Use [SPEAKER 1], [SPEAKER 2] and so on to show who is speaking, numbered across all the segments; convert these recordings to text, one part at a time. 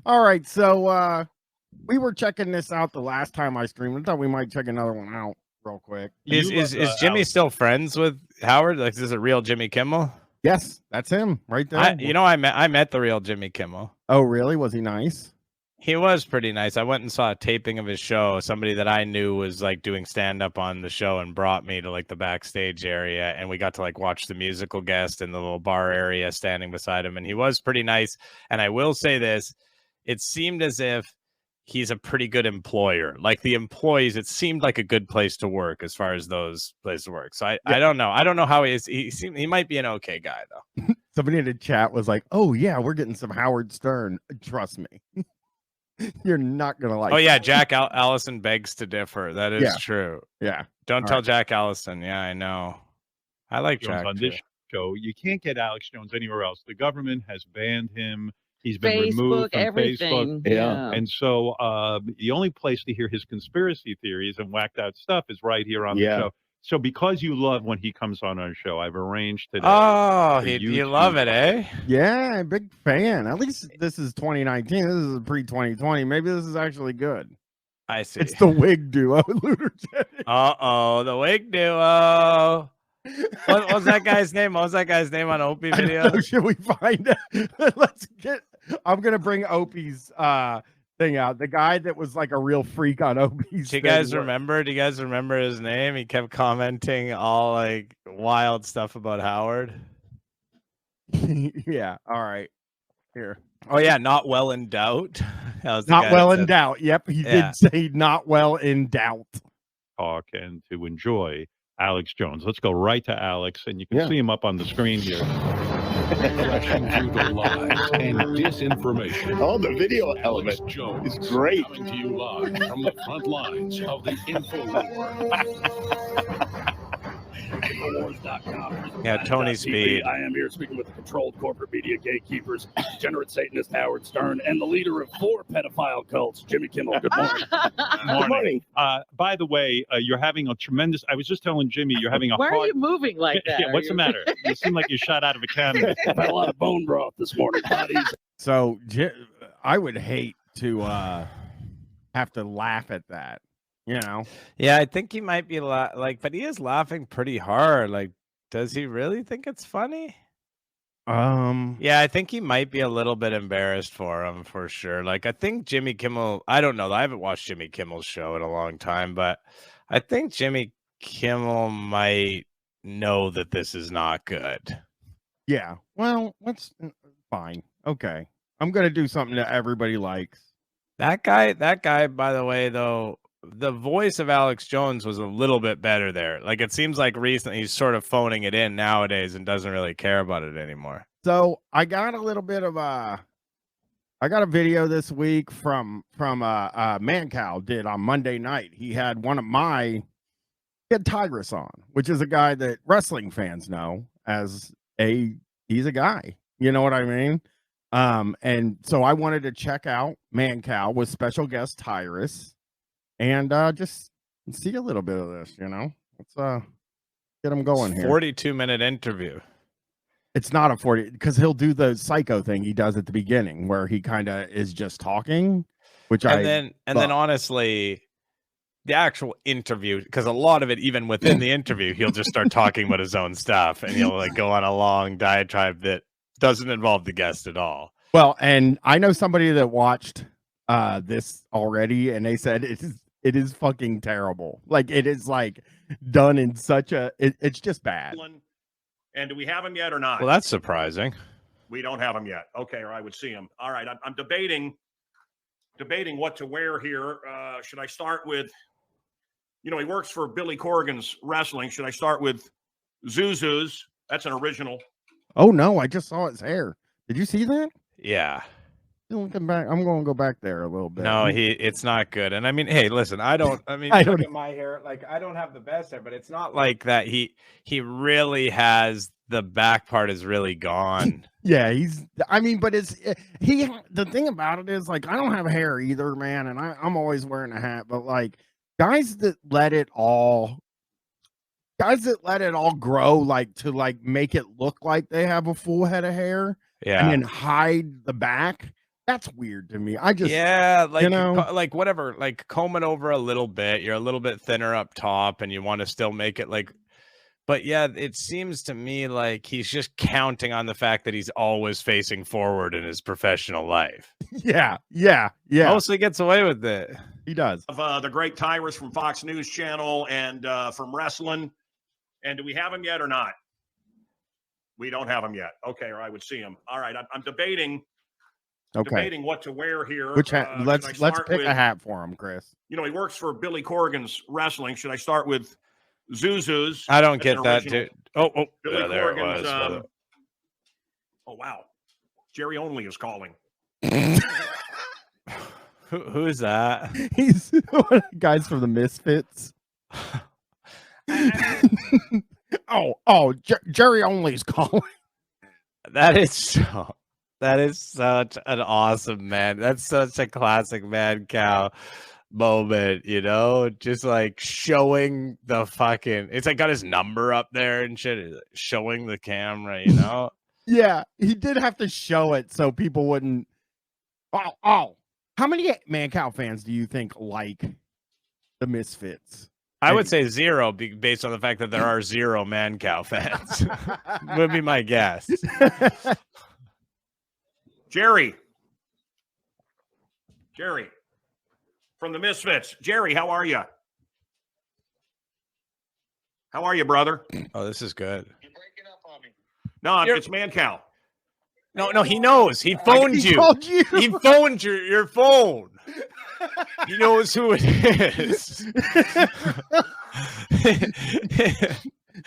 [SPEAKER 1] All right, so we were checking this out the last time I streamed. I thought we might check another one out real quick.
[SPEAKER 2] Is Jimmy still friends with Howard? Like, is this a real Jimmy Kimmel?
[SPEAKER 1] Yes, that's him right there.
[SPEAKER 2] I met the real Jimmy Kimmel.
[SPEAKER 1] Oh, really? Was he nice?
[SPEAKER 2] He was pretty nice. I went and saw a taping of his show. Somebody that I knew was like doing stand up on the show and brought me to like the backstage area, and we got to like watch the musical guest in the little bar area standing beside him, and he was pretty nice. And I will say this, it seemed as if he's a pretty good employer. Like the employees, it seemed like a good place to work as far as those places to work. So I don't know. I don't know how he is. He might be an okay guy though.
[SPEAKER 1] Somebody in the chat was like, "Oh yeah, we're getting some Howard Stern." Trust me. You're not gonna like.
[SPEAKER 2] Oh yeah, Jack Allison begs to differ. That is true.
[SPEAKER 1] Yeah.
[SPEAKER 2] Don't tell Jack Allison. Yeah, I know. I like Jack
[SPEAKER 3] on
[SPEAKER 2] too.
[SPEAKER 3] this show. You can't get Alex Jones anywhere else. The government has banned him. He's been removed from
[SPEAKER 4] everything.
[SPEAKER 3] Facebook.
[SPEAKER 4] Yeah.
[SPEAKER 3] And so the only place to hear his conspiracy theories and whacked out stuff is right here on the show. So because you love when he comes on our show, I've arranged today.
[SPEAKER 2] Oh, you love it, eh?
[SPEAKER 1] Yeah, big fan. At least this is 2019. This is pre-2020. Maybe this is actually good.
[SPEAKER 2] I see.
[SPEAKER 1] It's the wig duo.
[SPEAKER 2] Uh-oh, the wig duo. What was that guy's name? What was that guy's name on Opie video?
[SPEAKER 1] Should we find out? I'm gonna bring Opie's thing out. The guy that was like a real freak on Opie's.
[SPEAKER 2] Do you guys remember? Do you guys remember his name? He kept commenting all like wild stuff about Howard.
[SPEAKER 1] Yeah. All right. Here.
[SPEAKER 2] Oh yeah, not well in doubt.
[SPEAKER 1] Not well in doubt. Yep, he did say not well in doubt.
[SPEAKER 3] Talk and to enjoy Alex Jones. Let's go right to Alex, and you can see him up on the screen here.
[SPEAKER 5] Crashing through the lies and disinformation.
[SPEAKER 6] Oh, the video element is great.
[SPEAKER 5] Coming to you live from the front lines of the info war.
[SPEAKER 2] Yeah, Tony Speed.
[SPEAKER 7] I am here speaking with the controlled corporate media gatekeepers, degenerate Satanist Howard Stern, and the leader of 4 pedophile cults, Jimmy Kimmel. Good morning.
[SPEAKER 3] Good morning. By the way, you're having a tremendous. I was just telling Jimmy, you're having a.
[SPEAKER 4] Why are you moving like that?
[SPEAKER 3] Yeah, what's the matter? You seem like you shot out of a cannon.
[SPEAKER 7] I've had a lot of bone broth this morning, buddies.
[SPEAKER 1] So I would hate to have to laugh at that. You know?
[SPEAKER 2] Yeah, I think he might be but he is laughing pretty hard. Like, does he really think it's funny? Yeah, I think he might be a little bit embarrassed for him for sure. Like, I think Jimmy Kimmel, I don't know. I haven't watched Jimmy Kimmel's show in a long time, but I think Jimmy Kimmel might know that this is not good.
[SPEAKER 1] Yeah. Well, that's fine. Okay. I'm going to do something that everybody likes.
[SPEAKER 2] That guy, by the way, though, the voice of Alex Jones was a little bit better there. Like, it seems like recently he's sort of phoning it in nowadays and doesn't really care about it anymore.
[SPEAKER 1] So I got a little bit of I got a video this week from Mancow did on Monday night. He had he had Tigress on, which is a guy that wrestling fans know as he's a guy. You know what I mean? And so I wanted to check out Mancow with special guest Tyrus and just see a little bit of this, you know. Let's get him going here.
[SPEAKER 2] 42-minute interview.
[SPEAKER 1] It's not a 40 because he'll do the psycho thing he does at the beginning where he kind of is just talking, which then
[SPEAKER 2] honestly, the actual interview, because a lot of it, even within the interview, he'll just start talking about his own stuff and he'll like go on a long diatribe that doesn't involve the guest at all.
[SPEAKER 1] Well, and I know somebody that watched this already, and they said it is fucking terrible. Like, it is like done in such a it's just bad.
[SPEAKER 8] And do we have him yet or not?
[SPEAKER 2] Well, that's surprising.
[SPEAKER 8] We don't have him yet. Okay, or I would see him. All right, I'm debating what to wear here. Should I start with, he works for Billy Corgan's Wrestling. Should I start with Zuzu's? That's an original.
[SPEAKER 1] Oh no, I just saw his hair. Did you see that?
[SPEAKER 2] Yeah.
[SPEAKER 1] Looking back, I'm going to go back there a little bit.
[SPEAKER 2] No, it's not good. And I mean, hey, listen, I don't look at my hair. Like, I don't have the best hair, but it's not like that. He really has, the back part is really gone.
[SPEAKER 1] Yeah, but the thing about it is, like, I don't have hair either, man. And I'm always wearing a hat, but like guys that let it all grow, like to like make it look like they have a full head of hair.
[SPEAKER 2] Yeah.
[SPEAKER 1] And then hide the back. That's weird to me. I just
[SPEAKER 2] like
[SPEAKER 1] you know,
[SPEAKER 2] like whatever, like combing over a little bit. You're a little bit thinner up top, and you want to still make it like. But yeah, it seems to me like he's just counting on the fact that he's always facing forward in his professional life.
[SPEAKER 1] yeah.
[SPEAKER 2] Mostly gets away with it.
[SPEAKER 1] He does.
[SPEAKER 8] Of the great Tyrus from Fox News Channel and from wrestling. And do we have him yet or not? We don't have him yet. Okay, or I would see him. All right, I'm debating.
[SPEAKER 1] Okay.
[SPEAKER 8] Debating what to wear here.
[SPEAKER 1] Which hat? Let's pick a hat for him, Chris.
[SPEAKER 8] You know, he works for Billy Corgan's Wrestling. Should I start with Zuzu's?
[SPEAKER 2] I don't get that, dude. Oh,
[SPEAKER 8] Billy
[SPEAKER 2] there
[SPEAKER 8] Corgan's,
[SPEAKER 2] it was.
[SPEAKER 8] Oh wow, Jerry Only is calling.
[SPEAKER 2] Who is that?
[SPEAKER 1] He's one of the guys from the Misfits. Jerry Only's calling.
[SPEAKER 2] That is such an awesome man. That's such a classic Mancow moment, you know, just like showing the fucking. It's like got his number up there and shit, showing the camera, you know.
[SPEAKER 1] Yeah, he did have to show it so people wouldn't. Oh. How many Mancow fans do you think like the Misfits?
[SPEAKER 2] I would say 0 based on the fact that there are 0 Mancow fans. Would be my guess.
[SPEAKER 8] Jerry from the Misfits. Jerry, how are you? How are you, brother?
[SPEAKER 2] Oh, this is good.
[SPEAKER 4] You're breaking up on me.
[SPEAKER 8] No, it's Mancow.
[SPEAKER 2] No, he knows. He phoned
[SPEAKER 1] He
[SPEAKER 2] you.
[SPEAKER 1] called you.
[SPEAKER 2] He phoned your phone. He knows who it is.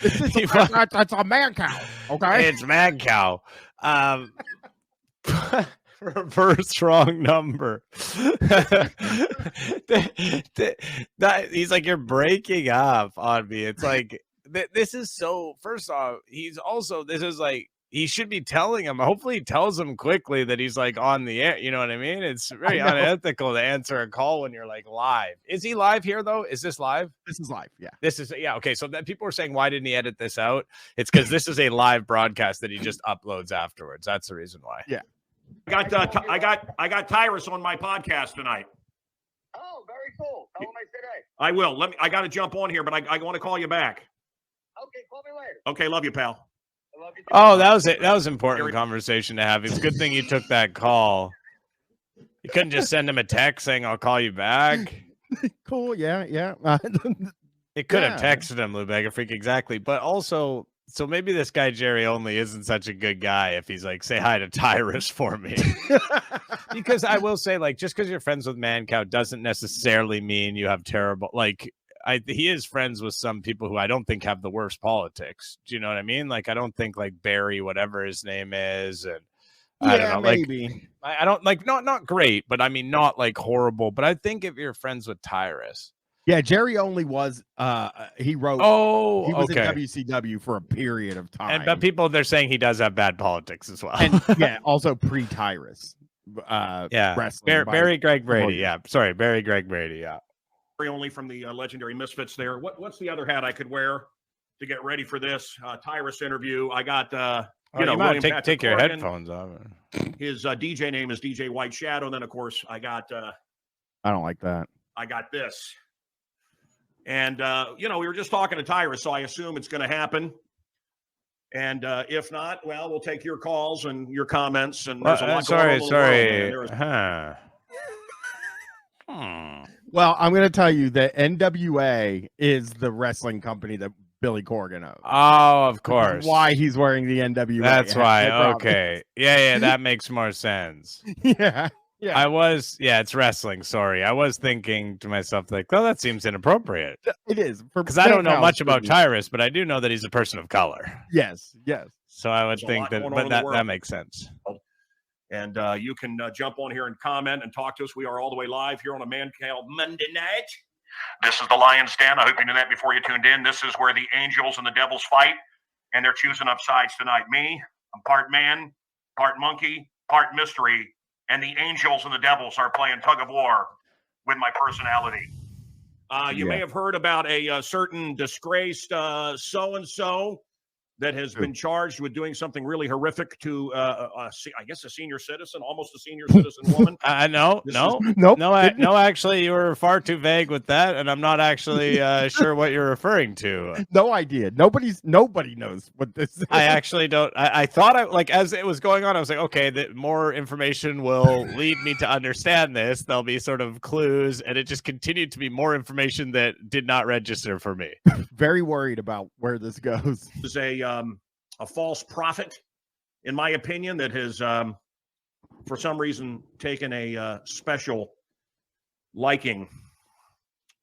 [SPEAKER 1] That's a Mancow. Okay.
[SPEAKER 2] It's Mancow. Reverse wrong number. He's like, you're breaking up on me. It's like, this is so, first off, this is like, he should be telling him. Hopefully, he tells him quickly that he's like on the air. You know what I mean? It's very unethical to answer a call when you're like live. Is he live here though? Is this live?
[SPEAKER 1] This is live. Yeah.
[SPEAKER 2] This is Okay. So that people are saying, why didn't he edit this out? It's because this is a live broadcast that he just uploads afterwards. That's the reason why.
[SPEAKER 1] Yeah.
[SPEAKER 8] I got Tyrus on my podcast tonight.
[SPEAKER 4] Oh, very cool. Tell him I said hey.
[SPEAKER 8] I will. I got to jump on here, but I want to call you back.
[SPEAKER 4] Okay, call me later.
[SPEAKER 8] Okay, love you, pal.
[SPEAKER 4] I love you too.
[SPEAKER 2] Oh, that was it. That was an important conversation to have. It's a good thing you took that call. You couldn't just send him a text saying, I'll call you back.
[SPEAKER 1] Cool. Yeah.
[SPEAKER 2] It could have texted him, Lubega Freak, exactly. But also, so maybe this guy Jerry Only isn't such a good guy if he's like, say hi to Tyrus for me. Because I will say, like, just because you're friends with Mancow doesn't necessarily mean you have terrible, like, he is friends with some people who I don't think have the worst politics. Do you know what I mean? Like, I don't think like Barry, whatever his name is, and I don't know,
[SPEAKER 1] maybe.
[SPEAKER 2] Like, I don't like not great, but I mean not like horrible. But I think if you're friends with Tyrus,
[SPEAKER 1] yeah, Jerry Only was. He wrote.
[SPEAKER 2] Oh,
[SPEAKER 1] he was
[SPEAKER 2] okay.
[SPEAKER 1] in WCW for a period of time.
[SPEAKER 2] But people, they're saying he does have bad politics as well.
[SPEAKER 1] And yeah, also
[SPEAKER 2] Barry
[SPEAKER 1] pre-Tyrus.
[SPEAKER 2] Greg Brady. Yeah, sorry, Barry Greg Brady. Yeah.
[SPEAKER 8] Only from the legendary Misfits there. What's the other hat I could wear to get ready for this Tyrus interview? I got
[SPEAKER 2] you might take your headphones off.
[SPEAKER 8] His DJ name is DJ White Shadow. Then of course I got
[SPEAKER 1] I don't like that.
[SPEAKER 8] I got this. And we were just talking to Tyrus, so I assume it's going to happen. And if not, well, we'll take your calls and your comments. And there's a lot
[SPEAKER 2] sorry.
[SPEAKER 1] Well, I'm going to tell you that NWA is the wrestling company that Billy Corgan owns.
[SPEAKER 2] Oh, of course.
[SPEAKER 1] Why he's wearing the NWA.
[SPEAKER 2] That's why. Okay. Yeah, that makes more sense.
[SPEAKER 1] Yeah.
[SPEAKER 2] It's wrestling. Sorry. I was thinking to myself, like, oh, that seems inappropriate.
[SPEAKER 1] It is.
[SPEAKER 2] Because I don't know much about Tyrus, but I do know that he's a person of color.
[SPEAKER 1] Yes.
[SPEAKER 2] So I would think that makes sense.
[SPEAKER 8] And you can jump on here and comment and talk to us. We are all the way live here on a Mancow Monday night. This is the Lion's Den. I hope you knew that before you tuned in. This is where the angels and the devils fight, and they're choosing up sides tonight. Me, I'm part man, part monkey, part mystery, and the angels and the devils are playing tug of war with my personality. You may have heard about a certain disgraced so-and-so that has been charged with doing something really horrific to, I guess, a senior citizen, almost a senior citizen woman?
[SPEAKER 2] No. Actually, you were far too vague with that, and I'm not actually sure what you're referring to.
[SPEAKER 1] No idea. Nobody knows what this is.
[SPEAKER 2] I actually don't. I thought like as it was going on, I was like, okay, that more information will lead me to understand this. There'll be sort of clues, and it just continued to be more information that did not register for me.
[SPEAKER 1] Very worried about where this goes.
[SPEAKER 8] Is a false prophet, in my opinion, that has for some reason taken a special liking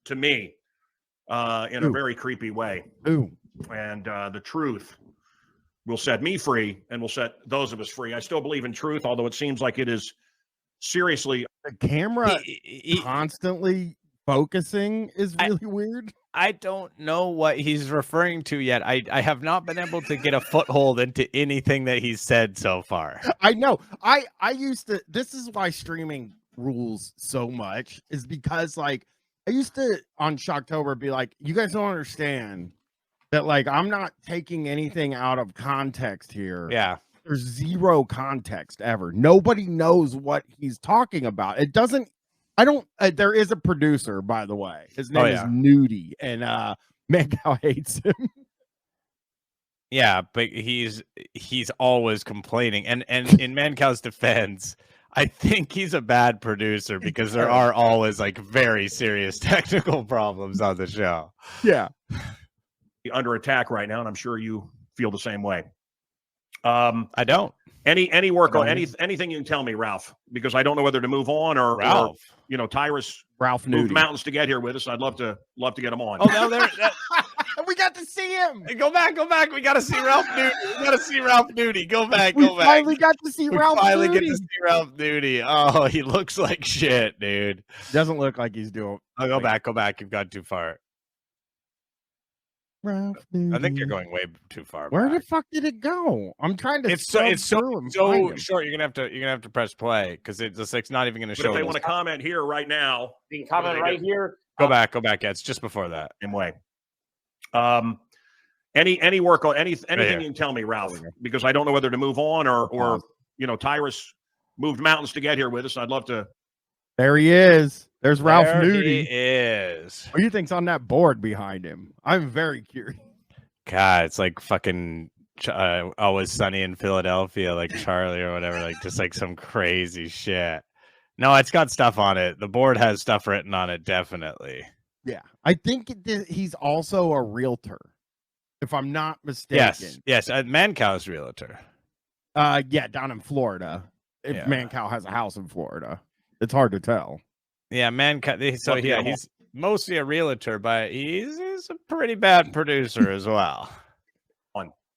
[SPEAKER 8] to me in a very creepy way.
[SPEAKER 1] Ooh.
[SPEAKER 8] And the truth will set me free and will set those of us free. I still believe in truth, although it seems like it is seriously.
[SPEAKER 1] The camera constantly focusing is really weird.
[SPEAKER 2] I don't know what he's referring to yet. I have not been able to get a foothold into anything that he's said so far.
[SPEAKER 1] I know. I used to, this is why streaming rules so much, is because like I used to on Shocktober be like, you guys don't understand that like I'm not taking anything out of context here.
[SPEAKER 2] Yeah.
[SPEAKER 1] There's zero context ever. Nobody knows what he's talking about. It doesn't. I don't. There is a producer, by the way. His name is Nudie, and Mancow hates him.
[SPEAKER 2] Yeah, but he's always complaining, and in Mancow's defense, I think he's a bad producer because there are always like very serious technical problems on the show.
[SPEAKER 1] Yeah,
[SPEAKER 8] under attack right now, and I'm sure you feel the same way.
[SPEAKER 2] I don't.
[SPEAKER 8] Any work on anything you can tell me, Ralph, because I don't know whether to move on or
[SPEAKER 2] Ralph.
[SPEAKER 8] Or, Tyrus
[SPEAKER 1] Ralph
[SPEAKER 8] moved
[SPEAKER 1] Nudie.
[SPEAKER 8] mountains to get here with us. I'd love to get him on.
[SPEAKER 2] Oh, no, there.
[SPEAKER 1] We got to see him.
[SPEAKER 2] Go back. We got to see Ralph Nudie. We got to see Ralph Nudie. Go back.
[SPEAKER 1] We finally got to see Ralph Nudie.
[SPEAKER 2] Finally get to see Ralph Nudie. Oh, he looks like shit, dude.
[SPEAKER 1] Doesn't look like he's doing.
[SPEAKER 2] Oh, go back. You've gone too far.
[SPEAKER 1] Ralph Nudie.
[SPEAKER 2] I think you're going way too far.
[SPEAKER 1] Where
[SPEAKER 2] back.
[SPEAKER 1] the fuck did it go? I'm trying to.
[SPEAKER 2] It's so short. You're gonna have to press play because it's like not even gonna show.
[SPEAKER 8] If they want to comment here right now,
[SPEAKER 4] you can comment right here.
[SPEAKER 2] Go back. Yeah, it's just before that.
[SPEAKER 8] Same way. Any work on anything you can tell me, Ralph, because I don't know whether to move on or Tyrus moved mountains to get here with us. I'd love to.
[SPEAKER 1] There he is. There's Ralph Nudie.
[SPEAKER 2] He is.
[SPEAKER 1] What do you think's on that board behind him? I'm very curious.
[SPEAKER 2] God, it's like fucking Always Sunny in Philadelphia, like Charlie or whatever, like just like some crazy shit. No, it's got stuff on it. The board has stuff written on it, definitely.
[SPEAKER 1] Yeah, I think he's also a realtor, if I'm not mistaken.
[SPEAKER 2] Yes, Mancow's realtor.
[SPEAKER 1] Yeah, down in Florida. If Mancow has a house in Florida, it's hard to tell.
[SPEAKER 2] Yeah, Mancow. So yeah, he's mostly a realtor, but he's a pretty bad producer as well.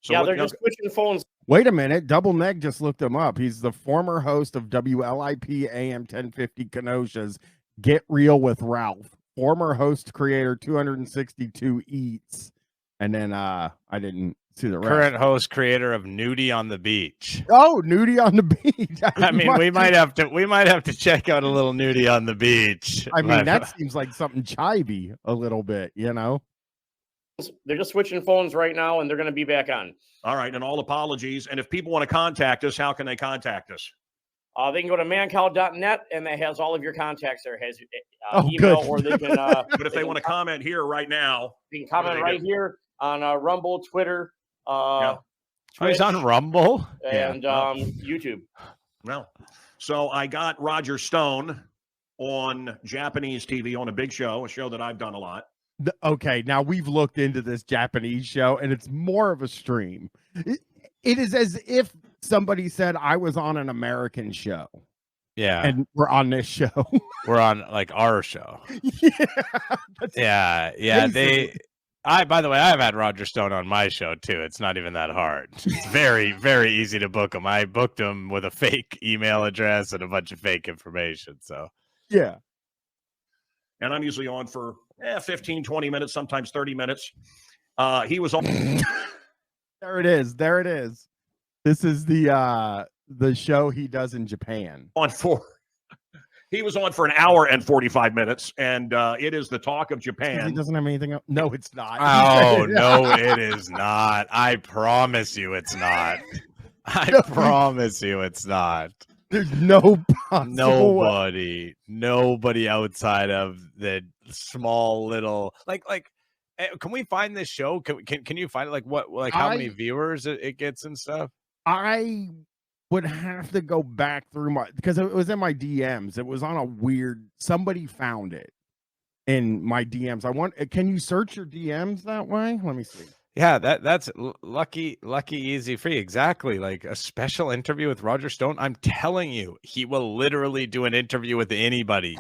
[SPEAKER 4] So they're just switching phones.
[SPEAKER 1] Wait a minute. Double Neg just looked him up. He's the former host of WLIP AM 1050 Kenosha's Get Real with Ralph. Former host, creator, 262 eats. And then I didn't see the rest.
[SPEAKER 2] Current host, creator of Nudie on the Beach.
[SPEAKER 1] Oh, Nudie on the Beach.
[SPEAKER 2] I mean, we might have to check out a little Nudie on the Beach.
[SPEAKER 1] I mean, that seems like something chivey a little bit, you know?
[SPEAKER 4] They're just switching phones right now, and they're going to be back on.
[SPEAKER 8] All right, and all apologies. And if people want to contact us, how can they contact us?
[SPEAKER 4] They can go to mancow.net, and that has all of your contacts there. It has email, or they can.
[SPEAKER 8] But if they want to comment here right now,
[SPEAKER 4] you can comment right here on Rumble, Twitter.
[SPEAKER 2] Twitch, he's on Rumble
[SPEAKER 4] and YouTube.
[SPEAKER 8] Well, so I got Roger Stone on Japanese TV on a big show, a show that I've done a lot.
[SPEAKER 1] Okay, now we've looked into this Japanese show, and it's more of a stream. It is as if somebody said I was on an American show.
[SPEAKER 2] Yeah.
[SPEAKER 1] And we're on this show.
[SPEAKER 2] We're on like our show.
[SPEAKER 1] Yeah.
[SPEAKER 2] By the way, I've had Roger Stone on my show too. It's not even that hard. It's very, very easy to book him. I booked him with a fake email address and a bunch of fake information. So
[SPEAKER 1] yeah.
[SPEAKER 8] And I'm usually on for 15, 20 minutes, sometimes 30 minutes. He was on.
[SPEAKER 1] There it is. This is the show he does in Japan.
[SPEAKER 8] On for He was on for an hour and 45 minutes, and it is the talk of
[SPEAKER 1] He
[SPEAKER 8] Japan.
[SPEAKER 1] doesn't have anything else. No, it's not.
[SPEAKER 2] Oh, no, it is not. I promise you it's not. I promise you it's not.
[SPEAKER 1] There's no possible
[SPEAKER 2] Nobody outside of the small little like can we find this show? Can you find it? Like what, like how many viewers it gets and stuff?
[SPEAKER 1] I would have to go back through because it was in my DMs. It was on a weird, somebody found it in my DMs. Can you search your DMs that way? Let me see.
[SPEAKER 2] Yeah, that's lucky easy free. Exactly. Like a special interview with Roger Stone. I'm telling you, he will literally do an interview with anybody.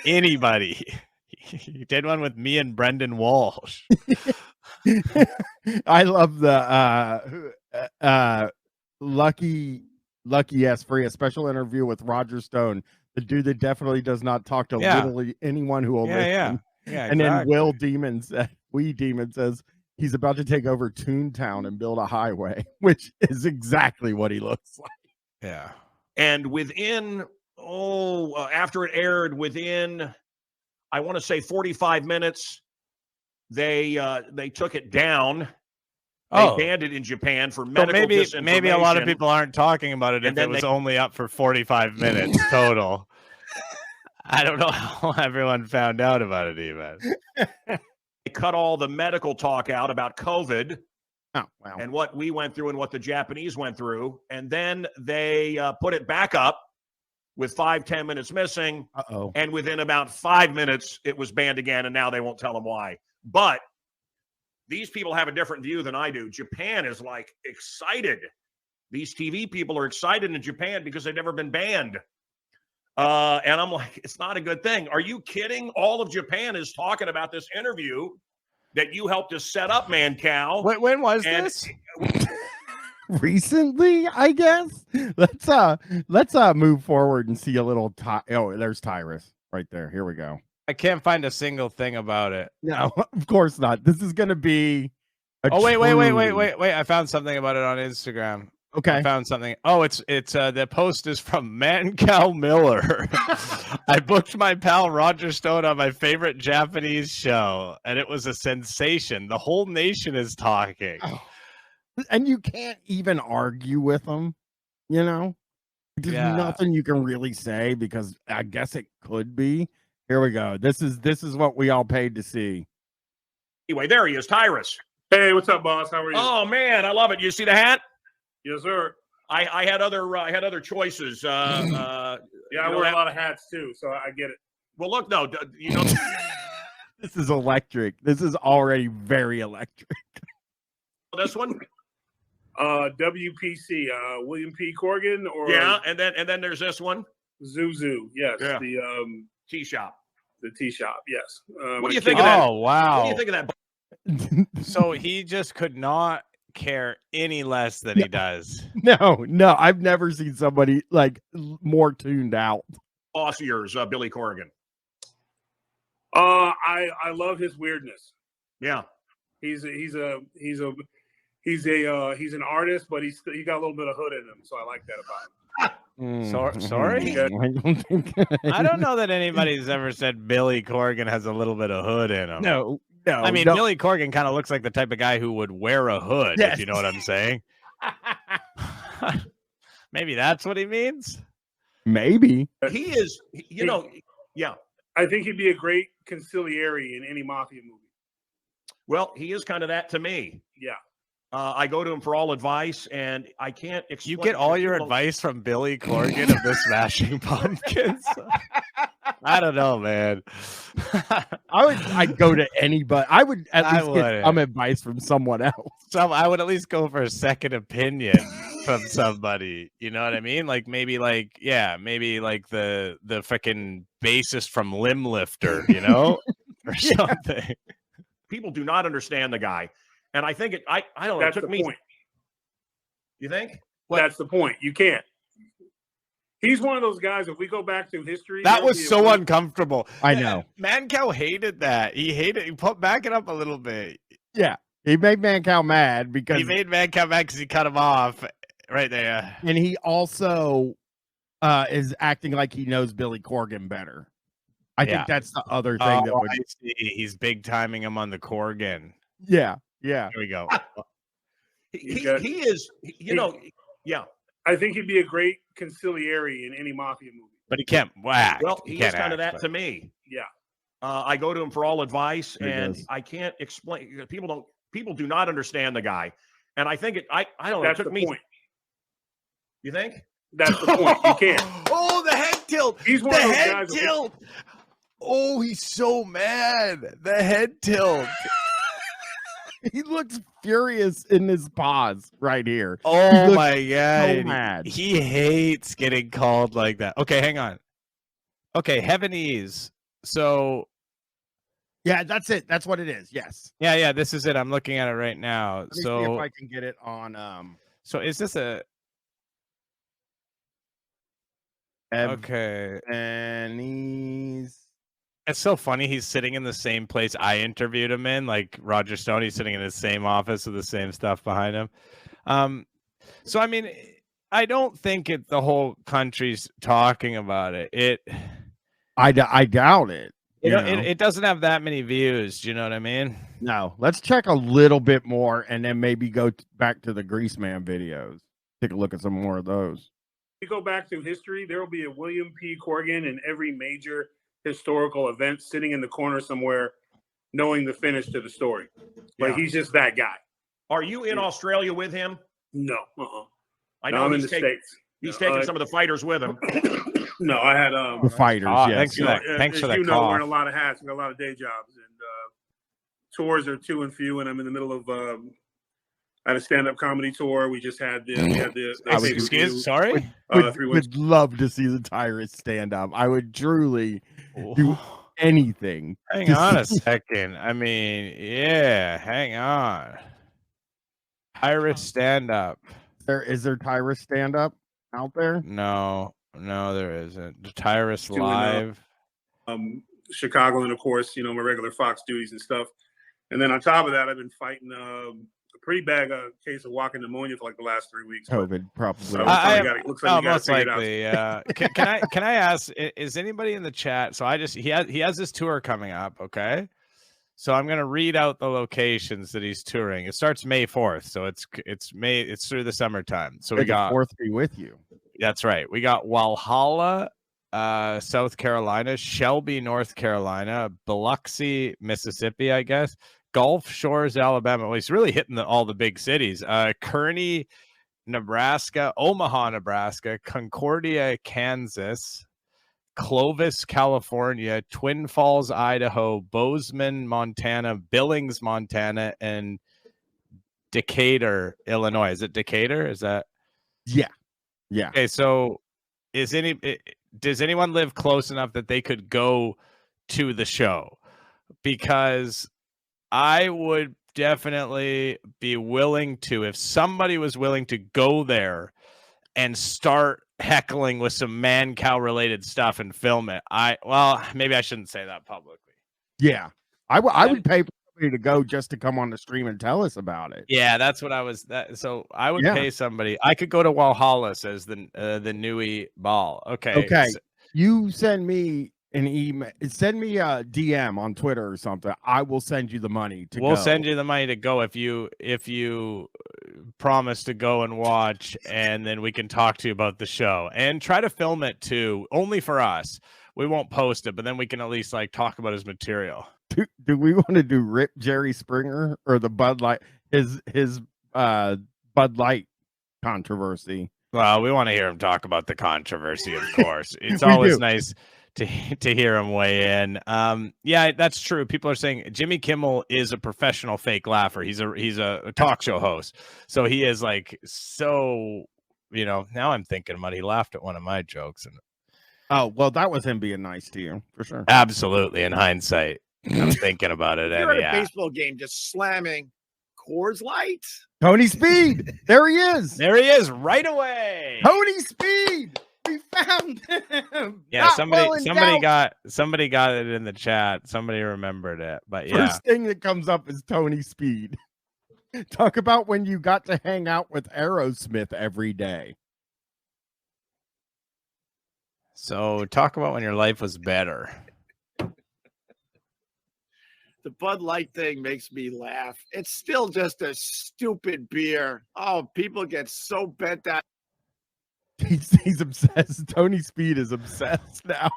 [SPEAKER 2] Anybody. He did one with me and Brendan Walsh.
[SPEAKER 1] I love the lucky yes free, a special interview with Roger Stone, the dude that definitely does not talk to literally anyone who will listen.
[SPEAKER 2] Yeah,
[SPEAKER 1] and then Will Demon says he's about to take over Toontown and build a highway, which is exactly what he looks like.
[SPEAKER 2] Yeah.
[SPEAKER 8] And within after it aired, within I want to say 45 minutes, they took it down. They banned it in Japan for medical disinformation.
[SPEAKER 2] Maybe a lot of people aren't talking about it if it was only up for 45 minutes total. I don't know how everyone found out about it even.
[SPEAKER 8] They cut all the medical talk out about COVID.
[SPEAKER 1] Oh, wow.
[SPEAKER 8] And what we went through and what the Japanese went through. And then they put it back up with 5-10 minutes missing.
[SPEAKER 1] Uh-oh.
[SPEAKER 8] And within about 5 minutes, it was banned again. And now they won't tell them why. But these people have a different view than I do. Japan is like excited. These TV people are excited in Japan because they've never been banned. And I'm like, it's not a good thing. Are you kidding? All of Japan is talking about this interview that you helped us set up, Mancow.
[SPEAKER 2] When was this?
[SPEAKER 1] Recently, I guess. Let's move forward and see a little. There's Tyrus right there. Here we go.
[SPEAKER 2] I can't find a single thing about it.
[SPEAKER 1] No, of course not. This is going to be.
[SPEAKER 2] Wait! I found something about it on Instagram.
[SPEAKER 1] Okay.
[SPEAKER 2] I found something. Oh, it's the post is from Mancow Miller. I booked my pal Roger Stone on my favorite Japanese show, and it was a sensation. The whole nation is talking.
[SPEAKER 1] Oh. And you can't even argue with them, you know? There's nothing you can really say because I guess it could be. Here we go. This is what we all paid to see.
[SPEAKER 8] Anyway, there he is, Tyrus.
[SPEAKER 9] Hey, what's up, boss? How are you?
[SPEAKER 8] Oh man, I love it. You see the hat?
[SPEAKER 9] Yes, sir.
[SPEAKER 8] I had other choices.
[SPEAKER 9] I wear a lot of hats too, so I get it.
[SPEAKER 8] Well, look, no, you know,
[SPEAKER 1] this is electric. This is already very electric.
[SPEAKER 8] This one,
[SPEAKER 9] WPC, William P. Corgan, or
[SPEAKER 8] and then there's this one,
[SPEAKER 9] Zuzu. Yes, the
[SPEAKER 8] tea shop.
[SPEAKER 9] The tea shop. Yes.
[SPEAKER 8] What do you think of that?
[SPEAKER 2] Oh wow!
[SPEAKER 8] What do you think of that?
[SPEAKER 2] So he just could not care any less than he does.
[SPEAKER 1] No, I've never seen somebody like more tuned out.
[SPEAKER 8] Boss of yours, Billy Corgan.
[SPEAKER 9] I love his weirdness.
[SPEAKER 8] Yeah,
[SPEAKER 9] he's an artist, but he got a little bit of hood in him, so I like that about him.
[SPEAKER 2] Sorry? I don't know that anybody's ever said Billy Corgan has a little bit of hood in him.
[SPEAKER 1] No.
[SPEAKER 2] I mean, Billy Corgan kind of looks like the type of guy who would wear a hood, if you know what I'm saying. Maybe that's what he means.
[SPEAKER 1] Maybe.
[SPEAKER 8] He is, yeah.
[SPEAKER 9] I think he'd be a great consigliere in any mafia movie.
[SPEAKER 8] Well, he is kind of that to me.
[SPEAKER 9] Yeah.
[SPEAKER 8] I go to him for all advice, and I can't explain.
[SPEAKER 2] You get all your advice from Billy Corgan of the Smashing Pumpkins? I don't know, man.
[SPEAKER 1] I'd go to anybody. I would at least get some advice from someone else.
[SPEAKER 2] I would at least go for a second opinion from somebody. You know what I mean? Like maybe the freaking bassist from Limb Lifter, you know, or something.
[SPEAKER 8] People do not understand the guy. And I think I don't know.
[SPEAKER 9] That's
[SPEAKER 8] it took
[SPEAKER 9] the
[SPEAKER 8] me.
[SPEAKER 9] Point.
[SPEAKER 8] You think?
[SPEAKER 9] That's the point. You can't. He's one of those guys. If we go back to history,
[SPEAKER 2] that was so uncomfortable.
[SPEAKER 1] I know.
[SPEAKER 2] Mancow hated that. He hated. He back it up a little bit.
[SPEAKER 1] Yeah, he made Mancow mad because
[SPEAKER 2] he came off right there.
[SPEAKER 1] And he also is acting like he knows Billy Corgan better. I think that's the other thing
[SPEAKER 2] Oh,
[SPEAKER 1] that would.
[SPEAKER 2] I see. He's big timing him on the Corgan.
[SPEAKER 1] Yeah.
[SPEAKER 2] Here we go.
[SPEAKER 8] He is, you know, yeah.
[SPEAKER 9] I think he'd be a great conciliary in any mafia movie.
[SPEAKER 2] But he can't whack.
[SPEAKER 8] Well, he is kind of that to me.
[SPEAKER 9] Yeah.
[SPEAKER 8] I go to him for all advice,
[SPEAKER 1] He
[SPEAKER 8] and
[SPEAKER 1] does.
[SPEAKER 8] I can't explain. People do not understand the guy, and I think I don't know.
[SPEAKER 9] That's
[SPEAKER 8] It took
[SPEAKER 9] the
[SPEAKER 8] me.
[SPEAKER 9] point.
[SPEAKER 8] You think?
[SPEAKER 9] That's the point. You can't.
[SPEAKER 2] Oh, the head tilt.
[SPEAKER 9] He's one
[SPEAKER 2] The
[SPEAKER 9] of those
[SPEAKER 2] head
[SPEAKER 9] guys that-
[SPEAKER 2] tilt. Oh, he's so mad. The head tilt.
[SPEAKER 1] He looks furious in his pause right here.
[SPEAKER 2] Oh
[SPEAKER 1] looks
[SPEAKER 2] my god.
[SPEAKER 1] so mad.
[SPEAKER 2] He hates getting called like that. Okay, hang on. Okay, Heavenese. So
[SPEAKER 1] Yeah, that's it. That's what it is. Yes.
[SPEAKER 2] yeah, this is it. I'm looking at it right now.
[SPEAKER 1] Let me see
[SPEAKER 2] So
[SPEAKER 1] if I can get it on.
[SPEAKER 2] so is this a okay?
[SPEAKER 1] And he's
[SPEAKER 2] It's so funny. He's sitting in the same place I interviewed him in, like Roger Stone. He's sitting in his same office with the same stuff behind him. So I mean, I don't think the whole country's talking about it.
[SPEAKER 1] I doubt it.
[SPEAKER 2] It doesn't have that many views. Do you know what I mean?
[SPEAKER 1] No, let's check a little bit more and then maybe go back to the Greaseman videos. Take a look at some more of those.
[SPEAKER 9] If you go back through history, there will be a William P. Corgan in every major historical event sitting in the corner somewhere knowing the finish to the story. Like, he's just that guy.
[SPEAKER 8] Are you in Australia with him?
[SPEAKER 9] No.
[SPEAKER 8] I know
[SPEAKER 9] I'm in
[SPEAKER 8] he's
[SPEAKER 9] the States.
[SPEAKER 8] He's taking some of the fighters with him.
[SPEAKER 9] No, I had
[SPEAKER 1] The fighters, yes.
[SPEAKER 2] Thanks for that. Thanks for that.
[SPEAKER 9] You know, wearing a lot of hats and got a lot of day jobs, and tours are few and few. And I'm in the middle of I had a stand-up comedy tour. We just had
[SPEAKER 2] Sorry.
[SPEAKER 1] Would love to see the Tyrus stand up. I would truly do anything.
[SPEAKER 2] Hang on a second. I mean, yeah, hang on. Tyrus stand up.
[SPEAKER 1] Is there Tyrus stand up out there?
[SPEAKER 2] No, there isn't. The Tyrus live.
[SPEAKER 9] Chicago, and of course, you know, my regular Fox duties and stuff. And then on top of that, I've been fighting a pretty bad case of walking pneumonia for like the last 3 weeks.
[SPEAKER 1] COVID, probably.
[SPEAKER 9] So looks like you gotta
[SPEAKER 2] most
[SPEAKER 9] figure it
[SPEAKER 2] likely. Can I ask? Is anybody in the chat? So he has this tour coming up. Okay, so I'm gonna read out the locations that he's touring. It starts May 4th, so it's through the summertime. So we got
[SPEAKER 1] 4th be with you.
[SPEAKER 2] That's right. We got Walhalla, South Carolina, Shelby, North Carolina, Biloxi, Mississippi, I guess. Gulf Shores, Alabama. Well, he's really hitting all the big cities. Kearney, Nebraska, Omaha, Nebraska, Concordia, Kansas, Clovis, California, Twin Falls, Idaho, Bozeman, Montana, Billings, Montana, and Decatur, Illinois. Is it Decatur? Is that?
[SPEAKER 1] Yeah.
[SPEAKER 2] Okay, so does anyone live close enough that they could go to the show? Because I would definitely be willing to, if somebody was willing to go there and start heckling with some Mancow related stuff and film it. Maybe I shouldn't say that publicly.
[SPEAKER 1] Yeah. I would pay for somebody to go just to come on the stream and tell us about it.
[SPEAKER 2] Yeah, that's what I was. So I would pay somebody. I could go to Walhalla, says the Nui Ball. Okay.
[SPEAKER 1] So you send me an email, send me a DM on Twitter or something. I will send you the money to go.
[SPEAKER 2] We'll send you the money to go if you promise to go and watch, and then we can talk to you about the show and try to film it too, only for us. We won't post it, but then we can at least like talk about his material.
[SPEAKER 1] Do we want to do Rip Jerry Springer or the Bud Light, his Bud Light controversy?
[SPEAKER 2] Well, we want to hear him talk about the controversy, of course. It's always nice to hear him weigh in. Yeah, that's true. People are saying Jimmy Kimmel is a professional fake laugher. He's a talk show host. So he is like, so, you know, now I'm thinking about, he laughed at one of my jokes. And
[SPEAKER 1] oh, well, that was him being nice to you for sure.
[SPEAKER 2] Absolutely. In hindsight, I'm thinking about it.
[SPEAKER 6] You're at a baseball game just slamming Coors Light.
[SPEAKER 1] Tony Speed. There he is.
[SPEAKER 2] There he is right away.
[SPEAKER 1] Tony Speed. We found him.
[SPEAKER 2] Yeah, somebody got it in the chat. Somebody remembered it. But yeah.
[SPEAKER 1] First thing that comes up is Tony Speed. Talk about when you got to hang out with Aerosmith every day.
[SPEAKER 2] So talk about when your life was better.
[SPEAKER 6] The Bud Light thing makes me laugh. It's still just a stupid beer. Oh, people get so bent out.
[SPEAKER 1] He's obsessed. Tony Speed is obsessed now.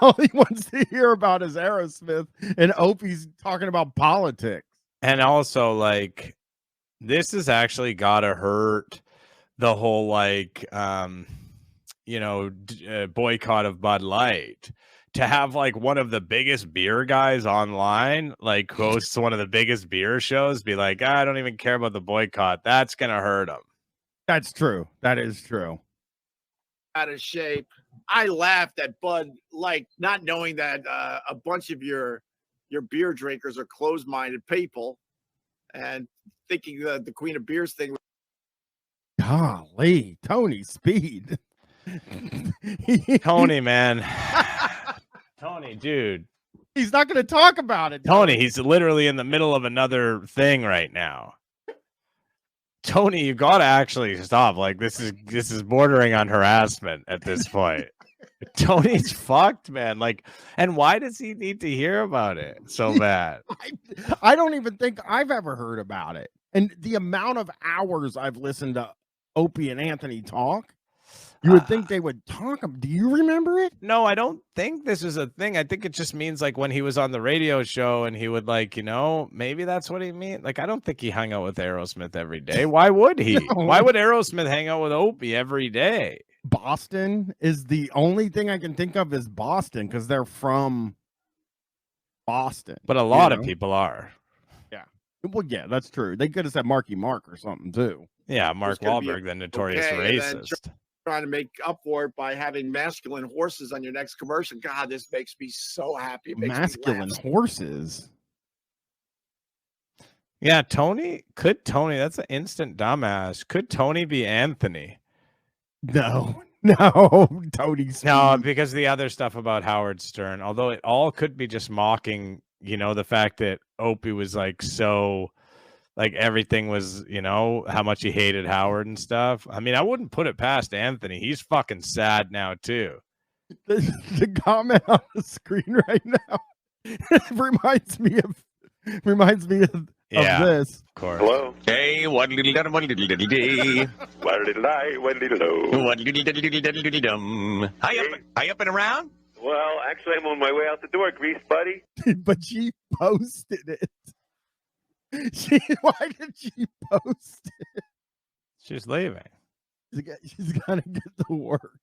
[SPEAKER 1] All he wants to hear about is Aerosmith, and Opie's talking about politics.
[SPEAKER 2] And also, like, this has actually gotta hurt the whole, like, boycott of Bud Light. To have like one of the biggest beer guys online, like hosts one of the biggest beer shows, be like, I don't even care about the boycott. That's gonna hurt him.
[SPEAKER 1] That's true. That is true.
[SPEAKER 6] Out of shape. I laughed at Bud Light, not knowing that a bunch of your beer drinkers are closed-minded people, and thinking that the Queen of Beers thing.
[SPEAKER 1] Golly, Tony Speed.
[SPEAKER 2] Tony, man. Tony, dude.
[SPEAKER 1] He's not going to talk about it.
[SPEAKER 2] Tony, he's literally in the middle of another thing right now. Tony, you got to actually stop. Like, this is bordering on harassment at this point. Tony's fucked, man. Like, and why does he need to hear about it so bad?
[SPEAKER 1] I don't even think I've ever heard about it. And the amount of hours I've listened to Opie and Anthony talk, you would think they would talk. Do you remember it?
[SPEAKER 2] No, I don't think this is a thing. I think it just means like when he was on the radio show and he would like, maybe that's what he meant. Like, I don't think he hung out with Aerosmith every day. Why would he? No. Why would Aerosmith hang out with Opie every day?
[SPEAKER 1] Boston is the only thing I can think of is Boston because they're from Boston.
[SPEAKER 2] But a lot of people are.
[SPEAKER 1] Yeah. Well, yeah, that's true. They could have said Marky Mark or something too.
[SPEAKER 2] Yeah, Mark Wahlberg, the notorious racist.
[SPEAKER 6] Trying to make up for it by having masculine horses on your next commercial. God, this makes me so happy.
[SPEAKER 1] Masculine horses.
[SPEAKER 2] Yeah, Tony. That's an instant dumbass. Could Tony be Anthony?
[SPEAKER 1] No, Tony Speed.
[SPEAKER 2] No, because the other stuff about Howard Stern, although it all could be just mocking, the fact that Opie was like so. Like everything was, how much he hated Howard and stuff. I mean, I wouldn't put it past Anthony. He's fucking sad now too.
[SPEAKER 1] The comment on the screen right now reminds me of this.
[SPEAKER 2] Of course.
[SPEAKER 10] Hello. Hey, what little day, what little day. What little I, what little do. What little dum. Hi up and around? Well, actually, I'm on my way out the door, Grease buddy.
[SPEAKER 1] But she posted it. Why did she post it?
[SPEAKER 2] She's leaving.
[SPEAKER 1] She's gonna get to work.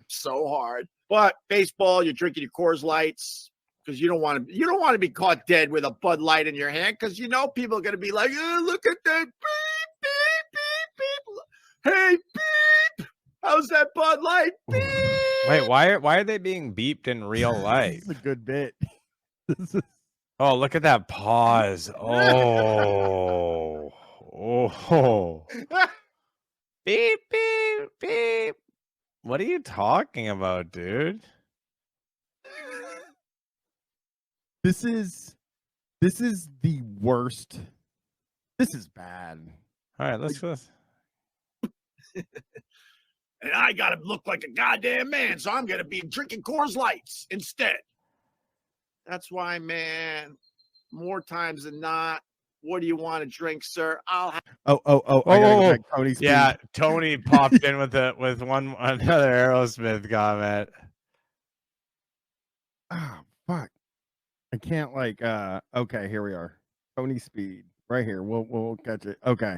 [SPEAKER 6] So hard. But baseball, you're drinking your Coors Lights because you don't want to be caught dead with a Bud Light in your hand because people are gonna be like, oh, look at that beep, beep, beep, beep. Hey, beep. How's that Bud Light? Beep.
[SPEAKER 2] Wait, why are they being beeped in real life?
[SPEAKER 1] This is a good bit.
[SPEAKER 2] Oh, look at that pause. Oh. Beep, beep, beep. What are you talking about, dude?
[SPEAKER 1] This is the worst. This is bad.
[SPEAKER 2] All right, let's go.
[SPEAKER 6] And I got to look like a goddamn man, so I'm going to be drinking Coors Lights instead. That's why, man, more times than not, what do you want to drink, sir? I'll have.
[SPEAKER 1] Oh. Tony Speed.
[SPEAKER 2] Yeah, Tony popped in with another Aerosmith comment.
[SPEAKER 1] Oh, fuck. I can't okay, here we are. Tony Speed. Right here. We'll catch it. Okay.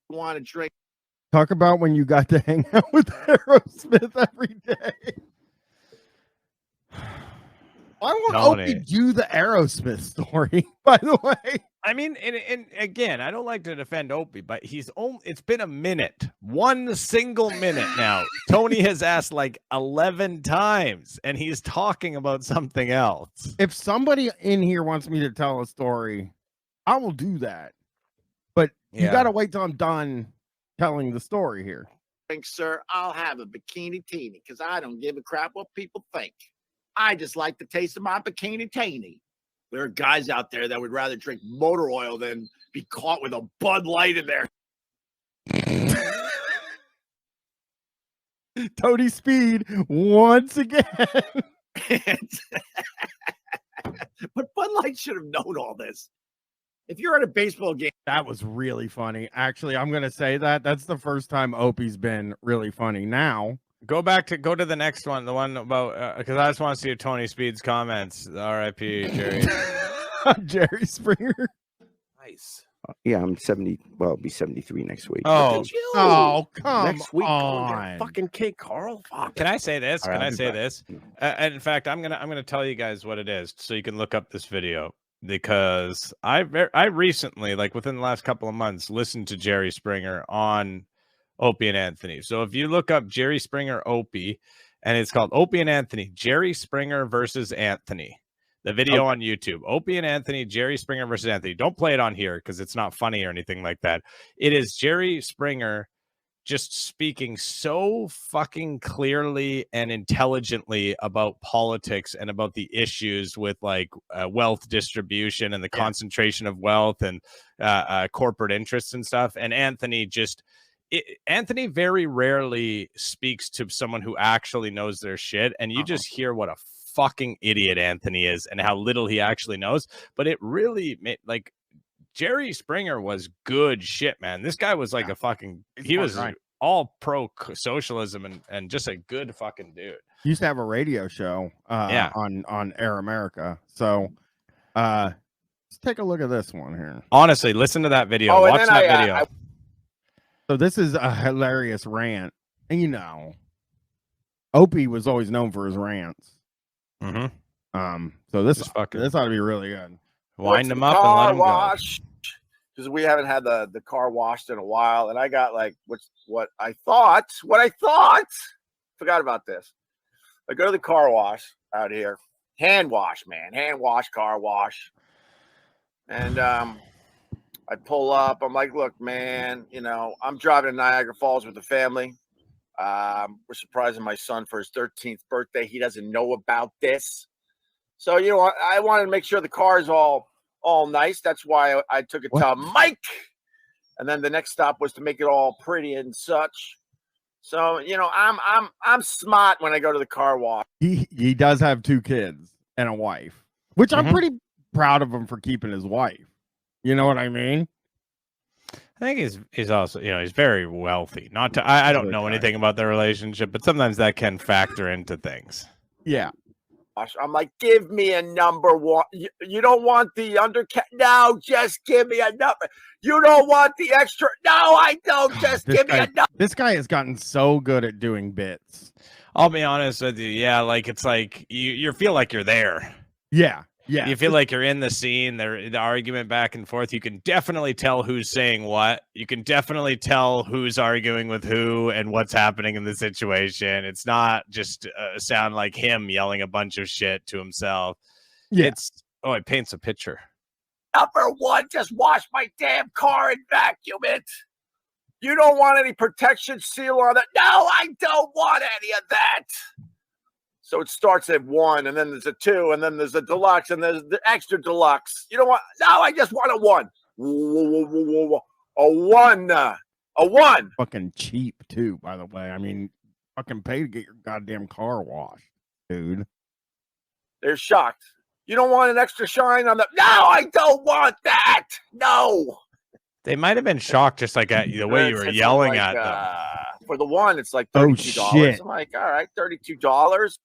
[SPEAKER 6] Want to drink.
[SPEAKER 1] Talk about when you got to hang out with Aerosmith every day. I want Opie to do the Aerosmith story, by the way.
[SPEAKER 2] I mean, and again, I don't like to defend Opie, but it's been a minute, one single minute now. Tony has asked like 11 times, and he's talking about something else.
[SPEAKER 1] If somebody in here wants me to tell a story, I will do that. But you got to wait till I'm done telling the story here.
[SPEAKER 6] Sir, I'll have a bikini teeny because I don't give a crap what people think. I just like the taste of my bikini teeny. There are guys out there that would rather drink motor oil than be caught with a Bud Light in there.
[SPEAKER 1] Tony Speed once again.
[SPEAKER 6] But Bud Light should have known all this. If you're at a baseball game,
[SPEAKER 1] that was really funny. Actually, I'm gonna say that's the first time Opie's been really funny. Now
[SPEAKER 2] go to the next one, the one about because I just want to see Tony Speed's comments. R.I.P. Jerry.
[SPEAKER 1] Jerry Springer.
[SPEAKER 2] Nice.
[SPEAKER 11] Yeah, I'm 70. Well, I'll be 73 next week.
[SPEAKER 2] Oh,
[SPEAKER 1] come
[SPEAKER 11] next week,
[SPEAKER 1] on.
[SPEAKER 11] Fucking cake, Carl. Fuck.
[SPEAKER 2] Can I say this?
[SPEAKER 11] All right,
[SPEAKER 2] Can I
[SPEAKER 11] I'll be
[SPEAKER 2] say
[SPEAKER 11] back.
[SPEAKER 2] this? And in fact, I'm gonna tell you guys what it is, so you can look up this video, because I recently, like within the last couple of months, listened to Jerry Springer on Opie and Anthony. So if you look up Jerry Springer Opie, and it's called Opie and Anthony, Jerry Springer versus Anthony. The video on YouTube, Opie and Anthony, Jerry Springer versus Anthony. Don't play it on here because it's not funny or anything like that. It is Jerry Springer just speaking so fucking clearly and intelligently about politics and about the issues with like wealth distribution and the concentration of wealth and corporate interests and stuff. And Anthony Anthony very rarely speaks to someone who actually knows their shit. And you just hear what a fucking idiot Anthony is and how little he actually knows. But it really made, like, Jerry Springer was good shit, man. This guy was like a fucking, he was all pro socialism and just a good fucking dude.
[SPEAKER 1] He used to have a radio show on Air America. So let's take a look at this one here.
[SPEAKER 2] Honestly, listen to that video. Watch that video.
[SPEAKER 1] So this is a hilarious rant. And you know, Opie was always known for his rants. So this ought to be really good.
[SPEAKER 2] Wind them up and let them go.
[SPEAKER 6] Because we haven't had the car washed in a while, and I got like what I thought. Forgot about this. I go to the car wash out here, hand wash, car wash, and I pull up. I'm like, look, man, you know, I'm driving to Niagara Falls with the family. We're surprising my son for his 13th birthday. He doesn't know about this. So, you know, I wanted to make sure the car is all nice. That's why I took it to Mike. And then the next stop was to make it all pretty and such. So, you know, I'm smart when I go to the car wash.
[SPEAKER 1] He does have 2 kids and a wife, which I'm pretty proud of him for keeping his wife. You know what I mean?
[SPEAKER 2] I think he's also, you know, he's very wealthy. Not to, I don't know anything about their relationship, but sometimes that can factor into things.
[SPEAKER 1] Yeah.
[SPEAKER 6] I'm like, give me a number one. You don't want the undercut? No, just give me a number. You don't want the extra? No, I don't. Just give me a number.
[SPEAKER 1] This guy has gotten so good at doing bits.
[SPEAKER 2] I'll be honest with you. Yeah, like it's like you feel like you're there.
[SPEAKER 1] Yeah. Yeah.
[SPEAKER 2] You feel like you're in the scene, the argument back and forth. You can definitely tell who's saying what. You can definitely tell who's arguing with who and what's happening in the situation. It's not just sound like him yelling a bunch of shit to himself.
[SPEAKER 1] Yeah.
[SPEAKER 2] It paints a picture.
[SPEAKER 6] Number one, just wash my damn car and vacuum it. You don't want any protection seal on it? No, I don't want any of that. So it starts at 1, and then there's a 2, and then there's a deluxe, and there's the extra deluxe. You don't want? No, I just want a 1. A 1.
[SPEAKER 1] Fucking cheap too, by the way. I mean, fucking pay to get your goddamn car washed, dude.
[SPEAKER 6] They're shocked. You don't want an extra shine on the? No, I don't want that. No.
[SPEAKER 2] They might have been shocked, just like at the way you were yelling at them.
[SPEAKER 6] For the 1, it's like $32.
[SPEAKER 1] Shit.
[SPEAKER 6] I'm like, all right, $32.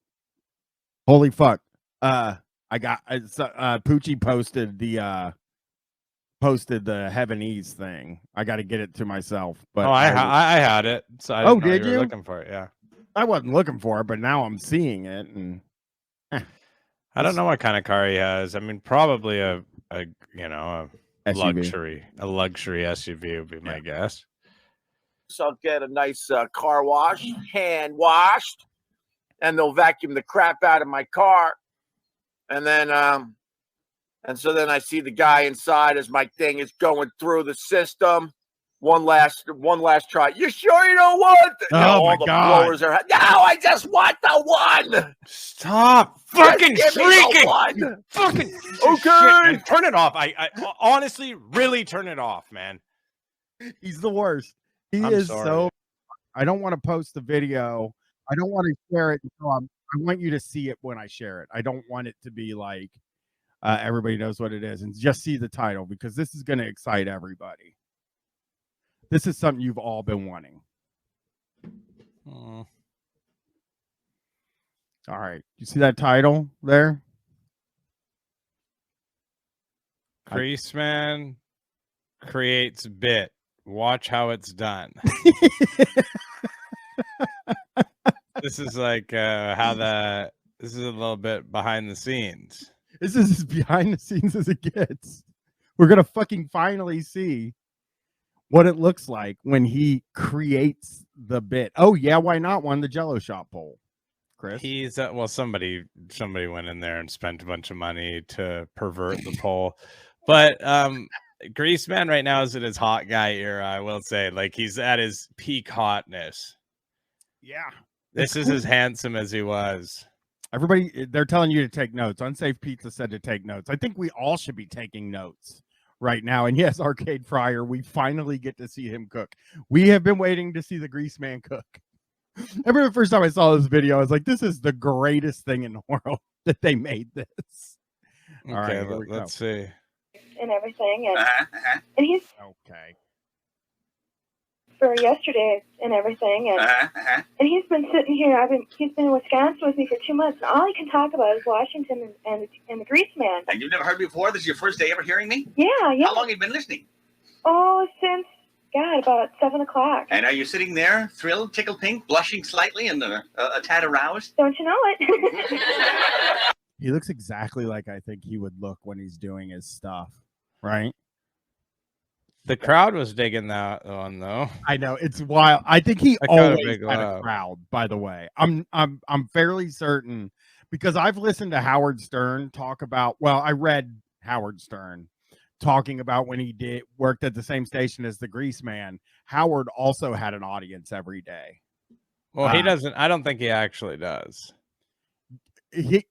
[SPEAKER 1] Holy fuck. I got Poochie posted the Heavenese thing. I got to get it to myself. But
[SPEAKER 2] I had it. So I didn't know
[SPEAKER 1] did
[SPEAKER 2] you were
[SPEAKER 1] you?
[SPEAKER 2] looking for it? Yeah.
[SPEAKER 1] I wasn't looking for it, but now I'm seeing it, and
[SPEAKER 2] I don't know what kind of car he has. I mean, probably a SUV. luxury SUV would be my guess.
[SPEAKER 6] So I'll get a nice car wash, hand washed, and they'll vacuum the crap out of my car. And then, so then I see the guy inside as my thing is going through the system. One last try. You sure you don't want it?
[SPEAKER 1] Oh,
[SPEAKER 6] all
[SPEAKER 1] my
[SPEAKER 6] the
[SPEAKER 1] God.
[SPEAKER 6] blowers are. No, I just want the 1.
[SPEAKER 2] Stop fucking
[SPEAKER 6] Just give me the
[SPEAKER 2] shrieking.
[SPEAKER 6] 1.
[SPEAKER 2] Fucking
[SPEAKER 6] Okay.
[SPEAKER 2] shit, man. Turn it off. I honestly really turn it off, man.
[SPEAKER 1] he's the worst.
[SPEAKER 2] I'm
[SPEAKER 1] is
[SPEAKER 2] sorry.
[SPEAKER 1] so. I don't want to post the video I don't want to share it until I want you to see it when I share it. I don't want it to be like everybody knows what it is and just see the title because this is going to excite everybody. This is something you've all been wanting. All right. You see that title there?
[SPEAKER 2] Greaseman creates bit. Watch how it's done. This is like this is a little bit behind the scenes.
[SPEAKER 1] This is as behind the scenes as it gets. We're going to fucking finally see what it looks like when he creates the bit. Oh, yeah, why not? Won the Jello Shop poll. Chris?
[SPEAKER 2] He's well, somebody went in there and spent a bunch of money to pervert the poll. But Greaseman right now is in his hot guy era, I will say. Like he's at his peak hotness.
[SPEAKER 1] Yeah.
[SPEAKER 2] This is as handsome as he was.
[SPEAKER 1] Everybody, they're telling you to take notes. Unsafe Pizza said to take notes. I think we all should be taking notes right now. And yes, Arcade Fryer, we finally get to see him cook. We have been waiting to see the Greaseman cook. I remember the first time I saw this video, I was like, this is the greatest thing in the world that they made this.
[SPEAKER 2] Okay,
[SPEAKER 1] all right,
[SPEAKER 2] let's see.
[SPEAKER 12] And everything. And he's
[SPEAKER 1] okay.
[SPEAKER 12] For yesterday and everything. And he's been sitting here. He's been in Wisconsin with me for 2 months. And all he can talk about is Washington and the Greaseman.
[SPEAKER 10] And you've never heard me before? This is your first day ever hearing me?
[SPEAKER 12] Yeah.
[SPEAKER 10] How long have you been listening?
[SPEAKER 12] Oh, since, God, about 7 o'clock.
[SPEAKER 10] And are you sitting there, thrilled, tickled pink, blushing slightly, and a tad aroused?
[SPEAKER 12] Don't you know it?
[SPEAKER 1] He looks exactly like I think he would look when he's doing his stuff, right?
[SPEAKER 2] The crowd was digging that one though.
[SPEAKER 1] I know it's wild. I think he always had a crowd. By the way, I'm fairly certain because I've listened to Howard Stern talk about. Well, I read Howard Stern talking about when he worked at the same station as the Greaseman. Howard also had an audience every day.
[SPEAKER 2] Well, he doesn't. I don't think he actually does.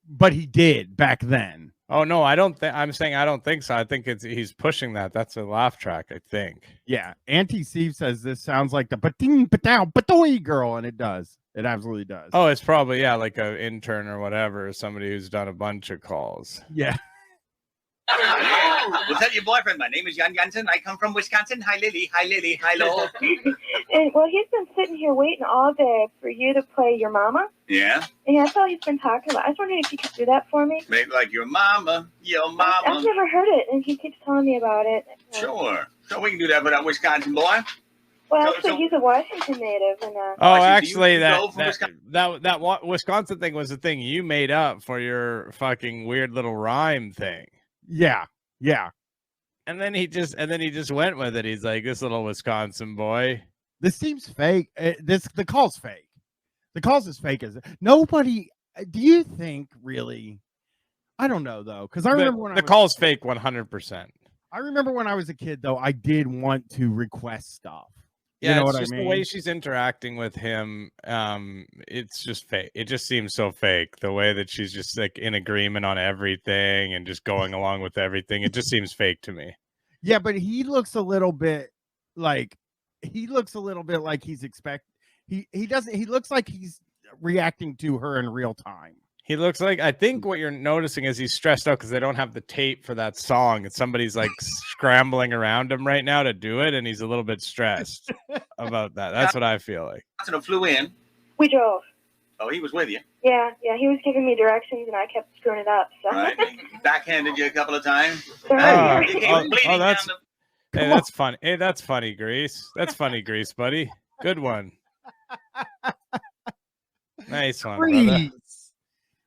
[SPEAKER 1] But he did back then.
[SPEAKER 2] Oh no, I don't think. I'm saying I don't think so. I think he's pushing that. That's a laugh track, I think.
[SPEAKER 1] Yeah, Auntie Steve says this sounds like the pating patow patoy girl, and it does. It absolutely does.
[SPEAKER 2] Oh, it's probably like an intern or whatever, somebody who's done a bunch of calls.
[SPEAKER 1] Yeah.
[SPEAKER 10] Was that your boyfriend? My name is Jan Jansen. I come from Wisconsin. Hi, Lily. Hi, Lily. Hi, Lo.
[SPEAKER 12] And well, he's been sitting here waiting all day for you to play Your Mama.
[SPEAKER 10] Yeah?
[SPEAKER 12] And that's all he's been talking about. I was wondering if you could do that for me.
[SPEAKER 10] Make like your mama. Your mama.
[SPEAKER 12] I've never heard it, and he keeps telling me about it.
[SPEAKER 10] Sure. So we can do that for that Wisconsin boy.
[SPEAKER 12] Well, actually, he's a Washington native. And,
[SPEAKER 2] oh, actually, that Wisconsin thing was the thing you made up for your fucking weird little rhyme thing.
[SPEAKER 1] Yeah.
[SPEAKER 2] And then he just went with it. He's like, this little Wisconsin boy.
[SPEAKER 1] This seems fake. The call's fake. The call's as fake as nobody. Do you think really? I don't know though, because I remember when
[SPEAKER 2] the call's fake 100%.
[SPEAKER 1] I remember when I was a kid though, I did want to request stuff.
[SPEAKER 2] Yeah,
[SPEAKER 1] you know
[SPEAKER 2] it's
[SPEAKER 1] what
[SPEAKER 2] just
[SPEAKER 1] I mean?
[SPEAKER 2] The way she's interacting with him. It's just fake. It just seems so fake. The way that she's just like in agreement on everything and just going along with everything. It just seems fake to me.
[SPEAKER 1] Yeah, but he looks a little bit like he's he doesn't. He looks like he's reacting to her in real time.
[SPEAKER 2] He looks like, I think what you're noticing is he's stressed out because they don't have the tape for that song. And somebody's like scrambling around him right now to do it. And he's a little bit stressed about that. That's what I feel like.
[SPEAKER 10] Johnson flew in.
[SPEAKER 12] We drove.
[SPEAKER 10] Oh, he was with you.
[SPEAKER 12] Yeah. He was giving me directions and I kept screwing it up. So.
[SPEAKER 10] Right. Backhanded you a couple of times.
[SPEAKER 2] That's funny. Hey, that's funny, Grease. That's funny, Grease, buddy. Good one. Nice one, brother.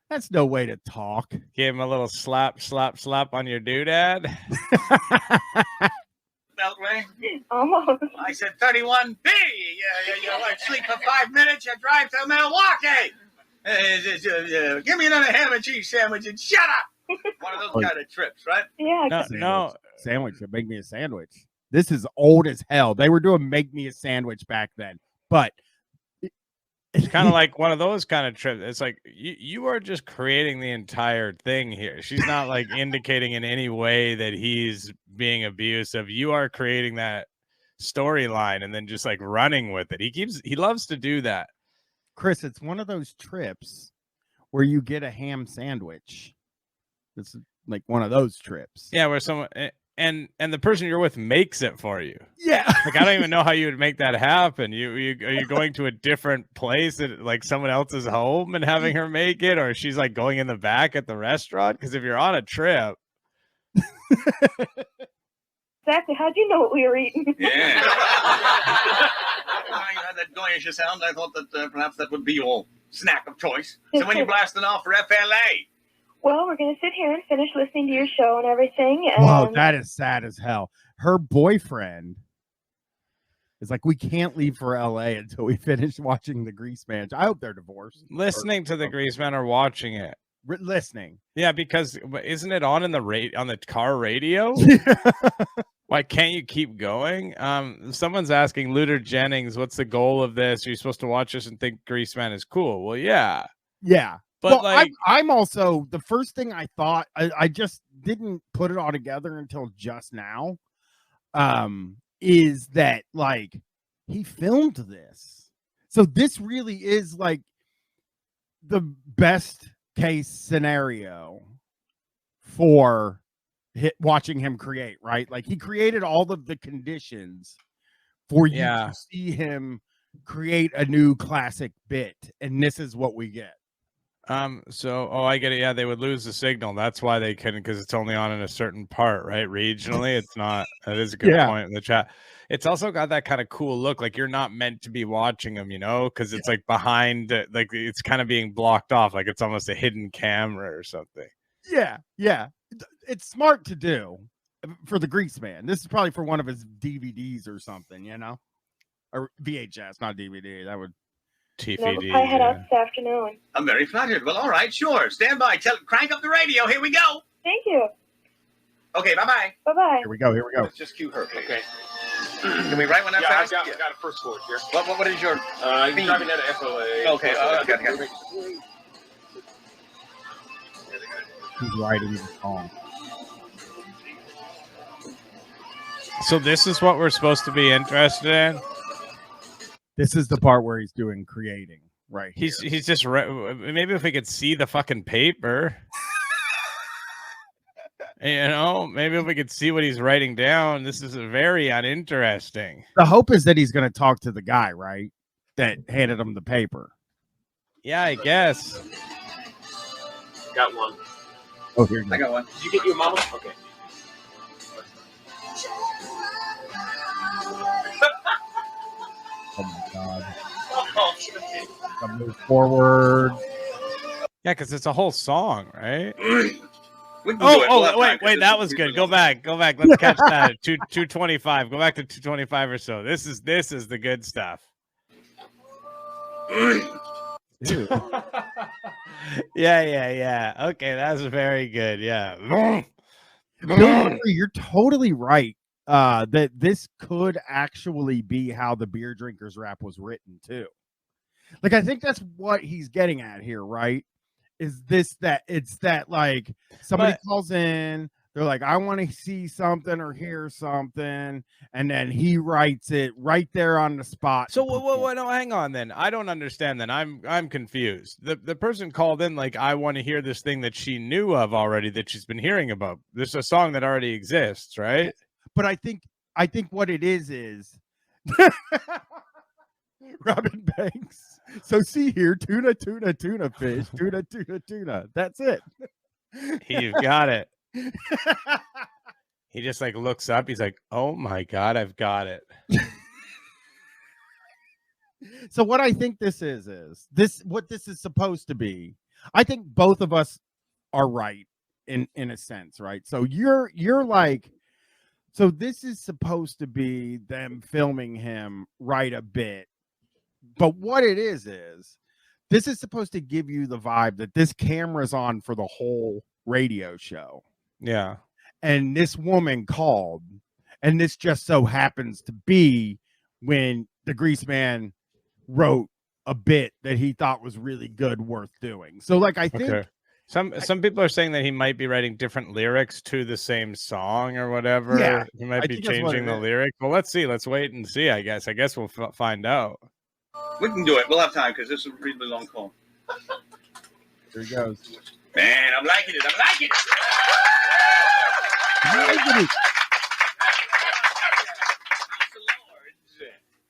[SPEAKER 1] That's no way to talk.
[SPEAKER 2] Gave him a little slap on your doodad.
[SPEAKER 10] Beltway?
[SPEAKER 12] Almost.
[SPEAKER 10] I said 31B. You sleep for 5 minutes, you drive to Milwaukee. Give me another ham and cheese sandwich and shut up. One of those kind of trips, right?
[SPEAKER 12] Yeah.
[SPEAKER 1] No. Sandwich. Make me a sandwich. This is old as hell. They were doing make me a sandwich back then. But
[SPEAKER 2] it's kind of like one of those kind of trips. It's like you are just creating the entire thing here. She's not like indicating in any way that he's being abusive. You are creating that storyline and then just like running with it. He loves to do that.
[SPEAKER 1] Chris, it's one of those trips where you get a ham sandwich. It's like one of those trips.
[SPEAKER 2] Yeah, where someone and the person you're with makes it for you.
[SPEAKER 1] Yeah.
[SPEAKER 2] Like, I don't even know how you would make that happen. Are you going to a different place at like someone else's home and having her make it, or she's like going in the back at the restaurant? Because if you're on a trip.
[SPEAKER 12] Exactly. How'd you know what we were eating?
[SPEAKER 10] Yeah. You had that goyish sound. I thought that perhaps that would be your snack of choice. So when you blasting off for FLA?
[SPEAKER 12] Well, we're going to sit here and finish listening to your show and everything. And
[SPEAKER 1] Wow, that is sad as hell. Her boyfriend is like, we can't leave for LA until we finish watching the Greaseman. I hope they're divorced.
[SPEAKER 2] Listening to the Greaseman or watching it?
[SPEAKER 1] Listening.
[SPEAKER 2] Yeah, because isn't it on in the on the car radio? Why can't you keep going? Someone's asking Luther Jennings, what's the goal of this? Are you supposed to watch this and think Greaseman is cool? Well, yeah.
[SPEAKER 1] Yeah.
[SPEAKER 2] But
[SPEAKER 1] well,
[SPEAKER 2] like,
[SPEAKER 1] I'm also, the first thing I thought, I just didn't put it all together until just now, is that like he filmed this. So this really is like the best case scenario for watching him create, right? Like he created all of the conditions for you to see him create a new classic bit, and this is what we get.
[SPEAKER 2] I get it. Yeah, they would lose the signal. That's why they couldn't, because it's only on in a certain part, right? Regionally, it's not. That is a good point in the chat. It's also got that kind of cool look, like you're not meant to be watching them, because it's like behind, like it's kind of being blocked off, like it's almost a hidden camera or something.
[SPEAKER 1] Yeah, it's smart to do for the Greaseman. This is probably for one of his DVDs or something, or VHS, not DVD. That would.
[SPEAKER 2] TVD.
[SPEAKER 12] I head out this afternoon.
[SPEAKER 10] I'm very flattered. Well, all right, sure. Stand by. Crank up the radio. Here we go.
[SPEAKER 12] Thank you.
[SPEAKER 10] Okay, bye-bye.
[SPEAKER 12] Bye-bye.
[SPEAKER 1] Here we go.
[SPEAKER 10] Let's just cue her, please. Okay. Can we write one that fast?
[SPEAKER 13] I got a first chord here.
[SPEAKER 10] What is your
[SPEAKER 13] I'm driving out of FLA.
[SPEAKER 10] Okay, got it.
[SPEAKER 1] He's writing the song.
[SPEAKER 2] So this is what we're supposed to be interested in?
[SPEAKER 1] This is the part where he's doing creating, right?
[SPEAKER 2] He's just maybe if we could see the fucking paper, maybe if we could see what he's writing down. This is very uninteresting.
[SPEAKER 1] The hope is that he's going to talk to the guy, right? That handed him the paper.
[SPEAKER 2] Yeah, I guess.
[SPEAKER 13] Got one.
[SPEAKER 1] Oh, here.
[SPEAKER 10] I got one.
[SPEAKER 13] Did you get your mama? Okay.
[SPEAKER 1] Oh my God. I'll move forward.
[SPEAKER 2] Yeah, because it's a whole song, right?
[SPEAKER 10] Wait,
[SPEAKER 2] that was good. Go back. Let's catch that at 225. Go back to 225 or so. This is the good stuff. Yeah. Okay, that's very good. Yeah.
[SPEAKER 1] You're totally right. That this could actually be how the Beer Drinkers rap was written too. Like, I think that's what he's getting at here, right? Is this that it's that like somebody calls in, they're like, I want to see something or hear something, and then he writes it right there on the spot.
[SPEAKER 2] So no, hang on then. I don't understand then. I'm confused. The person called in like, I want to hear this thing that she knew of already, that she's been hearing about. There's a song that already exists, right?
[SPEAKER 1] But I think what it is Robin Banks. So see here, tuna fish, tuna. That's it.
[SPEAKER 2] You've got it. He just like looks up. He's like, oh my God, I've got it.
[SPEAKER 1] So what I think this is what this is supposed to be. I think both of us are right in a sense, right? So you're like, so this is supposed to be them filming him right a bit. But what it is this is supposed to give you the vibe that this camera's on for the whole radio show.
[SPEAKER 2] Yeah.
[SPEAKER 1] And this woman called, and this just so happens to be when the Greaseman wrote a bit that he thought was really good, worth doing. So like, I think
[SPEAKER 2] some people are saying that he might be writing different lyrics to the same song or whatever.
[SPEAKER 1] Yeah,
[SPEAKER 2] he might be changing the lyrics. Well, let's see. Let's wait and see. I guess we'll find out.
[SPEAKER 10] We can do it. We'll have time because this is a really long call.
[SPEAKER 1] Here he goes.
[SPEAKER 10] Man, I'm liking it. I'm liking it.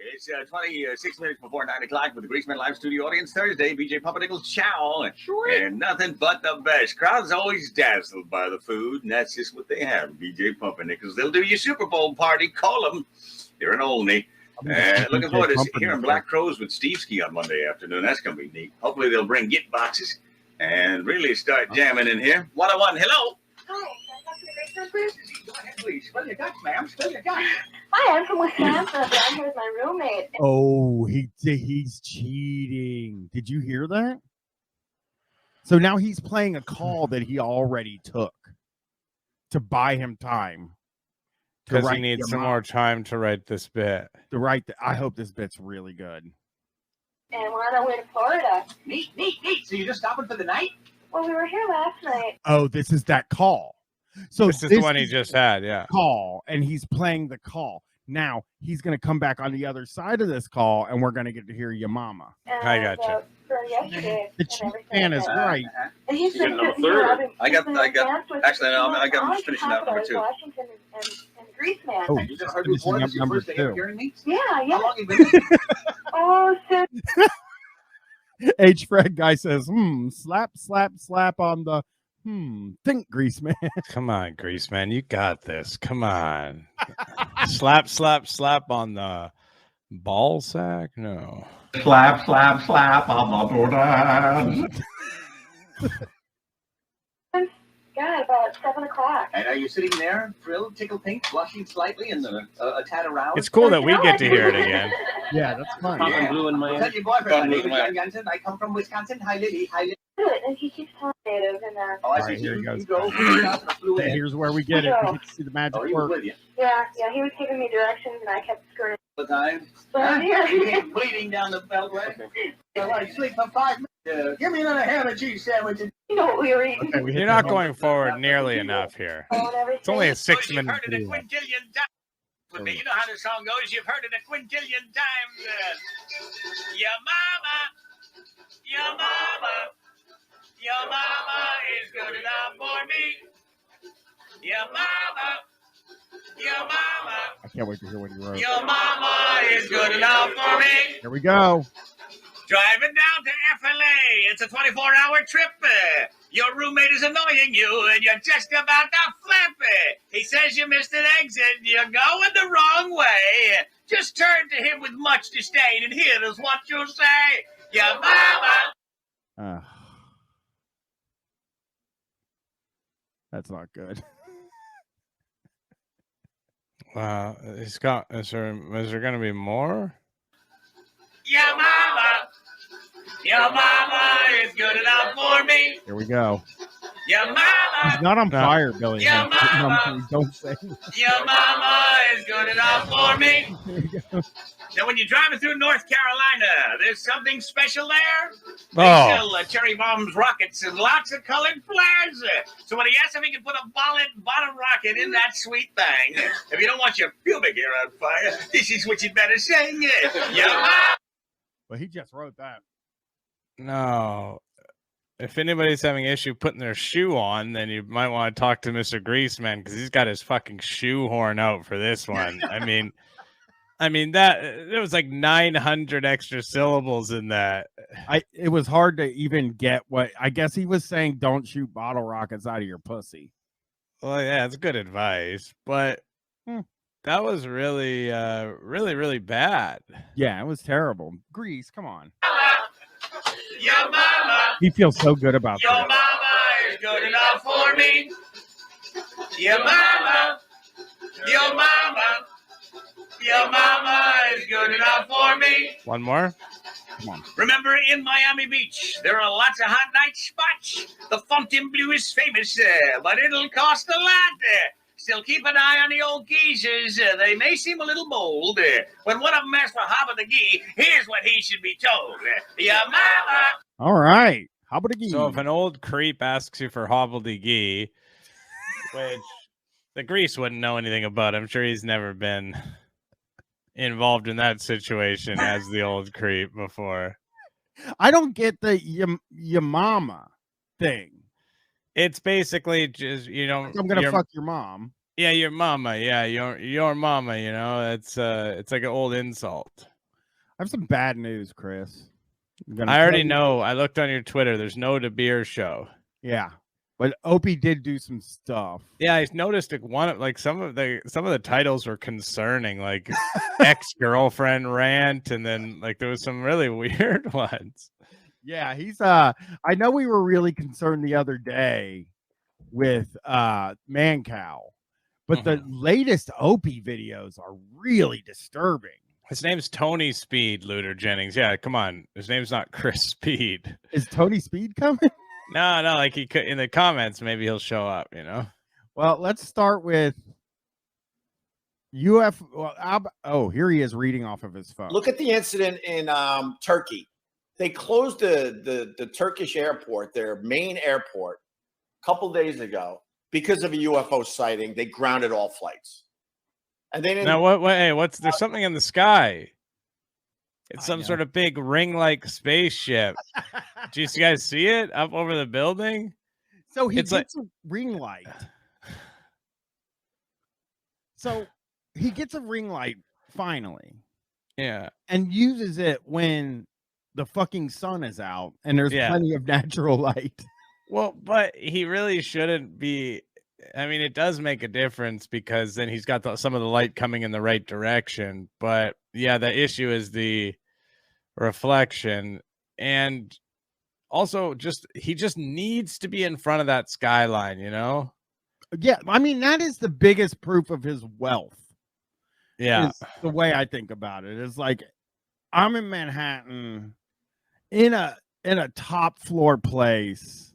[SPEAKER 10] It's 26 minutes before 9 o'clock with the Greaseman live studio audience Thursday. BJ Pumpernickel's chow. And nothing but the best. Crowds always dazzled by the food, and that's just what they have. BJ Pumpernickels. They'll do your Super Bowl party. Call them. They're in Olney. Looking forward to hearing Black Crows with Steve Ski on Monday afternoon. That's going to be neat. Hopefully they'll bring gift boxes and really start jamming in here. 101, hello.
[SPEAKER 12] Hi, can I talk to the Greaseman, please?
[SPEAKER 10] Go ahead, please. Spill your guts, ma'am. Spill your guts.
[SPEAKER 12] Hi, I'm from Wisconsin. I'm down here with my roommate.
[SPEAKER 1] Oh, he's cheating. Did you hear that? So now he's playing a call that he already took to buy him time.
[SPEAKER 2] Because he needs some more time to write this bit.
[SPEAKER 1] I hope this bit's really good.
[SPEAKER 12] And we're on our way to Florida.
[SPEAKER 10] Neat. So you're just stopping for the night?
[SPEAKER 12] Well, we were here last night.
[SPEAKER 1] Oh, this is that call. So
[SPEAKER 2] this is the one he just had, yeah.
[SPEAKER 1] Call, and he's playing the call. Now he's going to come back on the other side of this call, and we're going to get to hear your mama.
[SPEAKER 12] And,
[SPEAKER 2] I gotcha.
[SPEAKER 12] For yesterday.
[SPEAKER 1] The cheat man is right.
[SPEAKER 12] And he's been
[SPEAKER 10] number third. I got. Actually, no. I got. I'm just finishing out number 2.
[SPEAKER 12] Washington and Greaseman.
[SPEAKER 1] Oh,
[SPEAKER 10] you just heard before. This is your first day of hearing me?
[SPEAKER 12] Yeah.
[SPEAKER 10] How long have you been?
[SPEAKER 12] Oh, so.
[SPEAKER 1] H. Fred guy says, slap on the think, Greaseman.
[SPEAKER 2] Come on, Greaseman, you got this. Come on. slap on the ball sack? No.
[SPEAKER 10] Slap on the border.
[SPEAKER 12] God, about 7 o'clock.
[SPEAKER 10] And are you sitting there, thrilled, tickled pink, blushing slightly, and a tad aroused?
[SPEAKER 2] It's cool that we get to hear it again.
[SPEAKER 1] Yeah, that's fun.
[SPEAKER 10] Yeah. Blue in my Tell your boyfriend, my name is John Jansen. I come from Wisconsin. Hi, Lily. Hi, Lily.
[SPEAKER 12] Good, and he keeps telling native and
[SPEAKER 10] Oh, I see.
[SPEAKER 1] Right, here he goes.
[SPEAKER 10] You go.
[SPEAKER 1] Here's where we get it. We get to see the magic work.
[SPEAKER 12] Yeah, he was giving me directions, and I kept screwing.
[SPEAKER 10] The time.
[SPEAKER 12] But yeah.
[SPEAKER 10] You came bleeding down the beltway. I sleep for 5 minutes. Give me another ham and cheese sandwich.
[SPEAKER 12] You know what we were eating.
[SPEAKER 1] Okay,
[SPEAKER 2] You're not going forward nearly enough here. It's only a 6-minute
[SPEAKER 10] video. With me, you know how the song goes. You've heard it a quintillion times. Your mama is good enough for me. Your mama.
[SPEAKER 1] I can't wait to hear what he wrote.
[SPEAKER 10] Your mama is good enough for me.
[SPEAKER 1] Here we go.
[SPEAKER 10] Driving down to FLA. It's a 24-hour trip. Your roommate is annoying you, and you're just about to flip it. He says you missed an exit, and you're going the wrong way. Just turn to him with much disdain, and here is what you'll say. Your mama.
[SPEAKER 1] That's not good.
[SPEAKER 2] Wow, is there going to be more?
[SPEAKER 10] Your mama is good enough for me.
[SPEAKER 1] Here we go.
[SPEAKER 10] Your mama.
[SPEAKER 1] He's not on fire, Billy.
[SPEAKER 10] Your mama.
[SPEAKER 1] Don't say.
[SPEAKER 10] Your mama is good enough for me. Now, when you're driving through North Carolina, there's something special there. They sell cherry bombs, rockets, and lots of colored flares. So when he asks if he can put a bottom rocket in that sweet thing, if you don't want your pubic hair on fire, this is what you better say. Your mama.
[SPEAKER 1] Well, he just wrote that.
[SPEAKER 2] No. If anybody's having issue putting their shoe on, then you might want to talk to Mr. Greaseman because he's got his fucking shoehorn out for this one. I mean that there was like 900 extra syllables in that.
[SPEAKER 1] It was hard to even get what I guess he was saying. Don't shoot bottle rockets out of your pussy.
[SPEAKER 2] Well, yeah, it's good advice, but that was really, really bad.
[SPEAKER 1] Yeah, it was terrible. Grease, come on.
[SPEAKER 10] Your mama.
[SPEAKER 1] He feels so good about
[SPEAKER 10] Your
[SPEAKER 1] that.
[SPEAKER 10] mama is good enough for me. Your mama. Your mama. Your mama is good enough for me.
[SPEAKER 2] One more.
[SPEAKER 1] Come on.
[SPEAKER 10] Remember, in Miami Beach, there are lots of hot night spots. The Fontainebleau is famous, but it'll cost a lot. Still keep an eye on the old geezers. They may seem a little bold. When one of them asks for Hobba the Gee, here's what he should be told. Your mama.
[SPEAKER 1] All right. Hobba the Gee.
[SPEAKER 2] So if an old creep asks you for hobbledy-gee, which the Grease wouldn't know anything about, I'm sure he's never been involved in that situation as the old creep before.
[SPEAKER 1] I don't get the your mama thing.
[SPEAKER 2] It's basically just, you know,
[SPEAKER 1] I'm gonna fuck your mom.
[SPEAKER 2] Yeah, your mama. Yeah, your mama. You know, it's like an old insult.
[SPEAKER 1] I have some bad news, Chris.
[SPEAKER 2] I already know. I looked on your Twitter. There's no De Beer show.
[SPEAKER 1] Yeah, but Opie did do some stuff.
[SPEAKER 2] Yeah, I noticed some of the titles were concerning, like ex-girlfriend rant, and then like there was some really weird ones.
[SPEAKER 1] Yeah, he's I know we were really concerned the other day with Mancow, but the latest Opie videos are really disturbing.
[SPEAKER 2] His name's Tony Speed, Looter Jennings. Yeah, come on. His name's not Chris Speed.
[SPEAKER 1] Is Tony Speed coming?
[SPEAKER 2] No, like he could in the comments, maybe he'll show up, you know.
[SPEAKER 1] Well, let's start with oh, here he is reading off of his phone.
[SPEAKER 6] Look at the incident in Turkey. They closed the Turkish airport, their main airport, a couple days ago because of a UFO sighting. They grounded all flights. And they didn't.
[SPEAKER 2] Now what? Hey, there's something in the sky. It's some sort of big ring-like spaceship. Do you guys see it up over the building?
[SPEAKER 1] So he gets a ring light. So he gets a ring light finally.
[SPEAKER 2] Yeah.
[SPEAKER 1] And uses it when the fucking sun is out and there's plenty of natural light.
[SPEAKER 2] Well, but he really shouldn't be. I mean, it does make a difference because then he's got some of the light coming in the right direction. But yeah, the issue is the reflection, and also he just needs to be in front of that skyline, you know?
[SPEAKER 1] Yeah, I mean, that is the biggest proof of his wealth.
[SPEAKER 2] Yeah,
[SPEAKER 1] the way I think about it is like I'm in Manhattan in a top floor place.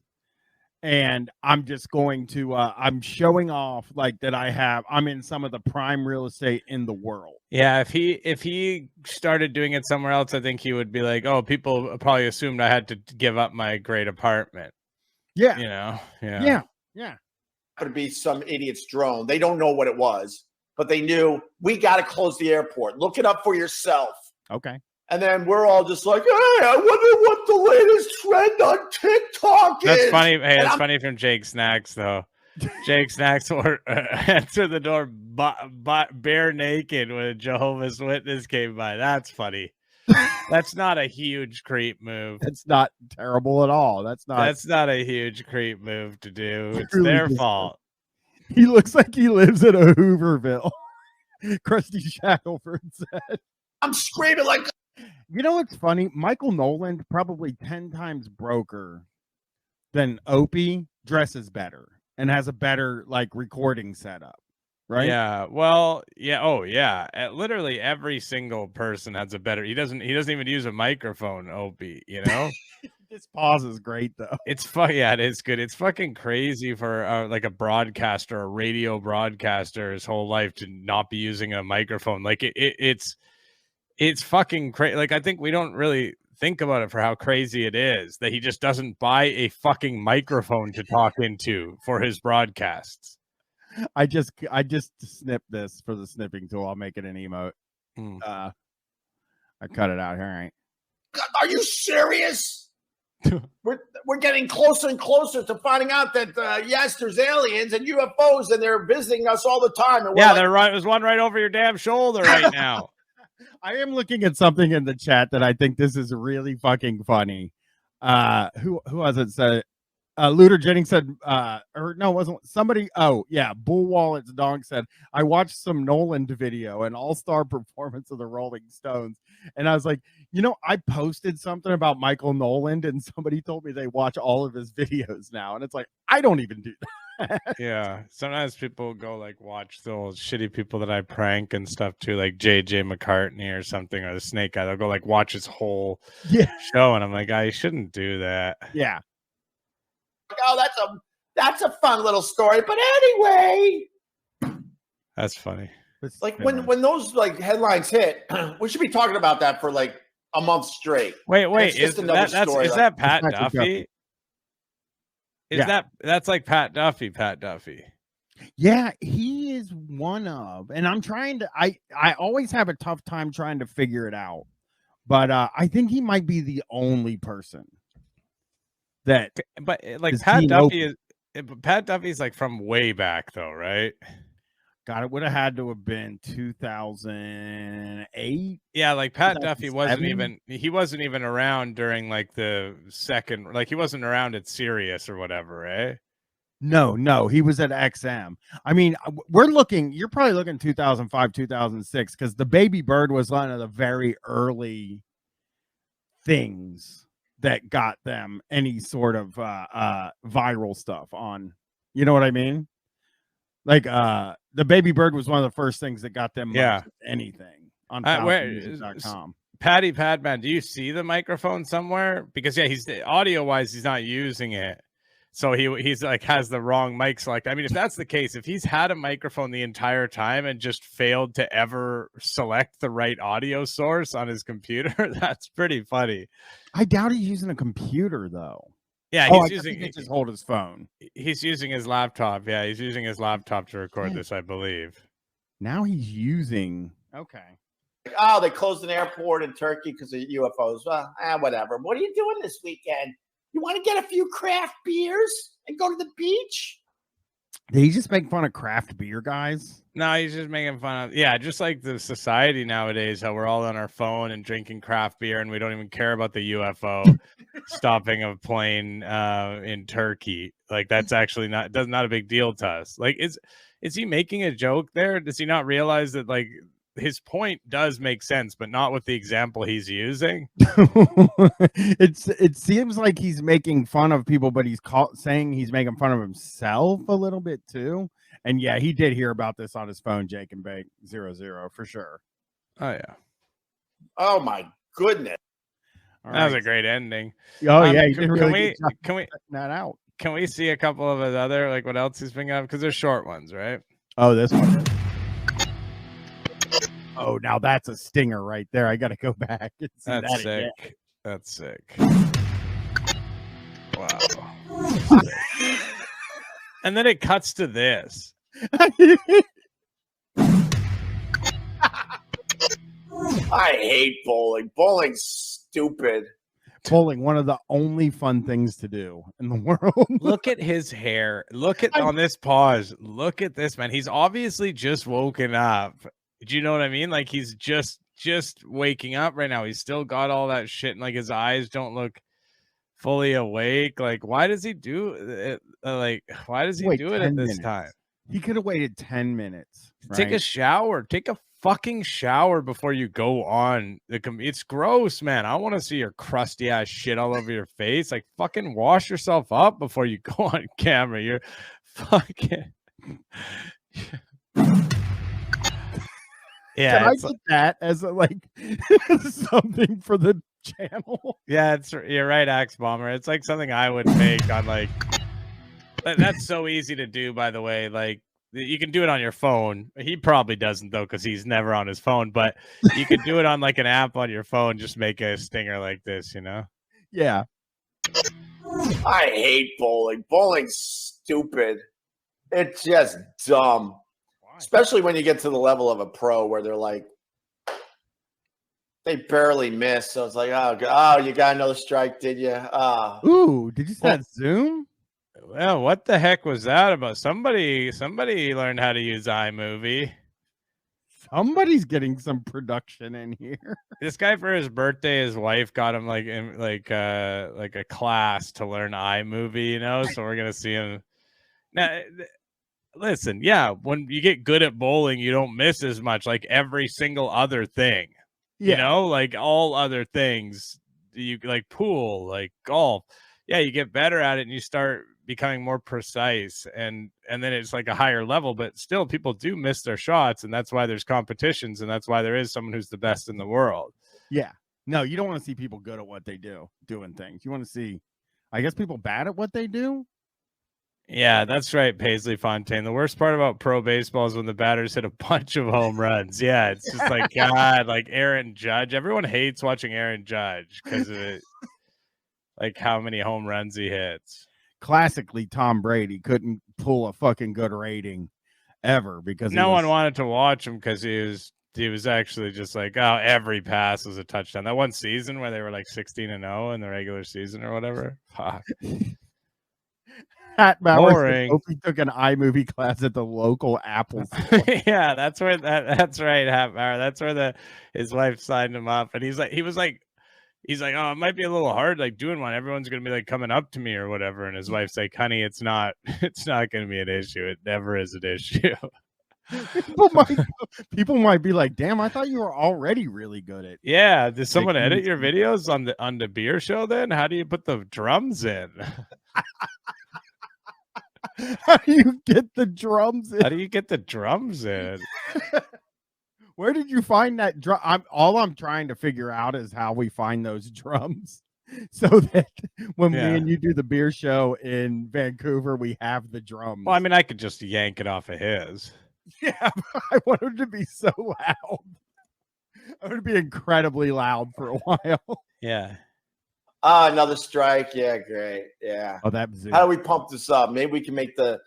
[SPEAKER 1] And I'm just going to, I'm showing off like that I'm in some of the prime real estate in the world.
[SPEAKER 2] Yeah, if he started doing it somewhere else, I think he would be like, oh, people probably assumed I had to give up my great apartment.
[SPEAKER 1] Yeah.
[SPEAKER 2] You know?
[SPEAKER 6] Yeah. Could be some idiot's drone. They don't know what it was, but they knew we got to close the airport. Look it up for yourself.
[SPEAKER 1] Okay.
[SPEAKER 6] And then we're all just like, hey, I wonder what the latest trend on TikTok is.
[SPEAKER 2] That's funny. Hey, that's funny from Jake Snacks, though. Jake Snacks answered the door bare naked when a Jehovah's Witness came by. That's funny. That's not a huge creep move.
[SPEAKER 1] That's not terrible at all. That's
[SPEAKER 2] not a huge creep move to do. It's their fault.
[SPEAKER 1] He looks like he lives in a Hooverville. Krusty Shackelford said.
[SPEAKER 6] I'm screaming like...
[SPEAKER 1] You know what's funny? Michael Nolan, probably 10 times broker than Opie, dresses better and has a better like recording setup, right?
[SPEAKER 2] Yeah. Well, yeah. Oh, yeah. Literally every single person has a better. He doesn't even use a microphone. Opie, you know.
[SPEAKER 1] This pause is great though.
[SPEAKER 2] Yeah, it is good. It's fucking crazy for like a broadcaster, a radio broadcaster, his whole life to not be using a microphone. Like it's fucking crazy. Like, I think we don't really think about it for how crazy it is that he just doesn't buy a fucking microphone to talk into for his broadcasts.
[SPEAKER 1] I just snipped this for the snipping tool. I'll make it an emote. I cut it out here. All right.
[SPEAKER 6] Are you serious? we're getting closer and closer to finding out that yes, there's aliens and UFOs and they're visiting us all the time. And
[SPEAKER 2] yeah, there's one right over your damn shoulder right now.
[SPEAKER 1] I am looking at something in the chat that I think this is really fucking funny. Who was it? Said Looter Jennings said, or no, it wasn't somebody. Oh yeah, Bull Wallet's dog said, I watched some Nolan video, an all-star performance of the Rolling Stones, and I was like, you know, I posted something about Michael Nolan, and somebody told me they watch all of his videos now, and it's like I don't even do that.
[SPEAKER 2] Yeah, sometimes people go like watch those shitty people that I prank and stuff too, like JJ McCartney or something, or the Snake Guy. They'll go like watch his whole show, and I'm like, I shouldn't do that.
[SPEAKER 1] Yeah.
[SPEAKER 6] Oh, that's a fun little story, but anyway,
[SPEAKER 2] that's funny.
[SPEAKER 6] It's like when those like headlines hit, we should be talking about that for like a month straight.
[SPEAKER 2] Wait, is that Pat Duffy? That's like Pat Duffy.
[SPEAKER 1] Yeah, he is one of, and I'm trying to. I always have a tough time trying to figure it out, but I think he might be the only person that.
[SPEAKER 2] But like Pat Duffy is. But Pat Duffy's like from way back though, right?
[SPEAKER 1] God, it would have had to have been 2008.
[SPEAKER 2] Yeah, like Pat Duffy wasn't even around during like the second, like he wasn't around at Sirius or whatever, right?
[SPEAKER 1] No, he was at XM. I mean, you're probably looking 2005, 2006, because the Baby Bird was one of the very early things that got them any sort of viral stuff on, you know what I mean? Like the Baby Bird was one of the first things that got them anything on music.com.
[SPEAKER 2] Patty Padman, do you see the microphone somewhere? Because he's audio wise, he's not using it. So he's like has the wrong mic select. I mean, if that's the case, if he's had a microphone the entire time and just failed to ever select the right audio source on his computer, that's pretty funny.
[SPEAKER 1] I doubt he's using a computer though.
[SPEAKER 2] Yeah, he
[SPEAKER 1] can just hold his phone.
[SPEAKER 2] He's using his laptop. Yeah, he's using his laptop to record this, I believe.
[SPEAKER 1] Now he's using. Okay.
[SPEAKER 6] Oh, they closed an airport in Turkey because of UFOs. Well, whatever. What are you doing this weekend? You want to get a few craft beers and go to the beach?
[SPEAKER 1] Did he just make fun of craft beer guys?
[SPEAKER 2] No, he's just making fun of, just like the society nowadays, how we're all on our phone and drinking craft beer and we don't even care about the UFO stopping a plane in Turkey. Like that's actually not a big deal to us. Like, is he making a joke there? Does he not realize that like his point does make sense, but not with the example he's using?
[SPEAKER 1] It seems like he's making fun of people, but he's saying he's making fun of himself a little bit too. And yeah, he did hear about this on his phone, Jake and Bake 00 for sure.
[SPEAKER 2] Oh yeah.
[SPEAKER 6] Oh my goodness.
[SPEAKER 2] That was a great ending.
[SPEAKER 1] Oh yeah,
[SPEAKER 2] can we
[SPEAKER 1] that out?
[SPEAKER 2] Can we see a couple of his other, like what else he's been up? Because they're short ones, right?
[SPEAKER 1] Oh, this one. Oh, now that's a stinger right there. I got to go back and see
[SPEAKER 2] that's
[SPEAKER 1] that
[SPEAKER 2] sick.
[SPEAKER 1] Again.
[SPEAKER 2] That's sick. Wow. And then it cuts to this.
[SPEAKER 6] I hate bowling. Bowling's stupid.
[SPEAKER 1] Bowling, one of the only fun things to do in the world.
[SPEAKER 2] Look at his hair. Look at on this pause. Look at this, man. He's obviously just woken up. Do you know what I mean? Like he's just waking up right now. He's still got all that shit, and like his eyes don't look fully awake. Like, why does he do it? Like, why does he do it at this time?
[SPEAKER 1] He could have waited 10 minutes. Right?
[SPEAKER 2] Take a shower. Take a fucking shower before you go on the. It's gross, man. I want to see your crusty ass shit all over your face. Like, fucking wash yourself up before you go on camera. You're fucking. Yeah,
[SPEAKER 1] can I get that as a like something for the channel?
[SPEAKER 2] Yeah, you're right, Axe Bomber. It's like something I would make on like. That's so easy to do, by the way. Like you can do it on your phone. He probably doesn't though, because he's never on his phone. But you can do it on like an app on your phone. Just make a stinger like this, you know?
[SPEAKER 1] Yeah.
[SPEAKER 6] I hate bowling. Bowling's stupid. It's just dumb. Especially when you get to the level of a pro where they're like, they barely miss. So it's like, oh, you got another strike, did you?
[SPEAKER 1] Ooh, did you see that Zoom?
[SPEAKER 2] Well, what the heck was that about? Somebody learned how to use iMovie.
[SPEAKER 1] Somebody's getting some production in here.
[SPEAKER 2] This guy, for his birthday, his wife got him like a class to learn iMovie, you know. So we're gonna see him now. Listen, yeah, when you get good at bowling, you don't miss as much, like every single other thing. You know, like all other things, you like pool, like golf. Yeah, you get better at it and you start becoming more precise, and then it's like a higher level, but still people do miss their shots, and that's why there's competitions, and that's why there is someone who's the best in the world.
[SPEAKER 1] Yeah. No, you don't want to see people good at what they do, doing things. You want to see, I guess, people bad at what they do.
[SPEAKER 2] Yeah, that's right, Paisley Fontaine. The worst part about pro baseball is when the batters hit a bunch of home runs. Yeah, it's just like, God, like Aaron Judge. Everyone hates watching Aaron Judge because of it, like how many home runs he hits.
[SPEAKER 1] Classically, Tom Brady couldn't pull a fucking good rating ever because
[SPEAKER 2] no one wanted to watch him because he was actually just like, oh, every pass was a touchdown. That one season where they were like 16-0 in the regular season or whatever. Fuck.
[SPEAKER 1] Pat Bowers
[SPEAKER 2] Boring.
[SPEAKER 1] hope he took an iMovie class at the local Apple store.
[SPEAKER 2] Yeah, that's where that's right, Hatbauer. That's where his wife signed him up, and he's like, oh, it might be a little hard, like doing one. Everyone's gonna be like coming up to me or whatever, and his wife's like, honey, it's not gonna be an issue. It never is an issue.
[SPEAKER 1] People might be like, damn, I thought you were already really good at.
[SPEAKER 2] Yeah, did someone edit your videos on the beer show? Then how do you put the drums in?
[SPEAKER 1] How do you get the drums in?
[SPEAKER 2] How do you get the drums in?
[SPEAKER 1] Where did you find that drum? All I'm trying to figure out is how we find those drums so that when me and you do the beer show in Vancouver, we have the drums.
[SPEAKER 2] Well, I mean, I could just yank it off of his.
[SPEAKER 1] Yeah, I want it to be so loud. I want it to be incredibly loud for a while.
[SPEAKER 2] Yeah.
[SPEAKER 6] Another strike. Yeah, great. Yeah.
[SPEAKER 1] Oh, that.
[SPEAKER 6] How do we pump this up? Maybe we can make the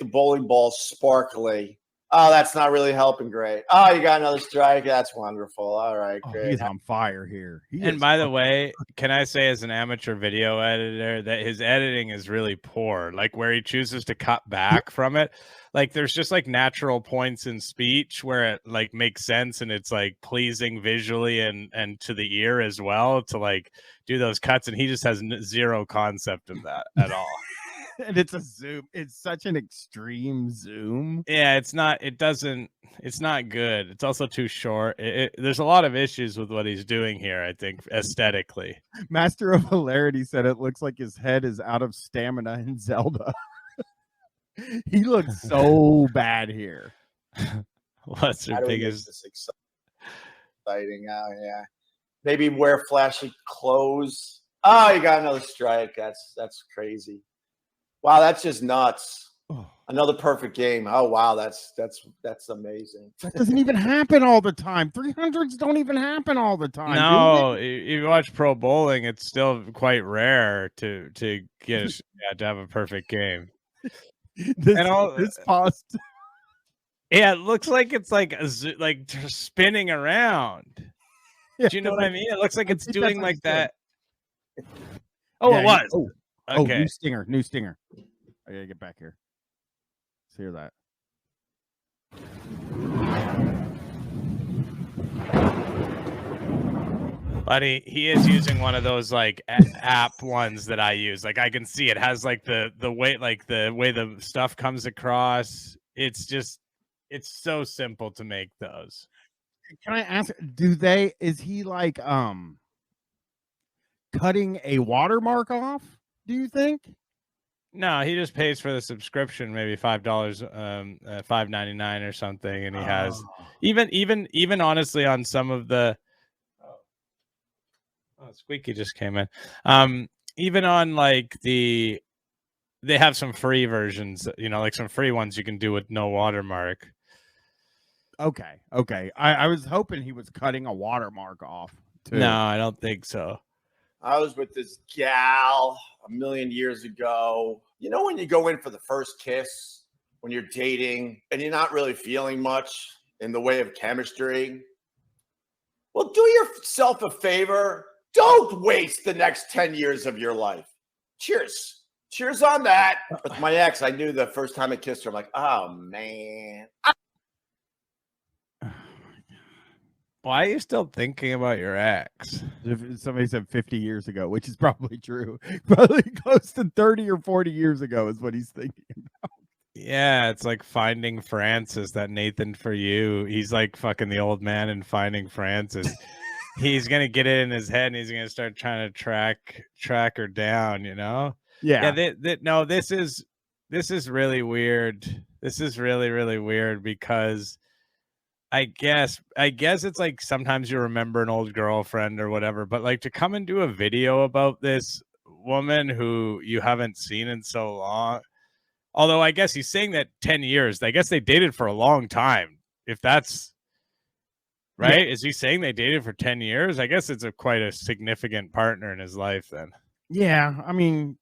[SPEAKER 6] bowling ball sparkly. Oh, that's not really helping. Great. Oh, you got another strike. That's wonderful. All right, great.
[SPEAKER 1] He's on fire here.
[SPEAKER 2] And by the way, can I say as an amateur video editor that his editing is really poor, like where he chooses to cut back from it. Like there's just like natural points in speech where it like makes sense and it's like pleasing visually and to the ear as well to like do those cuts. And he just has zero concept of that at all.
[SPEAKER 1] And it's a zoom. It's such an extreme zoom.
[SPEAKER 2] Yeah, it's not good. It's also too short. There's a lot of issues with what he's doing here, I think, aesthetically.
[SPEAKER 1] Master of Hilarity said it looks like his head is out of stamina in Zelda. He looks so bad here.
[SPEAKER 2] What's your biggest
[SPEAKER 6] exciting? Oh, yeah. Maybe wear flashy clothes. Oh, you got another strike. That's crazy. Wow, that's just nuts. Another perfect game. Oh wow, that's amazing.
[SPEAKER 1] That doesn't even happen all the time. 300s don't even happen all the time.
[SPEAKER 2] No, if you watch pro bowling, it's still quite rare to get to have a perfect game.
[SPEAKER 1] This paused.
[SPEAKER 2] Yeah, it looks like it's like spinning around.
[SPEAKER 1] Yeah,
[SPEAKER 2] do you know what I mean? It looks like it's doing like that.
[SPEAKER 1] Oh,
[SPEAKER 2] yeah,
[SPEAKER 1] it was.
[SPEAKER 2] Okay.
[SPEAKER 1] New stinger. I gotta get back here. Let's hear that.
[SPEAKER 2] But he is using one of those like app ones that I use. Like I can see it has like the way the stuff comes across. It's so simple to make those.
[SPEAKER 1] Can I ask? Is he like cutting a watermark off? Do you think?
[SPEAKER 2] No, he just pays for the subscription, maybe $5, $5.99 or something, and he has even honestly on some of the. Oh, Squeaky just came in. Even on like they have some free versions, like some free ones you can do with no watermark.
[SPEAKER 1] Okay. I was hoping he was cutting a watermark off too.
[SPEAKER 2] No, I don't think so.
[SPEAKER 6] I was with this gal a million years ago. You know when you go in for the first kiss, when you're dating, and you're not really feeling much in the way of chemistry? Well, do yourself a favor. Don't waste the next 10 years of your life. Cheers. Cheers on that. With my ex, I knew the first time I kissed her, I'm like, oh, man.
[SPEAKER 2] Why are you still thinking about your ex?
[SPEAKER 1] Somebody said 50 years ago, which is probably true. Probably close to 30 or 40 years ago is what he's thinking about.
[SPEAKER 2] Yeah, it's like Finding Francis, that Nathan For You. He's like fucking the old man in Finding Francis. He's going to get it in his head and he's going to start trying to track her down, Yeah. No, this is really weird. This is really, really weird because I guess it's like sometimes you remember an old girlfriend or whatever, but like to come and do a video about this woman who you haven't seen in so long. Although I guess he's saying that 10 years, I guess they dated for a long time. If that's right. Yeah. Is he saying they dated for 10 years? I guess it's quite a significant partner in his life then.
[SPEAKER 1] Yeah. I mean,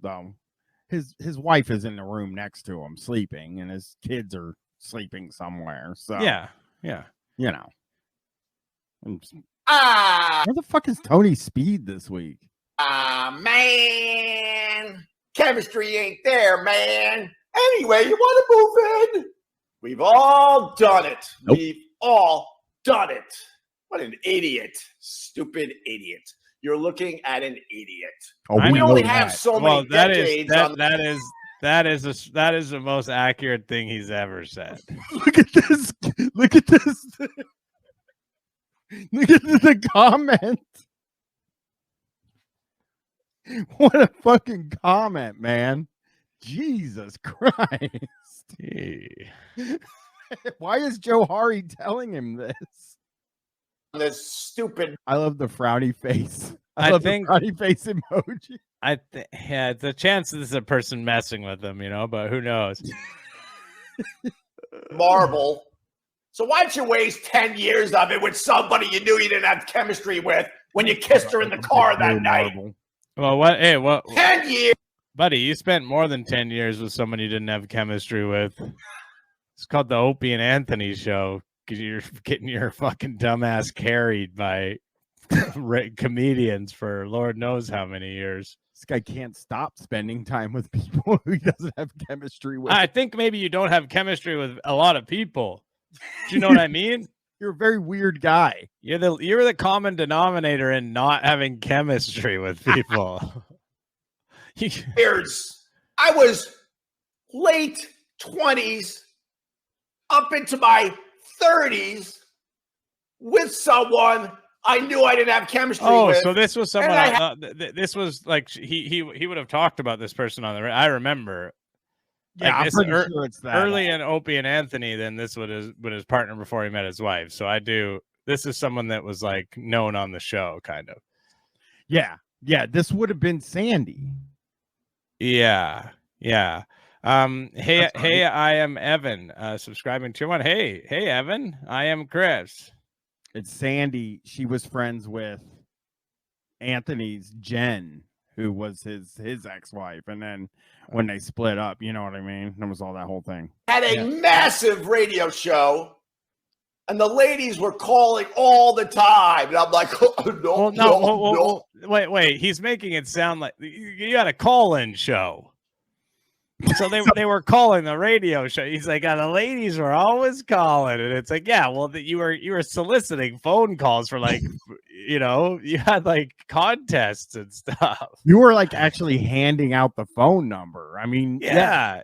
[SPEAKER 1] though his wife is in the room next to him sleeping, and his kids are sleeping somewhere. So
[SPEAKER 2] yeah.
[SPEAKER 1] you know. Where the fuck is Tony Speed this week?
[SPEAKER 6] Man, chemistry ain't there, man. Anyway, you want to move in? We've all done it.
[SPEAKER 1] Nope.
[SPEAKER 6] We've all done it. What an idiot. Stupid idiot. You're looking at an idiot.
[SPEAKER 1] Oh,
[SPEAKER 6] we only have so many decades.
[SPEAKER 2] That is the most accurate thing he's ever said.
[SPEAKER 1] Look at this. Look at this. Look at the comment. What a fucking comment, man. Jesus Christ. Why is Joe Hari telling him this?
[SPEAKER 6] This stupid.
[SPEAKER 1] I love the frowny face.
[SPEAKER 2] I think
[SPEAKER 1] the frowny face emoji.
[SPEAKER 2] Yeah, it's a chance this is a person messing with him, but who knows?
[SPEAKER 6] Marble. So why'd you waste 10 years of it with somebody you knew you didn't have chemistry with when you kissed her in the car that night?
[SPEAKER 2] Well, what? Hey, what?
[SPEAKER 6] 10 years.
[SPEAKER 2] Buddy, you spent more than 10 years with someone you didn't have chemistry with. It's called the Opie and Anthony show because you're getting your fucking dumbass carried by comedians for Lord knows how many years.
[SPEAKER 1] This guy can't stop spending time with people who he doesn't have chemistry with.
[SPEAKER 2] I think maybe you don't have chemistry with a lot of people. Do you know what I mean?
[SPEAKER 1] You're a very weird guy.
[SPEAKER 2] You're the common denominator in not having chemistry with people.
[SPEAKER 6] Years. I was late 20s up into my 30s with someone I knew I didn't have chemistry with.
[SPEAKER 2] Oh, so this was someone. This was like he would have talked about this person on the. I remember.
[SPEAKER 1] Yeah, I'm pretty sure it's that.
[SPEAKER 2] Early in Opie and Anthony, then this was his partner before he met his wife. So I do. This is someone that was like known on the show, kind of.
[SPEAKER 1] Yeah. This would have been Sandy.
[SPEAKER 2] Yeah. Hey, I am Evan. Subscribing to one. Hey, Evan. I am Chris.
[SPEAKER 1] It's Sandy. She was friends with Anthony's Jen, who was his ex-wife, and then when they split up, you know what I mean? That was all that whole thing.
[SPEAKER 6] Had a massive radio show, and the ladies were calling all the time, and I'm like, oh, no.
[SPEAKER 2] Wait. He's making it sound like you got a call-in show. So they were calling the radio show. He's like, the ladies were always calling, and it's like, yeah, well, you were soliciting phone calls for like, you had like contests and stuff.
[SPEAKER 1] You were like actually handing out the phone number. I mean,
[SPEAKER 2] yeah.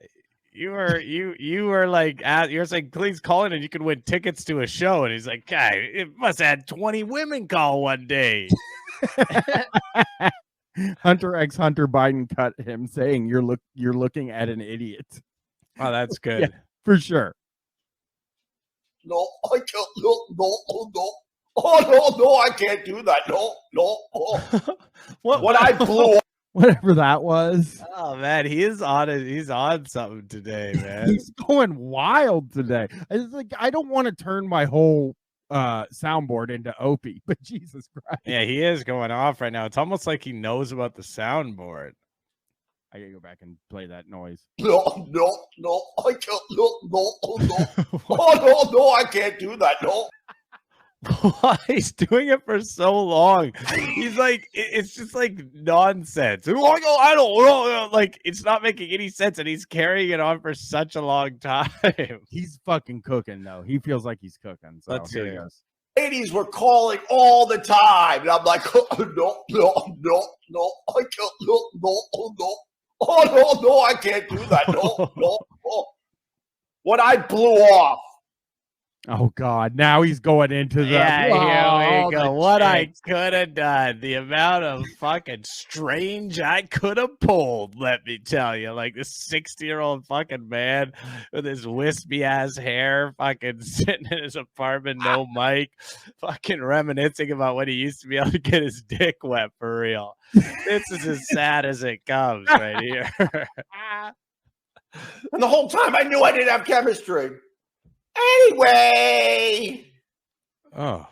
[SPEAKER 2] You were like, you're saying, please call in and you can win tickets to a show. And he's like, God, it must have had 20 women call one day.
[SPEAKER 1] Hunter X Hunter Biden cut him saying you're looking at an idiot.
[SPEAKER 2] Oh, that's good.
[SPEAKER 1] Yeah, for sure.
[SPEAKER 6] No, I can't. No. Oh no, I can't do that. No. What I blew.
[SPEAKER 1] Whatever that was.
[SPEAKER 2] Oh man, he's on something today, man.
[SPEAKER 1] He's going wild today. It's like I don't want to turn my whole soundboard into Opie, but Jesus Christ.
[SPEAKER 2] Yeah, he is going off right now. It's almost like he knows about the soundboard.
[SPEAKER 1] I gotta go back and play that noise.
[SPEAKER 6] No, I can't. No. Oh no, I can't do that. No.
[SPEAKER 2] He's doing it for so long. He's like, it's just like nonsense. I don't know. Like, it's not making any sense, and he's carrying it on for such a long time.
[SPEAKER 1] He's fucking cooking, though. He feels like he's cooking. So
[SPEAKER 2] let's
[SPEAKER 1] here
[SPEAKER 2] see.
[SPEAKER 1] he goes.
[SPEAKER 6] Ladies were calling all the time, and I'm like, oh, no, I can't. No. Oh no, I can't do that. No. What I blew off.
[SPEAKER 1] Oh God! Now he's going into the.
[SPEAKER 2] Yeah, here we go. What I could have done, the amount of fucking strange I could have pulled. Let me tell you, like this 60-year-old fucking man with his wispy ass hair, fucking sitting in his apartment, no mic, fucking reminiscing about when he used to be able to get his dick wet for real. This is as sad as it comes, right here.
[SPEAKER 6] And the whole time I knew I didn't have chemistry. Anyway,
[SPEAKER 2] I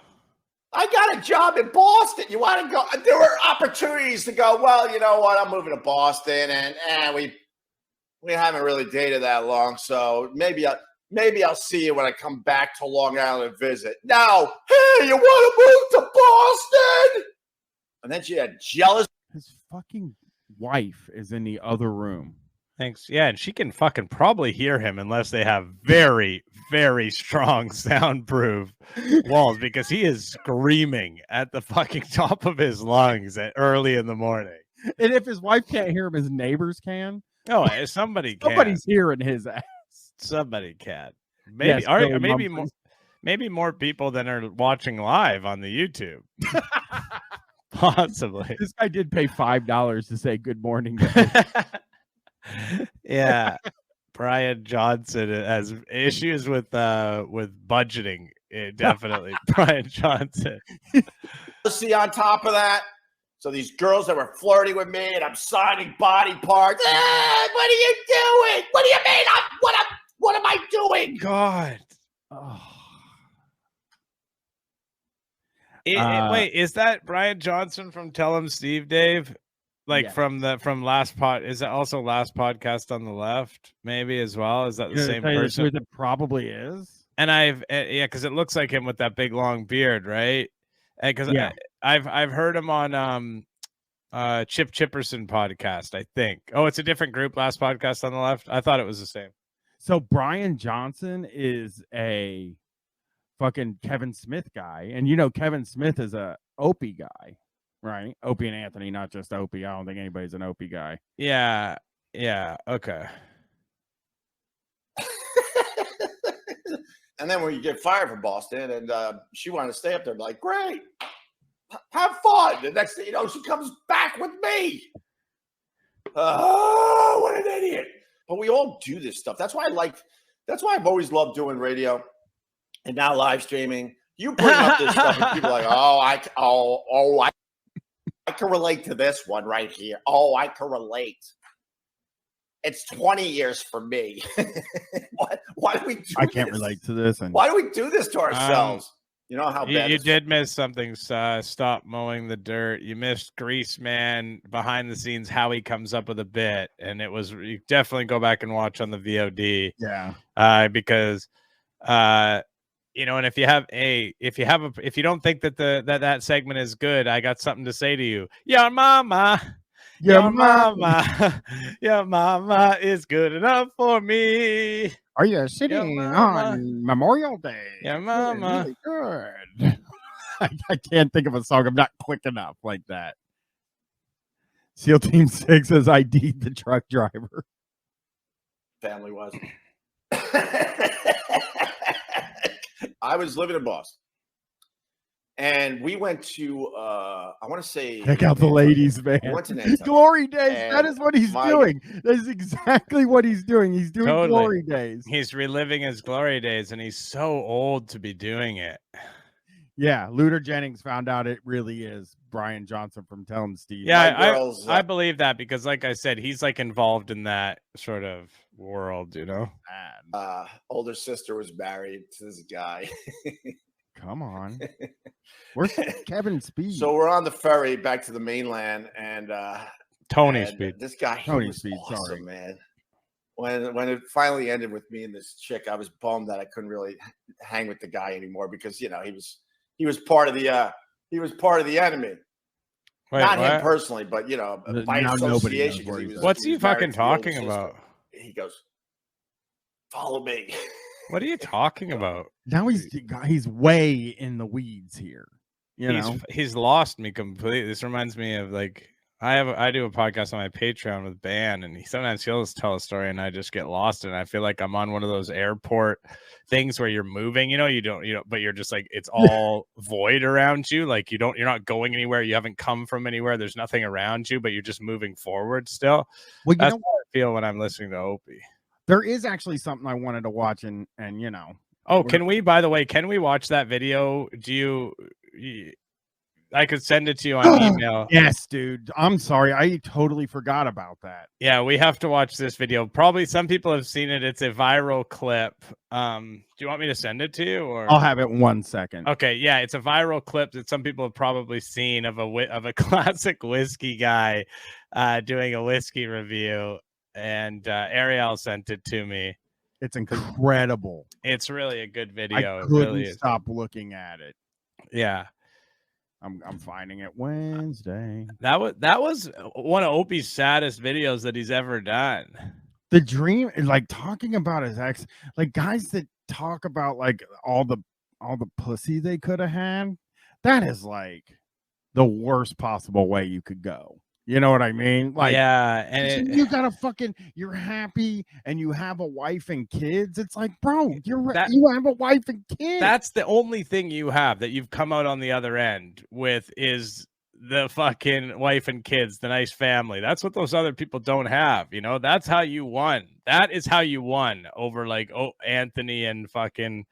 [SPEAKER 6] got a job in Boston. You want to go? There were opportunities to go. Well, you know what? I'm moving to Boston, and We haven't really dated that long, so maybe I'll see you when I come back to Long Island and visit. Now, hey, you want to move to Boston? And then she had jealous.
[SPEAKER 1] His fucking wife is in the other room.
[SPEAKER 2] Thanks. Yeah, and she can fucking probably hear him unless they have very, very strong soundproof walls because he is screaming at the fucking top of his lungs early in the morning.
[SPEAKER 1] And if his wife can't hear him, his neighbors can.
[SPEAKER 2] Oh, somebody can.
[SPEAKER 1] Somebody's hearing his ass.
[SPEAKER 2] Somebody can. Maybe,
[SPEAKER 1] yes,
[SPEAKER 2] maybe more people than are watching live on the YouTube. Possibly.
[SPEAKER 1] This guy did pay $5 to say good morning.
[SPEAKER 2] Yeah. Brian Johnson has issues with budgeting. Definitely. Brian Johnson.
[SPEAKER 6] See, on top of that, so these girls that were flirting with me and I'm signing body parts. What are you doing? What do you mean? What am I doing?
[SPEAKER 2] God. Oh. Wait, is that Brian Johnson from Tell Him Steve, Dave? Like from last pod? Is that also last podcast on the left? Maybe as well. Is that the same person?
[SPEAKER 1] It probably is.
[SPEAKER 2] And because it looks like him with that big long beard, right? Because I've heard him on Chip Chipperson podcast. I think. Oh, it's a different group. Last podcast on the left. I thought it was the same.
[SPEAKER 1] So Brian Johnson is a fucking Kevin Smith guy, and Kevin Smith is a Opie guy, right? Opie and Anthony, not just Opie. I don't think anybody's an Opie guy.
[SPEAKER 2] Yeah, okay.
[SPEAKER 6] And then when you get fired from Boston, and she wanted to stay up there, like, great, have fun. The next thing you know, she comes back with me. Oh, what an idiot! But we all do this stuff. That's why I've always loved doing radio. And now live streaming, you bring up this stuff, and people are like, I can relate to this one right here. Oh, I can relate. It's 20 years for me. Why do we do this?
[SPEAKER 1] I can't relate to this.
[SPEAKER 6] Why do we do this to ourselves? You know how bad
[SPEAKER 2] you did miss something. Stop mowing the dirt. You missed Greaseman behind the scenes, how he comes up with a bit, and you definitely go back and watch on the VOD.
[SPEAKER 1] Yeah,
[SPEAKER 2] because. And if you don't think that that segment is good, I got something to say to you. Your mama is good enough for me.
[SPEAKER 1] Are you sitting on Memorial Day?
[SPEAKER 2] Your mama.
[SPEAKER 1] Really good. I can't think of a song. I'm not quick enough like that. SEAL Team 6 has ID'd the truck driver.
[SPEAKER 6] Family was. I was living in Boston, and we went to I want to say
[SPEAKER 1] check out the ladies, man.
[SPEAKER 6] We went to Nantucket,
[SPEAKER 1] Glory Days. That is what he's doing. That is exactly what he's doing. He's doing Glory Days.
[SPEAKER 2] He's reliving his Glory Days, and he's so old to be doing it.
[SPEAKER 1] Yeah, Luther Jennings found out it really is Brian Johnson from Tell Him Steve.
[SPEAKER 2] Yeah, I believe that because, like I said, he's like involved in that sort of world,
[SPEAKER 6] older sister was married to this guy.
[SPEAKER 1] Come on. Where's Kevin Speed?
[SPEAKER 6] So we're on the ferry back to the mainland, and
[SPEAKER 2] Tony Speed.
[SPEAKER 6] This guy,
[SPEAKER 1] Tony Speed,
[SPEAKER 6] awesome,
[SPEAKER 1] sorry,
[SPEAKER 6] man. When it finally ended with me and this chick, I was bummed that I couldn't really hang with the guy anymore because he was part of the enemy.
[SPEAKER 2] Wait,
[SPEAKER 6] not
[SPEAKER 2] what?
[SPEAKER 6] Him personally, but by association.
[SPEAKER 2] What's he fucking talking about?
[SPEAKER 6] He goes, "Follow me."
[SPEAKER 2] What are you talking about?
[SPEAKER 1] Now he's way in the weeds here.
[SPEAKER 2] He's lost me completely. This reminds me of like I do a podcast on my Patreon with Ban, and sometimes he'll just tell a story, and I just get lost, and I feel like I'm on one of those airport things where you're moving. You don't, but you're just like it's all void around you. Like you're not going anywhere. You haven't come from anywhere. There's nothing around you, but you're just moving forward still.
[SPEAKER 1] Well,
[SPEAKER 2] that's how I feel when I'm listening to Opie.
[SPEAKER 1] There is actually something I wanted to watch, and
[SPEAKER 2] Oh, can we? By the way, can we watch that video? I could send it to you on email.
[SPEAKER 1] Yes, dude. I'm sorry. I totally forgot about that.
[SPEAKER 2] Yeah, we have to watch this video. Probably some people have seen it. It's a viral clip. Do you want me to send it to you? Or
[SPEAKER 1] I'll have it 1 second.
[SPEAKER 2] Okay, yeah, it's a viral clip that some people have probably seen of a classic whiskey guy doing a whiskey review. and Ariel sent it to me.
[SPEAKER 1] It's incredible.
[SPEAKER 2] It's really a good video.
[SPEAKER 1] I
[SPEAKER 2] It
[SPEAKER 1] couldn't
[SPEAKER 2] really is.
[SPEAKER 1] stop looking at it.
[SPEAKER 2] Yeah.
[SPEAKER 1] I'm finding it Wednesday.
[SPEAKER 2] That was one of Opie's saddest videos that he's ever done.
[SPEAKER 1] The dream, like talking about his ex, like guys that talk about like all the pussy they could have had. That is like the worst possible way you could go. You know what I mean? Like,
[SPEAKER 2] yeah, and
[SPEAKER 1] you gotta fucking, you're happy and you have a wife and kids. It's like, bro, you have a wife and kids.
[SPEAKER 2] That's the only thing you have that you've come out on the other end with is the fucking wife and kids, the nice family. That's what those other people don't have. You know, that's how you won. That is how you won over like Anthony and fucking,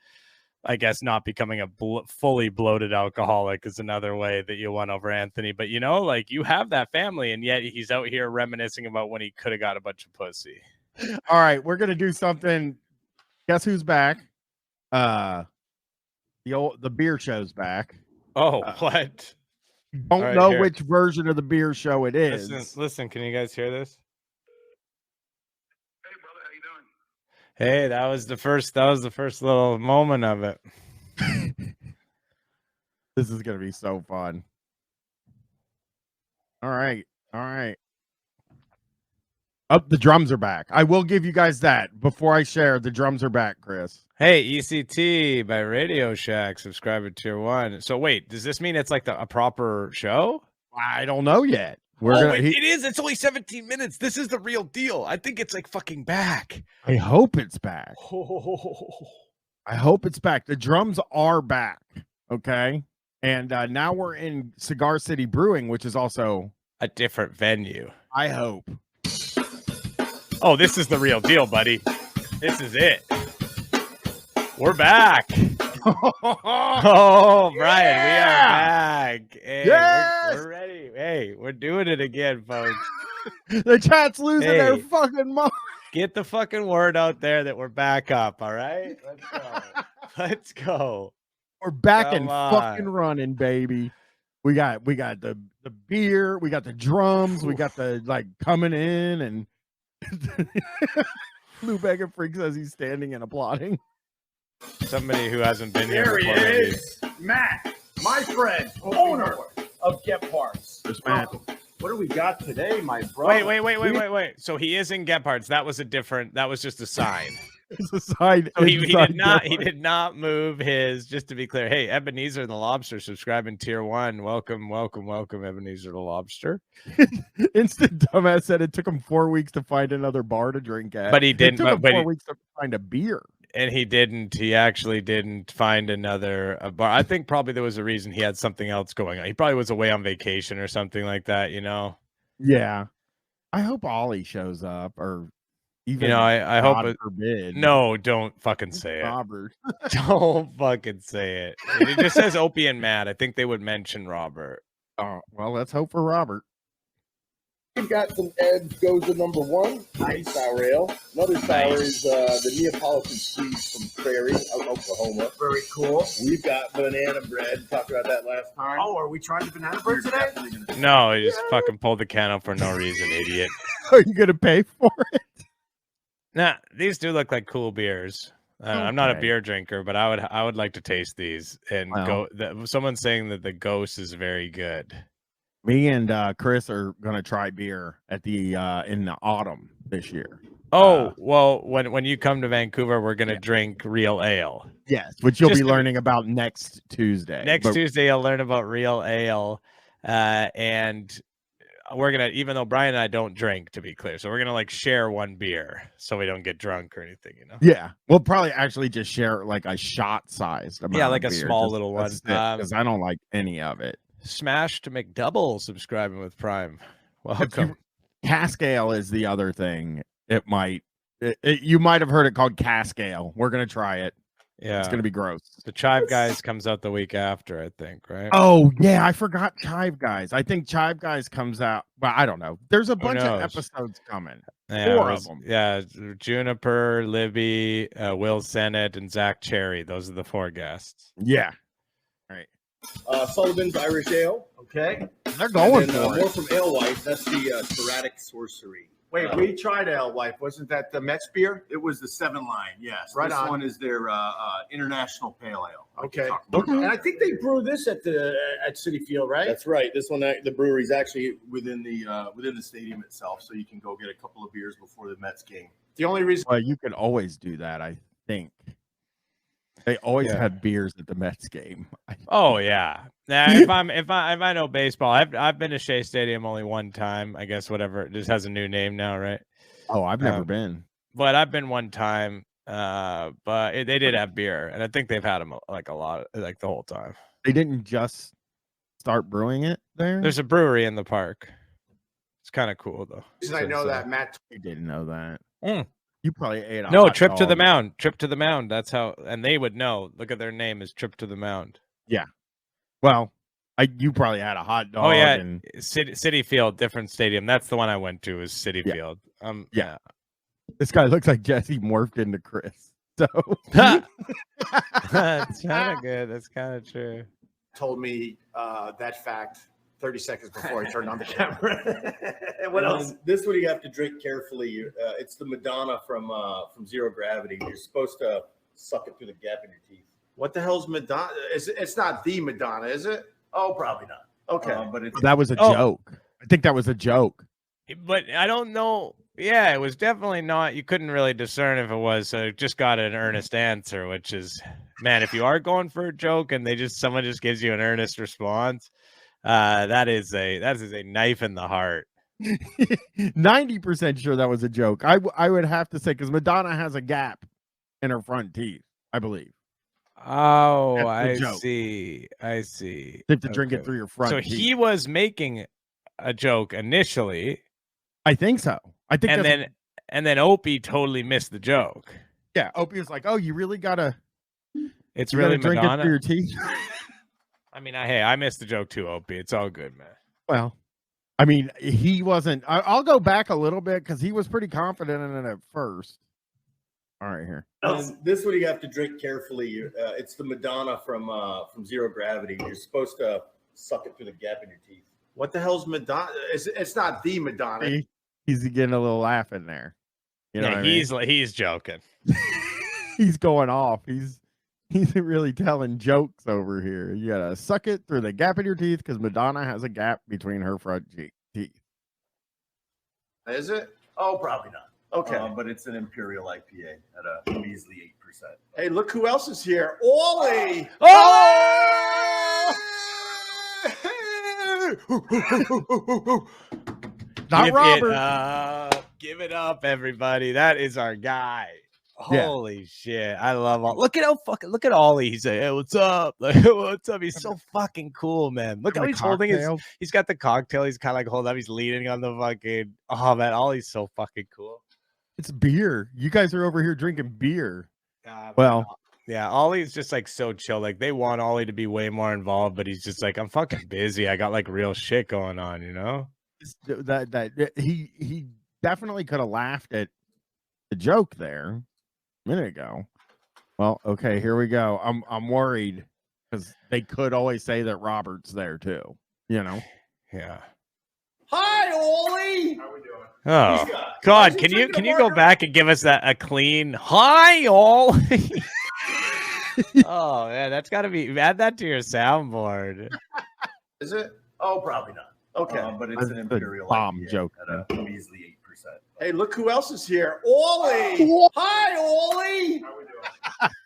[SPEAKER 2] I guess not becoming a fully bloated alcoholic is another way that you won over Anthony. But, you know, like you have that family and yet he's out here reminiscing about when he could have got a bunch of pussy.
[SPEAKER 1] All right, we're going to do something. Guess who's back? The beer show's back.
[SPEAKER 2] Oh, what?
[SPEAKER 1] Don't know which version of the beer show it is.
[SPEAKER 2] Listen, can you guys hear this? Hey, that was the first little moment of it.
[SPEAKER 1] This is gonna be so fun. All right. Oh, the drums are back. I will give you guys that before I share. The drums are back, Chris.
[SPEAKER 2] Hey, ECT by Radio Shack, subscriber tier 1. So wait, does this mean it's like a proper show?
[SPEAKER 1] I don't know yet.
[SPEAKER 2] It is. It's only 17 minutes. This is the real deal. I think it's like fucking back.
[SPEAKER 1] I hope it's back. I hope it's back. The drums are back. Okay. And now we're in Cigar City Brewing, which is also
[SPEAKER 2] a different venue.
[SPEAKER 1] I hope.
[SPEAKER 2] Oh, this is the real deal, buddy. This is it. We're back. Oh, Brian, we are back. Hey,
[SPEAKER 1] yes!
[SPEAKER 2] we're ready. Hey, we're doing it again, folks.
[SPEAKER 1] The chat's losing their fucking mind.
[SPEAKER 2] Get the fucking word out there that we're back up, all right? Let's go. Let's go.
[SPEAKER 1] We're back and fucking running, baby. We got the beer, we got the drums, we got the like coming in, and Lou Bega Freak says he's standing and applauding.
[SPEAKER 2] Somebody who hasn't been
[SPEAKER 6] here
[SPEAKER 2] before.
[SPEAKER 6] There he is, Matt, my friend, owner of Get Parts.
[SPEAKER 1] There's Matt.
[SPEAKER 6] What do we got today, my brother?
[SPEAKER 2] Wait. So he is in Gephardt's. That was just a sign.
[SPEAKER 1] It's a sign.
[SPEAKER 2] So he did not move his, just to be clear. Hey, Ebenezer the Lobster, subscribing tier 1. Welcome, Ebenezer the Lobster.
[SPEAKER 1] Instant Dumbass said it took him 4 weeks to find another bar to drink at.
[SPEAKER 2] But he didn't.
[SPEAKER 1] It took him 4 weeks to find a beer.
[SPEAKER 2] And he didn't. He actually didn't find another bar. I think probably there was a reason. He had something else going on. He probably was away on vacation or something like that, you know?
[SPEAKER 1] Yeah. I hope Ollie shows up, or even,
[SPEAKER 2] you know, I hope it
[SPEAKER 1] forbid.
[SPEAKER 2] No, don't fucking say
[SPEAKER 1] Robert.
[SPEAKER 2] It. Don't fucking say it. It just says Opie and Matt. I think they would mention Robert.
[SPEAKER 1] Oh, well, let's hope for Robert.
[SPEAKER 14] We've got some Ed's goes to number 1. Nice sour ale. Another sour is the Neapolitan Squeeze from Prairie out in Oklahoma.
[SPEAKER 6] Very cool.
[SPEAKER 14] We've got banana bread. Talked about that last time.
[SPEAKER 6] Oh, are we trying the banana bread today?
[SPEAKER 2] No, he just fucking pulled the can out for no reason, idiot.
[SPEAKER 1] Are you gonna pay for it?
[SPEAKER 2] Nah, these do look like cool beers. I'm not a beer drinker, but I would like to taste these. And someone's saying that the Ghost is very good.
[SPEAKER 1] Me and Chris are gonna try beer at the in the autumn this year.
[SPEAKER 2] Oh, well, when you come to Vancouver, we're gonna drink real ale.
[SPEAKER 1] Yes, which you'll be learning about next Tuesday.
[SPEAKER 2] Tuesday, I'll learn about real ale, and we're gonna, even though Brian and I don't drink, to be clear, so we're gonna like share one beer so we don't get drunk or anything, you know.
[SPEAKER 1] Yeah, we'll probably actually just share like a shot sized amount.
[SPEAKER 2] Yeah, like
[SPEAKER 1] of
[SPEAKER 2] a
[SPEAKER 1] beer.
[SPEAKER 2] small little one,
[SPEAKER 1] because I don't like any of it.
[SPEAKER 2] Smash to McDouble subscribing with Prime. Welcome.
[SPEAKER 1] Cask ale is the other thing. It might, you might have heard it called cask ale. We're gonna try it.
[SPEAKER 2] Yeah,
[SPEAKER 1] it's gonna be gross.
[SPEAKER 2] The Chive Guys comes out the week after, I think, right?
[SPEAKER 1] Oh yeah, I forgot Chive Guys. I think Chive Guys comes out. Well, I don't know. There's a bunch of episodes coming.
[SPEAKER 2] Yeah,
[SPEAKER 1] 4 of them.
[SPEAKER 2] Yeah, Juniper, Libby, Will Sennett, and Zach Cherry. Those are the 4 guests.
[SPEAKER 1] Yeah. All right.
[SPEAKER 14] Sullivan's Irish Ale.
[SPEAKER 6] Okay.
[SPEAKER 1] They're going
[SPEAKER 14] and
[SPEAKER 1] for
[SPEAKER 14] more
[SPEAKER 1] it.
[SPEAKER 14] from Alewife. That's the Sporadic Sorcery.
[SPEAKER 6] Wait, we tried Alewife. Wasn't that the Mets beer?
[SPEAKER 15] It was the 7 Line, yes.
[SPEAKER 6] Right
[SPEAKER 15] this
[SPEAKER 6] on.
[SPEAKER 15] one is their international pale ale.
[SPEAKER 6] Okay. And I think they brew this at Citi Field, right?
[SPEAKER 14] That's right. This one, the brewery's actually within the stadium itself, so you can go get a couple of beers before the Mets game.
[SPEAKER 6] The only reason
[SPEAKER 1] you could always do that, I think. They always had beers at the Mets game.
[SPEAKER 2] Oh yeah. Now if I know baseball, I've been to Shea Stadium only one time. I guess whatever. It just has a new name now, right?
[SPEAKER 1] Oh, I've never been.
[SPEAKER 2] But I've been one time. But they did have beer, and I think they've had them like a lot, like the whole time.
[SPEAKER 1] They didn't just start brewing it there.
[SPEAKER 2] There's a brewery in the park. It's kind of cool though.
[SPEAKER 6] I know that Matt.
[SPEAKER 1] You didn't know that.
[SPEAKER 2] Mm.
[SPEAKER 1] You probably ate a
[SPEAKER 2] No,
[SPEAKER 1] hot
[SPEAKER 2] Trip to the
[SPEAKER 1] dog.
[SPEAKER 2] Mound. Trip to the Mound. That's how, and they would know. Look at their name is Trip to the Mound.
[SPEAKER 1] Yeah. Well, you probably had a hot dog.
[SPEAKER 2] Oh yeah,
[SPEAKER 1] and
[SPEAKER 2] City Field, different stadium. That's the one I went to. Is City
[SPEAKER 1] Yeah.
[SPEAKER 2] Field.
[SPEAKER 1] Yeah. This guy looks like Jesse morphed into Chris. So
[SPEAKER 2] that's kind of good. That's kind of true.
[SPEAKER 6] Told me that fact 30 seconds before I turned on the camera. What else?
[SPEAKER 14] This one you have to drink carefully. It's the Madonna from Zero Gravity. You're supposed to suck it through the gap in your teeth.
[SPEAKER 6] What the hell's Madonna? It's not the Madonna, is it? Oh, probably not. Okay,
[SPEAKER 14] but it's
[SPEAKER 1] that was a joke. I think that was a joke.
[SPEAKER 2] But I don't know. Yeah, it was definitely not. You couldn't really discern if it was. So it just got an earnest answer, which is, man, if you are going for a joke and someone just gives you an earnest response, that is a knife in the heart.
[SPEAKER 1] 90% sure that was a joke. I would have to say, because Madonna has a gap in her front teeth, I believe.
[SPEAKER 2] Oh,
[SPEAKER 1] That's the
[SPEAKER 2] I
[SPEAKER 1] joke.
[SPEAKER 2] see. I see.
[SPEAKER 1] You have to drink it through your front
[SPEAKER 2] So
[SPEAKER 1] teeth.
[SPEAKER 2] he was making a joke initially.
[SPEAKER 1] I think so. I think
[SPEAKER 2] and then Opie totally missed the joke.
[SPEAKER 1] Yeah, Opie was like, "Oh, you really gotta."
[SPEAKER 2] It's
[SPEAKER 1] you
[SPEAKER 2] really
[SPEAKER 1] gotta drink
[SPEAKER 2] Madonna
[SPEAKER 1] it through your teeth.
[SPEAKER 2] I mean, I missed the joke too, Opie. It's all good, man.
[SPEAKER 1] Well, I mean, he wasn't. I'll go back a little bit because he was pretty confident in it at first. All right, here.
[SPEAKER 14] This one you have to drink carefully. It's the Madonna from Zero Gravity. You're supposed to suck it through the gap in your teeth.
[SPEAKER 6] What the hell's Madonna? It's not the Madonna.
[SPEAKER 1] He's getting a little laugh in there. You know
[SPEAKER 2] Yeah,
[SPEAKER 1] what I mean?
[SPEAKER 2] he's joking.
[SPEAKER 1] He's going off. He's really telling jokes over here. You gotta suck it through the gap in your teeth because Madonna has a gap between her front teeth.
[SPEAKER 6] Is it? Oh, probably not. Okay,
[SPEAKER 14] but it's an Imperial IPA at a measly 8%.
[SPEAKER 6] hey, look who else is here. Ollie!
[SPEAKER 1] Not
[SPEAKER 2] Give
[SPEAKER 1] Robert.
[SPEAKER 2] It up. Give it up, everybody. That is our guy.
[SPEAKER 1] Yeah.
[SPEAKER 2] Holy shit. I love all. Look at Ollie. He's like, hey, what's up? Like, what's up? He's so fucking cool, man. Look how he's holding his. He's got the cocktail. He's kind of like holding up. He's leaning on the fucking. Oh man, Ollie's so fucking cool.
[SPEAKER 1] It's beer. You guys are over here drinking beer.
[SPEAKER 2] Well, yeah, Ollie's just like so chill. Like they want Ollie to be way more involved, but he's just like, I'm fucking busy. I got like real shit going on, you know?
[SPEAKER 1] That he definitely could have laughed at the joke there a minute ago. Well, okay, here we go. I'm worried because they could always say that Robert's there too. You know?
[SPEAKER 2] Yeah.
[SPEAKER 6] Hi, Ollie. How we doing?
[SPEAKER 2] Oh God! Can you go back and give us a clean hi all? Oh man, that's got to be add that to your soundboard.
[SPEAKER 6] Is it? Oh, probably not. Okay,
[SPEAKER 14] but it's an Imperial
[SPEAKER 1] bomb
[SPEAKER 14] IPA
[SPEAKER 1] joke.
[SPEAKER 14] at a measly 8%.
[SPEAKER 6] hey, look who else is here. Ollie. Hi, Ollie.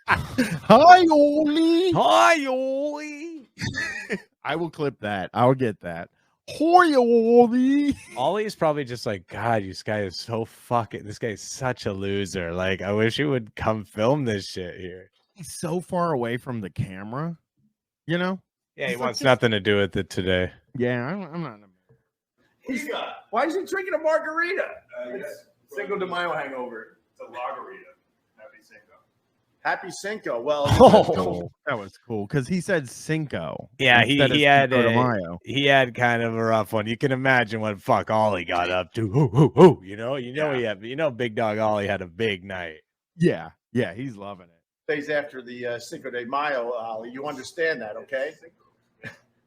[SPEAKER 1] Hi, Ollie.
[SPEAKER 2] Hi, Ollie.
[SPEAKER 1] I will clip that. I'll get that. Hi, Ollie.
[SPEAKER 2] Ollie is probably just like, God, this guy is so fucking. This guy is such a loser. Like, I wish he would come film this shit here.
[SPEAKER 1] He's so far away from the camera. You know?
[SPEAKER 2] Yeah, he
[SPEAKER 1] He's
[SPEAKER 2] wants
[SPEAKER 1] like
[SPEAKER 2] nothing to do with it today.
[SPEAKER 1] Yeah, I'm not.
[SPEAKER 6] Why is he drinking a margarita?
[SPEAKER 14] It's Cinco de Mayo hangover. It's a lagerita. Happy Cinco.
[SPEAKER 6] Happy Cinco. Well,
[SPEAKER 1] Oh, that was cool because he said Cinco.
[SPEAKER 2] Yeah, he had
[SPEAKER 1] Cinco de Mayo.
[SPEAKER 2] he had kind of a rough one. You can imagine what fuck Ollie got up to. You know, Big Dog Ollie had a big night.
[SPEAKER 1] Yeah, he's loving it.
[SPEAKER 6] days after the Cinco de Mayo, Ollie. You understand that, okay?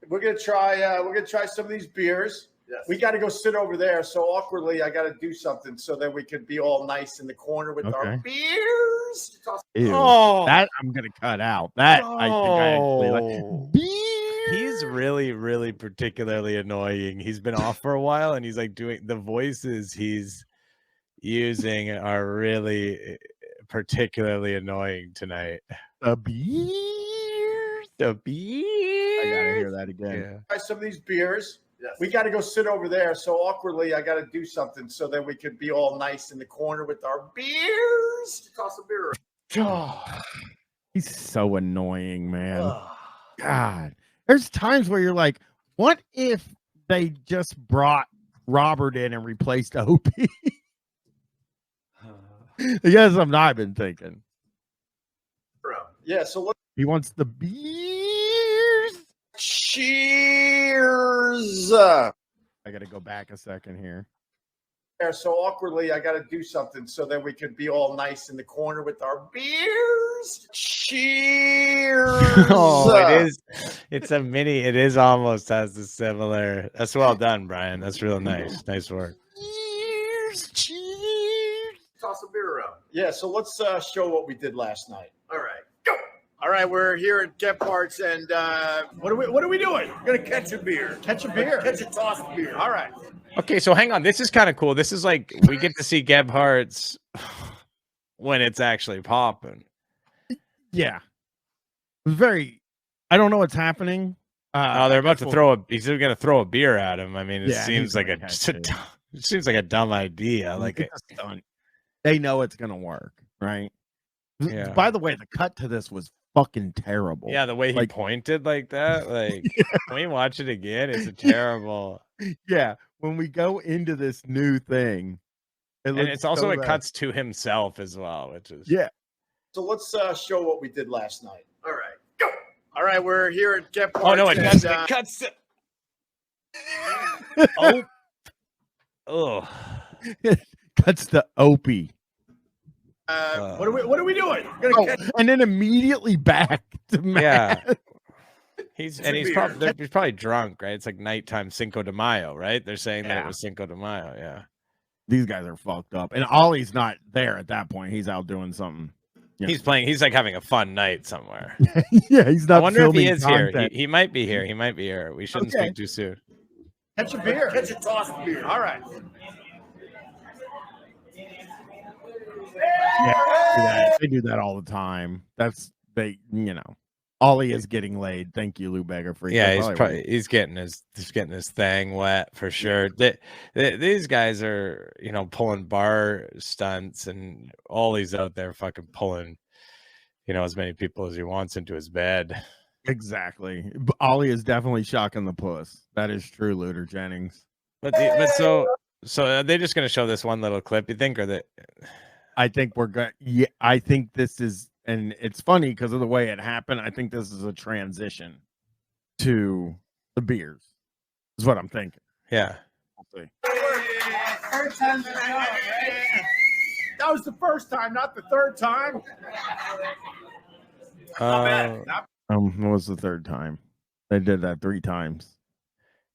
[SPEAKER 6] We're gonna try some of these beers. Yes. We got to go sit over there. So awkwardly, I got to do something so that we could be all nice in the corner with our beers.
[SPEAKER 1] Ew. That I'm gonna cut out. That I think I actually like.
[SPEAKER 2] He's really, really particularly annoying. He's been off for a while, and he's like doing the voices he's using are really particularly annoying tonight.
[SPEAKER 1] The beers.
[SPEAKER 2] The beers.
[SPEAKER 1] I gotta hear that again.
[SPEAKER 2] Yeah.
[SPEAKER 6] Try some of these beers. Yes. We got to go sit over there. So awkwardly, I got to do something so that we could be all nice in the corner with our beers. Toss a beer.
[SPEAKER 1] He's so annoying, man. God. There's times where you're like, what if they just brought Robert in and replaced Opie? Yes, I've been thinking.
[SPEAKER 6] Yeah, so look.
[SPEAKER 1] He wants the beers.
[SPEAKER 6] Cheers.
[SPEAKER 1] I got to go back a second here.
[SPEAKER 6] So awkwardly, I got to do something so that we could be all nice in the corner with our beers. Cheers.
[SPEAKER 2] Oh, it is. It's a mini. It is almost has the similar. That's well done, Brian. That's real nice. Nice work.
[SPEAKER 6] Cheers. Toss a beer around. Yeah, so let's show what we did last night. All right, go. All right, we're here at Gephardt's, and what are we doing? We're gonna catch a beer. Catch a beer. Catch a tossed beer. All right.
[SPEAKER 2] Okay, so hang on. This is kind of cool. This is like we get to see Gebhardt's when it's actually popping.
[SPEAKER 1] Yeah. It was very. I don't know what's happening.
[SPEAKER 2] They're about to throw a. He's going to throw a beer at him. I mean, it
[SPEAKER 1] Yeah,
[SPEAKER 2] seems like it seems like a dumb idea. Like
[SPEAKER 1] it's a stunt. They know it's gonna work, right?
[SPEAKER 2] Yeah.
[SPEAKER 1] By the way, the cut to this was fucking terrible.
[SPEAKER 2] Yeah, the way he pointed like that. Like, can we watch it again? It's a terrible.
[SPEAKER 1] Yeah, when we go into this new thing,
[SPEAKER 2] and it's also it cuts to himself as well, which is
[SPEAKER 6] So let's show what we did last night. All right, go. All right, we're here at Gephardt's.
[SPEAKER 2] Oh no, it cuts. Oh, oh,
[SPEAKER 1] it cuts to Opie.
[SPEAKER 6] What are we doing?
[SPEAKER 1] And then immediately back to Matt.
[SPEAKER 2] Yeah. He's probably drunk, right? It's like nighttime Cinco de Mayo, right? They're saying that it was Cinco de Mayo. Yeah.
[SPEAKER 1] These guys are fucked up. And Ollie's not there at that point. He's out doing something. Yeah.
[SPEAKER 2] He's playing. He's like having a fun night somewhere.
[SPEAKER 1] Yeah, he's not.
[SPEAKER 2] I wonder if he is
[SPEAKER 1] content.
[SPEAKER 2] here. He might be here. He might be here. We shouldn't speak too soon.
[SPEAKER 6] Catch a beer. Catch a tossed beer. All right.
[SPEAKER 1] Yeah, they do that all the time. Ollie is getting laid. Thank you, Lou Beggar, for
[SPEAKER 2] he's getting his thing wet for sure. These guys are pulling bar stunts, and Ollie's out there fucking pulling as many people as he wants into his bed.
[SPEAKER 1] Exactly. Ollie is definitely shocking the puss. That is true, Luther Jennings.
[SPEAKER 2] But are they just going to show this one little clip? You think, or that?
[SPEAKER 1] I think we're going. Yeah, I think this is, and it's funny because of the way it happened. I think this is a transition to the beers. Is what I'm thinking.
[SPEAKER 2] Yeah.
[SPEAKER 1] We'll see.
[SPEAKER 6] Third time. That was the first time, not the third time.
[SPEAKER 1] What was the third time? They did that 3 times.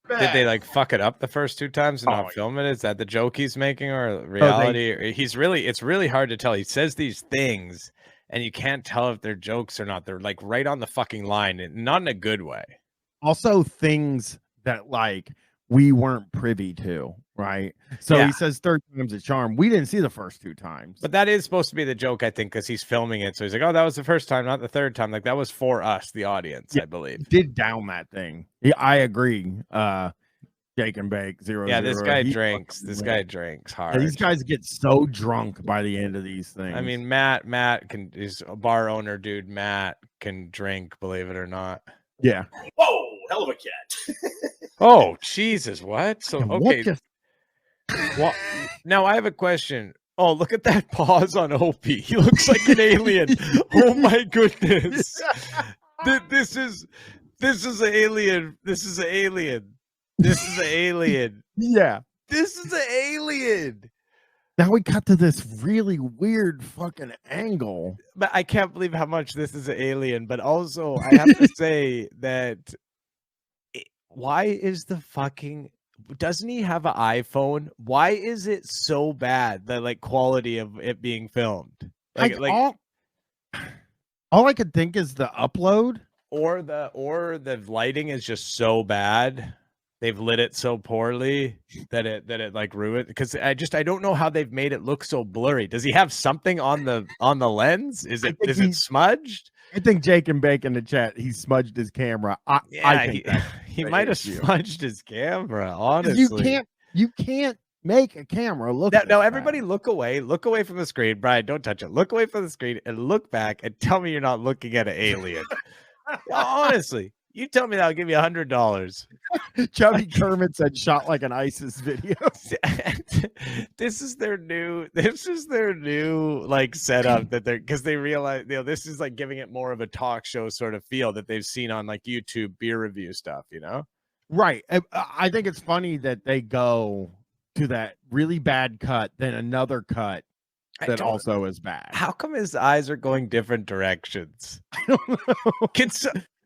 [SPEAKER 2] Did they fuck it up the first 2 times and not film it? Is that the joke he's making, or reality? It's really hard to tell. He says these things and you can't tell if they're jokes or not. They're right on the fucking line, and not in a good way.
[SPEAKER 1] Also things that we weren't privy to, right? So he says 3rd time's a charm. We didn't see the first 2 times.
[SPEAKER 2] But that is supposed to be the joke, I think, because he's filming it. So he's like, oh, that was the first time, not the 3rd time. That was for us, the audience, I believe.
[SPEAKER 1] Did down that thing. Yeah, I agree. Jake and Bake 0.
[SPEAKER 2] Yeah, this guy drinks. This guy drinks hard.
[SPEAKER 1] Yeah, these guys get so drunk by the end of these things.
[SPEAKER 2] I mean, Matt is a bar owner, dude. Matt can drink, believe it or not.
[SPEAKER 1] Yeah.
[SPEAKER 6] Whoa, hell of a cat.
[SPEAKER 2] Oh, Jesus, what? So, okay.
[SPEAKER 1] What
[SPEAKER 2] now I have a question. Oh, look at that pause on Opie. He looks like an alien. Oh my goodness. This is alien. This is an alien. This is an alien.
[SPEAKER 1] Yeah.
[SPEAKER 2] This is an alien.
[SPEAKER 1] Now we cut to this really weird fucking angle.
[SPEAKER 2] But I can't believe how much this is an alien. But also, I have to say that why is the fucking doesn't he have an iPhone? Why is it so bad, the like quality of it being filmed?
[SPEAKER 1] All I could think is the upload,
[SPEAKER 2] or the lighting is just so bad. They've lit it so poorly that it like ruined, because I don't know how they've made it look so blurry. Does he have something on the lens? Is it smudged?
[SPEAKER 1] I think Jake and Bake in the chat, he smudged his camera. I think
[SPEAKER 2] he might have smudged his camera, honestly.
[SPEAKER 1] You can't make a camera look.
[SPEAKER 2] Now everybody look away from the screen. Brian, don't touch it. Look away from the screen and look back and tell me you're not looking at an alien. Honestly, you tell me that, I'll give you $100.
[SPEAKER 1] Chubby Kermit said shot like an ISIS video.
[SPEAKER 2] This is their new like setup that because they realize, this is like giving it more of a talk show sort of feel that they've seen on like YouTube beer review stuff,
[SPEAKER 1] Right. I think it's funny that they go to that really bad cut, then another cut that also is bad.
[SPEAKER 2] How come his eyes are going different directions? I don't know.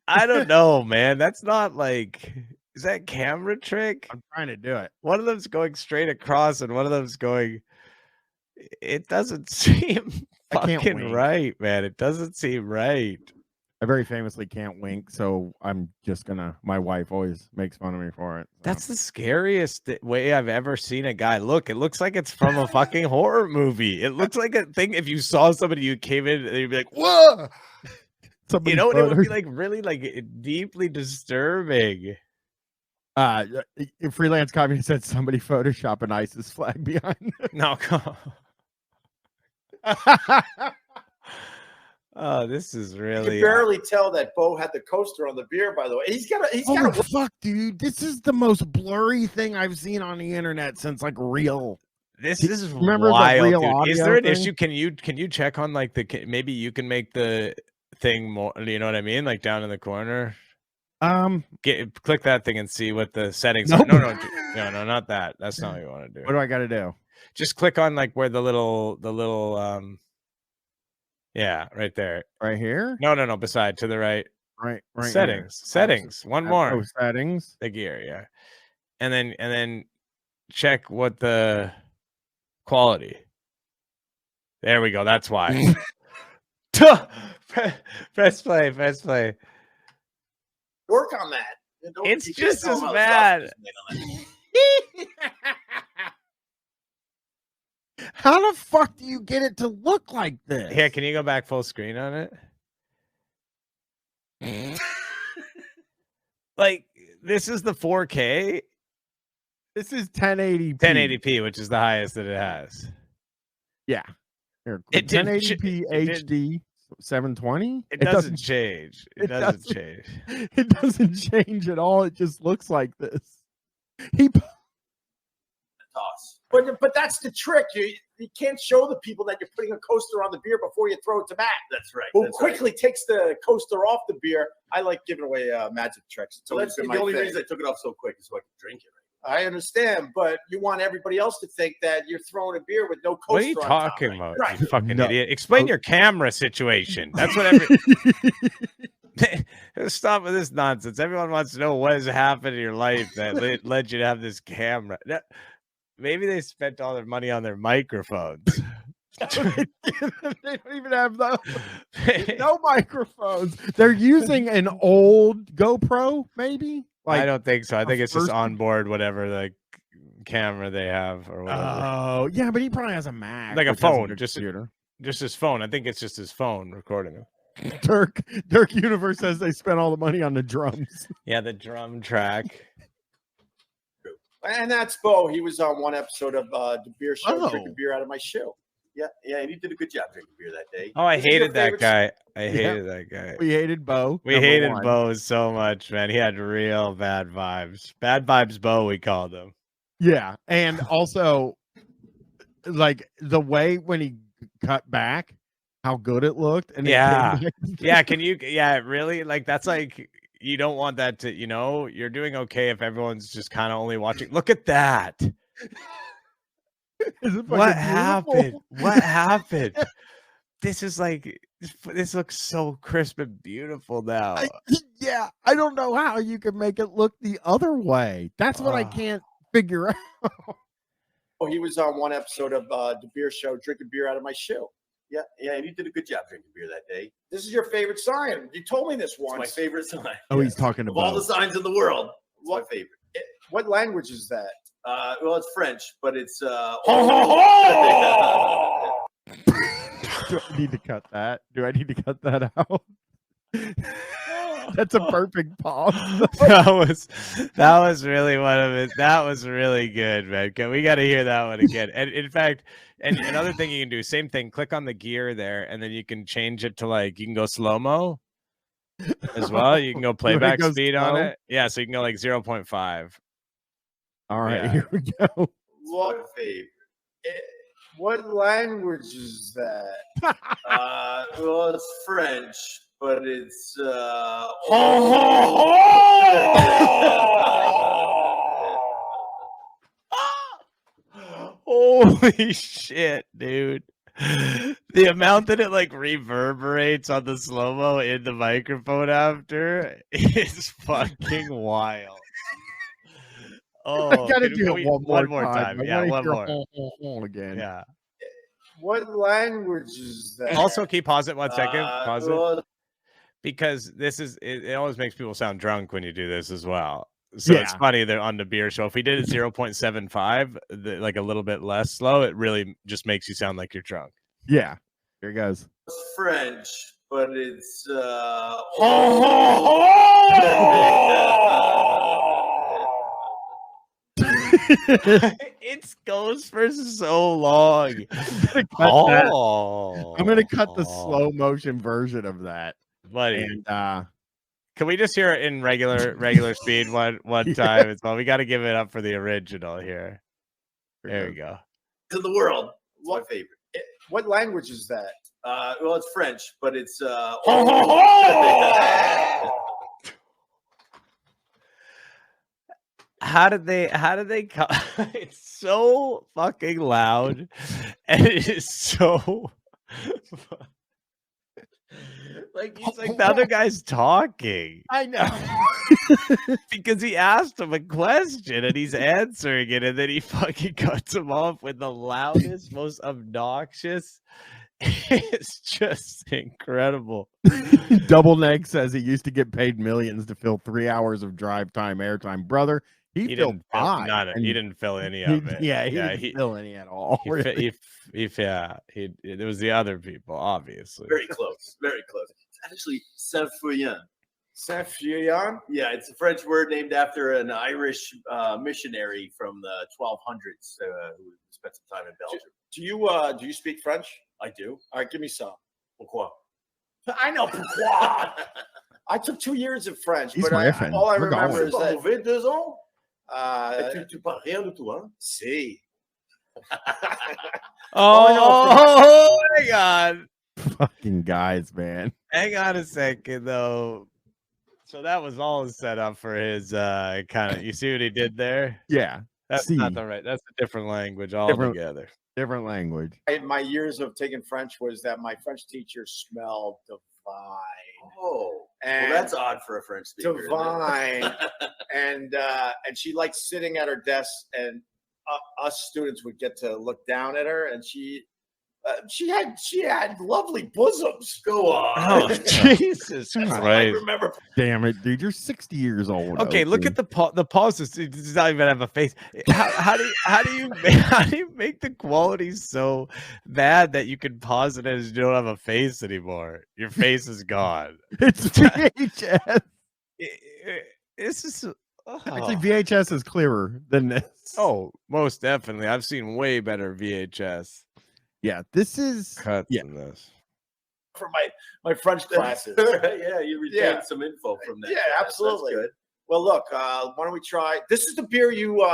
[SPEAKER 2] I don't know, man. That's not like, is that camera trick?
[SPEAKER 1] I'm trying to do it.
[SPEAKER 2] One of them's going straight across and one of them's going, it doesn't seem fucking right, man. It doesn't seem right.
[SPEAKER 1] I very famously can't wink, so I'm just gonna, my wife always makes fun of me for it. So.
[SPEAKER 2] That's the scariest way I've ever seen a guy look. It looks like it's from a fucking horror movie. It looks like a thing if you saw somebody, you came in and you'd be like, whoa! And it would be like really like deeply disturbing.
[SPEAKER 1] Freelance Communist said somebody Photoshop an ISIS flag behind them.
[SPEAKER 2] No, come on. Oh, this is really.
[SPEAKER 6] You can barely tell that Bo had the coaster on the beer, by the way. He's got a
[SPEAKER 1] fuck, dude. This is the most blurry thing I've seen on the internet since like real.
[SPEAKER 2] This is remember wild, the real audio is there an thing? Issue? Can you check on like maybe you can make the thing more, you know what I mean? Like down in the corner. Click that thing and see what the settings are. No, not that. That's not what you want to do.
[SPEAKER 1] What do I got to do?
[SPEAKER 2] Just click on like where the little yeah, right there.
[SPEAKER 1] Right here?
[SPEAKER 2] No, beside to the right.
[SPEAKER 1] Right
[SPEAKER 2] Settings. One more.
[SPEAKER 1] Oh, settings.
[SPEAKER 2] The gear, yeah. And then check what the quality. There we go. That's why. Press play.
[SPEAKER 6] Work on that.
[SPEAKER 2] It's just as bad.
[SPEAKER 1] How the fuck do you get it to look like this?
[SPEAKER 2] Here, can you go back full screen on it? Like, this is the 4K.
[SPEAKER 1] This is 1080p.
[SPEAKER 2] 1080p, which is the highest that it has.
[SPEAKER 1] Yeah. Here, 1080p HD 720.
[SPEAKER 2] It doesn't change. It doesn't change.
[SPEAKER 1] It doesn't change at all. It just looks like this.
[SPEAKER 6] But that's the trick. You can't show the people that you're putting a coaster on the beer before you throw it to Matt.
[SPEAKER 15] That's right.
[SPEAKER 6] Who quickly takes the coaster off the beer. I like giving away magic tricks.
[SPEAKER 15] So that's the only reason I took it off so quick is so I could drink it.
[SPEAKER 6] I understand, but you want everybody else to think that you're throwing a beer with no coaster.
[SPEAKER 2] What are you talking
[SPEAKER 6] on
[SPEAKER 2] about?
[SPEAKER 6] Right.
[SPEAKER 2] You fucking idiot. Explain your camera situation. That's what Stop with this nonsense. Everyone wants to know what has happened in your life that led you to have this camera. Maybe they spent all their money on their microphones.
[SPEAKER 1] They don't even have those. No microphones. They're using an old GoPro, maybe?
[SPEAKER 2] I don't think so. I think it's just onboard whatever the camera they have or whatever.
[SPEAKER 1] Oh, yeah, but he probably has a Mac.
[SPEAKER 2] Like a phone, just his phone. I think it's just his phone recording him.
[SPEAKER 1] Dirk Universe says they spent all the money on the drums.
[SPEAKER 2] Yeah, the drum track.
[SPEAKER 6] And that's Bo. He was on one episode of the beer show, drinking beer out of my shoe.
[SPEAKER 15] Yeah, and he did a good job drinking beer that day.
[SPEAKER 2] Oh, I hated that guy. I hated that guy.
[SPEAKER 1] We hated Bo.
[SPEAKER 2] We hated Bo so much, man. He had real bad vibes. Bad vibes Bo, we called him.
[SPEAKER 1] Yeah, and also, like, the way when he cut back, how good it looked. And
[SPEAKER 2] really? Like, that's like, you don't want that to, you're doing okay if everyone's just kind of only watching. Look at that. What happened? What happened? This is like, this looks so crisp and beautiful now.
[SPEAKER 1] I don't know how you can make it look the other way. That's what I can't figure out.
[SPEAKER 6] Oh, he was on one episode of the beer show, drinking beer out of my shoe.
[SPEAKER 15] Yeah, and you did a good job drinking beer that day.
[SPEAKER 6] This is your favorite sign. You told me this once.
[SPEAKER 15] It's my favorite sign.
[SPEAKER 1] Oh, he's talking
[SPEAKER 15] Of all the
[SPEAKER 1] about.
[SPEAKER 15] signs in the world, it's my favorite.
[SPEAKER 6] What language is that?
[SPEAKER 15] Well, it's French, but it's
[SPEAKER 1] Do I need to cut that? Do I need to cut that out? That's a perfect pause.
[SPEAKER 2] that was really one of it. That was really good, man. We got to hear that one again. And in fact, and another thing you can do, same thing. Click on the gear there, and then you can change it to like you can go slow mo as well. You can go playback speed on it. Yeah, so you can go like 0.5.
[SPEAKER 1] All right, here we go.
[SPEAKER 6] What favorite? What language is that?
[SPEAKER 15] Well, it's French, but it's
[SPEAKER 2] Holy shit, dude. The amount that it like reverberates on the slow-mo in the microphone after is fucking wild. Oh,
[SPEAKER 1] I gotta do it one more time.
[SPEAKER 2] Yeah, one more.
[SPEAKER 1] Again.
[SPEAKER 2] Yeah.
[SPEAKER 6] What language is that?
[SPEAKER 2] Also, can you pause it 1 second? Pause it. Because this is it always makes people sound drunk when you do this as well. So it's funny that on the beer show, if we did it 0.75, like a little bit less slow, it really just makes you sound like you're drunk.
[SPEAKER 1] Yeah. Here it goes.
[SPEAKER 15] It's French, but it's
[SPEAKER 2] it goes for so long.
[SPEAKER 1] I'm gonna cut the slow motion version of that,
[SPEAKER 2] buddy.
[SPEAKER 1] And
[SPEAKER 2] can we just hear it in regular speed one time as well? We got to give it up for the original here. There we go.
[SPEAKER 15] In the world, it's my favorite.
[SPEAKER 6] What language is that?
[SPEAKER 15] Well, it's French, but it's
[SPEAKER 2] How did they come? It's so fucking loud, and it is so like he's like the other guy's talking.
[SPEAKER 1] I know.
[SPEAKER 2] Because he asked him a question and he's answering it, and then he fucking cuts him off with the loudest, most obnoxious. It's just incredible.
[SPEAKER 1] Double Neck says he used to get paid millions to fill 3 hours of drive time airtime. Brother, he filled five.
[SPEAKER 2] He didn't fill any of it.
[SPEAKER 1] Yeah, he didn't fill any at all.
[SPEAKER 2] It was the other people, obviously.
[SPEAKER 15] Very close. Very close. It's actually Saint-Feuillan.
[SPEAKER 6] Saint-Feuillan?
[SPEAKER 15] Yeah, it's a French word named after an Irish missionary from the 1200s who spent some time in Belgium.
[SPEAKER 6] Do you speak French?
[SPEAKER 15] I do.
[SPEAKER 6] All right, give me some.
[SPEAKER 15] Pourquoi?
[SPEAKER 6] I know pourquoi. I took 2 years of French,
[SPEAKER 1] He's
[SPEAKER 6] but
[SPEAKER 1] riffing.
[SPEAKER 6] all I
[SPEAKER 1] We're
[SPEAKER 6] remember
[SPEAKER 1] going.
[SPEAKER 6] is that.
[SPEAKER 15] Mauvais 2 ans? Tu parles rien du tout, hein?
[SPEAKER 6] Si.
[SPEAKER 2] Oh my god.
[SPEAKER 1] Fucking guys, man.
[SPEAKER 2] Hang on a second though. So that was all set up for his kind of. You see what he did there?
[SPEAKER 1] Yeah.
[SPEAKER 2] That's not the right. That's a different language altogether.
[SPEAKER 1] Different language.
[SPEAKER 6] My years of taking French was that my French teacher smelled divine.
[SPEAKER 15] Oh,
[SPEAKER 6] and
[SPEAKER 15] well, that's odd for a French speaker.
[SPEAKER 6] Divine, and she liked sitting at her desk, and us students would get to look down at her, and she had lovely bosoms.
[SPEAKER 15] Go on.
[SPEAKER 2] Oh, Jesus
[SPEAKER 6] I
[SPEAKER 2] Christ.
[SPEAKER 6] remember.
[SPEAKER 1] Damn it, dude. You're 60 years old.
[SPEAKER 2] Okay, look at the pauses. It does not even have a face. How do you make the quality so bad that you can pause it as you don't have a face anymore? Your face is gone.
[SPEAKER 1] It's VHS.
[SPEAKER 2] This is
[SPEAKER 1] Actually, VHS is clearer than this.
[SPEAKER 2] Oh, most definitely. I've seen way better VHS.
[SPEAKER 1] Yeah, this is
[SPEAKER 2] cuts than this.
[SPEAKER 6] For my French classes.
[SPEAKER 15] Yeah, you retained some info from that.
[SPEAKER 6] Yeah, absolutely.
[SPEAKER 15] That's good.
[SPEAKER 6] Well, look, why don't we try? This is the beer you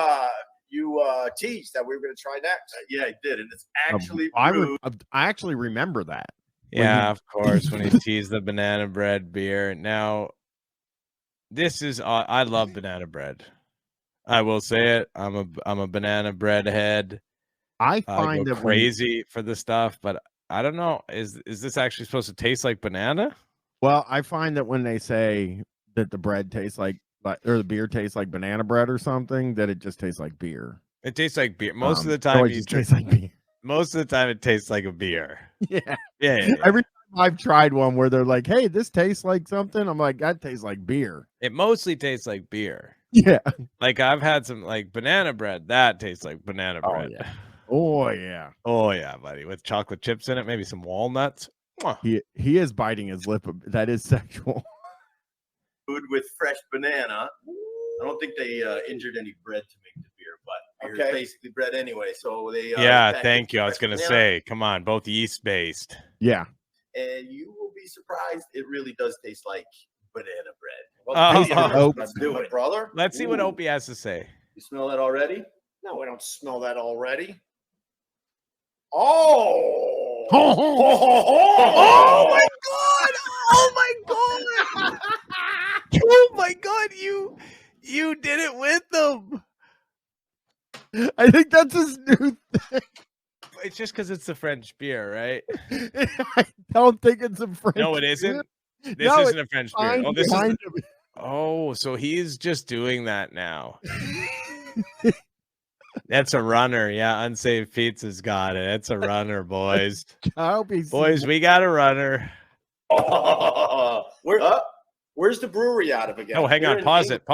[SPEAKER 6] teased that we were going to try next.
[SPEAKER 15] Yeah, I did, and it's actually
[SPEAKER 1] I actually remember that.
[SPEAKER 2] Yeah, of course. When he teased the banana bread beer. Now, this is I love banana bread. I will say it. I'm a banana bread head.
[SPEAKER 1] I find
[SPEAKER 2] go
[SPEAKER 1] that
[SPEAKER 2] crazy for the stuff, but I don't know. Is this actually supposed to taste like banana?
[SPEAKER 1] Well, I find that when they say that the bread tastes like or the beer tastes like banana bread or something, that it just tastes like beer.
[SPEAKER 2] It tastes like beer. Most of the time,
[SPEAKER 1] it just tastes like beer.
[SPEAKER 2] Most of the time, it tastes like a beer.
[SPEAKER 1] Yeah.
[SPEAKER 2] Yeah.
[SPEAKER 1] Every time I've tried one where they're like, "Hey, this tastes like something," I'm like, "That tastes like beer."
[SPEAKER 2] It mostly tastes like beer.
[SPEAKER 1] Yeah.
[SPEAKER 2] Like I've had some like banana bread. That tastes like banana bread.
[SPEAKER 1] Yeah. Oh yeah.
[SPEAKER 2] Oh yeah, buddy. With chocolate chips in it, maybe some walnuts. Mwah.
[SPEAKER 1] He is biting his lip. That is sexual.
[SPEAKER 15] Food with fresh banana. I don't think they injured any bread to make the beer, but beer is basically bread anyway. So they
[SPEAKER 2] Thank you. I was gonna say, come on, both yeast based.
[SPEAKER 1] Yeah.
[SPEAKER 15] And you will be surprised. It really does taste like banana bread.
[SPEAKER 6] Let's do it, brother.
[SPEAKER 2] Let's see what Opie has to say.
[SPEAKER 15] You smell that already?
[SPEAKER 6] No, we don't smell that already. Oh!
[SPEAKER 2] Oh my god! Oh my god! Oh my god! You did it with them.
[SPEAKER 1] I think that's his new thing.
[SPEAKER 2] It's just because it's the French beer, right?
[SPEAKER 1] I don't think it's a French.
[SPEAKER 2] No, it isn't.
[SPEAKER 1] Beer.
[SPEAKER 2] This isn't a French beer. Oh, this is.
[SPEAKER 1] Of...
[SPEAKER 2] Oh, so he's just doing that now. That's a runner. Yeah, Unsaved Pizza's got it. That's a runner, boys. Boys, we got a runner.
[SPEAKER 6] Where's the brewery out of again?
[SPEAKER 2] Oh, hang on. Pause it,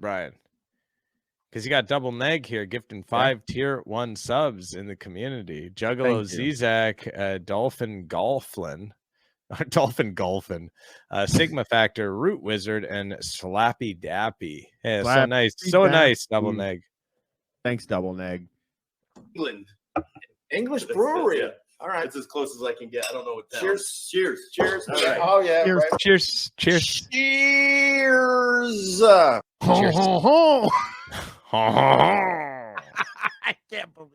[SPEAKER 2] Brian. Because you got Double Neg here gifting 5 tier 1 subs in the community. Juggalo Zizak, Dolphin Golflin, Sigma Factor, Root Wizard, and Slappy Dappy. Yeah, so nice. So nice, Double Neg.
[SPEAKER 1] Thanks, Double Neg.
[SPEAKER 15] England.
[SPEAKER 6] English brewery.
[SPEAKER 15] Yeah.
[SPEAKER 6] All right.
[SPEAKER 15] It's as close as I can get. I don't know what town.
[SPEAKER 6] Cheers.
[SPEAKER 15] Cheers. All right.
[SPEAKER 6] Oh, yeah.
[SPEAKER 1] Cheers.
[SPEAKER 6] Right.
[SPEAKER 2] Cheers.
[SPEAKER 6] Cheers.
[SPEAKER 1] I can't believe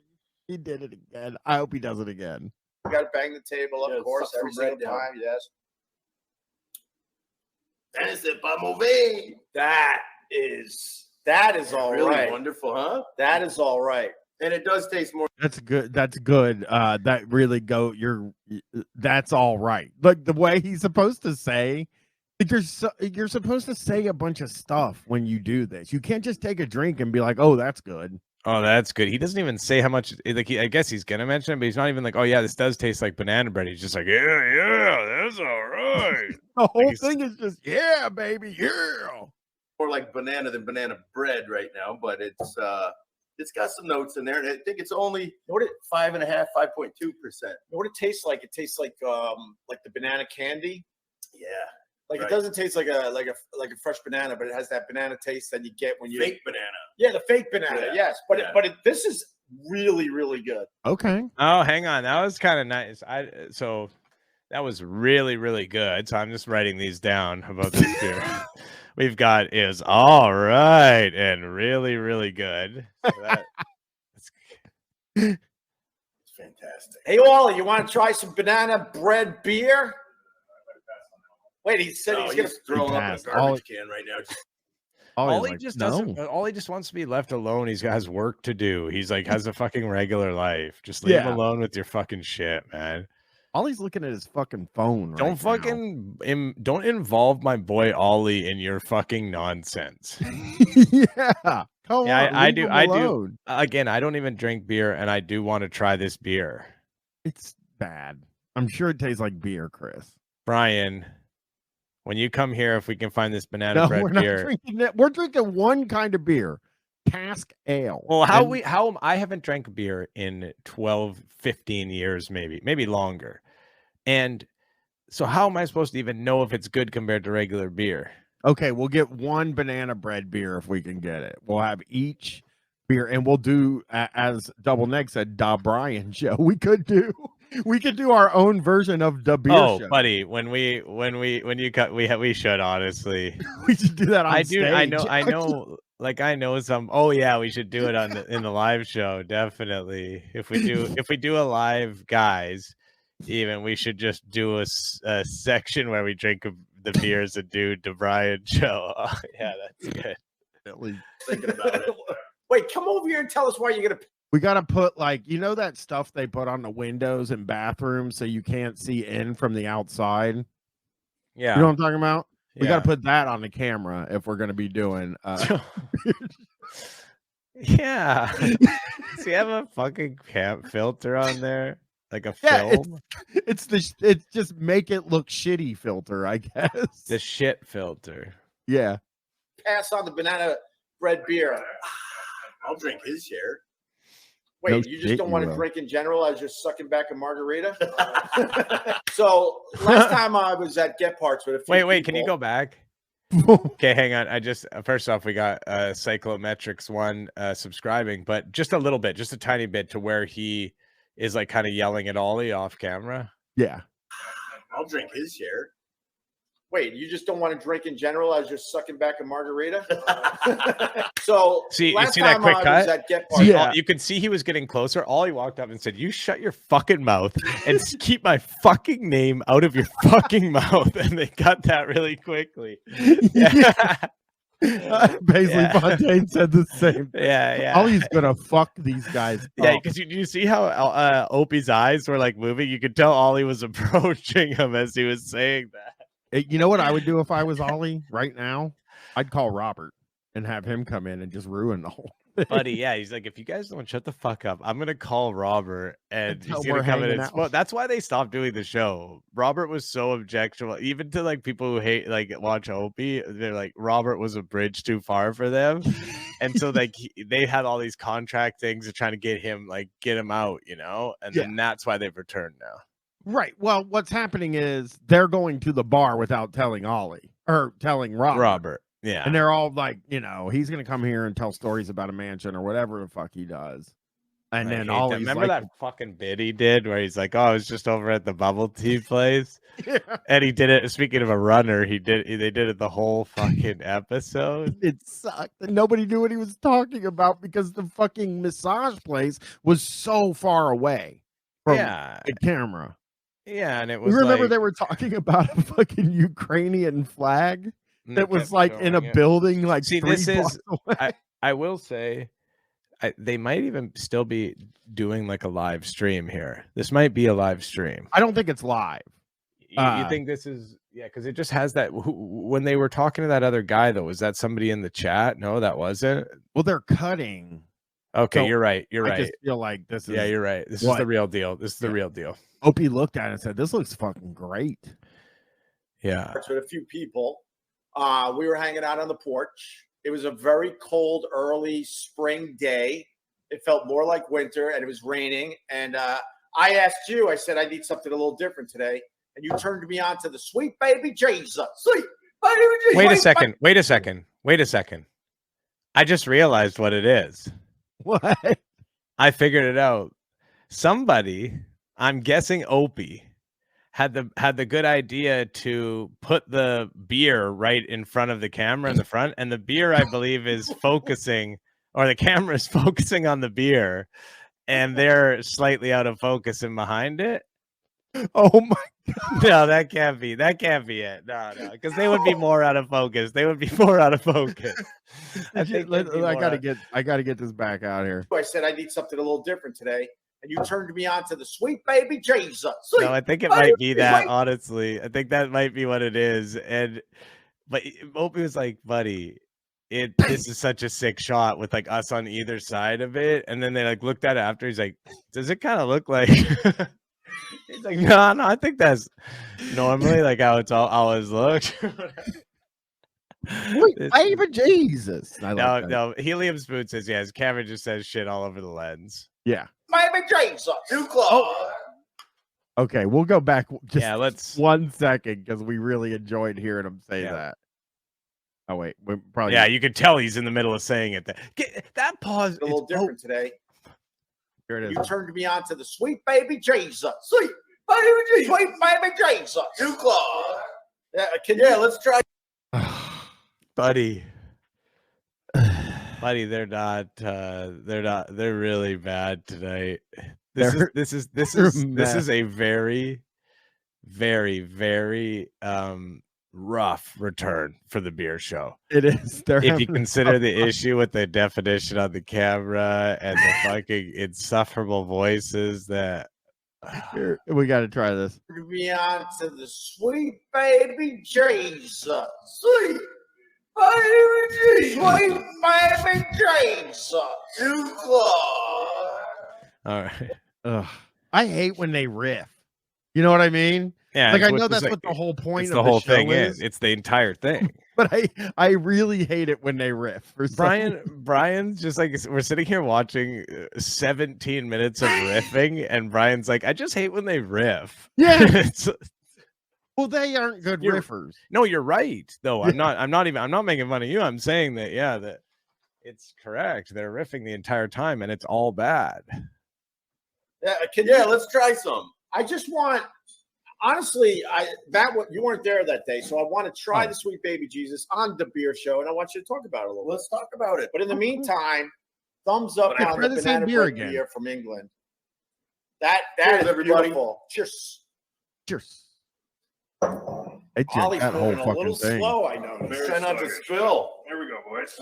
[SPEAKER 1] he did it again. I hope he does it again.
[SPEAKER 6] You got to bang the table, of course, every single time. Yes. That is all
[SPEAKER 15] really
[SPEAKER 6] right.
[SPEAKER 15] Wonderful, huh?
[SPEAKER 6] That is all right.
[SPEAKER 15] And it does taste more.
[SPEAKER 1] That's good. That's good. That really that's all right. Like the way he's supposed to say, you're supposed to say a bunch of stuff when you do this. You can't just take a drink and be like, "Oh, that's good."
[SPEAKER 2] Oh, that's good. He doesn't even say how much. Like, I guess he's gonna mention it, but he's not even like, "Oh yeah, this does taste like banana bread." He's just like, "Yeah, that's all right."
[SPEAKER 1] The whole thing is just, "Yeah, baby, yeah."
[SPEAKER 15] More like banana than banana bread right now, but it's got some notes in there, and I think it's only 5.5%, 5.2%.
[SPEAKER 6] What it tastes like? It tastes like the banana candy.
[SPEAKER 15] Yeah,
[SPEAKER 6] like it doesn't taste like a fresh banana, but it has that banana taste that you get when you
[SPEAKER 15] fake banana.
[SPEAKER 6] Yeah, the fake banana. Yes, but this is really, really good.
[SPEAKER 1] Okay.
[SPEAKER 2] Oh, hang on, that was kind of nice. So that was really, really good. So I'm just writing these down about this beer. We've got is all right and really, really good. So
[SPEAKER 6] it's fantastic. Hey, Wally, you want to try some banana bread beer? Wait, he said he's going to
[SPEAKER 15] throw up in a garbage can right now.
[SPEAKER 2] All he just wants to be left alone. He has work to do. He's like has a fucking regular life. Just leave him alone with your fucking shit, man.
[SPEAKER 1] Ollie's looking at his fucking phone.
[SPEAKER 2] Don't don't involve my boy Ollie in your fucking nonsense.
[SPEAKER 1] Yeah. Come on,
[SPEAKER 2] I do. Again, I don't even drink beer, and I do want to try this beer.
[SPEAKER 1] It's bad. I'm sure it tastes like beer, Chris.
[SPEAKER 2] Brian, when you come here, if we can find this banana bread beer,
[SPEAKER 1] we're drinking one kind of beer. Cask ale.
[SPEAKER 2] Well, I haven't drank beer in 12, 15 years, maybe longer. And so how am I supposed to even know if it's good compared to regular beer?
[SPEAKER 1] Okay, we'll get one banana bread beer if we can get it. We'll have each beer, and we'll do, as Double Neck said, Da Brian show. We could do our own version of the beer show.
[SPEAKER 2] Oh, buddy, when you cut, we should honestly.
[SPEAKER 1] We should do that on stage.
[SPEAKER 2] I know. Like I know some. Oh yeah, we should do it in the live show. Definitely. If we do a live, guys, even we should just do a section where we drink the beers and do the Brian show. Oh, yeah, that's good.
[SPEAKER 15] Thinking about it.
[SPEAKER 6] Wait, come over here and tell us why you're gonna.
[SPEAKER 1] We gotta put that stuff they put on the windows in bathrooms so you can't see in from the outside.
[SPEAKER 2] Yeah,
[SPEAKER 1] you know what I'm talking about. We got to put that on the camera if we're going to be doing.
[SPEAKER 2] Yeah. Does he have a fucking filter on there? Like a film?
[SPEAKER 1] It's just make it look shitty filter, I guess.
[SPEAKER 2] The shit filter.
[SPEAKER 1] Yeah.
[SPEAKER 6] Pass on the banana bread beer.
[SPEAKER 15] I'll drink his share.
[SPEAKER 6] Wait,
[SPEAKER 1] No
[SPEAKER 6] you just
[SPEAKER 1] shit,
[SPEAKER 6] don't
[SPEAKER 1] you
[SPEAKER 6] want to
[SPEAKER 1] will.
[SPEAKER 6] drink in general as you're sucking back a margarita? So last time I was at Get Parts with a few
[SPEAKER 2] Wait, can you go back? Okay, hang on. I just first off, we got Cyclometrics 1 subscribing, but just a little bit, just a tiny bit to where he is like kind of yelling at Ollie off camera.
[SPEAKER 1] Yeah.
[SPEAKER 15] I'll drink his share.
[SPEAKER 6] Wait, you just don't want to drink in general as you're sucking back a margarita? So
[SPEAKER 2] See, you
[SPEAKER 6] last
[SPEAKER 2] see that
[SPEAKER 6] time
[SPEAKER 2] quick
[SPEAKER 6] I
[SPEAKER 2] cut?
[SPEAKER 6] was at Get Parts.
[SPEAKER 2] See, you could see he was getting closer. Ollie walked up and said, "You shut your fucking mouth and keep my fucking name out of your fucking mouth." And they got that really quickly.
[SPEAKER 1] Paisley Fontaine said the same thing.
[SPEAKER 2] Yeah.
[SPEAKER 1] Ollie's gonna fuck these guys.
[SPEAKER 2] Yeah,
[SPEAKER 1] up.
[SPEAKER 2] because you see how Opie's eyes were like moving. You could tell Ollie was approaching him as he was saying that.
[SPEAKER 1] You know what I would do if I was Ollie right now? I'd call Robert and have him come in and just ruin the whole thing.
[SPEAKER 2] Buddy, yeah, he's like, if you guys don't shut the fuck up, I'm gonna call Robert and
[SPEAKER 1] Until
[SPEAKER 2] he's gonna
[SPEAKER 1] we're
[SPEAKER 2] come in
[SPEAKER 1] hanging
[SPEAKER 2] and
[SPEAKER 1] out.
[SPEAKER 2] smoke. That's why they stopped doing the show. Robert was so objectionable, even to like people who hate like watch Opie. They're like, Robert was a bridge too far for them, and so like they had all these contract things of trying to get him out, you know, and then that's why they've returned now.
[SPEAKER 1] Right. Well, what's happening is they're going to the bar without telling Ollie or telling Robert.
[SPEAKER 2] Yeah.
[SPEAKER 1] And they're all like, you know, he's going to come here and tell stories about a mansion or whatever the fuck he does. And then Ollie's
[SPEAKER 2] remember
[SPEAKER 1] like,
[SPEAKER 2] that fucking bit he did where he's like, "Oh, I was just over at the bubble tea place,"
[SPEAKER 1] Yeah.
[SPEAKER 2] and he did it. Speaking of a runner, they did it the whole fucking episode.
[SPEAKER 1] It sucked. And nobody knew what he was talking about because the fucking massage place was so far away from the camera.
[SPEAKER 2] Yeah, and it was.
[SPEAKER 1] You remember
[SPEAKER 2] like,
[SPEAKER 1] they were talking about a fucking Ukrainian flag
[SPEAKER 2] and
[SPEAKER 1] that
[SPEAKER 2] they
[SPEAKER 1] was
[SPEAKER 2] kept
[SPEAKER 1] like in a
[SPEAKER 2] showing it.
[SPEAKER 1] building like
[SPEAKER 2] See,
[SPEAKER 1] 3
[SPEAKER 2] this
[SPEAKER 1] blocks
[SPEAKER 2] is.
[SPEAKER 1] away.
[SPEAKER 2] I will say, they might even still be doing like a live stream here. This might be a live stream.
[SPEAKER 1] I don't think it's live.
[SPEAKER 2] You think this is because it just has that. When they were talking to that other guy, though, was that somebody in the chat? No, that wasn't.
[SPEAKER 1] Well, they're cutting.
[SPEAKER 2] Okay,
[SPEAKER 1] So
[SPEAKER 2] you're right. You're
[SPEAKER 1] I
[SPEAKER 2] right.
[SPEAKER 1] just feel like this is.
[SPEAKER 2] Yeah, you're right. This is
[SPEAKER 1] what?
[SPEAKER 2] the real deal. This is the real deal.
[SPEAKER 1] Opie looked at it and said, "This looks fucking great."
[SPEAKER 2] Yeah.
[SPEAKER 6] With a few people. We were hanging out on the porch. It was a very cold, early spring day. It felt more like winter, and it was raining. And I asked you, I said, I need something a little different today. And you turned me on to the Sweet Baby Jesus. Sweet Baby Jesus.
[SPEAKER 2] Wait a second. I just realized what it is.
[SPEAKER 1] What?
[SPEAKER 2] I figured it out. Somebody, I'm guessing Opie, had the good idea to put the beer right in front of the camera in the front, and the beer, I believe, is focusing, or the camera is focusing on the beer, and they're slightly out of focus and behind it.
[SPEAKER 1] Oh my God.
[SPEAKER 2] No, that can't be it. No, because they would be more out of focus. I
[SPEAKER 1] gotta get this back out here.
[SPEAKER 6] I said, I need something a little different today. And you turned me on to the Sweet Baby Jesus.
[SPEAKER 2] No, I think it might be that, honestly. I think that might be what it is. But Opie was like, buddy, this is such a sick shot with like us on either side of it. And then they like looked at it after. He's like, does it kind of look like he's like, no, I think that's normally like how it's always looked.
[SPEAKER 1] Baby Jesus.
[SPEAKER 2] No, Helium Spoon says yes. Cameron just says shit all over the lens.
[SPEAKER 1] Yeah.
[SPEAKER 6] Baby Jesus. Too close.
[SPEAKER 1] Okay, we'll go back just
[SPEAKER 2] let's
[SPEAKER 1] 1 second because we really enjoyed hearing him say that. Oh wait, we're probably
[SPEAKER 2] you could tell he's in the middle of saying it. That pause
[SPEAKER 6] a little different today.
[SPEAKER 1] Here it is.
[SPEAKER 6] You turned me on to the Sweet Baby Jesus. Sweet Baby Jesus. Sweet Baby Jesus. Too close. Let's try.
[SPEAKER 2] Buddy, they're not. They're really bad tonight. This is a very, very, very rough return for the beer show.
[SPEAKER 1] It is.
[SPEAKER 2] If you consider the issue with the definition on the camera and the fucking insufferable voices that
[SPEAKER 1] Here, we got to try this.
[SPEAKER 6] Me on to the sweet baby Jesus. Sweet baby Jesus. Sweet baby Jesus.
[SPEAKER 2] All right.
[SPEAKER 1] Ugh. I hate when they riff. You know what I mean?
[SPEAKER 2] Yeah,
[SPEAKER 1] like I
[SPEAKER 2] which
[SPEAKER 1] know
[SPEAKER 2] is
[SPEAKER 1] that's
[SPEAKER 2] like-
[SPEAKER 1] what the whole point
[SPEAKER 2] it's
[SPEAKER 1] of
[SPEAKER 2] the whole
[SPEAKER 1] show
[SPEAKER 2] thing
[SPEAKER 1] is.
[SPEAKER 2] It's the entire thing.
[SPEAKER 1] But I really hate it when they riff. For some
[SPEAKER 2] Brian's just like, we're sitting here watching 17 minutes of riffing, and Brian's like, I just hate when they riff.
[SPEAKER 1] Yeah.
[SPEAKER 2] It's-
[SPEAKER 1] Well, they aren't good
[SPEAKER 2] You're-
[SPEAKER 1] riffers.
[SPEAKER 2] no, you're right. Though
[SPEAKER 1] Yeah.
[SPEAKER 2] I'm not making fun of you. I'm saying that that it's correct. They're riffing the entire time, and it's all bad.
[SPEAKER 6] Yeah,
[SPEAKER 15] let's try some.
[SPEAKER 6] I just want, honestly, you weren't there that day, so I want to try the Sweet Baby Jesus on the beer show, and I want you to talk about it a little.
[SPEAKER 15] Let's talk about it.
[SPEAKER 6] But in the meantime, thumbs up
[SPEAKER 1] But I
[SPEAKER 6] on
[SPEAKER 1] try
[SPEAKER 6] the
[SPEAKER 1] the same
[SPEAKER 6] banana
[SPEAKER 1] beer
[SPEAKER 6] bread
[SPEAKER 1] again.
[SPEAKER 6] beer from England. That
[SPEAKER 15] Cheers,
[SPEAKER 6] is
[SPEAKER 15] everybody.
[SPEAKER 6] beautiful. Cheers.
[SPEAKER 1] Cheers. I drank
[SPEAKER 6] Ollie's
[SPEAKER 1] that whole
[SPEAKER 6] moving a
[SPEAKER 1] fucking
[SPEAKER 6] little
[SPEAKER 1] thing.
[SPEAKER 6] slow, I know.
[SPEAKER 15] Very Try not to spill.
[SPEAKER 9] There we go, boys.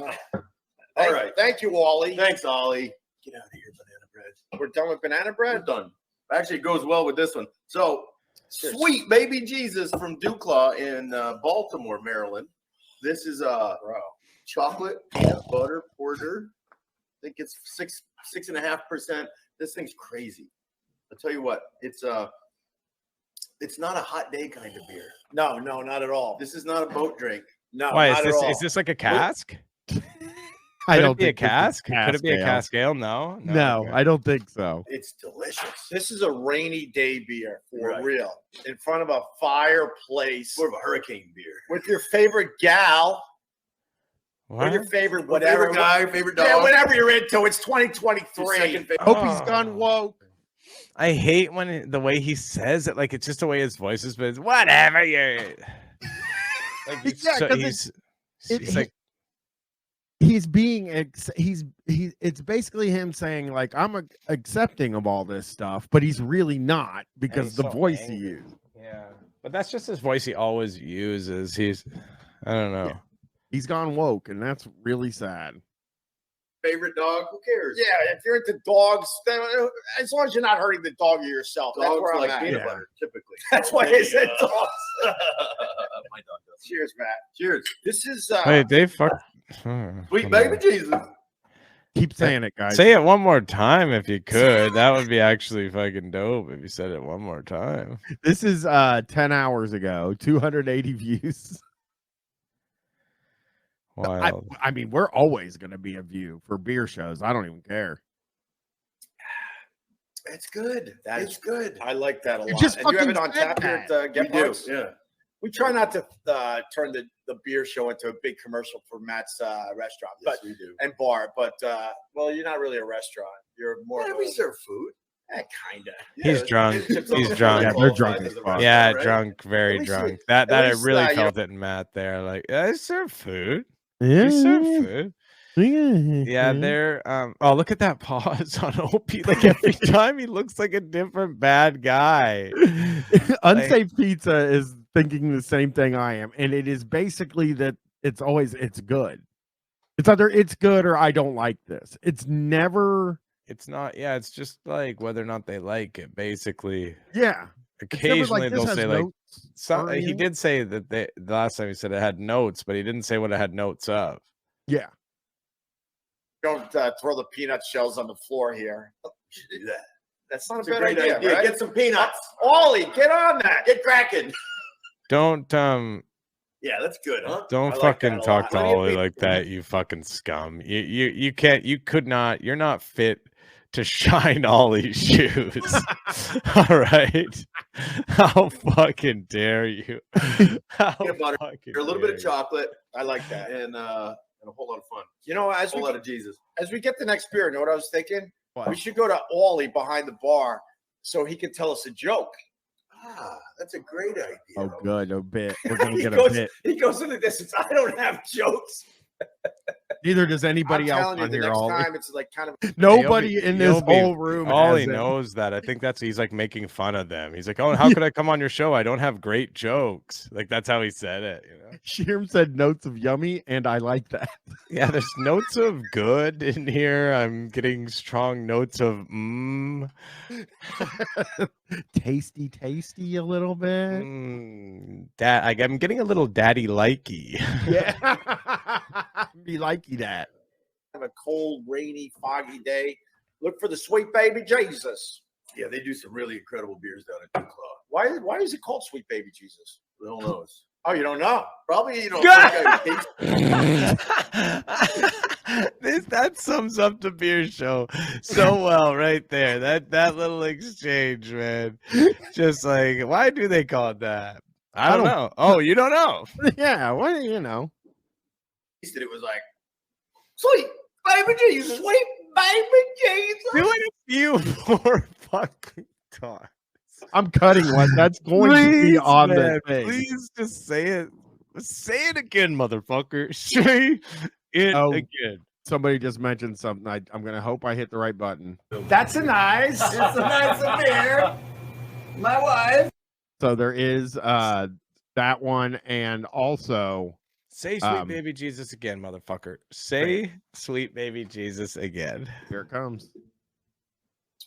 [SPEAKER 15] All right.
[SPEAKER 6] Thank you, Ollie.
[SPEAKER 15] Thanks, Ollie. Get out of here, banana bread.
[SPEAKER 6] We're done with banana bread?
[SPEAKER 15] We're done. Actually, it goes well with this one. So, Sweet Baby Jesus from Duclaw in Baltimore, Maryland. This is chocolate peanut butter porter. I think it's 6.5%. This thing's crazy. I'll tell you what, it's not a hot day kind of beer.
[SPEAKER 6] No, not at all.
[SPEAKER 15] This is not a boat drink.
[SPEAKER 6] No,
[SPEAKER 2] Why
[SPEAKER 6] not
[SPEAKER 2] is this?
[SPEAKER 6] at all.
[SPEAKER 2] Is this like a cask?
[SPEAKER 1] I
[SPEAKER 2] Could
[SPEAKER 1] don't
[SPEAKER 2] it be a
[SPEAKER 1] think this is
[SPEAKER 2] cask. Could it be a
[SPEAKER 1] ale.
[SPEAKER 2] cask ale? No.
[SPEAKER 1] No,
[SPEAKER 2] okay.
[SPEAKER 1] I don't think so.
[SPEAKER 15] It's delicious.
[SPEAKER 6] This is a rainy day beer for
[SPEAKER 15] Right.
[SPEAKER 6] real. In front of a fireplace.
[SPEAKER 15] More of a hurricane beer.
[SPEAKER 6] With your favorite gal.
[SPEAKER 2] What?
[SPEAKER 6] Or your favorite whatever.
[SPEAKER 15] Favorite guy, favorite dog.
[SPEAKER 6] Yeah, whatever you're into. It's 2023.
[SPEAKER 15] Your second favorite-
[SPEAKER 1] Hope he's gone woke.
[SPEAKER 2] I hate when the way he says it, like it's just the way his voice is, but it's whatever you're. Like he's,
[SPEAKER 1] Yeah,
[SPEAKER 2] so,
[SPEAKER 1] 'cause
[SPEAKER 2] he's like,
[SPEAKER 1] he's being it's basically him saying like I'm accepting of all this stuff, but he's really not because
[SPEAKER 2] he's
[SPEAKER 1] the
[SPEAKER 2] so
[SPEAKER 1] voice
[SPEAKER 2] angry.
[SPEAKER 1] he used.
[SPEAKER 2] yeah, but that's just his voice he always uses. I don't know.
[SPEAKER 1] Yeah. He's gone woke, and that's really sad.
[SPEAKER 15] Favorite dog? Who cares?
[SPEAKER 6] Yeah, if you're into dogs, then, as long as you're not hurting the dog or yourself, that's
[SPEAKER 15] Dogs
[SPEAKER 6] where I'm
[SPEAKER 15] like
[SPEAKER 6] at.
[SPEAKER 15] peanut
[SPEAKER 1] Yeah.
[SPEAKER 15] butter, typically.
[SPEAKER 6] That's why I said dogs.
[SPEAKER 15] My dog does.
[SPEAKER 6] Cheers, Matt.
[SPEAKER 15] Cheers.
[SPEAKER 6] This is
[SPEAKER 2] Wait, they fuck.
[SPEAKER 15] Sweet Baby Jesus.
[SPEAKER 1] Keep saying it, guys.
[SPEAKER 2] Say it one more time if you could. That would be actually fucking dope if you said it one more time.
[SPEAKER 1] This is 10 hours ago, 280 views.
[SPEAKER 2] Wild.
[SPEAKER 1] I mean, we're always going to be a view for beer shows. I don't even care.
[SPEAKER 15] It's good. It's good.
[SPEAKER 6] I like that a lot.
[SPEAKER 1] just
[SPEAKER 6] And you have it
[SPEAKER 1] fucking
[SPEAKER 6] on
[SPEAKER 1] said
[SPEAKER 6] tap here
[SPEAKER 1] that.
[SPEAKER 6] at Get
[SPEAKER 15] We do.
[SPEAKER 6] Bucks?
[SPEAKER 15] Yeah.
[SPEAKER 6] We try not to turn the beer show into a big commercial for Matt's restaurant,
[SPEAKER 15] Yes,
[SPEAKER 6] but
[SPEAKER 15] we do.
[SPEAKER 6] and bar. But well, you're not really a restaurant. You're more.
[SPEAKER 15] Yeah,
[SPEAKER 6] of
[SPEAKER 15] we
[SPEAKER 6] a,
[SPEAKER 15] serve food.
[SPEAKER 6] Kinda.
[SPEAKER 2] He's drunk.
[SPEAKER 15] Chips on
[SPEAKER 2] He's
[SPEAKER 15] the
[SPEAKER 2] drunk.
[SPEAKER 15] plate
[SPEAKER 1] Yeah, they're
[SPEAKER 15] qualifies
[SPEAKER 1] drunk
[SPEAKER 15] as
[SPEAKER 1] as
[SPEAKER 15] a
[SPEAKER 1] fuck.
[SPEAKER 15] restaurant,
[SPEAKER 2] Yeah,
[SPEAKER 15] right?
[SPEAKER 2] drunk, very
[SPEAKER 6] At least
[SPEAKER 2] drunk.
[SPEAKER 6] we-
[SPEAKER 2] That
[SPEAKER 6] at
[SPEAKER 2] I
[SPEAKER 6] least,
[SPEAKER 2] really
[SPEAKER 6] you
[SPEAKER 2] felt it in Matt there. Like, I serve food.
[SPEAKER 1] Yeah.
[SPEAKER 2] You serve food.
[SPEAKER 1] Yeah,
[SPEAKER 2] Yeah, they're oh, look at that pause on Opie. Like every time he looks like a different bad guy.
[SPEAKER 1] Unsafe Pizza is thinking the same thing I am, and it is basically that it's good. It's either it's good or I don't like this. It's never.
[SPEAKER 2] It's not, yeah, it's just like whether or not they like it, basically.
[SPEAKER 1] Yeah. It's never
[SPEAKER 2] Occasionally
[SPEAKER 1] this
[SPEAKER 2] they'll
[SPEAKER 1] has
[SPEAKER 2] say like
[SPEAKER 1] notes or
[SPEAKER 2] he
[SPEAKER 1] anything.
[SPEAKER 2] did say that the last time he said it had notes, but he didn't say what it had notes of.
[SPEAKER 1] Yeah.
[SPEAKER 6] Don't throw the peanut shells on the floor here.
[SPEAKER 15] You should do that.
[SPEAKER 6] That's not
[SPEAKER 15] It's
[SPEAKER 6] a
[SPEAKER 15] a
[SPEAKER 6] bad
[SPEAKER 15] great idea.
[SPEAKER 6] right?
[SPEAKER 15] Get some peanuts.
[SPEAKER 6] Ollie, get on that.
[SPEAKER 15] Get cracking.
[SPEAKER 2] Don't
[SPEAKER 15] Yeah, that's good, huh?
[SPEAKER 2] don't
[SPEAKER 6] I like
[SPEAKER 2] fucking
[SPEAKER 6] that a
[SPEAKER 2] talk
[SPEAKER 6] lot.
[SPEAKER 2] to
[SPEAKER 15] Plenty of
[SPEAKER 2] Ollie
[SPEAKER 15] people-
[SPEAKER 2] like that, you fucking scum. You can't, you're not fit to shine Ollie's shoes. All right. How fucking dare you? How
[SPEAKER 15] Peanut butter,
[SPEAKER 2] fucking
[SPEAKER 15] a little bit
[SPEAKER 2] dare
[SPEAKER 15] of
[SPEAKER 2] you.
[SPEAKER 15] chocolate,
[SPEAKER 6] I like that.
[SPEAKER 15] and a whole lot of fun.
[SPEAKER 6] You know,
[SPEAKER 15] A whole lot of
[SPEAKER 6] we
[SPEAKER 15] Jesus.
[SPEAKER 6] get the next beer, you know what I was thinking?
[SPEAKER 1] What?
[SPEAKER 6] We should go to Ollie behind the bar so he can tell us a joke.
[SPEAKER 15] Ah, that's a great idea.
[SPEAKER 1] Oh, good. A bit. We're gonna
[SPEAKER 6] He
[SPEAKER 1] get a
[SPEAKER 6] goes-
[SPEAKER 1] bit.
[SPEAKER 6] He goes in the distance. I don't have jokes.
[SPEAKER 1] Neither does anybody
[SPEAKER 6] I'm
[SPEAKER 1] else
[SPEAKER 6] telling you,
[SPEAKER 1] on
[SPEAKER 6] the
[SPEAKER 1] here.
[SPEAKER 6] next
[SPEAKER 1] Ollie.
[SPEAKER 6] time it's like kind of
[SPEAKER 1] Nobody in this whole room.
[SPEAKER 2] Ollie
[SPEAKER 1] has it.
[SPEAKER 2] knows that. I think he's like making fun of them. He's like, "Oh, how could I come on your show? I don't have great jokes." Like that's how he said it. You know?
[SPEAKER 1] Sherm said notes of yummy, and I like that.
[SPEAKER 2] Yeah, there's notes of good in here. I'm getting strong notes of
[SPEAKER 1] tasty a little bit.
[SPEAKER 2] I'm getting a little daddy likey.
[SPEAKER 1] Yeah, be likey that.
[SPEAKER 6] a cold, rainy, foggy day. Look for the Sweet Baby Jesus.
[SPEAKER 15] Yeah, they do some really incredible beers down at Duke Law.
[SPEAKER 6] Why is it called Sweet Baby Jesus?
[SPEAKER 15] I don't know.
[SPEAKER 6] Oh, you don't know?
[SPEAKER 15] Probably, you know.
[SPEAKER 2] That sums up the beer show so well right there. That little exchange, man. Just like, why do they call it that? I don't know. Oh, you don't know?
[SPEAKER 1] Yeah, well, you know.
[SPEAKER 15] It was like, sweet baby Jesus, sweet baby Jesus.
[SPEAKER 2] Do it a few more fucking times.
[SPEAKER 1] I'm cutting one. That's going to be on the thing.
[SPEAKER 2] Please just say it. Say it again, motherfucker. Say it again.
[SPEAKER 1] Somebody just mentioned something. I'm going to hope I hit the right button.
[SPEAKER 6] That's a nice.
[SPEAKER 15] It's a nice beer. My wife.
[SPEAKER 1] So there is that one, and also
[SPEAKER 2] say sweet baby Jesus again, motherfucker. Say sweet baby Jesus again.
[SPEAKER 1] Here it comes.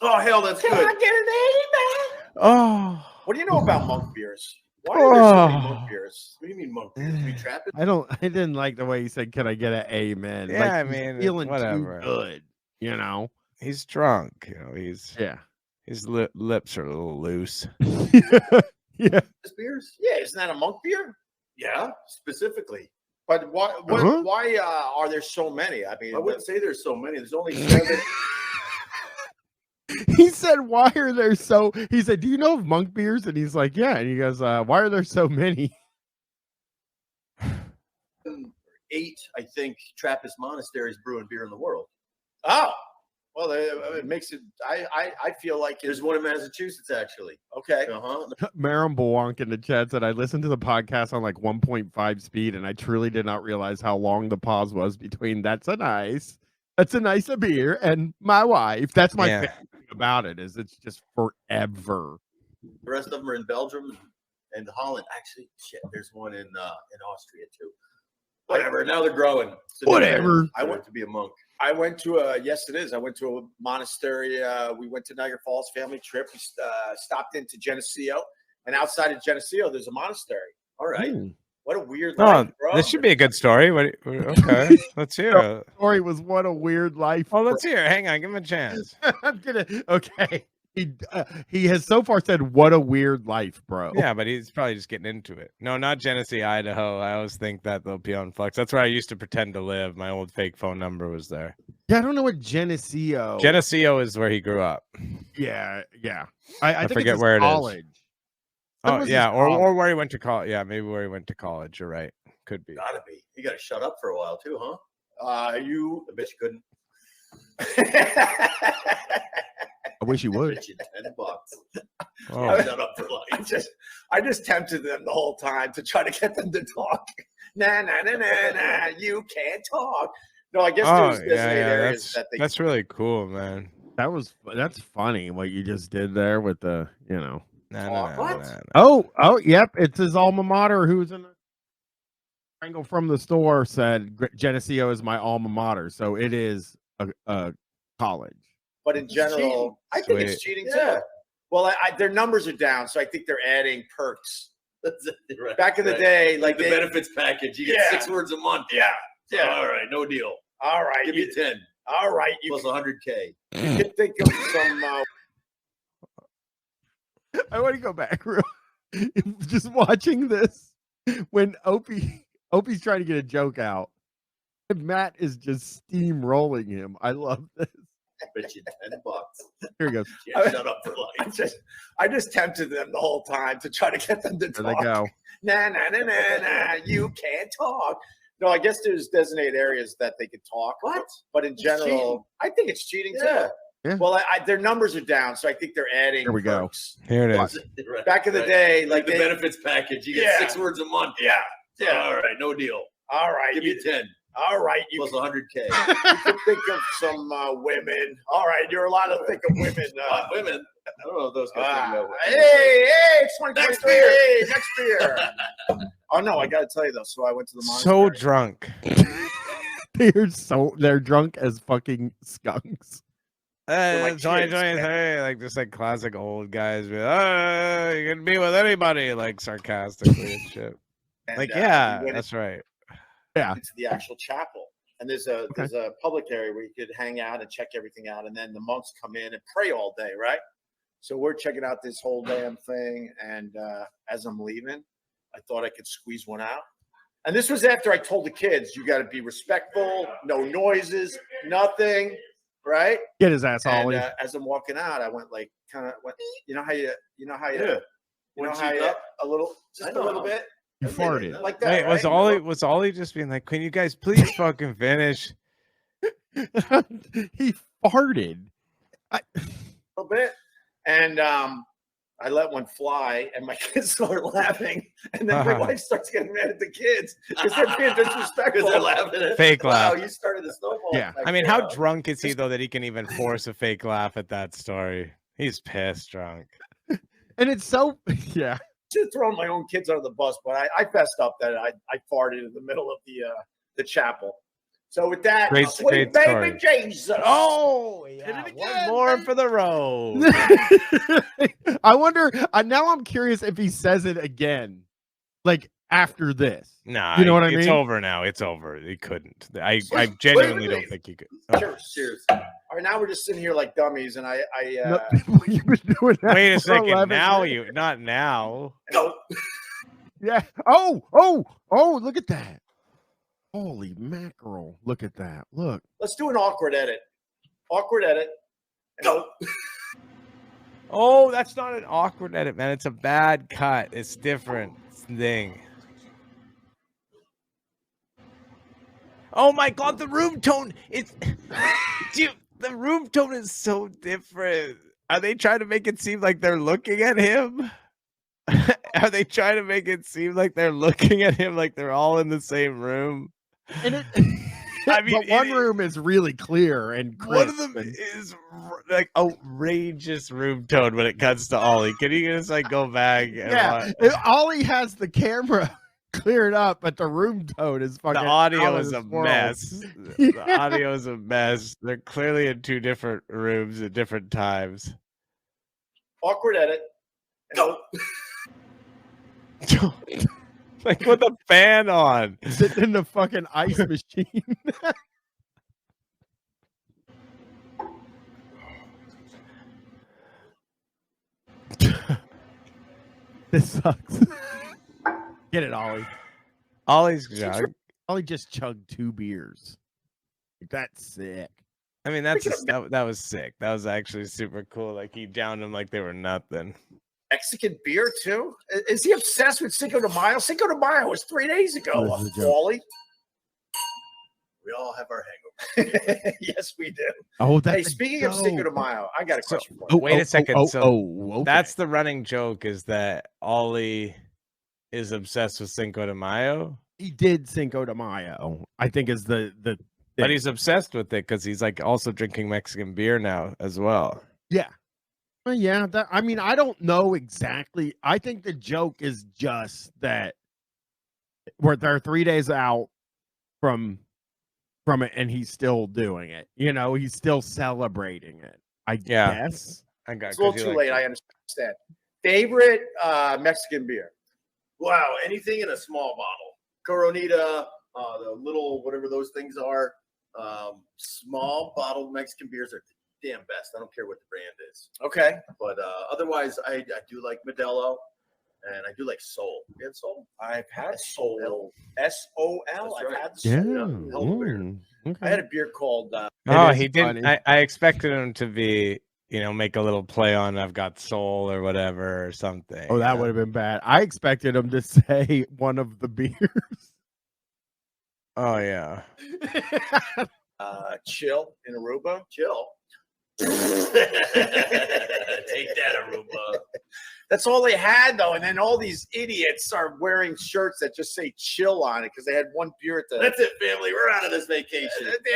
[SPEAKER 15] Oh hell, that's good.
[SPEAKER 6] Can I get an 80, man?
[SPEAKER 1] Oh,
[SPEAKER 6] what do you know about monk beers? Why are there so many monk beers?
[SPEAKER 15] What do you mean monk beers? We trapping?
[SPEAKER 1] I didn't like the way he said, "Can I get an amen?"
[SPEAKER 2] Yeah,
[SPEAKER 1] like,
[SPEAKER 2] I
[SPEAKER 1] he's
[SPEAKER 2] mean,
[SPEAKER 1] feeling
[SPEAKER 2] whatever.
[SPEAKER 1] too good. You know,
[SPEAKER 2] he's drunk. You know, his lips are a little loose.
[SPEAKER 1] Yeah.
[SPEAKER 6] Beers? Yeah, isn't that a monk beer?
[SPEAKER 15] Yeah, specifically.
[SPEAKER 6] But why? Why are there so many? I mean,
[SPEAKER 15] I wouldn't say there's so many. There's only 7.
[SPEAKER 1] He said, "Why are there so?" He said, "Do you know of monk beers?" And he's like, "Yeah." And he goes, "Why are there so many?"
[SPEAKER 15] 8, I think, Trappist monasteries brewing beer in the world.
[SPEAKER 6] Oh, well, it makes it. I feel like
[SPEAKER 15] there's one in Massachusetts, actually.
[SPEAKER 6] Okay.
[SPEAKER 1] Maram Bawonk in the chat said, "I listened to the podcast on like 1.5 speed, and I truly did not realize how long the pause was between that's a nice beer and my wife." That's my favorite thing about it, is it's just forever.
[SPEAKER 15] The rest of them are in Belgium and Holland. Actually, shit, there's one in Austria too. Whatever. Now they're growing. So
[SPEAKER 1] Whatever.
[SPEAKER 15] I want to be a monk.
[SPEAKER 6] I went to I went to a monastery. We went to Niagara Falls family trip. We stopped into Geneseo, and outside of Geneseo, there's a monastery.
[SPEAKER 15] All right.
[SPEAKER 6] What a weird life, bro.
[SPEAKER 2] This should be a good story. Okay, let's hear
[SPEAKER 1] The
[SPEAKER 2] it.
[SPEAKER 1] story was what a weird life.
[SPEAKER 2] Oh, let's hear it. Hang on, give him a chance.
[SPEAKER 1] I'm gonna. Okay. He has so far said, "What a weird life, bro."
[SPEAKER 2] Yeah, but he's probably just getting into it. No, not Genesee, Idaho. I always think that they'll be on Flux. That's where I used to pretend to live. My old fake phone number was there.
[SPEAKER 1] Yeah, I don't know what Geneseo.
[SPEAKER 2] Geneseo is where he grew up.
[SPEAKER 1] Yeah. I think
[SPEAKER 2] forget
[SPEAKER 1] it's
[SPEAKER 2] where
[SPEAKER 1] college.
[SPEAKER 2] it is. Oh yeah, or where he went to college. Yeah, maybe where he went to college. You're right. Could be.
[SPEAKER 15] Gotta be. You gotta shut up for a while too, huh? I bet you couldn't.
[SPEAKER 1] I wish you would.
[SPEAKER 15] $10.
[SPEAKER 2] Oh.
[SPEAKER 15] Shut up for life.
[SPEAKER 6] I just tempted them the whole time to try to get them to talk. Nah, you can't talk. No, I guess there's designated areas that they.
[SPEAKER 2] That's really cool, man.
[SPEAKER 1] That's funny what you just did there with the, you know.
[SPEAKER 2] No.
[SPEAKER 1] Oh, yep. It's his alma mater who's in the triangle from the store said Geneseo is my alma mater. So it is a college.
[SPEAKER 6] But in general, I think it's cheating too. Well, their numbers are down, so I think they're adding perks.
[SPEAKER 15] Right,
[SPEAKER 6] Back in the day,
[SPEAKER 15] like the benefits package, you get 6 words a month.
[SPEAKER 6] Yeah.
[SPEAKER 15] All right, no deal.
[SPEAKER 6] All right,
[SPEAKER 15] give you 10.
[SPEAKER 6] All right,
[SPEAKER 15] plus 100K.
[SPEAKER 6] You can think of some.
[SPEAKER 1] I want to go back, real. Just watching this when Opie's trying to get a joke out, and Matt is just steamrolling him. I love this.
[SPEAKER 15] I bet you $10.
[SPEAKER 1] Here he goes.
[SPEAKER 15] Yeah, shut up for life.
[SPEAKER 6] I just tempted them the whole time to try to get them to talk.
[SPEAKER 1] There they go.
[SPEAKER 6] Nah, you can't talk. No, I guess there's designated areas that they could talk.
[SPEAKER 15] What?
[SPEAKER 6] But in general, I think it's cheating too.
[SPEAKER 1] Yeah.
[SPEAKER 6] Well, their numbers are down, so I think they're adding.
[SPEAKER 1] Here we
[SPEAKER 6] perks.
[SPEAKER 2] Go. Here it is.
[SPEAKER 6] Back in the day, like
[SPEAKER 15] the benefits package, you get 6 words a month.
[SPEAKER 6] Yeah.
[SPEAKER 15] All right, no deal.
[SPEAKER 6] All right,
[SPEAKER 15] give you 10.
[SPEAKER 6] All right, you
[SPEAKER 15] plus 100K.
[SPEAKER 6] You can think of some women. All right, you're allowed to think of women.
[SPEAKER 15] Women. I don't know if those guys know.
[SPEAKER 6] Hey, it's 2023.
[SPEAKER 15] Next beer.
[SPEAKER 6] Hey, next beer. Oh no, I got to tell you though. So I went to the monastery.
[SPEAKER 2] So drunk.
[SPEAKER 1] They're drunk as fucking skunks.
[SPEAKER 2] Like just like classic old guys. You can be with anybody, like sarcastically and shit.
[SPEAKER 6] And,
[SPEAKER 2] Like,
[SPEAKER 6] we
[SPEAKER 2] yeah,
[SPEAKER 6] went
[SPEAKER 2] that's right.
[SPEAKER 1] Yeah.
[SPEAKER 6] Into the actual chapel, and there's a public area where you could hang out and check everything out, and then the monks come in and pray all day, right? So we're checking out this whole damn thing, and as I'm leaving, I thought I could squeeze one out. And this was after I told the kids, you got to be respectful, no noises, nothing, right?
[SPEAKER 1] Get his ass,
[SPEAKER 6] And
[SPEAKER 1] Ollie.
[SPEAKER 6] as I'm walking out, I went like, kind of went, you know how you a little, just a little bit.
[SPEAKER 1] You farted.
[SPEAKER 6] Like that.
[SPEAKER 2] Wait, was Ollie just being like, can you guys please fucking finish?
[SPEAKER 1] He farted.
[SPEAKER 6] A little bit. And I let one fly, and my kids start laughing. And then my wife starts getting mad at the kids because they're being disrespectful.
[SPEAKER 15] Because they're laughing at
[SPEAKER 2] Fake laugh.
[SPEAKER 6] Wow, you started the snowball.
[SPEAKER 2] Yeah. I mean, how drunk is he, though, that he can even force a fake laugh at that story? He's pissed drunk.
[SPEAKER 1] And it's so, yeah.
[SPEAKER 6] Should have thrown my own kids under the bus, but I fessed up that I farted in the middle of the chapel. So with that,
[SPEAKER 2] Great
[SPEAKER 6] sweet baby
[SPEAKER 2] story.
[SPEAKER 6] Jesus.
[SPEAKER 2] Oh, yeah. One more for the road.
[SPEAKER 1] I wonder, now I'm curious if he says it again, like after this.
[SPEAKER 2] Nah,
[SPEAKER 1] you know what I mean?
[SPEAKER 2] It's over now. It's over. He couldn't. I genuinely don't think he could. Oh.
[SPEAKER 6] Cheers. All right, now we're just sitting here like dummies, and
[SPEAKER 1] You've been doing that
[SPEAKER 2] Wait a
[SPEAKER 1] for
[SPEAKER 2] second.
[SPEAKER 1] 11
[SPEAKER 2] Now
[SPEAKER 1] years.
[SPEAKER 2] not now.
[SPEAKER 1] Yeah. Oh, look at that. Holy mackerel. Look at that. Look.
[SPEAKER 6] Let's do an awkward edit. Awkward edit. Go.
[SPEAKER 2] Oh, that's not an awkward edit, man. It's a bad cut. It's different thing. Oh my God, the room tone. Dude, the room tone is so different. Are they trying to make it seem like they're looking at him? Are they trying to make it seem like they're looking at him like they're all in the same room?
[SPEAKER 1] And it,
[SPEAKER 2] I mean,
[SPEAKER 1] but one room is really clear and crisp.
[SPEAKER 2] One of them is like outrageous room tone when it cuts to Ollie. Can you just like go back? And
[SPEAKER 1] Ollie has the camera cleared up, but the room tone is fucking.
[SPEAKER 2] The audio
[SPEAKER 1] out of
[SPEAKER 2] is
[SPEAKER 1] this
[SPEAKER 2] a
[SPEAKER 1] world.
[SPEAKER 2] mess. The audio is a mess. They're clearly in two different rooms at different times.
[SPEAKER 6] Awkward edit. Go.
[SPEAKER 2] Like with the fan on.
[SPEAKER 1] Sitting in the fucking ice machine. This sucks. Get it, Ollie.
[SPEAKER 2] Ollie's jug.
[SPEAKER 1] Ollie just chugged 2 beers. That's sick.
[SPEAKER 2] I mean, that was sick. That was actually super cool. Like he downed them like they were nothing.
[SPEAKER 6] Mexican beer too? Is he obsessed with Cinco de Mayo? Cinco de Mayo was 3 days ago. Wally. We all have our hangover. Yes, we do.
[SPEAKER 1] Oh, that's
[SPEAKER 6] hey, speaking of Cinco de Mayo, I got a question for
[SPEAKER 2] you.
[SPEAKER 6] you.
[SPEAKER 2] Wait a second.
[SPEAKER 1] Okay.
[SPEAKER 2] That's the running joke is that Ollie is obsessed with Cinco de Mayo.
[SPEAKER 1] He did Cinco de Mayo, I think is the
[SPEAKER 2] but he's obsessed with it because he's like also drinking Mexican beer now as well.
[SPEAKER 1] Yeah. Well, yeah, I mean, I don't know exactly. I think the joke is just that they're 3 days out from it, and he's still doing it. You know, he's still celebrating it. I guess.
[SPEAKER 6] It's a little too late. I understand. Favorite Mexican beer?
[SPEAKER 15] Wow, anything in a small bottle. Coronita, the little whatever those things are. Small bottled Mexican beers are the damn best. I don't care what the brand is.
[SPEAKER 6] Okay.
[SPEAKER 15] But otherwise, I do like Modelo, and I do like Sol. You had Sol?
[SPEAKER 6] I've had Sol. S-O-L. I've had the Sol.
[SPEAKER 1] Okay.
[SPEAKER 6] I had a beer called.
[SPEAKER 2] Oh, he did. I expected him to be, make a little play on "I've got soul" or whatever or something.
[SPEAKER 1] Oh, that would have been bad. I expected him to say one of the beers.
[SPEAKER 2] Oh yeah.
[SPEAKER 6] Chill in Aruba.
[SPEAKER 15] Chill. Take that, Aruba.
[SPEAKER 6] That's all they had, though. And then all these idiots are wearing shirts that just say chill on it because they had one beer at the.
[SPEAKER 15] That's it, family. We're out of this vacation.
[SPEAKER 6] They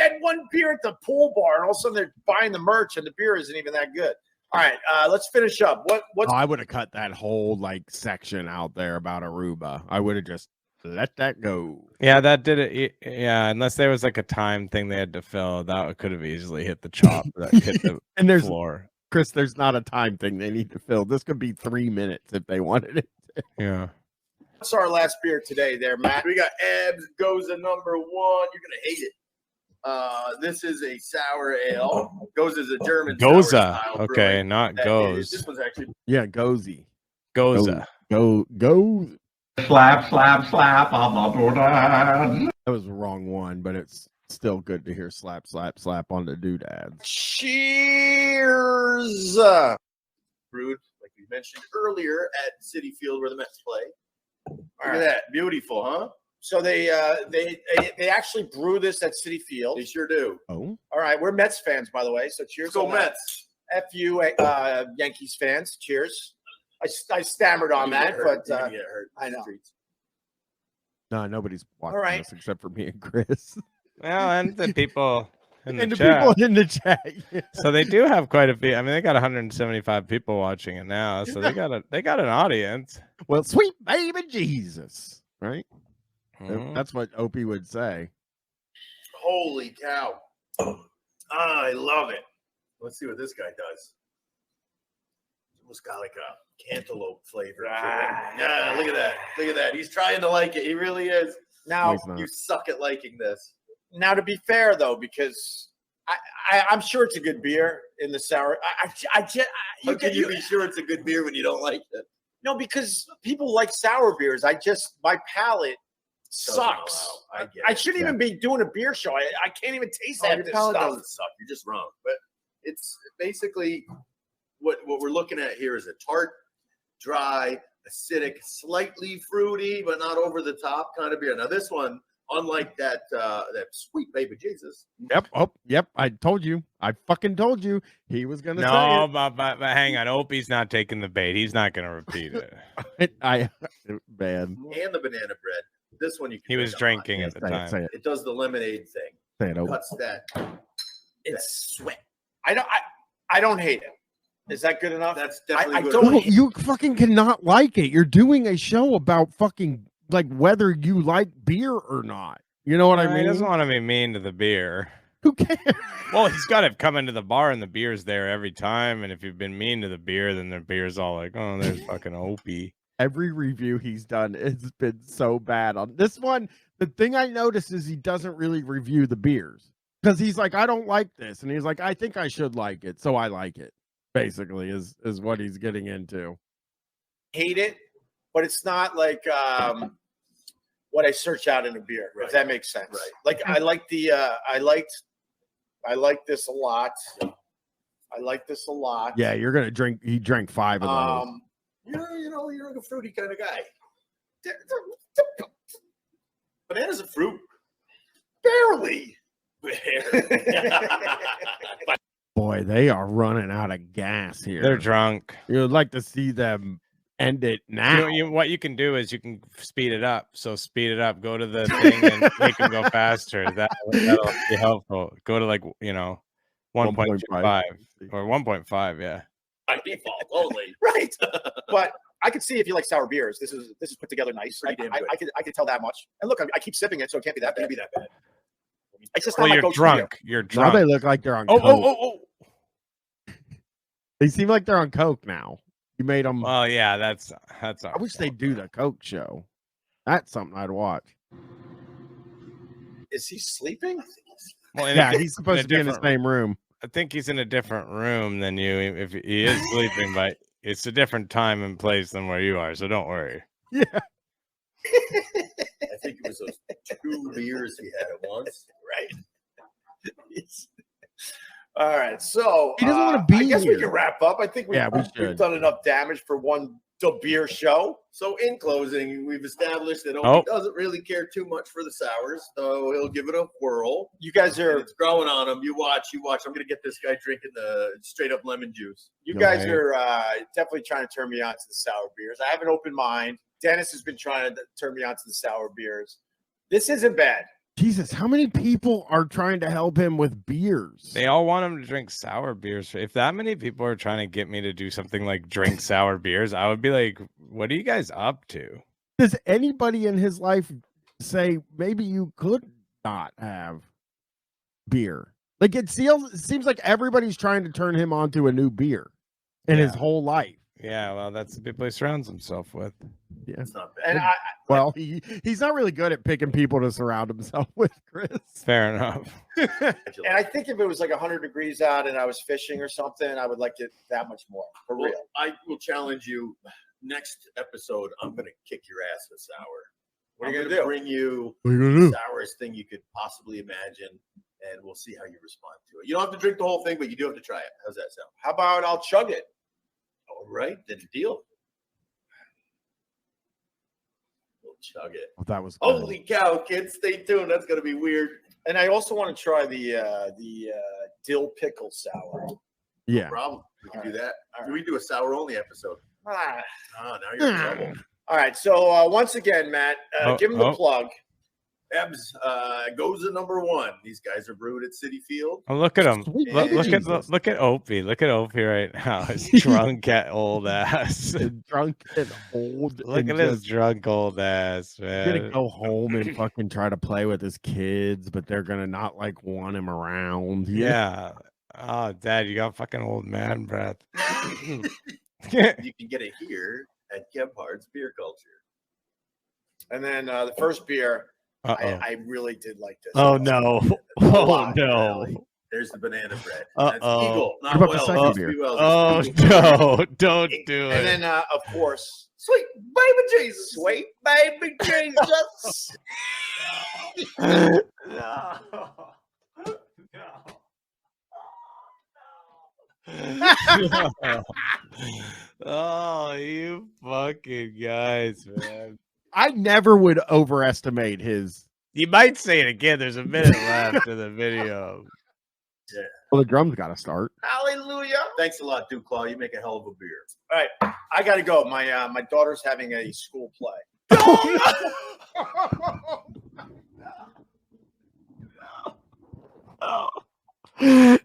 [SPEAKER 6] had one beer at the pool bar, and all of a sudden they're buying the merch, and the beer isn't even that good. All right, let's finish up. What's
[SPEAKER 1] I would have cut that whole like section out there about Aruba. I would have just let that go.
[SPEAKER 2] Yeah, that did it. Yeah, unless there was like a time thing they had to fill, that could have easily hit the chop. That hit the
[SPEAKER 1] and there's
[SPEAKER 2] floor.
[SPEAKER 1] Chris, there's not a time thing they need to fill. This could be 3 minutes if they wanted it.
[SPEAKER 2] Yeah.
[SPEAKER 6] What's our last beer today there, Matt?
[SPEAKER 15] We got Ebbs Goza number 1. You're gonna hate it. This is a sour ale. Goza is a German
[SPEAKER 2] Goza.
[SPEAKER 15] sour style
[SPEAKER 2] Okay,
[SPEAKER 15] brewing.
[SPEAKER 2] not
[SPEAKER 15] That
[SPEAKER 2] goes.
[SPEAKER 15] This one's actually
[SPEAKER 1] Gozy.
[SPEAKER 2] Goza.
[SPEAKER 1] Go.
[SPEAKER 16] Slap, slap, slap on the doodad.
[SPEAKER 1] That was the wrong one, but it's still good to hear slap, slap, slap on the doodads.
[SPEAKER 6] Cheers.
[SPEAKER 15] Brewed, like we mentioned earlier, at Citi Field where the Mets play. Look at that, beautiful, huh?
[SPEAKER 6] So they actually brew this at Citi Field.
[SPEAKER 15] They sure do.
[SPEAKER 1] Oh.
[SPEAKER 6] All right, we're Mets fans, by the way. So cheers.
[SPEAKER 15] Go
[SPEAKER 6] on that.
[SPEAKER 15] Mets.
[SPEAKER 6] F you, Yankees fans. Cheers. I stammered on that, but I know.
[SPEAKER 1] No, nobody's watching
[SPEAKER 6] All right.
[SPEAKER 1] this except for me and Chris.
[SPEAKER 2] Well, and the people in the
[SPEAKER 1] And the
[SPEAKER 2] chat.
[SPEAKER 1] people in the chat. Yeah.
[SPEAKER 2] So they do have quite a few. I mean, they got 175 people watching it now, so they got an audience.
[SPEAKER 1] Well, sweet baby Jesus, right?
[SPEAKER 2] Mhm.
[SPEAKER 1] That's what Opie would say.
[SPEAKER 15] Holy cow. I love it. Let's see what this guy does. It's almost got like a cantaloupe flavor. Yeah, look at that. Look at that. He's trying to like it. He really is.
[SPEAKER 6] Now
[SPEAKER 15] you suck at liking this.
[SPEAKER 6] Now, to be fair though, because I'm sure it's a good beer in the sour.
[SPEAKER 15] How can you be sure it's a good beer when you don't like it?
[SPEAKER 6] No, because people like sour beers. My palate sucks.
[SPEAKER 15] I get
[SPEAKER 6] I
[SPEAKER 15] it.
[SPEAKER 6] shouldn't even be doing a beer show. I can't even taste
[SPEAKER 15] Your
[SPEAKER 6] this
[SPEAKER 15] palate
[SPEAKER 6] stuff.
[SPEAKER 15] doesn't suck. You're just wrong. But it's basically what we're looking at here is a tart, dry, acidic, slightly fruity, but not over the top kind of beer. Now this one, unlike that sweet baby Jesus.
[SPEAKER 1] Yep. Oh, yep. I told you. I fucking told you he was gonna say
[SPEAKER 2] No,
[SPEAKER 1] it.
[SPEAKER 2] but hang on. Opie's not taking the bait. He's not going to repeat it.
[SPEAKER 1] Man.
[SPEAKER 15] And the banana bread. This one you can
[SPEAKER 2] He was
[SPEAKER 15] drink
[SPEAKER 2] drinking at the time.
[SPEAKER 1] Say it.
[SPEAKER 15] It does the lemonade thing.
[SPEAKER 1] Say it, Opie.
[SPEAKER 15] Cuts that.
[SPEAKER 6] It's sweet. I don't hate it. Is that good enough?
[SPEAKER 15] That's definitely
[SPEAKER 6] I
[SPEAKER 15] good.
[SPEAKER 6] don't
[SPEAKER 1] No,
[SPEAKER 6] hate
[SPEAKER 1] you fucking cannot like it. You're doing a show about fucking like whether you like beer or not. You know what I mean?
[SPEAKER 2] He doesn't want to be mean to the beer.
[SPEAKER 1] Who cares?
[SPEAKER 2] Well, he's got to come into the bar and the beer's there every time. And if you've been mean to the beer, then the beer's all like, oh, there's fucking Opie.
[SPEAKER 1] Every review he's done has been so bad. On this one, the thing I noticed is he doesn't really review the beers because he's like, I don't like this. And he's like, I think I should like it. So I like it, basically, is what he's getting into.
[SPEAKER 6] hate it, but it's not like what I search out in a beer.
[SPEAKER 15] Right.
[SPEAKER 6] If that makes sense.
[SPEAKER 15] Right.
[SPEAKER 6] Like I like I like this a lot. I like this a lot.
[SPEAKER 1] Yeah, you're going to drink. He drank 5 of those.
[SPEAKER 15] You're like a fruity kind of guy. Banana's a fruit.
[SPEAKER 6] Barely.
[SPEAKER 1] Boy, they are running out of gas here.
[SPEAKER 2] They're drunk.
[SPEAKER 1] You'd like to see them end it now.
[SPEAKER 2] What you can do is you can speed it up. So speed it up. Go to the thing and make them go faster. That'll be helpful. Go to 1.25 or 1.5. Yeah.
[SPEAKER 15] By default only.
[SPEAKER 6] Right. But I could see if you like sour beers. This is put together nice. I could tell that much. And look, I keep sipping it, so it can't be that bad. It's just not my
[SPEAKER 2] you're
[SPEAKER 6] go-to
[SPEAKER 2] drunk.
[SPEAKER 6] beer.
[SPEAKER 2] You're
[SPEAKER 1] Now
[SPEAKER 2] drunk.
[SPEAKER 1] they look like they're on coke. They seem like they're on coke now. You made them.
[SPEAKER 2] Oh yeah, that's.
[SPEAKER 1] I wish they'd do the coke show. That's something I'd watch.
[SPEAKER 6] Is he sleeping?
[SPEAKER 2] Well,
[SPEAKER 1] Yeah, he's supposed to be in the same room.
[SPEAKER 2] I think he's in a different room than you. If he is sleeping, but it's a different time and place than where you are. So don't worry.
[SPEAKER 1] Yeah.
[SPEAKER 15] I think it was those 2 beers he had at once.
[SPEAKER 6] Right. All right. So
[SPEAKER 1] He doesn't want to be
[SPEAKER 6] I guess
[SPEAKER 1] here.
[SPEAKER 6] we can wrap up. I think we've
[SPEAKER 1] should.
[SPEAKER 6] done enough damage for one
[SPEAKER 15] the beer show. So in closing, we've established that Opie doesn't really care too much for the sours, so he'll give it a whirl.
[SPEAKER 6] You guys are
[SPEAKER 15] it's growing on him. You watch. I'm gonna get this guy drinking the straight up lemon juice.
[SPEAKER 6] You guys are definitely trying to turn me on to the sour beers. I have an open mind. Dennis has been trying to turn me on to the sour beers. This isn't bad.
[SPEAKER 1] Jesus, how many people are trying to help him with beers?
[SPEAKER 2] They all want him to drink sour beers. If that many people are trying to get me to do something like drink sour beers, I would be like, what are you guys up to?
[SPEAKER 1] Does anybody in his life say maybe you could not have beer? Like it seems like everybody's trying to turn him onto a new beer in his whole life.
[SPEAKER 2] Yeah, well, that's the people he surrounds himself with.
[SPEAKER 1] Yeah,
[SPEAKER 15] it's not bad.
[SPEAKER 1] And he's not really good at picking people to surround himself with, Chris.
[SPEAKER 2] Fair enough.
[SPEAKER 6] And I think if it was like 100 degrees out and I was fishing or something, I would like it that much more. For real.
[SPEAKER 15] I will challenge you. Next episode, I'm gonna kick your ass with sour.
[SPEAKER 6] What are you
[SPEAKER 15] I'm
[SPEAKER 6] gonna do?
[SPEAKER 15] Bring you
[SPEAKER 1] What are you gonna do?
[SPEAKER 15] the sourest thing you could possibly imagine, and we'll see how you respond to it. You don't have to drink the whole thing, but you do have to try it. How's that sound?
[SPEAKER 6] How about I'll chug it?
[SPEAKER 15] All right, then deal. We'll chug it.
[SPEAKER 1] Well, that was good.
[SPEAKER 15] Holy cow, kids! Stay tuned. That's gonna be weird.
[SPEAKER 6] And I also want to try the dill pickle sour.
[SPEAKER 1] Yeah.
[SPEAKER 15] No problem. We can do that. We do a sour only episode. Now you're in trouble.
[SPEAKER 6] All right. So once again, Matt, give him the plug.
[SPEAKER 15] Ebbs goes to number 1. These guys are brewed at City Field.
[SPEAKER 2] Oh, look at him! Look at Opie! Look at Opie right now. His drunk old ass.
[SPEAKER 1] Drunk and old.
[SPEAKER 2] Look at his drunk old ass, man.
[SPEAKER 1] He's gonna go home and fucking try to play with his kids, but they're gonna not like want him around.
[SPEAKER 2] Yeah. Oh, Dad, you got fucking old man breath.
[SPEAKER 15] You can get it here at Gebhardt's Beer Culture.
[SPEAKER 6] And then the first beer. I really did like this.
[SPEAKER 2] Oh no! Oh no!
[SPEAKER 15] Really. There's the banana bread.
[SPEAKER 2] That's
[SPEAKER 15] Eagle.
[SPEAKER 1] What about the second beer?
[SPEAKER 2] Oh no! Don't do it.
[SPEAKER 6] And then of course,
[SPEAKER 15] sweet baby Jesus.
[SPEAKER 6] Sweet baby Jesus.
[SPEAKER 2] No. Oh, you fucking guys, man.
[SPEAKER 1] I never would overestimate his.
[SPEAKER 2] You might say it again. There's a minute left in the video.
[SPEAKER 15] Yeah.
[SPEAKER 1] Well, the drums got to start.
[SPEAKER 15] Hallelujah. Thanks a lot, Duke Claw. You make a hell of a beer.
[SPEAKER 6] All right. I got to go. My daughter's having a school play.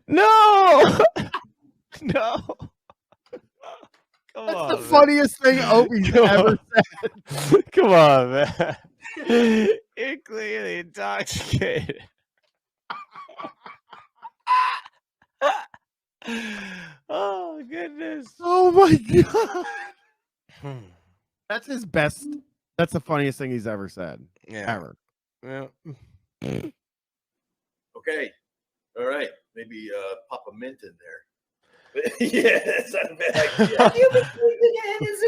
[SPEAKER 2] No. No.
[SPEAKER 1] That's the funniest thing Opie's ever said.
[SPEAKER 2] Come on, man. You're clearly intoxicated. Oh, goodness.
[SPEAKER 1] Oh, my God. That's his best. That's the funniest thing he's ever said.
[SPEAKER 2] Yeah.
[SPEAKER 1] Ever.
[SPEAKER 2] Yeah.
[SPEAKER 15] Okay. All right. Maybe pop a mint in there. Yeah, that's not a bad idea.
[SPEAKER 6] You've been sleeping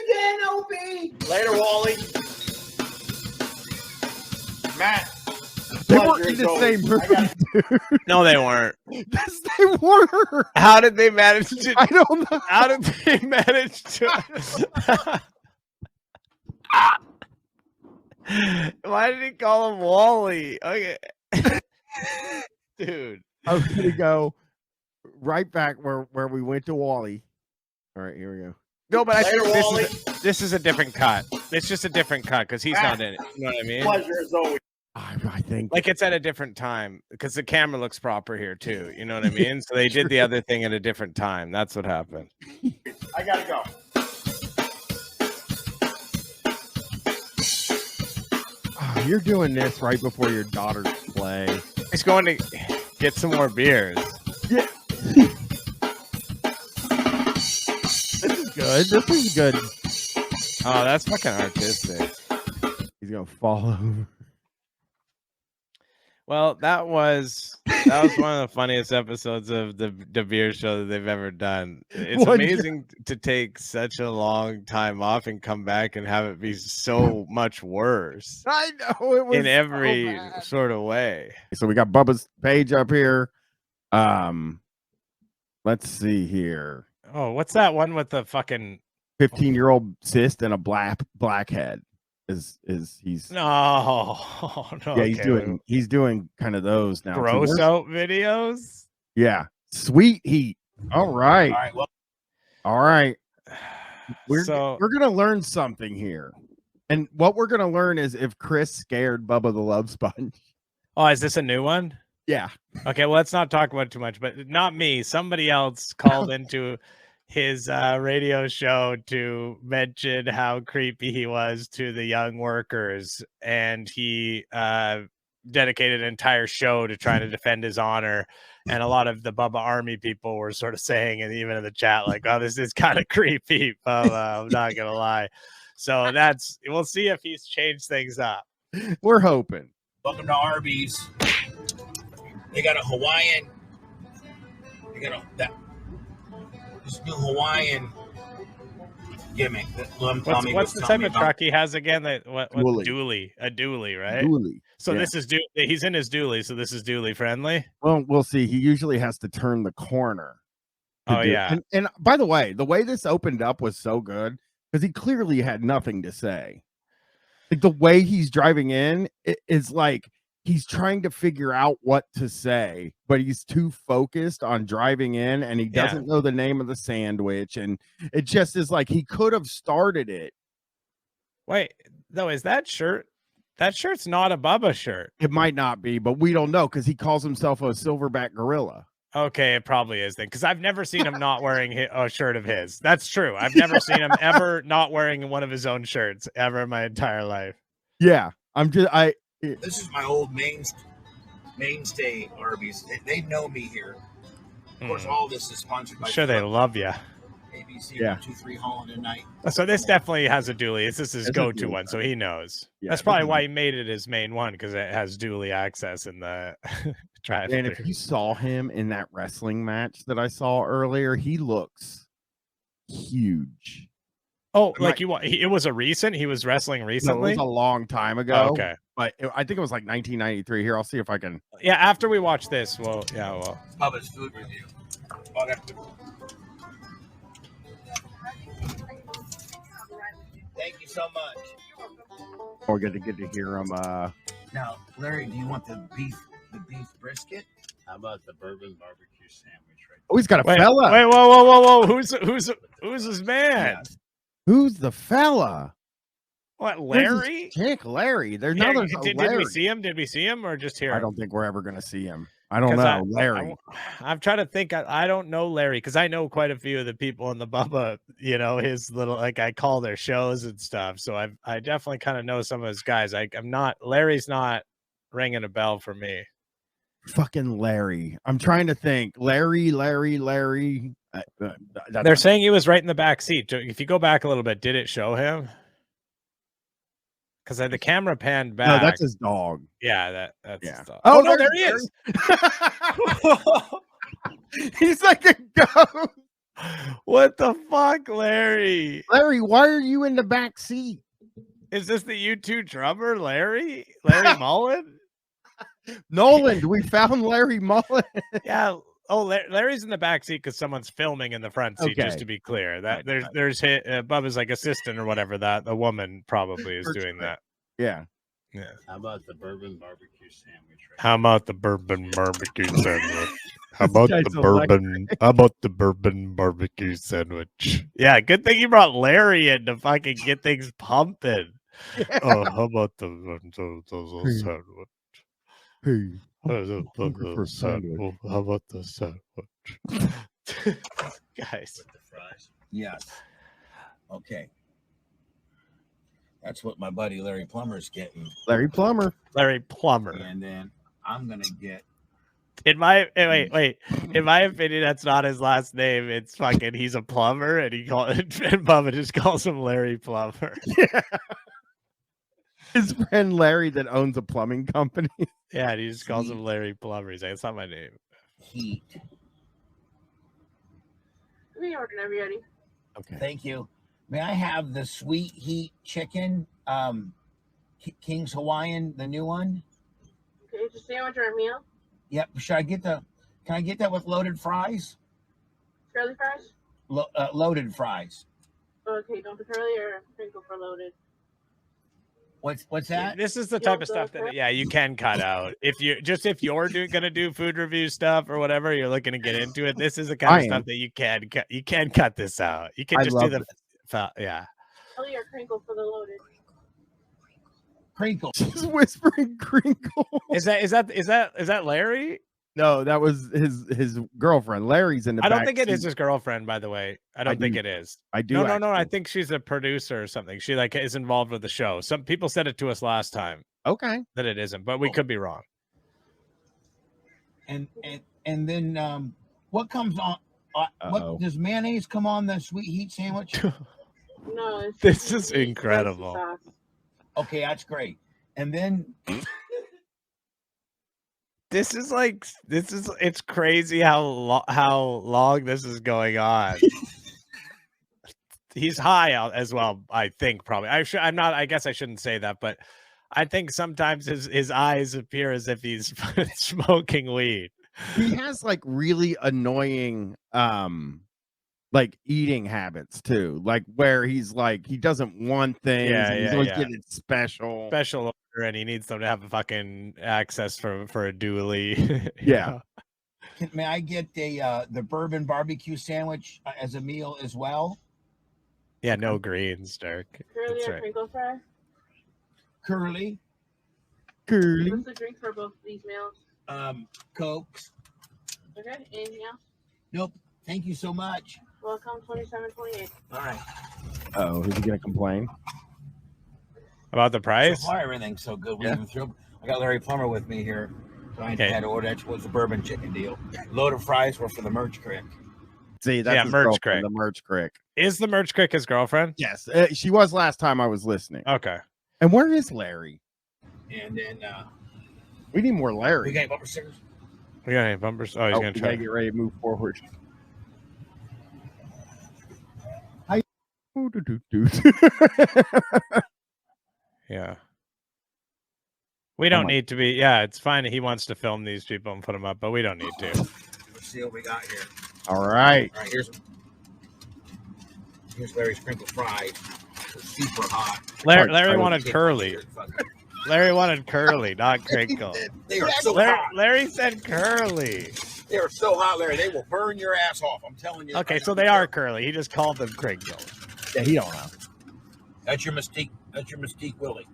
[SPEAKER 6] again, Opie. Later, Wally. Matt.
[SPEAKER 1] They were in the same room, dude.
[SPEAKER 2] No, they weren't.
[SPEAKER 1] Yes, they were.
[SPEAKER 2] How did they manage to?
[SPEAKER 1] I don't know.
[SPEAKER 2] How did they manage to? Why did he call him Wally? Okay, dude.
[SPEAKER 1] I was gonna go right back where we went to Wally. All right, here we go.
[SPEAKER 2] No, but I think this is a different cut. It's just a different cut because he's not in it. You know what I mean?
[SPEAKER 6] Pleasure as always.
[SPEAKER 1] I think
[SPEAKER 2] like it's at a different time because the camera looks proper here too. You know what I mean? So they did the other thing at a different time. That's what happened.
[SPEAKER 6] I gotta go.
[SPEAKER 1] Oh, you're doing this right before your daughter's play.
[SPEAKER 2] He's going to get some more beers.
[SPEAKER 1] Yeah. This is good. This is good.
[SPEAKER 2] Oh, that's fucking artistic.
[SPEAKER 1] He's gonna fall over.
[SPEAKER 2] Well, that was one of the funniest episodes of the beer show that they've ever done. It's amazing to take such a long time off and come back and have it be so much worse.
[SPEAKER 1] I know it was
[SPEAKER 2] in every sort of way.
[SPEAKER 1] So we got Bubba's page up here. Let's see here.
[SPEAKER 2] Oh, what's that one with the fucking
[SPEAKER 1] 15-year-old cyst and a blackhead. He's
[SPEAKER 2] no,
[SPEAKER 1] yeah, he's doing kind of those now.
[SPEAKER 2] Gross out videos.
[SPEAKER 1] Yeah, sweet heat. All right. All right. We're gonna learn something here. And what we're gonna learn is if Chris scared Bubba the Love Sponge.
[SPEAKER 2] Oh, is this a new one?
[SPEAKER 1] Yeah.
[SPEAKER 2] Okay, well, let's not talk about it too much, but not me. Somebody else called into his radio show to mention how creepy he was to the young workers, and he dedicated an entire show to trying to defend his honor. And a lot of the Bubba Army people were sort of saying, and even in the chat, like, "Oh, this is kind of creepy." Bubba, I'm not gonna lie. So we'll see if he's changed things up.
[SPEAKER 1] We're hoping.
[SPEAKER 17] Welcome to Arby's. They got a Hawaiian. They got this new Hawaiian gimmick.
[SPEAKER 2] What's the type of truck he has again? What's dually? A dually, right?
[SPEAKER 1] Dually.
[SPEAKER 2] So this is he's in his dually, so this is dually friendly.
[SPEAKER 1] Well, we'll see. He usually has to turn the corner.
[SPEAKER 2] Oh yeah.
[SPEAKER 1] And by the way this opened up was so good because he clearly had nothing to say. Like the way he's driving in is like he's trying to figure out what to say, but he's too focused on driving in and he doesn't know the name of the sandwich. And it just is like he could have started it.
[SPEAKER 2] Wait, no, is that shirt? That shirt's not a Bubba shirt.
[SPEAKER 1] It might not be, but we don't know because he calls himself a silverback gorilla.
[SPEAKER 2] Okay, it probably is then, because I've never seen him not wearing a shirt of his. That's true. I've never seen him ever not wearing one of his own shirts ever in my entire life.
[SPEAKER 1] Yeah,
[SPEAKER 17] This is my old mainstay Arby's. They know me here. Of course, all this is sponsored by.
[SPEAKER 2] I'm sure they love you.
[SPEAKER 17] ABC 123 Holland and Night.
[SPEAKER 2] So this definitely has a dually. This is his go-to one, so he knows.
[SPEAKER 1] Yeah,
[SPEAKER 2] that's probably why he made it his main one, because it has dually access in the drive.
[SPEAKER 1] And if you saw him in that wrestling match that I saw earlier, he looks huge.
[SPEAKER 2] Oh, it was a recent? He was wrestling recently?
[SPEAKER 1] No, it was a long time ago.
[SPEAKER 2] Oh, okay.
[SPEAKER 1] But I think it was like 1993. Here, I'll see if I can.
[SPEAKER 2] Yeah, after we watch this,
[SPEAKER 17] Bubba's food review. Thank you so much.
[SPEAKER 1] We're going to get to hear him.
[SPEAKER 17] Now, Larry, do you want the beef brisket?
[SPEAKER 3] How about the bourbon barbecue sandwich? Right?
[SPEAKER 1] Oh, he's got a fella.
[SPEAKER 2] Wait, whoa! Who's his man?
[SPEAKER 1] Yeah. Who's the fella?
[SPEAKER 2] What, Larry?
[SPEAKER 1] Chick, Larry. There's
[SPEAKER 2] Larry.
[SPEAKER 1] Larry.
[SPEAKER 2] Did we see him? Did we see him or just hear him?
[SPEAKER 1] I don't think we're ever going to see him. I don't know. Larry.
[SPEAKER 2] I'm trying to think. I don't know Larry because I know quite a few of the people in the Bubba, his little, like I call their shows and stuff. So I definitely kind of know some of his guys. Larry's not ringing a bell for me.
[SPEAKER 1] Fucking Larry. I'm trying to think. Larry.
[SPEAKER 2] They're saying he was right in the back seat. If you go back a little bit, did it show him? Because the camera panned back.
[SPEAKER 1] No, that's his dog.
[SPEAKER 2] Yeah, that's his dog.
[SPEAKER 1] Oh,
[SPEAKER 2] no, there he is.
[SPEAKER 1] He's like a ghost.
[SPEAKER 2] What the fuck, Larry?
[SPEAKER 1] Larry, why are you in the back seat?
[SPEAKER 2] Is this the U2 drummer, Larry? Larry Mullen?
[SPEAKER 1] Nolan, we found Larry Mullen.
[SPEAKER 2] Yeah. Oh, Larry's in the back seat because someone's filming in the front seat. Just to be clear, that there's Bubba's like assistant or whatever. That the woman probably is doing that.
[SPEAKER 1] Yeah.
[SPEAKER 3] How about the bourbon barbecue sandwich? Right?
[SPEAKER 2] How about the bourbon barbecue sandwich? How about the bourbon barbecue sandwich? Yeah, good thing you brought Larry in to fucking get things pumping. Yeah. Oh, how about the sandwich?
[SPEAKER 1] Hey.
[SPEAKER 2] How about the sandwich? Guys.
[SPEAKER 17] Yes. Okay. That's what my buddy Larry Plummer's getting.
[SPEAKER 1] Larry Plummer.
[SPEAKER 17] And then I'm gonna get.
[SPEAKER 2] In my opinion, that's not his last name. It's fucking he's a plumber, and and Bubba just calls him Larry Plummer.
[SPEAKER 1] Yeah. His friend Larry that owns a plumbing company.
[SPEAKER 2] Yeah, and he just calls him Larry Plummer. He's like, it's not my name.
[SPEAKER 17] Heat.
[SPEAKER 12] We ordered everybody.
[SPEAKER 17] Okay. Thank you. May I have the sweet heat chicken, King's Hawaiian, the new one?
[SPEAKER 12] Okay, it's a sandwich or a meal?
[SPEAKER 17] Yep. Can I get that with loaded fries?
[SPEAKER 12] Curly fries?
[SPEAKER 17] Loaded fries.
[SPEAKER 18] Okay, don't be curly or crinkle for loaded.
[SPEAKER 17] What's that?
[SPEAKER 2] This is the type of stuff that you can cut out. If you're gonna do food review stuff or whatever, you're looking to get into it. This is the kind of stuff that you can cut this out. You can just do the yeah.
[SPEAKER 18] Curly or crinkle for the loaded.
[SPEAKER 17] Crinkle.
[SPEAKER 1] She's whispering crinkle.
[SPEAKER 2] Is that Larry?
[SPEAKER 1] No, that was his girlfriend. Larry's in the
[SPEAKER 2] I don't
[SPEAKER 1] back
[SPEAKER 2] think it is
[SPEAKER 1] seat.
[SPEAKER 2] his girlfriend, by the way. I don't think it is.
[SPEAKER 1] I do.
[SPEAKER 2] No. I think she's a producer or something. She is involved with the show. Some people said it to us last time.
[SPEAKER 1] Okay.
[SPEAKER 2] That it isn't, but we could be wrong.
[SPEAKER 17] And then what comes on? What does mayonnaise come on the sweet heat sandwich?
[SPEAKER 18] No.
[SPEAKER 2] This is incredible.
[SPEAKER 17] Okay, that's great. And then
[SPEAKER 2] it's crazy how long this is going on. He's high out as well, I think, probably. I'm not, I guess I shouldn't say that, but I think sometimes his eyes appear as if he's smoking weed.
[SPEAKER 1] He has like really annoying like eating habits too, like where he's like he doesn't want things. He's always getting special
[SPEAKER 2] order, and he needs them to have a fucking access for a dually.
[SPEAKER 1] Yeah.
[SPEAKER 17] May I get the bourbon barbecue sandwich as a meal as well?
[SPEAKER 2] Yeah, no greens, Dirk.
[SPEAKER 18] Curly or
[SPEAKER 2] right.
[SPEAKER 18] crinkle fry?
[SPEAKER 17] Curly.
[SPEAKER 18] What's the drink for both these meals?
[SPEAKER 17] Cokes.
[SPEAKER 18] Okay, anything else?
[SPEAKER 17] Nope. Thank you so much.
[SPEAKER 18] Welcome, 2728.
[SPEAKER 17] All right.
[SPEAKER 1] Oh, who's he gonna complain
[SPEAKER 2] about the price?
[SPEAKER 17] So far, everything's so good. We even threw. I got Larry Plummer with me here, so I had to order. That was the bourbon chicken deal. Load of fries were for the merch crick.
[SPEAKER 1] See, that's his
[SPEAKER 2] merch
[SPEAKER 1] girlfriend,
[SPEAKER 2] crick.
[SPEAKER 1] the merch crick.
[SPEAKER 2] Is the merch crick his girlfriend?
[SPEAKER 1] Yes, she was last time I was listening.
[SPEAKER 2] Okay.
[SPEAKER 1] And where is Larry?
[SPEAKER 17] And then
[SPEAKER 1] we need more Larry.
[SPEAKER 17] We got any bumper stickers?
[SPEAKER 2] We got any bumpers? Oh, he's gonna try.
[SPEAKER 1] Get ready to move forward.
[SPEAKER 2] Yeah. We don't need to be. Yeah, it's fine. He wants to film these people and put them up, but we don't need to.
[SPEAKER 17] Let's see what we got here.
[SPEAKER 1] All right.
[SPEAKER 17] All right. Here's Larry's crinkle fries. They're super hot.
[SPEAKER 2] Larry wanted curly. Larry wanted curly, not crinkle.
[SPEAKER 17] They are so hot.
[SPEAKER 2] Larry said curly.
[SPEAKER 17] They are so hot, Larry. They will burn your ass off. I'm telling you.
[SPEAKER 2] Okay, so they are curly. He just called them crinkle.
[SPEAKER 1] Yeah, he don't know.
[SPEAKER 17] That's your mystique. That's your mystique, Willie.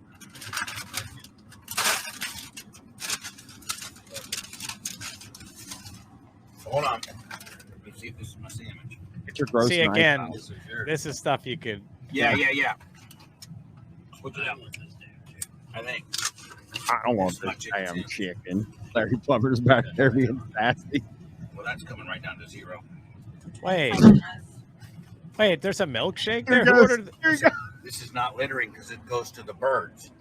[SPEAKER 17] Hold on. Let me see if this is my sandwich.
[SPEAKER 1] It's your gross.
[SPEAKER 2] See again. This is stuff you could.
[SPEAKER 17] Yeah. Switch it up. I think.
[SPEAKER 1] I don't want this damn chicken. Larry Plummer's back there being nasty.
[SPEAKER 17] Well, that's coming right down to zero.
[SPEAKER 2] Wait, there's a milkshake
[SPEAKER 1] Here
[SPEAKER 2] there?
[SPEAKER 17] This is not littering because it goes to the birds.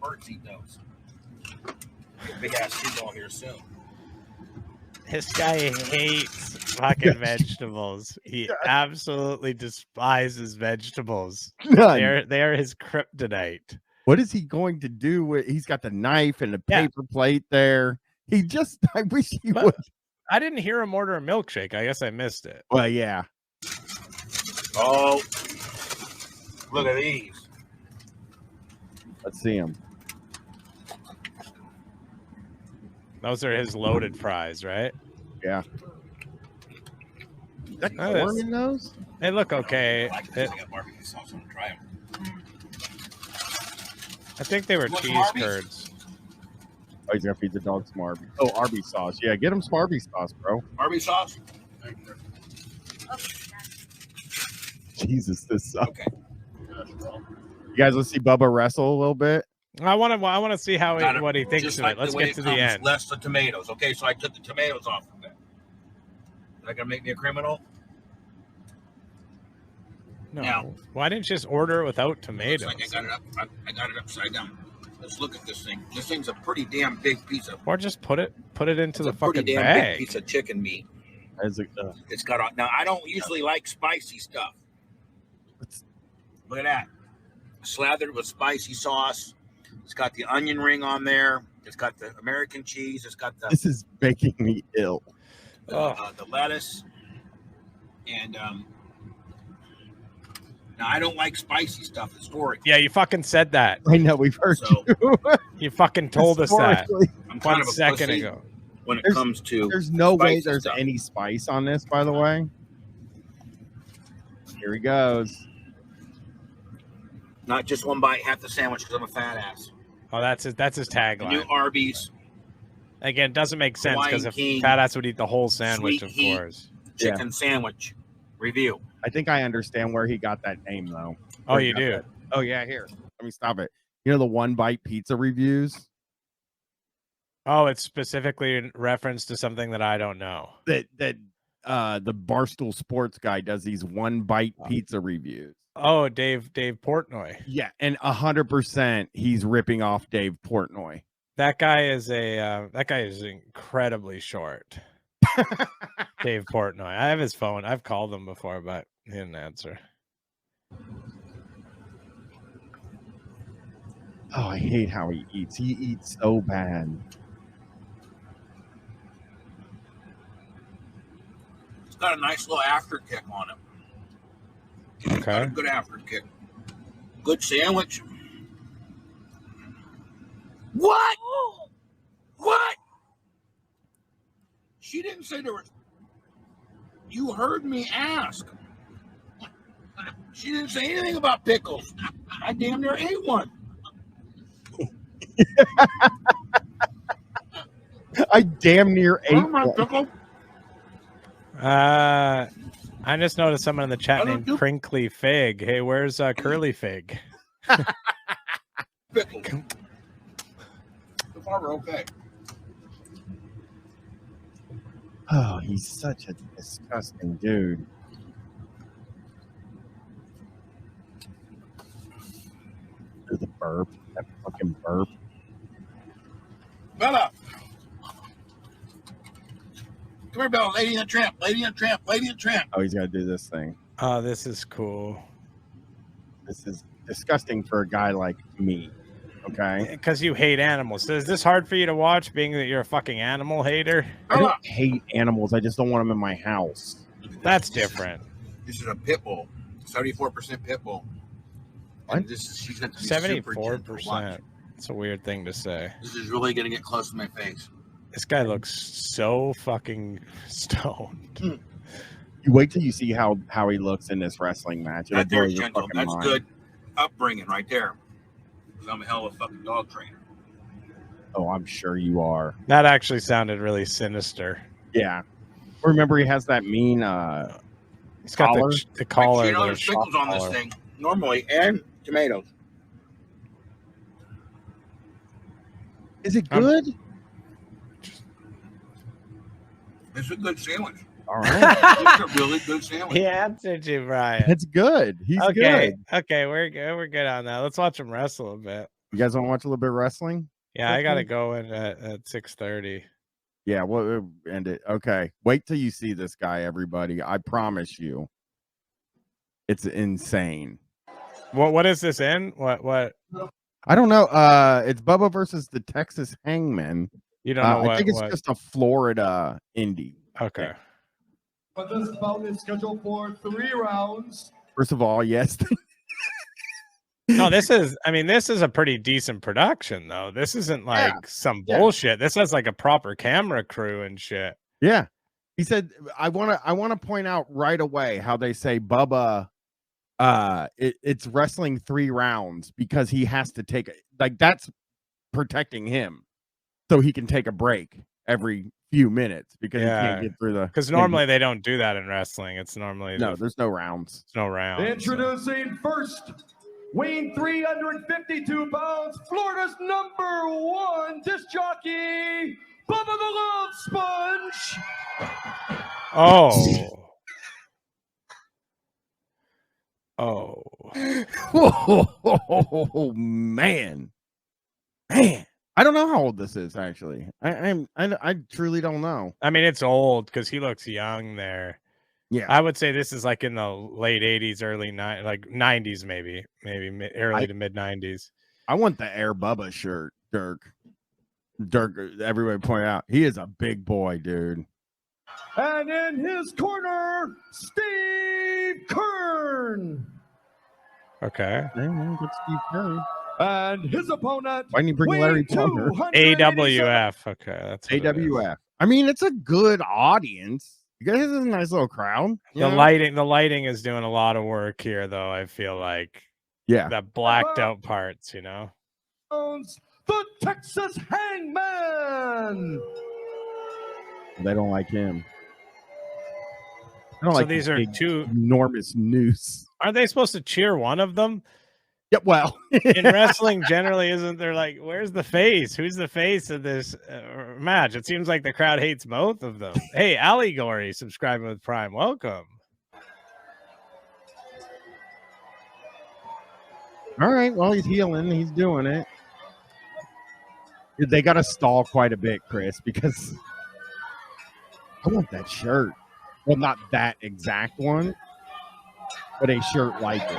[SPEAKER 17] Birds eat those. Big ass seagull here soon.
[SPEAKER 2] This guy hates fucking vegetables. He absolutely despises vegetables. They are his kryptonite.
[SPEAKER 1] What is he going to do with? He's got the knife and the paper plate there. I wish he would.
[SPEAKER 2] I didn't hear him order a milkshake. I guess I missed it.
[SPEAKER 1] Well, yeah.
[SPEAKER 17] Oh, look at these.
[SPEAKER 1] Let's see him.
[SPEAKER 2] Those are his loaded fries, right?
[SPEAKER 1] Yeah. Is that corn in those?
[SPEAKER 2] They look okay.
[SPEAKER 17] I got barbecue sauce. I'm gonna try them.
[SPEAKER 2] I think they were cheese curds.
[SPEAKER 1] Oh, he's gonna feed the dog some Arby's. Oh, Arby's sauce. Yeah, get him some Arby's sauce, bro.
[SPEAKER 17] Arby's sauce?
[SPEAKER 1] Jesus, this sucks. Okay. You guys, let's see Bubba wrestle a little bit.
[SPEAKER 2] I want to see what he thinks of it. Let's get to the end.
[SPEAKER 17] Less the tomatoes. Okay, so I took the tomatoes off of that. Is that gonna make me a criminal?
[SPEAKER 2] No.
[SPEAKER 17] Now,
[SPEAKER 2] why didn't you just order it without tomatoes?
[SPEAKER 17] Like I got it upside down. Let's look at this thing. This thing's a pretty damn big piece of.
[SPEAKER 2] Or just put it into the fucking
[SPEAKER 17] pretty damn
[SPEAKER 2] bag.
[SPEAKER 17] big piece of chicken meat.
[SPEAKER 1] It's
[SPEAKER 17] got. Now I don't usually like spicy stuff. Look at that. Slathered with spicy sauce. It's got the onion ring on there. It's got the American cheese. It's got the.
[SPEAKER 1] This is making me ill.
[SPEAKER 17] The lettuce, and Now, I don't like spicy stuff historically.
[SPEAKER 2] Yeah, you fucking said that.
[SPEAKER 1] I know, we've heard
[SPEAKER 17] So-
[SPEAKER 1] you.
[SPEAKER 2] You fucking told us that
[SPEAKER 1] Historically.
[SPEAKER 17] I'm kind
[SPEAKER 2] 1
[SPEAKER 17] of a
[SPEAKER 2] second
[SPEAKER 17] pussy
[SPEAKER 2] ago.
[SPEAKER 17] when it comes to
[SPEAKER 1] There's no way
[SPEAKER 17] spicy
[SPEAKER 1] there's
[SPEAKER 17] stuff.
[SPEAKER 1] any spice on this, by the way. Here he goes.
[SPEAKER 17] Not just one bite, half the sandwich because I'm a fat ass.
[SPEAKER 2] Oh, that's his
[SPEAKER 17] The new
[SPEAKER 2] tagline.
[SPEAKER 17] Arby's
[SPEAKER 2] Again, it doesn't make sense because
[SPEAKER 17] Hawaiian
[SPEAKER 2] if
[SPEAKER 17] King,
[SPEAKER 2] fat ass would eat the whole sandwich,
[SPEAKER 17] Sweet
[SPEAKER 2] of
[SPEAKER 17] Heat
[SPEAKER 2] course.
[SPEAKER 17] chicken sandwich review.
[SPEAKER 1] I think I understand where he got that name, though.
[SPEAKER 2] Oh,
[SPEAKER 1] Where he
[SPEAKER 2] you
[SPEAKER 1] got
[SPEAKER 2] do?
[SPEAKER 1] that- Oh, yeah, here. Let me stop it. You know the one bite pizza reviews?
[SPEAKER 2] Oh, it's specifically in reference to something that I don't know.
[SPEAKER 1] That the Barstool Sports guy does these one bite pizza reviews.
[SPEAKER 2] Oh, Dave Portnoy.
[SPEAKER 1] Yeah, and 100% he's ripping off Dave Portnoy.
[SPEAKER 2] That guy is incredibly short. Dave Portnoy. I have his phone. I've called him before, but he didn't answer.
[SPEAKER 1] Oh, I hate how he eats. He eats so bad.
[SPEAKER 17] It's got a nice little after kick on it. It's got a good after kick. Good sandwich. What? What? She didn't say there was. You heard me ask. She didn't say anything about pickles. I damn near ate one.
[SPEAKER 1] I damn near ate
[SPEAKER 17] Where's my
[SPEAKER 1] one.
[SPEAKER 17] pickle?
[SPEAKER 2] I just noticed someone in the chat named Crinkly Fig. Hey, where's Curly Fig?
[SPEAKER 17] Pickles. So far, we're okay.
[SPEAKER 1] Oh, he's such a disgusting dude. There's the burp. That fucking burp.
[SPEAKER 17] Bella. Come here, Bella. Lady and Tramp. Lady and Tramp. Lady and Tramp.
[SPEAKER 1] Oh, he's got to do this thing.
[SPEAKER 2] Oh, this is cool.
[SPEAKER 1] This is disgusting for a guy like me. Okay?
[SPEAKER 2] Because you hate animals. So is this hard for you to watch, being that you're a fucking animal hater?
[SPEAKER 1] I don't hate animals. I just don't want them in my house.
[SPEAKER 2] That's different.
[SPEAKER 17] This is a pit bull. 74% pit bull. And this is, she's going to be super gentle to watch.
[SPEAKER 2] 74%. It's a weird thing to say.
[SPEAKER 17] This is really going to get close to my face.
[SPEAKER 2] This guy looks so fucking stoned.
[SPEAKER 1] You wait till you see how he looks in this wrestling match. It'll
[SPEAKER 17] That
[SPEAKER 1] blow
[SPEAKER 17] there's
[SPEAKER 1] your
[SPEAKER 17] gentle.
[SPEAKER 1] fucking
[SPEAKER 17] That's
[SPEAKER 1] mind.
[SPEAKER 17] good upbringing right there. Because I'm a hell of a fucking dog trainer.
[SPEAKER 1] Oh, I'm sure you are.
[SPEAKER 2] That actually sounded really sinister.
[SPEAKER 1] Yeah. Remember, he has that mean
[SPEAKER 2] He's got
[SPEAKER 1] collar?
[SPEAKER 2] the collar.
[SPEAKER 17] You know,
[SPEAKER 2] the
[SPEAKER 17] there's pickles on this
[SPEAKER 2] collar.
[SPEAKER 17] thing normally, and tomatoes.
[SPEAKER 1] Is it good?
[SPEAKER 17] It's a good sandwich.
[SPEAKER 1] All right.
[SPEAKER 17] It's a really good sandwich.
[SPEAKER 2] He answered you, Brian.
[SPEAKER 1] It's good. He's
[SPEAKER 2] okay.
[SPEAKER 1] good.
[SPEAKER 2] Okay, we're good. We're good on that. Let's watch him wrestle a bit.
[SPEAKER 1] You guys want to watch a little bit of wrestling?
[SPEAKER 2] Yeah, I gotta go in at 6:30.
[SPEAKER 1] Yeah, we'll end it. Okay. Wait till you see this guy, everybody. I promise you. It's insane.
[SPEAKER 2] What is this in? What?
[SPEAKER 1] I don't know. It's Bubba versus the Texas Hangman.
[SPEAKER 2] You don't know
[SPEAKER 1] I
[SPEAKER 2] what-
[SPEAKER 1] think it's
[SPEAKER 2] what-
[SPEAKER 1] just a Florida indie.
[SPEAKER 2] Okay.
[SPEAKER 14] But this bout is scheduled for 3 rounds.
[SPEAKER 1] First of all, yes.
[SPEAKER 2] No, this is a pretty decent production though. This isn't like some bullshit. This has like a proper camera crew and shit.
[SPEAKER 1] Yeah. He said, I want to point out right away how they say Bubba it's wrestling 3 rounds because he has to take like that's protecting him so he can take a break every few minutes because he can't get through the
[SPEAKER 2] because normally they don't do that in wrestling. It's normally
[SPEAKER 1] there's no rounds.
[SPEAKER 2] There's no rounds.
[SPEAKER 14] Introducing first, weighing 352 pounds, Florida's #1 disc jockey, Bubba the Love Sponge.
[SPEAKER 2] Oh.
[SPEAKER 1] Oh man. I don't know how old this is actually. I truly don't know.
[SPEAKER 2] I mean, it's old because he looks young there.
[SPEAKER 1] Yeah,
[SPEAKER 2] I would say this is like in the late 80s, early 90s, maybe early to mid 90s.
[SPEAKER 1] I want the Air Bubba shirt, Dirk. Everybody point out he is a big boy, dude.
[SPEAKER 14] And in his corner, Steve Kern.
[SPEAKER 2] Okay.
[SPEAKER 1] Good Steve Curry.
[SPEAKER 14] And his opponent.
[SPEAKER 1] Why didn't you bring Larry Plummer?
[SPEAKER 2] AWF. Okay, that's what it is.
[SPEAKER 1] AWF. I mean, it's a good audience. You guys have a nice little crowd.
[SPEAKER 2] The lighting is doing a lot of work here, though. I feel like,
[SPEAKER 1] yeah,
[SPEAKER 2] that blacked out parts, you know.
[SPEAKER 14] The Texas Hangman.
[SPEAKER 1] They don't like him. I don't
[SPEAKER 2] So
[SPEAKER 1] like
[SPEAKER 2] these
[SPEAKER 1] this
[SPEAKER 2] are
[SPEAKER 1] big,
[SPEAKER 2] two
[SPEAKER 1] enormous noose.
[SPEAKER 2] Aren't they supposed to cheer one of them?
[SPEAKER 1] Yeah, well,
[SPEAKER 2] in wrestling, generally, isn't there like, where's the face? Who's the face of this match? It seems like the crowd hates both of them. Hey, Allegory, subscribing with Prime. Welcome.
[SPEAKER 1] All right. Well, he's healing. He's doing it. They got to stall quite a bit, Chris, because I want that shirt. Well, not that exact one, but a shirt like it.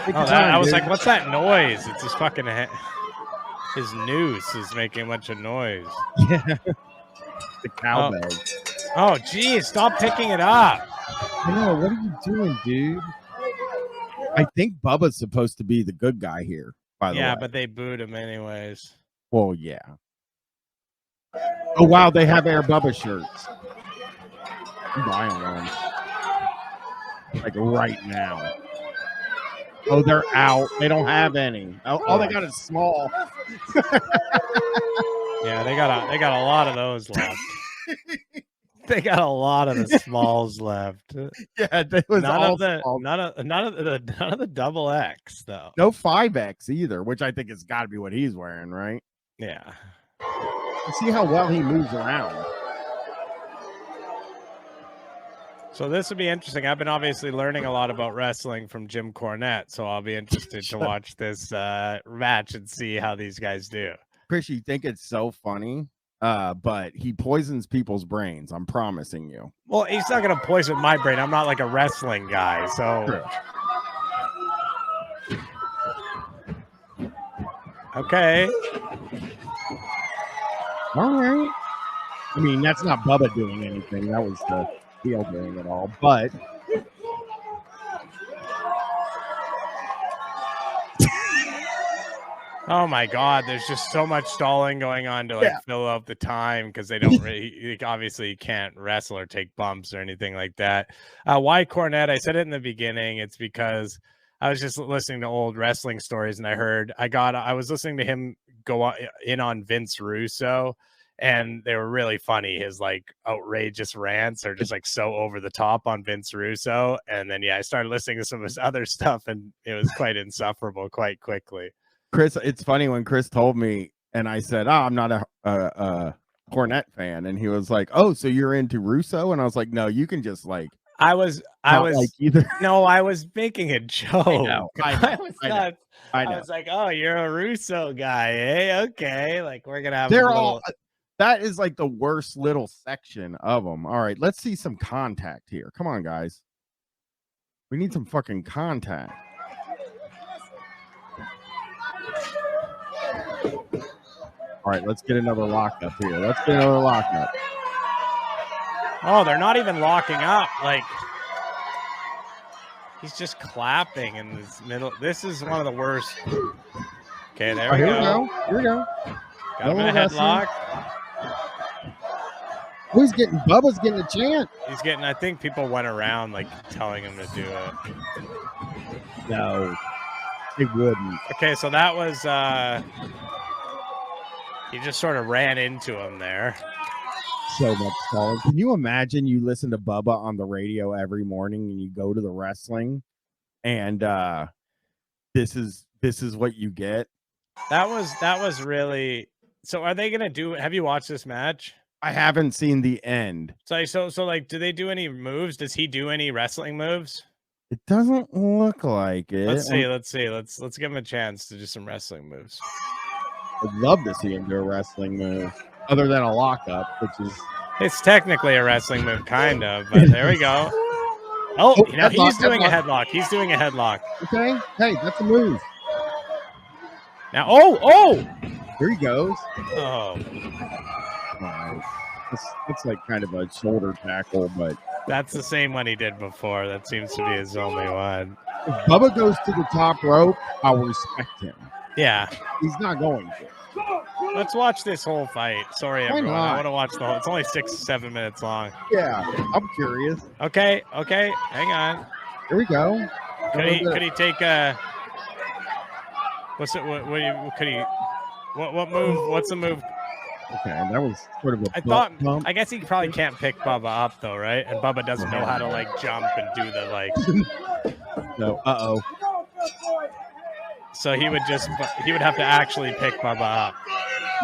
[SPEAKER 2] I was like, what's that noise? It's his fucking his noose is making a bunch of noise.
[SPEAKER 1] Yeah. The cowbell.
[SPEAKER 2] Oh, geez, stop picking it up.
[SPEAKER 1] I know. What are you doing, dude? I think Bubba's supposed to be the good guy here, by the way.
[SPEAKER 2] Yeah, but they booed him anyways.
[SPEAKER 1] Well, yeah. Oh, wow. They have Air Bubba shirts. I'm buying one. Like right now. Oh, they're out. They don't have any. All they got is small.
[SPEAKER 2] Yeah, they got a lot of those left. They got a lot of the smalls left.
[SPEAKER 1] Yeah, they was
[SPEAKER 2] none of the double X though.
[SPEAKER 1] No 5X either, which I think has got to be what he's wearing, right?
[SPEAKER 2] Yeah.
[SPEAKER 1] You see how well he moves around.
[SPEAKER 2] So this would be interesting. I've been obviously learning a lot about wrestling from Jim Cornette, so I'll be interested to watch this match and see how these guys do.
[SPEAKER 1] Chris, you think it's so funny, but he poisons people's brains. I'm promising you.
[SPEAKER 2] Well, he's not going to poison my brain. I'm not like a wrestling guy, so.
[SPEAKER 1] True.
[SPEAKER 2] Okay.
[SPEAKER 1] All right. I mean, that's not Bubba doing anything. That was the heel doing it all, but
[SPEAKER 2] oh my God, there's just so much stalling going on to like fill up the time because they don't really obviously you can't wrestle or take bumps or anything like that. Why Cornette? I said it in the beginning. It's because I was just listening to old wrestling stories and I was listening to him go in on Vince Russo. And they were really funny. His like outrageous rants are just like so over the top on Vince Russo. And then, I started listening to some of his other stuff and it was quite insufferable quite quickly.
[SPEAKER 1] Chris, it's funny when Chris told me and I said, I'm not a Cornette fan. And he was like, oh, so you're into Russo? And I was like, no, you can just like.
[SPEAKER 2] I was
[SPEAKER 1] like either.
[SPEAKER 2] No, I was making a joke.
[SPEAKER 1] I
[SPEAKER 2] was like, oh, you're a Russo guy, eh? Okay. Like we're going to have
[SPEAKER 1] that is like the worst little section of them. All right, let's see some contact here. Come on, guys. We need some fucking contact. All right, let's get another lockup here.
[SPEAKER 2] Oh, they're not even locking up. Like, he's just clapping in this middle. This is one of the worst. Okay, there we go.
[SPEAKER 1] Here we go.
[SPEAKER 2] Got him in a headlock.
[SPEAKER 1] Bubba's getting a chant.
[SPEAKER 2] He's getting, I think people went around like telling him to do it.
[SPEAKER 1] No, they wouldn't.
[SPEAKER 2] Okay, so that was, he just sort of ran into him there.
[SPEAKER 1] So much stalling. Can you imagine you listen to Bubba on the radio every morning and you go to the wrestling and this is what you get?
[SPEAKER 2] That was really, so are they going to do, have you watched this match?
[SPEAKER 1] I haven't seen the end.
[SPEAKER 2] So like, do they do any moves? Does he do any wrestling moves?
[SPEAKER 1] It doesn't look like it.
[SPEAKER 2] Let's see. Let's give him a chance to do some wrestling moves.
[SPEAKER 1] I'd love to see him do a wrestling move, other than a lockup, which is.
[SPEAKER 2] It's technically a wrestling move, kind of. But there we go. Oh, he's doing a headlock. He's doing a headlock.
[SPEAKER 1] Okay. Hey, that's a move.
[SPEAKER 2] Now, oh,
[SPEAKER 1] here he goes.
[SPEAKER 2] Oh.
[SPEAKER 1] Nice. It's like kind of a shoulder tackle, but
[SPEAKER 2] That's the same one he did before. That seems to be his only one.
[SPEAKER 1] if Bubba goes to the top rope, I'll respect him.
[SPEAKER 2] Yeah.
[SPEAKER 1] He's not going to.
[SPEAKER 2] Let's watch this whole fight. Sorry,
[SPEAKER 1] Why
[SPEAKER 2] everyone.
[SPEAKER 1] not?
[SPEAKER 2] I want to watch the whole. It's only 6-7 minutes long.
[SPEAKER 1] Yeah, I'm curious.
[SPEAKER 2] Okay. Hang on.
[SPEAKER 1] Here we go.
[SPEAKER 2] Could he take a? What's it? What could he? What move? What's the move?
[SPEAKER 1] Okay, that was sort of a
[SPEAKER 2] I
[SPEAKER 1] butt
[SPEAKER 2] thought.
[SPEAKER 1] bump.
[SPEAKER 2] I guess he probably can't pick Bubba up though, right? And Bubba doesn't know how to like jump and do the like.
[SPEAKER 1] No. Uh-oh.
[SPEAKER 2] So he would have to actually pick Bubba up.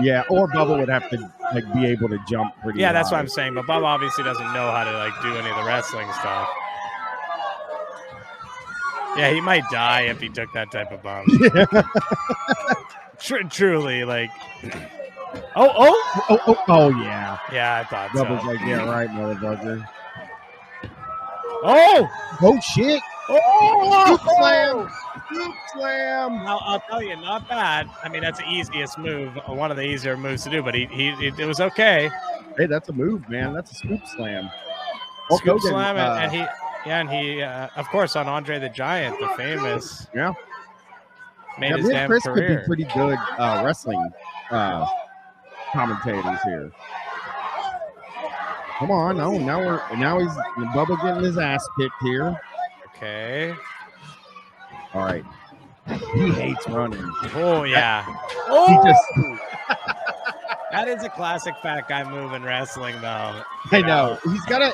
[SPEAKER 1] Yeah, or Bubba would have to like be able to jump pretty
[SPEAKER 2] Yeah, that's what
[SPEAKER 1] high.
[SPEAKER 2] I'm saying. But Bubba obviously doesn't know how to like do any of the wrestling stuff. Yeah, he might die if he took that type of bump. Truly, like.
[SPEAKER 1] Oh yeah.
[SPEAKER 2] Yeah, I thought
[SPEAKER 1] Bubba's
[SPEAKER 2] so.
[SPEAKER 1] like, yeah, right, motherfucker.
[SPEAKER 2] Oh
[SPEAKER 1] shit.
[SPEAKER 2] Oh,
[SPEAKER 1] Scoop slam. Scoop slam.
[SPEAKER 2] I'll tell you, not bad. I mean, that's the easiest move, one of the easier moves to do, but it was okay.
[SPEAKER 1] Hey, that's a move, man. That's a scoop slam.
[SPEAKER 2] Scoop slam, and he, of course, on Andre the Giant, the famous.
[SPEAKER 1] Yeah.
[SPEAKER 2] Made
[SPEAKER 1] Yeah,
[SPEAKER 2] his
[SPEAKER 1] me and
[SPEAKER 2] damn
[SPEAKER 1] Chris
[SPEAKER 2] career.
[SPEAKER 1] could be pretty good wrestling commentators here. Come on, now he's Bubba getting his ass kicked here.
[SPEAKER 2] Okay.
[SPEAKER 1] All right. He hates running.
[SPEAKER 2] Oh yeah.
[SPEAKER 1] He just
[SPEAKER 2] That is a classic fat guy move in wrestling, though.
[SPEAKER 1] I know. He's gotta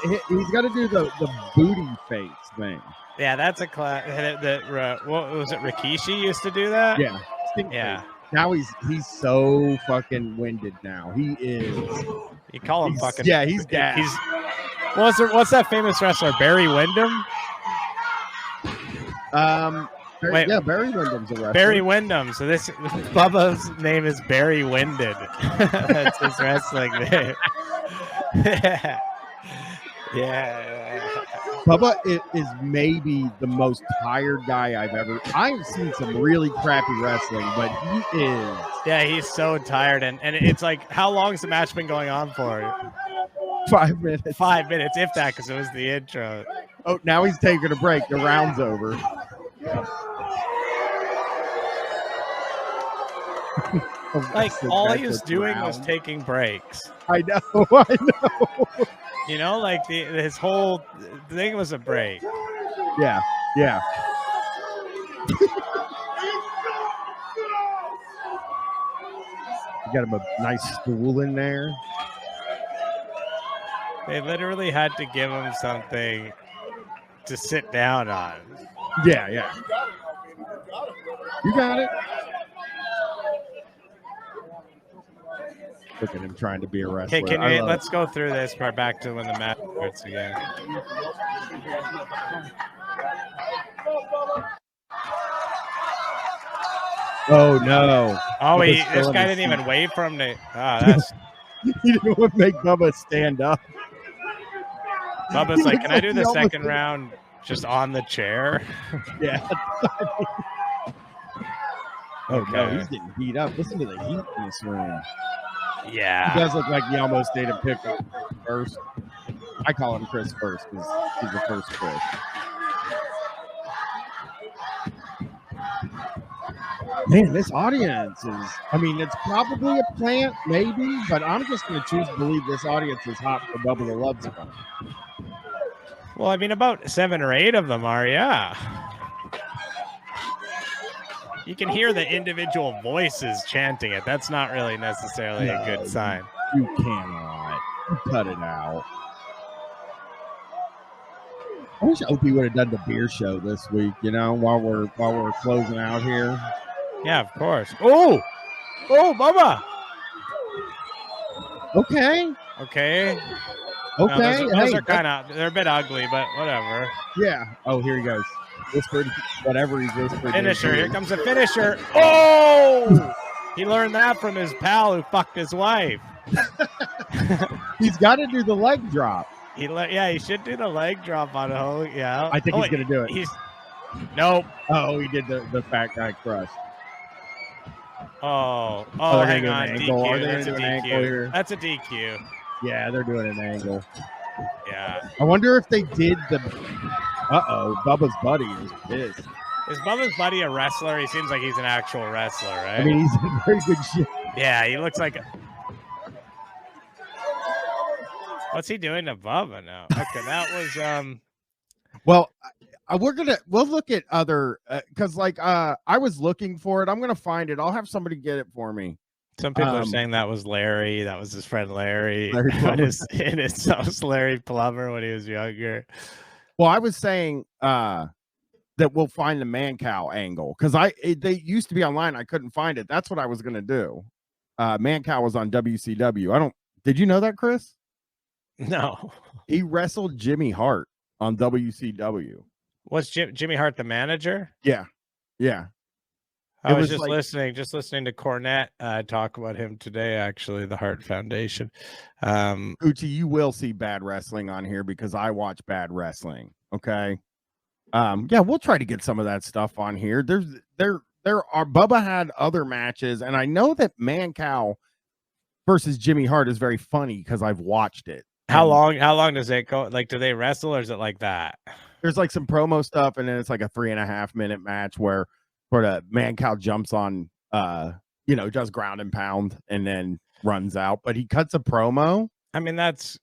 [SPEAKER 1] do the booty face thing.
[SPEAKER 2] Yeah, that's a what was it? Rikishi used to do that.
[SPEAKER 1] Yeah. Stink
[SPEAKER 2] Yeah.
[SPEAKER 1] face. Now he's so fucking winded now. He is.
[SPEAKER 2] You call him fucking.
[SPEAKER 1] Yeah, he's gassed.
[SPEAKER 2] What's that famous wrestler? Barry Windham.
[SPEAKER 1] Yeah, Barry Windham's a wrestler.
[SPEAKER 2] Barry Windham. So this Bubba's name is Barry Winded. That's his wrestling name. Yeah.
[SPEAKER 1] Bubba is maybe the most tired guy I've seen some really crappy wrestling, but he is.
[SPEAKER 2] Yeah, he's so tired, and it's like, how long has the match been going on for?
[SPEAKER 1] 5 minutes.
[SPEAKER 2] 5 minutes, if that, because it was the intro.
[SPEAKER 1] Oh, now he's taking a break. The round's over.
[SPEAKER 2] Like, all he was doing was taking breaks.
[SPEAKER 1] I know. I know.
[SPEAKER 2] You know, like his whole thing was a break.
[SPEAKER 1] Yeah. Yeah. You got him a nice stool in there.
[SPEAKER 2] They literally had to give him something to sit down on.
[SPEAKER 1] Yeah, yeah. You got it. Look at him trying to be a wrestler.
[SPEAKER 2] Okay, let's go through this part back to when the match starts again.
[SPEAKER 1] Oh no!
[SPEAKER 2] Oh, this guy didn't even wait for him to. That's.
[SPEAKER 1] He didn't want to make Bubba stand up.
[SPEAKER 2] Bubba's like, "Can I do the second round just on the chair?"
[SPEAKER 1] Yeah. Oh no, he's getting beat up. Listen to the heat in this room.
[SPEAKER 2] Yeah.
[SPEAKER 1] He does look like he almost did a pick up first. I call him Chris first because he's the first Chris. Man, this audience is, I mean, it's probably a plant, maybe, but I'm just going to choose to believe this audience is hot for Bubba the Love Sponge.
[SPEAKER 2] Well, I mean, about 7 or 8 of them are, yeah. You can hear the individual voices chanting it. That's not really necessarily a good sign.
[SPEAKER 1] You cannot. You cut it out. I wish Opie would have done the beer show this week, you know, while we're closing out here.
[SPEAKER 2] Yeah, of course. Oh, Bubba.
[SPEAKER 1] Okay.
[SPEAKER 2] Okay.
[SPEAKER 1] Okay.
[SPEAKER 2] No, those are kind of, they're a bit ugly, but whatever.
[SPEAKER 1] Yeah. Oh, here he goes. Whispered whatever he's whispered.
[SPEAKER 2] Finisher. Here comes the finisher. Oh! He learned that from his pal who fucked his wife.
[SPEAKER 1] He's got to do the leg drop.
[SPEAKER 2] He should do the leg drop on Hogan. Yeah.
[SPEAKER 1] I think he's going to do it.
[SPEAKER 2] Nope.
[SPEAKER 1] Oh, he did the fat guy crush.
[SPEAKER 2] Oh,
[SPEAKER 1] they're
[SPEAKER 2] hang
[SPEAKER 1] gonna
[SPEAKER 2] on.
[SPEAKER 1] do an ankle.
[SPEAKER 2] DQ.
[SPEAKER 1] Are they
[SPEAKER 2] That's a
[SPEAKER 1] gonna do an ankle here?
[SPEAKER 2] DQ. That's a DQ.
[SPEAKER 1] Yeah, they're doing an angle.
[SPEAKER 2] Yeah.
[SPEAKER 1] I wonder if they did the. Bubba's buddy is pissed.
[SPEAKER 2] Is Bubba's buddy a wrestler? He seems like he's an actual wrestler, right?
[SPEAKER 1] I mean, he's in very good shape.
[SPEAKER 2] Yeah, he looks like. What's he doing to Bubba now? Okay, that was
[SPEAKER 1] Well, we'll look at other because I was looking for it. I'm gonna find it. I'll have somebody get it for me.
[SPEAKER 2] Some people are saying that was Larry. That was his friend Larry.
[SPEAKER 1] Larry Plummer.
[SPEAKER 2] in his house, Larry Plummer when he was younger.
[SPEAKER 1] Well, I was saying that we'll find the Mancow angle because they used to be online. I couldn't find it. That's what I was gonna do. Mancow was on WCW. Did you know that, Chris?
[SPEAKER 2] No.
[SPEAKER 1] He wrestled Jimmy Hart on WCW.
[SPEAKER 2] Was Jimmy Hart the manager?
[SPEAKER 1] Yeah. Yeah.
[SPEAKER 2] I was just listening to Cornette talk about him today, actually, the Hart Foundation.
[SPEAKER 1] Uchi, you will see bad wrestling on here because I watch bad wrestling. Okay. Yeah, we'll try to get some of that stuff on here. There are Bubba had other matches, and I know that Mancow versus Jimmy Hart is very funny because I've watched it.
[SPEAKER 2] How long does it go? Like, do they wrestle or is it like that?
[SPEAKER 1] There's like some promo stuff, and then it's like a 3.5-minute match where the Mancow jumps on does ground and pound and then runs out, but he cuts a promo.
[SPEAKER 2] I mean, that's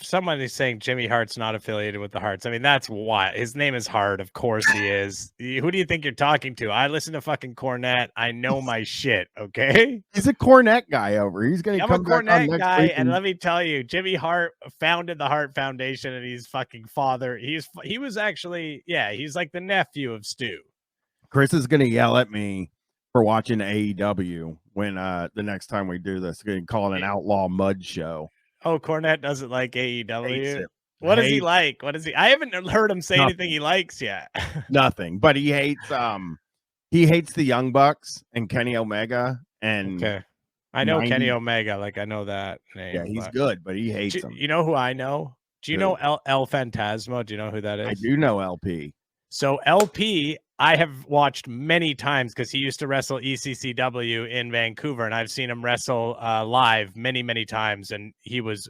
[SPEAKER 2] somebody saying Jimmy Hart's not affiliated with the Harts. I mean, that's why his name is Hart. Of course he is. Who do you think you're talking to? I listen to fucking Cornette. I know my shit. Okay.
[SPEAKER 1] He's a Cornette guy over. He's going to come
[SPEAKER 2] I'm a
[SPEAKER 1] back
[SPEAKER 2] Cornette guy. And let me tell you, Jimmy Hart founded the Hart Foundation and he's fucking father. He was actually, he's like the nephew of Stu.
[SPEAKER 1] Chris is going to yell at me for watching AEW when the next time we do this. Going to call it an outlaw mud show.
[SPEAKER 2] Oh, Cornette doesn't like AEW. What does he like? What is he? I haven't heard him say anything he likes yet.
[SPEAKER 1] Nothing, but he hates the Young Bucks and Kenny Omega. And
[SPEAKER 2] okay, I know Kenny Omega. Like I know that name.
[SPEAKER 1] Yeah, he's good, but he hates him.
[SPEAKER 2] You know who I know? Do you know El Fantasma? Do you know who that is?
[SPEAKER 1] I do know LP.
[SPEAKER 2] So LP, I have watched many times because he used to wrestle ECCW in Vancouver, and I've seen him wrestle live many, many times, and he was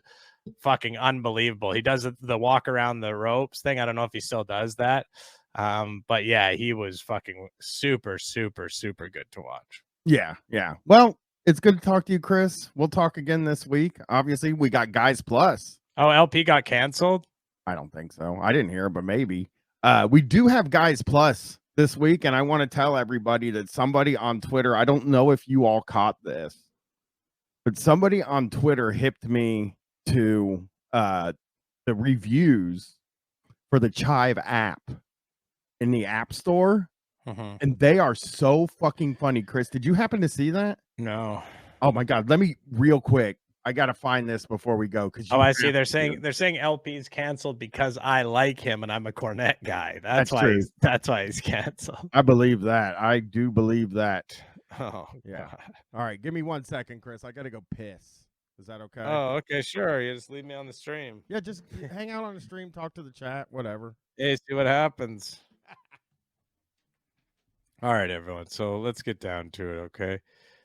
[SPEAKER 2] fucking unbelievable. He does the walk around the ropes thing. I don't know if he still does that, but yeah, he was fucking super, super, super good to watch.
[SPEAKER 1] Yeah. Well, it's good to talk to you, Chris. We'll talk again this week. Obviously, we got Guys Plus.
[SPEAKER 2] Oh, LP got canceled?
[SPEAKER 1] I don't think so. I didn't hear, but maybe. We do have Guys Plus this week, and I want to tell everybody that somebody on Twitter, I don't know if you all caught this, but somebody on Twitter hipped me to the reviews for the Chive app in the App Store, and they are so fucking funny. Chris, did you happen to see that?
[SPEAKER 2] No.
[SPEAKER 1] Oh my God, let me real quick. I gotta find this before we go.
[SPEAKER 2] I see. They're saying LP's canceled because I like him and I'm a Cornette guy. That's why
[SPEAKER 1] true.
[SPEAKER 2] That's why he's canceled.
[SPEAKER 1] I believe that. I do believe that.
[SPEAKER 2] Oh
[SPEAKER 1] yeah. All right, give me 1 second, Chris. I gotta go piss. Is that okay?
[SPEAKER 2] Oh, okay, sure. You just leave me on the stream.
[SPEAKER 1] Yeah, just hang out on the stream, talk to the chat, whatever.
[SPEAKER 2] Hey, see what happens. All right, everyone. So let's get down to it, okay?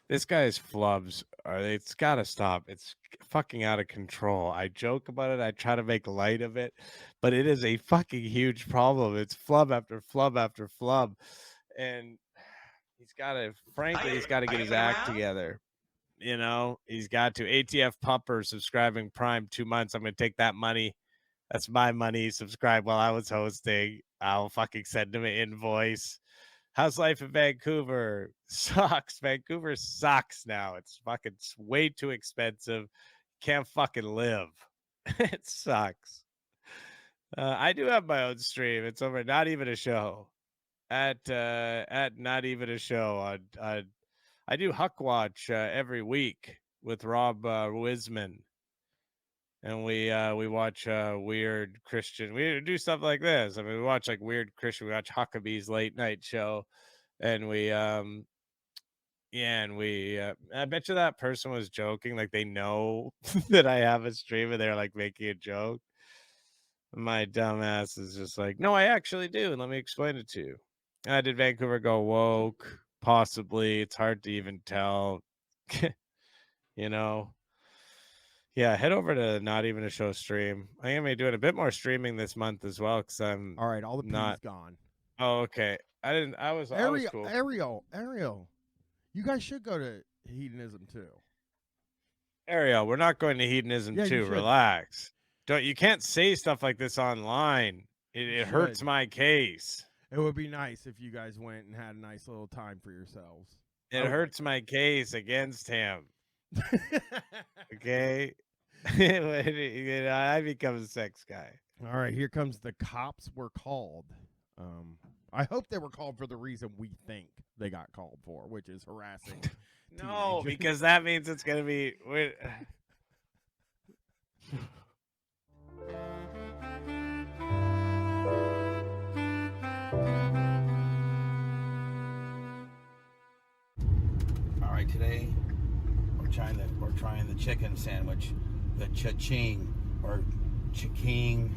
[SPEAKER 2] This guy's flubs, it's got to stop. It's fucking out of control. I joke about it. I try to make light of it, but it is a fucking huge problem. It's flub after flub after flub. And he's got to get his act together. You know, he's got to. ATF Pupper subscribing Prime 2 months. I'm going to take that money. That's my money. Subscribe while I was hosting. I'll fucking send him an invoice. How's life in Vancouver? Sucks. Vancouver sucks now. It's fucking way too expensive. Can't fucking live. It sucks. I do have my own stream. It's over Not Even a Show. At Not Even a Show. I do Huck Watch every week with Rob Wisman. And we watch weird Christian. We do stuff like this. I mean, we watch like weird Christian. We watch Huckabee's late night show, and I bet you that person was joking. Like they know that I have a stream, and they're like making a joke. My dumb ass is just like, no, I actually do, and let me explain it to you. Did Vancouver go woke? Possibly. It's hard to even tell. You know. Yeah, head over to Not Even a Show stream. I am doing a bit more streaming this month as well because I'm
[SPEAKER 1] all right. All the
[SPEAKER 2] not
[SPEAKER 1] gone.
[SPEAKER 2] Oh, okay. I was cool.
[SPEAKER 1] Ariel, you guys should go to Hedonism too.
[SPEAKER 2] Ariel, we're not going to Hedonism too. Relax. You can't say stuff like this online. It hurts my case.
[SPEAKER 1] It would be nice if you guys went and had a nice little time for yourselves.
[SPEAKER 2] It hurts my case against him. Okay. I become a sex guy.
[SPEAKER 1] All right, here comes The Cops Were Called. I hope they were called for the reason we think they got called for, which is harassing.
[SPEAKER 2] No, because that means it's going to be...
[SPEAKER 17] All right, today we're trying the chicken sandwich, the cha-ching or cha-king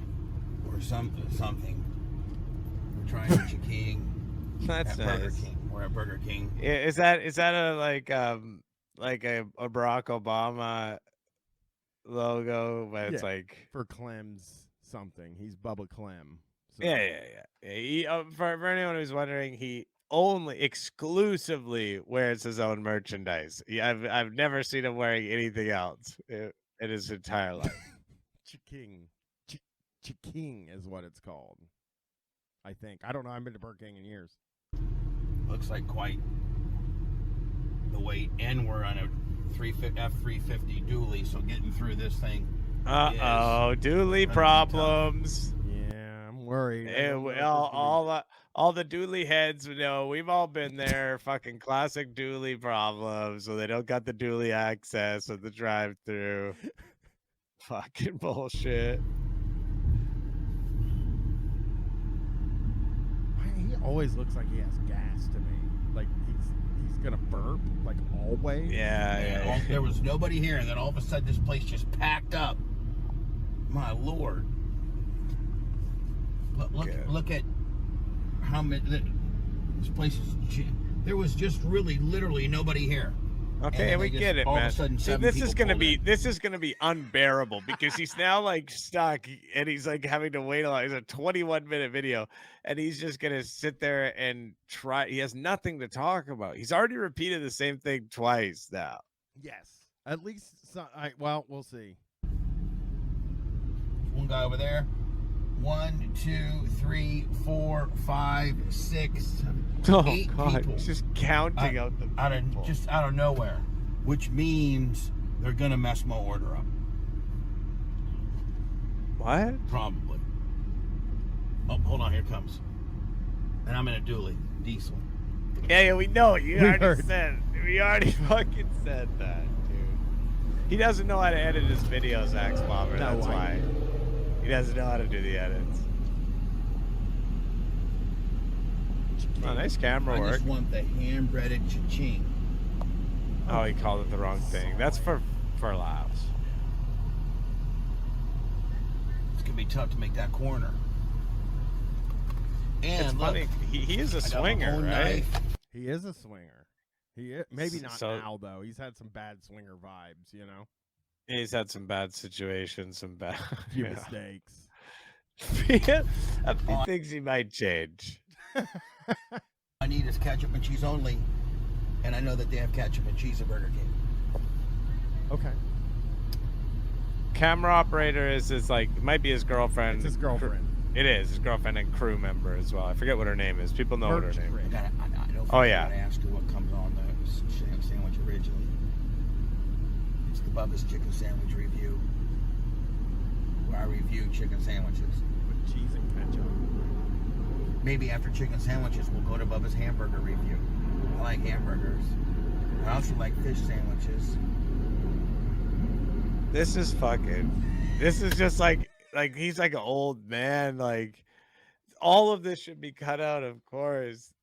[SPEAKER 17] or something. We're trying the cha-king.
[SPEAKER 2] That's
[SPEAKER 17] at
[SPEAKER 2] nice.
[SPEAKER 17] Burger King. We're at Burger King.
[SPEAKER 2] Yeah, is that a like a Barack Obama logo, but it's like
[SPEAKER 1] for Clem's something. He's Bubba Clem. So.
[SPEAKER 2] Yeah. He, for anyone who's wondering, he only exclusively wears his own merchandise. I've never seen him wearing anything else in his entire life.
[SPEAKER 1] Chiking is what it's called. I think. I don't know. I haven't been to Burger King in years.
[SPEAKER 17] Looks like quite the wait, and we're on a F350 dually, so getting through this thing.
[SPEAKER 2] Dually problems.
[SPEAKER 1] Yeah, I'm worried.
[SPEAKER 2] All the dually heads, we've all been there. Fucking classic dually problems. So they don't got the dually access at the drive-through. Fucking bullshit.
[SPEAKER 1] He always looks like he has gas to me. Like he's gonna burp, like always.
[SPEAKER 2] Yeah.
[SPEAKER 17] There was nobody here, and then all of a sudden this place just packed up. My lord. Look at how many this place is. There was just literally nobody here.
[SPEAKER 2] Okay, we get it,
[SPEAKER 17] all
[SPEAKER 2] man.
[SPEAKER 17] Of a sudden,
[SPEAKER 2] So this is gonna be unbearable because he's now like stuck and he's like having to wait a lot. It's a 21-minute video, and he's just gonna sit there and try. He has nothing to talk about. He's already repeated the same thing twice now.
[SPEAKER 1] Yes, at least. Well, we'll see.
[SPEAKER 17] One guy over there. 1, 2, 3, 4, 5, 6, 8
[SPEAKER 2] God,
[SPEAKER 17] people.
[SPEAKER 2] He's just counting out the people.
[SPEAKER 17] Just out of nowhere, which means they're gonna mess my order up.
[SPEAKER 2] What?
[SPEAKER 17] Probably. Oh, hold on, here it comes. And I'm in a dually, diesel.
[SPEAKER 2] Yeah, we know. We already fucking said that, dude. He doesn't know how to edit his videos, Axe Bomber.
[SPEAKER 1] No,
[SPEAKER 2] that's why. He doesn't know how to do the edits. Oh, nice camera work.
[SPEAKER 17] I just want the hand-breaded cha-ching.
[SPEAKER 2] Oh, he called it the wrong thing. That's for laughs.
[SPEAKER 17] It's gonna be tough to make that corner. And
[SPEAKER 2] it's funny. He is a swinger, right?
[SPEAKER 1] He is a swinger. He is, maybe not now though. He's had some bad swinger vibes,
[SPEAKER 2] He's had some bad situations, some bad
[SPEAKER 1] few mistakes.
[SPEAKER 2] A few things he might change.
[SPEAKER 17] I need is ketchup and cheese only, and I know that they have ketchup and cheese at Burger King.
[SPEAKER 1] Okay.
[SPEAKER 2] Camera operator is like, it might be his girlfriend.
[SPEAKER 1] It's his girlfriend.
[SPEAKER 2] It is his girlfriend and crew member as well. I forget what her name is. People know what her name is.
[SPEAKER 17] I asked her what comes on the sandwich originally. It's the Bubba's chicken sandwich review, where I review chicken sandwiches
[SPEAKER 1] with cheese and ketchup.
[SPEAKER 17] Maybe after chicken sandwiches, we'll go to Bubba's hamburger review. I like hamburgers. I also like fish sandwiches.
[SPEAKER 2] This is just like he's like an old man. Like, all of this should be cut out, of course.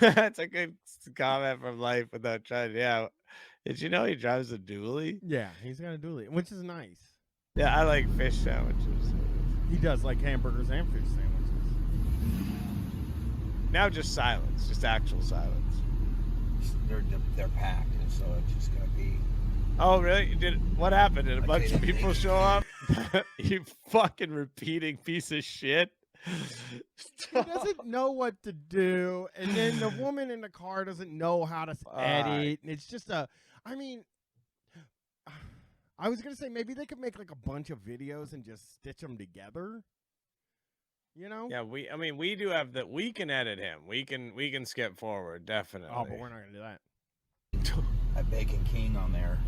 [SPEAKER 2] That's a good comment from Life Without Trying. Yeah. Did you know he drives a dually?
[SPEAKER 1] Yeah, he's got a dually, which is nice.
[SPEAKER 2] Yeah, I like fish sandwiches.
[SPEAKER 1] He does like hamburgers and fish sandwiches.
[SPEAKER 2] Now just silence, just actual silence.
[SPEAKER 17] They're packed, and so it's just gonna be.
[SPEAKER 2] Oh, really? What happened? Did a bunch of people show up? You fucking repeating piece of shit.
[SPEAKER 1] He doesn't know what to do, and then the woman in the car doesn't know how to edit, and it's just I mean, I was gonna say maybe they could make like a bunch of videos and just stitch them together. You know?
[SPEAKER 2] Yeah, we do have that. We can edit him. We can skip forward, definitely.
[SPEAKER 1] Oh, but we're not gonna do that.
[SPEAKER 17] That Bacon King on there.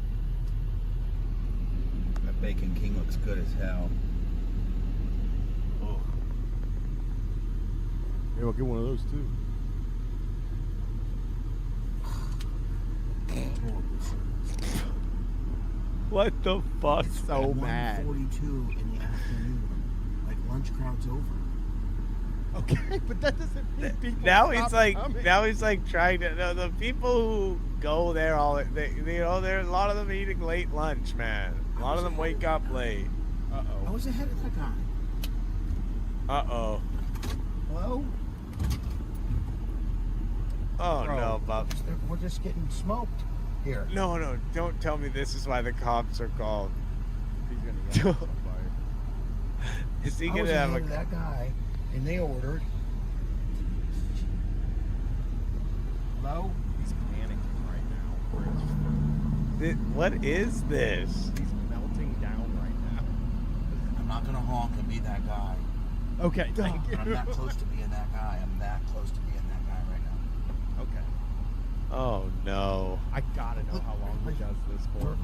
[SPEAKER 17] That Bacon King looks good as hell. Oh.
[SPEAKER 1] Yeah, we'll get one of those too.
[SPEAKER 2] What the fuck?
[SPEAKER 1] So mad.
[SPEAKER 17] 42 in the afternoon. Like lunch crowd's over.
[SPEAKER 1] Okay, but that doesn't mean people
[SPEAKER 2] Now
[SPEAKER 1] stop
[SPEAKER 2] he's like,
[SPEAKER 1] coming.
[SPEAKER 2] trying to. No, the people who go there there a lot of them eating late lunch, man. A lot of them wake up late.
[SPEAKER 17] I was ahead of that guy.
[SPEAKER 2] Hello? Oh
[SPEAKER 17] Bro,
[SPEAKER 2] no, Bob.
[SPEAKER 17] We're just getting smoked here.
[SPEAKER 2] No, don't tell me this is why the cops are called.
[SPEAKER 1] He's gonna get
[SPEAKER 2] Is he
[SPEAKER 17] I
[SPEAKER 2] gonna
[SPEAKER 17] was
[SPEAKER 2] have
[SPEAKER 17] ahead
[SPEAKER 2] a?
[SPEAKER 17] of that guy, and they ordered. Hello?
[SPEAKER 1] He's panicking right now.
[SPEAKER 2] What is this?
[SPEAKER 1] He's melting down right now.
[SPEAKER 17] I'm not gonna honk and be that guy.
[SPEAKER 1] Okay, thank you.
[SPEAKER 17] I'm that close to being that guy. I'm that close to being that guy right now.
[SPEAKER 1] Okay.
[SPEAKER 2] Oh no!
[SPEAKER 1] I gotta know how long he does this for.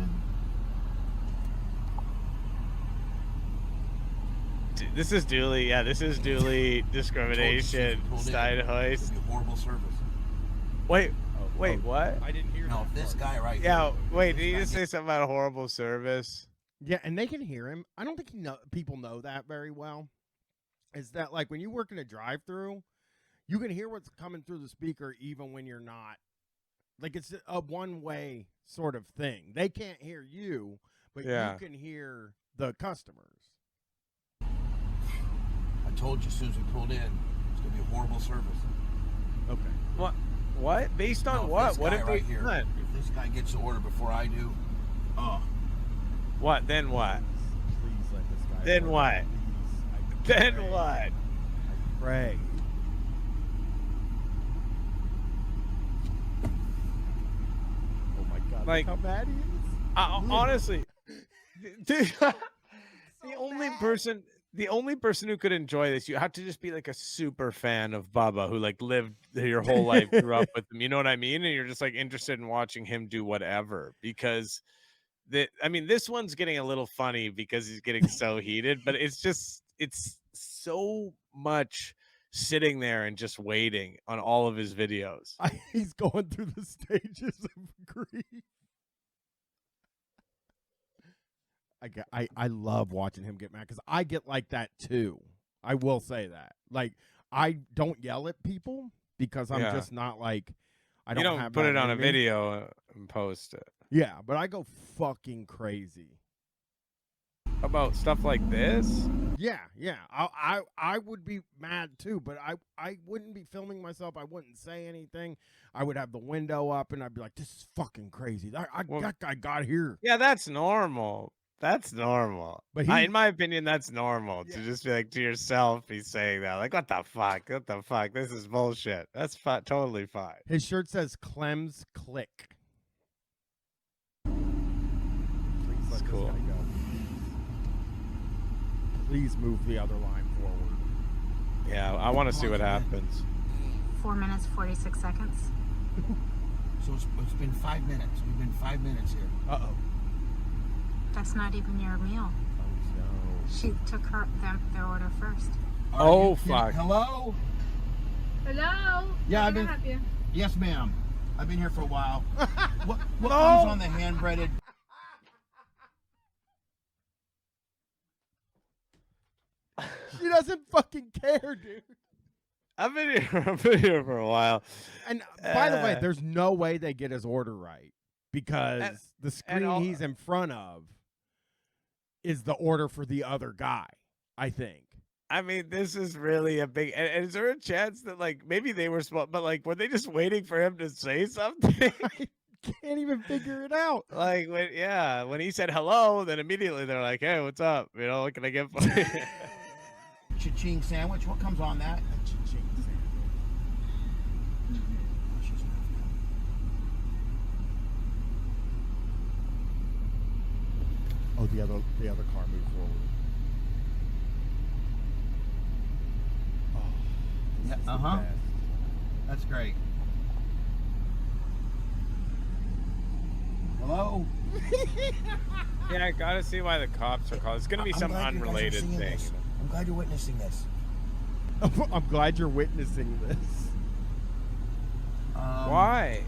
[SPEAKER 2] This is duly discrimination. Steinheist.
[SPEAKER 17] Horrible service.
[SPEAKER 2] Wait, what?
[SPEAKER 1] I didn't hear.
[SPEAKER 17] No, this guy right
[SPEAKER 2] Yeah,
[SPEAKER 17] here.
[SPEAKER 2] wait. Did you just say something about a horrible service?
[SPEAKER 1] Yeah, and they can hear him. I don't think people know that very well. Is that like when you work in a drive-through, you can hear what's coming through the speaker even when you're not. Like it's a one-way sort of thing. They can't hear you, but
[SPEAKER 2] Yeah.
[SPEAKER 1] you can hear the customers.
[SPEAKER 17] I told you as soon as we pulled in, it's gonna be a horrible service.
[SPEAKER 1] Okay.
[SPEAKER 2] What? Based on
[SPEAKER 17] No,
[SPEAKER 2] what?
[SPEAKER 17] this
[SPEAKER 2] What
[SPEAKER 17] guy
[SPEAKER 2] if
[SPEAKER 17] right
[SPEAKER 2] they
[SPEAKER 17] here?
[SPEAKER 2] done?
[SPEAKER 17] If this guy gets the order before I do,
[SPEAKER 2] What? Then what?
[SPEAKER 1] Please let this guy.
[SPEAKER 2] Then
[SPEAKER 1] order.
[SPEAKER 2] what?
[SPEAKER 1] Please, I
[SPEAKER 2] Then
[SPEAKER 1] pray.
[SPEAKER 2] what?
[SPEAKER 1] I pray. Oh my God!
[SPEAKER 2] Like-
[SPEAKER 1] look how mad he is.
[SPEAKER 2] Honestly, dude, the only person who could enjoy this, you have to just be like a super fan of Bubba, who like lived your whole life, grew up with him. You know what I mean? And you're just like interested in watching him do whatever. Because this one's getting a little funny because he's getting so heated, but it's so much sitting there and just waiting on all of his videos.
[SPEAKER 1] He's going through the stages of grief. I love watching him get mad because I get like that too. I will say that. Like I don't yell at people because I'm
[SPEAKER 2] Yeah.
[SPEAKER 1] just not like I
[SPEAKER 2] You
[SPEAKER 1] don't
[SPEAKER 2] don't
[SPEAKER 1] have
[SPEAKER 2] put
[SPEAKER 1] that
[SPEAKER 2] it on
[SPEAKER 1] in
[SPEAKER 2] a
[SPEAKER 1] me.
[SPEAKER 2] video and post it.
[SPEAKER 1] Yeah, but I go fucking crazy.
[SPEAKER 2] About stuff like this?
[SPEAKER 1] Yeah. I would be mad too, but I wouldn't be filming myself. I wouldn't say anything. I would have the window up and I'd be like, "This is fucking crazy. That guy got here."
[SPEAKER 2] Yeah, that's normal. That's normal.
[SPEAKER 1] But
[SPEAKER 2] in my opinion, that's normal to just be like to yourself. He's saying that, like, what the fuck? What the fuck? This is bullshit. That's totally fine.
[SPEAKER 1] His shirt says Clem's Click. Please let this
[SPEAKER 2] cool.
[SPEAKER 1] guy go. Please move the other line forward.
[SPEAKER 2] Yeah, I want to see what happens.
[SPEAKER 19] 4 minutes, 46 seconds.
[SPEAKER 17] So it's been 5 minutes. We've been 5 minutes here.
[SPEAKER 1] Uh-oh.
[SPEAKER 19] That's not even your meal.
[SPEAKER 1] Oh, no.
[SPEAKER 19] She took their order first.
[SPEAKER 2] Oh, fuck.
[SPEAKER 17] Hello?
[SPEAKER 18] Hello?
[SPEAKER 17] Yeah,
[SPEAKER 18] How
[SPEAKER 17] I've
[SPEAKER 18] can
[SPEAKER 17] been.
[SPEAKER 18] I help you?
[SPEAKER 17] Yes, ma'am. I've been here for a while. What
[SPEAKER 2] No.
[SPEAKER 17] comes on the hand breaded?
[SPEAKER 1] She doesn't fucking care, dude.
[SPEAKER 2] I've been here for a while.
[SPEAKER 1] And by the way, there's no way they get his order right because the screen he's in front of is the order for the other guy, I think.
[SPEAKER 2] I mean, this is really a big. And is there a chance that like maybe they were small, but like were they just waiting for him to say something?
[SPEAKER 1] can't even figure it out.
[SPEAKER 2] Like when he said hello, then immediately they're like, "Hey, what's up? You know, what can I get for you?"
[SPEAKER 17] Cha-ching sandwich. What comes on that? A cha-ching sandwich.
[SPEAKER 1] Oh, the other car moved forward. Oh,
[SPEAKER 17] yeah, that's great. Hello?
[SPEAKER 2] Yeah, I gotta see why the cops are called. It's gonna be some unrelated thing.
[SPEAKER 17] I'm glad you're witnessing this.
[SPEAKER 1] I'm glad you're witnessing this.
[SPEAKER 2] Why?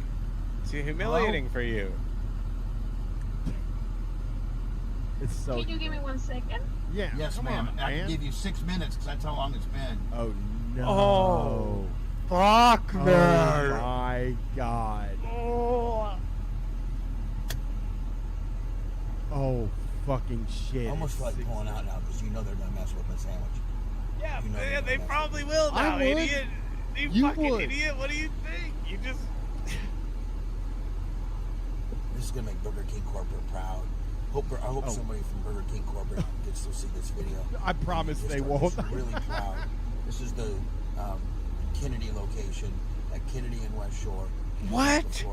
[SPEAKER 2] It's humiliating for you.
[SPEAKER 1] It's so.
[SPEAKER 18] Can you give me 1 second?
[SPEAKER 1] Yeah.
[SPEAKER 17] Yes, ma'am. I can give you 6 minutes because that's how long it's been.
[SPEAKER 1] Oh no.
[SPEAKER 2] Oh, fuck,
[SPEAKER 1] Oh
[SPEAKER 2] man.
[SPEAKER 1] my god. Oh, fucking shit.
[SPEAKER 17] I almost feel like pulling out now because you know they're gonna mess with my sandwich.
[SPEAKER 2] Yeah,
[SPEAKER 17] You know
[SPEAKER 2] yeah, they probably will now,
[SPEAKER 1] I would.
[SPEAKER 2] idiot.
[SPEAKER 1] You
[SPEAKER 2] fucking
[SPEAKER 1] would.
[SPEAKER 2] idiot. What do you think? You just.
[SPEAKER 17] This is gonna make Burger King corporate proud. I hope somebody from Burger King corporate gets to see this video.
[SPEAKER 1] I promise they
[SPEAKER 17] Just
[SPEAKER 1] won't.
[SPEAKER 17] Really proud. This is the Kennedy location at Kennedy and West Shore.
[SPEAKER 2] What?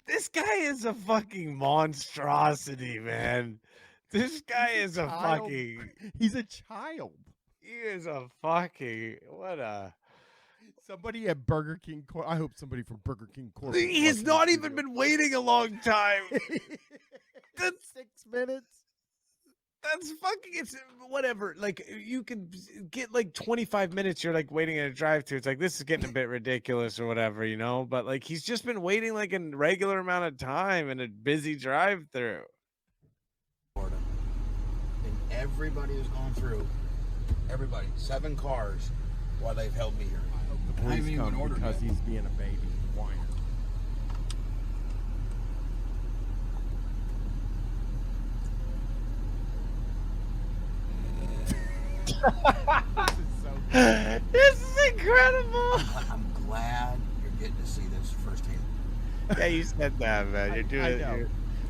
[SPEAKER 2] This guy is a fucking monstrosity, man. This guy is a
[SPEAKER 1] child.
[SPEAKER 2] fucking.
[SPEAKER 1] He's a child.
[SPEAKER 2] He is a fucking. What a.
[SPEAKER 1] Somebody at Burger King. I hope somebody from Burger King Corp.
[SPEAKER 2] He has not even been waiting a long time. That's
[SPEAKER 1] 6 minutes.
[SPEAKER 2] That's fucking. It's whatever. Like you can get like 25 minutes. You're like waiting in a drive-thru. It's like this is getting a bit ridiculous or whatever, you know. But like he's just been waiting like a regular amount of time in a busy drive-thru.
[SPEAKER 17] And everybody has gone through. Everybody, 7 cars while they've held me here.
[SPEAKER 1] I hope the police come because he's being a baby whiner.
[SPEAKER 2] This is incredible.
[SPEAKER 17] I'm glad you're getting to see this firsthand.
[SPEAKER 2] Yeah, you said that, man. You're doing
[SPEAKER 1] I
[SPEAKER 2] it.
[SPEAKER 1] know.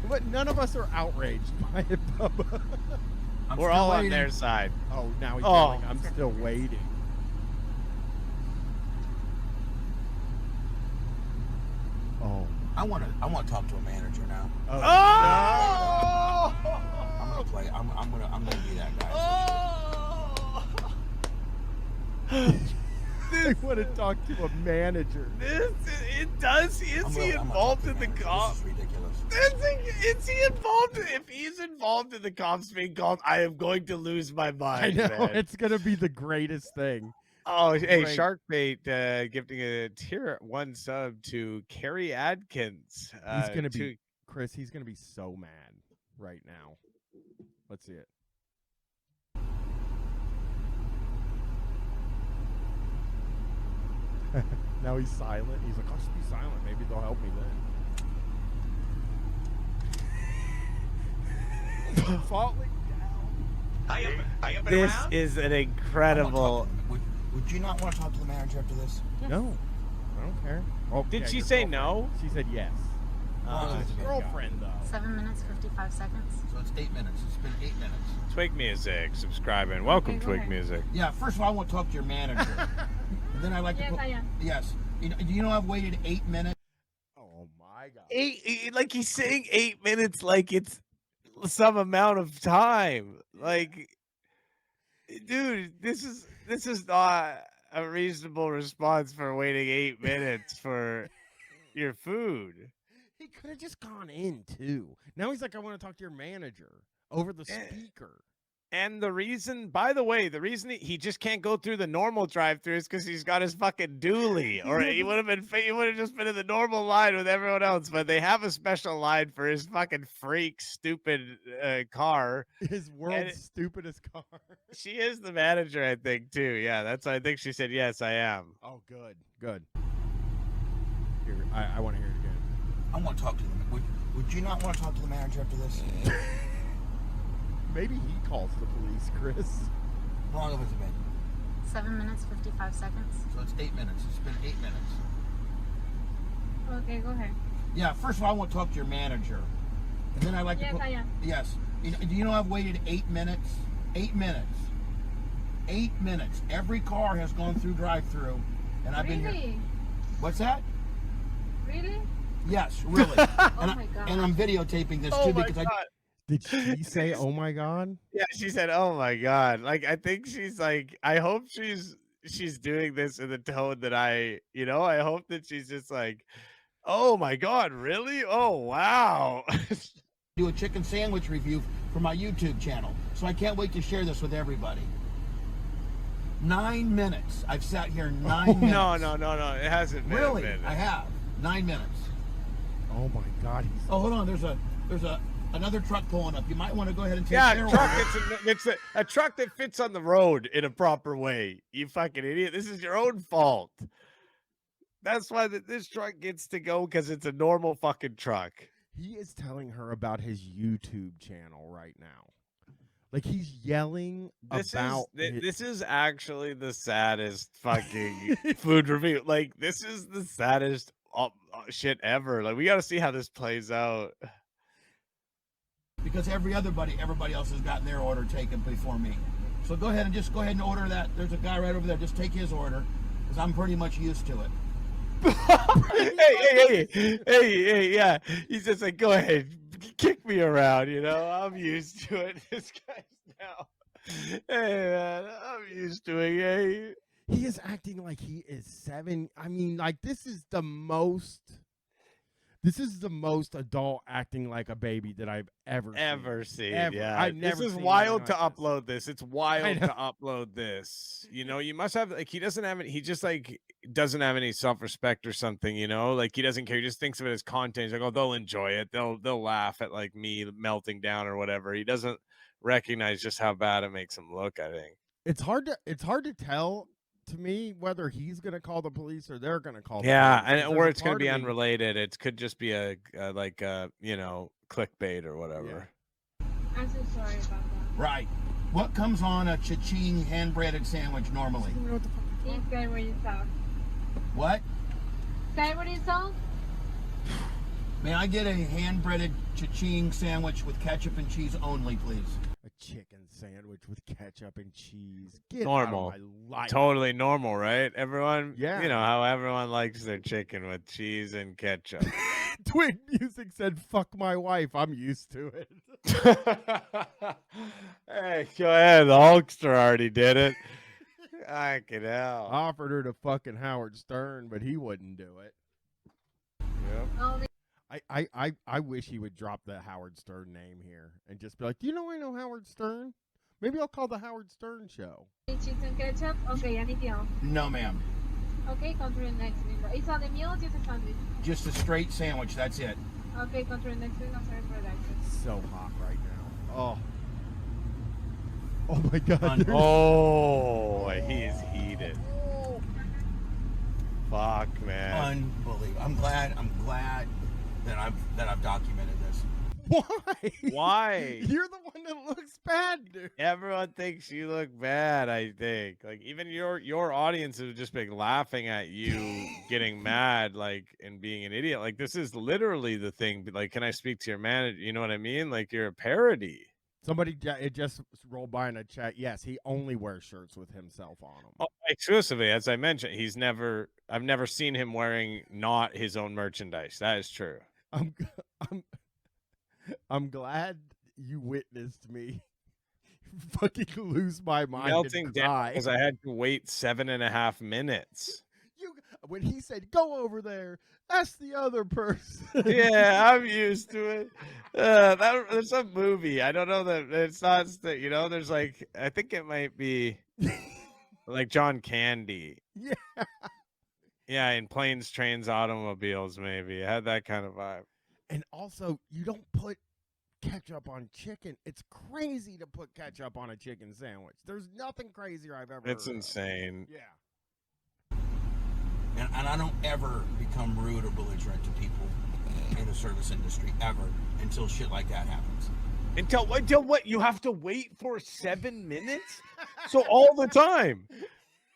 [SPEAKER 1] But none of us are outraged by it, Bubba.
[SPEAKER 2] We're all on their side.
[SPEAKER 1] Oh, now he's yelling, I'm still waiting. Oh.
[SPEAKER 17] I want to talk to a manager now.
[SPEAKER 1] Oh.
[SPEAKER 17] I'm gonna play. I'm gonna be that guy.
[SPEAKER 1] I want to talk to a manager.
[SPEAKER 2] Is he involved in the cops?
[SPEAKER 17] This is ridiculous.
[SPEAKER 2] Is he involved? If he's involved in the cops being called, I am going to lose my mind.
[SPEAKER 1] I know.
[SPEAKER 2] Man.
[SPEAKER 1] It's going to be the greatest thing.
[SPEAKER 2] Oh, hey,
[SPEAKER 1] Great.
[SPEAKER 2] Sharkbait gifting a tier 1 sub to Carrie Adkins.
[SPEAKER 1] He's going to be, Chris, he's going to be so mad right now. Let's see it. Now he's silent. He's like, I'll just be silent. Maybe they'll help me then. Falling down.
[SPEAKER 2] This is an incredible.
[SPEAKER 17] Would you not want to talk to the manager after this?
[SPEAKER 1] No, I don't care. Oh,
[SPEAKER 2] Did
[SPEAKER 1] yeah,
[SPEAKER 2] she
[SPEAKER 1] your
[SPEAKER 2] say
[SPEAKER 1] girlfriend.
[SPEAKER 2] no?
[SPEAKER 1] She said yes. His girlfriend, though.
[SPEAKER 19] 7 minutes, 55 seconds.
[SPEAKER 17] So it's 8 minutes. It's been 8 minutes.
[SPEAKER 2] Twig Music, subscribing. Welcome,
[SPEAKER 19] Okay, go
[SPEAKER 2] Twig
[SPEAKER 19] ahead.
[SPEAKER 2] Music.
[SPEAKER 17] Yeah, first of all, I want to talk to your manager. And then I like
[SPEAKER 18] Yes,
[SPEAKER 17] to.
[SPEAKER 18] I am.
[SPEAKER 17] Yes. You know I've waited 8 minutes.
[SPEAKER 1] Oh my god.
[SPEAKER 2] Like he's saying 8 minutes, like it's some amount of time. Like, dude, this is not a reasonable response for waiting 8 minutes for your food.
[SPEAKER 1] He could have just gone in too. Now he's like, I want to talk to your manager over the speaker.
[SPEAKER 2] And the reason, by the way, the reason he just can't go through the normal drive-through is because he's got his fucking dually, or he would have just been in the normal line with everyone else. But they have a special line for his fucking freak, stupid car.
[SPEAKER 1] His world's stupidest car.
[SPEAKER 2] She is the manager, I think, too. Yeah, that's why I think she said yes. I am.
[SPEAKER 1] Oh, good, good. Here, I want to hear it again.
[SPEAKER 17] I want to talk to them. Would you not want to talk to the manager after this?
[SPEAKER 1] Maybe he calls the police, Chris.
[SPEAKER 17] How long have it been?
[SPEAKER 19] 7 minutes, 55 seconds.
[SPEAKER 17] So it's 8 minutes. It's been 8 minutes.
[SPEAKER 18] Okay, go ahead.
[SPEAKER 17] Yeah, first of all, I want to talk to your manager. And then I like
[SPEAKER 19] Yes,
[SPEAKER 17] to put,
[SPEAKER 19] I am.
[SPEAKER 17] Yes. Do you know I've waited 8 minutes? 8 minutes. 8 minutes. Every car has gone through drive-through, and I've been here.
[SPEAKER 19] Really?
[SPEAKER 17] What's that?
[SPEAKER 19] Really?
[SPEAKER 17] Yes, really.
[SPEAKER 19] Oh my God.
[SPEAKER 17] And I'm videotaping this
[SPEAKER 2] Oh
[SPEAKER 17] too
[SPEAKER 2] my
[SPEAKER 17] because
[SPEAKER 2] God.
[SPEAKER 1] Did she say, "Oh my God"?
[SPEAKER 2] Yeah, she said, "Oh my God." Like, I think she's like, I hope she's doing this in the tone that I hope that she's just like, "Oh my God, really? Oh wow."
[SPEAKER 17] do a chicken sandwich review for my YouTube channel. So I can't wait to share this with everybody. 9 minutes. I've sat here 9 minutes.
[SPEAKER 2] No. It hasn't been
[SPEAKER 17] Really?
[SPEAKER 2] a minute.
[SPEAKER 17] I have. 9 minutes.
[SPEAKER 1] Oh my God.
[SPEAKER 17] Oh, hold on. There's another truck pulling up. You might want to go ahead and take
[SPEAKER 2] Yeah,
[SPEAKER 17] their
[SPEAKER 2] truck.
[SPEAKER 17] order.
[SPEAKER 2] It's a truck that fits on the road in a proper way. You fucking idiot. This is your own fault. That's why this truck gets to go, because it's a normal fucking truck.
[SPEAKER 1] He is telling her about his YouTube channel right now. Like, he's yelling about
[SPEAKER 2] this is actually the saddest fucking food review. Like, this is the saddest shit ever. Like, we got to see how this plays out.
[SPEAKER 17] Because everybody else has gotten their order taken before me. So go ahead and order that. There's a guy right over there. Just take his order, because I'm pretty much used to it.
[SPEAKER 2] Hey, yeah. He's just like, go ahead, kick me around, I'm used to it. This guy's now. Hey, man, I'm used to it. Hey.
[SPEAKER 1] He is acting like he is 7. I mean, like, this is the most adult acting like a baby that I've ever seen.
[SPEAKER 2] Ever. Yeah,
[SPEAKER 1] I've never
[SPEAKER 2] this is
[SPEAKER 1] seen
[SPEAKER 2] wild to
[SPEAKER 1] anything like
[SPEAKER 2] upload this. It's wild to upload this. You must have, like, he doesn't have any. He just, like, doesn't have any self-respect or something. Like, he doesn't care. He just thinks of it as content. He's like, oh, they'll enjoy it. They'll laugh at, like, me melting down or whatever. He doesn't recognize just how bad it makes him look. I think
[SPEAKER 1] it's hard to tell to me whether he's gonna call the police or they're gonna call.
[SPEAKER 2] Yeah,
[SPEAKER 1] the police.
[SPEAKER 2] and or it's gonna be unrelated. It could just be a clickbait or whatever.
[SPEAKER 19] I'm so sorry about that.
[SPEAKER 17] Right. What comes on a cha-ching hand-breaded sandwich normally?
[SPEAKER 19] It's savory sauce.
[SPEAKER 17] What?
[SPEAKER 19] Savory sauce?
[SPEAKER 17] May I get a hand-breaded cha-ching sandwich with ketchup and cheese only, please?
[SPEAKER 1] A chicken sandwich with ketchup and cheese. Get
[SPEAKER 2] Normal.
[SPEAKER 1] out of my life.
[SPEAKER 2] Totally normal, right? Everyone,
[SPEAKER 1] Yeah.
[SPEAKER 2] You know how everyone likes their chicken with cheese and ketchup.
[SPEAKER 1] Twin Music said, "Fuck my wife." I'm used to it.
[SPEAKER 2] Hey, go ahead. The Hulkster already did it. I could hell.
[SPEAKER 1] Offered her to fucking Howard Stern, but he wouldn't do it.
[SPEAKER 2] Yep.
[SPEAKER 1] I wish he would drop the Howard Stern name here and just be like, "Do you know I know Howard Stern? Maybe I'll call the Howard Stern Show."
[SPEAKER 19] Cheese and ketchup? Okay, anything else?
[SPEAKER 17] No, ma'am.
[SPEAKER 19] Okay, go to the next window. It's on the meal or just a sandwich?
[SPEAKER 17] Just a straight sandwich, that's it.
[SPEAKER 19] Okay, go to the next window. Sorry for that.
[SPEAKER 1] It's so hot right now. Oh my God.
[SPEAKER 2] Oh, he is heated. Fuck, man.
[SPEAKER 17] Unbelievable. I'm glad that I've documented this.
[SPEAKER 1] Why?
[SPEAKER 2] Why?
[SPEAKER 1] You're the one that looks bad, dude.
[SPEAKER 2] Everyone thinks you look bad, I think. Like, even your audience has just been laughing at you getting mad, like, and being an idiot. Like, this is literally the thing. Like, can I speak to your manager? You know what I mean? Like, you're a parody.
[SPEAKER 1] It just rolled by in a chat. Yes, he only wears shirts with himself on them.
[SPEAKER 2] Oh, exclusively, as I mentioned, I've never seen him wearing not his own merchandise. That is true.
[SPEAKER 1] I'm glad you witnessed me fucking lose my mind.
[SPEAKER 2] Melting down because I had to wait 7.5 minutes.
[SPEAKER 1] When he said, "Go over there," that's the other person.
[SPEAKER 2] Yeah, I'm used to it. There's a movie. I don't know that it's not. There's like, I think it might be like John Candy.
[SPEAKER 1] Yeah.
[SPEAKER 2] Yeah, in Planes, Trains, Automobiles, maybe. It had that kind of vibe.
[SPEAKER 1] And also, you don't put ketchup on chicken. It's crazy to put ketchup on a chicken sandwich. There's nothing crazier I've ever
[SPEAKER 2] It's
[SPEAKER 1] heard
[SPEAKER 2] insane.
[SPEAKER 1] of. Yeah.
[SPEAKER 17] And I don't ever become rude or belligerent to people in the service industry, ever, until shit like that happens.
[SPEAKER 2] Until what? You have to wait for 7 minutes? So all the time.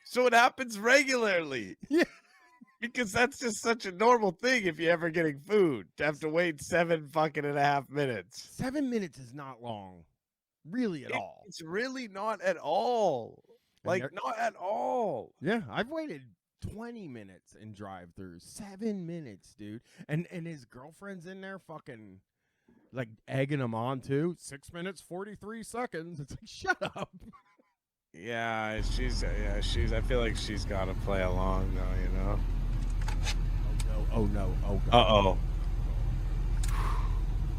[SPEAKER 2] So it happens regularly.
[SPEAKER 1] Yeah.
[SPEAKER 2] Because that's just such a normal thing if you're ever getting food to have to wait 7.5 minutes.
[SPEAKER 1] 7 minutes is not long, really at all.
[SPEAKER 2] It's really not at all.
[SPEAKER 1] And
[SPEAKER 2] Like,
[SPEAKER 1] they're-
[SPEAKER 2] not at all.
[SPEAKER 1] Yeah, I've waited 20 minutes in drive-through. 7 minutes, dude. And his girlfriend's in there fucking like egging him on too. 6 minutes 43 seconds. It's like, shut up.
[SPEAKER 2] Yeah, she's. I feel like she's got to play along though, you know.
[SPEAKER 1] Oh no! Oh god!
[SPEAKER 2] Uh-oh.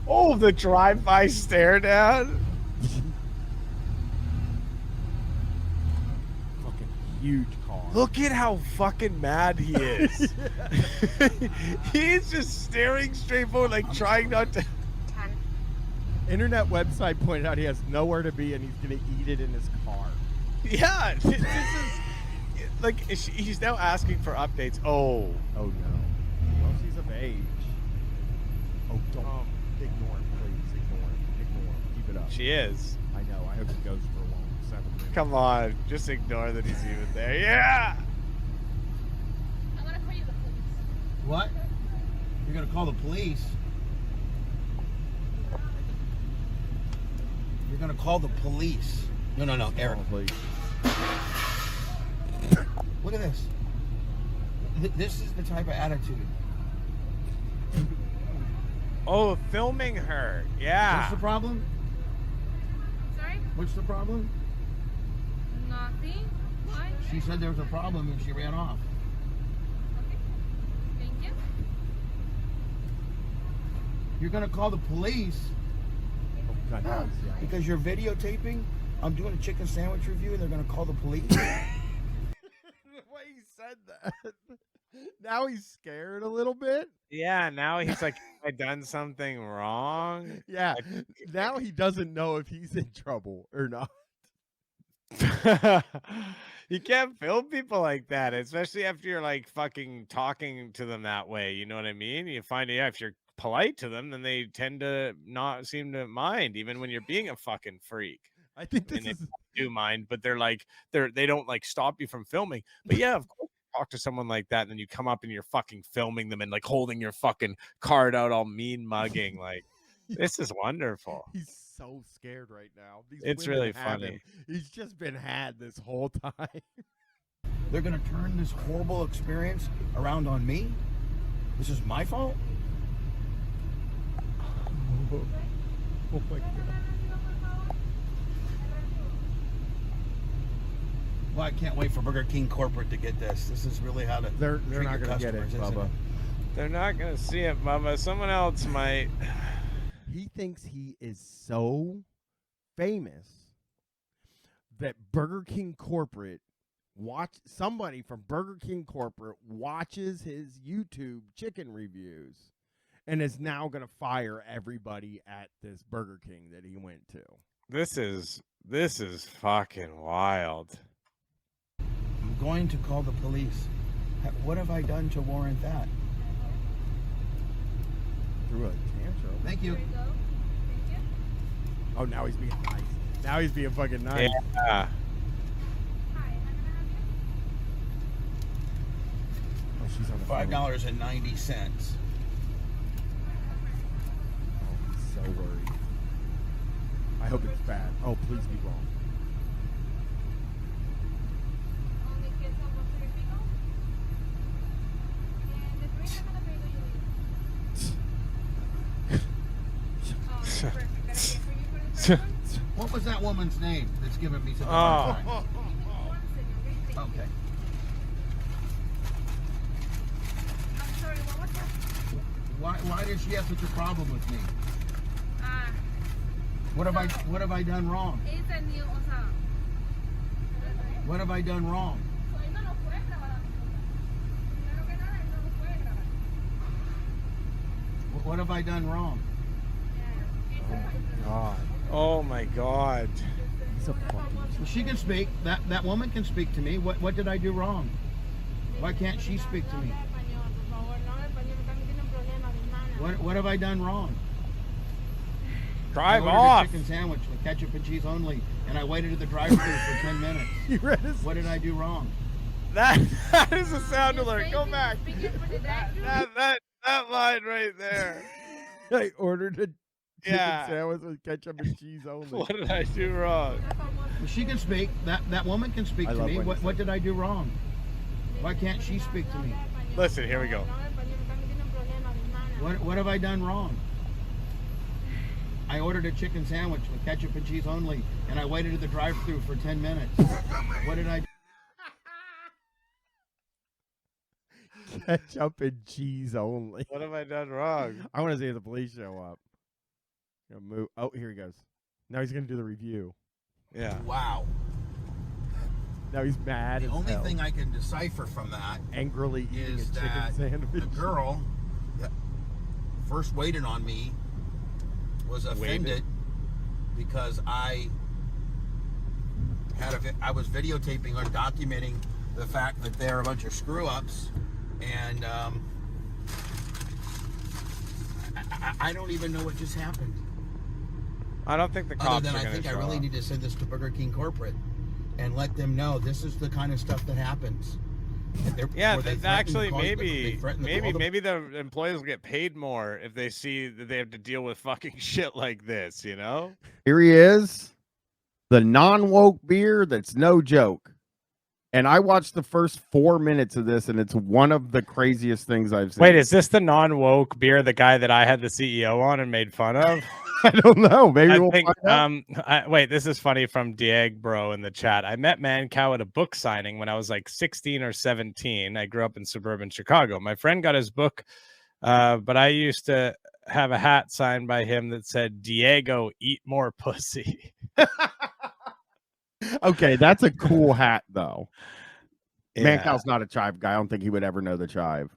[SPEAKER 2] Oh, the drive-by stare down.
[SPEAKER 1] Fucking huge car.
[SPEAKER 2] Look at how fucking mad he is. He's just staring straight forward, like trying not to.
[SPEAKER 1] Internet website pointed out he has nowhere to be and he's gonna eat it in his car.
[SPEAKER 2] Yeah, this is like he's now asking for updates. Oh
[SPEAKER 1] no. Well, she's of age. Oh, don't ignore him, please. Ignore him. Keep it up.
[SPEAKER 2] She is.
[SPEAKER 1] I know. I hope it goes for a long 7 minutes.
[SPEAKER 2] Come on, just ignore that he's even there. Yeah.
[SPEAKER 19] I'm gonna call you the police.
[SPEAKER 17] What? You're gonna call the police? You're gonna call the police? No, Eric.
[SPEAKER 1] Please.
[SPEAKER 17] Look at this. This is the type of attitude.
[SPEAKER 2] Oh, filming her. Yeah.
[SPEAKER 17] What's the problem?
[SPEAKER 19] Sorry?
[SPEAKER 17] What's the problem?
[SPEAKER 19] Nothing. Why?
[SPEAKER 17] She said there was a problem and she ran off.
[SPEAKER 19] Thank you.
[SPEAKER 17] You're gonna call the police because you're videotaping. I'm doing a chicken sandwich review and they're gonna call the police.
[SPEAKER 1] The way he said that. Now he's scared a little bit.
[SPEAKER 2] Yeah, now he's like, have I done something wrong?
[SPEAKER 1] Yeah. Now he doesn't know if he's in trouble or not.
[SPEAKER 2] You can't film people like that, especially after you're like fucking talking to them that way. You know what I mean? You find if you're polite to them, then they tend to not seem to mind, even when you're being a fucking freak.
[SPEAKER 1] I think this
[SPEAKER 2] and they
[SPEAKER 1] is
[SPEAKER 2] do mind, but they don't like stop you from filming. But yeah, of course, you talk to someone like that, and then you come up and you're fucking filming them and like holding your fucking card out, all mean mugging. Like, this is wonderful.
[SPEAKER 1] He's so scared right now. These
[SPEAKER 2] It's
[SPEAKER 1] women
[SPEAKER 2] really
[SPEAKER 1] have
[SPEAKER 2] funny.
[SPEAKER 1] him. He's just been had this whole time.
[SPEAKER 17] They're gonna turn this horrible experience around on me? This is my fault?
[SPEAKER 1] Oh my god.
[SPEAKER 17] Well, I can't wait for Burger King corporate to get this. This is really how to.
[SPEAKER 1] They're
[SPEAKER 17] treat
[SPEAKER 1] not
[SPEAKER 17] your
[SPEAKER 1] gonna get it,
[SPEAKER 17] customers, isn't
[SPEAKER 1] Bubba.
[SPEAKER 2] They're not gonna see it, Bubba. Someone else might.
[SPEAKER 1] He thinks he is so famous that Burger King corporate somebody from Burger King corporate watches his YouTube chicken reviews and is now going to fire everybody at this Burger King that he went to.
[SPEAKER 2] This is fucking wild.
[SPEAKER 17] I'm going to call the police. What have I done to warrant that?
[SPEAKER 1] Through a tantrum.
[SPEAKER 17] Thank you.
[SPEAKER 1] Oh, now he's being nice. Now he's being fucking nice.
[SPEAKER 2] Yeah.
[SPEAKER 1] Oh, she's on the phone.
[SPEAKER 17] $5.90.
[SPEAKER 1] Oh, he's so worried. I hope it's bad. Oh, please be wrong.
[SPEAKER 17] What was that woman's name that's giving me such a
[SPEAKER 2] Oh.
[SPEAKER 17] hard time? Okay.
[SPEAKER 19] I'm sorry, what was that?
[SPEAKER 17] Why does she have such a problem with me? What have I done wrong?
[SPEAKER 19] It's a new, o sea,
[SPEAKER 17] What have I done wrong?
[SPEAKER 19] él no lo puede grabar. Primero que nada, él no lo puede grabar.
[SPEAKER 17] What have I done wrong?
[SPEAKER 1] God.
[SPEAKER 2] Oh my God.
[SPEAKER 1] He's a fucking...
[SPEAKER 17] She can speak. That woman can speak to me. What did I do wrong? Why can't she speak to me? What have I done wrong?
[SPEAKER 2] Drive
[SPEAKER 17] I ordered
[SPEAKER 2] off.
[SPEAKER 17] a chicken sandwich with ketchup and cheese only, and I waited at the drive-thru for 10 minutes.
[SPEAKER 1] You read his...
[SPEAKER 17] What did I do wrong?
[SPEAKER 2] That is a sound alert. Go back. That line right there.
[SPEAKER 1] I ordered a chicken
[SPEAKER 2] Yeah.
[SPEAKER 1] sandwich with ketchup and cheese only.
[SPEAKER 2] What did I do wrong?
[SPEAKER 20] She can speak. That woman can speak to me. What did I do wrong? Why can't she speak to me?
[SPEAKER 2] Listen, here we go.
[SPEAKER 20] What have I done wrong? I ordered a chicken sandwich with ketchup and cheese only, and I waited at the drive-thru for 10 minutes. What did I do?
[SPEAKER 1] Ketchup and cheese only.
[SPEAKER 2] What have I done wrong?
[SPEAKER 1] I want to see if the police show up. Gonna move. Oh, here he goes. Now he's gonna do the review.
[SPEAKER 2] Yeah.
[SPEAKER 20] Wow.
[SPEAKER 1] Now he's mad.
[SPEAKER 20] The
[SPEAKER 1] as
[SPEAKER 20] only
[SPEAKER 1] hell.
[SPEAKER 20] thing I can decipher from that
[SPEAKER 1] Angrily eating
[SPEAKER 20] is
[SPEAKER 1] a chicken
[SPEAKER 20] that
[SPEAKER 1] sandwich.
[SPEAKER 20] the girl that first waited on me was offended because I was videotaping or documenting the fact that there are a bunch of screw-ups, and I don't even know what just happened.
[SPEAKER 2] I don't think the cops
[SPEAKER 20] Other than
[SPEAKER 2] are
[SPEAKER 20] I
[SPEAKER 2] going to
[SPEAKER 20] think I
[SPEAKER 2] show
[SPEAKER 20] really
[SPEAKER 2] up.
[SPEAKER 20] need to send this to Burger King corporate and let them know this is the kind of stuff that happens.
[SPEAKER 2] Yeah,
[SPEAKER 20] Or they
[SPEAKER 2] actually,
[SPEAKER 20] threaten to cause-
[SPEAKER 2] maybe the employees will get paid more if they see that they have to deal with fucking shit like this, you know?
[SPEAKER 1] Here he is, the non-woke beer that's no joke. And I watched the first 4 minutes of this, and it's one of the craziest things I've seen.
[SPEAKER 2] Wait, is this the non-woke beer, the guy that I had the CEO on and made fun of?
[SPEAKER 1] I don't know. Maybe we'll find out.
[SPEAKER 2] Wait, this is funny from Dieg Bro in the chat. I met Mancow at a book signing when I was like 16 or 17. I grew up in suburban Chicago. My friend got his book, but I used to have a hat signed by him that said, Diego, eat more pussy.
[SPEAKER 1] Okay, that's a cool hat, though.
[SPEAKER 2] Yeah.
[SPEAKER 1] Mancow's not a chive guy. I don't think he would ever know the chive.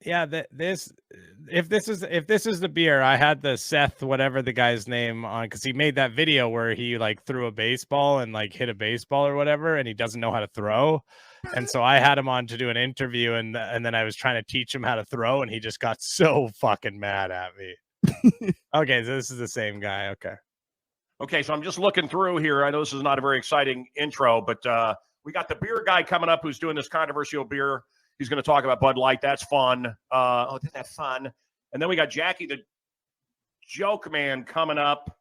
[SPEAKER 2] Yeah, if this is the beer, I had the Seth, whatever the guy's name on, because he made that video where he like threw a baseball and like hit a baseball or whatever, and he doesn't know how to throw. And so I had him on to do an interview, and then I was trying to teach him how to throw, and he just got so fucking mad at me. Okay, so this is the same guy.
[SPEAKER 8] Okay, so I'm just looking through here. I know this is not a very exciting intro, but we got the beer guy coming up who's doing this controversial beer. He's going to talk about Bud Light. That's fun. Isn't that fun? And then we got Jackie the Joke Man coming up.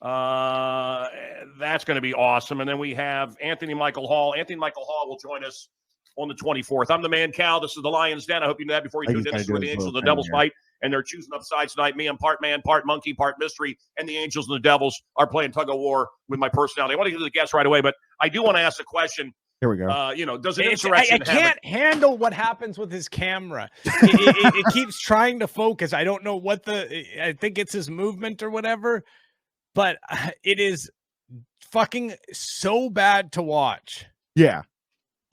[SPEAKER 8] That's going to be awesome. And then we have Anthony Michael Hall. Anthony Michael Hall will join us on the 24th. I'm the Mancow. This is the Lion's Den. I hope you knew that before you tuned in. This is where the Angels and the Devils fight. And they're choosing up sides tonight. Me, I'm part man, part monkey, part mystery. And the Angels and the Devils are playing tug of war with my personality. I want to get to the guests right away, but I do want to ask a question.
[SPEAKER 1] Here we go.
[SPEAKER 8] Does an insurrection
[SPEAKER 2] I can't handle what happens with his camera. It keeps trying to focus. I don't know what I think it's his movement or whatever, but it is fucking so bad to watch.
[SPEAKER 1] Yeah.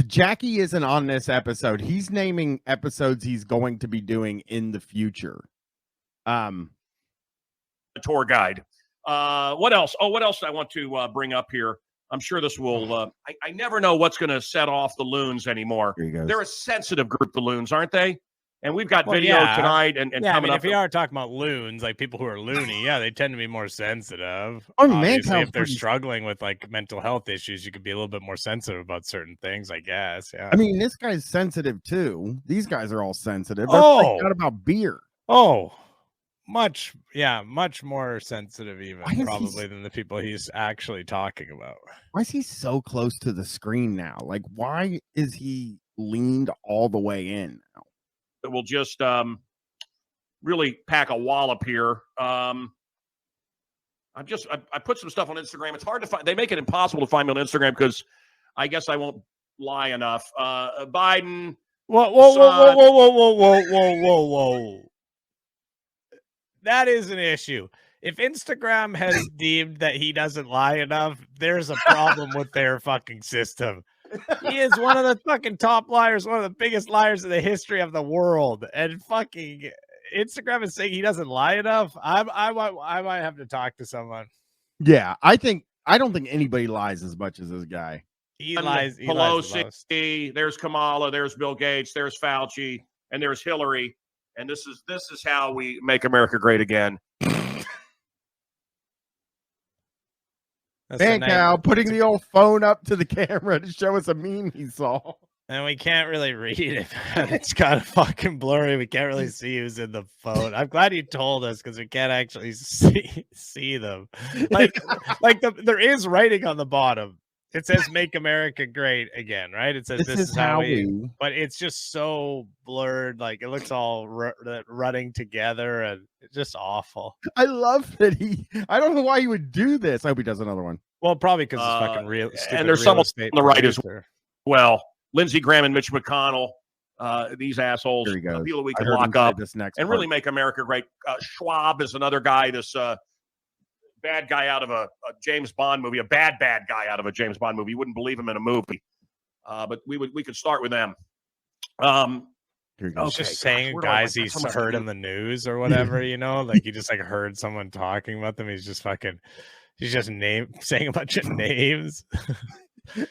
[SPEAKER 1] Jackie isn't on this episode. He's naming episodes he's going to be doing in the future.
[SPEAKER 8] A tour guide. What else? Oh, what else I want to bring up here? I'm sure this will. I never know what's going to set off the loons anymore. They're a sensitive group, the loons, aren't they? And we've got video tonight and coming up.
[SPEAKER 2] If you are talking about loons, like people who are loony, they tend to be more sensitive.
[SPEAKER 1] Oh, man,
[SPEAKER 2] obviously, if they're struggling with like mental health issues, you could be a little bit more sensitive about certain things, I guess. Yeah.
[SPEAKER 1] I mean, this guy's sensitive too. These guys are all sensitive. They're freaked out about beer.
[SPEAKER 2] Oh, much more sensitive even probably than the people he's actually talking about.
[SPEAKER 1] Why is he so close to the screen now? Like, why is he leaned all the way in now?
[SPEAKER 8] That will just really pack a wallop here. I put some stuff on Instagram. It's hard to find. They make it impossible to find me on Instagram because I guess I won't lie enough. Biden.
[SPEAKER 2] Whoa. That is an issue. If Instagram has deemed that he doesn't lie enough, there's a problem with their fucking system. He is one of the fucking top liars, one of the biggest liars in the history of the world. And fucking Instagram is saying he doesn't lie enough. I might have to talk to someone.
[SPEAKER 1] Yeah, I don't think anybody lies as much as this guy.
[SPEAKER 2] He lies.
[SPEAKER 8] Pelosi, there's Kamala, there's Bill Gates, there's Fauci, and there's Hillary. And this is how we make America great again.
[SPEAKER 1] Mancow putting the old phone up to the camera to show us a meme he saw.
[SPEAKER 2] And we can't really read it. It's kind of fucking blurry. We can't really see who's in the phone. I'm glad you told us because we can't actually see them. Like there is writing on the bottom. It says "Make America Great Again," right? It says this is how we. But it's just so blurred. Like it looks all running together, and it's just awful.
[SPEAKER 1] I love that I don't know why he would do this. I hope he does another one.
[SPEAKER 2] Well, probably because it's fucking real.
[SPEAKER 8] And there's someone on the right as well. Lindsey Graham and Mitch McConnell. These assholes.
[SPEAKER 1] Here he goes.
[SPEAKER 8] People that we can lock up and really make America great. Schwab is another guy. This bad guy out of a James Bond movie. A bad guy out of a James Bond movie. You wouldn't believe him in a movie. But we could start with them.
[SPEAKER 2] Okay, just saying guys he's heard in the news or whatever, you know, like he just like heard someone talking about them. He's just saying a bunch of names.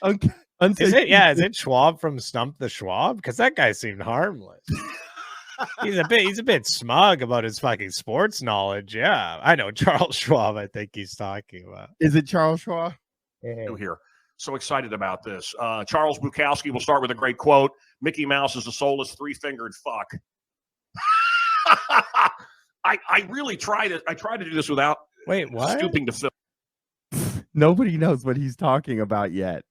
[SPEAKER 1] Okay.
[SPEAKER 2] Is it Schwab from Stump the Schwab? Because that guy seemed harmless. He's a bit smug about his fucking sports knowledge. Yeah, I know Charles Schwab. I think he's talking about.
[SPEAKER 1] Is it Charles Schwab?
[SPEAKER 8] Here, so excited about this. Charles Bukowski will start with a great quote. Mickey Mouse is a soulless three-fingered fuck. I really tried it. I tried to do this without stooping to film.
[SPEAKER 1] Nobody knows what he's talking about yet.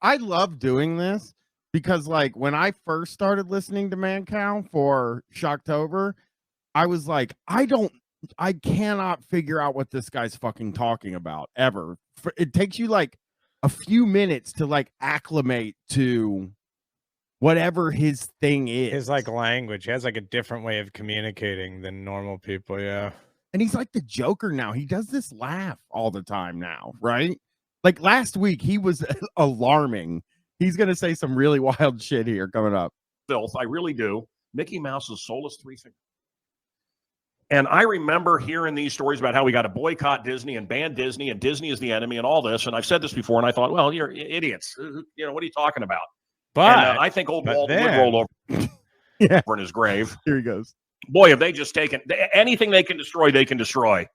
[SPEAKER 1] I love doing this because like when I first started listening to Mancow for Shocktober, I was like, I cannot figure out what this guy's fucking talking about ever. It takes you like a few minutes to like acclimate to whatever his thing is.
[SPEAKER 2] His like language. He has like a different way of communicating than normal people. Yeah.
[SPEAKER 1] And he's like the Joker now. He does this laugh all the time now, right? Like last week, he was alarming. He's going to say some really wild shit here coming up.
[SPEAKER 8] Filth, I really do. Mickey Mouse is soulless three-fingered. And I remember hearing these stories about how we got to boycott Disney and ban Disney and Disney is the enemy and all this. And I've said this before, and I thought, well, you're idiots. You know, what are you talking about?
[SPEAKER 2] But
[SPEAKER 8] I think old Walt would roll over in his grave.
[SPEAKER 1] Here he goes.
[SPEAKER 8] Boy, have they just taken anything they can destroy, they can destroy.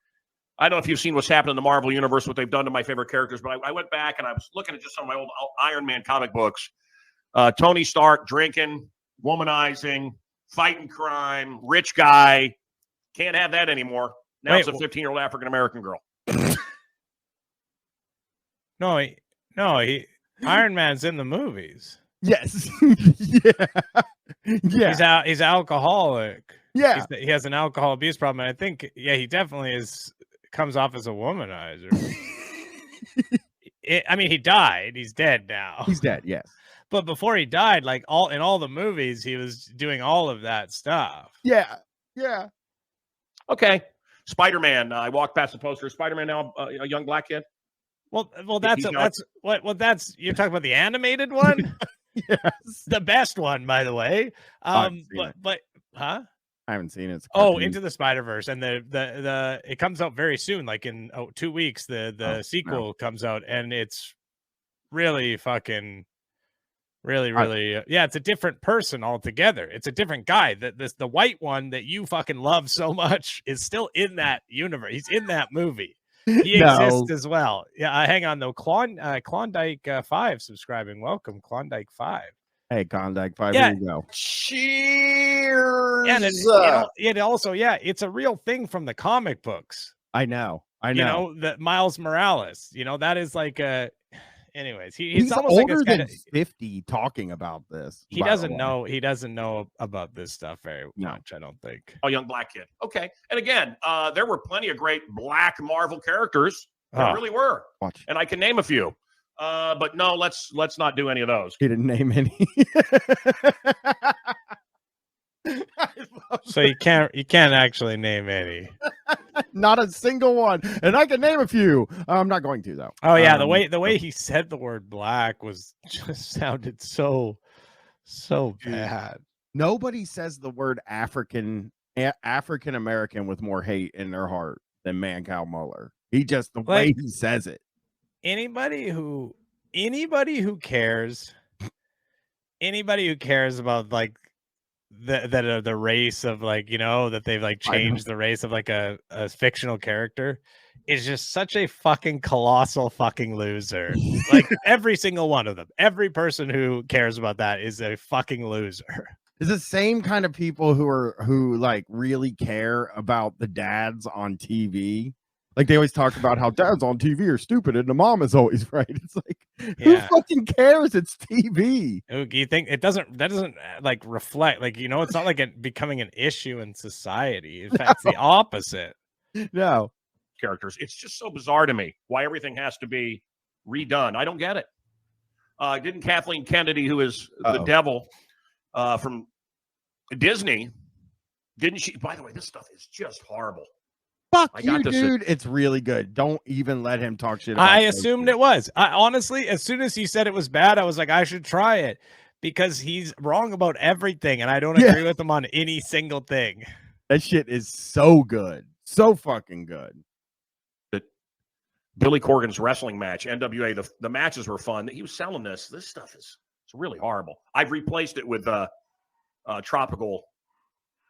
[SPEAKER 8] I don't know if you've seen what's happened in the Marvel Universe, what they've done to my favorite characters, but I went back and I was looking at just some of my old Iron Man comic books. Tony Stark drinking, womanizing, fighting crime, rich guy. Can't have that anymore. Now it's a 15-year-old African-American girl.
[SPEAKER 2] No, Iron Man's in the movies.
[SPEAKER 1] Yes.
[SPEAKER 2] Yeah. He's alcoholic.
[SPEAKER 1] Yeah.
[SPEAKER 2] He has an alcohol abuse problem. And I think, he definitely comes off as a womanizer. I mean, he died. He's dead now.
[SPEAKER 1] He's dead, yes.
[SPEAKER 2] But before he died, like in all the movies, he was doing all of that stuff.
[SPEAKER 1] Yeah.
[SPEAKER 8] Okay. Spider-Man. I walked past the poster. Spider-Man now a young black kid.
[SPEAKER 2] Well, that's you're talking about the animated one.
[SPEAKER 1] Yes,
[SPEAKER 2] the best one, by the way. Huh?
[SPEAKER 1] I haven't seen it.
[SPEAKER 2] Into the Spider-Verse, and the it comes out very soon, like in 2 weeks. The sequel comes out, and it's really fucking, really, it's a different person altogether. It's a different guy. The white one that you fucking love so much is still in that universe. He's in that movie. He exists as well. Yeah, hang on though. Klondike 5 subscribing. Welcome, Klondike 5.
[SPEAKER 1] Hey, Klondike 5. Here you go.
[SPEAKER 6] Cheers.
[SPEAKER 2] And it also, it's a real thing from the comic books.
[SPEAKER 1] I know.
[SPEAKER 2] You know, that Miles Morales. You know, that is like a. Anyways,
[SPEAKER 1] he's
[SPEAKER 2] almost
[SPEAKER 1] older
[SPEAKER 2] like
[SPEAKER 1] than 50 talking about this.
[SPEAKER 2] He doesn't know. He doesn't know about this stuff very much, I don't think.
[SPEAKER 8] Oh, young black kid. Okay. And again, there were plenty of great black Marvel characters. There really were. And I can name a few. But no, let's not do any of those.
[SPEAKER 1] He didn't name any.
[SPEAKER 2] So you can't actually name any.
[SPEAKER 1] Not a single one. And I can name a few. I'm not going to though.
[SPEAKER 2] Oh yeah, the way he said the word black was just sounded so bad.
[SPEAKER 1] Nobody says the word African American with more hate in their heart than Mancow Muller. He just the way he says it.
[SPEAKER 2] Anybody who cares about like the race of like, you know, that they've like changed the race of like a fictional character is just such a fucking colossal fucking loser. Like every single one of them, every person who cares about that is a fucking loser.
[SPEAKER 1] It's the same kind of people who like really care about the dads on TV. Like they always talk about how dads on TV are stupid and the mom is always right. It's like, who fucking cares? It's TV.
[SPEAKER 2] You think that doesn't like reflect, like, you know, it's not like it becoming an issue in society. In fact, it's the opposite.
[SPEAKER 1] No.
[SPEAKER 8] Characters. It's just so bizarre to me why everything has to be redone. I don't get it. Didn't Kathleen Kennedy, who is the devil from Disney, didn't she? By the way, this stuff is just horrible.
[SPEAKER 1] Fuck you, dude. It's really good. Don't even let him talk shit about
[SPEAKER 2] I assumed it was. I honestly, as soon as he said it was bad, I was like, I should try it because he's wrong about everything, and I don't agree with him on any single thing.
[SPEAKER 1] That shit is so good. So fucking good.
[SPEAKER 8] Billy Corgan's wrestling match, NWA, the matches were fun. He was selling this. This stuff is really horrible. I've replaced it with Tropical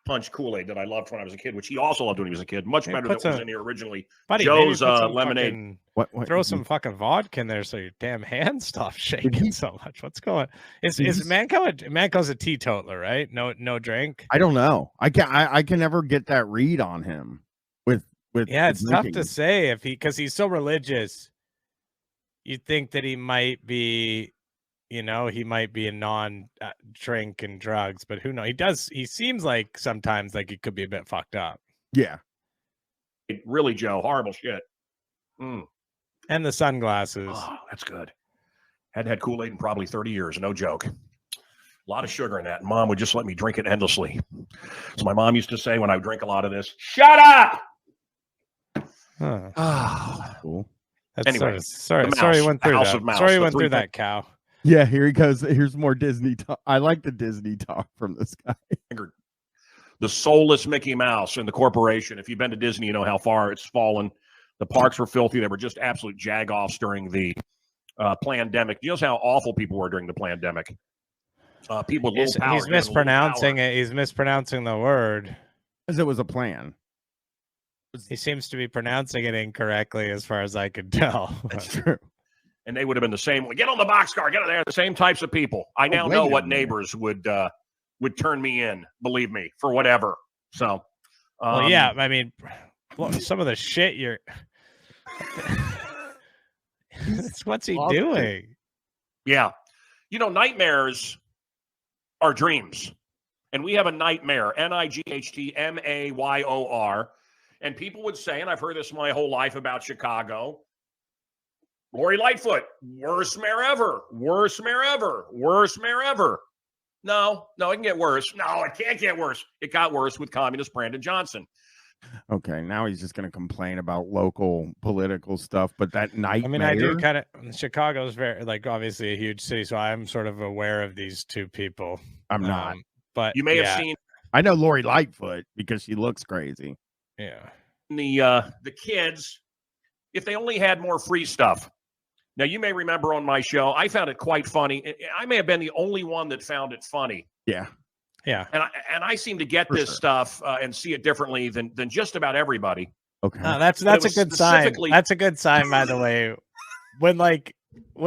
[SPEAKER 8] Punch Kool-Aid that I loved when I was a kid, which he also loved when he was a kid. Much better than what was in here originally.
[SPEAKER 2] Buddy,
[SPEAKER 8] Joe's lemonade.
[SPEAKER 2] Fucking, throw some fucking vodka in there so your damn hand stops shaking so much. What's going on? Is Mancow's a teetotaler, right? No drink.
[SPEAKER 1] I don't know. I can never get that read on him with
[SPEAKER 2] it's
[SPEAKER 1] drinking.
[SPEAKER 2] tough to say because he's so religious. You'd think that he might be, you know, he might be a non-drink and drugs, but who knows? He seems like sometimes like he could be a bit fucked up.
[SPEAKER 1] Yeah.
[SPEAKER 8] Really, Joe, horrible shit.
[SPEAKER 2] And the sunglasses.
[SPEAKER 8] Oh, that's good. Hadn't had Kool-Aid in probably 30 years. No joke. A lot of sugar in that. Mom would just let me drink it endlessly. So my mom used to say when I would drink a lot of this, shut up!
[SPEAKER 2] Huh.
[SPEAKER 1] Oh, cool.
[SPEAKER 2] Anyway, sorry, you went through that. Sorry, you went through that, cow.
[SPEAKER 1] Yeah, here he goes. Here's more Disney talk. I like the Disney talk from this guy.
[SPEAKER 8] The soulless Mickey Mouse and the corporation. If you've been to Disney, you know how far it's fallen. The parks were filthy. They were just absolute jag-offs during the pandemic. You know how awful people were during the pandemic. People with little power.
[SPEAKER 2] He's mispronouncing it. He's mispronouncing the word.
[SPEAKER 1] Because it was a plan.
[SPEAKER 2] He seems to be pronouncing it incorrectly as far as I can tell.
[SPEAKER 1] That's true.
[SPEAKER 8] And they would have been the same. Get on the boxcar. Get on there. The same types of people. I now know what neighbors would turn me in. Believe me, for whatever. So,
[SPEAKER 2] well, yeah. I mean, some of the shit you're. What's he doing?
[SPEAKER 8] Yeah, you know, nightmares are dreams, and we have a nightmare. NIGHTMAYOR, and people would say, and I've heard this my whole life about Chicago. Lori Lightfoot, worst mayor ever, worst mayor ever, worst mayor ever. No, it can get worse. No, it can't get worse. It got worse with communist Brandon Johnson.
[SPEAKER 1] Okay, now he's just going to complain about local political stuff, but that night.
[SPEAKER 2] I mean, I do kind of. Chicago's very, like, obviously a huge city, so I'm sort of aware of these two people.
[SPEAKER 1] I'm not,
[SPEAKER 2] but
[SPEAKER 8] you may have seen.
[SPEAKER 1] I know Lori Lightfoot because she looks crazy.
[SPEAKER 2] Yeah,
[SPEAKER 8] the kids, if they only had more free stuff. Now, you may remember on my show, I found it quite funny. I may have been the only one that found it funny.
[SPEAKER 1] Yeah.
[SPEAKER 2] Yeah.
[SPEAKER 8] And I seem to get this stuff and see it differently than just about everybody.
[SPEAKER 1] Okay.
[SPEAKER 2] No, that's a good sign. That's a good sign, by the way. When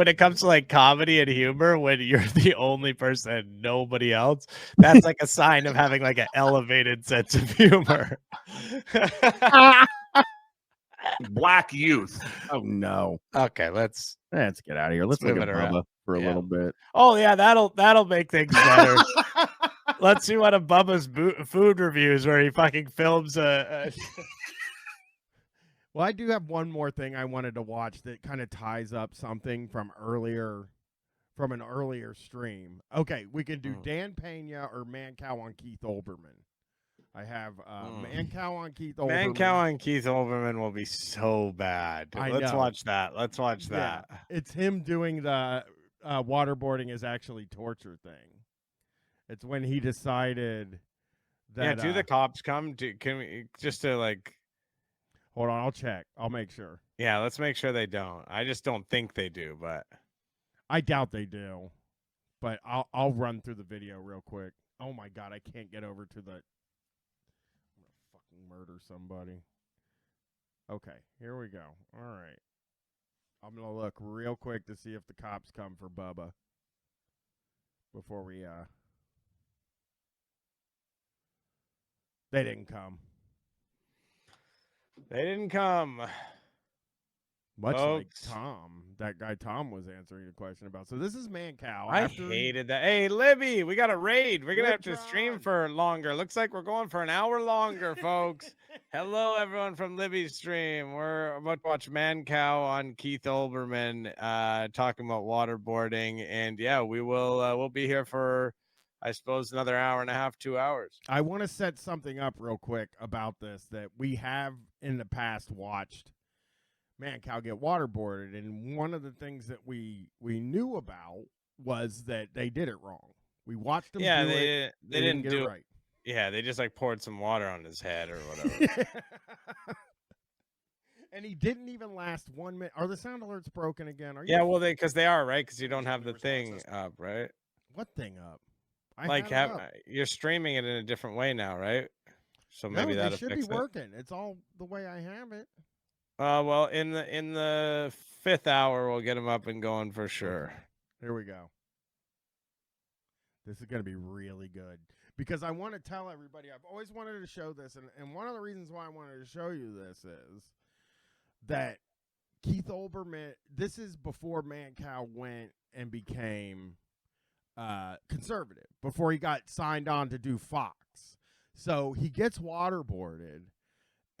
[SPEAKER 2] it comes to like comedy and humor, when you're the only person and nobody else, that's like a sign of having like an elevated sense of humor.
[SPEAKER 8] Black youth.
[SPEAKER 1] Oh no.
[SPEAKER 2] Okay, let's
[SPEAKER 1] get out of here. Let's look at Bubba for a little bit.
[SPEAKER 2] Oh yeah, that'll make things better. Let's see one of Bubba's food reviews where he fucking films a
[SPEAKER 1] Well, I do have one more thing I wanted to watch that kind of ties up something from an earlier stream. Okay, we can do Dan Pena or Mancow on Keith Olbermann. I have Mancow on Keith Olbermann.
[SPEAKER 2] Mancow on Keith Olbermann will be so bad. Let's watch that. Let's watch that.
[SPEAKER 1] Yeah, it's him doing the waterboarding is actually torture thing. It's when he decided that.
[SPEAKER 2] Yeah, do the cops come? Can we just to like?
[SPEAKER 1] Hold on, I'll check. I'll make sure.
[SPEAKER 2] Yeah, let's make sure they don't. I just don't think they do, but
[SPEAKER 1] I doubt they do. But I'll run through the video real quick. Oh my God, I can't get over to the. I'm gonna fucking murder somebody. Okay, here we go. All right. I'm gonna look real quick to see if the cops come for Bubba before we They didn't come.
[SPEAKER 2] They didn't come.
[SPEAKER 1] Much
[SPEAKER 2] Folks.
[SPEAKER 1] like Tom. That guy Tom was answering the question about. So this is Mancow.
[SPEAKER 2] I hated that. Hey, Libby, we got a raid. We're going to have to stream for longer. Looks like we're going for an hour longer, folks. Hello, everyone from Libby's stream. We're about to watch Mancow on Keith Olbermann talking about waterboarding. And, yeah, we'll be here for, I suppose, another hour and a half, 2 hours.
[SPEAKER 1] I want to set something up real quick about this that we have in the past watched Mancow get waterboarded, and one of the things that we knew about was that they did it wrong. We watched them do it.
[SPEAKER 2] They didn't
[SPEAKER 1] get
[SPEAKER 2] do
[SPEAKER 1] it right.
[SPEAKER 2] Yeah, they just like poured some water on his head or whatever.
[SPEAKER 1] And he didn't even last 1 minute. Are the sound alerts broken again? Are you?
[SPEAKER 2] Yeah, well, because they are, right? Because you don't have the thing up, right?
[SPEAKER 1] What thing up?
[SPEAKER 2] You're streaming it in a different way now, right? So
[SPEAKER 1] No,
[SPEAKER 2] maybe
[SPEAKER 1] they
[SPEAKER 2] that'll
[SPEAKER 1] should
[SPEAKER 2] fix
[SPEAKER 1] be
[SPEAKER 2] it.
[SPEAKER 1] working. It's all the way I have it.
[SPEAKER 2] Well, in the 5th hour, we'll get him up and going for sure.
[SPEAKER 1] Here we go. This is going to be really good because I want to tell everybody. I've always wanted to show this, and one of the reasons why I wanted to show you this is that Keith Olbermann. This is before Mancow went and became conservative, before he got signed on to do Fox. So he gets waterboarded,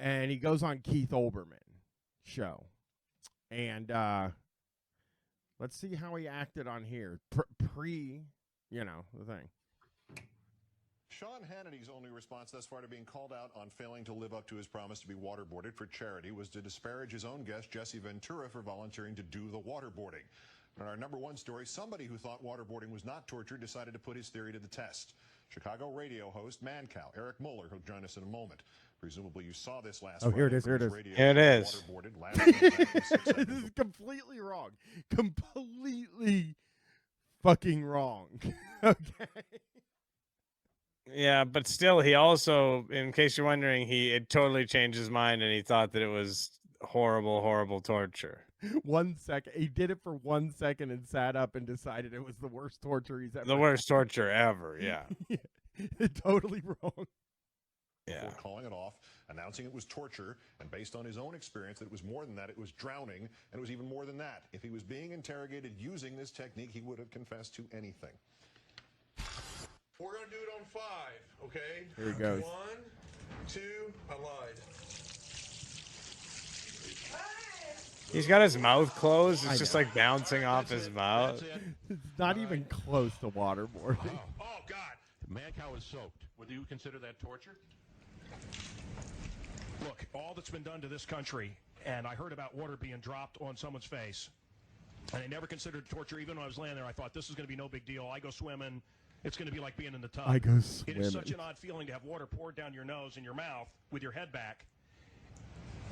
[SPEAKER 1] and he goes on Keith Olbermann show, and let's see how he acted on here the thing.
[SPEAKER 21] Sean Hannity's only response thus far to being called out on failing to live up to his promise to be waterboarded for charity was to disparage his own guest Jesse Ventura for volunteering to do the waterboarding. In our number one story, somebody who thought waterboarding was not torture decided to put his theory to the test. Chicago radio host Mancow, Eric Muller, who'll join us in a moment. Presumably you saw this last Friday.
[SPEAKER 1] Here it is.
[SPEAKER 2] Here it is.
[SPEAKER 1] This is completely wrong. Completely fucking wrong. Okay.
[SPEAKER 2] Yeah, but still, he also, in case you're wondering, it totally changed his mind and he thought that it was horrible, horrible torture.
[SPEAKER 1] 1 second. He did it for 1 second and sat up and decided it was the worst torture he's ever.
[SPEAKER 2] The worst torture ever, yeah.
[SPEAKER 1] Totally wrong.
[SPEAKER 2] Yeah.
[SPEAKER 21] Before calling it off, announcing it was torture, and based on his own experience that it was more than that, it was drowning, and it was even more than that. If he was being interrogated using this technique, he would have confessed to anything.
[SPEAKER 5] We're going to do it on 5, okay?
[SPEAKER 1] Here he goes.
[SPEAKER 5] 1, 2, I lied.
[SPEAKER 2] He's got his mouth closed. It's just like bouncing off his mouth.
[SPEAKER 1] It's not even close to waterboarding.
[SPEAKER 5] Oh, God. Mancow is soaked. Would you consider that torture? Look, all that's been done to this country, and I heard about water being dropped on someone's face, and I never considered torture. Even when I was laying there, I thought this is going to be no big deal. I go swimming. It's going to be like being in the tub.
[SPEAKER 1] I go
[SPEAKER 5] It is
[SPEAKER 1] swimming.
[SPEAKER 5] such an odd feeling to have water poured down your nose and your mouth with your head back.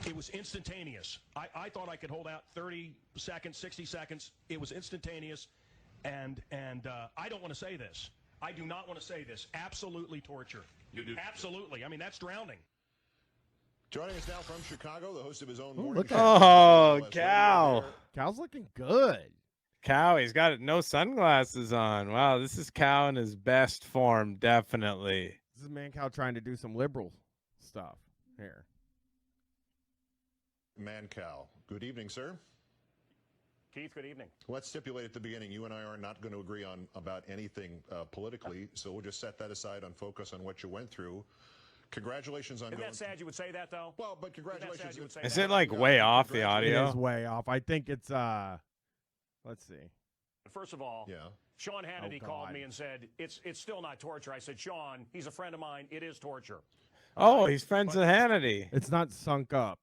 [SPEAKER 5] It was instantaneous. I thought I could hold out 30 seconds, 60 seconds. It was instantaneous, and I don't want to say this. I do not want to say this. Absolutely torture.
[SPEAKER 21] You do.
[SPEAKER 5] Absolutely. I mean, that's drowning.
[SPEAKER 21] Joining us now from Chicago, the host of his own
[SPEAKER 1] Ooh,
[SPEAKER 21] morning
[SPEAKER 1] look
[SPEAKER 21] show.
[SPEAKER 1] at
[SPEAKER 2] Oh, Cow.
[SPEAKER 1] Cow's looking good.
[SPEAKER 2] Cow, he's got no sunglasses on. Wow, this is Cow in his best form, definitely.
[SPEAKER 1] This is Mancow trying to do some liberal stuff here.
[SPEAKER 21] Mancow. Good evening, sir.
[SPEAKER 22] Keith, good evening.
[SPEAKER 21] Let's stipulate at the beginning, you and I are not going to agree on about anything politically, so we'll just set that aside and focus on what you went through. Congratulations on
[SPEAKER 22] Isn't
[SPEAKER 21] going.
[SPEAKER 22] that sad you would say that, though?
[SPEAKER 21] Well, but congratulations.
[SPEAKER 2] Is it like way off the audio?
[SPEAKER 1] It is way off. I think it's let's see.
[SPEAKER 22] First of all,
[SPEAKER 21] yeah.
[SPEAKER 22] Sean Hannity
[SPEAKER 1] Oh,
[SPEAKER 22] called
[SPEAKER 1] God.
[SPEAKER 22] me and said, it's still not torture. I said, Sean, he's a friend of mine. It is torture.
[SPEAKER 2] Oh, he's friends with Hannity.
[SPEAKER 1] It's not sunk up,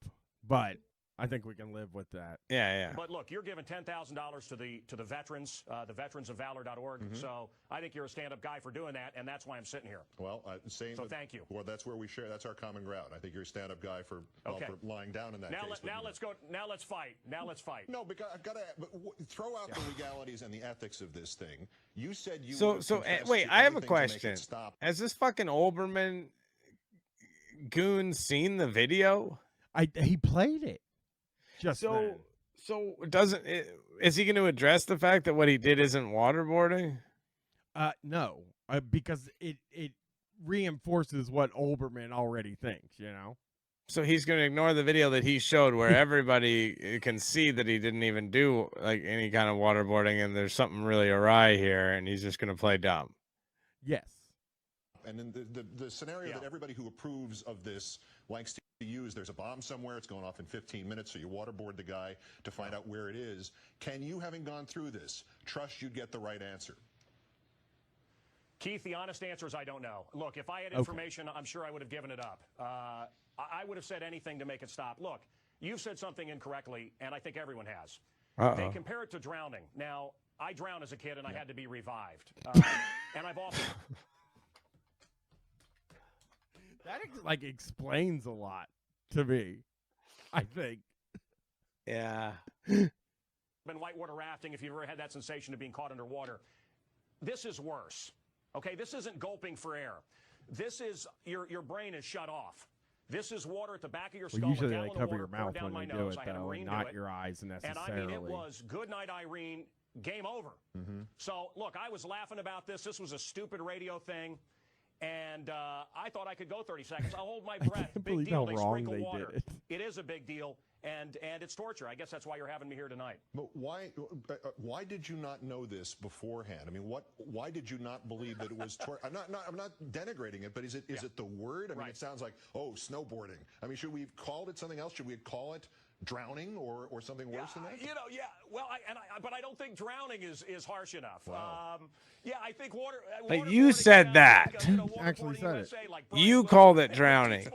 [SPEAKER 1] but I think we can live with that.
[SPEAKER 2] Yeah.
[SPEAKER 5] But look, you're giving $10,000 to the veterans, the veteransofvalor.org. So I think you're a stand-up guy for doing that, and that's why I'm sitting here.
[SPEAKER 21] Well, same.
[SPEAKER 5] So thank you.
[SPEAKER 21] Well, that's where we share. That's our common ground. I think you're a stand-up guy for for lying down in that case.
[SPEAKER 5] Now let's go. Now let's fight.
[SPEAKER 21] No, because I've got to throw out the legalities and the ethics of this thing. You said you.
[SPEAKER 2] So wait, I have a question. Has this fucking Olbermann goon seen the video?
[SPEAKER 1] He played it.
[SPEAKER 2] So doesn't is he going to address the fact that what he did isn't waterboarding?
[SPEAKER 1] No, because it reinforces what Olbermann already thinks.
[SPEAKER 2] So he's going to ignore the video that he showed where everybody can see that he didn't even do like any kind of waterboarding, and there's something really awry here, and he's just going to play dumb.
[SPEAKER 1] Yes.
[SPEAKER 21] And then the scenario that everybody who approves of this likes to use, there's a bomb somewhere, it's going off in 15 minutes, so you waterboard the guy to find out where it is. Can you, having gone through this, trust you'd get the right answer?
[SPEAKER 5] Keith, the honest answer is I don't know. Look, if I had information, I'm sure I would have given it up. I would have said anything to make it stop. Look, you've said something incorrectly, and I think everyone has. They compare it to drowning. Now, I drowned as a kid, and I had to be revived. And I've also...
[SPEAKER 1] That explains a lot to me, I think.
[SPEAKER 2] Yeah.
[SPEAKER 5] Been whitewater rafting, if you've ever had that sensation of being caught underwater. This is worse. Okay, this isn't gulping for air. This is your brain is shut off. This is water at the back of your skull.
[SPEAKER 1] Well, usually
[SPEAKER 5] a
[SPEAKER 1] they
[SPEAKER 5] gallon
[SPEAKER 1] cover
[SPEAKER 5] of
[SPEAKER 1] your
[SPEAKER 5] water poured
[SPEAKER 1] mouth
[SPEAKER 5] down
[SPEAKER 1] when
[SPEAKER 5] my
[SPEAKER 1] you do
[SPEAKER 5] nose.
[SPEAKER 1] it,
[SPEAKER 5] I had a
[SPEAKER 1] though,
[SPEAKER 5] Marine
[SPEAKER 1] and
[SPEAKER 5] do
[SPEAKER 1] not
[SPEAKER 5] it.
[SPEAKER 1] your eyes necessarily.
[SPEAKER 5] And I mean, it was good night, Irene. Game over. So look, I was laughing about this. This was a stupid radio thing. And I thought I could go 30 seconds. I'll hold my breath. Big deal. They sprinkle water. It is a big deal, and it's torture. I guess that's why you're having me here tonight.
[SPEAKER 21] But why did you not know this beforehand? I mean, why did you not believe that it was torture? I'm not denigrating it, but is it the word? I mean, it sounds like snowboarding. I mean, should we have called it something else? Should we call it drowning or something worse than that?
[SPEAKER 5] Well, but I don't think drowning is harsh enough.
[SPEAKER 21] Wow.
[SPEAKER 5] I think water.
[SPEAKER 2] But you said that.
[SPEAKER 1] Actually said it.
[SPEAKER 2] You called it drowning.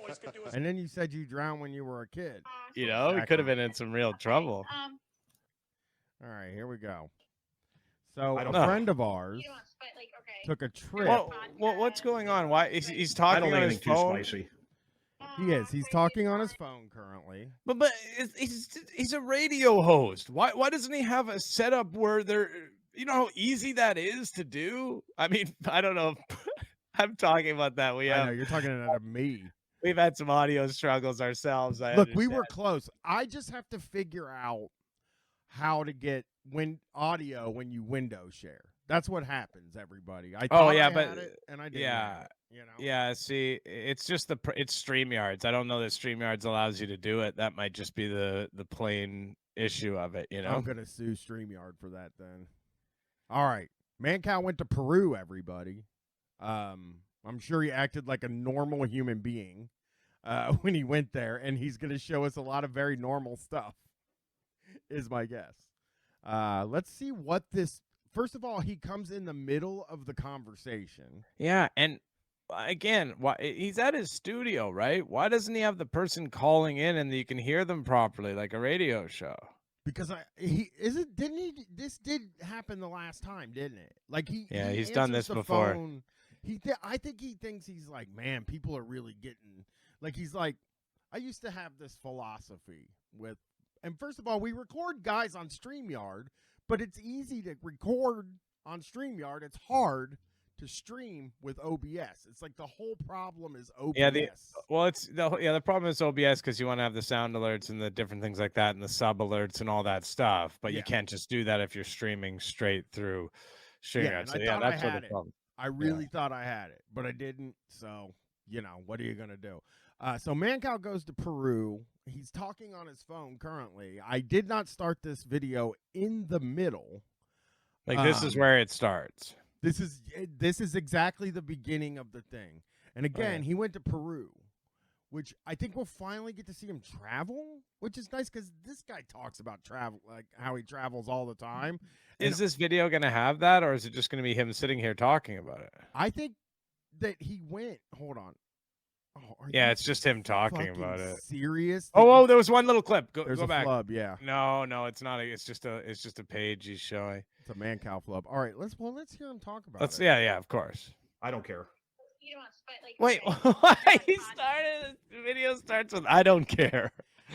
[SPEAKER 1] And then you said you drowned when you were a kid.
[SPEAKER 2] You know, he could have been in some real trouble.
[SPEAKER 1] All right, here we go. So
[SPEAKER 2] I don't
[SPEAKER 1] a
[SPEAKER 2] know.
[SPEAKER 1] friend of ours took a trip.
[SPEAKER 2] Well, what's going on? Why he's talking on his phone?
[SPEAKER 1] He is. He's talking on his phone currently.
[SPEAKER 2] But he's a radio host. Why doesn't he have a setup where there? You know how easy that is to do? I mean, I don't know. I'm talking about that.
[SPEAKER 1] I know you're talking to me.
[SPEAKER 2] We've had some audio struggles ourselves.
[SPEAKER 1] Look, we were close. I just have to figure out how to get audio when you window share. That's what happens, everybody. I thought I had it, and I didn't. have it,
[SPEAKER 2] Yeah, see, it's just it's StreamYards. I don't know that StreamYards allows you to do it. That might just be the plain issue of it, you know?
[SPEAKER 1] I'm gonna sue StreamYard for that then. All right. Mancow went to Peru, everybody. I'm sure he acted like a normal human being when he went there, and he's gonna show us a lot of very normal stuff, is my guess. Let's see what this. First of all, he comes in the middle of the conversation.
[SPEAKER 2] Yeah, and again, why he's at his studio, right? Why doesn't he have the person calling in and you can hear them properly like a radio show?
[SPEAKER 1] Because this did happen the last time, didn't it? Like
[SPEAKER 2] he's done this before.
[SPEAKER 1] Phone. I think he thinks he's like, man, people are really getting like he's like, I used to have this philosophy with, and first of all, we record guys on StreamYard, but it's easy to record on StreamYard. It's hard to stream with OBS. It's like the whole problem is OBS.
[SPEAKER 2] Yeah, the problem is OBS because you want to have the sound alerts and the different things like that and the sub alerts and all that stuff. But you can't just do that if you're streaming straight through StreamYard. So that's what the problem.
[SPEAKER 1] I really thought I had it, but I didn't. So, what are you going to do? So Mancow goes to Peru. He's talking on his phone currently. I did not start this video in the middle.
[SPEAKER 2] Like this is where it starts.
[SPEAKER 1] This is exactly the beginning of the thing. And again, he went to Peru, which I think we'll finally get to see him travel, which is nice because this guy talks about travel, like how he travels all the time.
[SPEAKER 2] Is this video going to have that, or is it just going to be him sitting here talking about it?
[SPEAKER 1] I think that he went. Hold on. Oh,
[SPEAKER 2] Yeah, it's just him talking about it.
[SPEAKER 1] Serious?
[SPEAKER 2] Oh, there was one little clip. Go
[SPEAKER 1] There's a
[SPEAKER 2] back.
[SPEAKER 1] flub, yeah.
[SPEAKER 2] No, it's not. It's just a page he's showing.
[SPEAKER 1] It's a Mancow flub. All right, let's hear him talk about it.
[SPEAKER 2] Yeah, of course.
[SPEAKER 8] I don't care.
[SPEAKER 19] You don't want to spite like.
[SPEAKER 2] Wait, why he started? The video starts with "I don't care."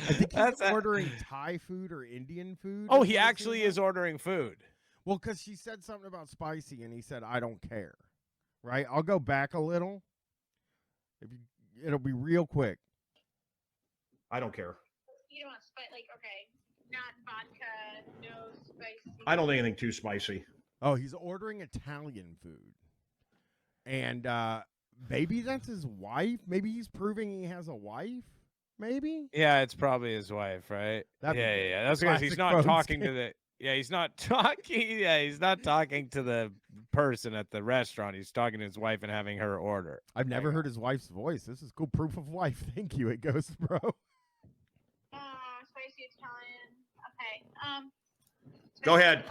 [SPEAKER 1] I think he's ordering Thai food or Indian food.
[SPEAKER 2] Oh, he actually is ordering food.
[SPEAKER 1] Well, because she said something about spicy, and he said, "I don't care." Right? I'll go back a little. It'll be real quick.
[SPEAKER 8] I don't care.
[SPEAKER 19] You don't want to spite like not vodka, no spicy.
[SPEAKER 8] I don't think anything too spicy.
[SPEAKER 1] Oh, he's ordering Italian food, and maybe that's his wife. Maybe he's proving he has a wife. Maybe.
[SPEAKER 2] Yeah, it's probably his wife, right? Yeah. That's because he's not
[SPEAKER 1] classic
[SPEAKER 2] talking to the. Yeah, he's not talking. Yeah, he's not talking to the person at the restaurant. He's talking to his wife and having her order.
[SPEAKER 1] I've never heard his wife's voice. This is cool proof of life. Thank you. It goes, bro.
[SPEAKER 19] Spicy Italian. Okay.
[SPEAKER 8] Go ahead.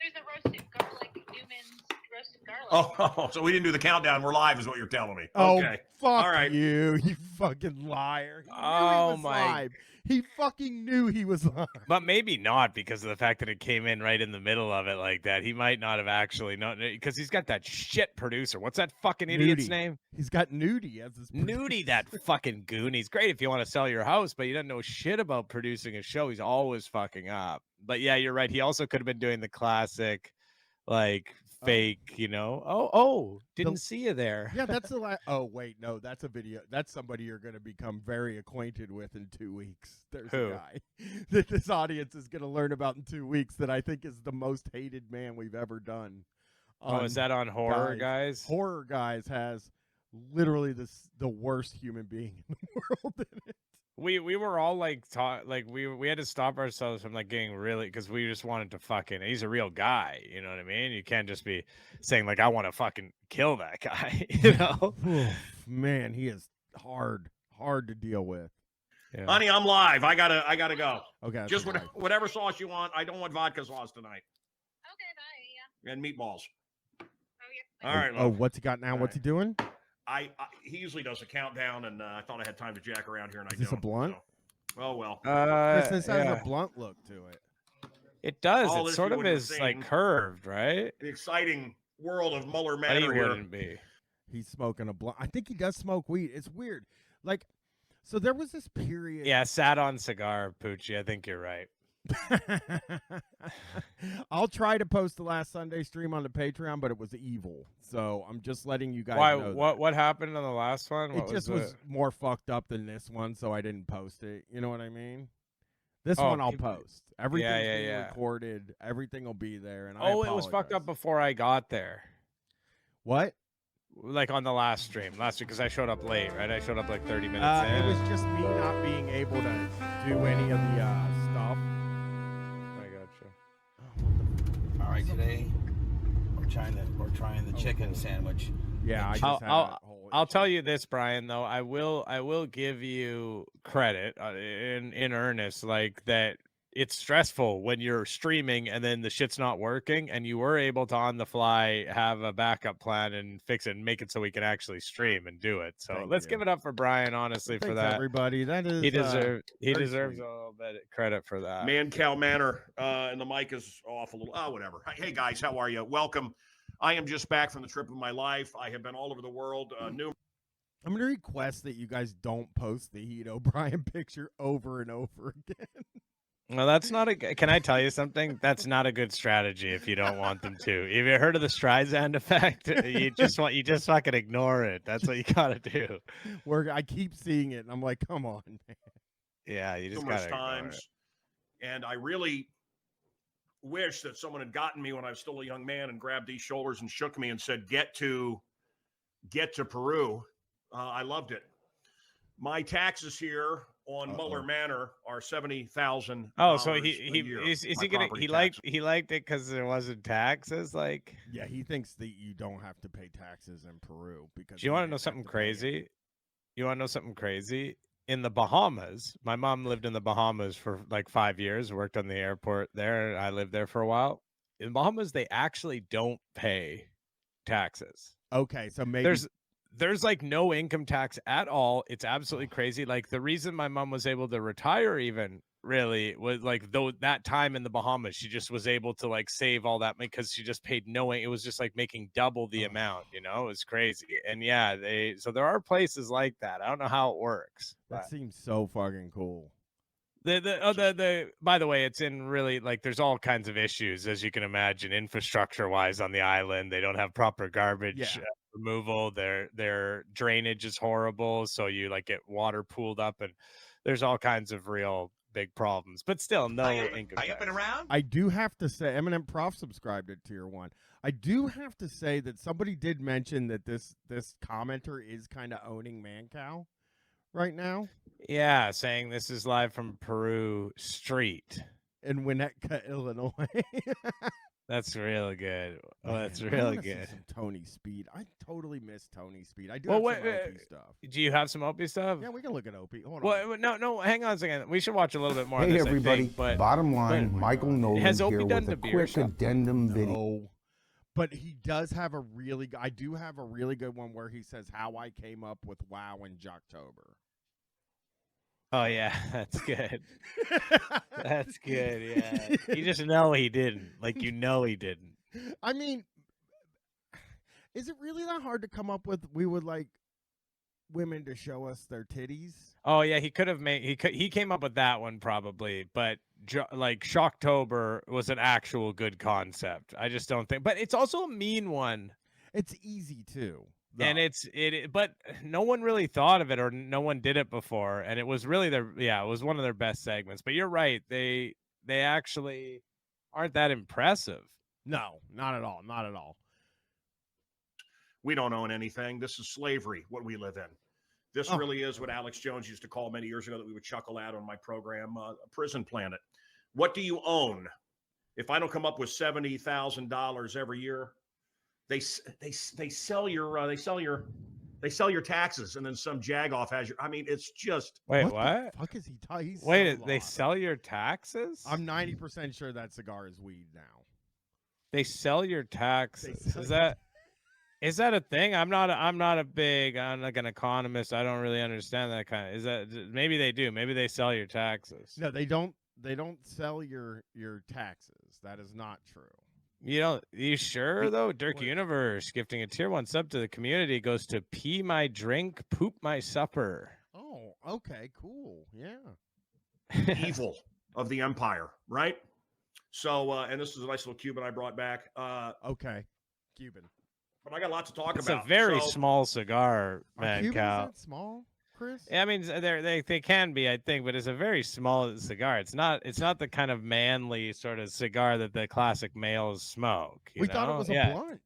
[SPEAKER 19] There's a roasted garlic, Newman's roasted garlic.
[SPEAKER 8] Oh, so we didn't do the countdown. We're live, is what you're telling me.
[SPEAKER 1] Oh,
[SPEAKER 8] Okay.
[SPEAKER 1] fuck
[SPEAKER 8] All right.
[SPEAKER 1] you fucking liar. He knew he
[SPEAKER 2] Oh,
[SPEAKER 1] was
[SPEAKER 2] my-
[SPEAKER 1] live. He fucking knew he was live.
[SPEAKER 2] But maybe not because of the fact that it came in right in the middle of it like that. He might not have actually known because he's got that shit producer. What's that fucking idiot's
[SPEAKER 1] Nudie.
[SPEAKER 2] name?
[SPEAKER 1] He's got Nudie as his
[SPEAKER 2] Nudie, that fucking goon. He's great if you want to sell your house, but he doesn't know shit about producing a show. He's always fucking up. But yeah, you're right. He also could have been doing the classic, like fake, didn't see you there.
[SPEAKER 1] Yeah, that's the last. Oh, wait, no, that's a video. That's somebody you're going to become very acquainted with in 2 weeks. There's
[SPEAKER 2] Who?
[SPEAKER 1] a guy that this audience is going to learn about in 2 weeks that I think is the most hated man we've ever done.
[SPEAKER 2] Oh, is that on Horror Guys?
[SPEAKER 1] Horror Guys has literally the worst human being in the world in it.
[SPEAKER 2] We were all like we had to stop ourselves from like getting really because we just wanted to fucking he's a real guy, you know what I mean? You can't just be saying like I want to fucking kill that guy, you know?
[SPEAKER 1] Oof, man, he is hard to deal with.
[SPEAKER 2] Yeah.
[SPEAKER 8] Honey, I'm live. I gotta go.
[SPEAKER 1] Okay.
[SPEAKER 8] Just whatever sauce you want. I don't want vodka sauce tonight. Okay, bye. Yeah. And meatballs. All right.
[SPEAKER 1] Oh,
[SPEAKER 8] love.
[SPEAKER 1] what's he got now? What's he doing?
[SPEAKER 8] He usually does a countdown, and I thought I had time to jack around here, and I
[SPEAKER 1] Is this a
[SPEAKER 8] don't.
[SPEAKER 1] blunt?
[SPEAKER 8] So. Oh well.
[SPEAKER 1] This has a blunt look to it.
[SPEAKER 2] It does.
[SPEAKER 8] All
[SPEAKER 2] It
[SPEAKER 8] this
[SPEAKER 2] sort
[SPEAKER 8] you
[SPEAKER 2] of
[SPEAKER 8] wouldn't
[SPEAKER 2] is
[SPEAKER 8] have
[SPEAKER 2] like
[SPEAKER 8] seen.
[SPEAKER 2] curved, right?
[SPEAKER 8] The exciting world of Muller
[SPEAKER 2] But he
[SPEAKER 8] Manor here.
[SPEAKER 2] wouldn't be.
[SPEAKER 1] He's smoking a blunt. I think he does smoke weed. It's weird. Like, so there was this period.
[SPEAKER 2] Yeah, sat on cigar, Poochie. I think you're right.
[SPEAKER 1] I'll try to post the last Sunday stream on the Patreon, but it was evil. So I'm just letting you guys
[SPEAKER 2] Why?
[SPEAKER 1] know.
[SPEAKER 2] What happened on the last one?
[SPEAKER 1] It just was more fucked up than this one, so I didn't post it. You know what I mean? This
[SPEAKER 2] Oh,
[SPEAKER 1] one I'll
[SPEAKER 2] people-
[SPEAKER 1] post. Everything's being
[SPEAKER 2] yeah.
[SPEAKER 1] recorded. Everything will be there. And I
[SPEAKER 2] Oh, it was fucked up before I got there.
[SPEAKER 1] What?
[SPEAKER 2] Like on the last stream last week because I showed up late, right? I showed up like 30 minutes in.
[SPEAKER 1] It was just me not being able to do any of the stuff.
[SPEAKER 2] I gotcha.
[SPEAKER 17] All right, today we're trying the chicken sandwich.
[SPEAKER 1] Yeah, I just had that whole
[SPEAKER 2] I'll tell you this, Brian. Though I will give you credit in earnest, like that. It's stressful when you're streaming and then the shit's not working, and you were able to on the fly have a backup plan and fix it and make it so we can actually stream and do it. So let's give it up for Brian, honestly, for
[SPEAKER 1] Thanks,
[SPEAKER 2] that.
[SPEAKER 1] everybody. That is
[SPEAKER 2] he
[SPEAKER 1] very
[SPEAKER 2] deserves
[SPEAKER 1] sweet.
[SPEAKER 2] a little bit of credit for that.
[SPEAKER 8] Mancow Manor, and the mic is off a little. Oh, whatever. Hey guys, how are you? Welcome. I am just back from the trip of my life. I have been all over the world.
[SPEAKER 1] I'm going to request that you guys don't post the Heat O'Brien picture over and over again.
[SPEAKER 2] Well, that's not a. Can I tell you something? That's not a good strategy if you don't want them to. Have you heard of the Streisand effect? You just fucking ignore it. That's what you gotta do.
[SPEAKER 1] I keep seeing it, and I'm like, come on, man.
[SPEAKER 2] Yeah, you just
[SPEAKER 8] numerous
[SPEAKER 2] gotta ignore
[SPEAKER 8] times,
[SPEAKER 2] it.
[SPEAKER 8] and I really wish that someone had gotten me when I was still a young man and grabbed these shoulders and shook me and said, "Get to Peru." I loved it. My taxes here on Muller Manor are $70,000.
[SPEAKER 2] Oh, so is he gonna he liked it because there wasn't taxes? Like,
[SPEAKER 1] yeah, he thinks that you don't have to pay taxes in Peru because.
[SPEAKER 2] Do you want to know something crazy? You want to know something crazy? In the Bahamas, my mom lived in the Bahamas for like 5 years. Worked on the airport there. I lived there for a while. In Bahamas, they actually don't pay taxes.
[SPEAKER 1] Okay, so maybe
[SPEAKER 2] there's like no income tax at all. It's absolutely crazy. Like the reason my mom was able to retire even really was like though that time in the Bahamas, she just was able to like save all that money because she just paid no. It was just like making double the amount. You know, it was crazy. And yeah, so there are places like that. I don't know how it works.
[SPEAKER 1] That seems so fucking cool.
[SPEAKER 2] By the way, it's in really like there's all kinds of issues as you can imagine infrastructure wise on the island. They don't have proper garbage removal. Their drainage is horrible, so you like get water pooled up, and there's all kinds of real big problems. But still, no income tax.
[SPEAKER 10] Up and around?
[SPEAKER 1] I do have to say, Eminent Prof subscribed to Tier 1. I do have to say that somebody did mention that this commenter is kind of owning Mancow right now.
[SPEAKER 2] Yeah, saying this is live from Peru Street
[SPEAKER 1] in Winnetka, Illinois.
[SPEAKER 2] That's really good. Oh,
[SPEAKER 1] Man,
[SPEAKER 2] that's
[SPEAKER 1] I
[SPEAKER 2] really
[SPEAKER 1] wanna see
[SPEAKER 2] good.
[SPEAKER 1] some Tony Speed. I totally miss Tony Speed. I do
[SPEAKER 2] Well,
[SPEAKER 1] have some
[SPEAKER 2] wait,
[SPEAKER 1] Opie stuff.
[SPEAKER 2] Do you have some Opie stuff?
[SPEAKER 1] Yeah, we can look at Opie. Hold on.
[SPEAKER 2] Well, no, hang on a second. We should watch a little bit more.
[SPEAKER 4] Hey
[SPEAKER 2] of this,
[SPEAKER 4] everybody,
[SPEAKER 2] I think, but
[SPEAKER 4] bottom line, Michael Nolan
[SPEAKER 2] has Opie
[SPEAKER 4] here
[SPEAKER 2] done
[SPEAKER 4] with
[SPEAKER 2] the
[SPEAKER 4] a
[SPEAKER 2] beer
[SPEAKER 4] quick
[SPEAKER 2] stuff?
[SPEAKER 4] addendum video.
[SPEAKER 1] No, but he does have a really. I do have a really good one where he says how I came up with WoW in Jocktober.
[SPEAKER 2] Oh yeah, that's good. That's good. Yeah, you just know he didn't. Like you know he didn't.
[SPEAKER 1] I mean, is it really that hard to come up with? We would like women to show us their titties.
[SPEAKER 2] Oh yeah, he could have made. He came up with that one probably, but like Shocktober was an actual good concept. I just don't think. But it's also a mean one.
[SPEAKER 1] It's easy too.
[SPEAKER 2] And but no one really thought of it or no one did it before. And it was really it was one of their best segments. But you're right. They actually aren't that impressive.
[SPEAKER 1] No, not at all. Not at all.
[SPEAKER 8] We don't own anything. This is slavery, what we live in. This really is what Alex Jones used to call many years ago that we would chuckle at on my program, Prison Planet. What do you own? If I don't come up with $70,000 every year, they sell your taxes, and then some jagoff has your. I mean, it's just
[SPEAKER 2] wait.
[SPEAKER 1] What
[SPEAKER 2] What?
[SPEAKER 1] The fuck is he talking?
[SPEAKER 2] Wait, they sell your taxes?
[SPEAKER 1] I'm 90% sure that cigar is weed now.
[SPEAKER 2] They sell your taxes. Is that a thing? I'm not like an economist. I don't really understand that kind of. Is that maybe they do? Maybe they sell your taxes.
[SPEAKER 1] No, they don't. They don't sell your taxes. That is not true.
[SPEAKER 2] You sure though? Dirk Universe gifting a tier 1 sub to the community goes to pee my drink, poop my supper.
[SPEAKER 1] Oh, okay, cool. Yeah.
[SPEAKER 8] Evil of the empire, right? So, and this is a nice little Cuban I brought back.
[SPEAKER 1] Okay, Cuban.
[SPEAKER 8] But I got lots to talk
[SPEAKER 2] It's
[SPEAKER 8] about.
[SPEAKER 2] a very small cigar,
[SPEAKER 1] Are Cubans
[SPEAKER 2] Mancow.
[SPEAKER 1] that small, Chris?
[SPEAKER 2] Yeah, I mean they can be, I think, but it's a very small cigar. It's not the kind of manly sort of cigar that the classic males smoke.
[SPEAKER 1] We thought it was a blunt.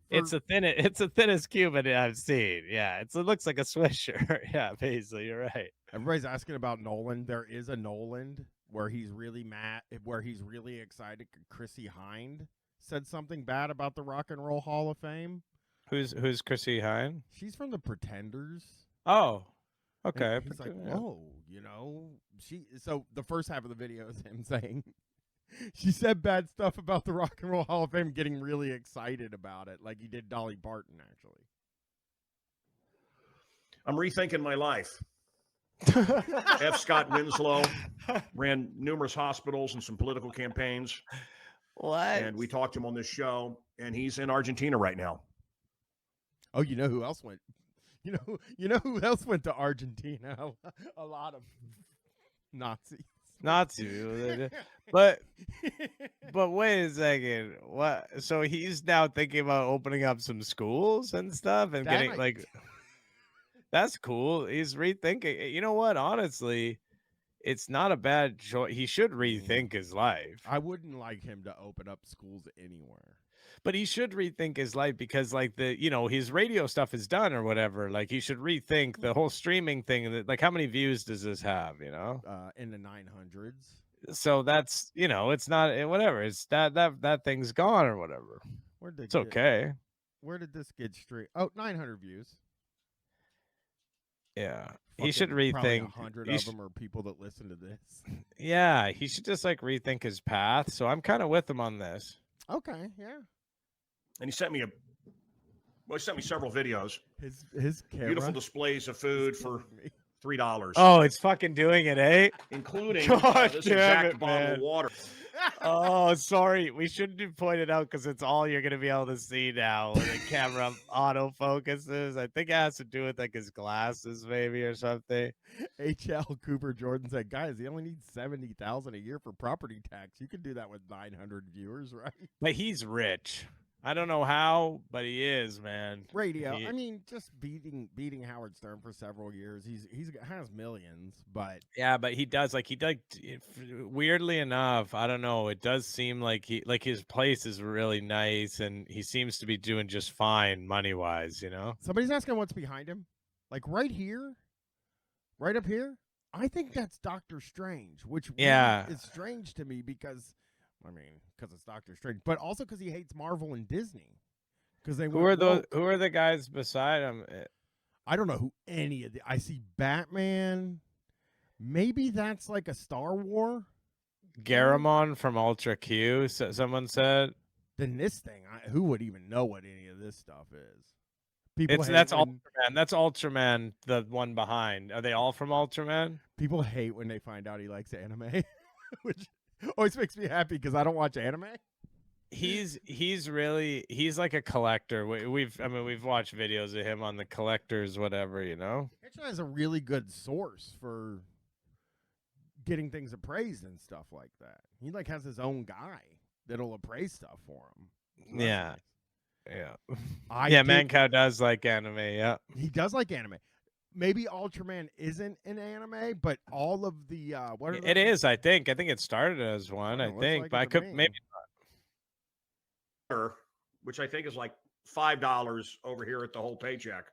[SPEAKER 2] It's the thinnest Cuban I've seen. Yeah, it looks like a Swisher. Yeah, basically, you're right.
[SPEAKER 1] Everybody's asking about Nolan. There is a Nolan where he's really mad, where he's really excited. Chrissy Hind said something bad about the Rock and Roll Hall of Fame.
[SPEAKER 2] Who's Chrissy Hind?
[SPEAKER 1] She's from the Pretenders.
[SPEAKER 2] Oh, okay.
[SPEAKER 1] And he's like, whoa, So the first half of the video is him saying she said bad stuff about the Rock and Roll Hall of Fame, getting really excited about it, like he did Dolly Parton. Actually,
[SPEAKER 8] I'm rethinking my life. F. Scott Winslow ran numerous hospitals and some political campaigns.
[SPEAKER 2] What?
[SPEAKER 8] And we talked to him on this show, and he's in Argentina right now.
[SPEAKER 1] Oh, you know who else went? You know who else went to Argentina? A lot of Nazis.
[SPEAKER 2] But wait a second. What? So he's now thinking about opening up some schools and stuff and getting like. That's cool. He's rethinking. You know what? Honestly, it's not a bad choice. He should rethink his life.
[SPEAKER 1] I wouldn't like him to open up schools anywhere.
[SPEAKER 2] But he should rethink his life because, like, his radio stuff is done or whatever. Like, he should rethink the whole streaming thing. Like, how many views does this have?
[SPEAKER 1] In the 900s.
[SPEAKER 2] So that's it's not whatever. It's that thing's gone or whatever. It's okay.
[SPEAKER 1] Where did this get straight? Oh, 900 views.
[SPEAKER 2] Yeah, he should rethink.
[SPEAKER 1] 100 of them are people that listen to this.
[SPEAKER 2] Yeah, he should just like rethink his path. So I'm kind of with him on this.
[SPEAKER 1] Okay, yeah.
[SPEAKER 8] And he sent me Well, he sent me several videos.
[SPEAKER 1] His camera.
[SPEAKER 8] Beautiful displays of food for $3.
[SPEAKER 2] Oh, it's fucking doing it, eh?
[SPEAKER 8] Including
[SPEAKER 2] God
[SPEAKER 8] this
[SPEAKER 2] damn
[SPEAKER 8] exact
[SPEAKER 2] it,
[SPEAKER 8] bottle
[SPEAKER 2] man.
[SPEAKER 8] of water.
[SPEAKER 2] Oh, sorry. We shouldn't have pointed out because it's all you're gonna be able to see now when the camera auto focuses. I think it has to do with like his glasses, maybe, or something.
[SPEAKER 1] HL Cooper Jordan said, "Guys, he only needs 70,000 a year for property tax. You can do that with 900 viewers, right?"
[SPEAKER 2] But he's rich. I don't know how, but he is, man.
[SPEAKER 1] Radio.
[SPEAKER 2] He-
[SPEAKER 1] I mean, just beating Howard Stern for several years. He has millions, but
[SPEAKER 2] Yeah, but he does weirdly enough, I don't know, it does seem like his place is really nice and he seems to be doing just fine money-wise, you know?
[SPEAKER 1] somebody's asking what's behind him. Like right here, right up here. I think that's Doctor Strange, which really
[SPEAKER 2] Yeah.
[SPEAKER 1] is strange to me because it's Doctor Strange, but also because he hates Marvel and Disney. Because they
[SPEAKER 2] Who are the guys beside him?
[SPEAKER 1] I don't know who any of the. I see Batman. Maybe that's like a Star War.
[SPEAKER 2] Garamond from Ultra Q, someone said.
[SPEAKER 1] Then this thing, who would even know what any of this stuff is? People hate
[SPEAKER 2] That's
[SPEAKER 1] when-
[SPEAKER 2] Ultraman. That's Ultraman, the one behind. Are they all from Ultraman?
[SPEAKER 1] People hate when they find out he likes anime, which always makes me happy because I don't watch anime.
[SPEAKER 2] He's like a collector. We've watched videos of him on the collectors, whatever, you know.
[SPEAKER 1] He actually has a really good source for getting things appraised and stuff like that. He like has his own guy that'll appraise stuff for him. So that's
[SPEAKER 2] Yeah.
[SPEAKER 1] nice.
[SPEAKER 2] Yeah. Yeah, Mancow does like anime, yeah.
[SPEAKER 1] He does like anime. Maybe Ultraman isn't an anime, but all of the what are
[SPEAKER 2] It is, I think. I think it started as one, I
[SPEAKER 1] looks
[SPEAKER 2] think.
[SPEAKER 1] like
[SPEAKER 2] But
[SPEAKER 1] it
[SPEAKER 2] I
[SPEAKER 1] to
[SPEAKER 2] could
[SPEAKER 1] me.
[SPEAKER 2] maybe
[SPEAKER 8] Which I think is like $5 over here at the Whole Paycheck,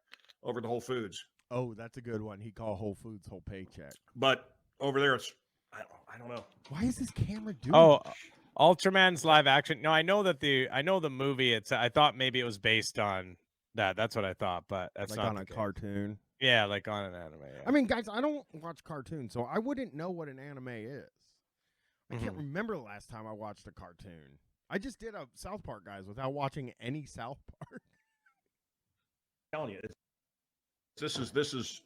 [SPEAKER 8] over the Whole Foods.
[SPEAKER 1] Oh, that's a good one. He called Whole Foods Whole Paycheck.
[SPEAKER 8] But over there, it's I don't know.
[SPEAKER 1] Why is this camera doing?
[SPEAKER 2] Oh, Ultraman's live action. No, I know the movie. I thought maybe it was based on that. That's what I thought, but that's
[SPEAKER 1] like
[SPEAKER 2] not
[SPEAKER 1] on
[SPEAKER 2] the
[SPEAKER 1] a
[SPEAKER 2] case.
[SPEAKER 1] cartoon.
[SPEAKER 2] Yeah, like on an anime. Yeah.
[SPEAKER 1] I mean, guys, I don't watch cartoons, so I wouldn't know what an anime is. I can't
[SPEAKER 2] Mhm.
[SPEAKER 1] remember the last time I watched a cartoon. I just did a South Park, guys, without watching any South Park.
[SPEAKER 8] I'm telling you, this is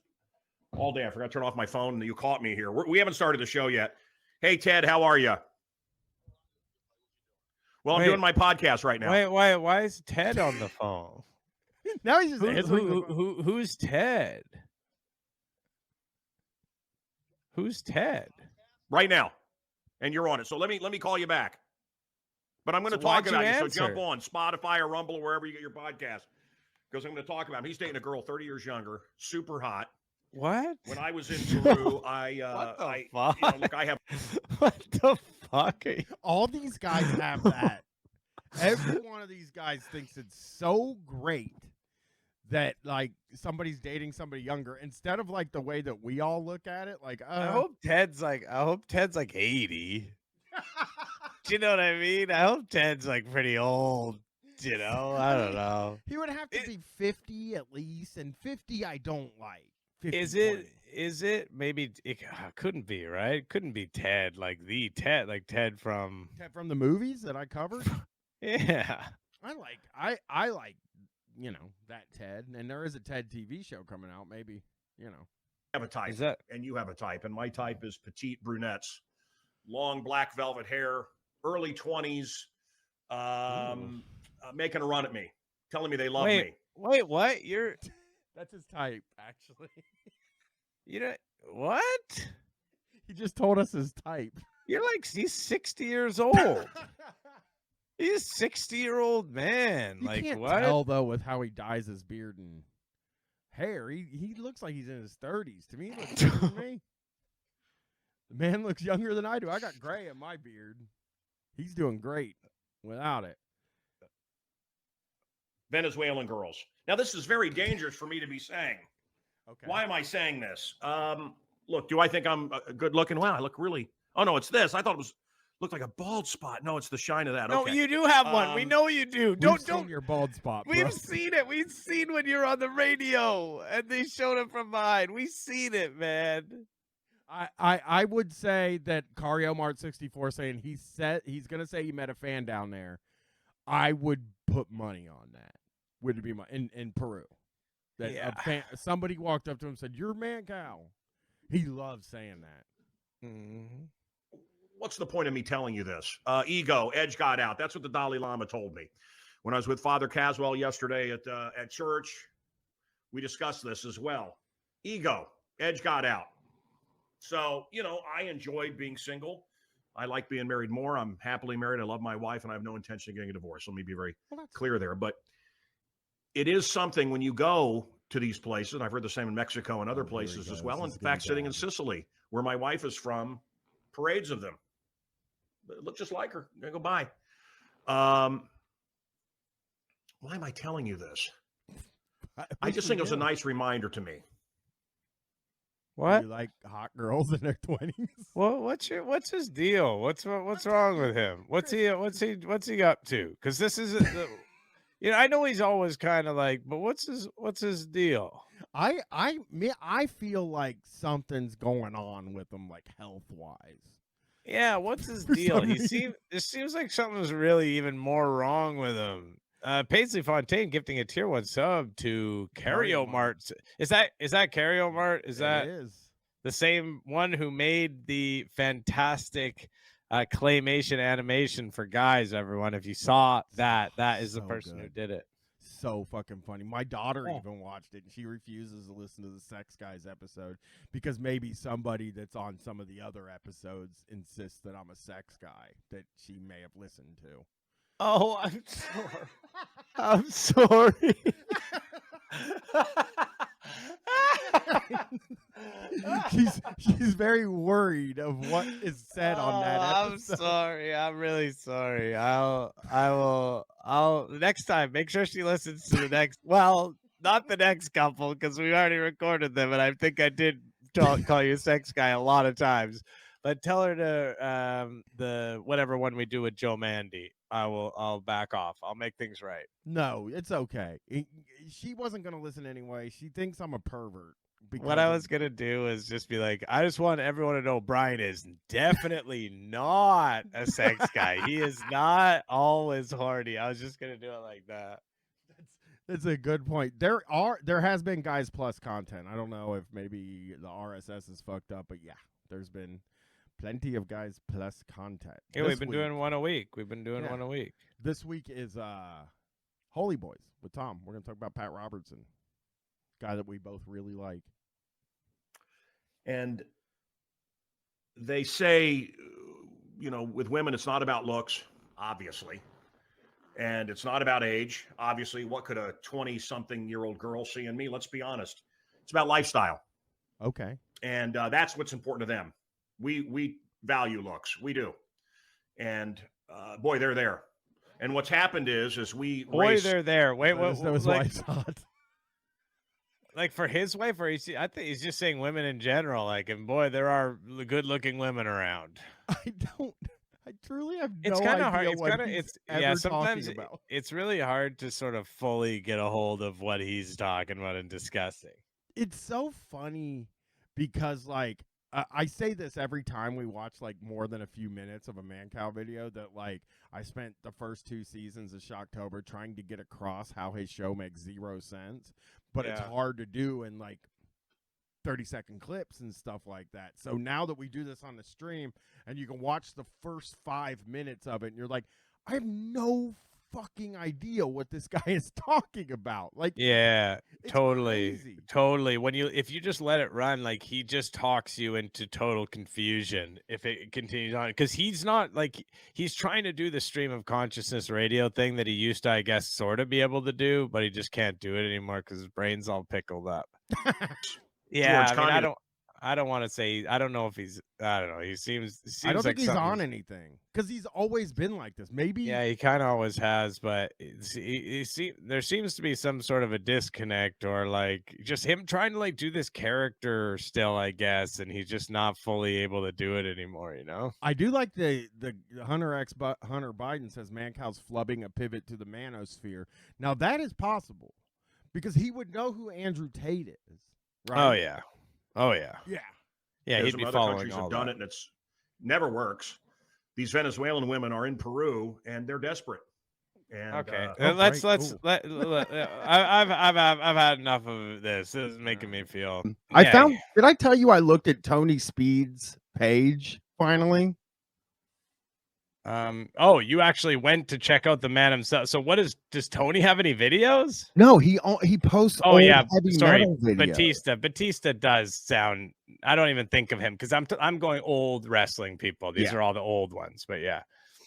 [SPEAKER 8] all day. I forgot to turn off my phone, and you caught me here. We haven't started the show yet. Hey, Ted, how are you? Well, I'm
[SPEAKER 2] Wait.
[SPEAKER 8] doing my podcast right now.
[SPEAKER 2] Why is Ted on the phone?
[SPEAKER 1] Now he's just answering the phone.
[SPEAKER 2] Who's Ted? Who's Ted?
[SPEAKER 8] Right now, and you're on it. So let me call you back. But I'm going to
[SPEAKER 2] So
[SPEAKER 8] talk
[SPEAKER 2] why'd you
[SPEAKER 8] about you. So
[SPEAKER 2] answer?
[SPEAKER 8] jump on Spotify or Rumble or wherever you get your podcast, because I'm going to talk about him. He's dating a girl 30 years younger, super hot.
[SPEAKER 2] What?
[SPEAKER 8] When I was in Peru,
[SPEAKER 2] fuck?
[SPEAKER 8] Look, I have.
[SPEAKER 2] What the fuck?
[SPEAKER 1] All these guys have that. Every one of these guys thinks it's so great that like somebody's dating somebody younger instead of like the way that we all look at it. Like,
[SPEAKER 2] I hope Ted's like 80. Do you know what I mean? I hope Ted's like pretty old. You know, I don't know.
[SPEAKER 1] He would have to be 50 at least, and 50 I don't like. 50,
[SPEAKER 2] Is it maybe it couldn't be, right? Couldn't be Ted, like the Ted, like Ted from
[SPEAKER 1] from the movies that I covered?
[SPEAKER 2] Yeah.
[SPEAKER 1] I like that Ted, and there is a Ted TV show coming out. Maybe
[SPEAKER 8] have a type, and you have a type, and my type is petite brunettes, long black velvet hair, early 20s, making a run at me, telling me they love me.
[SPEAKER 2] Wait, what?
[SPEAKER 1] That's his type, actually.
[SPEAKER 2] You know what?
[SPEAKER 1] He just told us his type.
[SPEAKER 2] He's 60 years old. He's a 60-year-old man.
[SPEAKER 1] You
[SPEAKER 2] like
[SPEAKER 1] can't
[SPEAKER 2] what?
[SPEAKER 1] tell though with how he dyes his beard and hair. He looks like he's in his 30s. To me, he looks younger than me. The man looks younger than I do. I got gray in my beard. He's doing great without it.
[SPEAKER 8] Venezuelan girls. Now, this is very dangerous for me to be saying.
[SPEAKER 1] Okay.
[SPEAKER 8] Why am I saying this? Look, do I think I'm good looking? Wow, I look really. Oh no, it's this. I thought it looked like a bald spot. No, it's the shine of that.
[SPEAKER 2] No,
[SPEAKER 8] Okay.
[SPEAKER 2] you do have one. We know you do.
[SPEAKER 1] Don't
[SPEAKER 2] Don't
[SPEAKER 1] your bald spot. Bro.
[SPEAKER 2] We've seen it. We've seen when you're on the radio and they showed it from behind. We've seen it, man.
[SPEAKER 1] I would say that Cario Mart 64 saying he's gonna say he met a fan down there. I would put money on that. would be in Peru. That somebody walked up to him and said, "You're Mancow." He loves saying that.
[SPEAKER 2] Mm-hmm.
[SPEAKER 8] What's the point of me telling you this? Ego, edge got out. That's what the Dalai Lama told me. When I was with Father Caswell yesterday at church, we discussed this as well. Ego, edge got out. So, I enjoyed being single. I like being married more. I'm happily married. I love my wife, and I have no intention of getting a divorce. Let me be very clear there. But it is something when you go to these places, and I've heard the same in Mexico and other places as well. In fact, sitting in Sicily, where my wife is from, parades of them. They look just like her. I'm going to go by. Why am I telling you this? I just think it was a nice reminder to me.
[SPEAKER 2] What?
[SPEAKER 1] You like hot girls in their 20s?
[SPEAKER 2] Well, what's his deal? What's wrong with him? What's he up to? Because this isn't the, I know he's always kind of like, but what's his deal?
[SPEAKER 1] I feel like something's going on with him, like health wise.
[SPEAKER 2] Yeah, what's his deal? It seems like something's really even more wrong with him. Paisley Fontaine gifting a tier 1 sub to Cario Mart. Is that Cario Mart? Is that the same one who made the fantastic claymation animation for guys? Everyone, if you saw that is the person who did it.
[SPEAKER 1] So fucking funny. My daughter even watched it, and she refuses to listen to the Sex Guys episode because maybe somebody that's on some of the other episodes insists that I'm a sex guy that she may have listened to.
[SPEAKER 2] Oh, I'm sorry. I'm sorry.
[SPEAKER 1] she's very worried of what is said on that episode.
[SPEAKER 2] I'm sorry. I'm really sorry. I will next time make sure she listens to the next. Well, not the next couple because we already recorded them, and I think I did call you a sex guy a lot of times. But tell her to the whatever one we do with Joe Mandy. I'll back off. I'll make things right.
[SPEAKER 1] No, it's okay. She wasn't going to listen anyway. She thinks I'm a pervert.
[SPEAKER 2] What I was going to do is just be like, I just want everyone to know Brian is definitely not a sex guy. He is not always horny. I was just going to do it like that.
[SPEAKER 1] That's a good point. There has been Guys Plus content. I don't know if maybe the RSS is fucked up, but yeah, there's been plenty of Guys Plus content.
[SPEAKER 2] Yeah, we've been doing one a week. One a week.
[SPEAKER 1] This week is Holy Boys with Tom. We're going to talk about Pat Robertson, guy that we both really like.
[SPEAKER 8] And they say, with women, it's not about looks, obviously. And it's not about age. Obviously, what could a 20-something-year-old girl see in me? Let's be honest. It's about lifestyle.
[SPEAKER 1] Okay.
[SPEAKER 8] And that's what's important to them. We value looks. We do. And, boy, they're there. And what's happened is we race.
[SPEAKER 2] They're there. Wait,
[SPEAKER 1] what was wife's hot?
[SPEAKER 2] Like for his wife, or I think he's just saying women in general. Like, and boy, there are good-looking women around.
[SPEAKER 1] I truly have no
[SPEAKER 2] it's kind
[SPEAKER 1] idea
[SPEAKER 2] of hard.
[SPEAKER 1] what he's ever
[SPEAKER 2] sometimes
[SPEAKER 1] talking about.
[SPEAKER 2] It's really hard to sort of fully get a hold of what he's talking about and discussing.
[SPEAKER 1] It's so funny because, like, I say this every time we watch like more than a few minutes of a Mancow video that like I spent the first 2 seasons of Shocktober trying to get across how his show makes 0 sense, but it's hard to do in like 30-second clips and stuff like that. So now that we do this on the stream and you can watch the first 5 minutes of it and you're like, I have no fucking idea what this guy is talking about. Like,
[SPEAKER 2] yeah, totally
[SPEAKER 1] crazy.
[SPEAKER 2] Totally. If you just let it run, like he just talks you into total confusion if it continues on, because he's not like he's trying to do the stream of consciousness radio thing that he used to, I guess, sort of be able to do, but he just can't do it anymore because his brain's all pickled up. Yeah, I don't want to say. I don't know if he's. I don't know. He seems
[SPEAKER 1] I don't
[SPEAKER 2] like
[SPEAKER 1] think he's on anything because he's always been like this. Maybe.
[SPEAKER 2] Yeah, he kind of always has, but there seems to be some sort of a disconnect, or like just him trying to like do this character still, I guess, and he's just not fully able to do it anymore.
[SPEAKER 1] I do like the Hunter Biden says Mancow's flubbing a pivot to the manosphere. Now that is possible because he would know who Andrew Tate is. Right?
[SPEAKER 2] Oh yeah. Oh yeah.
[SPEAKER 1] Yeah.
[SPEAKER 2] Yeah, he'd be
[SPEAKER 8] other
[SPEAKER 2] following
[SPEAKER 8] countries
[SPEAKER 2] all
[SPEAKER 8] have done
[SPEAKER 2] that.
[SPEAKER 8] it, and it's never works. These Venezuelan women are in Peru, and they're desperate. And,
[SPEAKER 2] Okay,
[SPEAKER 1] Oh,
[SPEAKER 2] let's
[SPEAKER 1] great.
[SPEAKER 2] I've had enough of this. This is making me feel.
[SPEAKER 1] I
[SPEAKER 2] Yeah.
[SPEAKER 1] found. Did I tell you I looked at Tony Speed's page finally?
[SPEAKER 2] Oh, you actually went to check out the man himself. So does Tony have any videos?
[SPEAKER 1] No, he posts.
[SPEAKER 2] Oh
[SPEAKER 1] old
[SPEAKER 2] yeah,
[SPEAKER 1] heavy
[SPEAKER 2] sorry,
[SPEAKER 1] metal videos.
[SPEAKER 2] Batista does sound. I don't even think of him because I'm going old wrestling people. These
[SPEAKER 1] Yeah.
[SPEAKER 2] are all the old ones, but yeah.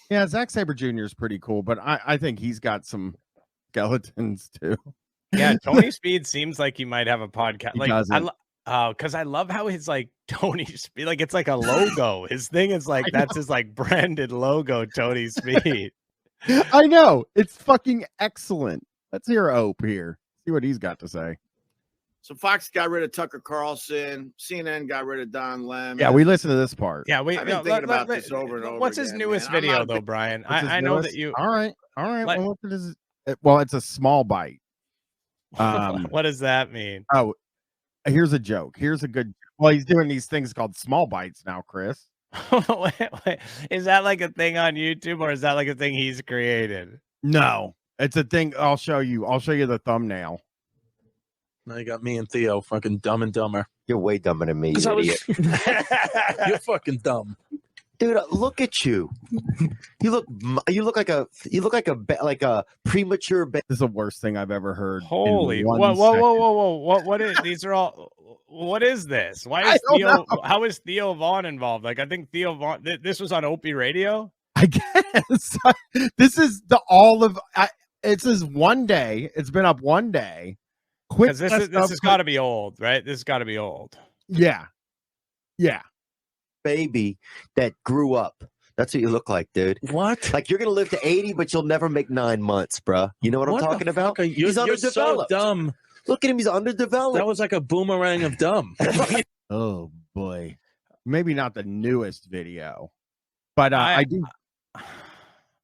[SPEAKER 1] Yeah, Zack Sabre Jr. is pretty cool, but I think he's got some skeletons too.
[SPEAKER 2] Yeah, Tony Speed seems like he might have a podcast.
[SPEAKER 1] He
[SPEAKER 2] Like
[SPEAKER 1] doesn't.
[SPEAKER 2] because I love how his like Tony Speed, like it's like a logo. His thing is like that's his like branded logo, Tony Speed.
[SPEAKER 1] I know. It's fucking excellent. Let's hear Ope here. See what he's got to say.
[SPEAKER 6] So Fox got rid of Tucker Carlson. CNN got rid of Don Lemon.
[SPEAKER 1] Yeah, we listened to this part.
[SPEAKER 2] Yeah,
[SPEAKER 6] I've been thinking about this over and over.
[SPEAKER 2] What's his
[SPEAKER 6] again,
[SPEAKER 2] newest
[SPEAKER 6] man. I'm
[SPEAKER 2] video
[SPEAKER 6] not a
[SPEAKER 2] though,
[SPEAKER 6] big-
[SPEAKER 2] Brian?
[SPEAKER 1] What's his
[SPEAKER 2] I know that
[SPEAKER 1] newest?
[SPEAKER 2] you.
[SPEAKER 1] All right.
[SPEAKER 2] Like-
[SPEAKER 1] Well, well, it's a small bite.
[SPEAKER 2] What does that mean?
[SPEAKER 1] Oh, here's a joke. Here's a good. Well, he's doing these things called small bites now, Chris.
[SPEAKER 2] wait. Is that like a thing on YouTube or is that like a thing he's created?
[SPEAKER 1] No, it's a thing. I'll show you. I'll show you the thumbnail.
[SPEAKER 7] Now you got me and Theo fucking Dumb and Dumber.
[SPEAKER 11] You're way dumber than me,
[SPEAKER 7] 'Cause
[SPEAKER 11] you
[SPEAKER 7] I was-
[SPEAKER 11] idiot.
[SPEAKER 7] You're fucking dumb.
[SPEAKER 11] Dude, look at you. You look like a premature.
[SPEAKER 1] This is the worst thing I've ever heard. in
[SPEAKER 2] Holy!
[SPEAKER 1] one
[SPEAKER 2] Whoa!
[SPEAKER 1] second.
[SPEAKER 2] What is? These are all. What is this? Why
[SPEAKER 1] I
[SPEAKER 2] is
[SPEAKER 1] don't
[SPEAKER 2] Theo?
[SPEAKER 1] know.
[SPEAKER 2] How is Theo Vaughn involved? Like I think Theo Vaughn. This was on Opie Radio.
[SPEAKER 1] I guess this is the all of. It says one day. It's been up one day. Quick.
[SPEAKER 2] Because this has got to be old, right? This has got to be old.
[SPEAKER 1] Yeah. Yeah.
[SPEAKER 11] Baby that grew up. That's what you look like, dude.
[SPEAKER 7] What?
[SPEAKER 11] Like you're gonna live to 80, but you'll never make 9 months, bruh. You know what I'm
[SPEAKER 7] What the
[SPEAKER 11] talking about?
[SPEAKER 7] fuck are you-
[SPEAKER 11] He's
[SPEAKER 7] you're so
[SPEAKER 11] underdeveloped.
[SPEAKER 7] dumb.
[SPEAKER 11] Look at him. He's underdeveloped.
[SPEAKER 7] That was like a boomerang of dumb.
[SPEAKER 1] Oh boy. Maybe not the newest video, but I do.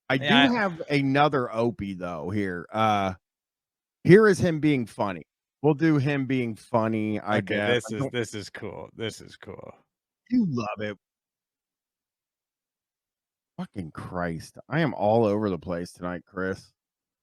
[SPEAKER 1] I do have another Opie though here. Here is him being funny. We'll do him being funny. I guess.
[SPEAKER 2] This is cool. This is cool.
[SPEAKER 1] You love it. Fucking Christ. I am all over the place tonight, Chris.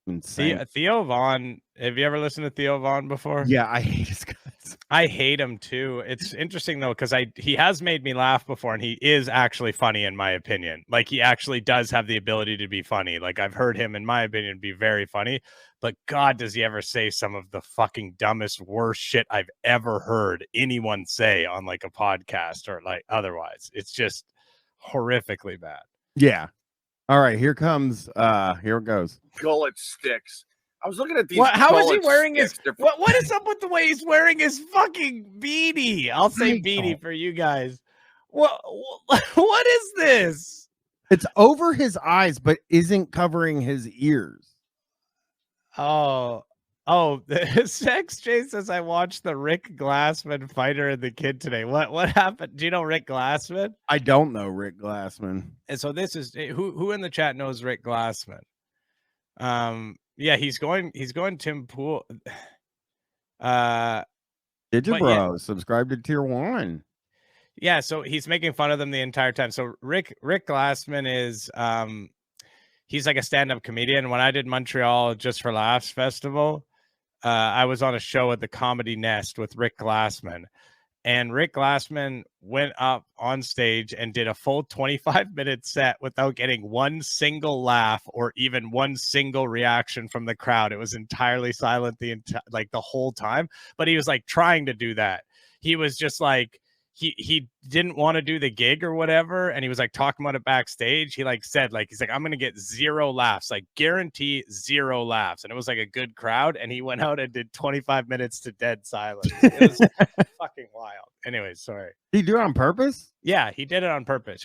[SPEAKER 1] Insane.
[SPEAKER 2] Theo Vaughn. Have you ever listened to Theo Vaughn before?
[SPEAKER 1] Yeah, I hate his guts.
[SPEAKER 2] I hate him too. It's interesting though, because he has made me laugh before, and he is actually funny in my opinion. Like he actually does have the ability to be funny. Like I've heard him, in my opinion, be very funny. But God, does he ever say some of the fucking dumbest, worst shit I've ever heard anyone say on like a podcast or like otherwise. It's just horrifically bad.
[SPEAKER 1] Yeah. All right, here comes here it goes.
[SPEAKER 6] Gullet sticks. I was looking at these.
[SPEAKER 2] How is he
[SPEAKER 6] gullet
[SPEAKER 2] wearing his?
[SPEAKER 6] sticks.
[SPEAKER 2] What is up with the way he's wearing his fucking beanie? I'll say beanie for you guys. What is this?
[SPEAKER 1] It's over his eyes, but isn't covering his ears.
[SPEAKER 2] Oh, Sex Jay says I watched the Rick Glassman Fighter and the Kid today. What happened? Do you know Rick Glassman?
[SPEAKER 1] I don't know Rick Glassman.
[SPEAKER 2] And so this is who in the chat knows Rick Glassman. Yeah, he's going Tim Pool.
[SPEAKER 1] Did you,
[SPEAKER 2] but
[SPEAKER 1] bro?
[SPEAKER 2] yeah.
[SPEAKER 1] Subscribe to Tier 1.
[SPEAKER 2] Yeah, so he's making fun of them the entire time. So Rick Glassman is he's like a stand-up comedian. When I did Montreal Just for Laughs Festival, I was on a show at the Comedy Nest with Rick Glassman. And Rick Glassman went up on stage and did a full 25-minute set without getting one single laugh or even one single reaction from the crowd. It was entirely silent the whole time. But he was like trying to do that. He was just like he didn't want to do the gig or whatever, and he was like talking about it backstage. He like said he's like I'm gonna get 0 laughs, like guarantee 0 laughs, and it was like a good crowd. And he went out and did 25 minutes to dead silence. It was fucking wild. Anyways, sorry.
[SPEAKER 1] Did he do it on purpose?
[SPEAKER 2] Yeah, he did it on purpose.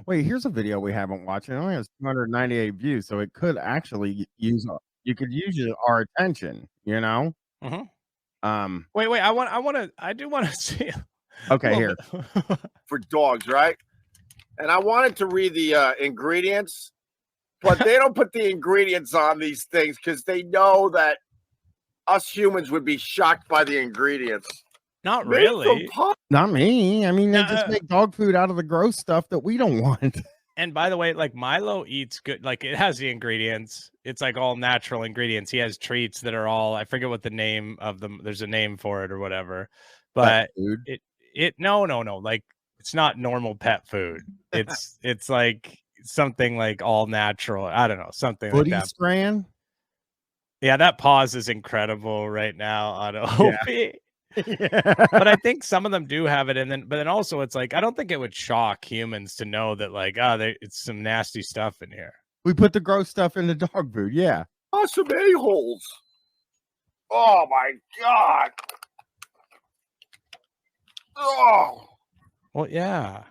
[SPEAKER 1] Wait, here's a video we haven't watched. It only has 298 views, so it could actually use our attention. You know.
[SPEAKER 2] Mm-hmm. Wait, I do want to see.
[SPEAKER 1] Okay, here.
[SPEAKER 6] For dogs, right? And I wanted to read the ingredients, but they don't put the ingredients on these things because they know that us humans would be shocked by the ingredients.
[SPEAKER 2] Not
[SPEAKER 6] Maybe
[SPEAKER 2] really.
[SPEAKER 1] Not me. I mean, they just make dog food out of the gross stuff that we don't want.
[SPEAKER 2] And by the way, like Milo eats good. Like it has the ingredients. It's like all natural ingredients. He has treats that are all, I forget what the name of them. There's a name for it or whatever. But
[SPEAKER 1] food?
[SPEAKER 2] no. Like it's not normal pet food. It's like something like all natural. I don't know, something
[SPEAKER 1] Footy
[SPEAKER 2] like that.
[SPEAKER 1] strand?
[SPEAKER 2] Yeah, that pause is incredible right now on OP.
[SPEAKER 1] Yeah.
[SPEAKER 2] But I think some of them do have it, but then also it's like I don't think it would shock humans to know that like it's some nasty stuff in here.
[SPEAKER 1] We put the gross stuff in the dog food. Yeah.
[SPEAKER 6] Oh, some a-holes. Oh my God. Oh.
[SPEAKER 2] Well, yeah.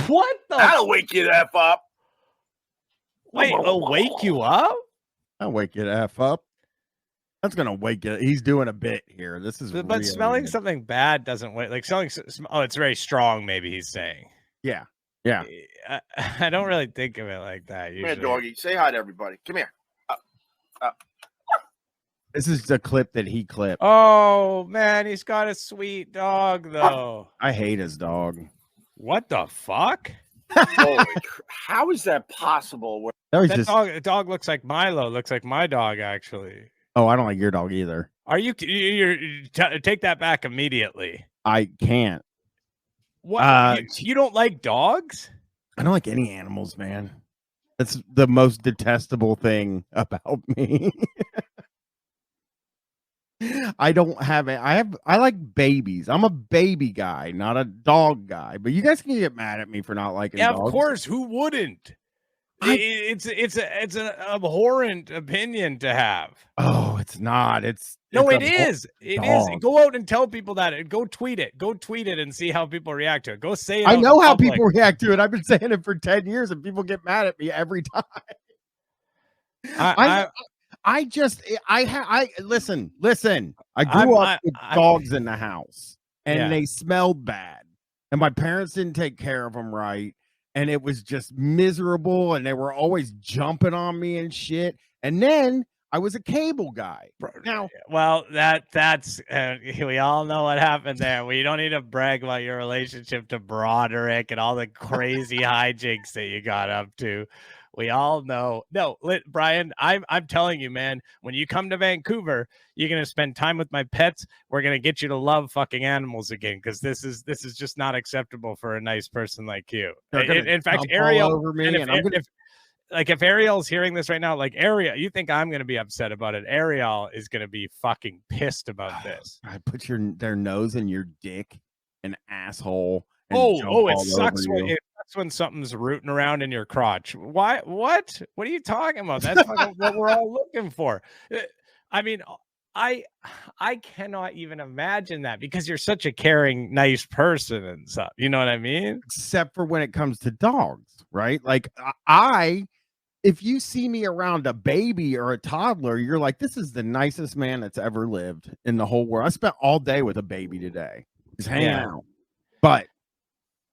[SPEAKER 2] What the?
[SPEAKER 6] That'll wake you the F up.
[SPEAKER 2] Wait, it'll wake you up?
[SPEAKER 1] I'll wake you the F up. That's gonna wake you. He's doing a bit here. This is
[SPEAKER 2] But
[SPEAKER 1] really
[SPEAKER 2] smelling
[SPEAKER 1] good.
[SPEAKER 2] something bad doesn't wait. Like smelling. Oh, it's very strong. Maybe he's saying.
[SPEAKER 1] Yeah. Yeah.
[SPEAKER 2] I don't really think of it like that.
[SPEAKER 6] Come
[SPEAKER 2] Usually.
[SPEAKER 6] here, doggy. Say hi to everybody. Come here.
[SPEAKER 1] This is the clip that he clipped.
[SPEAKER 2] Oh man, he's got a sweet dog though.
[SPEAKER 1] I hate his dog.
[SPEAKER 2] What the fuck?
[SPEAKER 6] Holy how is that possible?
[SPEAKER 2] That dog looks like Milo. Looks like my dog actually.
[SPEAKER 1] Oh, I don't like your dog either.
[SPEAKER 2] Are you? Take that back immediately.
[SPEAKER 1] I can't.
[SPEAKER 2] What? You don't like dogs?
[SPEAKER 1] I don't like any animals, man. That's the most detestable thing about me. I don't have it. I like babies. I'm a baby guy, not a dog guy. But you guys can get mad at me for not liking dogs.
[SPEAKER 2] Of course. Who wouldn't? It's an abhorrent opinion to have.
[SPEAKER 1] Oh, it's not. It
[SPEAKER 2] is. It is. Go out and tell people that. Go tweet it. Go tweet it and see how people react to it. Go say it.
[SPEAKER 1] I know how people react to it. I've been saying it for 10 years and people get mad at me every time. Listen. I grew up with dogs in the house and they smelled bad. And my parents didn't take care of them right. And it was just miserable. And they were always jumping on me and shit. And then I was a cable guy. Now,
[SPEAKER 2] well, that's we all know what happened there. We don't need to brag about your relationship to Broderick and all the crazy hijinks that you got up to. We all know. No, Brian, I'm telling you, man, when you come to Vancouver, you're going to spend time with my pets. We're going to get you to love fucking animals again, because this is just not acceptable for a nice person like you. In fact, Ariel, over me, if Ariel's hearing this right now, like Ariel, you think I'm going to be upset about it. Ariel is going to be fucking pissed about this.
[SPEAKER 1] I put their nose in your dick and asshole. And
[SPEAKER 2] it sucks when something's rooting around in your crotch. Why? What are you talking about? That's what we're all looking for. I mean, I cannot even imagine that, because you're such a caring, nice person and stuff. You know what I mean?
[SPEAKER 1] Except for when it comes to dogs, right? Like if you see me around a baby or a toddler, you're like, this is the nicest man that's ever lived in the whole world. I spent all day with a baby today, just hanging out. But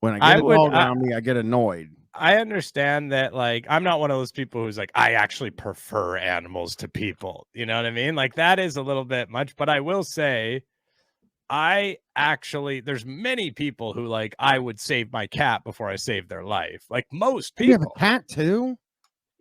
[SPEAKER 1] when I get a dog around me, I get annoyed.
[SPEAKER 2] I understand that, like, I'm not one of those people who's like, I actually prefer animals to people. You know what I mean? Like, that is a little bit much. But I will say, there's many people who, like, I would save my cat before I save their life. Like, most people.
[SPEAKER 1] You have a cat too?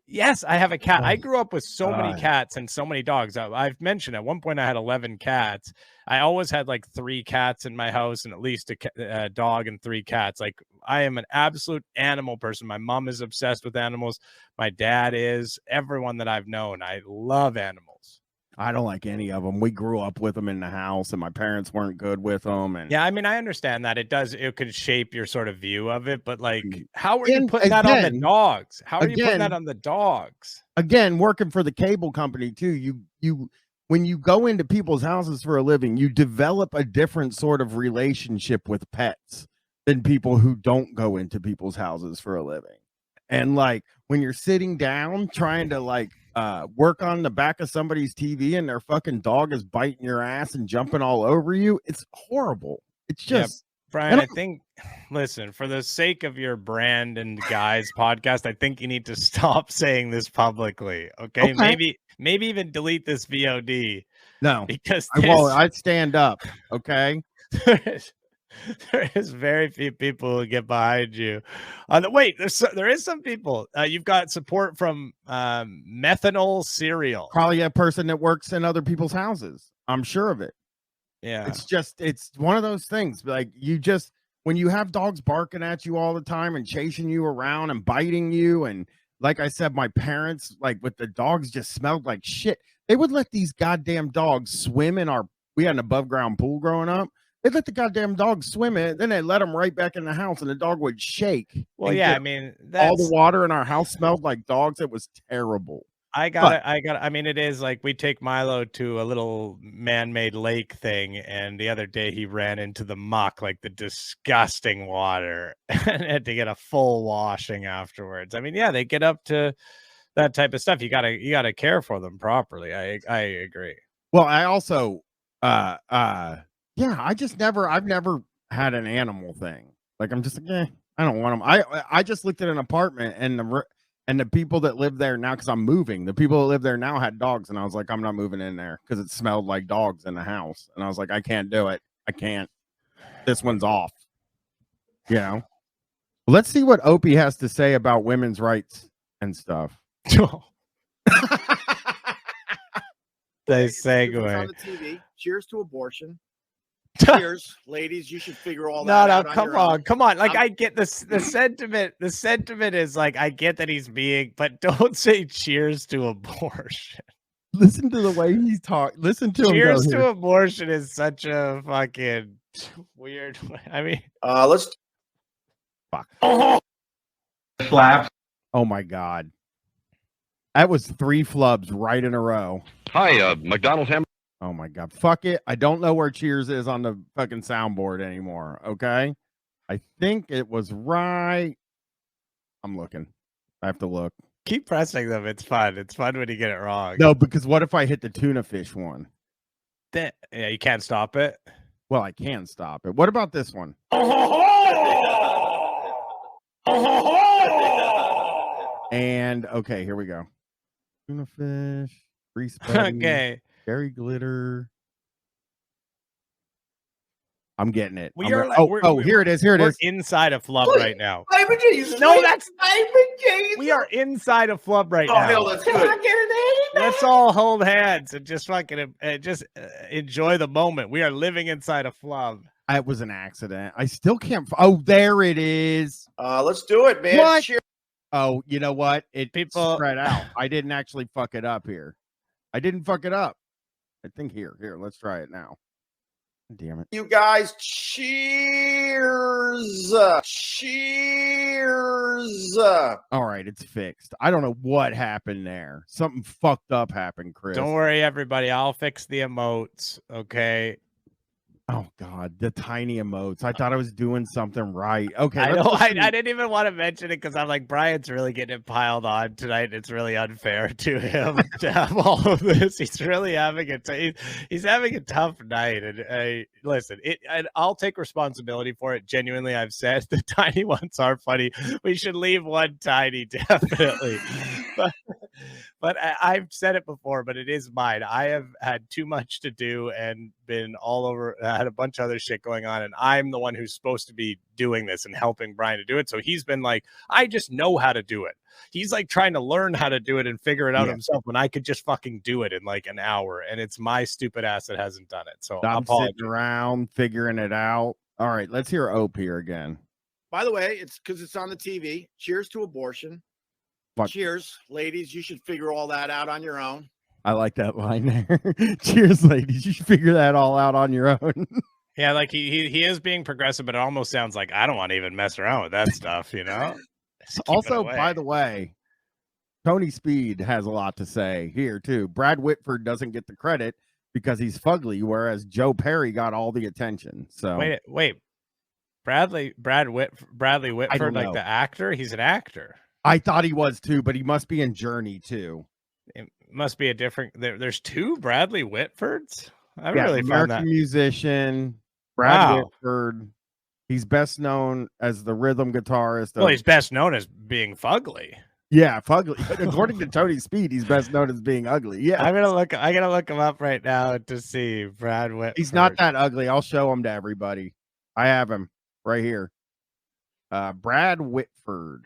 [SPEAKER 2] Yes, I have a cat. I grew up with so many cats and so many dogs. I've mentioned at one point I had 11 cats. I always had like 3 cats in my house and at least a dog and 3 cats. Like, I am an absolute animal person. My mom is obsessed with animals. My dad is. Everyone that I've known, I love animals.
[SPEAKER 1] I don't like any of them. We grew up with them in the house, and my parents weren't good with them. And
[SPEAKER 2] yeah, I mean, I understand that it could shape your sort of view of it, but like, how are you putting that on the dogs? How are you putting that on the dogs?
[SPEAKER 1] Again, working for the cable company too, when you go into people's houses for a living, you develop a different sort of relationship with pets than people who don't go into people's houses for a living. And like, when you're sitting down trying to like work on the back of somebody's TV and their fucking dog is biting your ass and jumping all over you, it's horrible. It's just
[SPEAKER 2] Brian, I think, listen, for the sake of your brand and guys podcast, I think you need to stop saying this publicly. Okay. Maybe even delete this VOD.
[SPEAKER 1] No,
[SPEAKER 2] because
[SPEAKER 1] I stand up. Okay.
[SPEAKER 2] There is very few people who get behind you. Wait, there is some people. You've got support from methanol cereal.
[SPEAKER 1] Probably a person that works in other people's houses. I'm sure of it.
[SPEAKER 2] Yeah.
[SPEAKER 1] It's one of those things. Like when you have dogs barking at you all the time and chasing you around and biting you, and like I said, my parents, like with the dogs, just smelled like shit. They would let these goddamn dogs swim in we had an above ground pool growing up. They'd let the goddamn dogs swim in it, then they let them right back in the house, and the dog would shake.
[SPEAKER 2] Well, yeah, I mean,
[SPEAKER 1] all the water in our house smelled like dogs. It was terrible.
[SPEAKER 2] I mean, it is like we take Milo to a little man-made lake thing, and the other day he ran into the muck, like the disgusting water, and had to get a full washing afterwards. I mean, yeah, they get up to that type of stuff. You gotta care for them properly. I agree.
[SPEAKER 1] Well, I also I've never had an animal thing. Like I'm just like, I don't want them. I just looked at an apartment, and the people that live there now, because I'm moving, the people that live there now had dogs, and I was like, I'm not moving in there because it smelled like dogs in the house, and I was like, I can't do it. I can't. This one's off. You know. Let's see what Opie has to say about women's rights and stuff.
[SPEAKER 2] They
[SPEAKER 6] It's on
[SPEAKER 2] segue.
[SPEAKER 6] the TV. Cheers to abortion. Cheers, ladies. You should figure all that out.
[SPEAKER 2] Come on. Like, I get this. The sentiment. The sentiment is like, I get that he's being, but don't say cheers to abortion.
[SPEAKER 1] Listen to the way he's talking. Listen to
[SPEAKER 2] Cheers
[SPEAKER 1] him.
[SPEAKER 2] to abortion is such a fucking weird way. I mean,
[SPEAKER 6] let's.
[SPEAKER 1] Fuck.
[SPEAKER 16] Slaps.
[SPEAKER 1] Oh my god. That was 3 flubs right in a row.
[SPEAKER 9] Hi, McDonald's hamburger.
[SPEAKER 1] Oh my god. Fuck it. I don't know where cheers is on the fucking soundboard anymore. Okay. I think it was right. I'm looking. I have to look.
[SPEAKER 2] keep pressing them. It's fun. It's fun when you get it wrong.
[SPEAKER 1] No, because what if I hit the tuna fish one?
[SPEAKER 2] Yeah, you can't stop it.
[SPEAKER 1] Well, I can stop it. What about this one? And okay, here we go. Tuna fish, grease buddy,
[SPEAKER 2] Okay.
[SPEAKER 1] berry glitter. I'm getting it.
[SPEAKER 2] We
[SPEAKER 1] I'm
[SPEAKER 2] are
[SPEAKER 1] re-
[SPEAKER 2] like,
[SPEAKER 1] here it is. Here it
[SPEAKER 2] we're
[SPEAKER 1] is.
[SPEAKER 2] inside a flub
[SPEAKER 15] Look,
[SPEAKER 2] right now.
[SPEAKER 15] Baby Jesus.
[SPEAKER 2] No, that's
[SPEAKER 15] Baby Jesus.
[SPEAKER 2] we are inside a flub right
[SPEAKER 15] Oh,
[SPEAKER 2] now.
[SPEAKER 15] hell, that's good.
[SPEAKER 2] Let's all hold hands and just fucking enjoy the moment. We are living inside a flub.
[SPEAKER 1] It was an accident. I still can't. Oh, there it is.
[SPEAKER 6] Let's do it, man.
[SPEAKER 1] What?
[SPEAKER 6] Cheers.
[SPEAKER 1] Oh, you know what? It
[SPEAKER 2] People-
[SPEAKER 1] spread out. I didn't actually fuck it up here. I didn't fuck it up. I think here. Let's try it now. Damn it.
[SPEAKER 6] You guys, cheers. Cheers.
[SPEAKER 1] All right, it's fixed. I don't know what happened there. Something fucked up happened, Chris.
[SPEAKER 2] Don't worry, everybody. I'll fix the emotes. Okay.
[SPEAKER 1] Oh God, the tiny emotes. I thought I was doing something right. Okay,
[SPEAKER 2] I
[SPEAKER 1] let's
[SPEAKER 2] know.
[SPEAKER 1] listen-
[SPEAKER 2] I didn't even want to mention it because I'm like, Brian's really getting it piled on tonight. It's really unfair to him to have all of this. He's really having he's having a tough night. And listen, and I'll take responsibility for it. Genuinely, I've said the tiny ones are funny. We should leave one tiny, definitely. But I've said it before, but it is mine. I have had too much to do and been all over. I had a bunch of other shit going on, and I'm the one who's supposed to be doing this and helping Brian to do it. So he's been like, I just know how to do it. He's like trying to learn how to do it and figure it out himself when I could just fucking do it in like an hour. And it's my stupid ass that hasn't done it. So
[SPEAKER 1] I'm sitting around figuring it out. All right, let's hear Ope here again.
[SPEAKER 6] By the way, it's because it's on the TV. Cheers to abortion.
[SPEAKER 1] What?
[SPEAKER 6] Cheers, ladies. You should figure all that out on your own.
[SPEAKER 1] I like that line there. Cheers, ladies. You should figure that all out on your own.
[SPEAKER 2] Yeah, like he is being progressive, but it almost sounds like I don't want to even mess around with that stuff, you know? Just keep it
[SPEAKER 1] Also,
[SPEAKER 2] away.
[SPEAKER 1] by the way, Tony Speed has a lot to say here too. Brad Whitford doesn't get the credit because he's fugly, whereas Joe Perry got all the attention. So
[SPEAKER 2] wait. Bradley Whitford, like
[SPEAKER 1] know.
[SPEAKER 2] the actor, he's an actor.
[SPEAKER 1] I thought he was too, but he must be in Journey too.
[SPEAKER 2] It must be a different. There's two Bradley Whitfords. I
[SPEAKER 1] Yeah,
[SPEAKER 2] really found
[SPEAKER 1] American
[SPEAKER 2] that.
[SPEAKER 1] musician Brad
[SPEAKER 2] Wow.
[SPEAKER 1] Whitford. He's best known as the rhythm guitarist.
[SPEAKER 2] Well,
[SPEAKER 1] of-
[SPEAKER 2] he's best known as being fugly.
[SPEAKER 1] yeah, fugly. According to Tony Speed, he's best known as being ugly. Yeah,
[SPEAKER 2] I gotta look him up right now to see Brad Whitford.
[SPEAKER 1] he's not that ugly. I'll show him to everybody. I have him right here. Brad Whitford.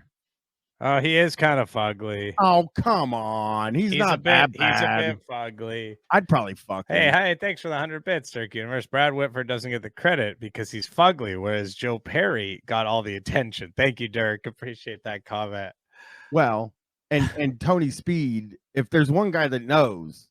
[SPEAKER 2] Oh, he is kind of fugly.
[SPEAKER 1] Oh, come on. He's not that bad.
[SPEAKER 2] He's a bit fugly.
[SPEAKER 1] I'd probably fuck him.
[SPEAKER 2] Hey, thanks for the 100 bits, Turkey Universe. Brad Whitford doesn't get the credit because he's fugly, whereas Joe Perry got all the attention. Thank you, Dirk. Appreciate that comment.
[SPEAKER 1] Well, and Tony Speed, if there's one guy that knows,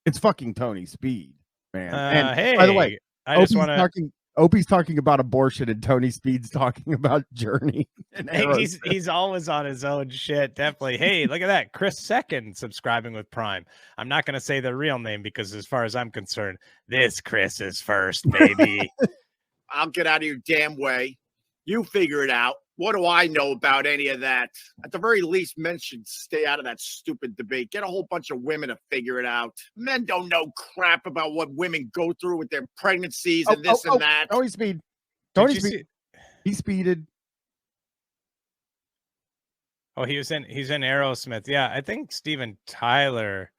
[SPEAKER 1] it's fucking Tony Speed, man. And
[SPEAKER 2] Hey,
[SPEAKER 1] by the way,
[SPEAKER 2] I just want to.
[SPEAKER 1] Opie's talking about abortion and Tony Speed's talking about Journey. And
[SPEAKER 2] He's always on his own shit, definitely. Hey, look at that. Chris Second subscribing with Prime. I'm not going to say the real name because as far as I'm concerned, this Chris is first, baby.
[SPEAKER 6] I'll get out of your damn way. You figure it out. What do I know about any of that? At the very least, men should stay out of that stupid debate. Get a whole bunch of women to figure it out. Men don't know crap about what women go through with their pregnancies and this and that.
[SPEAKER 1] Tony Speed. Tony Speed. He speeded.
[SPEAKER 2] Oh, he's in Aerosmith. Yeah, I think Steven Tyler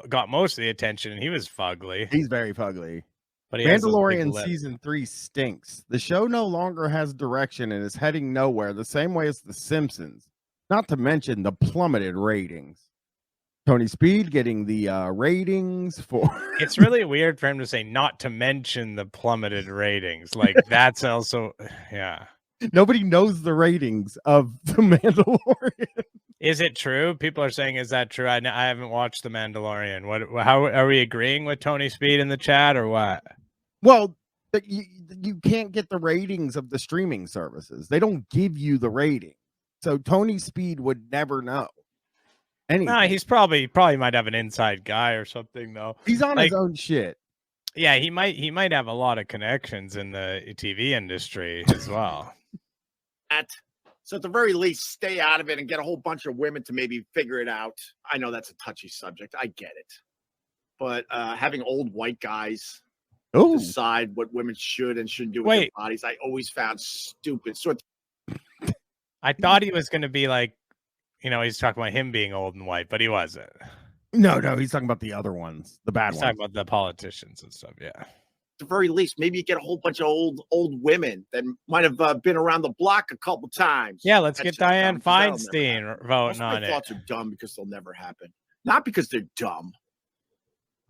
[SPEAKER 2] got most of the attention, and he was fugly.
[SPEAKER 1] He's very fugly.
[SPEAKER 2] But he
[SPEAKER 1] Mandalorian season 3 stinks. The show no longer has direction and is heading nowhere, the same way as The Simpsons. Not to mention the plummeted ratings. Tony Speed getting the ratings for.
[SPEAKER 2] It's really weird for him to say not to mention the plummeted ratings. Like that's also, yeah.
[SPEAKER 1] Nobody knows the ratings of The Mandalorian.
[SPEAKER 2] Is it true? People are saying, is that true? I haven't watched The Mandalorian. How are we agreeing with Tony Speed in the chat or what?
[SPEAKER 1] Well, you can't get the ratings of the streaming services. They don't give you the rating. So Tony Speed would never know anything.
[SPEAKER 2] No, he's probably might have an inside guy or something though.
[SPEAKER 1] He's on his own shit.
[SPEAKER 2] Yeah, he might have a lot of connections in the TV industry as well.
[SPEAKER 6] So at the very least, stay out of it and get a whole bunch of women to maybe figure it out. I know that's a touchy subject. I get it. But having old white guys decide what women should and shouldn't do with their bodies, I always found stupid. So
[SPEAKER 2] I thought he was going to be like, he's talking about him being old and white, but he wasn't.
[SPEAKER 1] No, he's talking about the other ones, the bad ones.
[SPEAKER 2] He's talking about the politicians and stuff, yeah.
[SPEAKER 6] At the very least, maybe you get a whole bunch of old women that might have been around the block a couple times.
[SPEAKER 2] Yeah, let's get Dianne Feinstein voting on it.
[SPEAKER 6] My thoughts are dumb because they'll never happen. Not because they're dumb.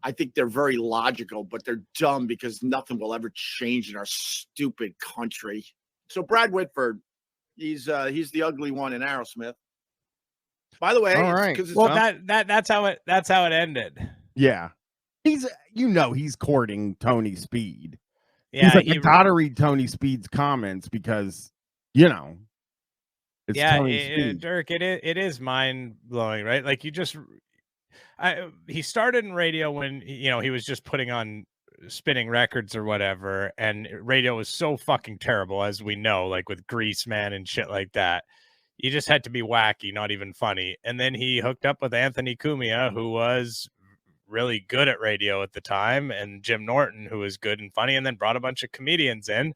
[SPEAKER 6] I think they're very logical, but they're dumb because nothing will ever change in our stupid country. So Brad Whitford, he's the ugly one in Aerosmith. By the way,
[SPEAKER 1] all right.
[SPEAKER 2] Well, that's how it ended.
[SPEAKER 1] Yeah. He's courting Tony Speed.
[SPEAKER 2] Yeah,
[SPEAKER 1] he's like, I gotta read Tony Speed's comments because it's Tony Speed.
[SPEAKER 2] Dirk, it is mind blowing, right? Like he started in radio when he was just putting on spinning records or whatever, and radio was so fucking terrible, as we know, like with Greaseman and shit like that. You just had to be wacky, not even funny. And then he hooked up with Anthony Cumia, who was really good at radio at the time, and Jim Norton, who was good and funny, and then brought a bunch of comedians in,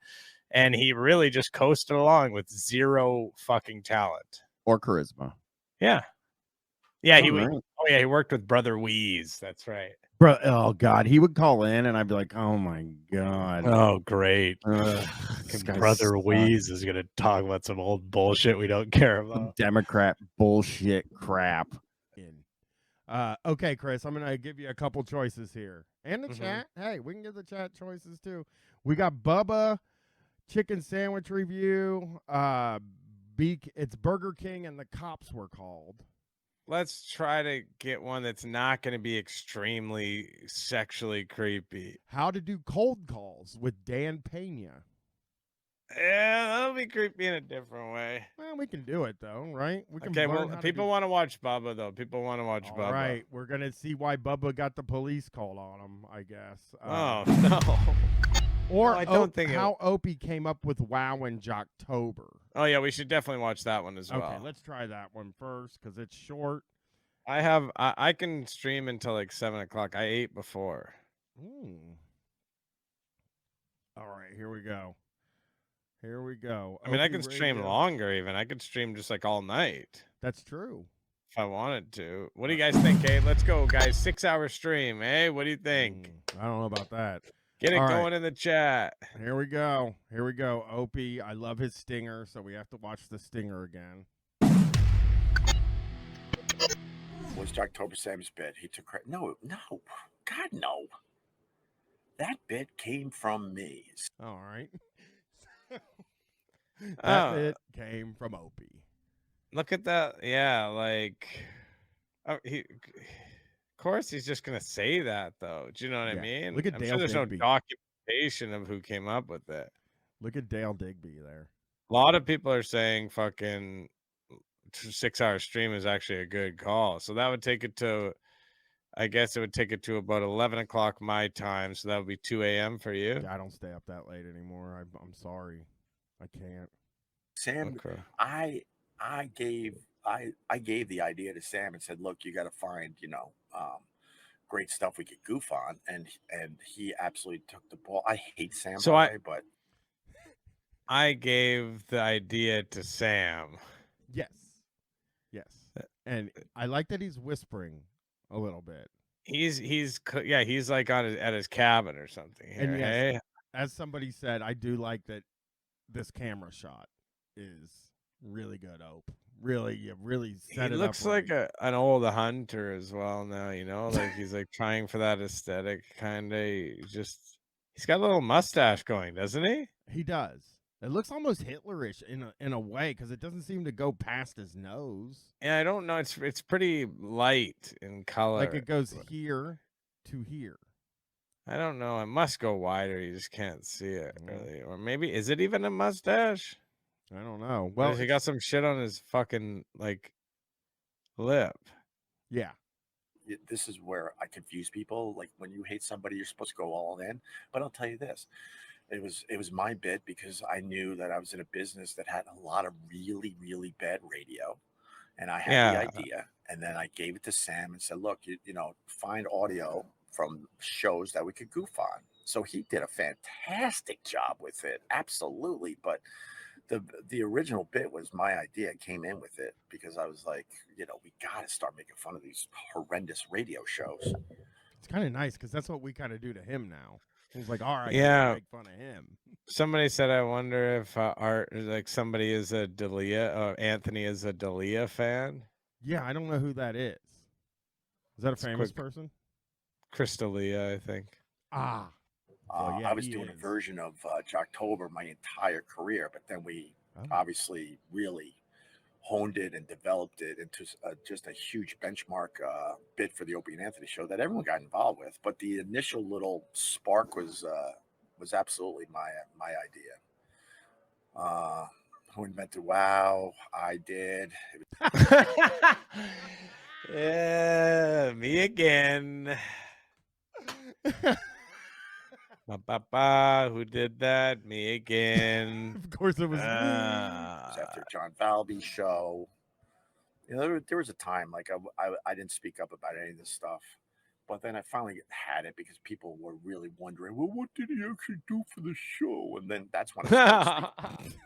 [SPEAKER 2] and he really just coasted along with zero fucking talent
[SPEAKER 1] or charisma.
[SPEAKER 2] Yeah, he worked with Brother Wheeze. That's right.
[SPEAKER 1] Bro, oh god, he would call in and I'd be like, oh my god.
[SPEAKER 2] Oh great. Brother Wheeze is gonna talk about some old bullshit we don't care about.
[SPEAKER 1] Some Democrat bullshit crap. Okay, Chris, I'm gonna give you a couple choices here. And the chat. Hey, we can give the chat choices too. We got Bubba chicken sandwich review. It's Burger King and the Cops Were Called.
[SPEAKER 2] Let's try to get one that's not going to be extremely sexually creepy.
[SPEAKER 1] How to do cold calls with Dan Pena.
[SPEAKER 2] Yeah, that'll be creepy in a different way.
[SPEAKER 1] Well, we can do it though, right? We can.
[SPEAKER 2] Okay, well, people want to watch Bubba though. People want to watch Bubba.
[SPEAKER 1] All right, we're gonna see why Bubba got the police call on him, I guess.
[SPEAKER 2] Oh no.
[SPEAKER 1] Or
[SPEAKER 2] no, I don't think
[SPEAKER 1] how Opie came up with WoW in Jocktober.
[SPEAKER 2] Oh yeah, we should definitely watch that one as well.
[SPEAKER 1] Okay, let's try that one first because it's short.
[SPEAKER 2] I can stream until like 7 o'clock. I ate before.
[SPEAKER 1] Ooh. All right, here we go. Here we go.
[SPEAKER 2] I mean, I can stream longer even. I could stream just like all night.
[SPEAKER 1] That's true.
[SPEAKER 2] If I wanted to. What do you guys think, Kate? Let's go, guys. 6-hour stream. Hey, what do you think?
[SPEAKER 1] I don't know about that.
[SPEAKER 2] Get it
[SPEAKER 1] All
[SPEAKER 2] going
[SPEAKER 1] right.
[SPEAKER 2] in the chat.
[SPEAKER 1] Here we go. Here we go. Opie, I love his stinger, so we have to watch the stinger again.
[SPEAKER 6] Was October Sam's bit? He took credit. No, God, no. That bit came from me.
[SPEAKER 1] All right. That bit came from Opie.
[SPEAKER 2] Look at that. Yeah, like, of course he's just gonna say that though. Do you know what I mean?
[SPEAKER 1] Look at
[SPEAKER 2] I'm
[SPEAKER 1] Dale
[SPEAKER 2] sure there's
[SPEAKER 1] Digby.
[SPEAKER 2] no documentation of who came up with it.
[SPEAKER 1] Look at Dale Digby there.
[SPEAKER 2] A lot of people are saying fucking 6-hour stream is actually a good call. So that would take it to, I guess it would take it to about 11 o'clock my time. So that would be 2 a.m. for you.
[SPEAKER 1] Yeah, I don't stay up that late anymore. I'm sorry. I can't.
[SPEAKER 6] Sam,
[SPEAKER 2] Okay.
[SPEAKER 6] I gave the idea to Sam and said, look, you got to find, great stuff we could goof on, and he absolutely took the ball. I hate Sam,
[SPEAKER 2] So
[SPEAKER 6] by the way, but
[SPEAKER 2] I gave the idea to Sam.
[SPEAKER 1] Yes. And I like that he's whispering a little bit.
[SPEAKER 2] He's like at his cabin or something here.
[SPEAKER 1] And yes,
[SPEAKER 2] hey,
[SPEAKER 1] as somebody said, I do like that this camera shot is really good, Ope. Really, you really set
[SPEAKER 2] he
[SPEAKER 1] it
[SPEAKER 2] looks
[SPEAKER 1] up
[SPEAKER 2] like
[SPEAKER 1] right.
[SPEAKER 2] an old hunter as well now, like he's like trying for that aesthetic kind of. He's got a little mustache going, doesn't he?
[SPEAKER 1] He does. It looks almost Hitlerish in a way because it doesn't seem to go past his nose.
[SPEAKER 2] Yeah, I don't know. It's pretty light in color.
[SPEAKER 1] Like it goes here to here.
[SPEAKER 2] I don't know. It must go wider. You just can't see it really. Or maybe is it even a mustache?
[SPEAKER 1] I don't know.
[SPEAKER 2] Well,
[SPEAKER 1] Well,
[SPEAKER 2] he got some shit on his fucking like lip.
[SPEAKER 1] Yeah.
[SPEAKER 6] this is where I confuse people. Like when you hate somebody, you're supposed to go all in. But I'll tell you this. It was my bit because I knew that I was in a business that had a lot of really, really bad radio. And I had the idea. And then I gave it to Sam and said, look, find audio from shows that we could goof on. So he did a fantastic job with it. Absolutely. But the original bit was my idea. I came in with it because I was like, we got to start making fun of these horrendous radio shows.
[SPEAKER 1] It's kind of nice because that's what we kind of do to him now. It's like, all right,
[SPEAKER 2] yeah,
[SPEAKER 1] make fun of him.
[SPEAKER 2] Somebody said, I wonder if Art, like somebody is a D'Elia, Anthony is a D'Elia fan.
[SPEAKER 1] Yeah, I don't know who that is. Is that a famous person?
[SPEAKER 2] Chris D'Elia, I think.
[SPEAKER 1] Ah.
[SPEAKER 6] Well, yeah, I was doing a version of Jocktober my entire career, but then we obviously really honed it and developed it into just a huge benchmark bit for the Opie and Anthony show that everyone got involved with. But the initial little spark was absolutely my idea. Who invented WoW? I did.
[SPEAKER 2] Yeah, me again. Who did that? Me again.
[SPEAKER 1] Of course it was
[SPEAKER 6] It was after John Valby's show. There was a time like I didn't speak up about any of this stuff, but then I finally had it because people were really wondering, well, what did he actually do for the show? And then that's when I started speaking.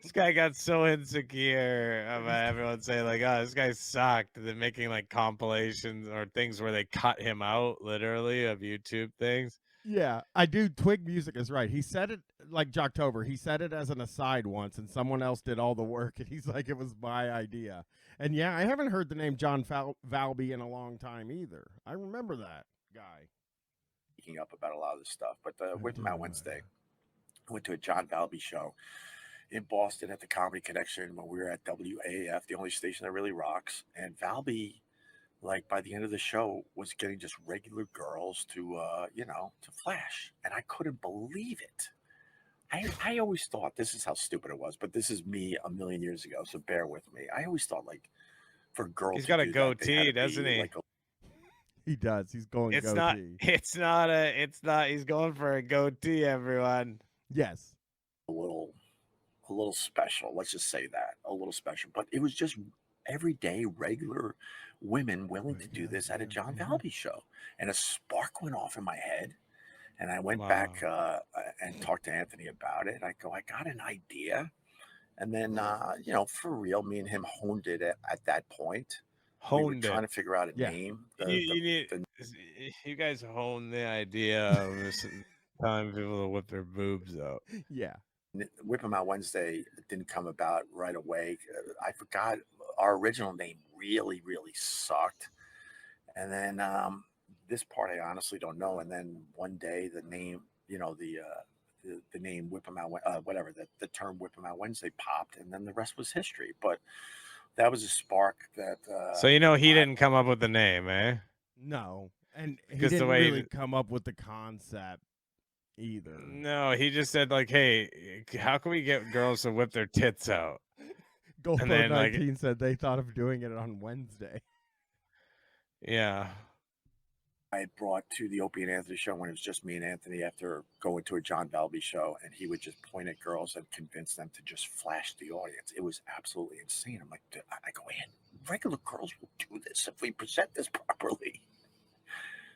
[SPEAKER 2] This guy got so insecure about everyone saying like, oh, this guy sucked. And then making like compilations or things where they cut him out literally of YouTube things.
[SPEAKER 1] Yeah, I do. Twig Music is right. He said it like Jocktober. He said it as an aside once, and someone else did all the work, and he's like, it was my idea. And yeah, I haven't heard the name John Valby in a long time either. I remember that guy.
[SPEAKER 6] Speaking up about a lot of this stuff, but with Matt Wednesday, I went to a John Valby show in Boston at the Comedy Connection when we were at WAF, the only station that really rocks. And Valby, like by the end of the show, was getting just regular girls to flash, and I couldn't believe it. I always thought, this is how stupid it was, but this is me a million years ago, so bear with me. I always thought like for girls,
[SPEAKER 2] he's got a goatee,
[SPEAKER 6] that,
[SPEAKER 2] doesn't he?
[SPEAKER 6] Like
[SPEAKER 1] he does. He's going.
[SPEAKER 2] It's
[SPEAKER 1] goatee.
[SPEAKER 2] It's not. He's going for a goatee. Everyone.
[SPEAKER 1] Yes.
[SPEAKER 6] A little special. Let's just say that a little special, but it was just everyday regular women willing to do this at a John Valby show, and a spark went off in my head, and I went back and talked to Anthony about it. I go, I got an idea, and then for real, me and him honed it at that point. We were trying to figure out a name.
[SPEAKER 2] You guys honed the idea of Telling people to whip their boobs out.
[SPEAKER 1] Yeah.
[SPEAKER 3] Whip 'em Out Wednesday didn't come about right away. I forgot our original name really sucked, and then this part I honestly don't know. And then one day the name, the name Whip 'em Out, whatever the term Whip 'em Out Wednesday popped, and then the rest was history. But that was a spark that.
[SPEAKER 2] So he didn't come up with the name, eh?
[SPEAKER 1] No, and he
[SPEAKER 2] Because the
[SPEAKER 1] didn't
[SPEAKER 2] way
[SPEAKER 1] really come up with the concept either.
[SPEAKER 2] No, he just said like, "Hey, how can we get girls to whip their tits out?"
[SPEAKER 1] Golfo
[SPEAKER 2] And then,
[SPEAKER 1] 19 said they thought of doing it on Wednesday.
[SPEAKER 2] Yeah.
[SPEAKER 3] I brought to the Opie and Anthony show when it was just me and Anthony after going to a John Valby show, and he would just point at girls and convince them to just flash the audience. It was absolutely insane. I'm like, I go, man, regular girls will do this if we present this properly.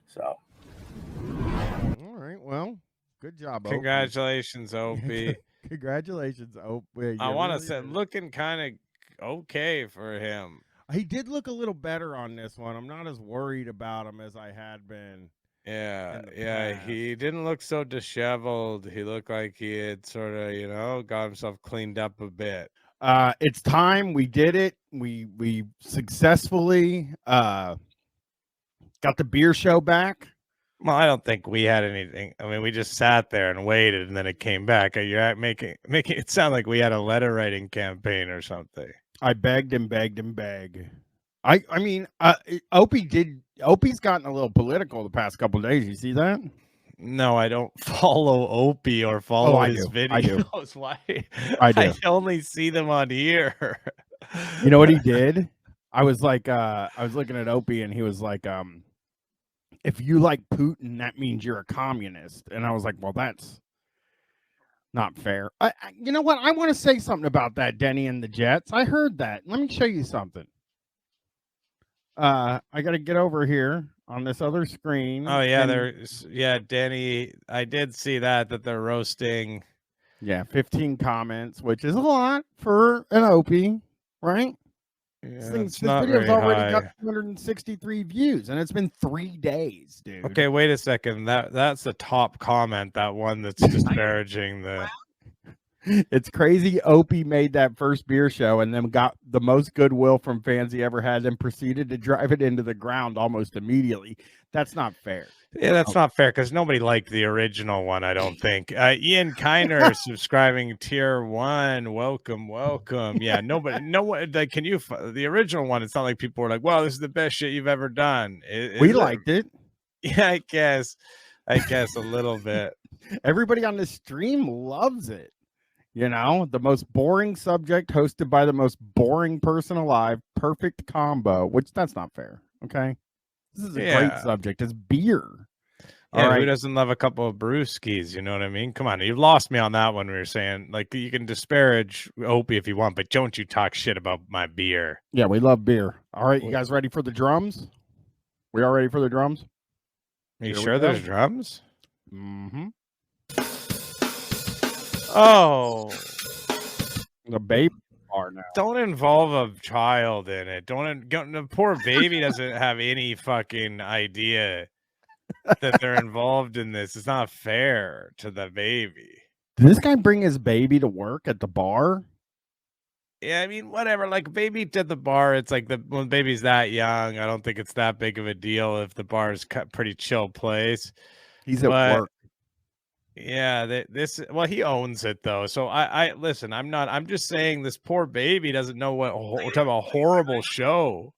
[SPEAKER 3] So.
[SPEAKER 1] All right, well, good job,
[SPEAKER 2] Congratulations, Opie.
[SPEAKER 1] Congratulations, Opie.
[SPEAKER 2] I want to say, looking kind of okay for him.
[SPEAKER 1] He did look a little better on this one. I'm not as worried about him as I had been.
[SPEAKER 2] Yeah, he didn't look so disheveled. He looked like he had sort of, got himself cleaned up a bit.
[SPEAKER 1] It's time. We did it. We successfully got the beer show back.
[SPEAKER 2] Well, I don't think we had anything. I mean, we just sat there and waited, and then it came back. You're making it sound like we had a letter writing campaign or something.
[SPEAKER 1] I begged and begged and begged. I mean, Opie's gotten a little political the past couple of days. You see that?
[SPEAKER 2] No, I don't follow Opie or follow his videos.
[SPEAKER 1] I do.
[SPEAKER 2] Why?
[SPEAKER 1] I do.
[SPEAKER 2] I only see them on here.
[SPEAKER 1] You know what he did? I was looking at Opie, and he was like, if you like Putin, that means you're a communist. And I was like, well, that's not fair. You know what? I want to say something about that, Denny and the Jets. I heard that. Let me show you something. I got to get over here on this other screen.
[SPEAKER 2] Oh, yeah, Denny, I did see that they're roasting.
[SPEAKER 1] Yeah, 15 comments, which is a lot for an Opie, right?
[SPEAKER 2] Yeah,
[SPEAKER 1] this video's already got 263 views, and it's been 3 days, dude.
[SPEAKER 2] Okay, wait a second. That's the top comment, that one that's disparaging the...
[SPEAKER 1] It's crazy. Opie made that first beer show and then got the most goodwill from fans he ever had and proceeded to drive it into the ground almost immediately. That's not fair.
[SPEAKER 2] Yeah, that's not fair because nobody liked the original one, I don't think. Ian Kiner subscribing tier 1. Welcome. Yeah, no one. Like, the original one? It's not like people were like, "Wow, this is the best shit you've ever done."
[SPEAKER 1] We liked it.
[SPEAKER 2] Yeah, I guess a little bit.
[SPEAKER 1] Everybody on the stream loves it. The most boring subject hosted by the most boring person alive. Perfect combo, which that's not fair. Okay. This is a great subject. It's beer.
[SPEAKER 2] Yeah, right. Who doesn't love a couple of brewskis? You know what I mean? Come on. You've lost me on that one. We were saying, like, you can disparage Opie if you want, but don't you talk shit about my beer.
[SPEAKER 1] Yeah, we love beer. All right. You guys ready for the drums? We all ready for the drums?
[SPEAKER 2] Are you sure there's drums?
[SPEAKER 1] Mm-hmm.
[SPEAKER 2] Oh.
[SPEAKER 1] The baby are now.
[SPEAKER 2] Don't involve a child in it. The poor baby doesn't have any fucking idea that they're involved in this. It's not fair to the baby.
[SPEAKER 1] Did this guy bring his baby to work at the bar?
[SPEAKER 2] Yeah, I mean, whatever. Like, baby to the bar, it's like when baby's that young, I don't think it's that big of a deal if the bar is pretty chill place.
[SPEAKER 1] He's at work.
[SPEAKER 2] Yeah, he owns it though. So I listen. I'm just saying this poor baby doesn't know what type of a horrible show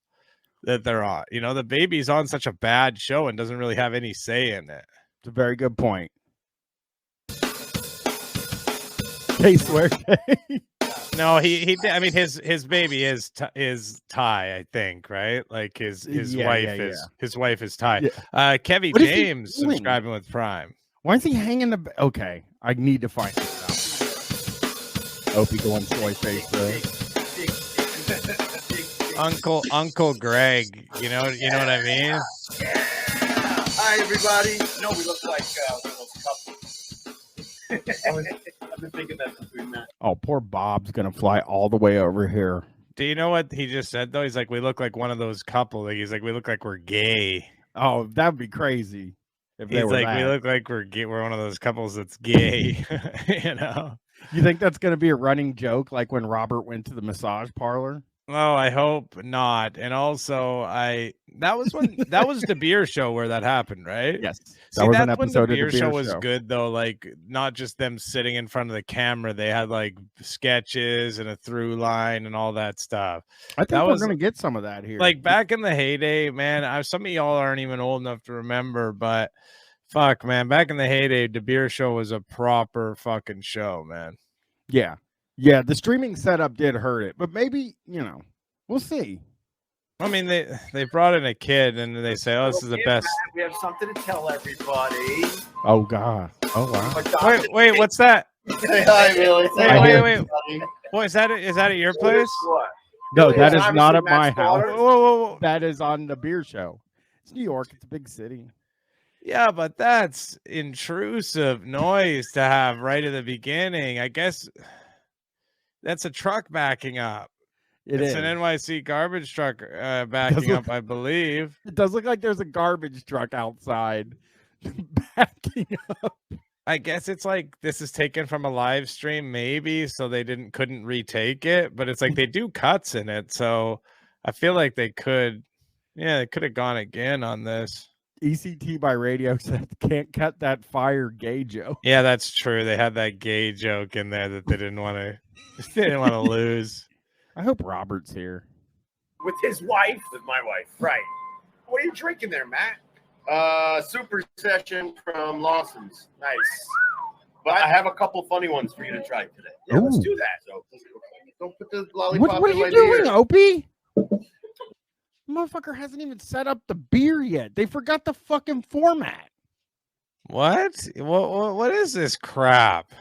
[SPEAKER 2] that they're on. The baby's on such a bad show and doesn't really have any say in it.
[SPEAKER 1] It's a very good point. They swear.
[SPEAKER 2] No, he did. I mean, his baby is Thai, I think, right? Like his wife is Thai.
[SPEAKER 1] Yeah.
[SPEAKER 2] Kevy James subscribing with Prime.
[SPEAKER 1] Why is he hanging the? Okay, I need to find this out. Opie going soy face there.
[SPEAKER 2] Uncle Greg, you know what I mean?
[SPEAKER 15] Yeah. Hi everybody. No, we look like one of those couples. I've been thinking that between that.
[SPEAKER 1] Oh, poor Bob's gonna fly all the way over here.
[SPEAKER 2] Do you know what he just said though? He's like, we look like one of those couple. Like, he's like, we look like we're gay.
[SPEAKER 1] Oh, that'd be crazy. if they
[SPEAKER 2] He's
[SPEAKER 1] were
[SPEAKER 2] like,
[SPEAKER 1] that.
[SPEAKER 2] we look like we're one of those couples that's gay, you know.
[SPEAKER 1] You think that's going to be a running joke, like when Robert went to the massage parlor?
[SPEAKER 2] Oh, I hope not. And also, that was the beer show where that happened, right?
[SPEAKER 1] Yes, that
[SPEAKER 2] See,
[SPEAKER 1] was an
[SPEAKER 2] that's when the
[SPEAKER 1] episode of
[SPEAKER 2] beer
[SPEAKER 1] the
[SPEAKER 2] show
[SPEAKER 1] beer
[SPEAKER 2] was
[SPEAKER 1] show.
[SPEAKER 2] good, though. Like, not just them sitting in front of the camera; they had like sketches and a through line and all that stuff.
[SPEAKER 1] I think
[SPEAKER 2] That
[SPEAKER 1] we're
[SPEAKER 2] was
[SPEAKER 1] going to get some of that here.
[SPEAKER 2] like back in the heyday, man. Some of y'all aren't even old enough to remember, but fuck, man, back in the heyday, the beer show was a proper fucking show, man.
[SPEAKER 1] Yeah. Yeah, the streaming setup did hurt it, but maybe, we'll see.
[SPEAKER 2] I mean, they brought in a kid and they say, "Oh, this is the best."
[SPEAKER 6] We have something to tell everybody.
[SPEAKER 1] Oh God! Oh wow!
[SPEAKER 2] Wait, what's that?
[SPEAKER 15] Hi, Billy.
[SPEAKER 2] Wait. What is that? Is that at your place?
[SPEAKER 6] What?
[SPEAKER 1] No,
[SPEAKER 6] Billy,
[SPEAKER 1] that
[SPEAKER 6] it's
[SPEAKER 1] is not
[SPEAKER 6] obviously
[SPEAKER 1] at my
[SPEAKER 6] Matt's
[SPEAKER 1] house.
[SPEAKER 6] daughter.
[SPEAKER 2] Whoa.
[SPEAKER 1] That is on the beer show. It's New York. It's a big city.
[SPEAKER 2] Yeah, but that's intrusive noise to have right at the beginning. I guess that's a truck backing up. It's an NYC garbage truck backing up, I believe.
[SPEAKER 1] It does look like there's a garbage truck outside backing up.
[SPEAKER 2] I guess it's like this is taken from a live stream, maybe, so they couldn't retake it. But it's like they do cuts in it, so I feel like they could have gone again on this.
[SPEAKER 1] ECT by radio said can't cut that fire gay joke.
[SPEAKER 2] Yeah, that's true. They had that gay joke in there that they didn't want to lose.
[SPEAKER 1] I hope Robert's here.
[SPEAKER 6] With his wife? With my wife. Right. What are you drinking there, Matt?
[SPEAKER 15] Super session from Lawson's.
[SPEAKER 6] Nice.
[SPEAKER 15] But I have a couple funny ones for you to try today.
[SPEAKER 6] Yeah, let's
[SPEAKER 1] Ooh.
[SPEAKER 6] do that.
[SPEAKER 15] So don't put the lollipop
[SPEAKER 1] What are
[SPEAKER 15] in
[SPEAKER 1] you
[SPEAKER 15] my
[SPEAKER 1] doing,
[SPEAKER 15] beer.
[SPEAKER 1] Opie? Motherfucker hasn't even set up the beer yet. They forgot the fucking format.
[SPEAKER 2] What? What is this crap?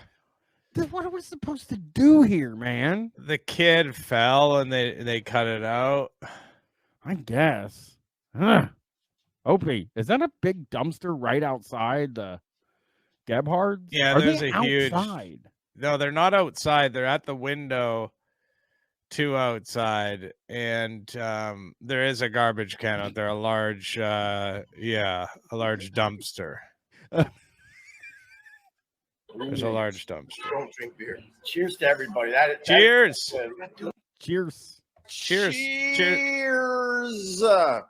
[SPEAKER 1] What are we supposed to do here, man?
[SPEAKER 2] The kid fell and they cut it out.
[SPEAKER 1] I guess. Huh. Opie, is that a big dumpster right outside the Gebhard's?
[SPEAKER 2] Yeah,
[SPEAKER 1] Are
[SPEAKER 2] there's
[SPEAKER 1] they
[SPEAKER 2] a huge.
[SPEAKER 1] outside?
[SPEAKER 2] No, they're not outside. They're at the window to outside, and there is a garbage can out there. A large, a large dumpster. There's a large dumpster.
[SPEAKER 6] Don't drink beer. Cheers to everybody.
[SPEAKER 2] Cheers.
[SPEAKER 1] Cheers.
[SPEAKER 2] Cheers.
[SPEAKER 15] Cheers.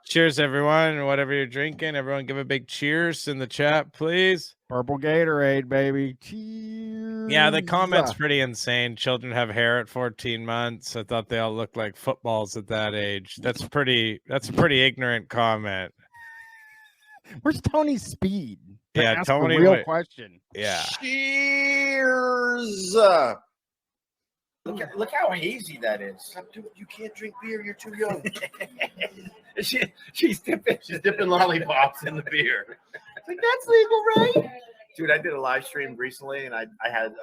[SPEAKER 2] Cheers, everyone. Whatever you're drinking, everyone give a big cheers in the chat, please.
[SPEAKER 1] Purple Gatorade, baby. Cheers.
[SPEAKER 2] Yeah, the comment's pretty insane. Children have hair at 14 months. I thought they all looked like footballs at that age. That's a pretty ignorant comment.
[SPEAKER 1] Where's Tony's speed?
[SPEAKER 2] Yeah,
[SPEAKER 1] Ask
[SPEAKER 2] Tony.
[SPEAKER 1] a real question.
[SPEAKER 2] Yeah.
[SPEAKER 15] Cheers.
[SPEAKER 6] Look how hazy that is.
[SPEAKER 15] Dude, you can't drink beer. You're too young.
[SPEAKER 6] She's dipping
[SPEAKER 15] lollipops in the beer.
[SPEAKER 6] It's like, that's legal, right? Dude, I did a live stream recently, and I had,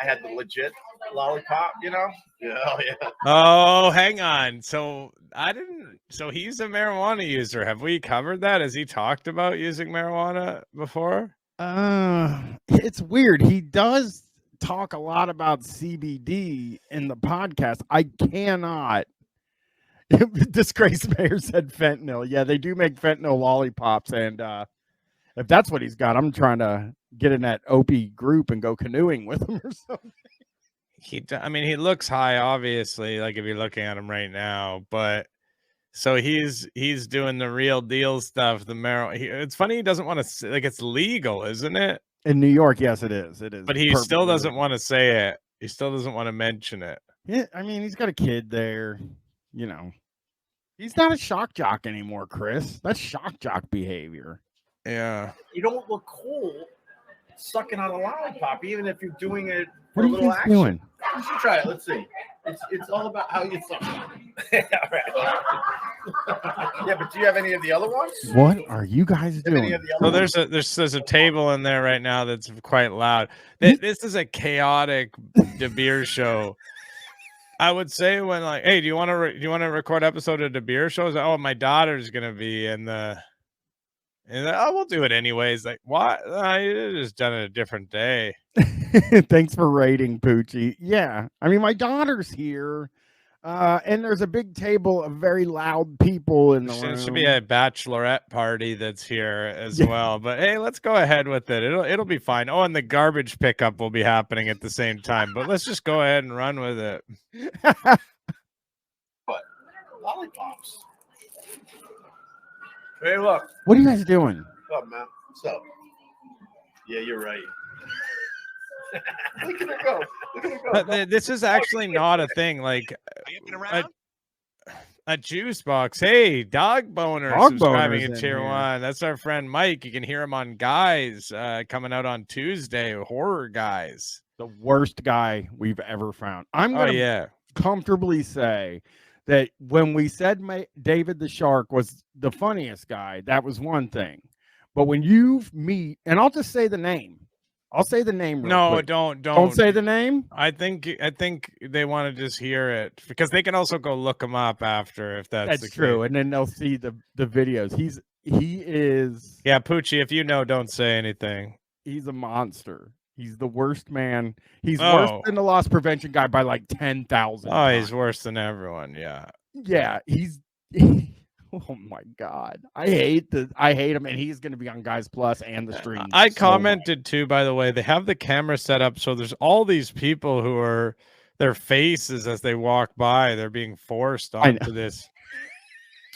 [SPEAKER 6] I had the legit lollipop,
[SPEAKER 15] Yeah.
[SPEAKER 2] Oh, hang on. So he's a marijuana user. Have we covered that? Has he talked about using marijuana before?
[SPEAKER 1] It's weird. He does talk a lot about CBD in the podcast. I cannot. Disgraced Mayor said fentanyl. Yeah, they do make fentanyl lollipops, and if that's what he's got, I'm trying to get in that Opie group and go canoeing with him or something.
[SPEAKER 2] He looks high, obviously, like if you're looking at him right now, but so he's doing the real deal stuff. The marijuana. It's funny he doesn't want to like it's legal, isn't it?
[SPEAKER 1] In New York, yes, it is. It is.
[SPEAKER 2] But he still doesn't want to say it. He still doesn't want to mention it.
[SPEAKER 1] Yeah, I mean, he's got a kid there. He's not a shock jock anymore, Chris. That's shock jock behavior.
[SPEAKER 2] Yeah.
[SPEAKER 6] You don't look cool sucking on a lollipop, even if you're doing it
[SPEAKER 1] What
[SPEAKER 6] for
[SPEAKER 1] are
[SPEAKER 6] a
[SPEAKER 1] you
[SPEAKER 6] little
[SPEAKER 1] guys
[SPEAKER 6] action.
[SPEAKER 1] doing?
[SPEAKER 15] You should try it. Let's see. It's all about how you suck.
[SPEAKER 6] Yeah, but do you have any of the other ones?
[SPEAKER 1] What are you guys doing?
[SPEAKER 2] So there's a table in there right now that's quite loud. This is a chaotic De Beer show. I would say when like, hey, do you want to record episode of De Beer shows? Oh, my daughter's gonna be in the. And we'll do it anyways. Like, what? I just done it a different day.
[SPEAKER 1] Thanks for rating, Poochie. Yeah, I mean, my daughter's here. And there's a big table of very loud people in the room.
[SPEAKER 2] It should be a bachelorette party that's here as well. But hey, let's go ahead with it. It'll be fine. Oh, and the garbage pickup will be happening at the same time. But let's just go ahead and run with it.
[SPEAKER 15] But lollipops. Hey, look.
[SPEAKER 1] What are you guys doing?
[SPEAKER 15] What's up, man? What's up? Yeah, you're right. Look at her go. Look at her go.
[SPEAKER 2] But this is actually not a thing. Like a juice box. Hey, Dog Boner
[SPEAKER 1] Dog
[SPEAKER 2] subscribing
[SPEAKER 1] Boner's
[SPEAKER 2] in
[SPEAKER 1] in
[SPEAKER 2] tier
[SPEAKER 1] here.
[SPEAKER 2] 1. That's our friend Mike. You can hear him on Guys coming out on Tuesday. Horror Guys.
[SPEAKER 1] The worst guy we've ever found. I'm
[SPEAKER 2] Oh
[SPEAKER 1] gonna
[SPEAKER 2] yeah.
[SPEAKER 1] comfortably say that when we said David the Shark was the funniest guy, that was one thing. But when you meet, and I'll just say the name. I'll say the name. Real quick.
[SPEAKER 2] Don't
[SPEAKER 1] say the name.
[SPEAKER 2] I think they want to just hear it because they can also go look him up after if that's
[SPEAKER 1] true.
[SPEAKER 2] case.
[SPEAKER 1] And then they'll see the videos. He is.
[SPEAKER 2] Yeah, Poochie, if you know, don't say anything.
[SPEAKER 1] He's a monster. He's the worst man. He's worse than the loss prevention guy by like 10,000.
[SPEAKER 2] Oh, he's worse than everyone. Yeah.
[SPEAKER 1] Yeah, he's. Oh my God, I hate him, and he's going to be on Guys Plus and the stream.
[SPEAKER 2] I commented too, by the way. They have the camera set up so there's all these people who are their faces as they walk by. They're being forced onto this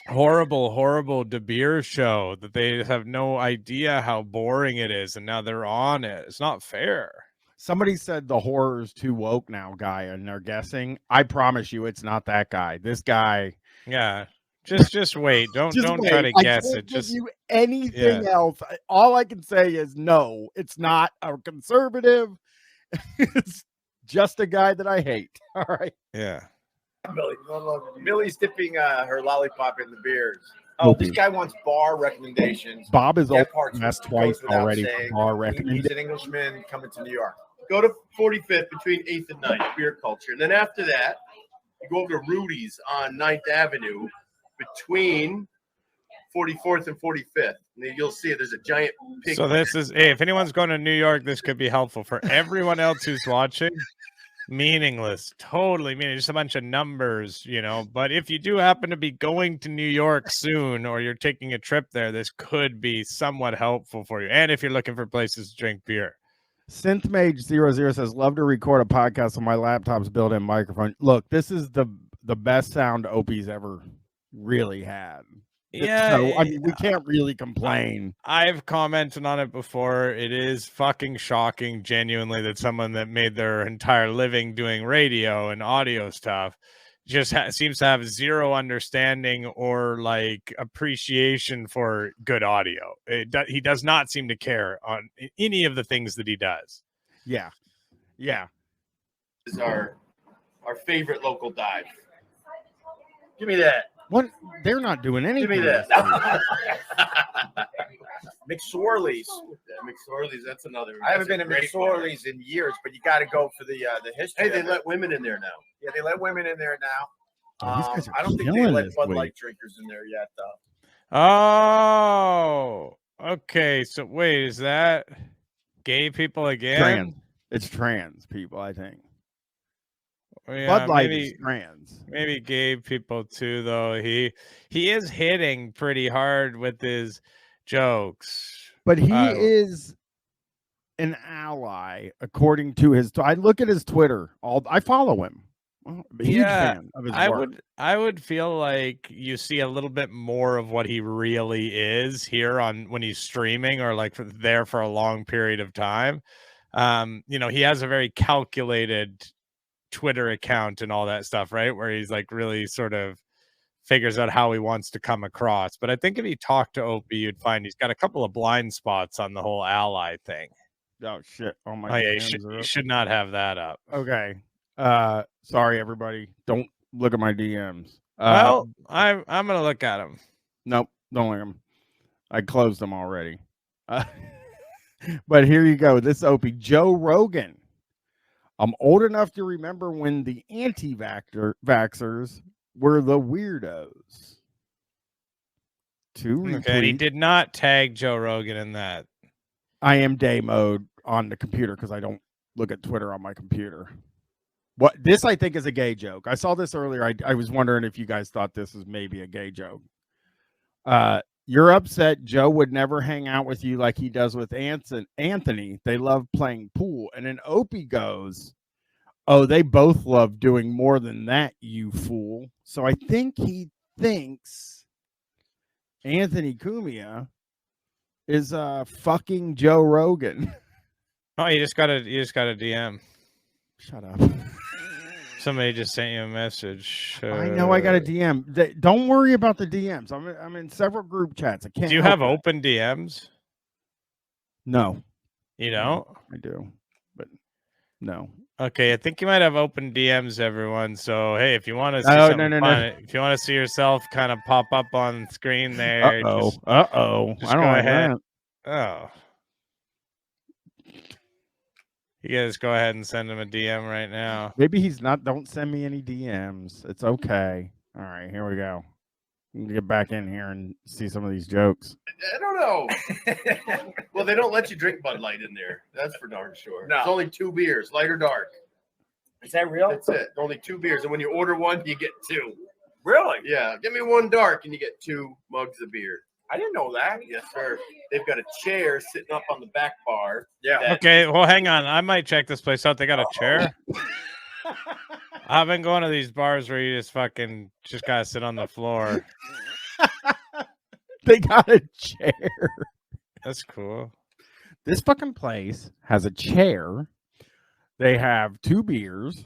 [SPEAKER 2] horrible De Beer show that they have no idea how boring it is, and now they're on it. It's not fair.
[SPEAKER 1] Somebody said the horror's too woke now, guy, and they're guessing. I promise you, it's not that guy. This guy.
[SPEAKER 2] Yeah. Just wait. Don't try to guess it. Just
[SPEAKER 1] you anything else. All I can say is no. It's not a conservative. It's just a guy that I hate. All right.
[SPEAKER 2] Yeah.
[SPEAKER 6] Millie's dipping her lollipop in the beers. Oh, this guy wants bar recommendations.
[SPEAKER 1] Bob is
[SPEAKER 6] Get
[SPEAKER 1] all
[SPEAKER 6] parts
[SPEAKER 1] asked
[SPEAKER 6] goes
[SPEAKER 1] twice
[SPEAKER 6] without
[SPEAKER 1] already for
[SPEAKER 6] saying.
[SPEAKER 1] bar
[SPEAKER 6] He's
[SPEAKER 1] recommendations.
[SPEAKER 6] an Englishman coming to New York.
[SPEAKER 15] Go to 45th between 8th and 9th, beer culture. And then after that, you go over to Rudy's on 9th Avenue between 44th and 45th. And then you'll see there's a giant pig.
[SPEAKER 2] So this is, hey, if anyone's going to New York, this could be helpful for everyone else who's watching. Meaningless, totally meaningless, just a bunch of numbers, you know. But if you do happen to be going to New York soon, or you're taking a trip there, this could be somewhat helpful for you. And if you're looking for places to drink beer.
[SPEAKER 1] SynthMage00 says, love to record a podcast on my laptop's built-in microphone. Look, this is the best sound Opie's ever really had.
[SPEAKER 2] Yeah,
[SPEAKER 1] so I mean, we can't really complain.
[SPEAKER 2] I've commented on it before. It is fucking shocking, genuinely, that someone that made their entire living doing radio and audio stuff just seems to have zero understanding or like appreciation for good audio. He does not seem to care on any of the things that he does.
[SPEAKER 1] Yeah.
[SPEAKER 15] This is our favorite local dive. Give me that.
[SPEAKER 1] What? They're not doing anything.
[SPEAKER 15] Give me that.
[SPEAKER 6] McSorley's.
[SPEAKER 15] McSorley's, that's another.
[SPEAKER 6] I haven't been to
[SPEAKER 15] great bar.
[SPEAKER 6] McSorley's in years, but you got to go for the history.
[SPEAKER 15] Hey, they
[SPEAKER 6] of it.
[SPEAKER 15] let women in there now.
[SPEAKER 6] Yeah, they let women in there now.
[SPEAKER 1] Oh, these guys are
[SPEAKER 6] I don't think they
[SPEAKER 1] killing
[SPEAKER 6] let
[SPEAKER 1] this
[SPEAKER 6] Bud
[SPEAKER 1] week.
[SPEAKER 6] Light drinkers in there yet, though.
[SPEAKER 2] Oh, okay. So wait, is that gay people again?
[SPEAKER 1] Trans. It's trans people, I think.
[SPEAKER 2] Yeah,
[SPEAKER 1] Bud Light is trans.
[SPEAKER 2] Maybe gay people too, though. He is hitting pretty hard with his jokes.
[SPEAKER 1] But he is an ally, according to his. I look at his Twitter. I follow him. I'm a huge fan of his work.
[SPEAKER 2] I would feel like you see a little bit more of what he really is here on when he's streaming or like there for a long period of time. You know, he has a very calculated Twitter account and all that stuff, right? Where he's like really sort of figures out how he wants to come across. But I think if you talk to Opie, you'd find he's got a couple of blind spots on the whole ally thing.
[SPEAKER 1] Oh shit! Oh my!
[SPEAKER 2] Oh yeah, you should not have that up.
[SPEAKER 1] Okay. Sorry everybody. Don't look at my DMs.
[SPEAKER 2] Well, I'm gonna look at them.
[SPEAKER 1] Nope, don't look at them. I closed them already. But here you go. This Opie, Joe Rogan. I'm old enough to remember when the anti-vaxxers were the weirdos.
[SPEAKER 2] Okay, and he did not tag Joe Rogan in that.
[SPEAKER 1] I am day mode on the computer because I don't look at Twitter on my computer. What this I think is a gay joke. I saw this earlier. I was wondering if you guys thought this was maybe a gay joke. You're upset Joe would never hang out with you like he does with Anthony. They love playing pool. And then Opie goes, oh, they both love doing more than that, you fool. So I think he thinks Anthony Cumia is fucking Joe Rogan.
[SPEAKER 2] Oh, you just got a DM.
[SPEAKER 1] Shut up.
[SPEAKER 2] Somebody just sent you a message.
[SPEAKER 1] I know I got a DM. Don't worry about the DMs. I'm in several group chats. I can't.
[SPEAKER 2] Do you
[SPEAKER 1] help
[SPEAKER 2] have
[SPEAKER 1] it.
[SPEAKER 2] open DMs?
[SPEAKER 1] No.
[SPEAKER 2] You don't?
[SPEAKER 1] I do, but no.
[SPEAKER 2] Okay, I think you might have open DMs, everyone. So hey, if you want to see
[SPEAKER 1] Oh,
[SPEAKER 2] something
[SPEAKER 1] no.
[SPEAKER 2] fun, if you want to see yourself kind of pop up on screen there, just
[SPEAKER 1] I don't
[SPEAKER 2] go
[SPEAKER 1] like
[SPEAKER 2] ahead.
[SPEAKER 1] that.
[SPEAKER 2] Oh. You guys go ahead and send him a DM right now.
[SPEAKER 1] Maybe he's not. Don't send me any DMs. It's okay. All right, here we go. Get back in here and see some of these jokes.
[SPEAKER 15] I don't know. Well, they don't let you drink Bud Light in there. That's for darn sure.
[SPEAKER 6] No.
[SPEAKER 15] It's only 2 beers, light or dark.
[SPEAKER 6] Is that real?
[SPEAKER 15] That's it. Only 2 beers. And when you order one, you get 2.
[SPEAKER 6] Really?
[SPEAKER 15] Yeah. Give me 1 dark and you get 2 mugs of beer.
[SPEAKER 6] I didn't know that.
[SPEAKER 15] Yes, sir. They've got a chair sitting up on the back bar.
[SPEAKER 6] Yeah.
[SPEAKER 2] Okay, well, hang on. I might check this place out. They got a chair. I've been going to these bars where you just gotta sit on the floor.
[SPEAKER 1] They got a chair.
[SPEAKER 2] That's cool.
[SPEAKER 1] This fucking place has a chair. They have 2 beers.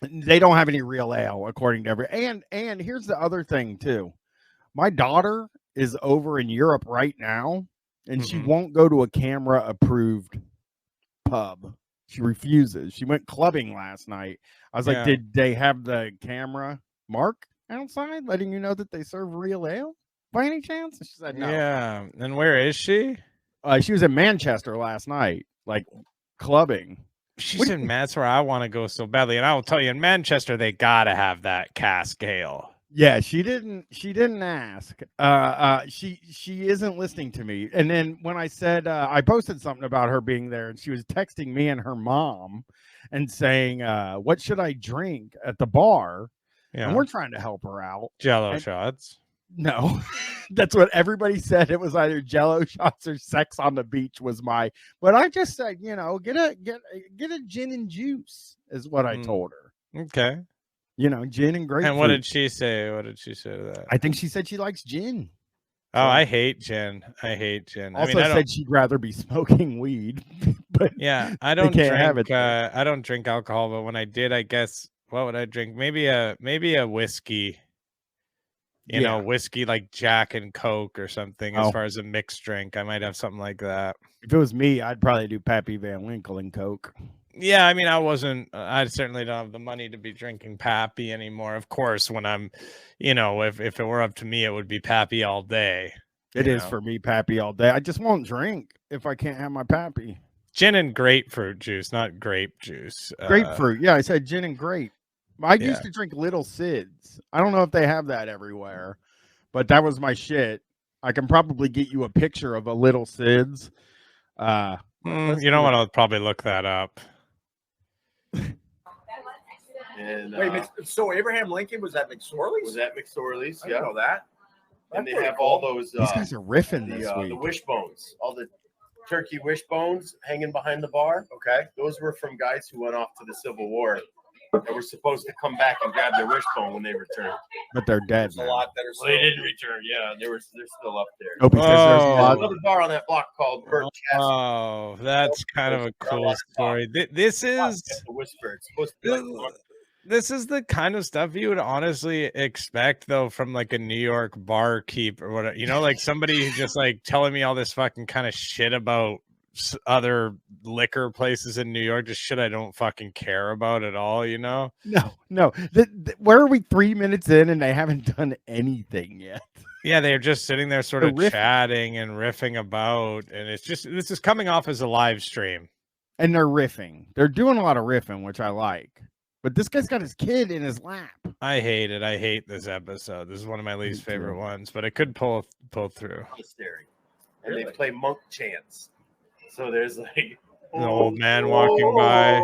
[SPEAKER 1] They don't have any real ale, according to and here's the other thing too. My daughter is over in Europe right now, and she won't go to a camera approved pub. She refuses. She went clubbing last night. I was like, did they have the camera mark outside letting you know that they serve real ale by any chance? And she said no.
[SPEAKER 2] Yeah. And where is she?
[SPEAKER 1] She was in Manchester last night, like clubbing.
[SPEAKER 2] She's in that's where I want to go so badly. And I will tell you, in Manchester, they gotta have that cask ale.
[SPEAKER 1] Yeah, she didn't ask. She isn't listening to me. And then when I said I posted something about her being there, and she was texting me and her mom and saying, what should I drink at the bar?
[SPEAKER 2] Yeah.
[SPEAKER 1] And we're trying to help her out.
[SPEAKER 2] Jello shots.
[SPEAKER 1] No. That's what everybody said. It was either Jello shots or sex on the beach was but I just said, get a gin and juice is what I told her.
[SPEAKER 2] Okay.
[SPEAKER 1] Gin and grapefruit.
[SPEAKER 2] And what did she say? What did she say to that?
[SPEAKER 1] I think she said she likes gin.
[SPEAKER 2] Oh, I hate gin. I hate gin.
[SPEAKER 1] Also said she'd rather be smoking weed. But
[SPEAKER 2] yeah, I don't
[SPEAKER 1] can't
[SPEAKER 2] drink.
[SPEAKER 1] have it
[SPEAKER 2] I don't drink alcohol, but when I did, I guess what would I drink? Maybe a whiskey. You know, whiskey like Jack and Coke or something. As far as a mixed drink, I might have something like that.
[SPEAKER 1] If it was me, I'd probably do Pappy Van Winkle and Coke.
[SPEAKER 2] Yeah, I mean, I certainly don't have the money to be drinking Pappy anymore. Of course, when I'm, if it were up to me, it would be Pappy all day.
[SPEAKER 1] It is for me, Pappy all day. I just won't drink if I can't have my Pappy.
[SPEAKER 2] Gin and grapefruit juice, not grape juice.
[SPEAKER 1] Grapefruit. Yeah, I said gin and grape. I used to drink Little Sid's. I don't know if they have that everywhere, but that was my shit. I can probably get you a picture of a Little Sid's.
[SPEAKER 2] You don't want to probably look that up.
[SPEAKER 15] And
[SPEAKER 6] Wait, so Abraham Lincoln was at McSorley's?
[SPEAKER 15] Was at McSorley's?
[SPEAKER 6] I didn't know that.
[SPEAKER 15] And
[SPEAKER 6] That's
[SPEAKER 15] they have
[SPEAKER 6] pretty
[SPEAKER 15] all
[SPEAKER 6] cool.
[SPEAKER 15] those.
[SPEAKER 1] These guys are riffing this
[SPEAKER 15] the
[SPEAKER 1] week.
[SPEAKER 15] wishbones, all the turkey wishbones hanging behind the bar.
[SPEAKER 6] Okay,
[SPEAKER 15] those were from guys who went off to the Civil War that were supposed to come back and grab their wishbone when they returned.
[SPEAKER 1] But they're dead.
[SPEAKER 6] There's a lot that are
[SPEAKER 15] Well, they didn't return. Yeah, they're still up there.
[SPEAKER 1] Oh, because there's a lot.
[SPEAKER 15] Another bar on that block called Burt Chastain.
[SPEAKER 2] Oh, that's kind of a cool story. This is
[SPEAKER 15] the whisper. It's supposed to be like
[SPEAKER 2] this is the kind of stuff you would honestly expect, though, from like a New York barkeep or whatever. Like somebody who's just like telling me all this fucking kind of shit about other liquor places in New York, just shit I don't fucking care about at all. No.
[SPEAKER 1] Where are we 3 minutes in and they haven't done anything yet?
[SPEAKER 2] Yeah, they're just sitting there sort of chatting and riffing about, and this is coming off as a live stream.
[SPEAKER 1] And they're riffing. They're doing a lot of riffing, which I like. But this guy's got his kid in his lap.
[SPEAKER 2] I hate it. I hate this episode. This is one of my least favorite ones, but it could pull through.
[SPEAKER 15] And they play monk chants. So there's like
[SPEAKER 2] an old man walking by.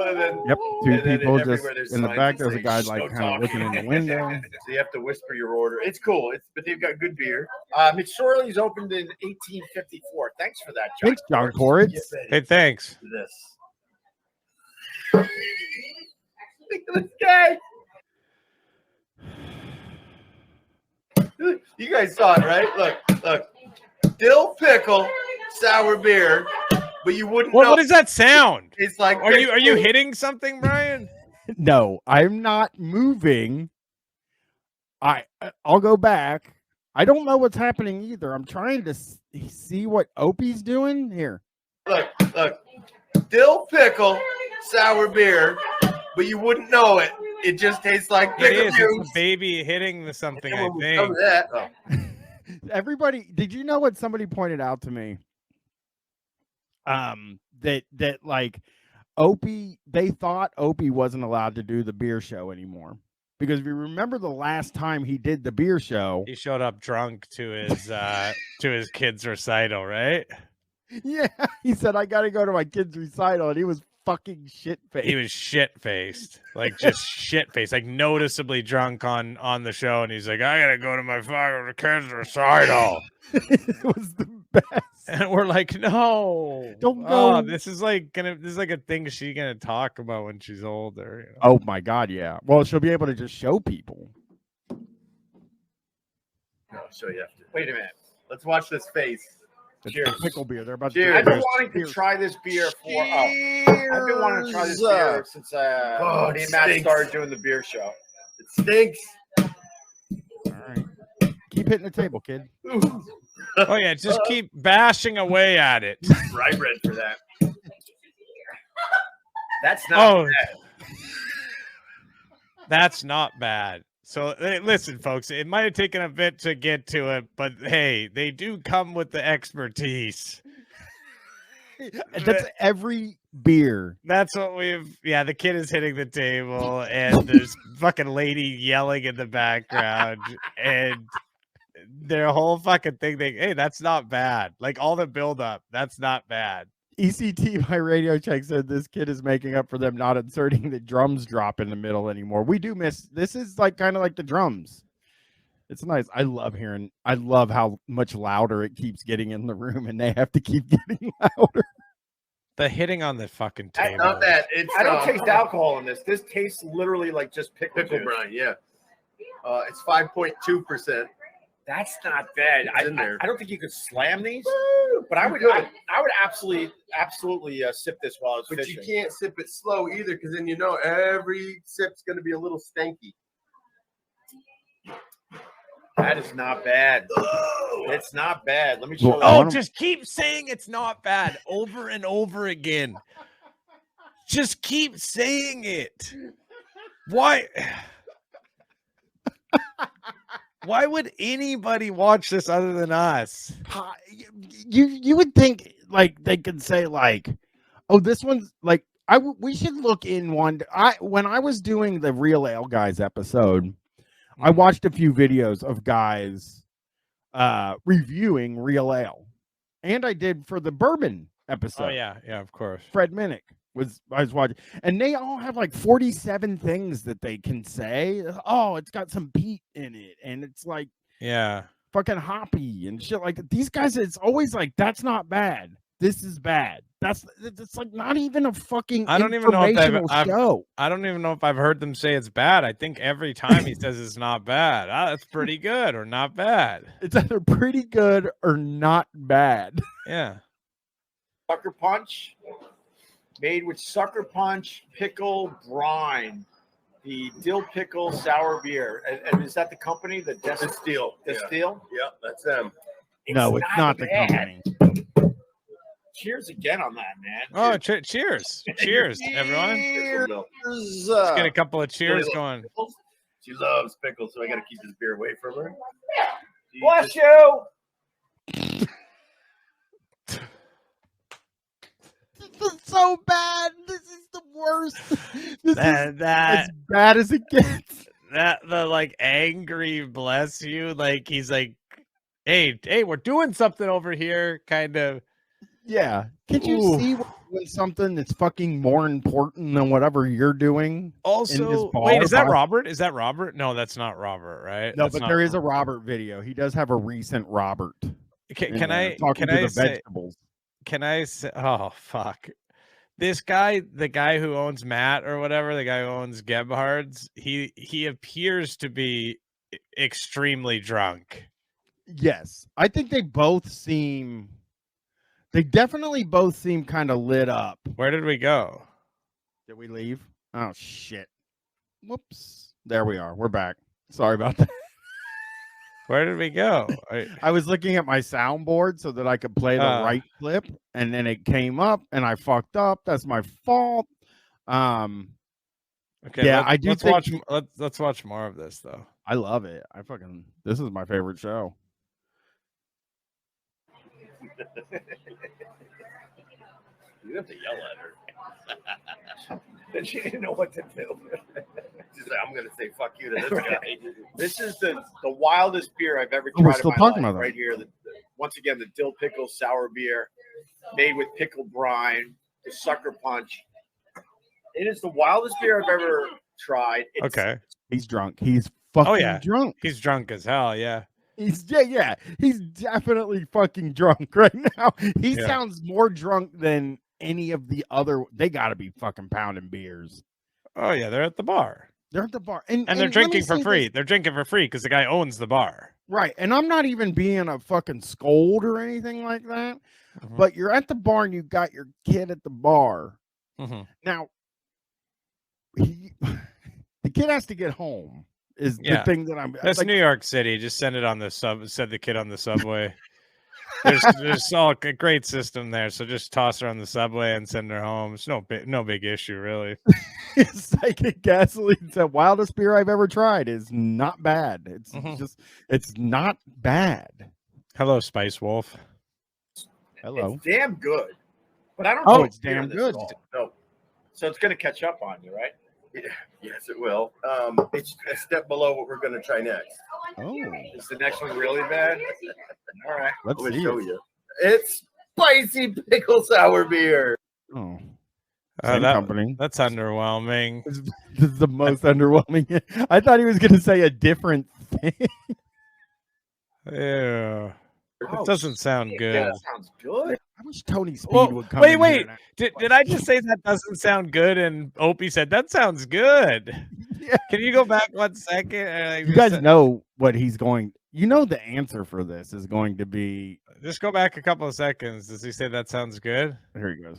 [SPEAKER 15] And then
[SPEAKER 1] Yep, two
[SPEAKER 15] and then
[SPEAKER 1] people just
[SPEAKER 15] everywhere there's
[SPEAKER 1] in the
[SPEAKER 15] signs
[SPEAKER 1] back.
[SPEAKER 15] that
[SPEAKER 1] There's a
[SPEAKER 15] say,
[SPEAKER 1] guy
[SPEAKER 15] "Shh,
[SPEAKER 1] like
[SPEAKER 15] don't
[SPEAKER 1] kind of
[SPEAKER 15] talk."
[SPEAKER 1] looking in the window.
[SPEAKER 15] So you have to whisper your order. It's cool. But they've got good beer. McSorley's opened in 1854. Thanks for that, John.
[SPEAKER 1] Thanks, John Corritz.
[SPEAKER 15] Get ready
[SPEAKER 2] Hey, thanks.
[SPEAKER 15] for this. Look at this guy. You guys saw it, right? Look. Dill pickle, sour beer, but you wouldn't know.
[SPEAKER 2] What does that sound?
[SPEAKER 15] It's like
[SPEAKER 2] Are you hitting something, Brian?
[SPEAKER 1] No, I'm not moving. I'll go back. I don't know what's happening either. I'm trying to see what Opie's doing here.
[SPEAKER 15] Look. Dill pickle, sour beer, but you wouldn't know it. It just tastes like
[SPEAKER 2] It
[SPEAKER 15] pickle
[SPEAKER 2] is.
[SPEAKER 15] juice.
[SPEAKER 2] It's a baby hitting something, I
[SPEAKER 15] Some
[SPEAKER 2] think.
[SPEAKER 15] of that. Oh.
[SPEAKER 1] Everybody, did you know what somebody pointed out to me? That like Opie, they thought Opie wasn't allowed to do the beer show anymore. Because if you remember the last time he did the beer show,
[SPEAKER 2] He showed up drunk to his kid's recital, right?
[SPEAKER 1] Yeah, he said, I got to go to my kid's recital, and he was fucking shit-faced.
[SPEAKER 2] He was shit-faced, like just shit-faced, like noticeably drunk on the show, and he's like, I gotta go to my fucking kid's recital.
[SPEAKER 1] It was the best.
[SPEAKER 2] And we're like, no,
[SPEAKER 1] Don't
[SPEAKER 2] Oh,
[SPEAKER 1] go.
[SPEAKER 2] this is like a thing she's gonna talk about when she's older. You know?
[SPEAKER 1] Oh, my God, yeah. Well, she'll be able to just show people.
[SPEAKER 15] No, so you have to. Wait a minute. Let's watch this face.
[SPEAKER 1] It's
[SPEAKER 15] Cheers.
[SPEAKER 1] the pickle beer. They're about
[SPEAKER 15] Cheers.
[SPEAKER 1] to
[SPEAKER 15] I've been
[SPEAKER 1] wanting
[SPEAKER 15] to try this beer for. I've been wanting to try this beer since me and Matt started doing the beer show. It stinks.
[SPEAKER 1] All right. Keep hitting the table, kid.
[SPEAKER 2] Oh yeah, just keep bashing away at it.
[SPEAKER 15] Rye bread for that. That's not bad.
[SPEAKER 2] That's not bad. So listen, folks, it might have taken a bit to get to it, but hey, they do come with the expertise.
[SPEAKER 1] That's every beer.
[SPEAKER 2] That's what the kid is hitting the table, and there's fucking lady yelling in the background, and their whole fucking thing, hey, that's not bad. Like all the build up, that's not bad.
[SPEAKER 1] ECT by Radio Check said this kid is making up for them not inserting the drums drop in the middle anymore. We do miss this is like kind of like the drums. It's nice. I love how much louder it keeps getting in the room, and they have to keep getting louder.
[SPEAKER 2] The hitting on the fucking table.
[SPEAKER 15] Not that. It's,
[SPEAKER 6] I don't taste alcohol in this. This tastes literally like just pickle
[SPEAKER 15] brine. Yeah. It's 5.2%.
[SPEAKER 6] That's not bad.
[SPEAKER 15] It's in there.
[SPEAKER 6] I don't think you could slam these, but I would absolutely sip this while I was
[SPEAKER 15] But
[SPEAKER 6] fishing.
[SPEAKER 15] you can't sip it slow either, because then you know every sip's going to be a little stanky.
[SPEAKER 6] That is not bad. It's not bad. Let me show you.
[SPEAKER 2] Oh, just keep saying it's not bad over and over again. Just keep saying it. Why? Why would anybody watch this other than us?
[SPEAKER 1] You would think like they could say like, oh, this one's like we should look in one. When I was doing the Real Ale Guys episode, I watched a few videos of guys reviewing real ale, and I did for the bourbon episode.
[SPEAKER 2] Oh yeah, of course.
[SPEAKER 1] Fred Minnick I was watching, and they all have like 47 things that they can say. Oh, it's got some peat in it, and it's like fucking hoppy and shit like that. These guys, it's always like, that's not bad. This is bad. It's like not even a fucking
[SPEAKER 2] I don't even know if
[SPEAKER 1] show.
[SPEAKER 2] I don't even know if I've heard them say it's bad. I think every time he says it's not bad, that's pretty good or not bad.
[SPEAKER 1] It's either pretty good or not bad.
[SPEAKER 2] Yeah.
[SPEAKER 6] Sucker Punch, made with Sucker Punch pickle brine, the dill pickle sour beer. And is that the company? The Distill. Distill?
[SPEAKER 15] Yeah, that's them.
[SPEAKER 1] No, it's not the company.
[SPEAKER 6] Cheers again on that, man.
[SPEAKER 2] Oh, cheers. Cheers, everyone. Let's get a couple of cheers going.
[SPEAKER 15] She loves pickles, so I got to keep this beer away from her.
[SPEAKER 6] Bless you.
[SPEAKER 1] This is so bad. This is the worst. This is
[SPEAKER 2] that
[SPEAKER 1] as bad as it gets.
[SPEAKER 2] The like angry bless you, like he's like, hey, we're doing something over here, kind of.
[SPEAKER 1] Yeah. Can you see doing something that's fucking more important than whatever you're doing. in this
[SPEAKER 2] Also,
[SPEAKER 1] bar
[SPEAKER 2] wait, is that
[SPEAKER 1] by-
[SPEAKER 2] Robert? Is that Robert? No, that's not Robert, right?
[SPEAKER 1] No,
[SPEAKER 2] That's
[SPEAKER 1] but
[SPEAKER 2] not
[SPEAKER 1] there is a Robert video. He does have a recent Robert.
[SPEAKER 2] Can
[SPEAKER 1] in there
[SPEAKER 2] I
[SPEAKER 1] talking
[SPEAKER 2] can
[SPEAKER 1] to
[SPEAKER 2] I
[SPEAKER 1] the
[SPEAKER 2] say
[SPEAKER 1] vegetables?
[SPEAKER 2] can I say oh fuck. This guy, the guy who owns Matt or whatever, the guy who owns Gebhard's, he appears to be extremely drunk.
[SPEAKER 1] Yes, I think they both seem. They definitely both seem kind of lit up.
[SPEAKER 2] Where did we go?
[SPEAKER 1] Did we leave? Oh shit! Whoops! There we are. We're back. Sorry about that.
[SPEAKER 2] Where did we go?
[SPEAKER 1] I was looking at my soundboard so that I could play the right clip, and then it came up, and I fucked up. That's my fault.
[SPEAKER 2] Okay,
[SPEAKER 1] yeah, I do
[SPEAKER 2] let's
[SPEAKER 1] think
[SPEAKER 2] watch. Let's watch more of this though.
[SPEAKER 1] I love it. This is my favorite show.
[SPEAKER 15] You have to yell at her. She didn't know what to do. She's like, I'm going to say fuck you to this guy. This is the wildest beer I've ever
[SPEAKER 1] Oh, we're
[SPEAKER 15] tried in
[SPEAKER 1] still
[SPEAKER 15] my
[SPEAKER 1] talking
[SPEAKER 15] life.
[SPEAKER 1] about that.
[SPEAKER 15] Right here. Once again, the dill pickle sour beer made with pickled brine, the sucker punch. It is the wildest beer I've ever tried.
[SPEAKER 2] Okay.
[SPEAKER 1] He's drunk. He's fucking
[SPEAKER 2] Oh yeah,
[SPEAKER 1] drunk.
[SPEAKER 2] He's drunk as hell. Yeah.
[SPEAKER 1] He's he's definitely fucking drunk right now. He
[SPEAKER 2] Yeah.
[SPEAKER 1] sounds more drunk than any of the other. They got to be fucking pounding beers.
[SPEAKER 2] Oh yeah, they're at the bar.
[SPEAKER 1] They're at the bar, and
[SPEAKER 2] they're
[SPEAKER 1] let me
[SPEAKER 2] drinking for
[SPEAKER 1] say
[SPEAKER 2] free.
[SPEAKER 1] this.
[SPEAKER 2] They're drinking for free because the guy owns the bar.
[SPEAKER 1] Right. And I'm not even being a fucking scold or anything like that.
[SPEAKER 2] Mhm.
[SPEAKER 1] But you're at the bar and you've got your kid at the bar.
[SPEAKER 2] Mhm.
[SPEAKER 1] Now, the kid has to get home. Is
[SPEAKER 2] Yeah.
[SPEAKER 1] the thing that I'm.
[SPEAKER 2] That's
[SPEAKER 1] like,
[SPEAKER 2] New York City. Just send it on the sub. Send the kid on the subway. there's all a great system there. So just toss her on the subway and send her home. It's no big issue really.
[SPEAKER 1] Psychic gasoline said wildest beer I've ever tried is not bad. It's just it's not bad.
[SPEAKER 2] Hello, Spice Wolf.
[SPEAKER 1] Hello.
[SPEAKER 15] It's damn good. But I don't
[SPEAKER 1] Oh,
[SPEAKER 15] know
[SPEAKER 1] it's damn
[SPEAKER 15] this at
[SPEAKER 1] good.
[SPEAKER 15] all. No. So it's going to catch up on you, right? Yeah, yes, it will. It's a step below what we're going to try next.
[SPEAKER 1] Oh.
[SPEAKER 15] Is the next one really bad? All right.
[SPEAKER 1] Let's
[SPEAKER 15] I'm gonna
[SPEAKER 1] see
[SPEAKER 15] show
[SPEAKER 1] it.
[SPEAKER 15] you. It's spicy pickle sour beer.
[SPEAKER 1] Oh. Same company.
[SPEAKER 2] That's underwhelming.
[SPEAKER 1] This is the most underwhelming. I thought he was going to say a different thing.
[SPEAKER 2] Ew.
[SPEAKER 15] Oh,
[SPEAKER 2] It doesn't sound
[SPEAKER 15] shit,
[SPEAKER 2] good.
[SPEAKER 15] That sounds good.
[SPEAKER 1] I wish Tony Speed
[SPEAKER 2] Well,
[SPEAKER 1] would come
[SPEAKER 2] wait,
[SPEAKER 1] in
[SPEAKER 2] wait.
[SPEAKER 1] here.
[SPEAKER 2] Did I just say that doesn't sound good? And Opie said that sounds good.
[SPEAKER 1] Yeah.
[SPEAKER 2] Can you go back 1 second?
[SPEAKER 1] You guys know what he's going. You know the answer for this is going to be.
[SPEAKER 2] Just go back a couple of seconds. Does he say that sounds good?
[SPEAKER 1] Here he goes.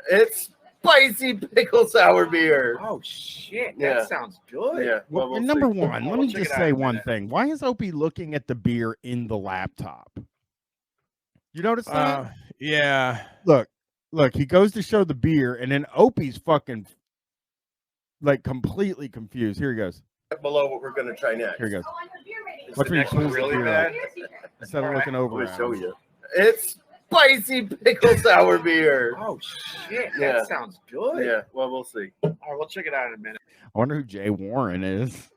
[SPEAKER 15] It's spicy pickle sour beer.
[SPEAKER 3] Oh shit,
[SPEAKER 15] Yeah.
[SPEAKER 3] that sounds good.
[SPEAKER 15] Yeah.
[SPEAKER 1] Well,
[SPEAKER 15] we'll
[SPEAKER 1] number
[SPEAKER 15] see.
[SPEAKER 1] one, let
[SPEAKER 15] We'll
[SPEAKER 1] me
[SPEAKER 15] check
[SPEAKER 1] just
[SPEAKER 15] it out
[SPEAKER 1] say
[SPEAKER 15] in a
[SPEAKER 1] one
[SPEAKER 15] minute.
[SPEAKER 1] thing. Why is Opie looking at the beer in the laptop? You notice that?
[SPEAKER 2] Yeah.
[SPEAKER 1] Look, he goes to show the beer, and then Opie's fucking like completely confused. Here he goes.
[SPEAKER 15] Below what we're going to try next.
[SPEAKER 1] Here he goes.
[SPEAKER 15] Is
[SPEAKER 1] Watch
[SPEAKER 15] the
[SPEAKER 1] when he
[SPEAKER 15] next one
[SPEAKER 1] pulls the
[SPEAKER 15] really
[SPEAKER 1] beer
[SPEAKER 15] bad?
[SPEAKER 1] out. Instead of looking over
[SPEAKER 15] We'll
[SPEAKER 1] at
[SPEAKER 15] show
[SPEAKER 1] him.
[SPEAKER 15] you. It's spicy pickle sour beer.
[SPEAKER 3] Oh shit,
[SPEAKER 15] Yeah.
[SPEAKER 3] that sounds good.
[SPEAKER 15] Yeah. Well, we'll see.
[SPEAKER 3] All right, we'll check it out in a minute.
[SPEAKER 1] I wonder who Jay Warren is.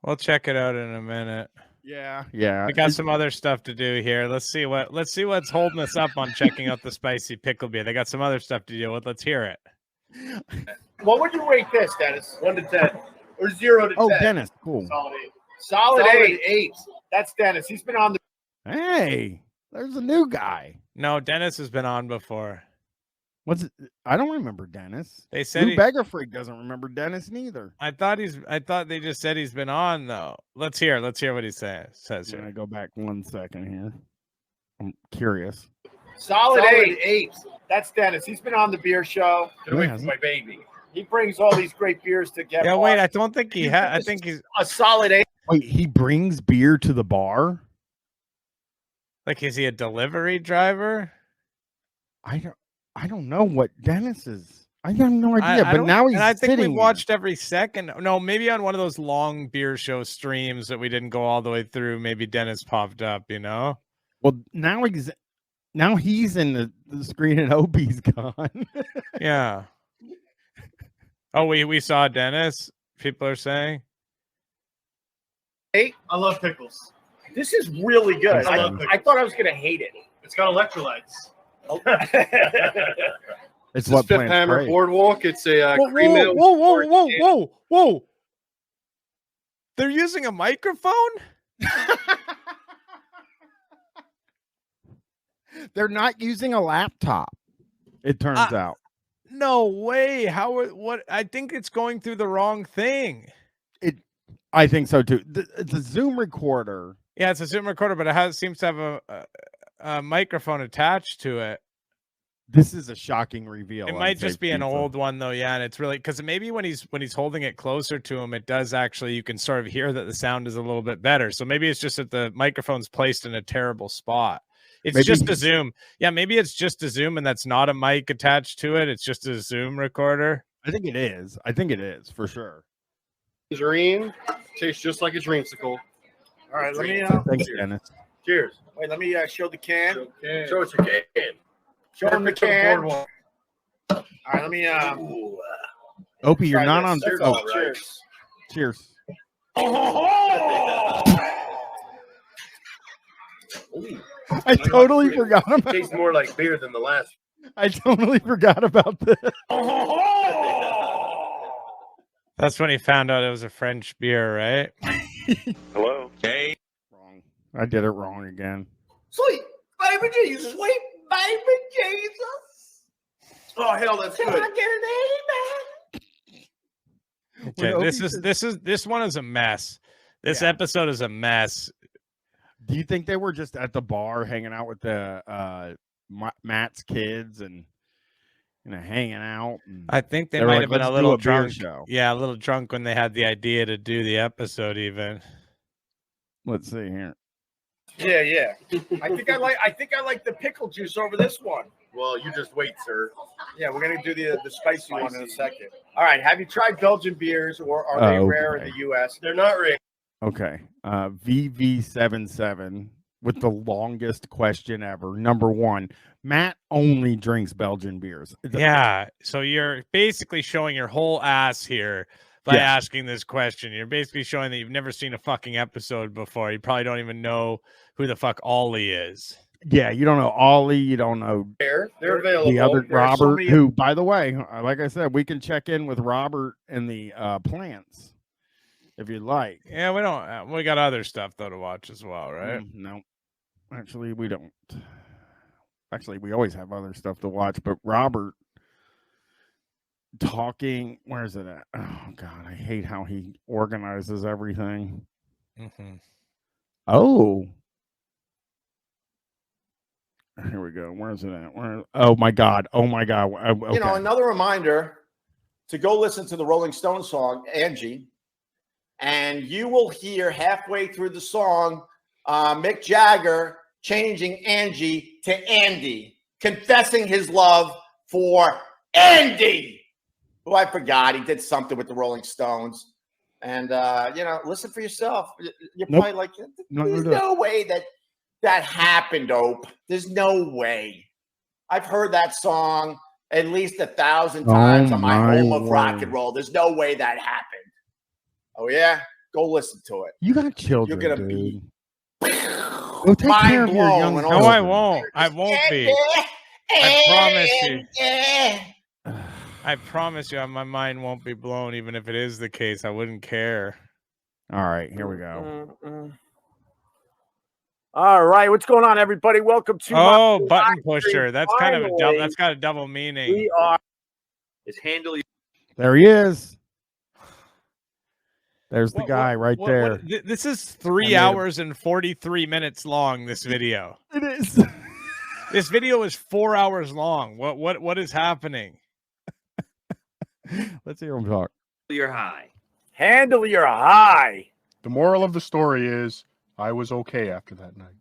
[SPEAKER 2] We'll check it out in a minute.
[SPEAKER 1] Yeah.
[SPEAKER 2] We got some other stuff to do here. Let's see what's holding us up on checking out the spicy pickle beer. They got some other stuff to deal with. Let's hear it.
[SPEAKER 15] What would you rate this, Dennis? 1 to 10. Or 0 to 10?
[SPEAKER 1] Oh, Dennis, cool.
[SPEAKER 15] Solid 8. Solid 8. That's Dennis. He's been on the.
[SPEAKER 1] Hey, there's a new guy.
[SPEAKER 2] No, Dennis has been on before.
[SPEAKER 1] What's it? I don't remember Dennis.
[SPEAKER 2] They said
[SPEAKER 1] Lou
[SPEAKER 2] he-
[SPEAKER 1] Beggar Freak doesn't remember Dennis neither.
[SPEAKER 2] I thought they just said he's been on though. Let's hear what he says
[SPEAKER 1] I'm
[SPEAKER 2] here.
[SPEAKER 1] gonna go back 1 second here. I'm curious.
[SPEAKER 15] Solid 8. That's Dennis. He's been on the beer show. Get away
[SPEAKER 1] Yeah.
[SPEAKER 15] from my baby. He brings all these great beers to get.
[SPEAKER 2] Yeah, wait, I don't think he had. I think he's
[SPEAKER 15] a solid 8.
[SPEAKER 1] Wait, he brings beer to the bar?
[SPEAKER 2] like, is he a delivery driver?
[SPEAKER 1] I don't know what Dennis is. I have no idea.
[SPEAKER 2] I
[SPEAKER 1] But
[SPEAKER 2] don't-
[SPEAKER 1] now he's
[SPEAKER 2] and I think
[SPEAKER 1] sitting
[SPEAKER 2] we watched every second. No, maybe on one of those long beer show streams that we didn't go all the way through. Maybe Dennis popped up. You know.
[SPEAKER 1] Well, now he's in the screen and Opie's gone.
[SPEAKER 2] Yeah. Oh, we saw Dennis. People are saying.
[SPEAKER 15] 8. I love pickles. This is really good. I thought I was going to hate it.
[SPEAKER 6] It's got electrolytes.
[SPEAKER 1] It's
[SPEAKER 15] This
[SPEAKER 1] what
[SPEAKER 15] is Fifth
[SPEAKER 1] plants
[SPEAKER 15] Hammer
[SPEAKER 1] crave.
[SPEAKER 15] Boardwalk. It's a
[SPEAKER 2] Whoa,
[SPEAKER 15] cream ale.
[SPEAKER 2] whoa! They're using a microphone?
[SPEAKER 1] They're not using a laptop. It turns out.
[SPEAKER 2] No way. What? I think it's going through the wrong thing.
[SPEAKER 1] I think so too. It's a Zoom recorder.
[SPEAKER 2] Yeah, it's a Zoom recorder, but it seems to have a microphone attached to it.
[SPEAKER 1] This is a shocking reveal.
[SPEAKER 2] It might just be an old one though, yeah, and it's really because maybe when he's holding it closer to him, it does actually, you can sort of hear that the sound is a little bit better. So maybe it's just that the microphone's placed in a terrible spot. It's
[SPEAKER 1] Maybe
[SPEAKER 2] just a Zoom. Yeah, maybe it's just a Zoom and that's not a mic attached to it. It's just a Zoom recorder.
[SPEAKER 1] I think it is. I think it is for sure.
[SPEAKER 15] Tangerine tastes just like a dreamsicle.
[SPEAKER 3] All right, let me.
[SPEAKER 1] Thanks, Dennis.
[SPEAKER 3] Cheers. Wait, let me show the can.
[SPEAKER 15] Show us your can.
[SPEAKER 3] Show them the can. All right, let me.
[SPEAKER 1] Opie, you're not on.
[SPEAKER 3] Cheers.
[SPEAKER 1] Oh,
[SPEAKER 3] Cheers.
[SPEAKER 1] cheers. I totally forgot about.
[SPEAKER 15] Tastes more like beer than the last.
[SPEAKER 1] I totally forgot about this.
[SPEAKER 2] That's when he found out it was a French beer, right?
[SPEAKER 10] Hello. Hey.
[SPEAKER 1] Wrong. I did it wrong again.
[SPEAKER 15] Sweet baby Jesus. Sweet baby Jesus. Oh hell, that's good.
[SPEAKER 19] Can I get an
[SPEAKER 2] Okay, this one is a mess. This episode is a mess.
[SPEAKER 1] Do you think they were just at the bar hanging out with the Matt's kids and hanging out? And
[SPEAKER 2] I think they
[SPEAKER 1] were
[SPEAKER 2] might
[SPEAKER 1] like,
[SPEAKER 2] have been
[SPEAKER 1] "Let's
[SPEAKER 2] a
[SPEAKER 1] do
[SPEAKER 2] little
[SPEAKER 1] beer
[SPEAKER 2] drunk.
[SPEAKER 1] show."
[SPEAKER 2] Yeah, a little drunk when they had the idea to do the episode. Even.
[SPEAKER 1] Let's see here.
[SPEAKER 3] Yeah. I think I like the pickle juice over this one.
[SPEAKER 15] Well, you just wait, sir.
[SPEAKER 3] Yeah, we're gonna do the spicy one in a second. All right, have you tried Belgian beers, or are they rare in the U.S.?
[SPEAKER 15] They're not rare.
[SPEAKER 1] Okay. VV77 with the longest question ever. Number one, Matt only drinks Belgian beers.
[SPEAKER 2] Yeah, so you're basically showing your whole ass here by asking this question. You're basically showing that you've never seen a fucking episode before. You probably don't even know who the fuck Ollie is.
[SPEAKER 1] Yeah, you don't know Ollie. You don't know
[SPEAKER 3] They're available.
[SPEAKER 1] the other
[SPEAKER 3] There are so
[SPEAKER 1] Robert,
[SPEAKER 3] many-
[SPEAKER 1] who, by the way, like I said, we can check in with Robert and the plants if you'd like.
[SPEAKER 2] Yeah, we don't. We got other stuff though to watch as well, right?
[SPEAKER 1] No, actually, we don't. Actually, we always have other stuff to watch, but Robert talking. Where is it at? Oh God, I hate how he organizes everything.
[SPEAKER 2] Mm-hmm.
[SPEAKER 1] Oh. Here we go. Where is it at? Oh my God. Okay.
[SPEAKER 3] You know, another reminder to go listen to the Rolling Stones song, Angie, and you will hear halfway through the song Mick Jagger changing Angie to Andy, confessing his love for Andy, who I forgot. He did something with the Rolling Stones. And, listen for yourself. You're probably like, there's no way that happened, Ope. There's no way. I've heard that song at least 1,000 times on my home of rock and roll. There's no way that happened. Oh, yeah? Go listen to it.
[SPEAKER 1] You got children,
[SPEAKER 3] You're gonna
[SPEAKER 1] dude.
[SPEAKER 3] be
[SPEAKER 1] Go take care of your young
[SPEAKER 3] blown.
[SPEAKER 2] No, I won't. I won't be. I promise you. I promise you, my mind won't be blown. Even if it is the case, I wouldn't care.
[SPEAKER 1] All right, here we go.
[SPEAKER 3] All right, what's going on, everybody? Welcome to
[SPEAKER 2] Oh,
[SPEAKER 3] my
[SPEAKER 2] button
[SPEAKER 3] live
[SPEAKER 2] pusher.
[SPEAKER 3] stream.
[SPEAKER 2] That's kind of a double.
[SPEAKER 3] Finally,
[SPEAKER 2] That's got a double meaning.
[SPEAKER 3] we are.
[SPEAKER 10] It's handle.
[SPEAKER 1] There he is. There's the guy right there.
[SPEAKER 2] This is 3 hours and 43 minutes long. This video.
[SPEAKER 1] It is.
[SPEAKER 2] This video is 4 hours long. What is happening?
[SPEAKER 1] Let's hear him talk.
[SPEAKER 10] You're high.
[SPEAKER 3] Handle your high.
[SPEAKER 12] The moral of the story is I was okay after that night.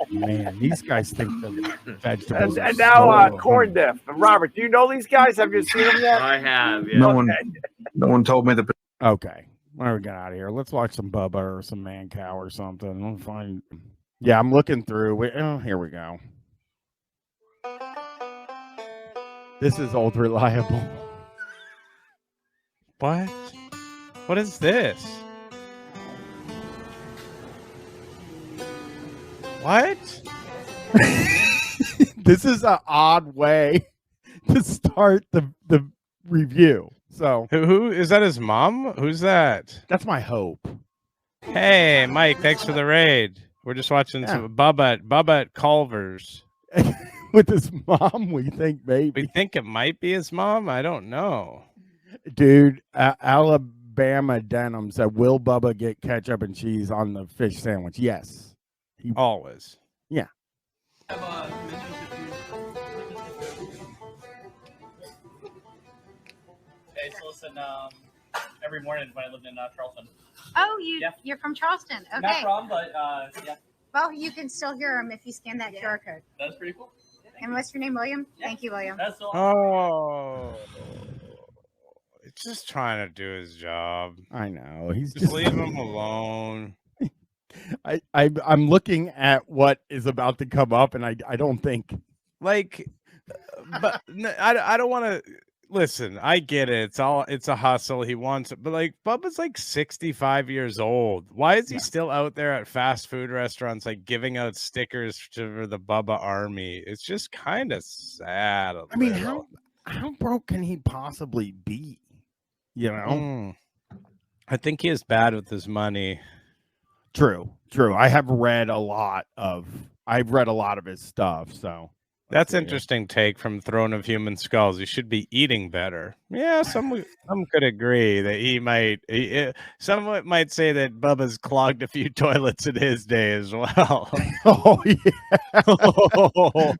[SPEAKER 1] Man, these guys think the vegetables.
[SPEAKER 3] And now corn diff. Robert, do you know these guys? Have you seen them yet?
[SPEAKER 10] I have. Yeah.
[SPEAKER 7] No one told me the.
[SPEAKER 1] Okay, where we get out of here? Let's watch some Bubba or some Mancow or something. I'll find. Yeah, I'm looking through. Oh, here we go. This is old reliable.
[SPEAKER 2] What? What is this? What?
[SPEAKER 1] This is an odd way to start the review. So
[SPEAKER 2] Who is that? His mom? Who's that?
[SPEAKER 1] that's my hope.
[SPEAKER 2] Hey, Mike, thanks for the raid. We're just watching some Bubba at Culver's.
[SPEAKER 1] With his mom, we think maybe.
[SPEAKER 2] We think it might be his mom. I don't know.
[SPEAKER 1] Dude, Alabama Denim said, will Bubba get ketchup and cheese on the fish sandwich? Yes.
[SPEAKER 2] Always.
[SPEAKER 1] Yeah.
[SPEAKER 13] Hey, so listen, every morning when I lived in Charleston.
[SPEAKER 14] Oh,
[SPEAKER 13] Yeah.
[SPEAKER 14] you're from Charleston. Okay.
[SPEAKER 13] Not from, but yeah,
[SPEAKER 14] Well, you can still hear them if you scan that QR code.
[SPEAKER 13] that's pretty cool.
[SPEAKER 14] And what's your name, William? Thank you, William.
[SPEAKER 13] That's all.
[SPEAKER 2] Oh, it's just trying to do his job.
[SPEAKER 1] I know. He's
[SPEAKER 2] just leave him alone.
[SPEAKER 1] I'm looking at what is about to come up, and I don't think
[SPEAKER 2] like, but I don't want to listen. I get it. It's a hustle. He wants it, but like Bubba's like 65 years old. Why is he still out there at fast food restaurants, like giving out stickers for the Bubba army? It's just kind of sad.
[SPEAKER 1] I mean, how broke can he possibly be? You know?
[SPEAKER 2] I think he is bad with his money.
[SPEAKER 1] True. I've read a lot of his stuff, so
[SPEAKER 2] that's interesting take from Throne of Human Skulls. He should be eating better. Yeah, some could agree that he might. Some might say that Bubba's clogged a few toilets in his day as well.
[SPEAKER 1] Oh yeah,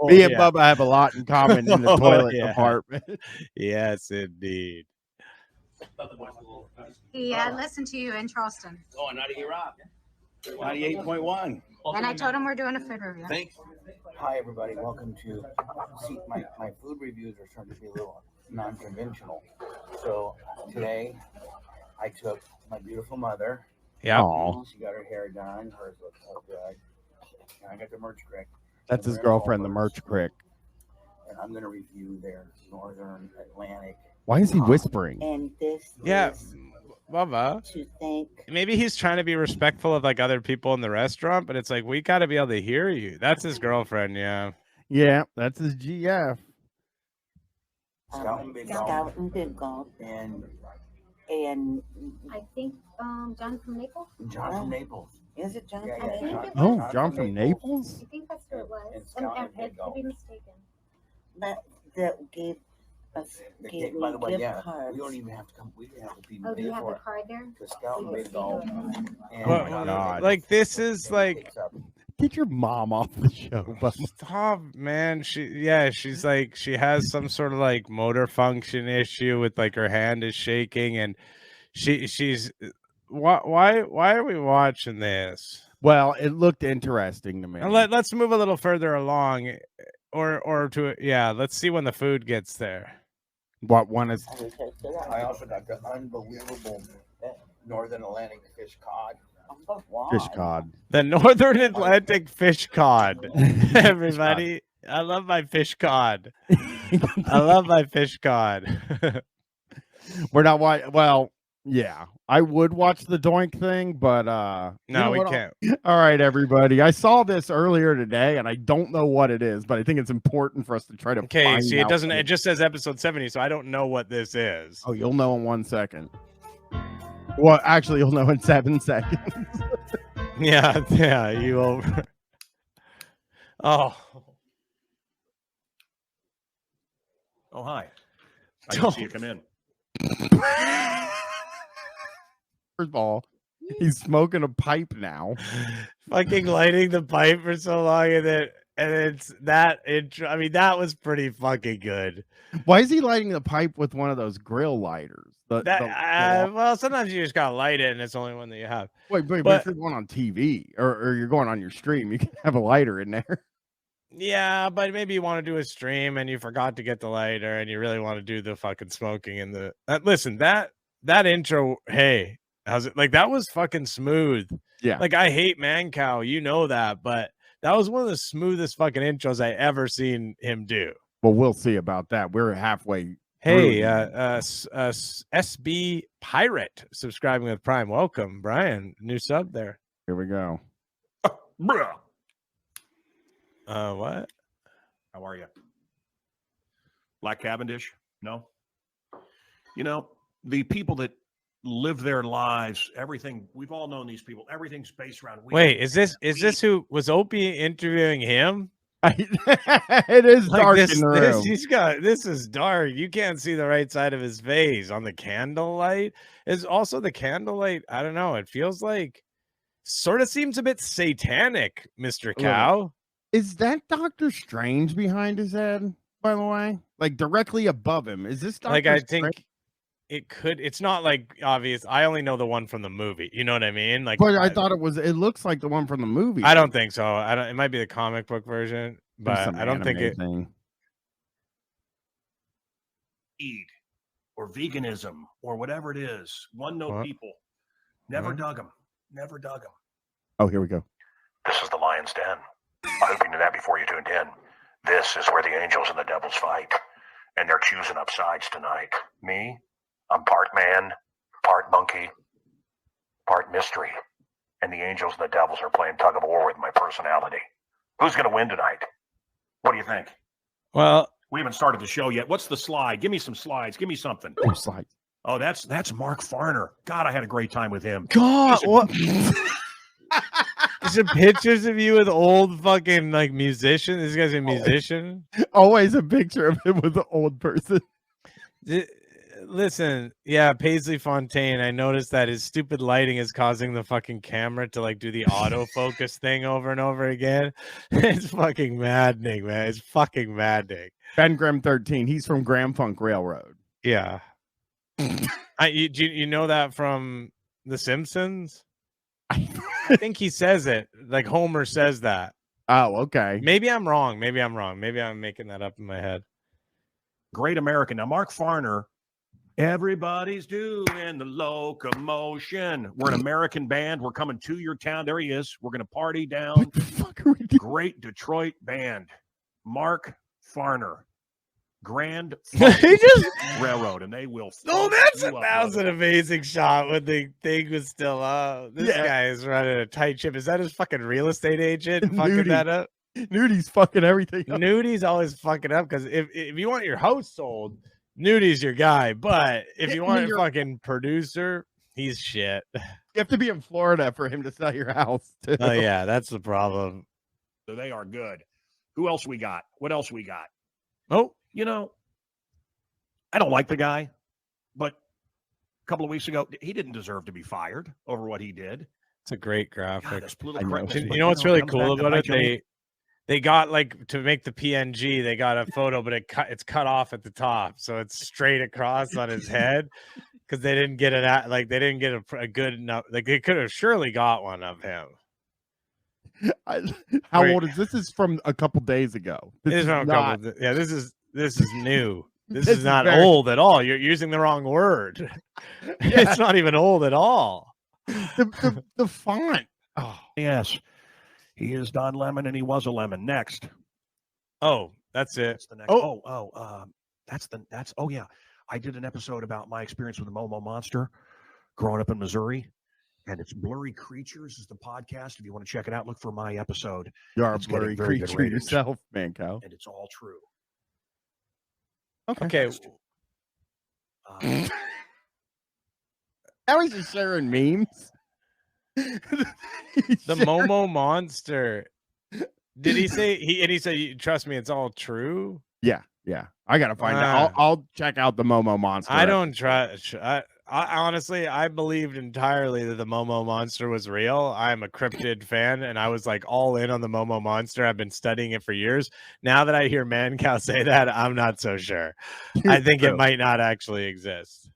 [SPEAKER 1] me and Bubba have a lot in common in the toilet department.
[SPEAKER 2] Yes, indeed.
[SPEAKER 14] He listened to you in Charleston.
[SPEAKER 17] Oh, and out of here, Rob.
[SPEAKER 23] 98.1.
[SPEAKER 14] And I told him we're doing a food review.
[SPEAKER 17] Thanks.
[SPEAKER 23] Hi, everybody. Welcome to see my food reviews are starting to be a little non-conventional. So today I took my beautiful mother.
[SPEAKER 2] Yeah.
[SPEAKER 23] She got her hair done. Hers looks so good. And I got the Merch Crick.
[SPEAKER 1] That's his girlfriend, the Merch Crick.
[SPEAKER 23] And I'm going to review their Northern Atlantic.
[SPEAKER 1] Why is he whispering?
[SPEAKER 23] And this
[SPEAKER 2] is Bubba.
[SPEAKER 23] To think.
[SPEAKER 2] Maybe he's trying to be respectful of like other people in the restaurant, but it's like we got to be able to hear you. That's his girlfriend, yeah.
[SPEAKER 1] Yeah, that's his GF.
[SPEAKER 23] Scout and Big Golf. And
[SPEAKER 14] I think John from Naples.
[SPEAKER 23] John from Naples. Is it John from
[SPEAKER 14] Naples?
[SPEAKER 1] Oh, John from Naples?
[SPEAKER 14] I think that's who it was. I could be mistaken.
[SPEAKER 23] That gave us gave by the way, cards. We don't even have to come. We have to be.
[SPEAKER 14] Oh, do you have the card there?
[SPEAKER 23] To Scout and Big Golf.
[SPEAKER 1] Oh my God!
[SPEAKER 2] Like this is like.
[SPEAKER 1] Get your mom off the show, Bubba.
[SPEAKER 2] Stop, man. She's like she has some sort of like motor function issue with like her hand is shaking, and she's why are we watching this?
[SPEAKER 1] Well, it looked interesting to me.
[SPEAKER 2] And let's move a little further along, or to let's see when the food gets there.
[SPEAKER 1] What one is?
[SPEAKER 23] I also got the unbelievable Northern Atlantic fish cod.
[SPEAKER 1] Fish cod.
[SPEAKER 2] The Northern Atlantic fish cod. Everybody, I love my fish cod. I love my fish cod.
[SPEAKER 1] We're not well, yeah. I would watch the Doink thing, but
[SPEAKER 2] no, we can't.
[SPEAKER 1] All right, everybody. I saw this earlier today, and I don't know what it is, but I think it's important for us to try to.
[SPEAKER 2] Okay, see, it doesn't. It just says episode 70, so I don't know what this is.
[SPEAKER 1] Oh, you'll know in 1 second. Well, actually, you'll know in 7 seconds.
[SPEAKER 2] Yeah, you will. Oh,
[SPEAKER 8] hi. I didn't see you come in.
[SPEAKER 1] First of all, he's smoking a pipe now.
[SPEAKER 2] Fucking lighting the pipe for so long, and it's that intro. I mean, that was pretty fucking good.
[SPEAKER 1] Why is he lighting the pipe with one of those grill lighters?
[SPEAKER 2] Well, sometimes you just gotta light it, and it's the only one that you have.
[SPEAKER 1] Wait, but if you're going on TV or you're going on your stream, you can have a lighter in there.
[SPEAKER 2] Yeah, but maybe you want to do a stream and you forgot to get the lighter, and you really want to do the fucking smoking and the. Listen, that intro. Hey, how's it? Like that was fucking smooth.
[SPEAKER 1] Yeah.
[SPEAKER 2] Like I hate Mancow, you know that, but that was one of the smoothest fucking intros I ever seen him do.
[SPEAKER 1] Well, we'll see about that. We're halfway.
[SPEAKER 2] Hey, SB Pirate subscribing with Prime. Welcome, Brian. New sub there.
[SPEAKER 1] Here we go.
[SPEAKER 8] Bruh.
[SPEAKER 2] What?
[SPEAKER 8] How are you? Black Cavendish? No? You know, the people that live their lives, everything, we've all known these people. Everything's based around.
[SPEAKER 2] Wait, is this who was Opie interviewing him?
[SPEAKER 1] It is
[SPEAKER 2] Like
[SPEAKER 1] dark
[SPEAKER 2] this,
[SPEAKER 1] in the room.
[SPEAKER 2] this is dark. You can't see the right side of his face on the candlelight. Is also the candlelight. I don't know. It feels like sort of seems a bit satanic, Mr. Cow.
[SPEAKER 1] Is that Doctor Strange behind his head, by the way? Like directly above him. Is this Doctor
[SPEAKER 2] Like I
[SPEAKER 1] Strange?
[SPEAKER 2] think it could. It's not like obvious. I only know the one from the movie. You know what I mean? Like,
[SPEAKER 1] But I thought it looks like the one from the movie.
[SPEAKER 2] I don't think so. I don't. It might be the comic book version,
[SPEAKER 1] There's
[SPEAKER 2] but
[SPEAKER 1] some
[SPEAKER 2] I don't think
[SPEAKER 1] anime
[SPEAKER 2] it.
[SPEAKER 1] thing.
[SPEAKER 8] Eat or veganism or whatever it is. One note
[SPEAKER 2] What?
[SPEAKER 8] people. Never
[SPEAKER 2] What?
[SPEAKER 8] dug them. Never dug them.
[SPEAKER 1] Oh, here we go.
[SPEAKER 18] This is the Lion's Den. I hope you knew that before you tuned in. This is where the angels and the devils fight. And they're choosing up sides tonight. Me, I'm part man, part monkey, part mystery. And the angels and the devils are playing tug of war with my personality. Who's going to win tonight?
[SPEAKER 8] What do you think?
[SPEAKER 2] Well,
[SPEAKER 8] we haven't started the show yet. What's the slide? Give me some slides. Give me something.
[SPEAKER 1] Oh, slides.
[SPEAKER 8] Oh, that's Mark Farner. God, I had a great time with him.
[SPEAKER 2] God, what? There's some pictures of you with old fucking like musician. This guy's a musician.
[SPEAKER 1] Always a picture of him with the old person.
[SPEAKER 2] Listen, yeah, Paisley Fontaine. I noticed that his stupid lighting is causing the fucking camera to like do the autofocus thing over and over again. It's fucking maddening, man. It's fucking maddening.
[SPEAKER 1] Ben Grimm 13. He's from Grand Funk Railroad.
[SPEAKER 2] Yeah. You know that from The Simpsons? I think he says it. Like Homer says that.
[SPEAKER 1] Oh, okay.
[SPEAKER 2] Maybe I'm wrong. Maybe I'm wrong. Maybe I'm making that up in my head.
[SPEAKER 8] Great American. Now, Mark Farner, everybody's doing the locomotion. We're an American band. We're coming to your town. There he is. We're going to party down.
[SPEAKER 1] What the fuck are we doing?
[SPEAKER 8] Great Detroit band. Mark Farner. Grand Funk Railroad, and they will.
[SPEAKER 2] Oh, that was an amazing shot when the thing was still up. This guy is running a tight ship. Is that his fucking real estate agent fucking that up?
[SPEAKER 1] Nudi's fucking everything up.
[SPEAKER 2] Nudi's always fucking up because if you want your house sold, Nudi's your guy. But if you want a fucking producer, he's shit.
[SPEAKER 1] You have to be in Florida for him to sell your house, too.
[SPEAKER 2] Oh, yeah, that's the problem.
[SPEAKER 8] So they are good. Who else we got? What else we got?
[SPEAKER 2] Oh.
[SPEAKER 8] You know, I don't like the guy, but a couple of weeks ago, he didn't deserve to be fired over what he did.
[SPEAKER 2] It's a great graphic.
[SPEAKER 8] God,
[SPEAKER 2] you know what's really cool about it? They got like to make the PNG, they got a photo, but it's cut off at the top, so it's straight across on his head because they didn't get it like they didn't get a good enough. Like they could have surely got one of him.
[SPEAKER 1] How old is this? This is from a couple days ago.
[SPEAKER 2] This is this is new. This is not old at all. You're using the wrong word. It's not even old at all.
[SPEAKER 1] The font.
[SPEAKER 8] Oh, yes. He is Don Lemon, and he was a lemon. Next.
[SPEAKER 2] Oh, that's it.
[SPEAKER 8] That's the next. Oh, yeah. I did an episode about my experience with the Momo Monster growing up in Missouri. And it's Blurry Creatures is the podcast. If you want to check it out, look for my episode.
[SPEAKER 1] You are a
[SPEAKER 8] It's getting
[SPEAKER 1] blurry
[SPEAKER 8] very good
[SPEAKER 1] creature
[SPEAKER 8] ratings.
[SPEAKER 1] yourself, Mancow.
[SPEAKER 8] And it's all true.
[SPEAKER 2] Okay.
[SPEAKER 1] How is he sharing memes?
[SPEAKER 2] The Momo Monster. Did he say he said, trust me, it's all true?
[SPEAKER 1] Yeah. I gotta find out. I'll check out the Momo Monster.
[SPEAKER 2] I don't trust. I honestly, I believed entirely that the Momo Monster was real. I'm a cryptid fan, and I was like all in on the Momo Monster. I've been studying it for years. Now that I hear Mancow say that, I'm not so sure. I think it might not actually exist.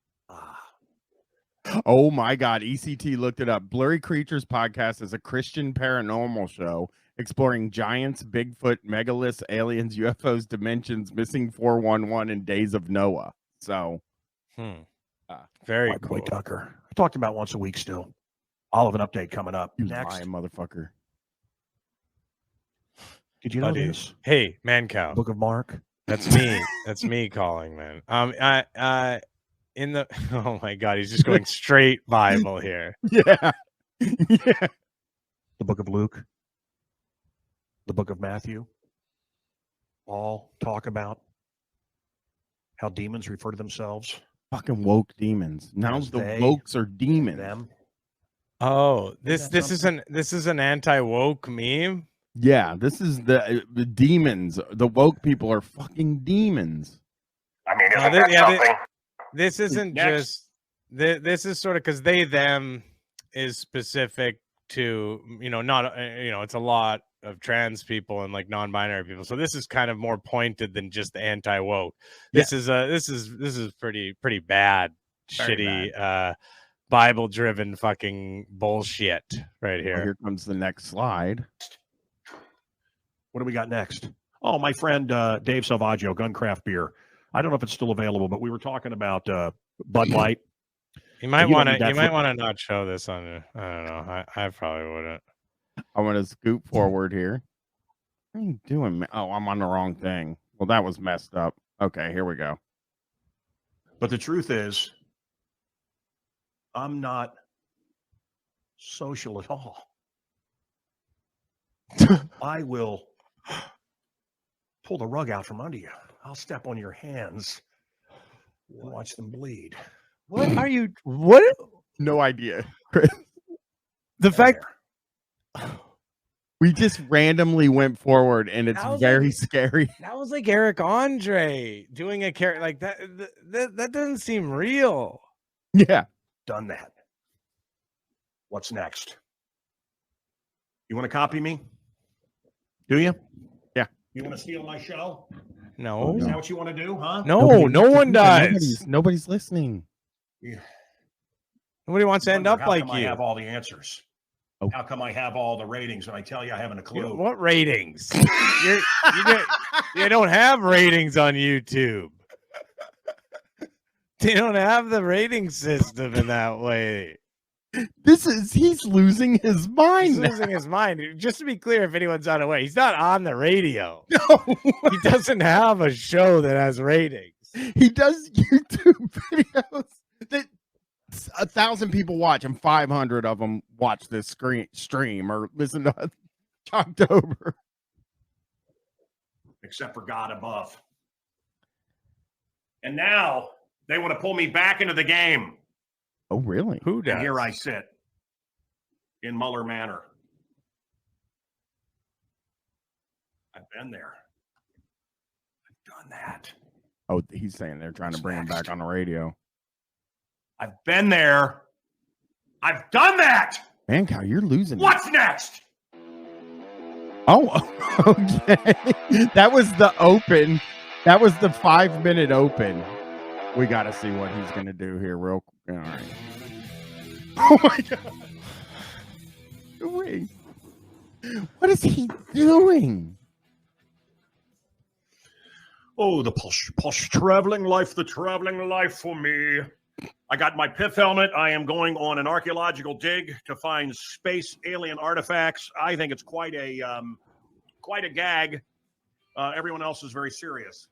[SPEAKER 1] Oh my God. ECT looked it up. Blurry Creatures podcast is a Christian paranormal show exploring giants, Bigfoot, megaliths, aliens, UFOs, dimensions, missing 411, and days of Noah. So,
[SPEAKER 2] very
[SPEAKER 8] My boy
[SPEAKER 2] cool.
[SPEAKER 8] Tucker. I talked about once a week still. I'll have an update coming up.
[SPEAKER 1] you
[SPEAKER 8] Next.
[SPEAKER 1] lying motherfucker.
[SPEAKER 8] Did you know
[SPEAKER 2] Buddy.
[SPEAKER 8] this?
[SPEAKER 2] Hey, Mancow.
[SPEAKER 8] Book of Mark.
[SPEAKER 2] That's me. That's me calling, man. In the oh my God, he's just going straight Bible here.
[SPEAKER 1] Yeah.
[SPEAKER 8] The Book of Luke. The Book of Matthew. all talk about how demons refer to themselves?
[SPEAKER 1] Fucking woke demons. Now
[SPEAKER 8] As
[SPEAKER 1] the
[SPEAKER 8] they,
[SPEAKER 1] wokes are demons.
[SPEAKER 8] Them.
[SPEAKER 2] Oh,
[SPEAKER 8] Isn't
[SPEAKER 2] this
[SPEAKER 8] that
[SPEAKER 2] is an anti-woke meme.
[SPEAKER 1] Yeah, this is the demons. The woke people are fucking demons.
[SPEAKER 18] I mean, isn't
[SPEAKER 2] This,
[SPEAKER 18] that something?
[SPEAKER 2] this isn't
[SPEAKER 8] Next.
[SPEAKER 2] just this is sort of because they them is specific to not it's a lot of trans people and like non-binary people. So this is kind of more pointed than just the anti-woke. This is pretty bad,
[SPEAKER 1] Very
[SPEAKER 2] shitty Bible-driven fucking bullshit right here.
[SPEAKER 1] Well, here comes the next slide.
[SPEAKER 8] What do we got next? Oh, my friend Dave Salvaggio, Guncraft Beer. I don't know if it's still available, but we were talking about Bud Light.
[SPEAKER 2] You might
[SPEAKER 8] You don't
[SPEAKER 2] want
[SPEAKER 8] need
[SPEAKER 2] to.
[SPEAKER 8] that
[SPEAKER 2] You
[SPEAKER 8] for-
[SPEAKER 2] might want to not show this on. I don't know. I probably wouldn't.
[SPEAKER 1] I want to scoot forward here. What are you doing? Oh, I'm on the wrong thing. Well, that was messed up. Okay, here we go.
[SPEAKER 8] But the truth is, I'm not social at all. I will pull the rug out from under you. I'll step on your hands and watch them bleed.
[SPEAKER 2] What are you? What?
[SPEAKER 1] No idea, Chris.
[SPEAKER 2] The fact
[SPEAKER 1] we just randomly went forward, and it's
[SPEAKER 2] That was
[SPEAKER 1] very
[SPEAKER 2] like-
[SPEAKER 1] scary.
[SPEAKER 2] That was like Eric Andre doing a character like that. That doesn't seem real.
[SPEAKER 1] Yeah.
[SPEAKER 8] Done that. What's next? You want to copy me? Do you?
[SPEAKER 1] Yeah.
[SPEAKER 8] You want to steal my show?
[SPEAKER 2] No.
[SPEAKER 8] Is that what you want to do, huh?
[SPEAKER 2] No, no one does.
[SPEAKER 1] Nobody's listening.
[SPEAKER 8] Yeah.
[SPEAKER 2] Nobody wants to end
[SPEAKER 8] Wonder
[SPEAKER 2] up
[SPEAKER 8] how
[SPEAKER 2] like
[SPEAKER 8] come I
[SPEAKER 2] you.
[SPEAKER 8] have all the answers?
[SPEAKER 1] Oh.
[SPEAKER 8] How come I have all the ratings? And I tell you, I haven't a clue.
[SPEAKER 2] What ratings? You don't have ratings on YouTube. They don't have the rating system in that way.
[SPEAKER 1] He's losing his mind.
[SPEAKER 2] He's losing his mind. Just to be clear, if anyone's unaware, he's not on the radio.
[SPEAKER 1] No.
[SPEAKER 2] He doesn't have a show that has ratings.
[SPEAKER 1] He does YouTube videos that 1,000 people watch, and 500 of them watch this stream or listen to October.
[SPEAKER 8] Except for God above. And now they want to pull me back into the game.
[SPEAKER 1] Oh, really?
[SPEAKER 2] Who does?
[SPEAKER 8] And here I sit in Muller Manor. I've been there. I've done that.
[SPEAKER 1] Oh, he's saying they're trying to bring him back on the radio.
[SPEAKER 8] I've been there. I've done that.
[SPEAKER 1] Mancow, you're losing.
[SPEAKER 8] What's next?
[SPEAKER 1] Oh, okay. That was the open. That was the 5-minute open. We got to see what he's going to do here real quick. All right. Oh, my God. Wait. What is he doing?
[SPEAKER 8] Oh, the posh traveling life, the traveling life for me. I got my pith helmet. I am going on an archaeological dig to find space alien artifacts. I think it's quite a gag. Everyone else is very serious.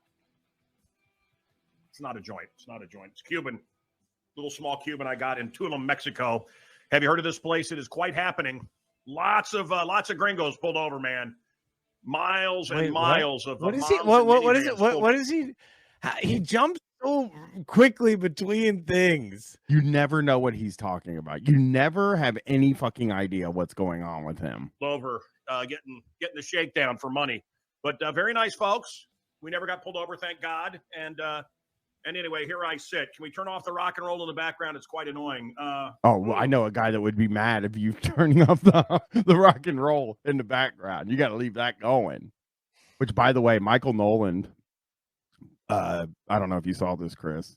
[SPEAKER 8] It's not a joint. It's not a joint. It's Cuban. Little small Cuban I got in Tulum, Mexico. Have you heard of this place? It is quite happening. Lots of gringos pulled over, man. Miles and miles of.
[SPEAKER 2] What is he? What is it? What is he? He jumps so quickly between things.
[SPEAKER 1] You never know what he's talking about. You never have any fucking idea what's going on with him.
[SPEAKER 8] Over getting the shakedown for money. But very nice folks. We never got pulled over, thank God. And anyway, here I sit. Can we turn off the rock and roll in the background? It's quite annoying.
[SPEAKER 1] Well, I know a guy that would be mad if you turning off the rock and roll in the background. You got to leave that going. Which, by the way, Michael Noland, I don't know if you saw this, Chris.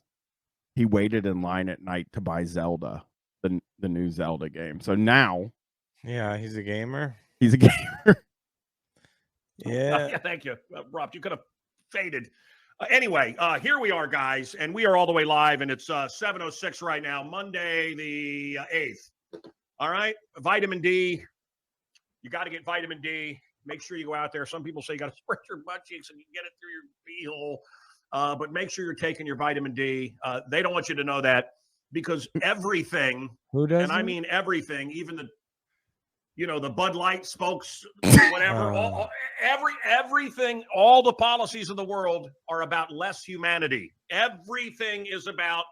[SPEAKER 1] He waited in line at night to buy Zelda, the new Zelda game. So now,
[SPEAKER 2] yeah, he's a gamer.
[SPEAKER 1] He's a gamer.
[SPEAKER 2] Yeah.
[SPEAKER 8] Thank you, Rob. You could have faded. Anyway, here we are, guys, and we are all the way live, and it's 7:06 right now, Monday the 8th. All right, vitamin D. You got to get vitamin D. Make sure you go out there. Some people say you got to spread your butt cheeks and you get it through your beehole, but make sure you're taking your vitamin D. They don't want you to know that because everything,
[SPEAKER 2] who does,
[SPEAKER 8] and I mean everything, even the Bud Light spokes, whatever. Everything, all the policies of the world are about less humanity. Everything is about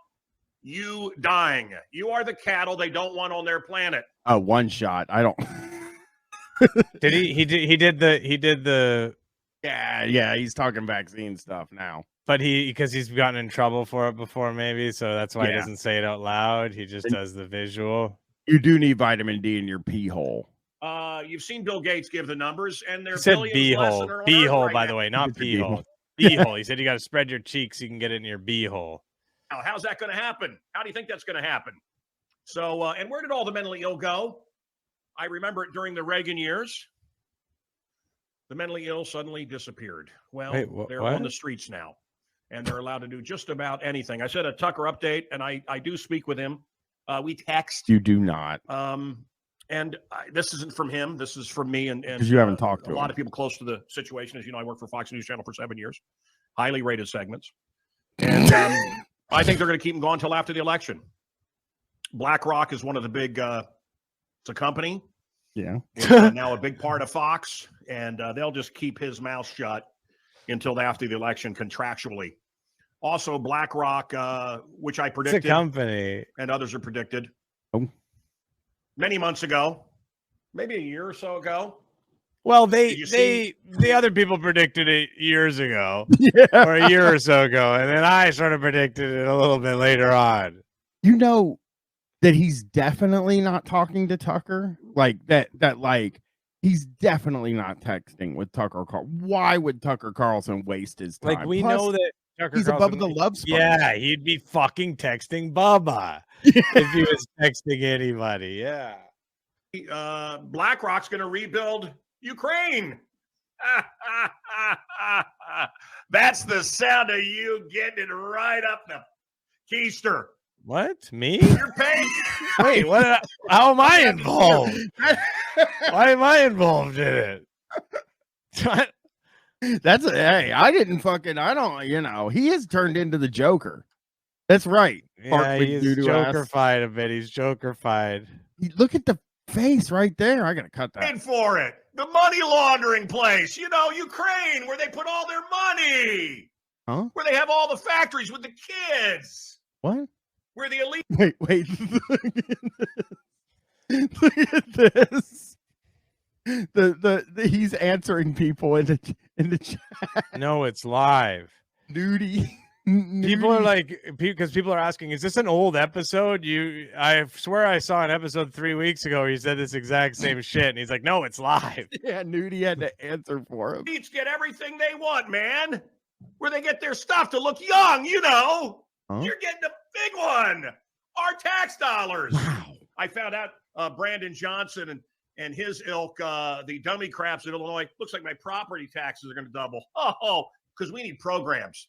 [SPEAKER 8] you dying. You are the cattle they don't want on their planet.
[SPEAKER 1] One shot. I don't.
[SPEAKER 2] Did he did the.
[SPEAKER 1] Yeah. He's talking vaccine stuff now.
[SPEAKER 2] But because he's gotten in trouble for it before, maybe, so that's why he doesn't say it out loud. He just does the visual.
[SPEAKER 1] You do need vitamin D in your pee hole.
[SPEAKER 8] You've seen Bill Gates give the numbers, and they're
[SPEAKER 2] He said
[SPEAKER 8] billions
[SPEAKER 2] bee
[SPEAKER 8] less
[SPEAKER 2] hole.
[SPEAKER 8] than are on
[SPEAKER 2] Bee
[SPEAKER 8] Earth
[SPEAKER 2] hole,
[SPEAKER 8] right
[SPEAKER 2] by
[SPEAKER 8] now.
[SPEAKER 2] the way, not pee hole. Bee hole. He said you got to spread your cheeks so you can get it in your bee hole.
[SPEAKER 8] Now, how's that going to happen? How do you think that's going to happen? So, and where did all the mentally ill go? I remember it during the Reagan years. The mentally ill suddenly disappeared. Well, they're on the streets now, and they're allowed to do just about anything. I said a Tucker update, and I do speak with him. We text.
[SPEAKER 1] You do not.
[SPEAKER 8] And this isn't from him. This is from me and
[SPEAKER 1] because you haven't talked to
[SPEAKER 8] a lot
[SPEAKER 1] him.
[SPEAKER 8] of people close to the situation. As you know, I worked for Fox News Channel for 7 years, highly rated segments. And I think they're going to keep them going until after the election. BlackRock is one of the big, it's a company.
[SPEAKER 1] Yeah.
[SPEAKER 8] It's now a big part of Fox, and they'll just keep his mouth shut until after the election contractually. Also, BlackRock, which I predicted.
[SPEAKER 2] It's a company.
[SPEAKER 8] And others are predicted.
[SPEAKER 1] Oh.
[SPEAKER 8] Many months ago, maybe a year or so ago.
[SPEAKER 2] Well, the other people predicted it years ago, or a year or so ago, and then I sort of predicted it a little bit later on.
[SPEAKER 1] You know that he's definitely not talking to Tucker, like that. Like he's definitely not texting with Tucker Carlson. Why would Tucker Carlson waste his time?
[SPEAKER 2] Like we
[SPEAKER 1] Plus,
[SPEAKER 2] know that Tucker
[SPEAKER 1] he's
[SPEAKER 2] Carlson,
[SPEAKER 1] above the love sponge.
[SPEAKER 2] Yeah, he'd be fucking texting Bubba if he was texting anybody. Yeah.
[SPEAKER 8] BlackRock's going to rebuild Ukraine. That's the sound of you getting it right up the keister.
[SPEAKER 2] What? Me?
[SPEAKER 8] You're paying.
[SPEAKER 2] Wait, what? How am I involved? Why am I involved in it?
[SPEAKER 1] Hey, I don't, he has turned into the Joker. That's right.
[SPEAKER 2] Yeah, he's Joker-fied a bit. He's Joker-fied.
[SPEAKER 1] Look at the face right there. I gotta cut that.
[SPEAKER 8] Paid for it. The money laundering place, Ukraine, where they put all their money.
[SPEAKER 1] Huh?
[SPEAKER 8] Where they have all the factories with the kids.
[SPEAKER 1] What?
[SPEAKER 8] Where the elite.
[SPEAKER 1] Wait. Look at this. The he's answering people in the chat.
[SPEAKER 2] No, it's live.
[SPEAKER 1] Nudie.
[SPEAKER 2] People are like, because people are asking, is this an old episode? I swear I saw an episode 3 weeks ago where he said this exact same shit, and he's like, no, it's live.
[SPEAKER 1] Yeah, Nudie had to answer for him.
[SPEAKER 8] Elites get everything they want, man. Where they get their stuff to look young,
[SPEAKER 1] Huh?
[SPEAKER 8] You're getting a big one. Our tax dollars.
[SPEAKER 1] Wow.
[SPEAKER 8] I found out Brandon Johnson and his ilk, the dummy craps in Illinois, looks like my property taxes are going to double. Oh, because we need programs.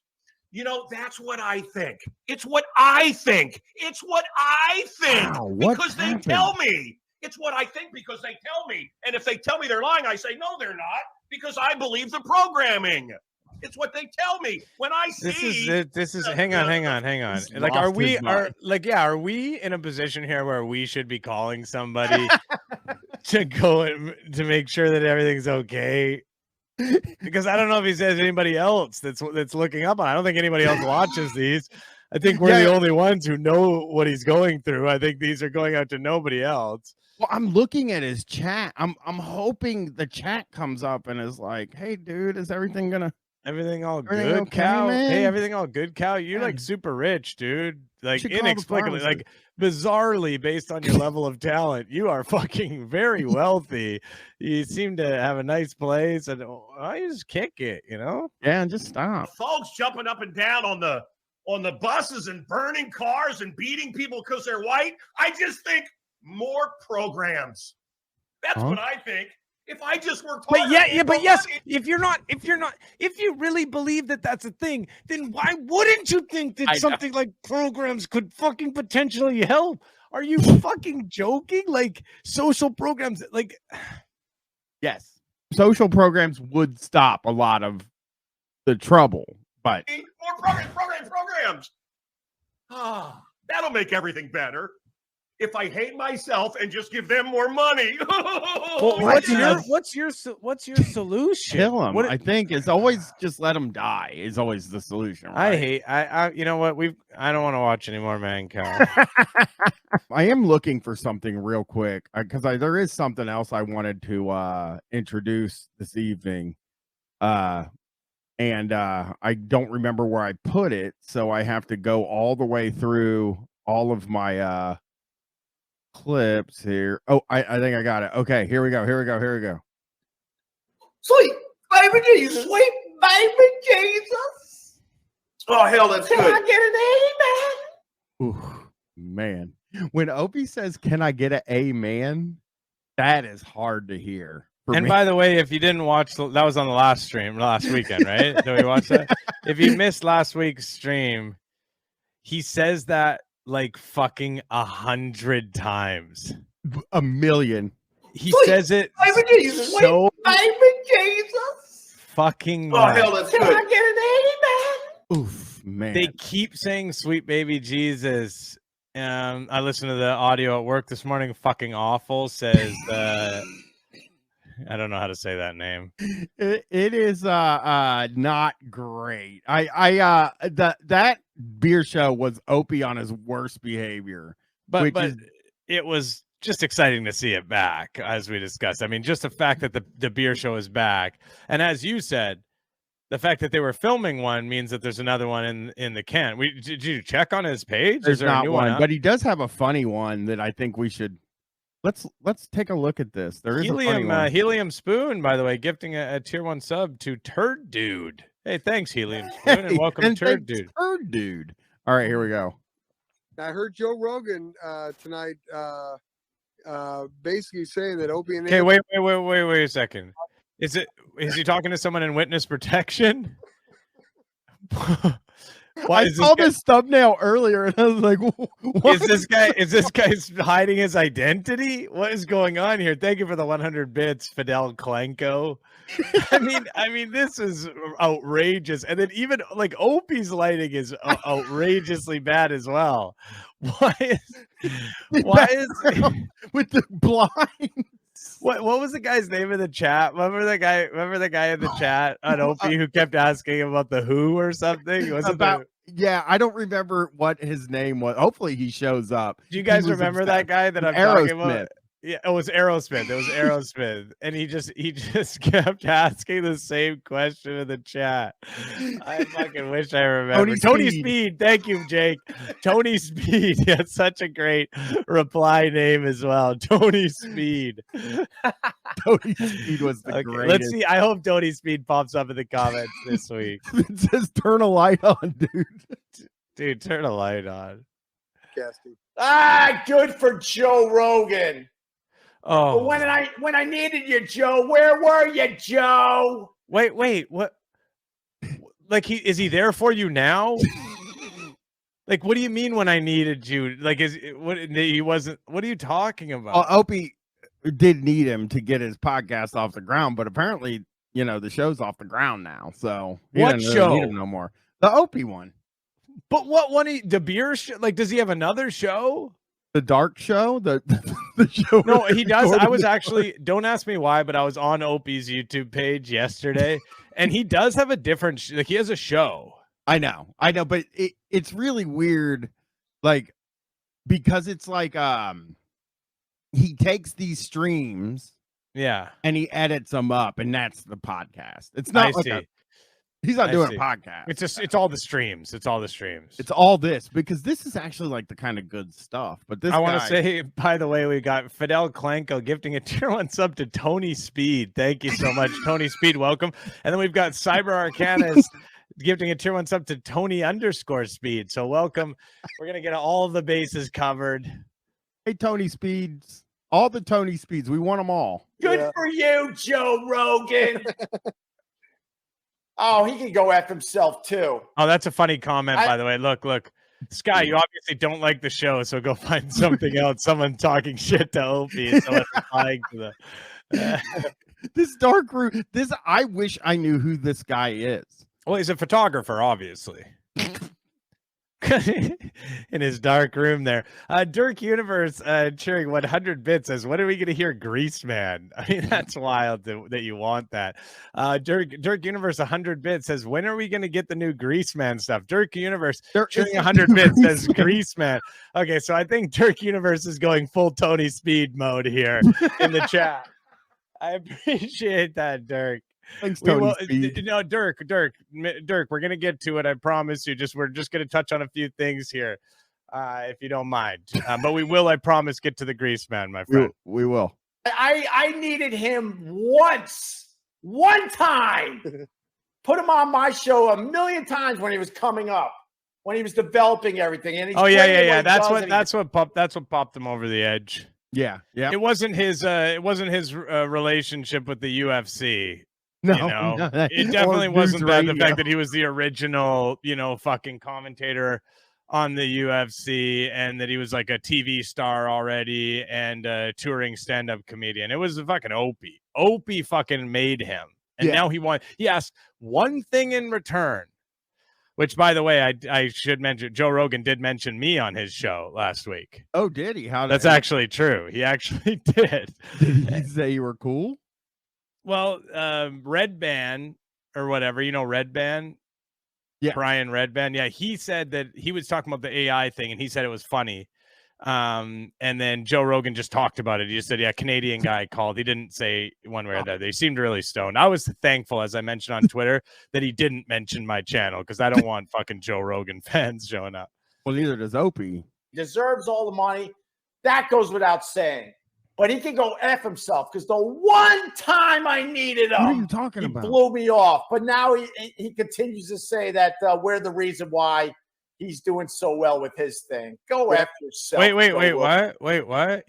[SPEAKER 8] That's what I think. It's what I think. It's what I think.
[SPEAKER 1] Wow,
[SPEAKER 8] because they tell me. It's what I think because they tell me. And if they tell me they're lying, I say, no, they're not, because I believe the programming. It's what they tell me when I see.
[SPEAKER 2] This is. Hang on. Like, are we in a position here where we should be calling somebody to go to make sure that everything's okay? Because I don't know if he says anybody else that's looking up on. I don't think anybody else watches these. I think we're the only ones who know what he's going through. I think these are going out to nobody else.
[SPEAKER 1] Well, I'm looking at his chat. I'm hoping the chat comes up and is like, "Hey, dude, is everything all
[SPEAKER 2] good,
[SPEAKER 1] okay,
[SPEAKER 2] Cow?
[SPEAKER 1] man?
[SPEAKER 2] Hey, everything all good, Cow? You're like super rich, dude. Like
[SPEAKER 1] should call the
[SPEAKER 2] inexplicably,
[SPEAKER 1] pharmacy.
[SPEAKER 2] like bizarrely, based on your level of talent, you are fucking very wealthy. You seem to have a nice place, and you just kick it,
[SPEAKER 1] Yeah, just stop.
[SPEAKER 8] Folks jumping up and down on the buses and burning cars and beating people because they're white. I just think more programs. That's what I think. If I just worked hard.
[SPEAKER 2] If you really believe that that's a thing, then why wouldn't you think that something like programs could fucking potentially help? Are you fucking joking? Like social programs, like
[SPEAKER 1] yes, social programs would stop a lot of the trouble, but
[SPEAKER 8] more programs. That'll make everything better. if I hate myself and just give them more money.
[SPEAKER 2] Well, what's your solution?
[SPEAKER 1] Kill him.
[SPEAKER 2] What-
[SPEAKER 1] I think it's always just let him die is always the solution. Right?
[SPEAKER 2] I you know what, I don't want to watch any more Mancow.
[SPEAKER 1] I am looking for something real quick because there is something else I wanted to introduce this evening. And I don't remember where I put it, so I have to go all the way through all of my clips here. Oh, I think I got it. Okay, here we go.
[SPEAKER 15] Sweet baby Jesus. Sweet baby Jesus. Oh, hell, that's
[SPEAKER 14] Can
[SPEAKER 15] good.
[SPEAKER 14] I get an amen?
[SPEAKER 1] Ooh, man. When Opie says, "Can I get an amen?" That is hard to hear.
[SPEAKER 2] And by the way, if you didn't watch, that was on the last stream last weekend, right? Did we watch that? If you missed last week's stream, he says that like fucking 100 times.
[SPEAKER 1] A million.
[SPEAKER 2] He
[SPEAKER 15] Sweet
[SPEAKER 2] says it
[SPEAKER 15] baby Jesus.
[SPEAKER 2] so
[SPEAKER 15] Sweet baby Jesus.
[SPEAKER 2] fucking
[SPEAKER 15] Oh,
[SPEAKER 2] much.
[SPEAKER 15] hell, that's
[SPEAKER 14] Can
[SPEAKER 15] good.
[SPEAKER 14] I get an amen?
[SPEAKER 1] Oof, man.
[SPEAKER 2] They keep saying "Sweet Baby Jesus." I listened to the audio at work this morning. Fucking awful. Says I don't know how to say that name.
[SPEAKER 1] It is not great. That beer show was Opie on his worst behavior.
[SPEAKER 2] But it was just exciting to see it back, as we discussed. I mean, just the fact that the beer show is back, and as you said, the fact that they were filming one means that there's another one in the can. Did you check on his page?
[SPEAKER 1] There's
[SPEAKER 2] Is there a
[SPEAKER 1] not
[SPEAKER 2] new
[SPEAKER 1] one,
[SPEAKER 2] out?
[SPEAKER 1] but he does have a funny one that I think we should. Let's take a look at this. There is a funny one.
[SPEAKER 2] Helium Spoon, by the way, gifting a tier 1 sub to Turd Dude. Hey, thanks, Helium Spoon, and welcome,
[SPEAKER 1] And
[SPEAKER 2] Turd
[SPEAKER 1] thanks,
[SPEAKER 2] Dude.
[SPEAKER 1] Turd Dude. All right, here we go.
[SPEAKER 20] I heard Joe Rogan tonight basically saying that Opie and
[SPEAKER 2] Okay, wait a second. Is he talking to someone in witness protection? Why
[SPEAKER 1] I
[SPEAKER 2] is
[SPEAKER 1] saw
[SPEAKER 2] this
[SPEAKER 1] this thumbnail earlier, and I was like, what?
[SPEAKER 2] Is this guy hiding his identity? What is going on here? Thank you for the 100 bits, Fidel Klenko. I mean, this is outrageous. And then even like Opie's lighting is outrageously bad as well. Why is with the blinds? What was the guy's name in the chat? Remember the guy in the chat on Opie who kept asking about the Who or something? Was
[SPEAKER 1] Yeah, I don't remember what his name was. Hopefully he shows up.
[SPEAKER 2] Do you guys remember that guy that I'm talking about? Yeah, it was Aerosmith. And he just kept asking the same question in the chat. I fucking wish I remember. Tony Speed. Thank you, Jake. Tony Speed. That's such a great reply name as well. Tony Speed.
[SPEAKER 1] Tony Speed was the greatest.
[SPEAKER 2] Let's see. I hope Tony Speed pops up in the comments this week.
[SPEAKER 1] It says turn a light on, dude.
[SPEAKER 2] Dude, turn a light on.
[SPEAKER 6] Good for Joe Rogan.
[SPEAKER 2] Oh,
[SPEAKER 6] But when I needed you, Joe, where were you, Joe?
[SPEAKER 2] Wait, what? Like is he there for you now? Like, what do you mean when I needed you? Like, he wasn't? What are you talking about?
[SPEAKER 1] Opie did need him to get his podcast off the ground, but apparently, the show's off the ground now. So he
[SPEAKER 2] what
[SPEAKER 1] doesn't
[SPEAKER 2] show?
[SPEAKER 1] really need him no more. The Opie one.
[SPEAKER 2] But what one? The beer show? Like, does he have another show?
[SPEAKER 1] The dark show, the show.
[SPEAKER 2] No, he does. I was actually, don't ask me why, but I was on Opie's YouTube page yesterday, and he does have a different, he has a show.
[SPEAKER 1] I know, but it's really weird, like, because it's like, he takes these streams,
[SPEAKER 2] yeah,
[SPEAKER 1] and he edits them up, and that's the podcast. It's not he's not doing a podcast.
[SPEAKER 2] It's all the streams. It's all the streams.
[SPEAKER 1] It's all this, because this is actually like the kind of good stuff. But this,
[SPEAKER 2] I want to say, by the way, we got Fidel Klenko gifting a tier 1 sub to Tony Speed. Thank you so much, Tony Speed. Welcome. And then we've got Cyber Arcanus gifting a tier 1 sub to Tony_Speed. So welcome. We're gonna get all of the bases covered.
[SPEAKER 1] Hey, Tony Speeds, all the Tony Speeds, we want them all.
[SPEAKER 6] Good for you, Joe Rogan. Oh, he can go after himself too.
[SPEAKER 2] Oh, that's a funny comment, by the way. Look, Sky, you obviously don't like the show, so go find something else. Someone talking shit to Opie and someone replying to the
[SPEAKER 1] this dark room. I wish I knew who this guy is.
[SPEAKER 2] Well, he's a photographer, obviously. in his dark room there. Dirk Universe cheering 100 bits says, when are we going to hear Greaseman? I mean, that's wild that you want that. Dirk Universe 100 bits says, when are we going to get the new Greaseman stuff? Dirk Universe cheering 100 bits says Greaseman. Okay, so I think Dirk Universe is going full Tony Speed mode here in the chat. I appreciate that, Dirk.
[SPEAKER 1] Thanks,
[SPEAKER 2] We
[SPEAKER 1] Tony
[SPEAKER 2] will,
[SPEAKER 1] Speed.
[SPEAKER 2] no, Dirk, we're gonna get to it. I promise you. We're just gonna touch on a few things here, if you don't mind. But we will, I promise, get to the Greaseman, my friend.
[SPEAKER 1] We will.
[SPEAKER 6] I needed him one time. Put him on my show a million times when he was coming up, when he was developing everything. And he's
[SPEAKER 2] Yeah. That's what popped him over the edge.
[SPEAKER 1] Yeah.
[SPEAKER 2] It wasn't his relationship with the UFC.
[SPEAKER 1] No,
[SPEAKER 2] you know?
[SPEAKER 1] no,
[SPEAKER 2] It definitely
[SPEAKER 1] or
[SPEAKER 2] wasn't
[SPEAKER 1] news
[SPEAKER 2] that. The
[SPEAKER 1] radio.
[SPEAKER 2] fact that he was the original, fucking commentator on the UFC, and that he was like a TV star already and a touring stand-up comedian. It was fucking Opie. Opie fucking made him, and now he asked one thing in return. Which, by the way, I should mention, Joe Rogan did mention me on his show last week.
[SPEAKER 1] Oh, did he?
[SPEAKER 2] That's actually true. He actually did.
[SPEAKER 1] Did he say you were cool?
[SPEAKER 2] Well, Red Band or whatever, Red Band?
[SPEAKER 1] Yeah.
[SPEAKER 2] Brian Red Band. Yeah, he said that he was talking about the AI thing, and he said it was funny. And then Joe Rogan just talked about it. He just said, yeah, Canadian guy called. He didn't say one way or the other. He seemed really stoned. I was thankful, as I mentioned on Twitter, that he didn't mention my channel, because I don't want fucking Joe Rogan fans showing up.
[SPEAKER 1] Well, neither does Opie.
[SPEAKER 6] Deserves all the money. That goes without saying. But he can go F himself, because the one time I needed him,
[SPEAKER 1] What are you talking about?
[SPEAKER 6] He blew me off. But now he continues to say that we're the reason why he's doing so well with his thing. Go F yourself.
[SPEAKER 2] Wait, what?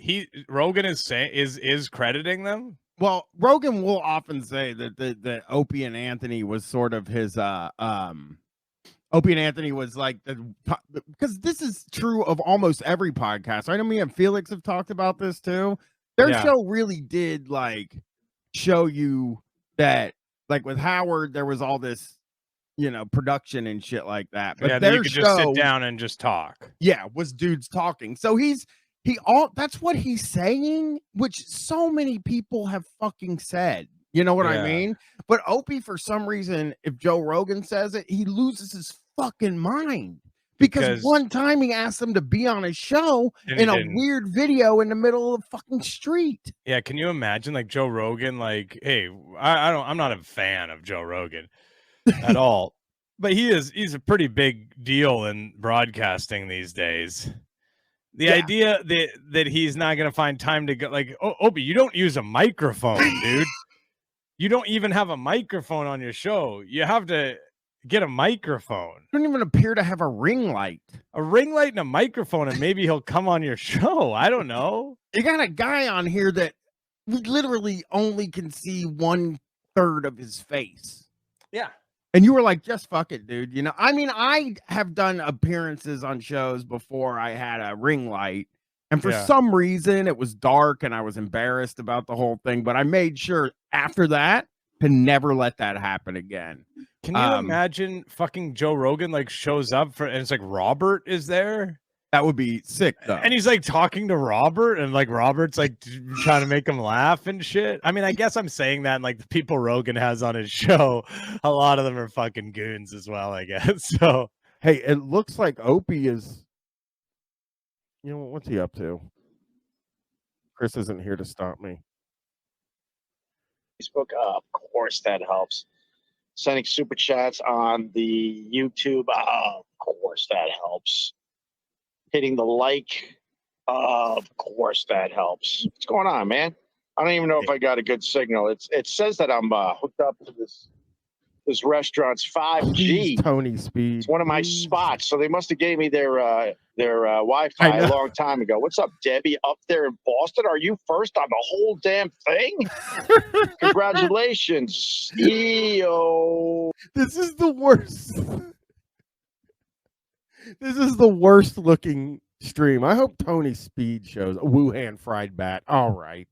[SPEAKER 2] Rogan is crediting them?
[SPEAKER 1] Well, Rogan will often say that Opie and Anthony was sort of his Opie and Anthony was like because this is true of almost every podcast, right? I mean, and Felix have talked about this too. Their show really did like show you that, like with Howard, there was all this, production and shit like that. But
[SPEAKER 2] you could just sit down and just talk.
[SPEAKER 1] Yeah, was dudes talking. So that's what he's saying, which so many people have fucking said. You know what I mean? But Opie, for some reason, if Joe Rogan says it, he loses his fucking mind. Because one time he asked him to be on his show in a weird video in the middle of the fucking street.
[SPEAKER 2] Yeah, can you imagine like Joe Rogan? Like, hey, I'm not a fan of Joe Rogan at all, but he's a pretty big deal in broadcasting these days. The idea that he's not gonna find time to go, like, Opie, you don't use a microphone, dude. You don't even have a microphone on your show. You have to get a microphone.
[SPEAKER 1] You don't even appear to have a ring light.
[SPEAKER 2] A ring light and a microphone, and maybe he'll come on your show. I don't know.
[SPEAKER 1] You got a guy on here that we literally only can see 1/3 of his face.
[SPEAKER 2] Yeah.
[SPEAKER 1] And you were like, just fuck it, dude. I mean, I have done appearances on shows before I had a ring light. And for some reason, it was dark and I was embarrassed about the whole thing. But I made sure after that to never let that happen again.
[SPEAKER 2] Can you imagine fucking Joe Rogan like shows up and it's like Robert is there?
[SPEAKER 1] That would be sick, though.
[SPEAKER 2] And he's like talking to Robert, and like Robert's like trying to make him laugh and shit. I mean, I guess I'm saying that, and like the people Rogan has on his show, a lot of them are fucking goons as well, I guess. So,
[SPEAKER 1] hey, it looks like Opie is, what's he up to? Chris isn't here to stop me.
[SPEAKER 5] Facebook, of course, that helps. Sending super chats on the YouTube, of course, that helps. Hitting the like, of course, that helps. What's going on, man? I don't even know if I got a good signal. It says that I'm hooked up to this restaurant's 5G.
[SPEAKER 1] Please, Tony Speed.
[SPEAKER 5] It's one of my spots, so they must have gave me their Wi-Fi a long time ago. What's up, Debbie? Up there in Boston? Are you first on the whole damn thing? Congratulations, EO.
[SPEAKER 1] This is the worst. This is the worst looking stream. I hope Tony Speed shows a Wuhan fried bat. All right.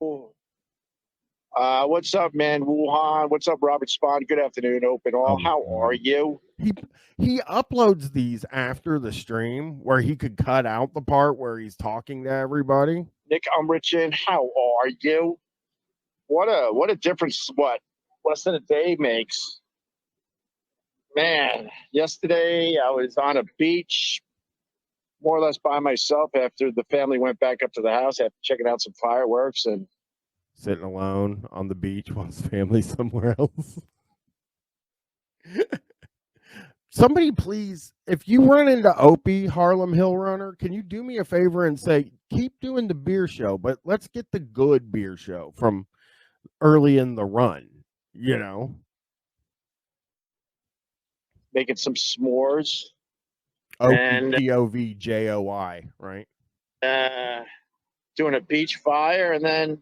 [SPEAKER 5] Ooh. What's up, man? Wuhan. What's up, Robert Spahn? Good afternoon, Open All. How are you?
[SPEAKER 1] He uploads these after the stream where he could cut out the part where he's talking to everybody.
[SPEAKER 5] Nick Umrichin, how are you? What a difference what less than a day makes. Man, yesterday I was on a beach more or less by myself after the family went back up to the house after checking out some fireworks and
[SPEAKER 1] Sitting alone on the beach while his family's somewhere else. Somebody please, if you run into Opie, Harlem Hill Runner, can you do me a favor and say, keep doing the beer show, but let's get the good beer show from early in the run, you know?
[SPEAKER 5] making some s'mores. And
[SPEAKER 1] OPGOVJOI, right?
[SPEAKER 5] doing a beach fire, and then,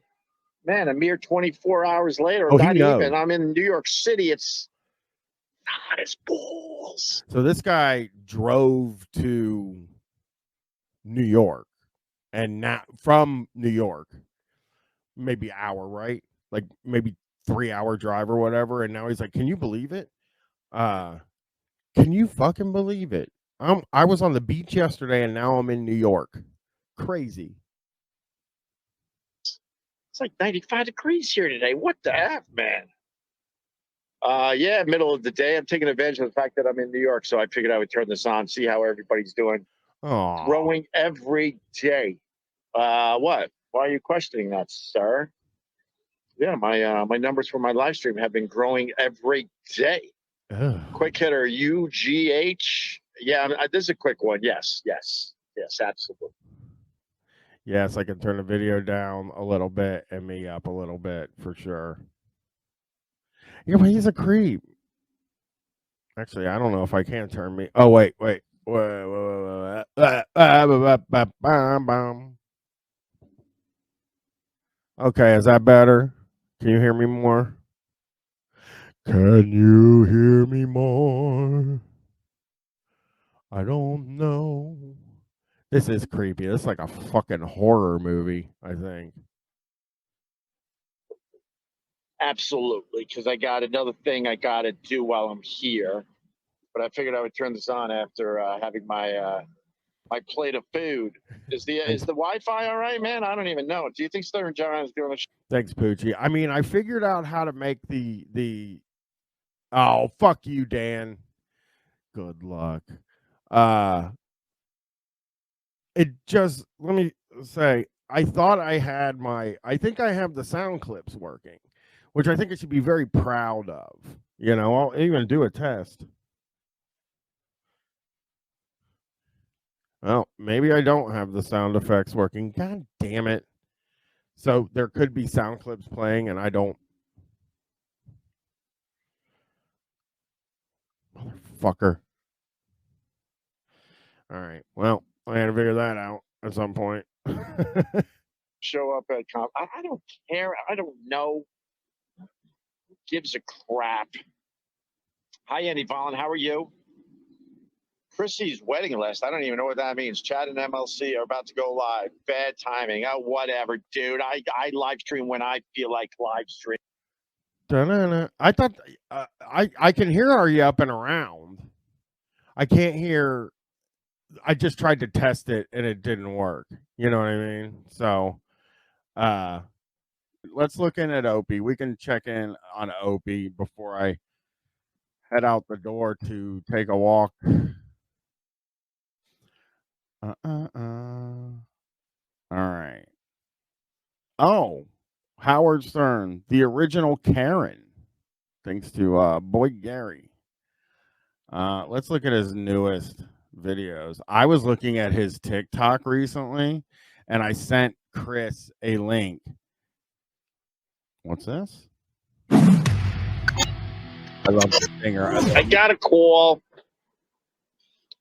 [SPEAKER 5] man, a mere 24 hours later,
[SPEAKER 1] Oh, he
[SPEAKER 5] not
[SPEAKER 1] knows.
[SPEAKER 5] even. I'm in New York City. It's hot as balls.
[SPEAKER 1] So this guy drove to New York and now from New York, maybe hour, right? Like maybe 3-hour drive or whatever. And now he's like, can you believe it? Can you fucking believe it? I was on the beach yesterday and now I'm in New York. Crazy.
[SPEAKER 5] It's like 95 degrees here today. What the F, man? Yeah, middle of the day. I'm taking advantage of the fact that I'm in New York, so I figured I would turn this on, see how everybody's doing.
[SPEAKER 1] Oh,
[SPEAKER 5] Growing every day. What? Why are you questioning that, sir? Yeah, my numbers for my live stream have been growing every day. Quick hitter, UGH. Yeah, this is a quick one. Yes, absolutely.
[SPEAKER 1] yes, I can turn the video down a little bit and me up a little bit for sure. Yeah, but he's a creep. Actually, I don't know if I can turn me. Oh, wait. Okay, is that better? Can you hear me more? Can you hear me more? I don't know. This is creepy. This is like a fucking horror movie, I think.
[SPEAKER 5] Absolutely, because I got another thing I got to do while I'm here. But I figured I would turn this on after having my my plate of food. Is the Wi-Fi all right, man? I don't even know. Do you think Sir and John is doing the
[SPEAKER 1] Thanks, Poochie. I mean, I figured out how to make the oh, fuck you, Dan. Good luck. It just, let me say, I thought I had I think I have the sound clips working, which I think I should be very proud of. You know, I'll even do a test. Well, maybe I don't have the sound effects working. God damn it. So there could be sound clips playing and I don't. Motherfucker. All right. Well, I had to figure that out at some point.
[SPEAKER 5] show up at comp? I don't care. I don't know. Who gives a crap? Hi, Andy Vollen. How are you? Chrissy's wedding list. I don't even know what that means. Chad and MLC are about to go live. Bad timing. Oh, whatever, dude. I live stream when I feel like live stream.
[SPEAKER 1] I thought I can hear Are You Up and Around. I can't hear. I just tried to test it and it didn't work. You know what I mean? So let's look in at Opie. We can check in on Opie before I head out the door to take a walk. All right. Oh, Howard Stern, the original Karen. Thanks to Boy Gary. Let's look at his newest videos. I was looking at his TikTok recently, and I sent Chris a link. What's this? I love the singer.
[SPEAKER 5] I got a call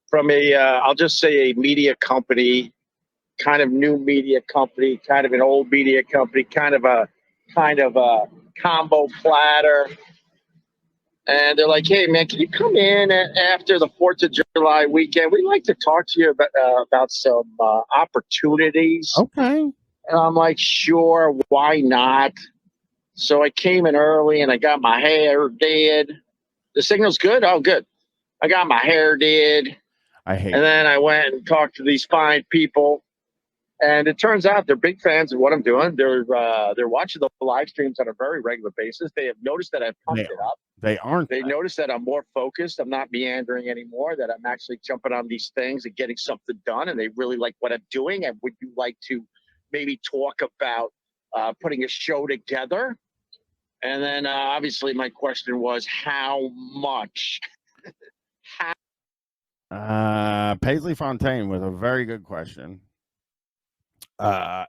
[SPEAKER 5] from a, I'll just say a media company, kind of new media company, kind of an old media company, kind of a combo platter. And they're like, hey, man, can you come in after the 4th of July weekend? We'd like to talk to you about some opportunities.
[SPEAKER 1] Okay.
[SPEAKER 5] And I'm like, sure, why not? So I came in early and I got my hair did. The signal's good? Oh, good. I got my hair did.
[SPEAKER 1] I hate
[SPEAKER 5] And then I went and talked to these fine people. And it turns out they're big fans of what I'm doing. They're watching the live streams on a very regular basis. They have noticed that I've pumped it up.
[SPEAKER 1] They aren't.
[SPEAKER 5] They noticed that I'm more focused. I'm not meandering anymore, that I'm actually jumping on these things and getting something done. And they really like what I'm doing. And would you like to maybe talk about putting a show together? And then obviously my question was, how much?
[SPEAKER 1] Paisley Fontaine with a very good question. I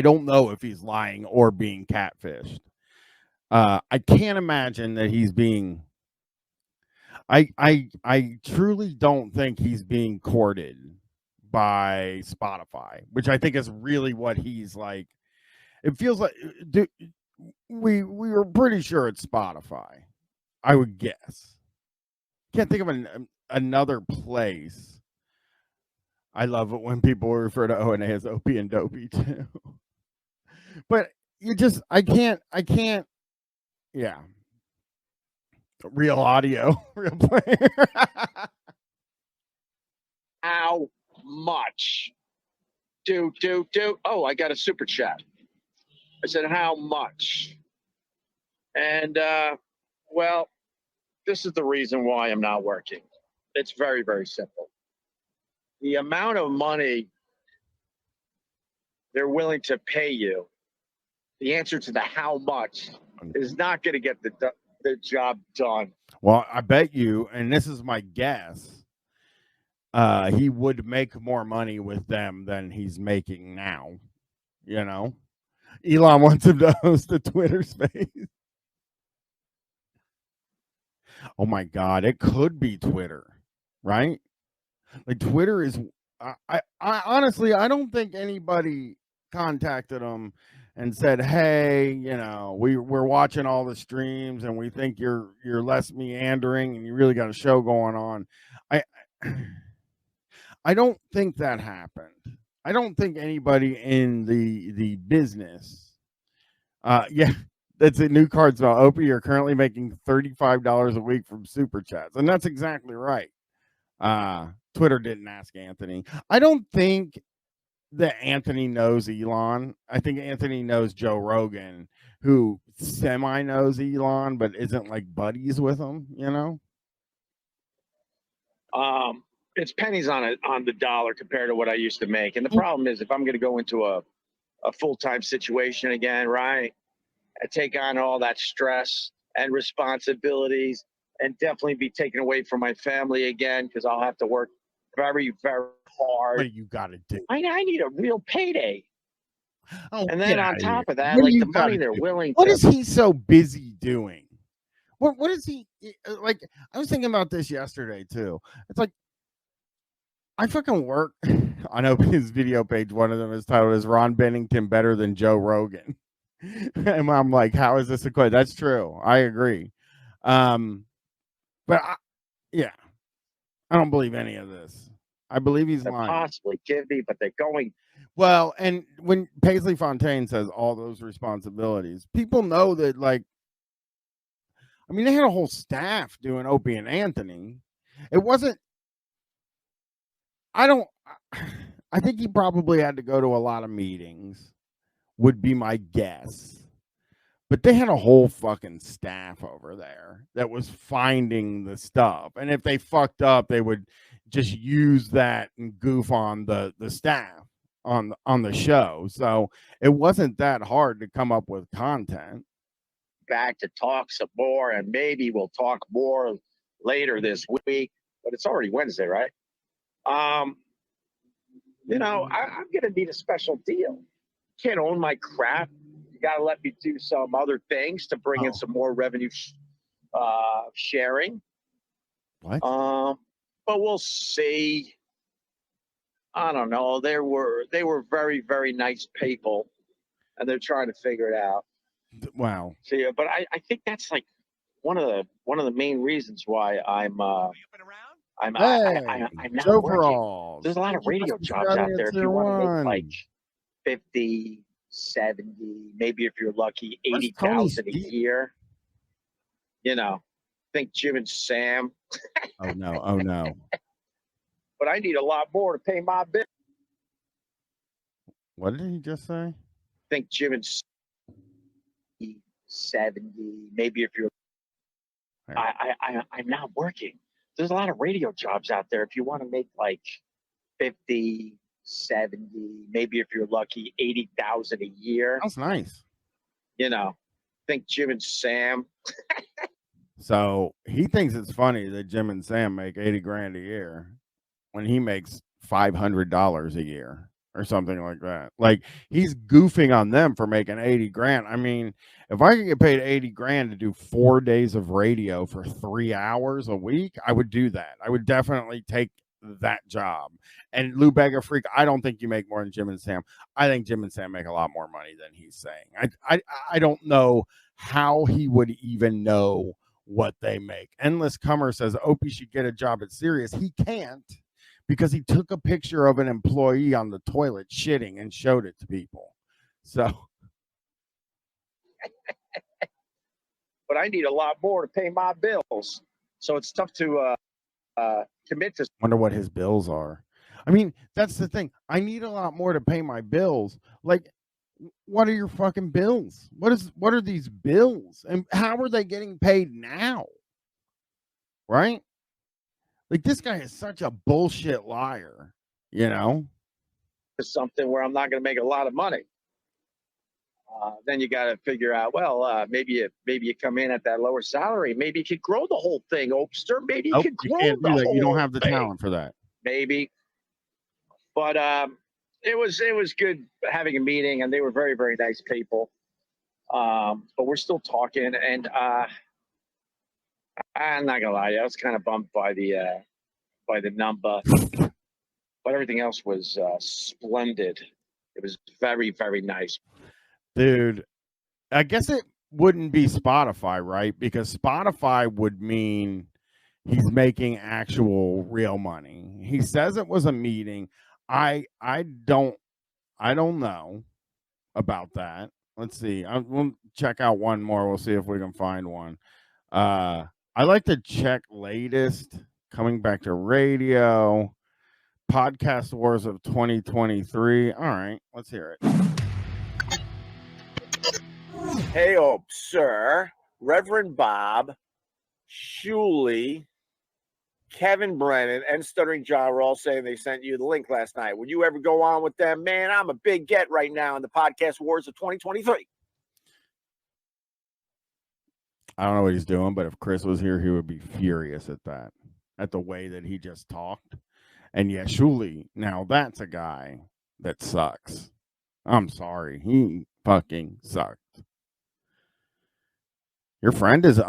[SPEAKER 1] don't know if he's lying or being catfished. I can't imagine that he's being. I truly don't think he's being courted by Spotify, which I think is really what he's like. It feels like we were pretty sure it's Spotify. I would guess. Can't think of another place. I love it when people refer to O&A as Opie and Dopey too. But I can't. Yeah. Real audio, real player.
[SPEAKER 5] How much? Oh, I got a super chat. I said, how much? And, well, this is the reason why I'm not working. It's very, very simple. The amount of money they're willing to pay you, the answer to the how much is not going to get the job done.
[SPEAKER 1] Well, I bet you, and this is my guess, he would make more money with them than he's making now. You know, Elon wants him to host a Twitter space. Oh my God, it could be Twitter, right? Like Twitter is. I honestly, I don't think anybody contacted him and said, "Hey, we're watching all the streams and we think you're less meandering and you really got a show going on." I don't think that happened. I don't think anybody in the business. Yeah, that's a new card spell. Opie, you're currently making $35 a week from super chats, and that's exactly right. Twitter didn't ask Anthony. I don't think that Anthony knows Elon. I think Anthony knows Joe Rogan, who semi knows Elon, but isn't like buddies with him,
[SPEAKER 5] It's pennies on the dollar compared to what I used to make. And the problem is, if I'm going to go into a full-time situation again, right, I take on all that stress and responsibilities and definitely be taken away from my family again, because I'll have to work very, very hard.
[SPEAKER 1] What you got to do?
[SPEAKER 5] I need a real payday.
[SPEAKER 1] Oh,
[SPEAKER 5] and then on top of that,
[SPEAKER 1] what
[SPEAKER 5] like
[SPEAKER 1] do
[SPEAKER 5] the
[SPEAKER 1] you
[SPEAKER 5] money
[SPEAKER 1] gotta
[SPEAKER 5] they're
[SPEAKER 1] do?
[SPEAKER 5] willing
[SPEAKER 1] What
[SPEAKER 5] to.
[SPEAKER 1] is he so busy doing? What is he like? I was thinking about this yesterday too. It's like I fucking work on Open's video page. One of them is titled "Is Ron Bennington better than Joe Rogan?" And I'm like, how is this equated? That's true. I agree. But yeah, I don't believe any of this. I believe he's lying.
[SPEAKER 5] Possibly could be, but they're going.
[SPEAKER 1] Well, and when Paisley Fontaine says all those responsibilities, people know that, like, I mean, they had a whole staff doing Opie and Anthony. It wasn't, I think he probably had to go to a lot of meetings, would be my guess. But they had a whole fucking staff over there that was finding the stuff. And if they fucked up, they would just use that and goof on the staff on the show. So it wasn't that hard to come up with content.
[SPEAKER 5] Back to talk some more, and maybe we'll talk more later this week. But it's already Wednesday, right? I'm gonna need a special deal. Can't own my crap. You gotta let me do some other things to bring in some more revenue sharing.
[SPEAKER 1] What?
[SPEAKER 5] But we'll see. I don't know. They were very, very nice people, and they're trying to figure it out.
[SPEAKER 1] Wow.
[SPEAKER 5] See, but I think that's like one of the main reasons why I'm not
[SPEAKER 1] Joe
[SPEAKER 5] working.
[SPEAKER 1] Overall.
[SPEAKER 5] There's a lot of radio jobs out there. If you want to make like 50, 70, maybe if you're lucky,
[SPEAKER 1] Where's Tony
[SPEAKER 5] 80,000 a year. You know, think Jim and Sam.
[SPEAKER 1] Oh no! Oh no!
[SPEAKER 5] But I need a lot more to pay my bill.
[SPEAKER 1] What did he just say?
[SPEAKER 5] Think Jim and 70, maybe if you're. I'm not working. There's a lot of radio jobs out there. If you want to make like 50, 70, maybe if you're lucky, 80,000 a year.
[SPEAKER 1] That's nice.
[SPEAKER 5] You know, think Jim and Sam.
[SPEAKER 1] So he thinks it's funny that Jim and Sam make 80 grand a year when he makes $500 a year or something like that. Like he's goofing on them for making 80 grand. I mean, if I could get paid 80 grand to do 4 days of radio for 3 hours a week, I would do that. I would definitely take that job. And Lou Bega Freak, I don't think you make more than Jim and Sam. I think Jim and Sam make a lot more money than he's saying. I don't know how he would even know what they make. Endless Comer says Opie should get a job at Sirius. He can't because he took a picture of an employee on the toilet shitting and showed it to people. So
[SPEAKER 5] But I need a lot more to pay my bills. So it's tough to commit to.
[SPEAKER 1] wonder what his bills are. I mean, that's the thing. I need a lot more to pay my bills. Like, what are your fucking bills? What are these bills? And how are they getting paid now? Right? Like, this guy is such a bullshit liar, you know?
[SPEAKER 5] Something where I'm not going to make a lot of money. Then you got to figure out, well, maybe you come in at that lower salary. Maybe you could grow the whole thing, Opster. Maybe you
[SPEAKER 1] Nope,
[SPEAKER 5] could
[SPEAKER 1] you
[SPEAKER 5] grow
[SPEAKER 1] can't
[SPEAKER 5] the
[SPEAKER 1] do that.
[SPEAKER 5] whole
[SPEAKER 1] You don't have the
[SPEAKER 5] thing.
[SPEAKER 1] talent for that.
[SPEAKER 5] Maybe. But it was good having a meeting, and they were very, very nice people. But we're still talking, and I'm not gonna lie, I was kind of bummed by the number, but everything else was splendid. It was very, very nice.
[SPEAKER 1] Dude, I guess it wouldn't be Spotify, right? Because Spotify would mean he's making actual real money. He says it was a meeting. I don't know about that. Let's see. We'll check out one more. We'll see if we can find one. I like to check latest coming back to radio podcast wars of 2023. All right, let's hear it.
[SPEAKER 6] Hey, sir, Reverend Bob, Shuley, Kevin Brennan, and Stuttering John were all saying they sent you the link last night. Would you ever go on with them? Man, I'm a big get right now in the podcast wars of 2023.
[SPEAKER 1] I don't know what he's doing, but if Chris was here, he would be furious at that, at the way that he just talked. And yeah, Shuley, now that's a guy that sucks. I'm sorry. He fucking sucked. Your friend is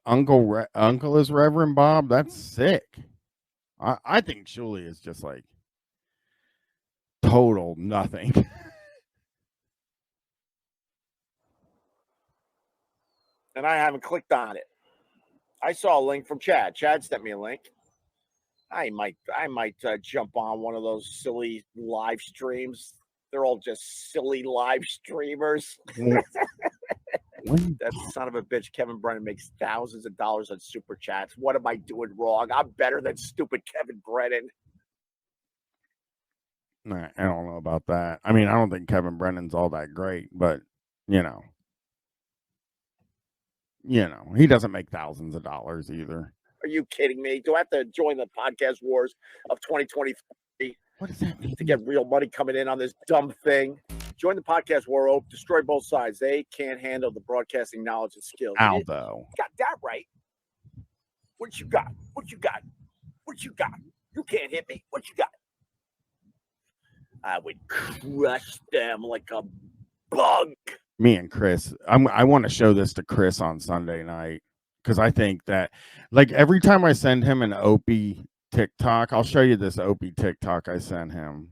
[SPEAKER 1] uncle is Reverend Bob. That's sick. I think Shuley is just like total nothing.
[SPEAKER 6] And I haven't clicked on it. I saw a link from Chad. Chad sent me a link. I might jump on one of those silly live streams. They're all just silly live streamers. That son of a bitch, Kevin Brennan, makes thousands of dollars on super chats. What am I doing wrong? I'm better than stupid Kevin Brennan.
[SPEAKER 1] Nah, I don't know about that. I mean, I don't think Kevin Brennan's all that great, but you know, he doesn't make thousands of dollars either.
[SPEAKER 6] Are you kidding me? Do I have to join the podcast wars of 2023?
[SPEAKER 1] What does that mean?
[SPEAKER 6] To get real money coming in on this dumb thing? Join the podcast war, destroy both sides. They can't handle the broadcasting knowledge and skills.
[SPEAKER 1] Aldo.
[SPEAKER 6] Got that right. What you got? What you got? What you got? You can't hit me. What you got? I would crush them like a bug.
[SPEAKER 1] Me and Chris, I want to show this to Chris on Sunday night because I think that, like, every time I send him an Opie TikTok, I'll show you this Opie TikTok I sent him,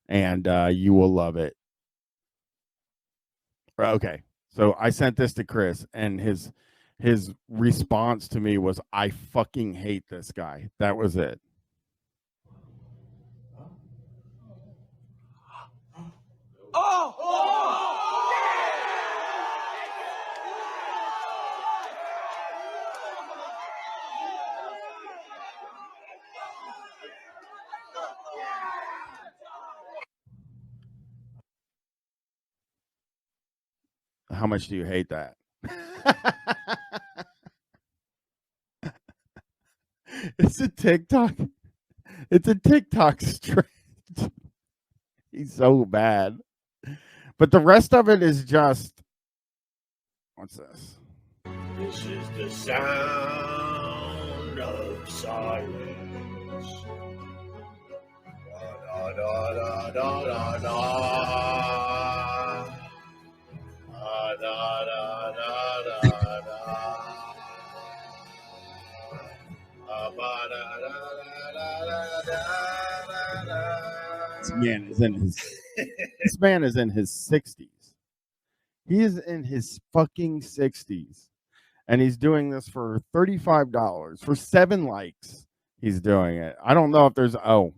[SPEAKER 1] and you will love it. Okay, so I sent this to Chris, and his response to me was, "I fucking hate this guy." That was it.
[SPEAKER 6] Oh!
[SPEAKER 1] How much do you hate that? It's a TikTok. It's a TikTok stretch. He's so bad. But the rest of it is just, what's this?
[SPEAKER 6] This is the sound of silence. Da, da, da, da, da, da. Da, da, da, da, da, da. Ba, da, da, da, da, da, da.
[SPEAKER 1] This man is in his this man is in his 60s. He is in his fucking 60s. And he's doing this for $35 for 7 likes. He's doing it. I don't know if there's oh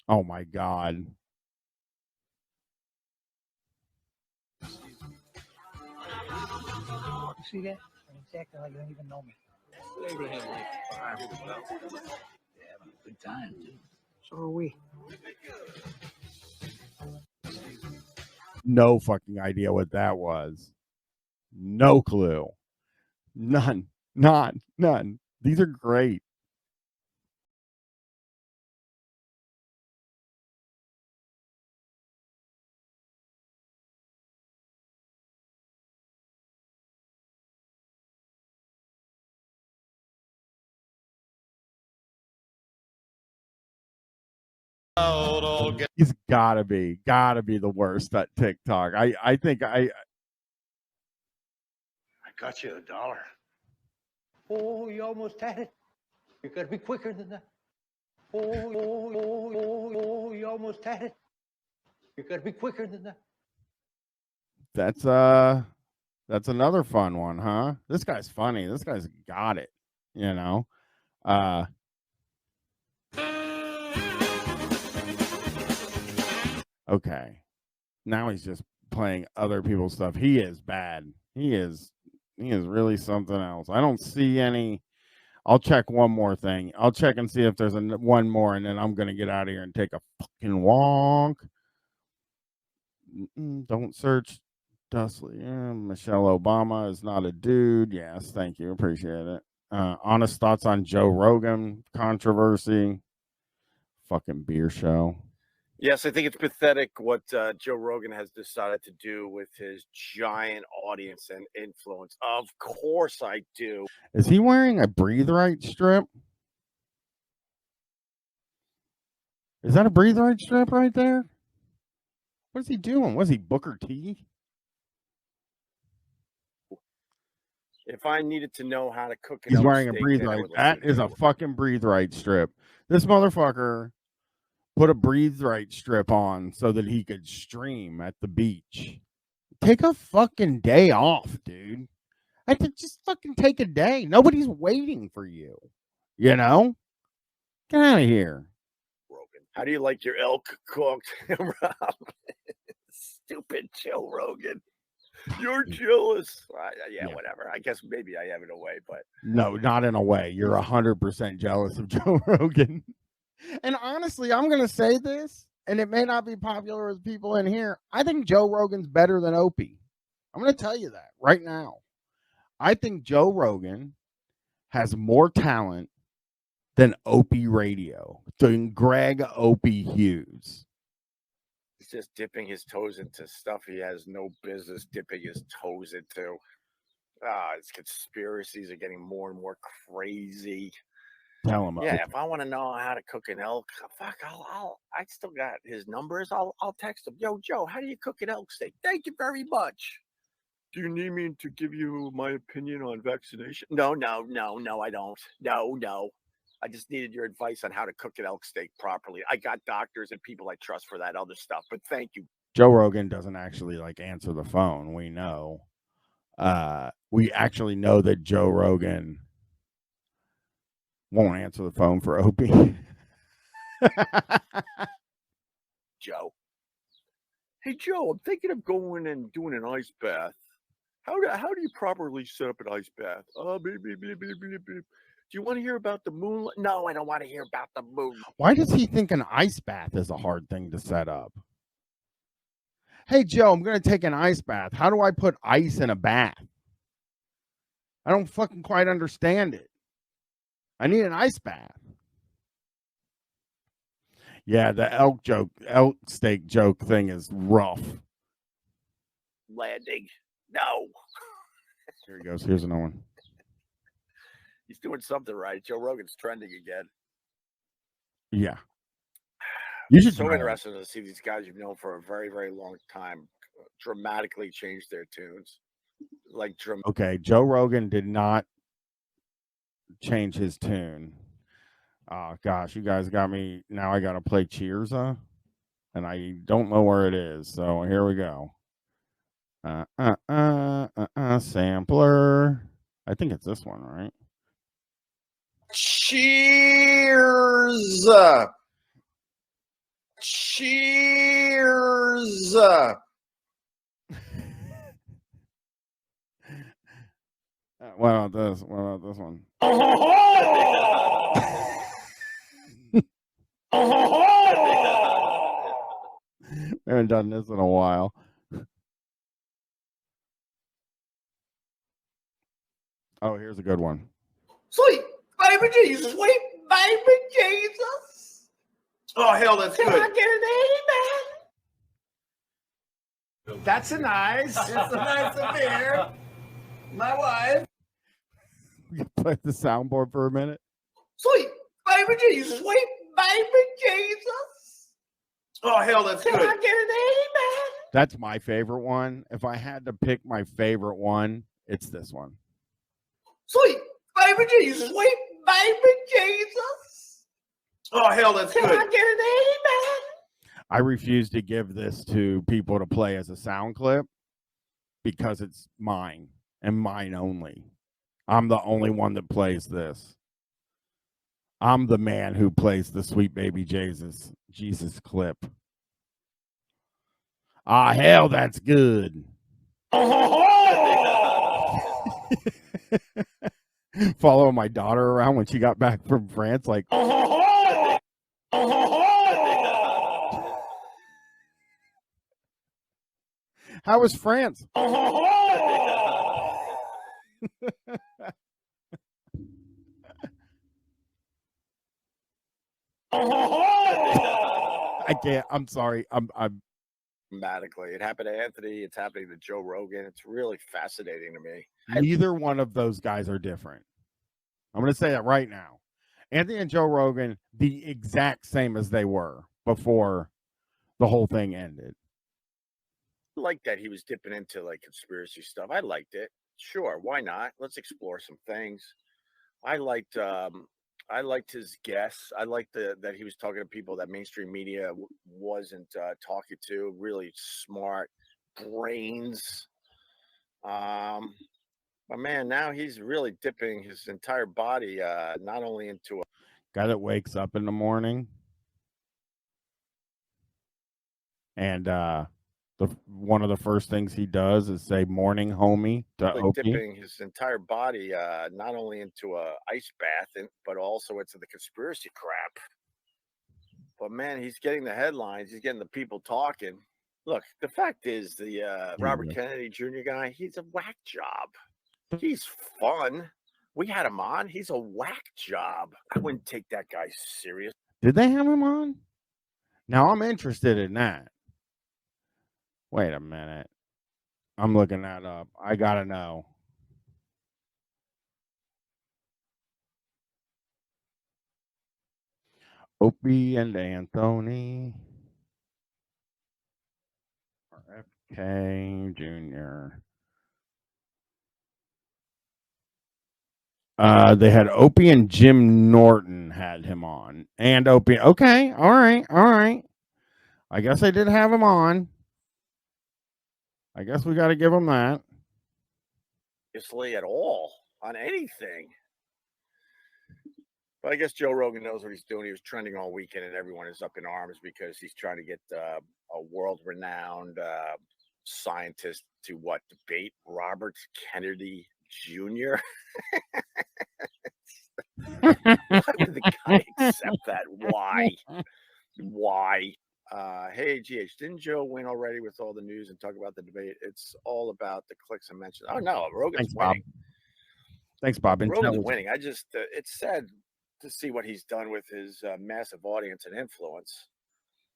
[SPEAKER 1] my god.
[SPEAKER 23] See that? It's acting like you don't even know me. Having a good time, too. So are we.
[SPEAKER 1] No fucking idea what that was. No clue. None. None. These are great. He's gotta be the worst at TikTok. I think I
[SPEAKER 23] got you $1. Oh, you almost had it. You gotta be quicker than that. Oh, you almost had it. You gotta be quicker than that.
[SPEAKER 1] that's another fun one, huh? This guy's funny. This guy's got it, you know. Okay. Now he's just playing other people's stuff. He is bad. He is really something else. I don't see any. I'll check one more thing. I'll check and see if there's one more, and then I'm gonna get out of here and take a fucking walk. Don't search Dustley. Yeah, Michelle Obama is not a dude. Yes, thank you. Appreciate it. Honest thoughts on Joe Rogan controversy. Fucking beer show.
[SPEAKER 6] Yes, I think it's pathetic what Joe Rogan has decided to do with his giant audience and influence. Of course I do.
[SPEAKER 1] Is he wearing a Breathe Right strip? Is that a Breathe Right strip right there? What is he doing? Was he Booker T?
[SPEAKER 6] If I needed to know how to cook it,
[SPEAKER 1] He's wearing a Breathe Right. That is a fucking Breathe Right strip. This motherfucker put a Breathe Right strip on so that he could stream at the beach. Take a fucking day off, dude. I could just fucking take a day. Nobody's waiting for you. You know? Get out of here.
[SPEAKER 6] Rogan. How do you like your elk cooked, Rob? Stupid Joe Rogan. You're jealous. Yeah, whatever. I guess maybe I have in a way, but
[SPEAKER 1] No, not in a way. You're 100% jealous of Joe Rogan. And honestly, I'm going to say this, and it may not be popular with people in here. I think Joe Rogan's better than Opie. I'm going to tell you that right now. I think Joe Rogan has more talent than Opie Radio, than Greg Opie Hughes.
[SPEAKER 6] he's just dipping his toes into stuff he has no business dipping his toes into. His conspiracies are getting more and more crazy.
[SPEAKER 1] Tell him.
[SPEAKER 6] Yeah, if I want to know how to cook an elk, fuck, I still got his numbers. I'll text him. Yo, Joe, how do you cook an elk steak? Thank you very much. Do you need me to give you my opinion on vaccination? No, I don't. No. I just needed your advice on how to cook an elk steak properly. I got doctors and people I trust for that other stuff, but thank you.
[SPEAKER 1] Joe Rogan doesn't actually answer the phone. We know. We actually know that Joe Rogan won't answer the phone for Opie.
[SPEAKER 6] Joe. Hey, Joe, I'm thinking of going and doing an ice bath. How do you properly set up an ice bath? Do you want to hear about the moon? No, I don't want to hear about the moon.
[SPEAKER 1] Why does he think an ice bath is a hard thing to set up? Hey, Joe, I'm going to take an ice bath. How do I put ice in a bath? I don't fucking quite understand it. I need an ice bath. Yeah, the elk steak joke thing is rough.
[SPEAKER 3] Landing. No.
[SPEAKER 1] Here he goes. Here's another one.
[SPEAKER 3] He's doing something right. Joe Rogan's trending again.
[SPEAKER 1] Yeah. You should
[SPEAKER 3] So
[SPEAKER 1] try it.
[SPEAKER 3] interesting to see these guys you've known for a very, very long time dramatically change their tunes. Like
[SPEAKER 1] Okay, Joe Rogan did not change his tune. Oh gosh, you guys got me. Now I gotta play Cheers, and I don't know where it is. So here we go. Sampler. I think it's this one, right?
[SPEAKER 6] Cheers. Cheers.
[SPEAKER 1] What about this? What about this one? We haven't done this in a while. Oh, here's a good one.
[SPEAKER 15] Sweet baby Jesus. Sweet baby Jesus. Oh, hell, that's
[SPEAKER 14] Can
[SPEAKER 15] good.
[SPEAKER 14] I get an 80 man?
[SPEAKER 6] That's a nice. It's a nice beer. My wife.
[SPEAKER 1] We can play the soundboard for a minute.
[SPEAKER 15] Sweet baby Jesus. Sweet baby Jesus. Oh, hell, that's
[SPEAKER 14] Can
[SPEAKER 15] good.
[SPEAKER 14] I get an 80 man?
[SPEAKER 1] That's my favorite one. If I had to pick my favorite one, it's this one.
[SPEAKER 15] Sweet baby Jesus. Sweet baby Jesus. Oh, hell, that's
[SPEAKER 14] Can
[SPEAKER 15] good.
[SPEAKER 14] I get an 80 man?
[SPEAKER 1] I refuse to give this to people to play as a sound clip because it's mine and mine only. I'm the only one that plays this. I'm the man who plays the Sweet Baby Jesus clip. Ah, hell, that's good. Following my daughter around when she got back from France, like, how was France? I can't. I'm sorry. I'm
[SPEAKER 3] dramatically. It happened to Anthony. It's happening to Joe Rogan. It's really fascinating to me.
[SPEAKER 1] Neither one of those guys are different. I'm going to say that right now. Anthony and Joe Rogan, the exact same as they were before the whole thing ended.
[SPEAKER 3] I like that he was dipping into like conspiracy stuff. I liked it. Sure, why not? Let's explore some things. I liked his guests. I liked that he was talking to people that mainstream media wasn't talking to. Really smart brains. But man, now he's really dipping his entire body not only into a
[SPEAKER 1] Guy that wakes up in the morning and one of the first things he does is say "morning, homie" to
[SPEAKER 3] like
[SPEAKER 1] Opie.
[SPEAKER 3] dipping his entire body not only into a ice bath but also into the conspiracy crap. But man, he's getting the headlines. He's getting the people talking. Look, the fact is, the Robert Kennedy Jr. guy, he's a whack job. He's fun. We had him on. He's a whack job. I wouldn't take that guy serious.
[SPEAKER 1] Did they have him on? Now I'm interested in that. Wait a minute. I'm looking that up. I gotta know. Opie and Anthony. RFK Jr. They had Opie and Jim Norton had him on. And Opie. Okay. All right. I guess I did have him on. I guess we got to give him that.
[SPEAKER 3] Obviously, at all on anything. But I guess Joe Rogan knows what he's doing. He was trending all weekend, and everyone is up in arms because he's trying to get a world-renowned scientist to debate Robert Kennedy Jr. Why would the guy accept that? Why? Hey, GH, didn't Joe win already with all the news and talk about the debate? It's all about the clicks and mentions. Oh, no, Rogan's
[SPEAKER 1] Thanks, Bob.
[SPEAKER 3] winning.
[SPEAKER 1] Thanks, Bob.
[SPEAKER 3] Rogan's winning. I just, it's sad to see what he's done with his massive audience and influence.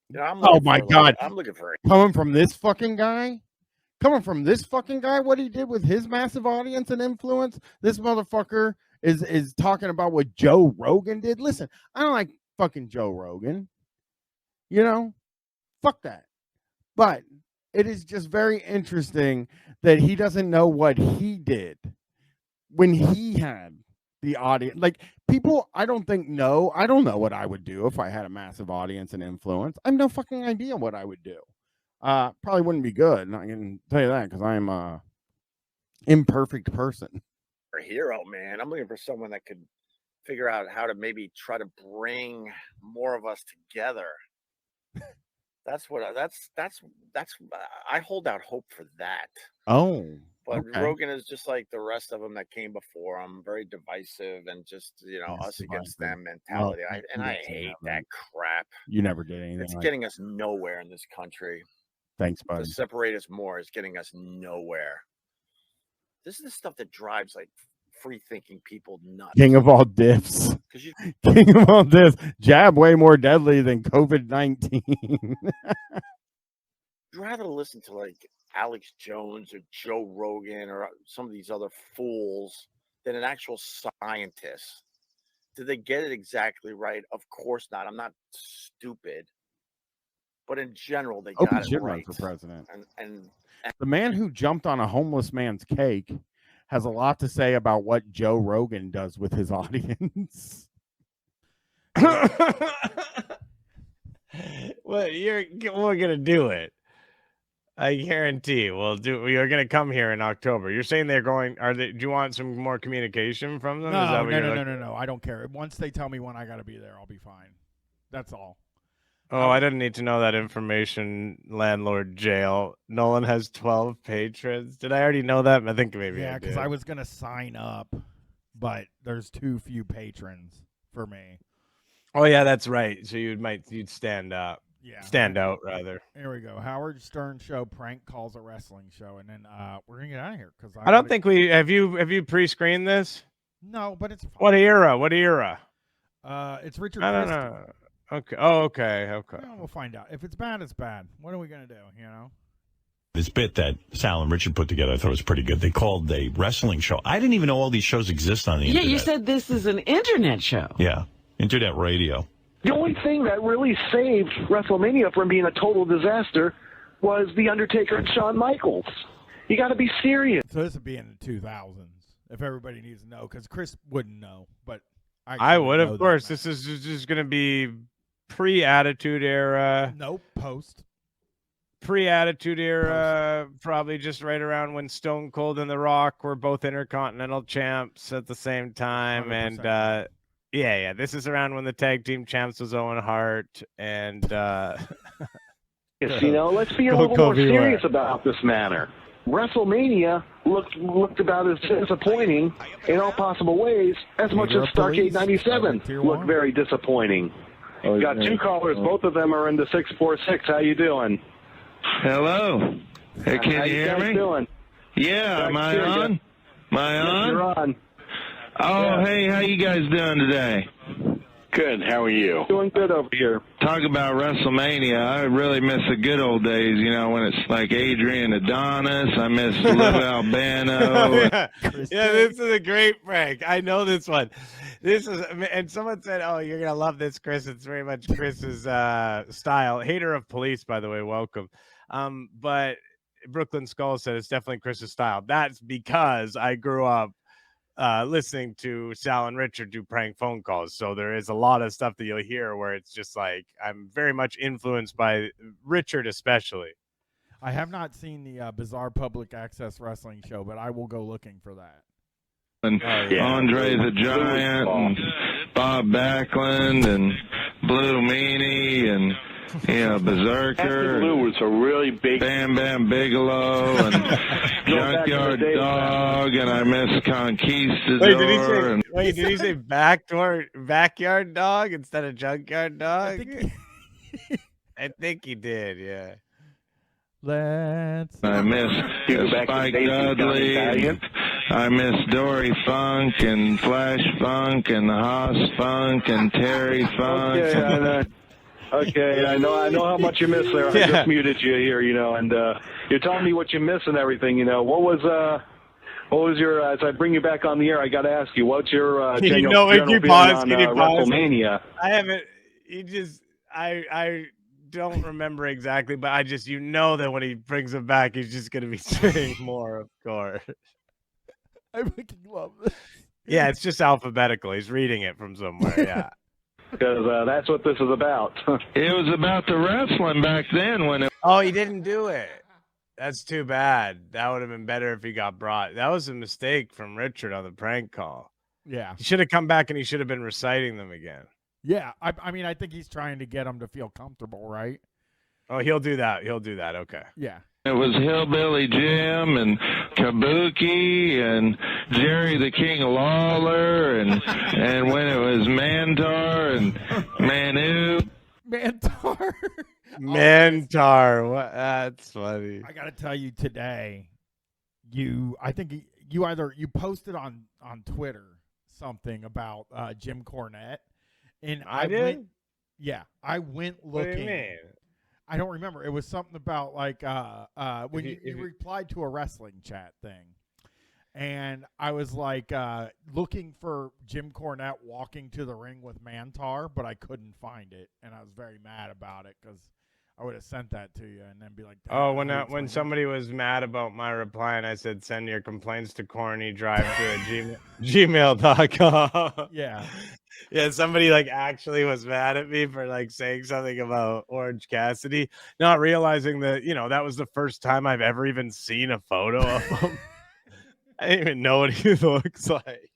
[SPEAKER 3] You know, I'm
[SPEAKER 1] Oh
[SPEAKER 3] looking
[SPEAKER 1] my
[SPEAKER 3] for,
[SPEAKER 1] God!
[SPEAKER 3] I'm looking for it.
[SPEAKER 1] Coming from this fucking guy, what he did with his massive audience and influence. This motherfucker is talking about what Joe Rogan did. Listen, I don't like fucking Joe Rogan. You know, fuck that. But it is just very interesting that he doesn't know what he did when he had the audience. Like, people, I don't know what I would do if I had a massive audience and influence. I have no fucking idea what I would do. Probably wouldn't be good. I can tell you that because I'm a imperfect person.
[SPEAKER 3] A hero, man. I'm looking for someone that could figure out how to maybe try to bring more of us together. That's I hold out hope for that.
[SPEAKER 1] Oh,
[SPEAKER 3] but
[SPEAKER 1] okay.
[SPEAKER 3] Rogan is just like the rest of them that came before him, very divisive and just, you know, us against them mentality. I hate that crap.
[SPEAKER 1] You never did anything.
[SPEAKER 3] It's
[SPEAKER 1] like
[SPEAKER 3] getting us nowhere in this country.
[SPEAKER 1] Thanks,
[SPEAKER 3] To
[SPEAKER 1] buddy.
[SPEAKER 3] separate us more is getting us nowhere. This is the stuff that drives like free thinking people nuts.
[SPEAKER 1] King of all diffs. King of all diffs. Jab way more deadly than COVID-19.
[SPEAKER 3] I'd rather listen to like Alex Jones or Joe Rogan or some of these other fools than an actual scientist. Did they get it exactly right? Of course not. I'm not stupid. But in general, they
[SPEAKER 1] Open
[SPEAKER 3] got it
[SPEAKER 1] shit run
[SPEAKER 3] right.
[SPEAKER 1] for president.
[SPEAKER 3] And
[SPEAKER 1] The man who jumped on a homeless man's cake has a lot to say about what Joe Rogan does with his audience.
[SPEAKER 2] Well, we're gonna do it. I guarantee. We are gonna come here in October. You're saying they're going? Do you want some more communication from them? Is that what you're looking-
[SPEAKER 4] No. I don't care. Once they tell me when I got to be there, I'll be fine. That's all.
[SPEAKER 2] Oh, I didn't need to know that information. Landlord jail. Nolan has 12 patrons. Did I already know that? I think maybe.
[SPEAKER 4] Yeah,
[SPEAKER 2] because
[SPEAKER 4] I was gonna sign up, but there's too few patrons for me.
[SPEAKER 2] Oh yeah, that's right. So you'd stand up.
[SPEAKER 4] Yeah,
[SPEAKER 2] Stand out rather.
[SPEAKER 4] Here we go. Howard Stern show prank calls a wrestling show, and then we're gonna get out of here because
[SPEAKER 2] I don't think we have you pre-screened this.
[SPEAKER 4] No, but it's fine.
[SPEAKER 2] What era?
[SPEAKER 4] It's Richard.
[SPEAKER 2] I don't
[SPEAKER 4] Christie.
[SPEAKER 2] know. Okay. Oh, okay.
[SPEAKER 4] Well, we'll find out. If it's bad, it's bad. What are we gonna do? You know.
[SPEAKER 21] This bit that Sal and Richard put together, I thought was pretty good. They called a wrestling show. I didn't even know all these shows exist on the
[SPEAKER 22] Yeah,
[SPEAKER 21] internet.
[SPEAKER 22] you said this is an internet show.
[SPEAKER 21] Yeah, internet radio.
[SPEAKER 24] The only thing that really saved WrestleMania from being a total disaster was The Undertaker and Shawn Michaels. You got to be serious.
[SPEAKER 4] So this would be in the 2000s, if everybody needs to know, because Chris wouldn't know, but
[SPEAKER 2] I would,
[SPEAKER 4] know
[SPEAKER 2] of course. This is just going to be pre-Attitude Era.
[SPEAKER 4] Nope, post.
[SPEAKER 2] Pre-Attitude Era, probably just right around when Stone Cold and The Rock were both Intercontinental champs at the same time.
[SPEAKER 4] 100%.
[SPEAKER 2] And yeah, this is around when the tag team champs was Owen Hart and
[SPEAKER 24] Yes, you know, let's be a
[SPEAKER 2] Go
[SPEAKER 24] little more
[SPEAKER 2] Kobe
[SPEAKER 24] serious
[SPEAKER 2] Ware.
[SPEAKER 24] about this matter. WrestleMania looked about as disappointing in all possible ways as much as Starrcade 97 looked very disappointing. Got two callers. Both of them are in the 646. How you doing?
[SPEAKER 25] Hello. Hey, can
[SPEAKER 24] How
[SPEAKER 25] you hear
[SPEAKER 24] guys
[SPEAKER 25] me?
[SPEAKER 24] doing?
[SPEAKER 25] Yeah, am I
[SPEAKER 24] Here,
[SPEAKER 25] on? Am I
[SPEAKER 24] Yes,
[SPEAKER 25] on?
[SPEAKER 24] you're on.
[SPEAKER 25] Oh,
[SPEAKER 24] Yeah.
[SPEAKER 25] hey, how you guys doing today?
[SPEAKER 24] Good. How are you? Doing good over here.
[SPEAKER 25] Talk about WrestleMania. I really miss the good old days, you know, when it's like Adrian Adonis. I miss Liv Albano.
[SPEAKER 2] yeah, this is a great prank. I know this one. This is, and someone said, "Oh, you're gonna love this, Chris. It's very much Chris's style." Hater of police, by the way. Welcome. But Brooklyn Skull said it's definitely Chris's style. That's because I grew up listening to Sal and Richard do prank phone calls. So there is a lot of stuff that you'll hear where it's just like I'm very much influenced by Richard, especially.
[SPEAKER 4] I have not seen the Bizarre Public Access Wrestling show, but I will go looking for that.
[SPEAKER 25] And Andre the Giant and Bob Backlund and Blue Meanie and Berserker.
[SPEAKER 24] Blue was a really big.
[SPEAKER 25] Bam Bam Bigelow and Junkyard Dog, and I miss Conquistador.
[SPEAKER 2] Wait, did he say backyard dog instead of junkyard dog? I think he did. Yeah.
[SPEAKER 4] Let's.
[SPEAKER 25] I miss Spike Dudley. I miss Dory Funk and Flash Funk and the Haas Funk and Terry Funk.
[SPEAKER 24] Okay, I know how much you miss there. I just muted you here, and you're telling me what you miss and everything. What was your? As I bring you back on the air, I got to ask you, what's your general feeling on WrestleMania?
[SPEAKER 2] I haven't. I don't remember exactly, but I just that when he brings him back, he's just gonna be saying more, of course.
[SPEAKER 4] I fucking love this.
[SPEAKER 2] Yeah, it's just alphabetical. He's reading it from somewhere. Yeah.
[SPEAKER 24] Because that's what this is about.
[SPEAKER 25] It was about the wrestling back then when it.
[SPEAKER 2] Oh, he didn't do it. That's too bad. That would have been better if he got brought. That was a mistake from Richard on the prank call.
[SPEAKER 4] Yeah.
[SPEAKER 2] He should have come back and he should have been reciting them again.
[SPEAKER 4] Yeah. I mean, I think he's trying to get him to feel comfortable, right?
[SPEAKER 2] Oh, he'll do that. He'll do that. Okay.
[SPEAKER 4] Yeah.
[SPEAKER 25] It was Hillbilly Jim and Kabuki and Jerry the King Lawler and when it was Mantar and Manu.
[SPEAKER 4] Mantar.
[SPEAKER 2] Mantar. What? That's funny.
[SPEAKER 4] I gotta tell you today, I think you posted on Twitter something about Jim Cornette, and I did. I went looking.
[SPEAKER 2] What do you mean?
[SPEAKER 4] I don't remember. It was something about like when you replied to a wrestling chat thing, and I was like looking for Jim Cornette walking to the ring with Mantar, but I couldn't find it, and I was very mad about it because I would have sent that to you and then be like,
[SPEAKER 2] oh, when somebody was mad about my reply and I said send your complaints to cornydrive@gmail.com.
[SPEAKER 4] Yeah.
[SPEAKER 2] Yeah, somebody like actually was mad at me for like saying something about Orange Cassidy, not realizing that, that was the first time I've ever even seen a photo of him. I didn't even know what he looks like.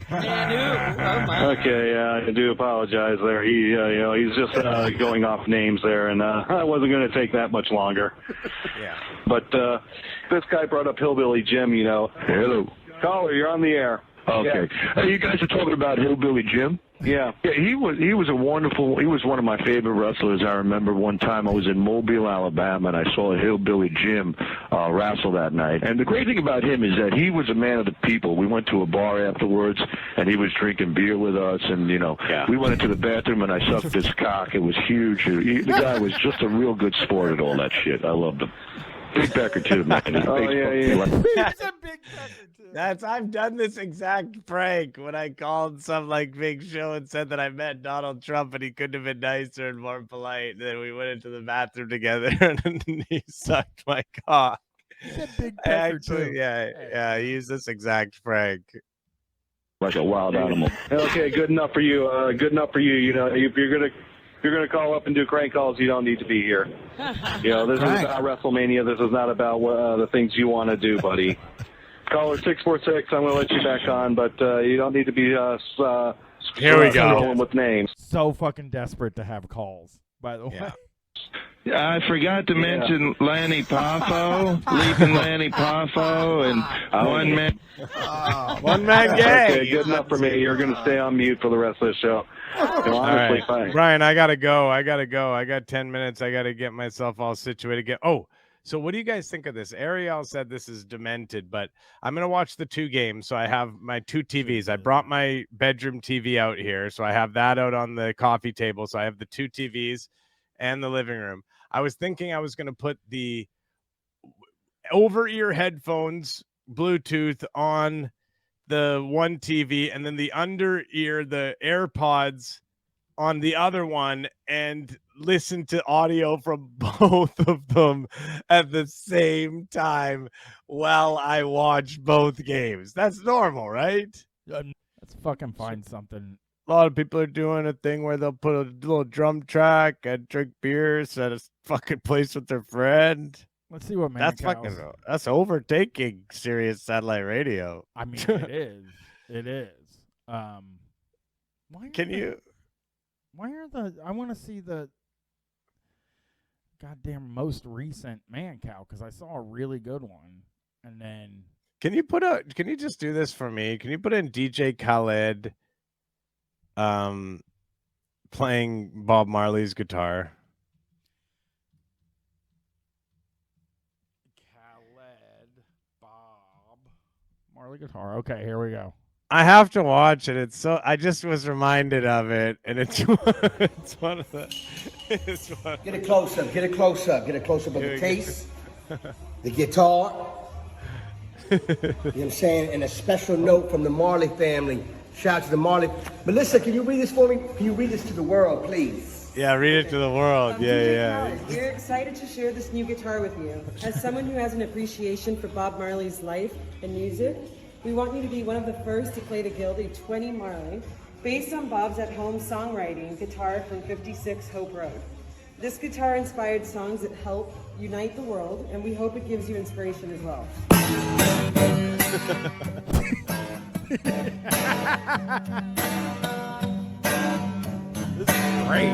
[SPEAKER 24] Okay, I do apologize there. He's just going off names there, and I wasn't going to take that much longer.
[SPEAKER 2] Yeah.
[SPEAKER 24] But this guy brought up Hillbilly Jim, Hello. Caller, you're on the air.
[SPEAKER 9] Okay. Hey, you guys are talking about Hillbilly Jim?
[SPEAKER 24] Yeah.
[SPEAKER 9] Yeah, he was one of my favorite wrestlers. I remember one time I was in Mobile, Alabama, and I saw Hillbilly Jim wrestle that night. And the great thing about him is that he was a man of the people. We went to a bar afterwards, and he was drinking beer with us, and, we went into the bathroom, and I sucked his cock. It was huge. The guy was just a real good sport at all that shit. I loved him. Big Becker, too, man.
[SPEAKER 24] He's a
[SPEAKER 4] big Becker, too.
[SPEAKER 2] I've done this exact prank when I called some big show and said that I met Donald Trump and he couldn't have been nicer and more polite. And then we went into the bathroom together and he sucked my cock.
[SPEAKER 4] Big Becker, too.
[SPEAKER 2] Yeah, I used this exact prank.
[SPEAKER 9] Like a wild animal.
[SPEAKER 24] Okay, good enough for you. Good enough for you. If you're gonna call up and do crank calls, you don't need to be here. This is about WrestleMania. This is not about the things you want to do, buddy. Caller 646. I'm gonna let you back on, but you don't need to be
[SPEAKER 2] here we go.
[SPEAKER 24] Rolling with names.
[SPEAKER 4] So fucking desperate to have calls, by the way.
[SPEAKER 25] Yeah, I forgot to mention Lanny Poffo, Leaping Lanny Poffo, and One Man.
[SPEAKER 2] One Man Gang.
[SPEAKER 24] Okay, good enough for me. You're gonna stay on mute for the rest of the show.
[SPEAKER 2] All right. Brian, I gotta go. I got 10 minutes. I gotta get myself all situated. So what do you guys think of this? Ariel said this is demented, but I'm going to watch the two games. So I have my two TVs. I brought my bedroom TV out here. So I have that out on the coffee table. So I have the two TVs and the living room. I was thinking I was going to put the over-ear headphones, Bluetooth on the one TV, and then the under-ear, the AirPods on the other one, and listen to audio from both of them at the same time while I watch both games. That's normal, right?
[SPEAKER 4] Let's fucking find something.
[SPEAKER 2] A lot of people are doing a thing where they'll put a little drum track and drink beers at a fucking place with their friend.
[SPEAKER 4] Let's see what Mancow's.
[SPEAKER 2] That's overtaking Sirius satellite radio.
[SPEAKER 4] I mean, it is. It is. I want to see the goddamn most recent Mancow because I saw a really good one, and then
[SPEAKER 2] can you just do this for me? Can you put in DJ Khaled playing Bob Marley's guitar?
[SPEAKER 4] Marley guitar. Okay, here we go.
[SPEAKER 2] I have to watch it. It's so. I just was reminded of it, and it's it's one of the. It's one
[SPEAKER 10] Get a close up. Get a close up. Get a close up of the case, the guitar. You know what I'm saying? And a special note from the Marley family. Shout out to the Marley. Melissa, can you read this for me? Can you read this to the world, please?
[SPEAKER 2] Yeah, read it to the world. Yeah.
[SPEAKER 11] We're excited to share this new guitar with you. As someone who has an appreciation for Bob Marley's life and music, we want you to be one of the first to play the Gilded 20 Marley, based on Bob's at-home songwriting guitar from 56 Hope Road. This guitar inspired songs that help unite the world, and we hope it gives you inspiration as well.
[SPEAKER 4] This is great.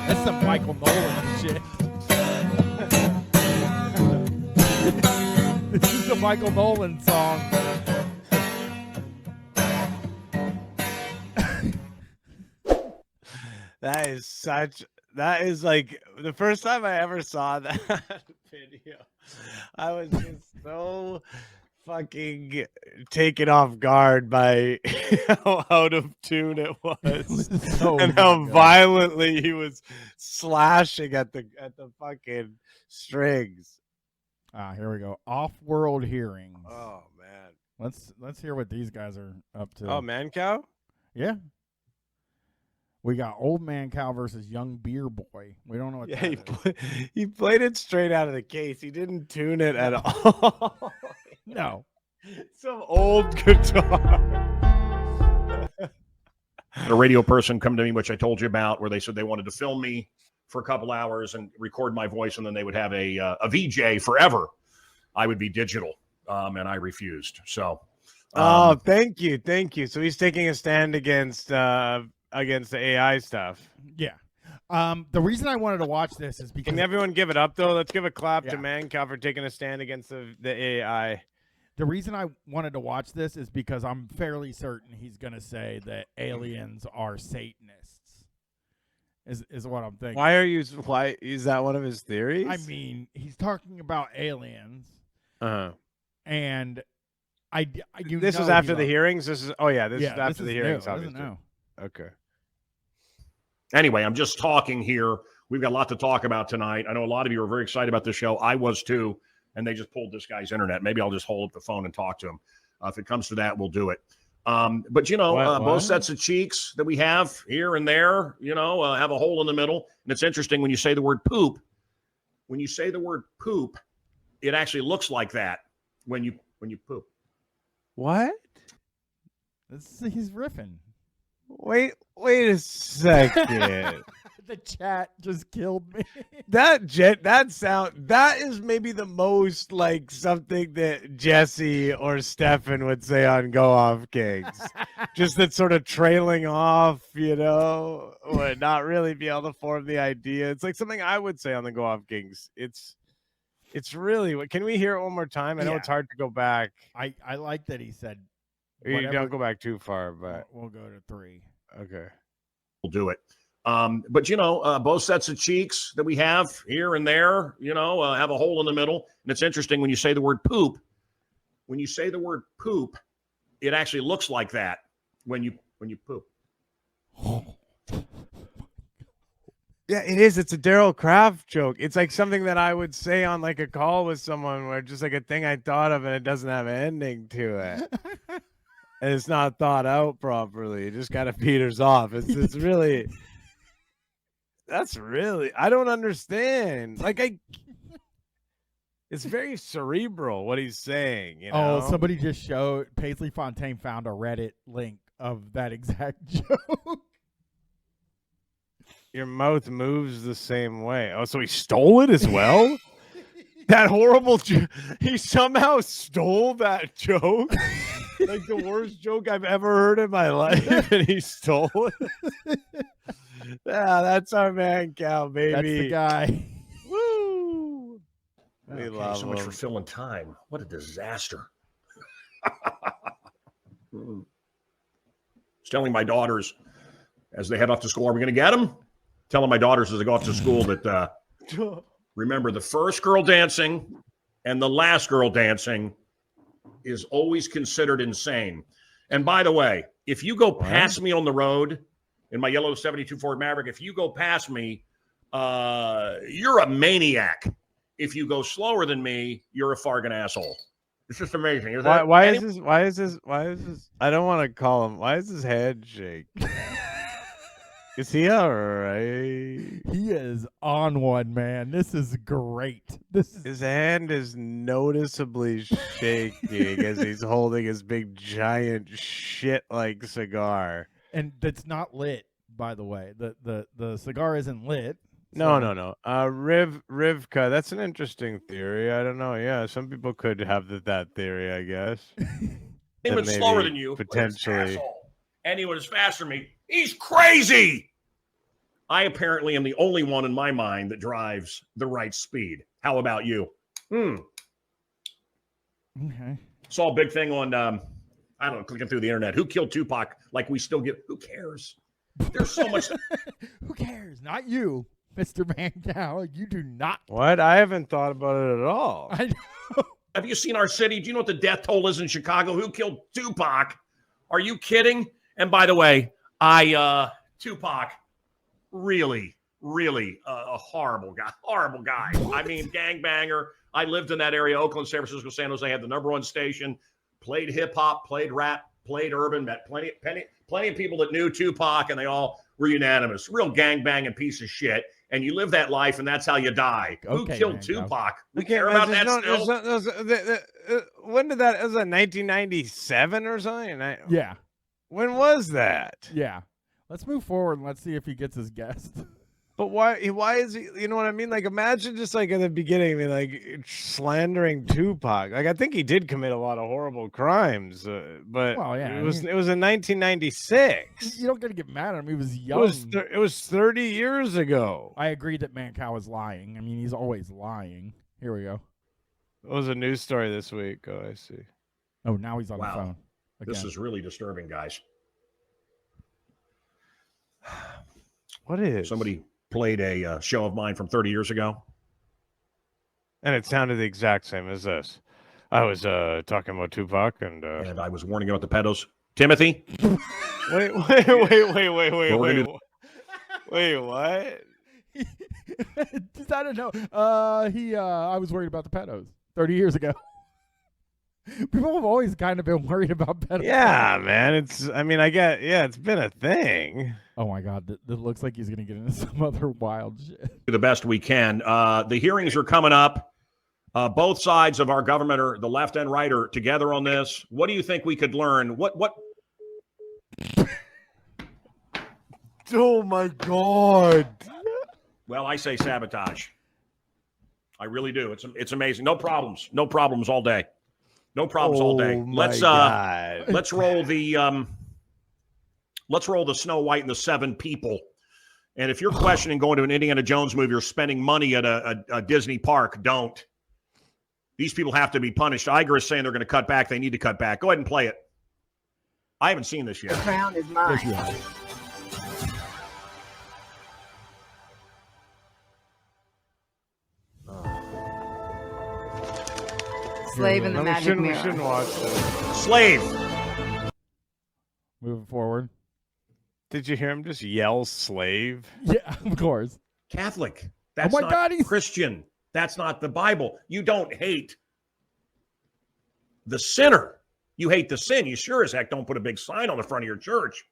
[SPEAKER 4] That's some Michael Nolan shit. This is a Michael Nolan song.
[SPEAKER 2] That is like the first time I ever saw that video. I was just so fucking taken off guard by how out of tune it was, and how violently he was slashing at the fucking strings.
[SPEAKER 4] Here we go. Off-world hearings.
[SPEAKER 2] Oh man.
[SPEAKER 4] Let's hear what these guys are up to.
[SPEAKER 2] Oh, Mancow?
[SPEAKER 4] Yeah. We got old Mancow versus young beer boy. We don't know what that is.
[SPEAKER 2] He played it straight out of the case. He didn't tune it at all.
[SPEAKER 4] No.
[SPEAKER 2] Some old guitar.
[SPEAKER 8] A radio person come to me, which I told you about, where they said they wanted to film me for a couple hours and record my voice, and then they would have a VJ forever. I would be digital, and I refused. So,
[SPEAKER 2] thank you. So he's taking a stand against the AI stuff.
[SPEAKER 4] Yeah. The reason I wanted to watch this is because
[SPEAKER 2] can everyone give it up though? Let's give a clap to Mancow for taking a stand against the AI.
[SPEAKER 4] The reason I wanted to watch this is because I'm fairly certain he's going to say that aliens are Satanists. Is what I'm thinking.
[SPEAKER 2] Why is that one of his theories?
[SPEAKER 4] I mean, he's talking about aliens. And
[SPEAKER 2] this was after the hearings. This is this is after the hearings. Obviously. Okay.
[SPEAKER 8] Anyway, I'm just talking here. We've got a lot to talk about tonight. I know a lot of you are very excited about the show. I was too, and they just pulled this guy's internet. Maybe I'll just hold up the phone and talk to him. If it comes to that, we'll do it. But both sets of cheeks that we have here and there, have a hole in the middle. And it's interesting when you say the word poop. When you say the word poop, it actually looks like that when you poop.
[SPEAKER 2] What?
[SPEAKER 4] He's riffing.
[SPEAKER 2] Wait a second.
[SPEAKER 4] The chat just killed me.
[SPEAKER 2] That is maybe the most like something that Jesse or Stefan would say on Go Off Kings. Just that sort of trailing off, would not really be able to form the idea. It's like something I would say on the Go Off Kings. It's really, can we hear it one more time? I know it's hard to go back.
[SPEAKER 4] I like that he said.
[SPEAKER 2] You don't go back too far, but
[SPEAKER 4] we'll go to 3.
[SPEAKER 2] Okay.
[SPEAKER 8] We'll do it. But both sets of cheeks that we have here and there, have a hole in the middle. And it's interesting when you say the word poop. When you say the word poop, it actually looks like that when you poop.
[SPEAKER 2] Yeah, it is. It's a Daryl Kraft joke. It's like something that I would say on like a call with someone where just like a thing I thought of and it doesn't have an ending to it. And it's not thought out properly. It just kind of peters off. It's really, I don't understand. It's very cerebral what he's saying.
[SPEAKER 4] Oh, somebody just showed, Paisley Fontaine found a Reddit link of that exact joke.
[SPEAKER 2] Your mouth moves the same way. Oh, so he stole it as well? That horrible he somehow stole that joke. Like the worst joke I've ever heard in my life, and he stole it. Yeah, that's our Mancow, baby.
[SPEAKER 4] That's the guy.
[SPEAKER 2] Woo! We love
[SPEAKER 8] so much
[SPEAKER 2] him.
[SPEAKER 8] for filling time. What a disaster. I was telling my daughters as they head off to school, are we going to get them? Telling my daughters as they go off to school that remember the first girl dancing and the last girl dancing is always considered insane. And by the way, if you go past me on the road in my yellow 72 Ford Maverick, if you go past me, you're a maniac. If you go slower than me, you're a farting asshole. It's just amazing.
[SPEAKER 2] Why is this? I don't want to call him. Why is his head shake? Is he all right?
[SPEAKER 4] He is on one, man. This is great.
[SPEAKER 2] His hand is noticeably shaking as he's holding his big giant shit-like cigar.
[SPEAKER 4] And that's not lit, by the way. The cigar isn't lit.
[SPEAKER 2] No. Rivka. That's an interesting theory. I don't know. Yeah, some people could have that theory, I guess.
[SPEAKER 8] Even slower than you.
[SPEAKER 2] Potentially.
[SPEAKER 8] Anyone is faster than me. He's crazy. I apparently am the only one in my mind that drives the right speed. How about you?
[SPEAKER 4] Okay.
[SPEAKER 8] Saw a big thing on, I don't know, clicking through the internet. Who killed Tupac? Like we still get, who cares? There's so much.
[SPEAKER 4] Who cares? Not you, Mr. Mancow. You do not.
[SPEAKER 2] What? I haven't thought about it at all.
[SPEAKER 4] I know.
[SPEAKER 8] Have you seen our city? Do you know what the death toll is in Chicago? Who killed Tupac? Are you kidding? And by the way, Tupac, really a horrible guy. I mean, gangbanger. I lived in that area, Oakland, San Francisco, San Jose. Had the #1 station, played hip hop, played rap, played urban, met plenty of people that knew Tupac, and they all were unanimous. Real gangbanging piece of shit. And you live that life, and that's how you die. Who killed Tupac? We care about that still.
[SPEAKER 2] When did that? Was that 1997 or something?
[SPEAKER 4] Yeah.
[SPEAKER 2] When was that?
[SPEAKER 4] Yeah. Let's move forward and let's see if he gets his guest.
[SPEAKER 2] But why is he, you know what I mean? Like, imagine just like in the beginning, I mean, like slandering Tupac. Like, I think he did commit a lot of horrible crimes, but
[SPEAKER 4] well, yeah,
[SPEAKER 2] it was in 1996.
[SPEAKER 4] You don't get to get mad at him. He was young.
[SPEAKER 2] It was 30 years ago.
[SPEAKER 4] I agree that Mancow is lying. I mean, he's always lying. Here we go.
[SPEAKER 2] It was a news story this week. Oh, I see.
[SPEAKER 4] Oh, now he's on the phone. Again.
[SPEAKER 8] This is really disturbing, guys.
[SPEAKER 2] What is?
[SPEAKER 8] Somebody played a show of mine from 30 years ago.
[SPEAKER 2] And it sounded the exact same as this. I was talking about Tupac and
[SPEAKER 8] I was warning about the pedos. Timothy?
[SPEAKER 2] Wait, what?
[SPEAKER 4] I don't know. I was worried about the pedos 30 years ago. People have always kind of been worried about pedos.
[SPEAKER 2] Yeah, man. It's been a thing.
[SPEAKER 4] Oh my God. It looks like he's going to get into some other wild shit.
[SPEAKER 8] Do the best we can. The hearings are coming up. Both sides of our government, are the left and right, are together on this. What do you think we could learn? What?
[SPEAKER 2] Oh my God.
[SPEAKER 8] Well, I say sabotage. I really do. It's amazing. No problems all day. No problems all day. Let's roll the Snow White and the Seven People. And if you're questioning going to an Indiana Jones movie or spending money at a Disney park, don't. These people have to be punished. Iger is saying they're going to cut back. They need to cut back. Go ahead and play it. I haven't seen this yet.
[SPEAKER 14] The crown is mine.
[SPEAKER 7] Slave in the magic mirror.
[SPEAKER 2] We shouldn't watch this.
[SPEAKER 8] Slave.
[SPEAKER 4] Moving forward.
[SPEAKER 2] Did you hear him just yell slave?
[SPEAKER 4] Yeah, of course.
[SPEAKER 8] Catholic. That's
[SPEAKER 4] my
[SPEAKER 8] not
[SPEAKER 4] God, he's
[SPEAKER 8] Christian. That's not the Bible. You don't hate the sinner. You hate the sin. You sure as heck don't put a big sign on the front of your church.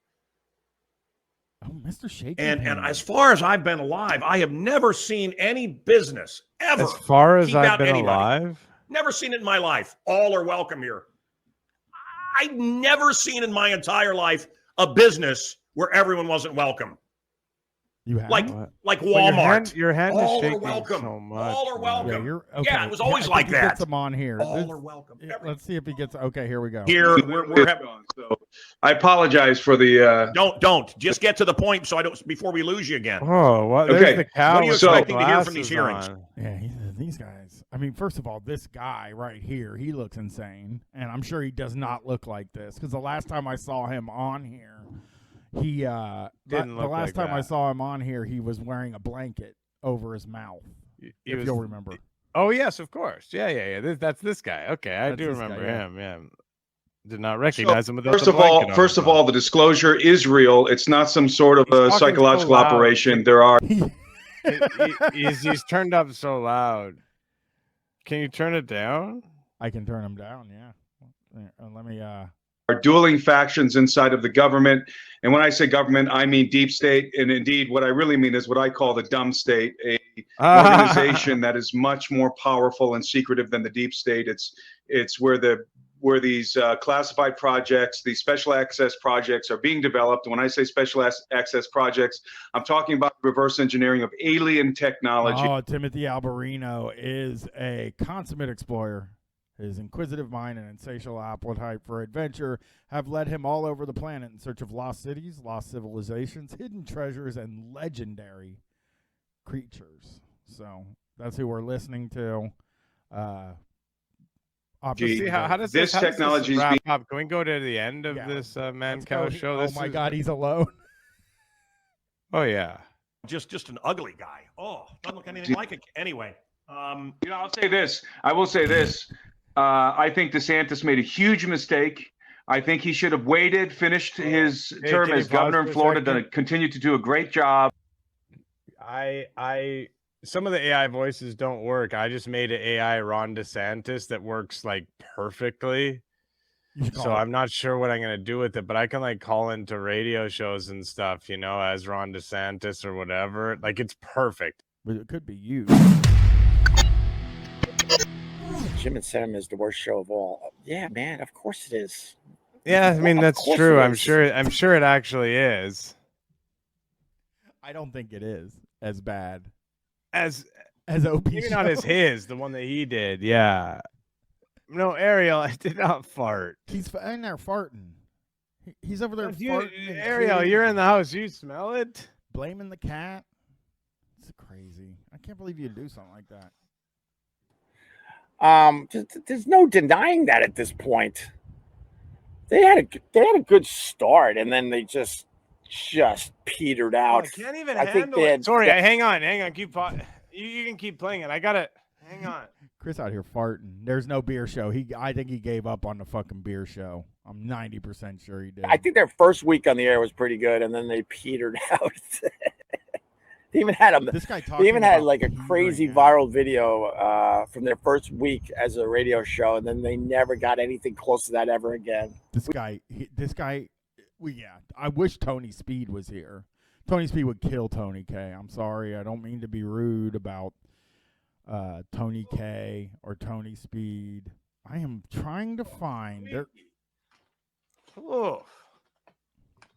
[SPEAKER 4] Oh, Mr. Shaky.
[SPEAKER 8] And as far as I've been alive, I have never seen any business ever.
[SPEAKER 2] As far as
[SPEAKER 8] keep
[SPEAKER 2] I've
[SPEAKER 8] out
[SPEAKER 2] been
[SPEAKER 8] anybody.
[SPEAKER 2] alive?
[SPEAKER 8] Never seen it in my life. All are welcome here. I've never seen in my entire life a business where everyone wasn't welcome.
[SPEAKER 4] You have?
[SPEAKER 8] Like Walmart.
[SPEAKER 2] Your hand is
[SPEAKER 8] all
[SPEAKER 2] shaking
[SPEAKER 8] are welcome.
[SPEAKER 2] so much.
[SPEAKER 8] All are welcome.
[SPEAKER 4] Yeah,
[SPEAKER 8] Yeah, it was always like
[SPEAKER 4] He
[SPEAKER 8] that.
[SPEAKER 4] gets him on here.
[SPEAKER 8] All are welcome.
[SPEAKER 4] Let's see if he gets. Okay, here we go.
[SPEAKER 8] Here we're having.
[SPEAKER 12] So I apologize for the.
[SPEAKER 8] Don't just get to the point so I don't before we lose you again.
[SPEAKER 2] Oh, what?
[SPEAKER 12] Okay.
[SPEAKER 2] There's the cow.
[SPEAKER 8] What are you
[SPEAKER 2] with
[SPEAKER 8] expecting to hear from these
[SPEAKER 2] glasses
[SPEAKER 8] hearings?
[SPEAKER 2] on.
[SPEAKER 4] Yeah, these guys. I mean, first of all, this guy right here, he looks insane, and I'm sure he does not look like this because the last time I saw him on here, he
[SPEAKER 2] Didn't
[SPEAKER 4] the
[SPEAKER 2] look
[SPEAKER 4] last
[SPEAKER 2] like
[SPEAKER 4] time I
[SPEAKER 2] that.
[SPEAKER 4] saw him on here, he was wearing a blanket over his mouth. If you'll remember.
[SPEAKER 2] Oh yes, of course. Yeah. That's this guy. Okay, I
[SPEAKER 4] That's
[SPEAKER 2] do
[SPEAKER 4] this
[SPEAKER 2] remember
[SPEAKER 4] guy, yeah.
[SPEAKER 2] him. Yeah, did not recognize him without
[SPEAKER 12] First
[SPEAKER 2] the
[SPEAKER 12] of
[SPEAKER 2] blanket
[SPEAKER 12] all,
[SPEAKER 2] on his mouth.
[SPEAKER 12] the disclosure is real. It's not some sort of
[SPEAKER 2] He's
[SPEAKER 12] a
[SPEAKER 2] talking so
[SPEAKER 12] psychological
[SPEAKER 2] loud.
[SPEAKER 12] operation. There are.
[SPEAKER 2] He's turned up so loud. Can you turn it down?
[SPEAKER 4] I can turn him down. Yeah. Let me.
[SPEAKER 12] Are dueling factions inside of the government. And when I say government, I mean deep state. And indeed, what I really mean is what I call the dumb state, a organization that is much more powerful and secretive than the deep state. It's where these classified projects, these special access projects are being developed. When I say special access projects, I'm talking about reverse engineering of alien technology.
[SPEAKER 4] Oh, Timothy Alberino is a consummate explorer. His inquisitive mind and insatiable appetite for adventure have led him all over the planet in search of lost cities, lost civilizations, hidden treasures, and legendary creatures. So that's who we're listening to.
[SPEAKER 2] See, how does this technology wrap up? Can we go to the end of this Mancow show?
[SPEAKER 4] Oh my God, he's alone.
[SPEAKER 2] Oh yeah,
[SPEAKER 8] just an ugly guy. Oh, doesn't look anything like it. Anyway,
[SPEAKER 12] I'll say this. I will say this. I think DeSantis made a huge mistake. I think he should have waited, finished his term as governor in Florida, continued to do a great job.
[SPEAKER 2] Some of the AI voices don't work. I just made an AI Ron DeSantis that works like perfectly. So I'm not sure what I'm gonna do with it, but I can like call into radio shows and stuff, as Ron DeSantis or whatever. Like it's perfect.
[SPEAKER 4] But it could be you.
[SPEAKER 3] Jim and Sam is the worst show of all. Yeah, man, of course it is.
[SPEAKER 2] Yeah, I mean that's true. I'm sure it actually is.
[SPEAKER 4] I don't think it is as bad
[SPEAKER 2] as
[SPEAKER 4] OP.
[SPEAKER 2] Maybe not as his, the one that he did. Yeah. No, Ariel, I did not fart.
[SPEAKER 4] He's in there farting. He's over there farting.
[SPEAKER 2] Ariel, you're in the house. You smell it?
[SPEAKER 4] Blaming the cat. It's crazy. I can't believe you'd do something like that.
[SPEAKER 3] There's no denying that at this point. They had a good start, and then they just petered out.
[SPEAKER 2] I can't even handle it. Sorry, hang on. Keep you can keep playing it. I got it. Hang on.
[SPEAKER 4] Chris out here farting. There's no beer show. I think he gave up on the fucking beer show. I'm 90% sure he did.
[SPEAKER 3] I think their first week on the air was pretty good, and then they petered out. They even had like a crazy viral video from their first week as a radio show, and then they never got anything close to that ever again.
[SPEAKER 4] This guy. I wish Tony Speed was here. Tony Speed would kill Tony K. I'm sorry. I don't mean to be rude about Tony K or Tony Speed. I am trying to find their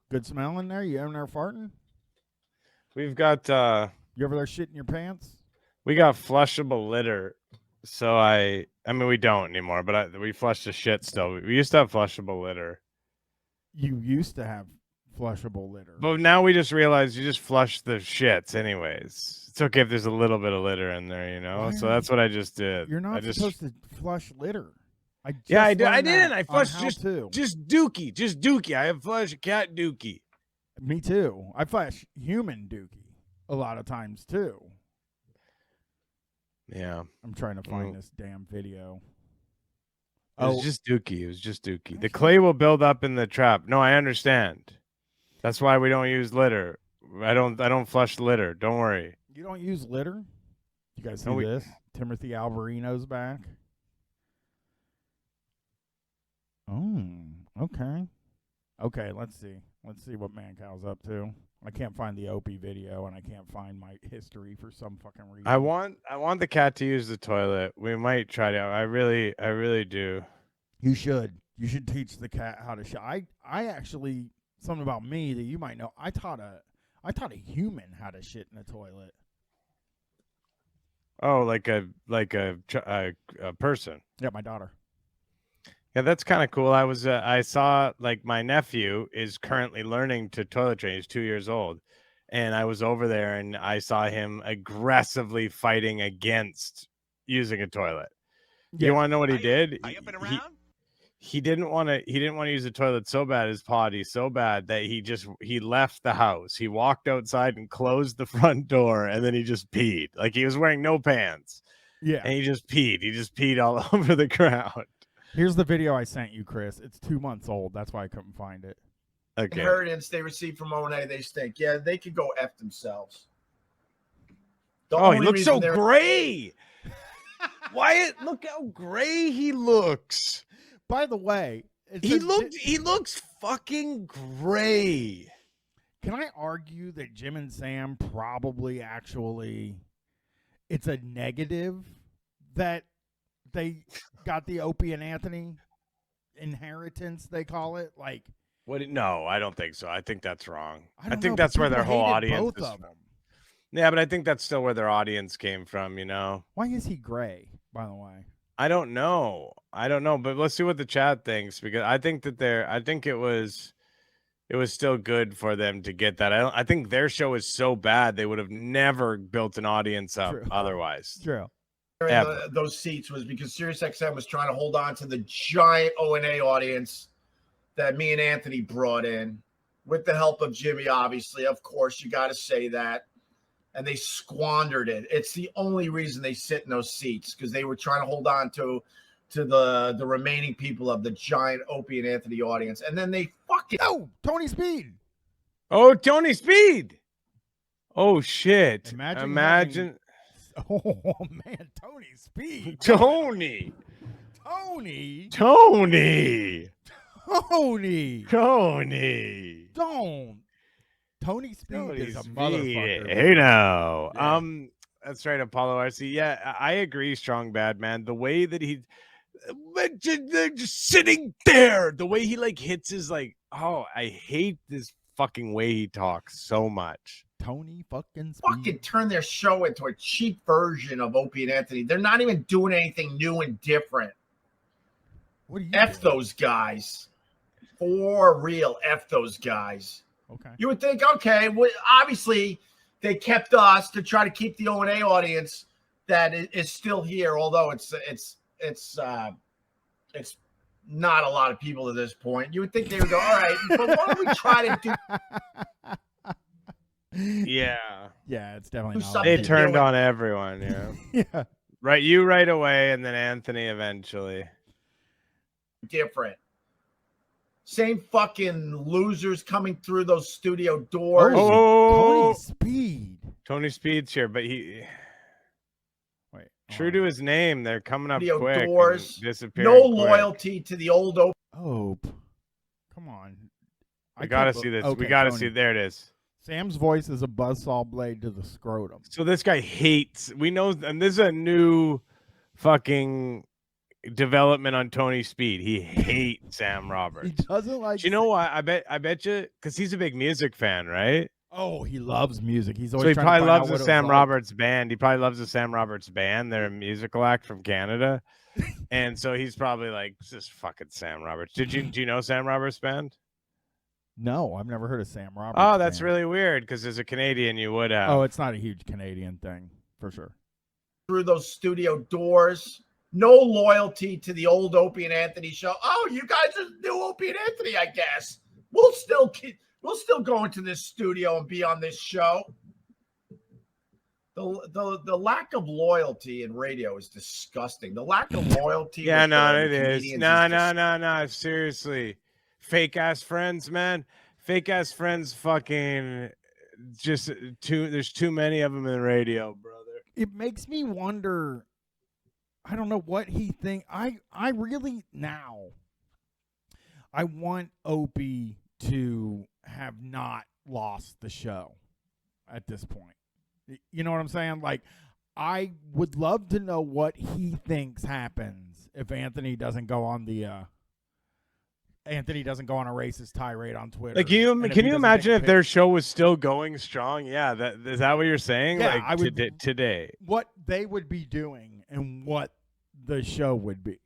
[SPEAKER 4] good smell in there. You in there farting?
[SPEAKER 2] We've got
[SPEAKER 4] you over there shitting your pants?
[SPEAKER 2] We got flushable litter. So I mean we don't anymore, but we flush the shit still. We used to have flushable litter.
[SPEAKER 4] You used to have flushable litter.
[SPEAKER 2] But now we just realize you just flush the shits anyways. It's okay if there's a little bit of litter in there, So that's what I just did.
[SPEAKER 4] You're not supposed to flush litter.
[SPEAKER 2] I did. I flushed just dookie. I have flushed a cat dookie.
[SPEAKER 4] Me too. I flush human dookie a lot of times too.
[SPEAKER 2] Yeah.
[SPEAKER 4] I'm trying to find this damn video.
[SPEAKER 2] It was just dookie. The clay will build up in the trap. No, I understand. That's why we don't use litter. I don't flush litter. Don't worry.
[SPEAKER 4] You don't use litter? You guys see this? Timothy Alberino's back. Oh, okay. Okay, let's see. Let's see what Mancow's up to. I can't find the Opie video, and I can't find my history for some fucking reason.
[SPEAKER 2] I want the cat to use the toilet. We might try to. I really do.
[SPEAKER 4] You should. You should teach the cat how to shit. I actually, something about me that you might know. I taught a human how to shit in a toilet.
[SPEAKER 2] Oh, like a person.
[SPEAKER 4] Yeah, my daughter.
[SPEAKER 2] Yeah, that's kind of cool. I saw like my nephew is currently learning to toilet train. He's 2 years old. And I was over there and I saw him aggressively fighting against using a toilet. Yeah. You want to know what he did? He didn't want to use the toilet so bad, his potty so bad that he left the house. He walked outside and closed the front door and then he just peed. Like he was wearing no pants.
[SPEAKER 4] Yeah.
[SPEAKER 2] And he just peed. He just peed all over the crowd.
[SPEAKER 4] Here's the video I sent you, Chris. It's 2 months old. That's why I couldn't find it.
[SPEAKER 2] Okay.
[SPEAKER 6] Inheritance they received from O&A, they stink. Yeah, they could go F themselves.
[SPEAKER 2] He looks so gray. Wyatt, look how gray he looks.
[SPEAKER 4] By the way,
[SPEAKER 2] he looks fucking gray.
[SPEAKER 4] Can I argue that Jim and Sam probably actually it's a negative that they got the Opie and Anthony inheritance, they call it? Like,
[SPEAKER 2] what? No, I don't think so. I think that's wrong. I think
[SPEAKER 4] know,
[SPEAKER 2] that's
[SPEAKER 4] but
[SPEAKER 2] where their
[SPEAKER 4] people
[SPEAKER 2] whole
[SPEAKER 4] hated
[SPEAKER 2] audience
[SPEAKER 4] both
[SPEAKER 2] is
[SPEAKER 4] of
[SPEAKER 2] from.
[SPEAKER 4] them.
[SPEAKER 2] Yeah, but I think that's still where their audience came from, you know?
[SPEAKER 4] Why is he gray, by the way?
[SPEAKER 2] I don't know. But let's see what the chat thinks, because I think it was still good for them to get that. I think their show is so bad they would have never built an audience up otherwise.
[SPEAKER 4] True.
[SPEAKER 6] Those seats was because SiriusXM was trying to hold on to the giant O&A audience that me and Anthony brought in with the help of Jimmy, obviously. Of course, you got to say that. And they squandered it. It's the only reason they sit in those seats, because they were trying to hold on to the remaining people of the giant Opie and Anthony audience. And then they fucking...
[SPEAKER 4] Oh, Tony Speed.
[SPEAKER 2] Oh, Tony Speed. Oh, shit.
[SPEAKER 4] Imagine. Oh, man. Tony Speed.
[SPEAKER 2] Tony.
[SPEAKER 4] Don't. Tony Speed is a motherfucker.
[SPEAKER 2] Hey, now. Yeah. That's right, Apollo RC. Yeah, I agree. Strong bad man. The way that they're just sitting there. The way he like hits his like. Oh, I hate this fucking way he talks so much.
[SPEAKER 4] Tony fucking
[SPEAKER 6] turn their show into a cheap version of Opie and Anthony. They're not even doing anything new and different.
[SPEAKER 4] What do you
[SPEAKER 6] F those guys. For real, F those guys.
[SPEAKER 4] Okay.
[SPEAKER 6] You would think, okay, well, obviously they kept us to try to keep the O&A audience that is still here, although it's not a lot of people at this point. You would think they would go, all right, but why don't we try to do?
[SPEAKER 2] Yeah,
[SPEAKER 4] it's definitely not.
[SPEAKER 2] They turned on everyone. Yeah,
[SPEAKER 4] yeah.
[SPEAKER 2] Right, you right away, and then Anthony eventually.
[SPEAKER 6] Different. Same fucking losers coming through those studio doors.
[SPEAKER 2] Oh,
[SPEAKER 4] Tony
[SPEAKER 2] Speed's here, but he.
[SPEAKER 4] Wait.
[SPEAKER 2] True to his name, they're coming up
[SPEAKER 6] studio
[SPEAKER 2] quick.
[SPEAKER 6] Doors.
[SPEAKER 2] Disappearing.
[SPEAKER 6] No
[SPEAKER 2] quick.
[SPEAKER 6] Loyalty to the old
[SPEAKER 4] Come on.
[SPEAKER 2] I gotta see this.
[SPEAKER 4] Okay,
[SPEAKER 2] we gotta
[SPEAKER 4] Tony.
[SPEAKER 2] see. There it is.
[SPEAKER 4] Sam's voice is a buzzsaw blade to the scrotum.
[SPEAKER 2] So this guy hates. We know, and this is a new fucking development on Tony Speed. He hates Sam Roberts.
[SPEAKER 4] He doesn't like.
[SPEAKER 2] Do you know why? I bet you, because he's a big music fan, right?
[SPEAKER 4] Oh, he loves music. He's
[SPEAKER 2] So
[SPEAKER 4] always
[SPEAKER 2] he
[SPEAKER 4] trying
[SPEAKER 2] probably
[SPEAKER 4] to find
[SPEAKER 2] loves
[SPEAKER 4] out
[SPEAKER 2] the
[SPEAKER 4] what it
[SPEAKER 2] Sam
[SPEAKER 4] was
[SPEAKER 2] Roberts band. He probably loves the Sam Roberts band. They're a musical act from Canada, and so he's probably like, "This fucking Sam Roberts." Do you know Sam Roberts band?
[SPEAKER 4] No, I've never heard of Sam Roberts.
[SPEAKER 2] Oh, that's
[SPEAKER 4] band.
[SPEAKER 2] really weird, because as a Canadian, you would have.
[SPEAKER 4] Oh, it's not a huge Canadian thing for sure.
[SPEAKER 6] through those studio doors. No loyalty to the old Opie and Anthony show. Oh, you guys are new Opie and Anthony, I guess. We'll still go into this studio and be on this show. The lack of loyalty in radio is disgusting. The lack of loyalty.
[SPEAKER 2] Yeah,
[SPEAKER 6] with
[SPEAKER 2] no,
[SPEAKER 6] the
[SPEAKER 2] it is.
[SPEAKER 6] comedians
[SPEAKER 2] No. Seriously, fake ass friends, man. Fake ass friends, fucking. Just there's too many of them in radio, brother.
[SPEAKER 4] It makes me wonder. I don't know what he think. I really now. I want Opie to have not lost the show at this point. You know what I'm saying? Like, I would love to know what he thinks happens if Anthony doesn't go on a racist tirade on Twitter.
[SPEAKER 2] Like, can you imagine if their show was still going strong? Yeah, is that what you're saying?
[SPEAKER 4] Yeah,
[SPEAKER 2] like
[SPEAKER 4] I would,
[SPEAKER 2] today.
[SPEAKER 4] What they would be doing and what the show would be.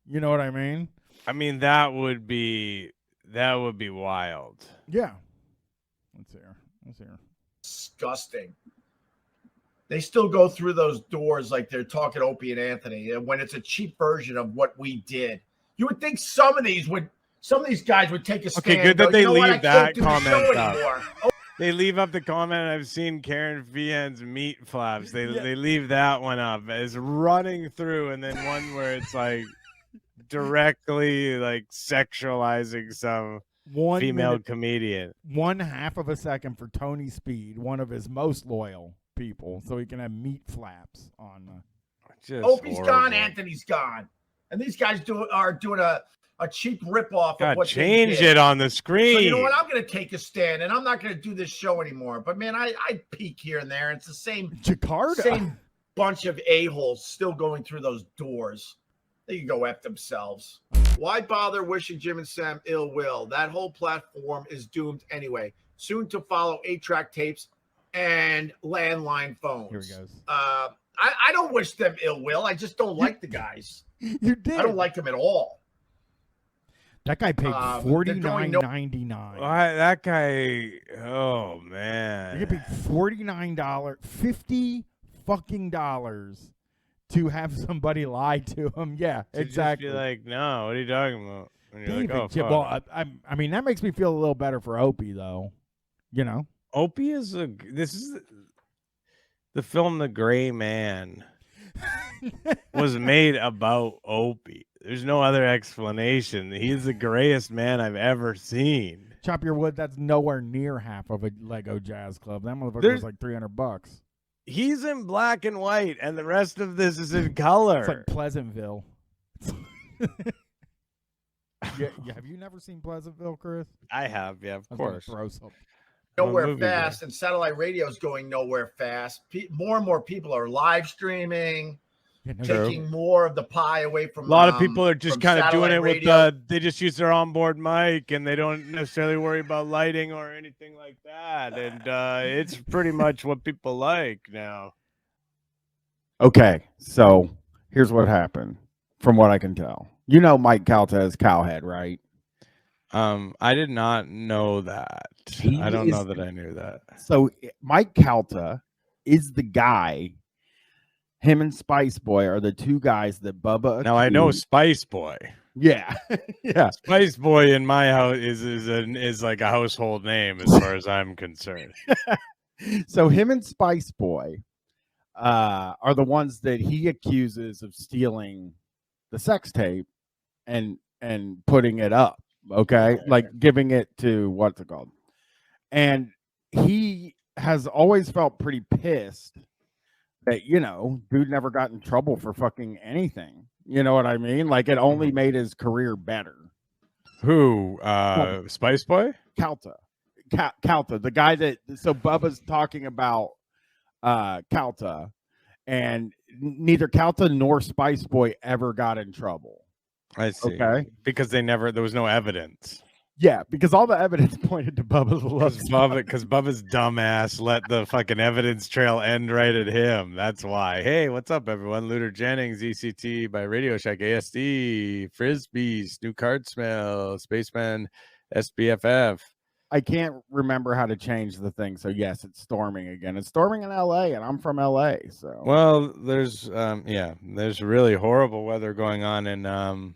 [SPEAKER 4] You know what I mean?
[SPEAKER 2] I mean, that would be wild.
[SPEAKER 4] Yeah. Let's hear.
[SPEAKER 6] disgusting. They still go through those doors like they're talking Opie and Anthony, and when it's a cheap version of what we did. You would think some of these guys would take a stand.
[SPEAKER 2] Okay, good that they leave that comment up. They leave up the comment. I've seen Karen Fian's meat flaps. They leave that one up as running through, and then one where it's like directly like sexualizing some female comedian.
[SPEAKER 4] 1/2 of a second for Tony Speed, one of his most loyal people, so he can have meat flaps on.
[SPEAKER 6] Opie's gone, Anthony's gone, and these guys are doing a cheap ripoff of what
[SPEAKER 2] change
[SPEAKER 6] they did.
[SPEAKER 2] it on the screen.
[SPEAKER 6] So you know what? I'm going to take a stand, and I'm not going to do this show anymore. But man, I peek here and there. And it's the same bunch of a-holes still going through those doors. They can go F themselves. Why bother wishing Jim and Sam ill will? That whole platform is doomed anyway. Soon to follow 8-track tapes and landline phones.
[SPEAKER 4] Here he goes.
[SPEAKER 6] I don't wish them ill will. I just don't like the guys.
[SPEAKER 4] You did.
[SPEAKER 6] I don't like them at all.
[SPEAKER 4] That guy paid $49.99.
[SPEAKER 2] That guy, oh man,
[SPEAKER 4] you paid $49, $50 fucking dollars to have somebody lie to him. Yeah,
[SPEAKER 2] to
[SPEAKER 4] exactly.
[SPEAKER 2] Just be like, no, what are you talking about? And you're
[SPEAKER 4] David,
[SPEAKER 2] like, oh,
[SPEAKER 4] well, I mean, that makes me feel a little better for Opie, though. You know,
[SPEAKER 2] Opie is this is the film The Gray Man was made about Opie. There's no other explanation. He's the grayest man I've ever seen.
[SPEAKER 4] Chop your wood. That's nowhere near half of a Lego Jazz Club. That motherfucker was like $300.
[SPEAKER 2] He's in black and white, and the rest of this is in color.
[SPEAKER 4] It's like Pleasantville. Yeah, have you never seen Pleasantville, Chris?
[SPEAKER 2] I have, yeah, of course.
[SPEAKER 4] Throw something.
[SPEAKER 6] Nowhere fast, and satellite radio is going nowhere fast. More and more people are live streaming, taking more of the pie away from.
[SPEAKER 2] A lot of people are just kind of doing it
[SPEAKER 6] radio.
[SPEAKER 2] with they just use their onboard mic, and they don't necessarily worry about lighting or anything like that. And it's pretty much what people like now.
[SPEAKER 1] Okay, so here's what happened, from what I can tell. You know Mike Calta is Cowhead, right?
[SPEAKER 2] I did not know that. I don't know that I knew that.
[SPEAKER 1] So Mike Calta is the guy. Him and Spice Boy are the two guys that Bubba.
[SPEAKER 2] Now I know Spice Boy.
[SPEAKER 1] Yeah, yeah.
[SPEAKER 2] Spice Boy in my house is like a household name as far as I'm concerned.
[SPEAKER 1] So him and Spice Boy are the ones that he accuses of stealing the sex tape and putting it up. Okay, like giving it to what's it called, and he has always felt pretty pissed that, you know, dude never got in trouble for fucking anything. You know what I mean? Like it only made his career better.
[SPEAKER 2] Who? Spice Boy?
[SPEAKER 1] Calta, the guy that. So Bubba's talking about Calta, and neither Calta nor Spice Boy ever got in trouble.
[SPEAKER 2] I see.
[SPEAKER 1] Okay,
[SPEAKER 2] because there was no evidence.
[SPEAKER 1] Yeah, because all the evidence pointed to Bubba's love.
[SPEAKER 2] Because Bubba's dumbass let the fucking evidence trail end right at him. That's why. Hey, what's up, everyone? Luther Jennings, ECT by Radio Shack, ASD, Frisbees, New Card Smell, Spaceman, SBFF.
[SPEAKER 1] I can't remember how to change the thing. So yes, it's storming again. It's storming in LA, and I'm from LA. So
[SPEAKER 2] well, there's really horrible weather going on, and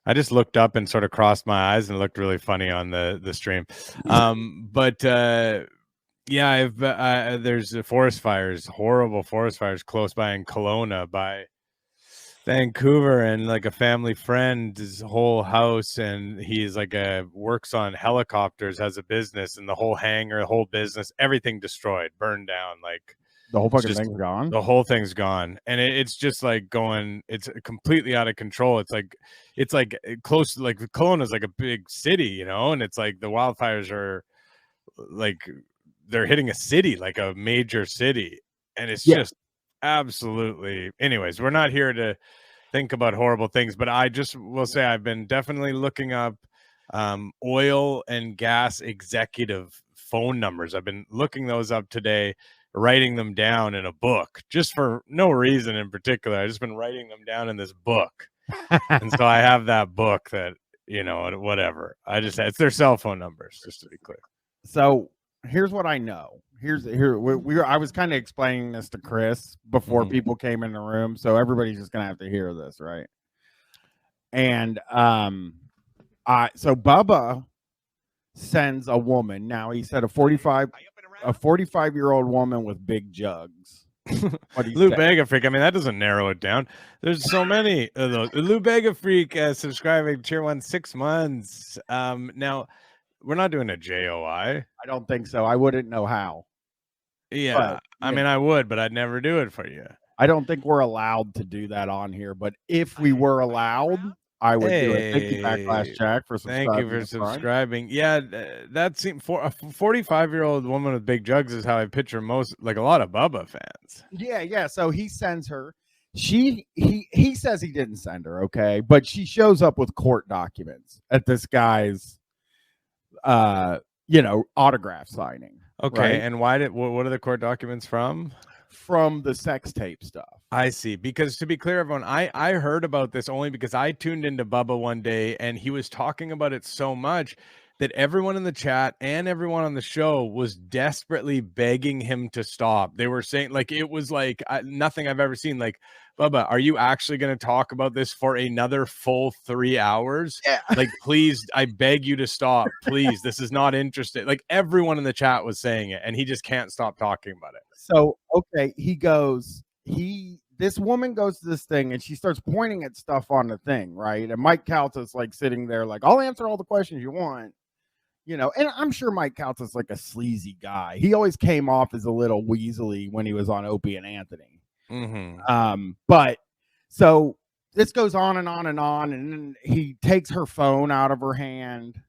[SPEAKER 2] I just looked up and sort of crossed my eyes, and it looked really funny on the stream. There's forest fires, horrible forest fires close by in Kelowna by Vancouver, and like a family friend, his whole house, and he's like works on helicopters, has a business, and the whole hangar, the whole business, everything destroyed, burned down. Like
[SPEAKER 1] the whole fucking thing's gone.
[SPEAKER 2] The whole thing's gone, and it's just like going. It's completely out of control. It's like close to like Kelowna's like a big city, you know, and it's like the wildfires are like they're hitting a city, like a major city, and it's just absolutely. Anyways, we're not here to think about horrible things, but I just will say I've been definitely looking up oil and gas executive phone numbers. I've been looking those up today, writing them down in a book just for no reason in particular. I've just been writing them down in this book. And so I have that book that, you know, whatever. It's their cell phone numbers, just to be clear.
[SPEAKER 1] So here's what I know. I was kind of explaining this to Chris before people came in the room, so everybody's just gonna have to hear this, right? And so Bubba sends a woman. Now he said a 45-year-old woman with big jugs. What he
[SPEAKER 2] Lou
[SPEAKER 1] said.
[SPEAKER 2] Bega Freak. I mean, that doesn't narrow it down. There's so many of those. Lou Bega Freak subscribing tier 1 6 months. Now we're not doing a JOI.
[SPEAKER 1] I don't think so. I wouldn't know how.
[SPEAKER 2] Yeah,
[SPEAKER 1] But,
[SPEAKER 2] I mean, I would, but I'd never do it for you.
[SPEAKER 1] I don't think we're allowed to do that on here, but if we were allowed, I would do it. Thank you, Backlash Jack, for subscribing.
[SPEAKER 2] Thank you for subscribing. Yeah, that seemed for a 45-year-old woman with big jugs is how I picture most, like a lot of Bubba fans.
[SPEAKER 1] Yeah. So he sends her. He says he didn't send her, okay, but she shows up with court documents at this guy's, autograph signing.
[SPEAKER 2] Okay,
[SPEAKER 1] right?
[SPEAKER 2] and what are the court documents from?
[SPEAKER 1] From the sex tape stuff.
[SPEAKER 2] I see. Because to be clear, everyone, I heard about this only because I tuned into Bubba one day and he was talking about it so much that everyone in the chat and everyone on the show was desperately begging him to stop. They were saying, like, it was like nothing I've ever seen. Like, Bubba, are you actually going to talk about this for another full 3 hours?
[SPEAKER 1] Yeah.
[SPEAKER 2] Like, please, I beg you to stop. Please, this is not interesting. Like, everyone in the chat was saying it, and he just can't stop talking about it.
[SPEAKER 1] So, okay, this woman goes to this thing and she starts pointing at stuff on the thing, right? And Mike Calta's like sitting there like, I'll answer all the questions you want. And I'm sure Mike Calta's like a sleazy guy. He always came off as a little weaselly when he was on Opie and Anthony.
[SPEAKER 2] Mm-hmm.
[SPEAKER 1] But so this goes on and on and on, and then he takes her phone out of her hand,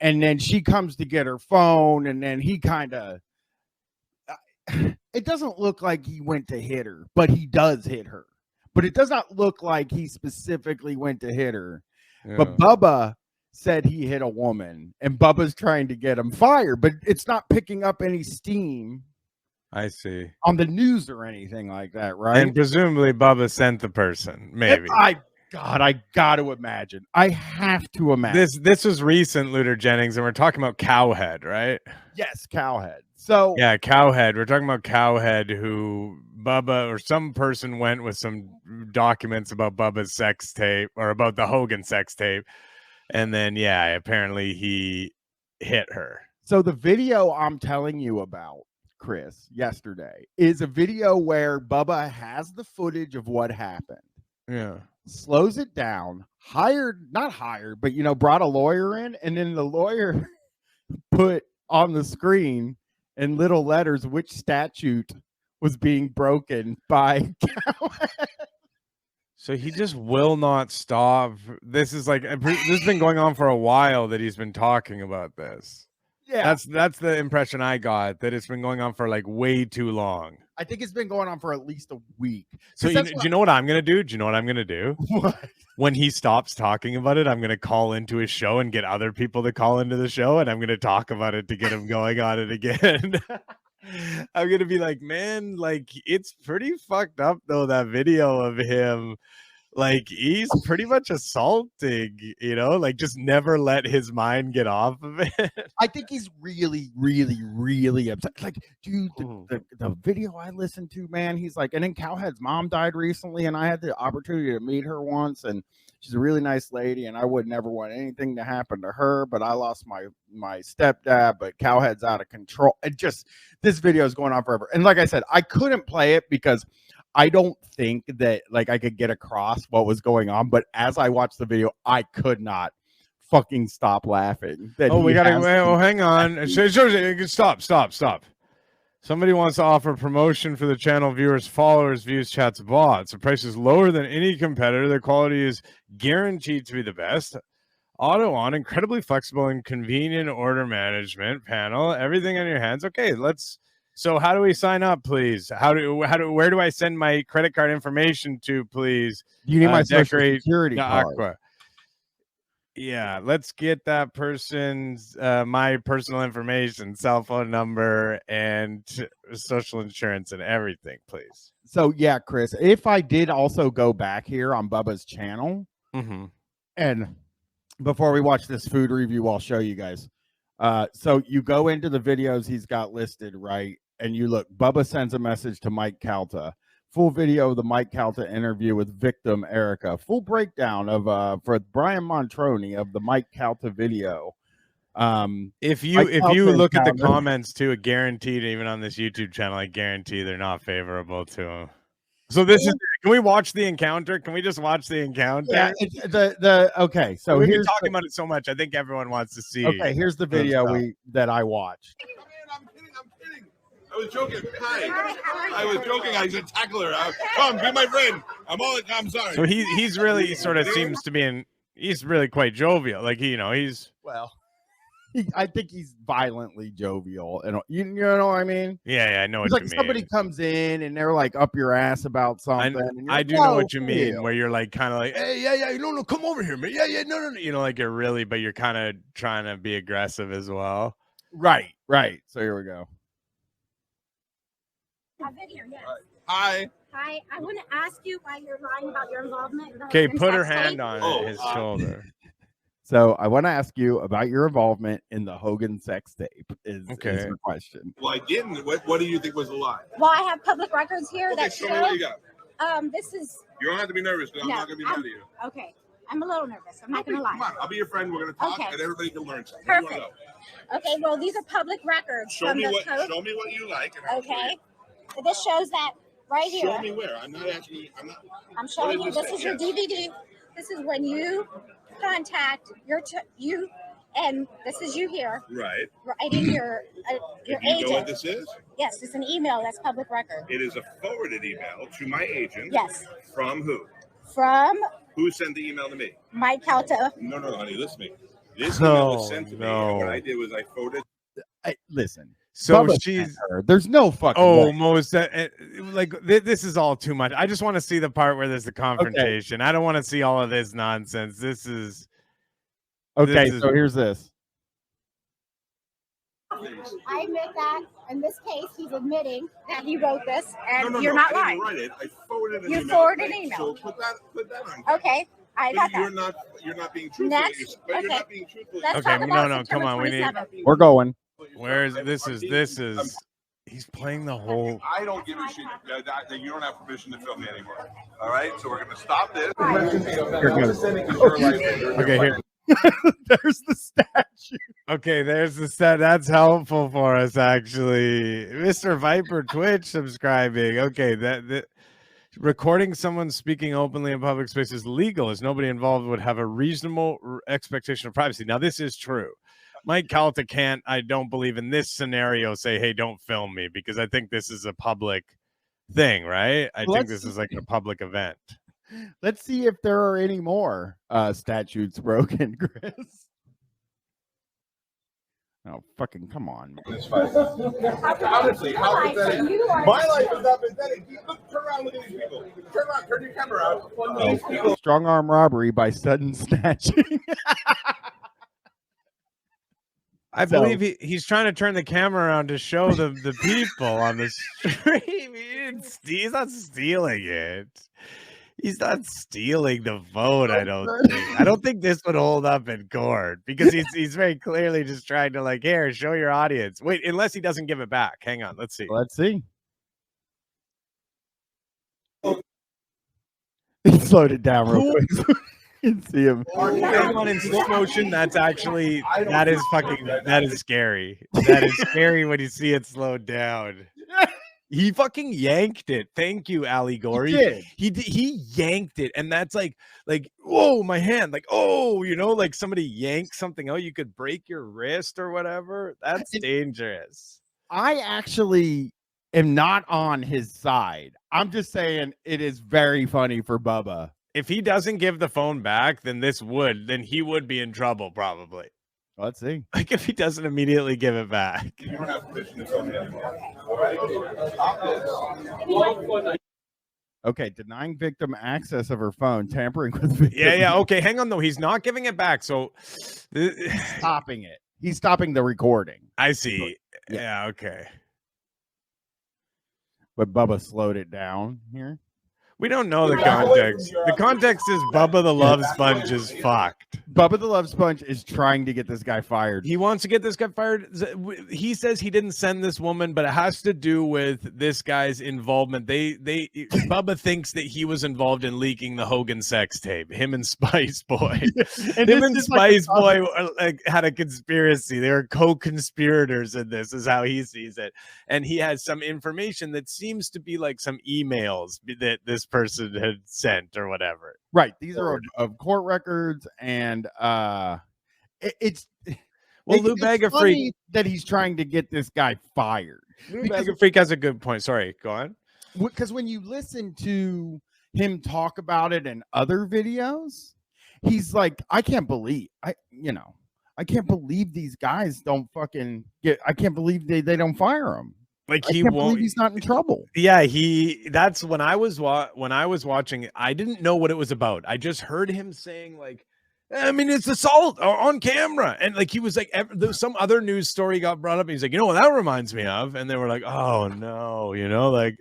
[SPEAKER 1] and then she comes to get her phone, and then he kind of it doesn't look like he went to hit her, but he does hit her. But it does not look like he specifically went to hit her.
[SPEAKER 2] Yeah.
[SPEAKER 1] But Bubba said he hit a woman, and Bubba's trying to get him fired, but it's not picking up any steam.
[SPEAKER 2] I see.
[SPEAKER 1] On the news or anything like that, right?
[SPEAKER 2] And presumably Bubba sent the person, maybe.
[SPEAKER 1] I got to imagine. I have to imagine.
[SPEAKER 2] This was recent, Luther Jennings, and we're talking about Cowhead, right?
[SPEAKER 1] Yes, Cowhead. So
[SPEAKER 2] yeah, Cowhead. We're talking about Cowhead, who Bubba or some person went with some documents about Bubba's sex tape or about the Hogan sex tape, and then apparently he hit her.
[SPEAKER 1] So the video I'm telling you about, Chris, yesterday is a video where Bubba has the footage of what happened.
[SPEAKER 2] Yeah.
[SPEAKER 1] Slows it down, not hired, but brought a lawyer in, and then the lawyer put on the screen in little letters which statute was being broken by Cowhead.
[SPEAKER 2] So he just will not stop. This is like this has been going on for a while that he's been talking about this.
[SPEAKER 1] Yeah,
[SPEAKER 2] that's the impression I got, that it's been going on for like way too long.
[SPEAKER 1] I think it's been going on for at least a week.
[SPEAKER 2] So do you know what I'm gonna do? Do you know what I'm gonna do?
[SPEAKER 1] What?
[SPEAKER 2] When he stops talking about it, I'm gonna call into his show and get other people to call into the show, and I'm gonna talk about it to get him going on it again. I'm gonna be like, man, like it's pretty fucked up though, that video of him. Like he's pretty much assaulting, like just never let his mind get off of it.
[SPEAKER 1] I think he's really, really, really upset. Like, dude, the video I listened to, man, he's like, and then Cowhead's mom died recently, and I had the opportunity to meet her once, and she's a really nice lady, and I would never want anything to happen to her, but I lost my stepdad, but Cowhead's out of control. It just, this video is going on forever. And like I said, I couldn't play it because I don't think that like I could get across what was going on, but as I watched the video, I could not fucking stop laughing.
[SPEAKER 2] We gotta hang on. Stop. Somebody wants to offer promotion for the channel viewers, followers, views, chats, bots. The price is lower than any competitor. The quality is guaranteed to be the best. Auto on, incredibly flexible and convenient order management panel. Everything on your hands. Okay, so how do we sign up, please? Where do I send my credit card information to, please?
[SPEAKER 1] You need my social security card.
[SPEAKER 2] Aqua. Yeah, let's get that person's my personal information, cell phone number, and social insurance and everything, please.
[SPEAKER 1] So yeah, Chris, if I did also go back here on Bubba's channel, and before we watch this food review, I'll show you guys. So you go into the videos he's got listed, right? And you look, Bubba sends a message to Mike Calta. Full video of the Mike Calta interview with victim Erica. Full breakdown of for Brian Montroni of the Mike Calta video.
[SPEAKER 2] If you look at the comments too, guaranteed, even on this YouTube channel, I guarantee they're not favorable to him. So this is. Can we watch the encounter? Can we just watch the encounter?
[SPEAKER 4] Yeah, it's okay. So
[SPEAKER 2] we've been
[SPEAKER 4] here's
[SPEAKER 2] talking about it so much. I think everyone wants to see.
[SPEAKER 4] Okay, here's the video that I watched.
[SPEAKER 13] I was joking. Hi. I was joking. I said tackler. Come, be my friend. I'm sorry.
[SPEAKER 2] So he's really sort of seems to be he's really quite jovial. Like he's
[SPEAKER 4] well. I think he's violently jovial, and you know what I mean.
[SPEAKER 2] Yeah, I know
[SPEAKER 4] it's
[SPEAKER 2] what
[SPEAKER 4] like
[SPEAKER 2] you mean.
[SPEAKER 4] Somebody comes in and they're like up your ass about something.
[SPEAKER 2] I do know what you mean, where you're like kind of like, hey, yeah, no, come over here, man. Yeah, no, like you're really, but you're kind of trying to be aggressive as well.
[SPEAKER 4] Right. So here we go.
[SPEAKER 16] A video, yes.
[SPEAKER 13] Hi.
[SPEAKER 16] Hi, I want to ask you why you're lying about your involvement in the
[SPEAKER 2] Okay,
[SPEAKER 16] Hogan
[SPEAKER 2] put her
[SPEAKER 16] sex
[SPEAKER 2] hand
[SPEAKER 16] tape.
[SPEAKER 2] on his shoulder.
[SPEAKER 4] So I want to ask you about your involvement in the Hogan sex tape. Is the question?
[SPEAKER 13] Well, I didn't. What do you think was a lie?
[SPEAKER 16] Well, I have public records here that
[SPEAKER 13] show me what you got.
[SPEAKER 16] This is.
[SPEAKER 13] You don't have to be nervous. I'm not going to be mad at you.
[SPEAKER 16] Okay, I'm a little nervous. I'm not going to lie.
[SPEAKER 13] Come on, I'll be your friend. We're going to talk,
[SPEAKER 16] Okay.
[SPEAKER 13] and everybody can learn something.
[SPEAKER 16] Perfect. Okay, well, these are public records.
[SPEAKER 13] Show me what you like. And
[SPEAKER 16] Okay. So this shows that right here.
[SPEAKER 13] Show me where. I'm not asking.
[SPEAKER 16] I'm showing you. This is your DVD. This is when you contact you, and this is you here.
[SPEAKER 13] Right.
[SPEAKER 16] Writing your
[SPEAKER 13] You
[SPEAKER 16] agent.
[SPEAKER 13] know what this is?
[SPEAKER 16] Yes, it's an email. That's public record.
[SPEAKER 13] It is a forwarded email to my agent.
[SPEAKER 16] Yes.
[SPEAKER 13] From who?
[SPEAKER 16] From
[SPEAKER 13] Who sent the email to me?
[SPEAKER 16] Mike Calta.
[SPEAKER 13] No, honey, listen to me. This email was sent to me, and what
[SPEAKER 2] No.
[SPEAKER 13] I did was I forwarded.
[SPEAKER 4] Listen.
[SPEAKER 2] So
[SPEAKER 4] Bubba
[SPEAKER 2] she's
[SPEAKER 4] sent her. There's no fucking way.
[SPEAKER 2] Most this is all too much. I just want to see the part where there's the confrontation. I don't want to see all of this nonsense. This is
[SPEAKER 4] Okay, so here's this.
[SPEAKER 16] I admit that in this case, he's admitting that he wrote this, and
[SPEAKER 13] No,
[SPEAKER 16] you're not
[SPEAKER 13] I
[SPEAKER 16] lying.
[SPEAKER 13] didn't write it. I forwarded an
[SPEAKER 16] You
[SPEAKER 13] email.
[SPEAKER 16] forwarded an email.
[SPEAKER 13] So put that on.
[SPEAKER 16] Okay, I got
[SPEAKER 13] You're
[SPEAKER 16] that.
[SPEAKER 13] not being truthful.
[SPEAKER 16] Next,
[SPEAKER 13] You're
[SPEAKER 16] okay.
[SPEAKER 13] not being truthful.
[SPEAKER 16] Let's
[SPEAKER 2] Okay,
[SPEAKER 16] talk about
[SPEAKER 2] no, come on. We need.
[SPEAKER 16] 27th.
[SPEAKER 4] We're going.
[SPEAKER 2] Where's this is. He's playing the whole.
[SPEAKER 13] I don't give a shit that you don't have permission to film me anymore. All right, so we're going to stop this.
[SPEAKER 2] Okay, here.
[SPEAKER 4] There's the statue.
[SPEAKER 2] Okay, there's the stat. That's helpful for us, actually. Mr. Viper Twitch subscribing. Okay, that recording someone speaking openly in public space is legal, as nobody involved would have a reasonable expectation of privacy. Now, this is true. Mike Calta can't, I don't believe in this scenario, say, hey, don't film me, because I think this is a public thing, right? I think this is like a public event.
[SPEAKER 4] Let's see if there are any more statutes broken, Chris. Oh, fucking come on.
[SPEAKER 13] Honestly, how pathetic. My life is not pathetic. Look, turn around, look at these people. Turn around, turn your camera out. These people.
[SPEAKER 4] Strong arm robbery by sudden snatching.
[SPEAKER 2] I believe he's trying to turn the camera around to show the people on the stream. He's not stealing it. He's not stealing the vote, I don't think. I don't think this would hold up in court, because he's very clearly just trying to, like, here, show your audience. Wait, unless he doesn't give it back. Hang on, let's see.
[SPEAKER 4] Let's see. He slowed it down real quick so you can see him.
[SPEAKER 2] Hang on, in slow motion, that is scary. That is scary when you see it slowed down. He fucking yanked it. Thank you, Ali Gorey. He yanked it, and that's like, whoa, my hand, like, oh, like somebody yanked something out. You could break your wrist or whatever. That's dangerous.
[SPEAKER 4] I actually am not on his side. I'm just saying it is very funny for Bubba.
[SPEAKER 2] If he doesn't give the phone back, then he would be in trouble, probably.
[SPEAKER 4] Let's see.
[SPEAKER 2] Like, if he doesn't immediately give it back.
[SPEAKER 13] You don't have permission to film me anymore. All right? Stop this.
[SPEAKER 4] Okay, denying victim access of her phone, tampering with victim.
[SPEAKER 2] Yeah. Okay, hang on, though. He's not giving it back, so
[SPEAKER 4] stopping it. He's stopping the recording.
[SPEAKER 2] I see. Yeah, okay.
[SPEAKER 4] But Bubba slowed it down here.
[SPEAKER 2] We don't know the context. The context is Bubba the Love Sponge is fucked.
[SPEAKER 1] Bubba the Love Sponge is trying to get this guy fired.
[SPEAKER 2] He wants to get this guy fired. He says he didn't send this woman, but it has to do with this guy's involvement. Bubba thinks that he was involved in leaking the Hogan sex tape. Him and Spice Boy. Him and Spice Boy had a conspiracy. They were co-conspirators in this, is how he sees it. And he has some information that seems to be like some emails that this person had sent or whatever.
[SPEAKER 1] Right. These are of court records, and it's
[SPEAKER 2] Lou Bega Freak
[SPEAKER 1] that he's trying to get this guy fired.
[SPEAKER 2] Lou Bega Freak has a good point. Sorry, go on.
[SPEAKER 1] Because when you listen to him talk about it in other videos, he's like, I can't believe I can't believe these guys don't fucking get. I can't believe they don't fire him.
[SPEAKER 2] Like
[SPEAKER 1] I can't believe he's not in trouble.
[SPEAKER 2] Yeah, that's when I was watching it, I didn't know what it was about. I just heard him saying like, I mean, it's assault on camera. And like, he was like, there's some other news story got brought up. And he's like, you know what that reminds me of? And they were like, oh no, like,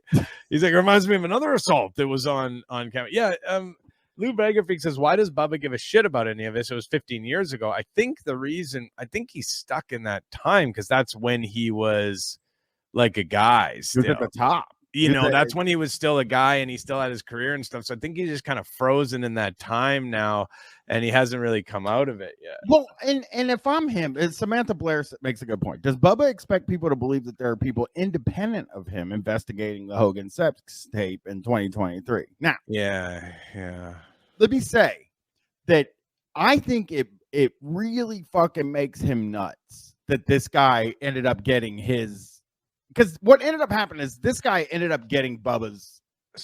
[SPEAKER 2] he's like, it reminds me of another assault that was on camera. Yeah. Lou Bega Freak says, why does Bubba give a shit about any of this? It was 15 years ago. I think he's stuck in that time because that's when he was like a guy still.
[SPEAKER 1] He was at the top.
[SPEAKER 2] That's when he was still a guy and he still had his career and stuff. So I think he's just kind of frozen in that time now, and he hasn't really come out of it yet.
[SPEAKER 1] Well, and if I'm him, Samantha Blair makes a good point. Does Bubba expect people to believe that there are people independent of him investigating the Hogan sex tape in 2023? Now,
[SPEAKER 2] yeah.
[SPEAKER 1] Let me say that I think it really fucking makes him nuts that this guy ended up getting his. Because what ended up happening is this guy ended up getting Bubba's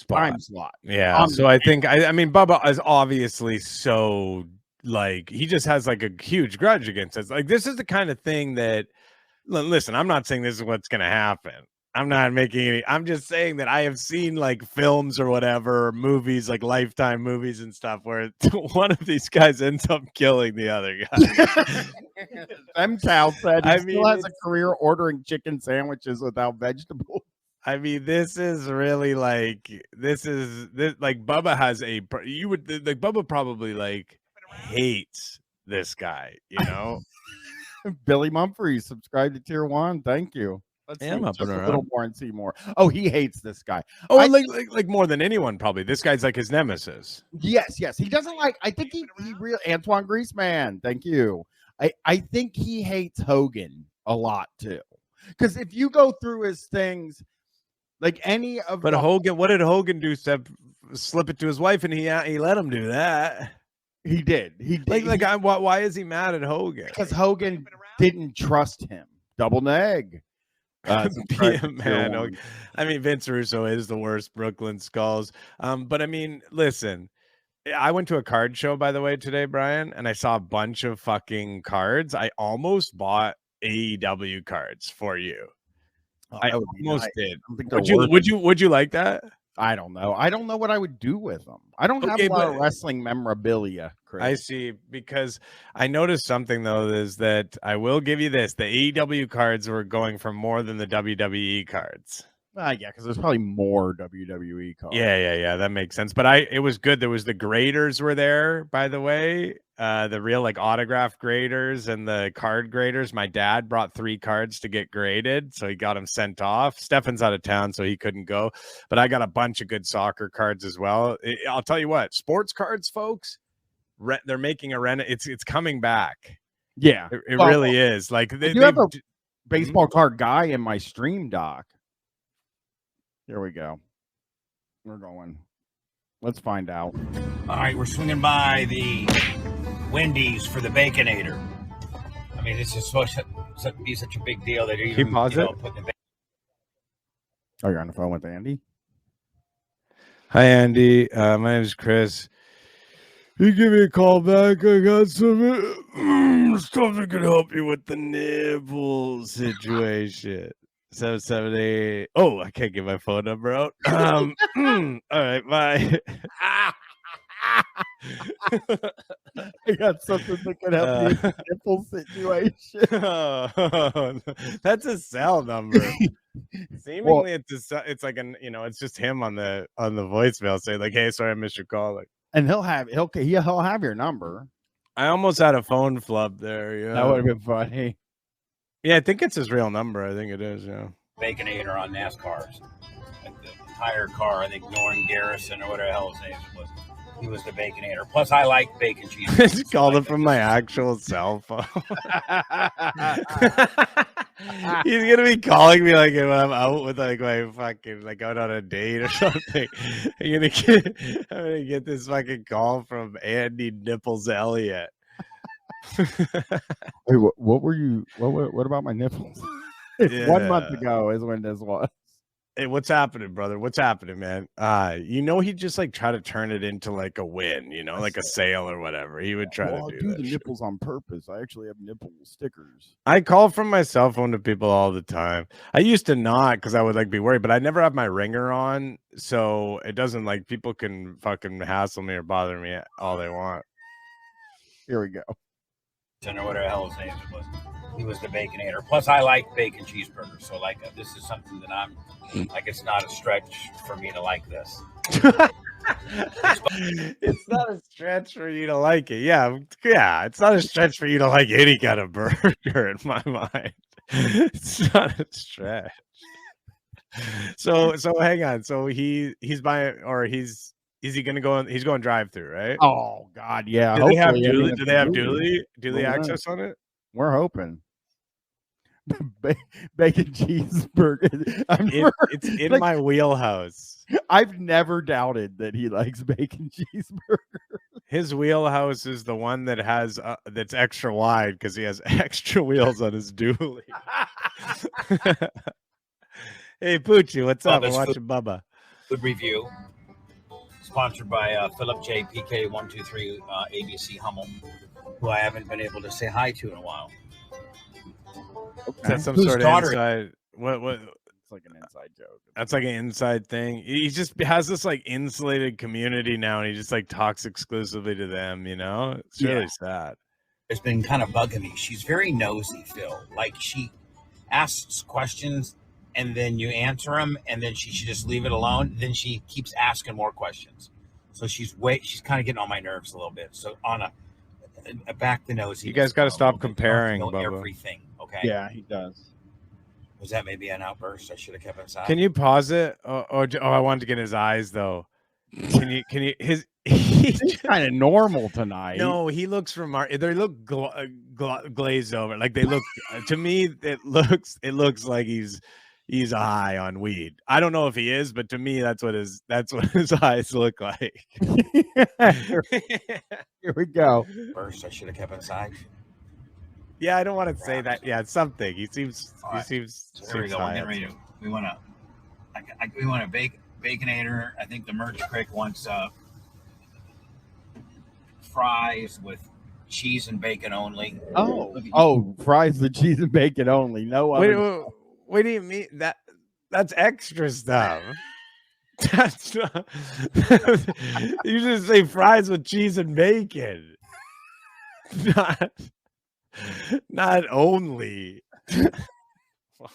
[SPEAKER 1] time slot.
[SPEAKER 2] Yeah. So I think, I mean, Bubba is obviously so, like, he just has like a huge grudge against us. Like, this is the kind of thing that, listen, I'm not saying this is what's going to happen. I'm not making any, I'm just saying that I have seen like films or whatever, movies, like Lifetime movies and stuff, where one of these guys ends up killing the other guy.
[SPEAKER 1] Mancow said he still has a career ordering chicken sandwiches without vegetables.
[SPEAKER 2] I mean, this is really like, this like Bubba has Bubba probably like hates this guy,
[SPEAKER 1] Billy Mumphrey, subscribe to Tier 1. Thank you. Let's
[SPEAKER 2] see just
[SPEAKER 1] a little more and see more. Oh, he hates this guy.
[SPEAKER 2] Oh, like more than anyone, probably. This guy's like his nemesis.
[SPEAKER 1] Yes. He doesn't like, I think he really, Antoine Greaseman. Thank you. I think he hates Hogan a lot too. Because if you go through his things, like any of
[SPEAKER 2] Hogan, what did Hogan do? Slip it to his wife, and he let him do that.
[SPEAKER 1] He did.
[SPEAKER 2] Why is he mad at Hogan?
[SPEAKER 1] Because Hogan didn't trust him. Double neg.
[SPEAKER 2] Man, I mean, Vince Russo is the worst Brooklyn Skulls. But I mean, listen, I went to a card show, by the way, today, Brian, and I saw a bunch of fucking cards. I almost bought AEW cards for you. I almost did. Would you like that?
[SPEAKER 1] I don't know. I don't know what I would do with them. I don't have a lot of wrestling memorabilia, Chris.
[SPEAKER 2] I see, because I noticed something, though, is that I will give you this. The AEW cards were going for more than the WWE cards.
[SPEAKER 1] Yeah, because there's probably more WWE cards.
[SPEAKER 2] Yeah. That makes sense. But it was good. There was the graders were there, by the way. The real like autograph graders and the card graders. My dad brought 3 cards to get graded, so he got them sent off. Stefan's out of town, so he couldn't go. But I got a bunch of good soccer cards as well. I'll tell you what, sports cards, folks, they're making a rent. It's coming back.
[SPEAKER 1] Yeah,
[SPEAKER 2] it really is. Like
[SPEAKER 1] you have a baseball card guy in my stream doc. Here we go. We're going. Let's find out.
[SPEAKER 5] All right, we're swinging by the Wendy's for the Baconator. I mean, this is supposed to be such a big deal that you even put the.
[SPEAKER 1] Oh, you're on the phone with Andy?
[SPEAKER 2] Hi, Andy. My name is Chris. You give me a call back. I got some stuff that could help you with the nipple situation. 778. Oh, I can't get my phone number out. All right, bye.
[SPEAKER 1] I got something that could help you in the nipple situation.
[SPEAKER 2] That's a cell number.
[SPEAKER 1] Well,
[SPEAKER 2] Seemingly, it's like it's just him on the voicemail saying like, "Hey, sorry I missed your call." Like,
[SPEAKER 1] and he'll have your number.
[SPEAKER 2] I almost had a phone flub there. Yeah,
[SPEAKER 1] That would have been funny.
[SPEAKER 2] Yeah, I think it's his real number. I think it is. Yeah.
[SPEAKER 5] Baconator on NASCARs. Like the entire car, I think Norton Garrison or whatever the hell his name was. He was the Baconator. Plus, I like bacon cheese.
[SPEAKER 2] I just called him from my actual cell phone. He's gonna be calling me like when I'm out with like my fucking like out on a date or something. I'm gonna get this fucking call from Andy Nipples Elliott.
[SPEAKER 1] Hey, what were you? What about my nipples? 1 month ago is when this was.
[SPEAKER 2] Hey, what's happening, brother? What's happening, man? He just like try to turn it into like a win, like a sale or whatever. He would try to do that.
[SPEAKER 1] The nipples on purpose. I actually have nipple stickers.
[SPEAKER 2] I call from my cell phone to people all the time. I used to not because I would like be worried, but I never have my ringer on, so it doesn't like people can fucking hassle me or bother me all they want.
[SPEAKER 1] Here we go.
[SPEAKER 5] Or whatever the hell his name was. He was the Baconator. Plus, I like bacon cheeseburgers. So, like, this is something that I'm like. It's not a stretch for me to like this.
[SPEAKER 2] It's not a stretch for you to like it. Yeah. It's not a stretch for you to like any kind of burger in my mind. It's not a stretch. So hang on. So he's buying, or is he gonna go? He's going drive through, right?
[SPEAKER 1] Oh God, yeah.
[SPEAKER 2] Do they have Dooley? Do they have Dooley access on it?
[SPEAKER 1] We're hoping. Bacon cheeseburger.
[SPEAKER 2] It's in my wheelhouse.
[SPEAKER 1] I've never doubted that he likes bacon cheeseburger.
[SPEAKER 2] His wheelhouse is the one that has that's extra wide because he has extra wheels on his dually. Hey Poochie, what's up? I'm watching Bubba.
[SPEAKER 5] Food review sponsored by Philip J. PK123 ABC Hummel, who I haven't been able to say hi to in a while.
[SPEAKER 2] Okay. Is that some sort of inside? What?
[SPEAKER 1] It's like an inside joke.
[SPEAKER 2] That's like an inside thing. He just has this like insulated community now, and he just like talks exclusively to them. It's really sad.
[SPEAKER 5] It's been kind of bugging me. She's very nosy, Phil. Like she asks questions, and then you answer them, and then she should just leave it alone. Then she keeps asking more questions. So she's kind of getting on my nerves a little bit. So on a back the nosy.
[SPEAKER 2] You guys got to stop comparing, Bubba.
[SPEAKER 5] Everything. Okay.
[SPEAKER 1] Yeah, he does.
[SPEAKER 5] Was that maybe an outburst? I should have kept inside.
[SPEAKER 2] Can you pause it? Oh, I wanted to get his eyes though. Can you? He's
[SPEAKER 1] kind of normal tonight.
[SPEAKER 2] No, he looks remarkable. They look glazed over. Like they look to me. It looks like he's high on weed. I don't know if he is, but to me, that's what his eyes look like.
[SPEAKER 1] Here we go.
[SPEAKER 5] First, I should have kept inside.
[SPEAKER 2] Yeah, I don't want to say that. Yeah, it's something. He seems.
[SPEAKER 5] So there we go. We're getting ready to. We want a Baconator. I think the Merch Crick wants fries with cheese and bacon only.
[SPEAKER 1] Oh, fries with cheese and bacon only. No other.
[SPEAKER 2] What do you mean that's extra stuff? That's not, you just say fries with cheese and bacon. Not only.
[SPEAKER 5] What?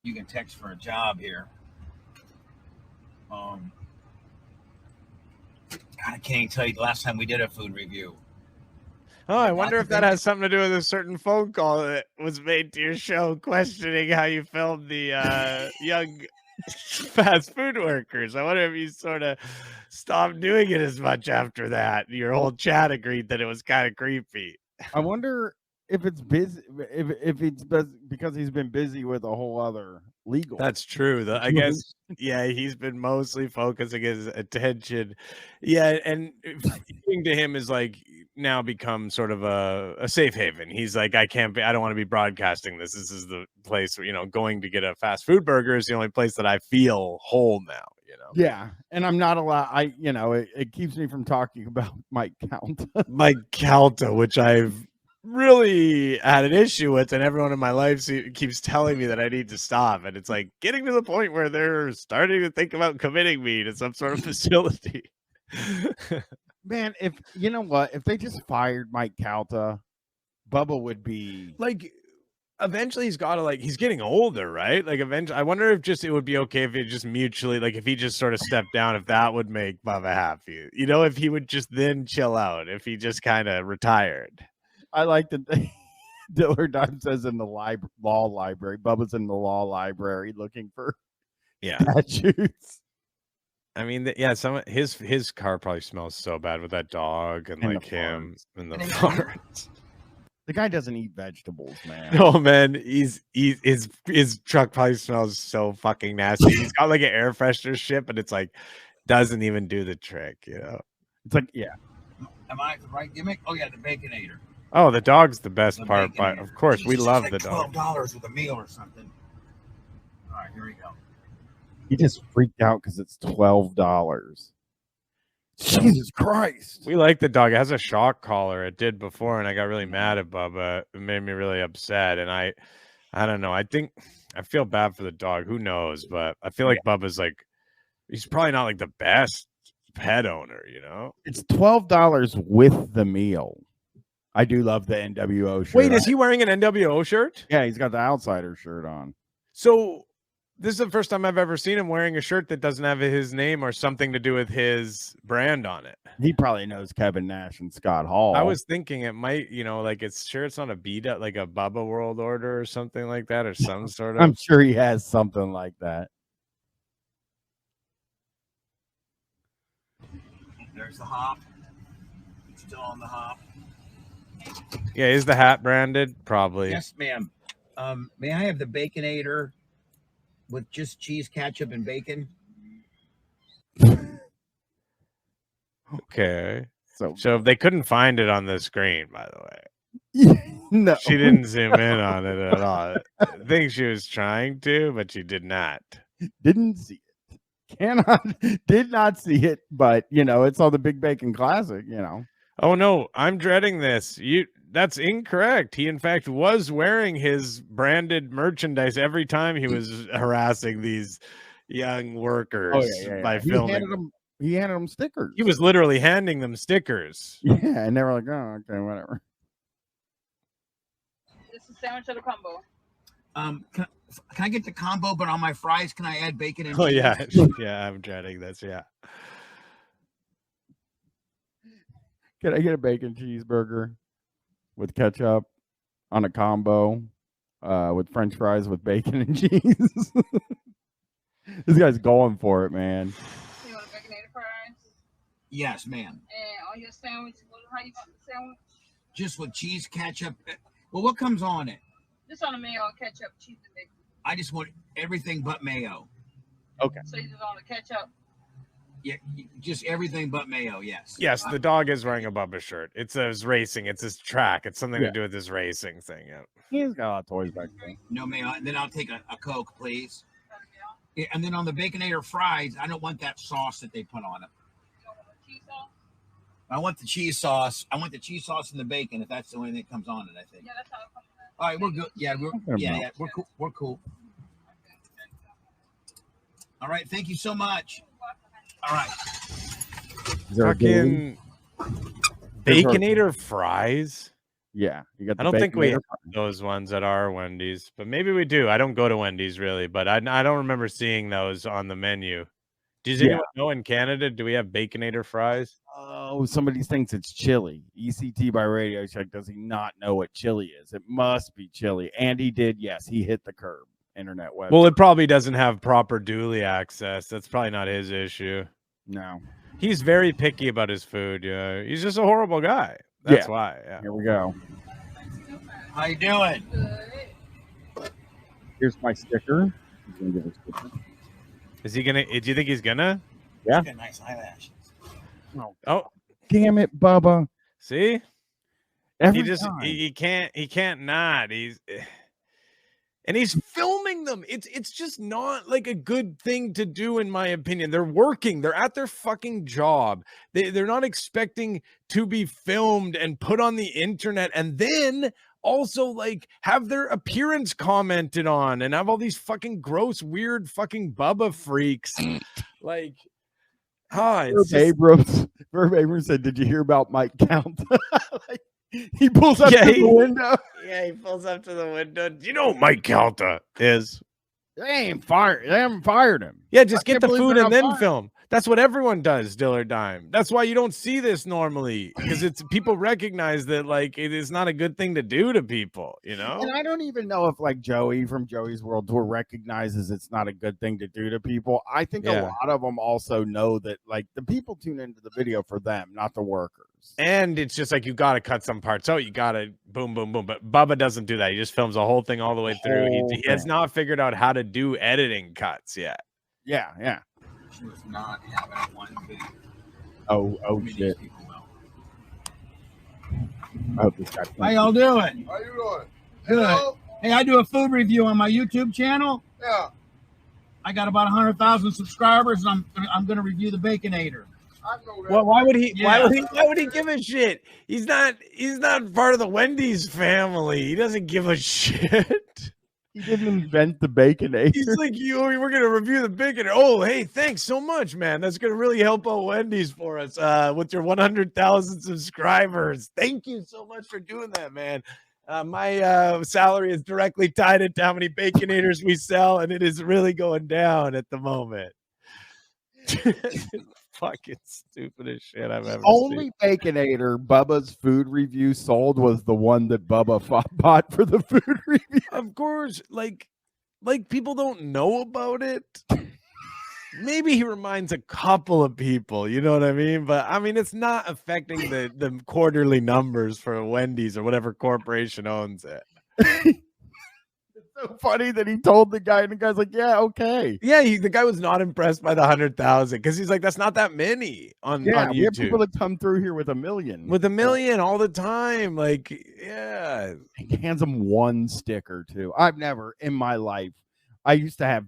[SPEAKER 5] You can text for a job here. God, I can't even tell you the last time we did a food review.
[SPEAKER 2] Oh, I wonder if that has something to do with a certain phone call that was made to your show questioning how you filmed the young fast food workers. I wonder if you sort of stopped doing it as much after that. Your whole chat agreed that it was kind of creepy.
[SPEAKER 1] I wonder if it's busy, if it's because he's been busy with a whole other legal.
[SPEAKER 2] That's true. I guess, yeah, he's been mostly focusing his attention. Yeah, and speaking to him is like now become sort of a safe haven. He's like, I don't want to be broadcasting this. This is the place where, going to get a fast food burger is the only place that I feel whole now,
[SPEAKER 1] Yeah, and I'm not allowed. It keeps me from talking about Mike
[SPEAKER 2] Calta, which I've really had an issue with, and everyone in my life keeps telling me that I need to stop, and it's like getting to the point where they're starting to think about committing me to some sort of facility.
[SPEAKER 1] Man, if you know what, if they just fired Mike Calta, Bubba would be
[SPEAKER 2] like. Eventually, he's got to he's getting older, right? Like, eventually, I wonder if it would be okay if it just mutually, if he just sort of stepped down, if that would make Bubba happy. You know, if he would just then chill out, if he just kind of retired.
[SPEAKER 1] I like that. Diller Dime says in the law library, Bubba's in the law library looking for statutes.
[SPEAKER 2] I mean, some of his car probably smells so bad with that dog and him and the farts.
[SPEAKER 1] The guy doesn't eat vegetables, man.
[SPEAKER 2] No, man, his truck probably smells so fucking nasty. He's got an air freshener shit, but it's doesn't even do the trick, you know.
[SPEAKER 1] It's
[SPEAKER 5] Am I the right gimmick? Oh yeah, the Baconator.
[SPEAKER 2] Oh, the dog's the best part, but of course
[SPEAKER 5] Jesus,
[SPEAKER 2] we love
[SPEAKER 5] it's
[SPEAKER 2] the dog.
[SPEAKER 5] $12 with a meal or something. All right, here we go.
[SPEAKER 1] He just freaked out because it's $12. Jesus Christ.
[SPEAKER 2] We like the dog. It has a shock collar. It did before, and I got really mad at Bubba. It made me really upset. And I don't know. I feel bad for the dog. Who knows? But I feel like Bubba's he's probably not the best pet owner, you know?
[SPEAKER 1] It's $12 with the meal. I do love the NWO shirt.
[SPEAKER 2] Wait, is he wearing an NWO shirt?
[SPEAKER 1] Yeah, he's got the outsider shirt on.
[SPEAKER 2] So this is the first time I've ever seen him wearing a shirt that doesn't have his name or something to do with his brand on it.
[SPEAKER 1] He probably knows Kevin Nash and Scott Hall.
[SPEAKER 2] I was thinking it might, it's sure it's not a beat up, like a Bubba World Order or something like that, or some sort of.
[SPEAKER 1] I'm sure he has something like that.
[SPEAKER 5] There's the hop. Still on the hop.
[SPEAKER 2] Yeah, is the hat branded? Probably.
[SPEAKER 5] Yes, ma'am. May I have the Baconator with just cheese, ketchup, and bacon?
[SPEAKER 2] Okay. So if they couldn't find it on the screen, by the way.
[SPEAKER 1] No.
[SPEAKER 2] She didn't zoom in on it at all. I think she was trying to, but she did not.
[SPEAKER 1] Didn't see it. Did not see it, but it's on the Big Bacon Classic,
[SPEAKER 2] Oh no, I'm dreading this. That's incorrect. He in fact was wearing his branded merchandise every time he was harassing these young workers by filming.
[SPEAKER 1] He handed them stickers.
[SPEAKER 2] He was literally handing them stickers.
[SPEAKER 1] Yeah, and they were like, "Oh, okay, whatever."
[SPEAKER 17] This is sandwich or the combo.
[SPEAKER 5] Can I get the combo, but on my fries, can I add bacon and cheese?
[SPEAKER 2] Oh yeah, yeah. I'm dreading this. Yeah.
[SPEAKER 1] Can I get a bacon cheeseburger with ketchup on a combo with French fries with bacon and cheese? This guy's going for it, man.
[SPEAKER 17] You want a baconator fries?
[SPEAKER 5] Yes, ma'am.
[SPEAKER 17] And on your sandwich, how you want the sandwich?
[SPEAKER 5] Just with cheese, ketchup. Well, what comes on it?
[SPEAKER 17] Just on the mayo, ketchup, cheese, and bacon.
[SPEAKER 5] I just want everything but mayo.
[SPEAKER 1] Okay.
[SPEAKER 17] So you just want the ketchup?
[SPEAKER 5] Yeah, just everything but mayo, yes.
[SPEAKER 2] Yes, the dog is wearing a Bubba shirt. It's his racing. It's his track. It's something to do with his racing thing. Yeah.
[SPEAKER 1] He's got a lot of toys back there.
[SPEAKER 5] No mayo. And then I'll take a Coke, please. Yeah, and then on the Baconator fries, I don't want that sauce that they put on it. I want the cheese sauce. I want the cheese sauce and the bacon, if that's the only thing that comes on it, I think.
[SPEAKER 17] Yeah, that's how it comes.
[SPEAKER 5] All right, we're good. Yeah, we're cool. We're cool. All right, thank you so much. All right.
[SPEAKER 2] Fucking Baconator fries.
[SPEAKER 1] Yeah, you got.
[SPEAKER 2] I don't think we have those ones at our Wendy's, but maybe we do. I don't go to Wendy's really, but I don't remember seeing those on the menu. Does anyone know in Canada, do we have Baconator fries?
[SPEAKER 1] Oh, somebody thinks it's chili. ECT by Radio Shack. Does he not know what chili is? It must be chili. And he did. Yes, he hit the curb. Internet website.
[SPEAKER 2] Well, it probably doesn't have proper dually access. That's probably not his issue.
[SPEAKER 1] No.
[SPEAKER 2] He's very picky about his food. Yeah, he's just a horrible guy. That's why. Yeah.
[SPEAKER 1] Here we go.
[SPEAKER 5] How you doing?
[SPEAKER 1] Here's my sticker. He's gonna give a sticker.
[SPEAKER 2] Is he gonna? Do you think he's gonna?
[SPEAKER 1] Yeah.
[SPEAKER 5] Got nice eyelashes.
[SPEAKER 2] Oh,
[SPEAKER 1] damn it, Bubba!
[SPEAKER 2] See,
[SPEAKER 1] Every
[SPEAKER 2] he just
[SPEAKER 1] time.
[SPEAKER 2] he can't not. And he's filming them. It's just not like a good thing to do, in my opinion. They're working. They're at their fucking job. They're not expecting to be filmed and put on the internet and then also like have their appearance commented on and have all these fucking gross, weird fucking Bubba freaks. Like,
[SPEAKER 1] Verb Abrams said, "Did you hear about Mike Count?" Like, he pulls up to the window.
[SPEAKER 2] Yeah, he pulls up to the window. Do you know who Mike Calta is?
[SPEAKER 1] They haven't fired him.
[SPEAKER 2] Yeah, just
[SPEAKER 1] I
[SPEAKER 2] get
[SPEAKER 1] can't
[SPEAKER 2] the
[SPEAKER 1] believe
[SPEAKER 2] food
[SPEAKER 1] they're
[SPEAKER 2] and
[SPEAKER 1] not
[SPEAKER 2] then
[SPEAKER 1] firing him.
[SPEAKER 2] film. That's what everyone does, Dill or Dime. That's why you don't see this normally, because it's people recognize that like it is not a good thing to do to people, you know?
[SPEAKER 1] And I don't even know if like Joey from Joey's World Tour recognizes it's not a good thing to do to people. I think a
[SPEAKER 2] Yeah.
[SPEAKER 1] lot of them also know that like the people tune into the video for them, not the workers.
[SPEAKER 2] And it's just like you got to cut some parts out. You got to boom, boom, boom. But Bubba doesn't do that. He just films the whole thing all the way through. He has not figured out how to do editing cuts yet.
[SPEAKER 1] Yeah.
[SPEAKER 5] She was not having one thing.
[SPEAKER 1] Oh shit. I hope this guy.
[SPEAKER 15] How y'all doing?
[SPEAKER 13] How you doing?
[SPEAKER 15] Good.
[SPEAKER 13] Hello?
[SPEAKER 15] Hey, I do a food review on my YouTube channel.
[SPEAKER 13] Yeah.
[SPEAKER 15] I got about 100,000 subscribers, and I'm going to review the Baconator.
[SPEAKER 13] I know that.
[SPEAKER 2] Well, why would he?
[SPEAKER 15] Yeah.
[SPEAKER 2] Why would he give a shit? He's not part of the Wendy's family. He doesn't give a shit.
[SPEAKER 1] He didn't invent the Baconator.
[SPEAKER 2] He's like, we're gonna review the Baconator. Oh, hey, thanks so much, man. That's gonna really help out Wendy's for us. With your 100,000 subscribers. Thank you so much for doing that, man. My salary is directly tied into how many Baconators we sell, and it is really going down at the moment. Fucking stupidest shit I've ever
[SPEAKER 1] Only
[SPEAKER 2] seen.
[SPEAKER 1] Baconator Bubba's food review sold was the one that Bubba bought for the food review.
[SPEAKER 2] Of course, like people don't know about it. Maybe he reminds a couple of people, you know what I mean? But I mean, it's not affecting the quarterly numbers for Wendy's or whatever corporation owns it.
[SPEAKER 1] So funny that he told the guy, and the guy's like, "Yeah, okay."
[SPEAKER 2] Yeah, the guy was not impressed by the 100,000 because he's like, "That's not that many on
[SPEAKER 1] We have
[SPEAKER 2] YouTube."
[SPEAKER 1] people that come through here with 1 million.
[SPEAKER 2] With 1 million all the time, like, yeah.
[SPEAKER 1] He hands him one sticker too. I've never in my life. We used to have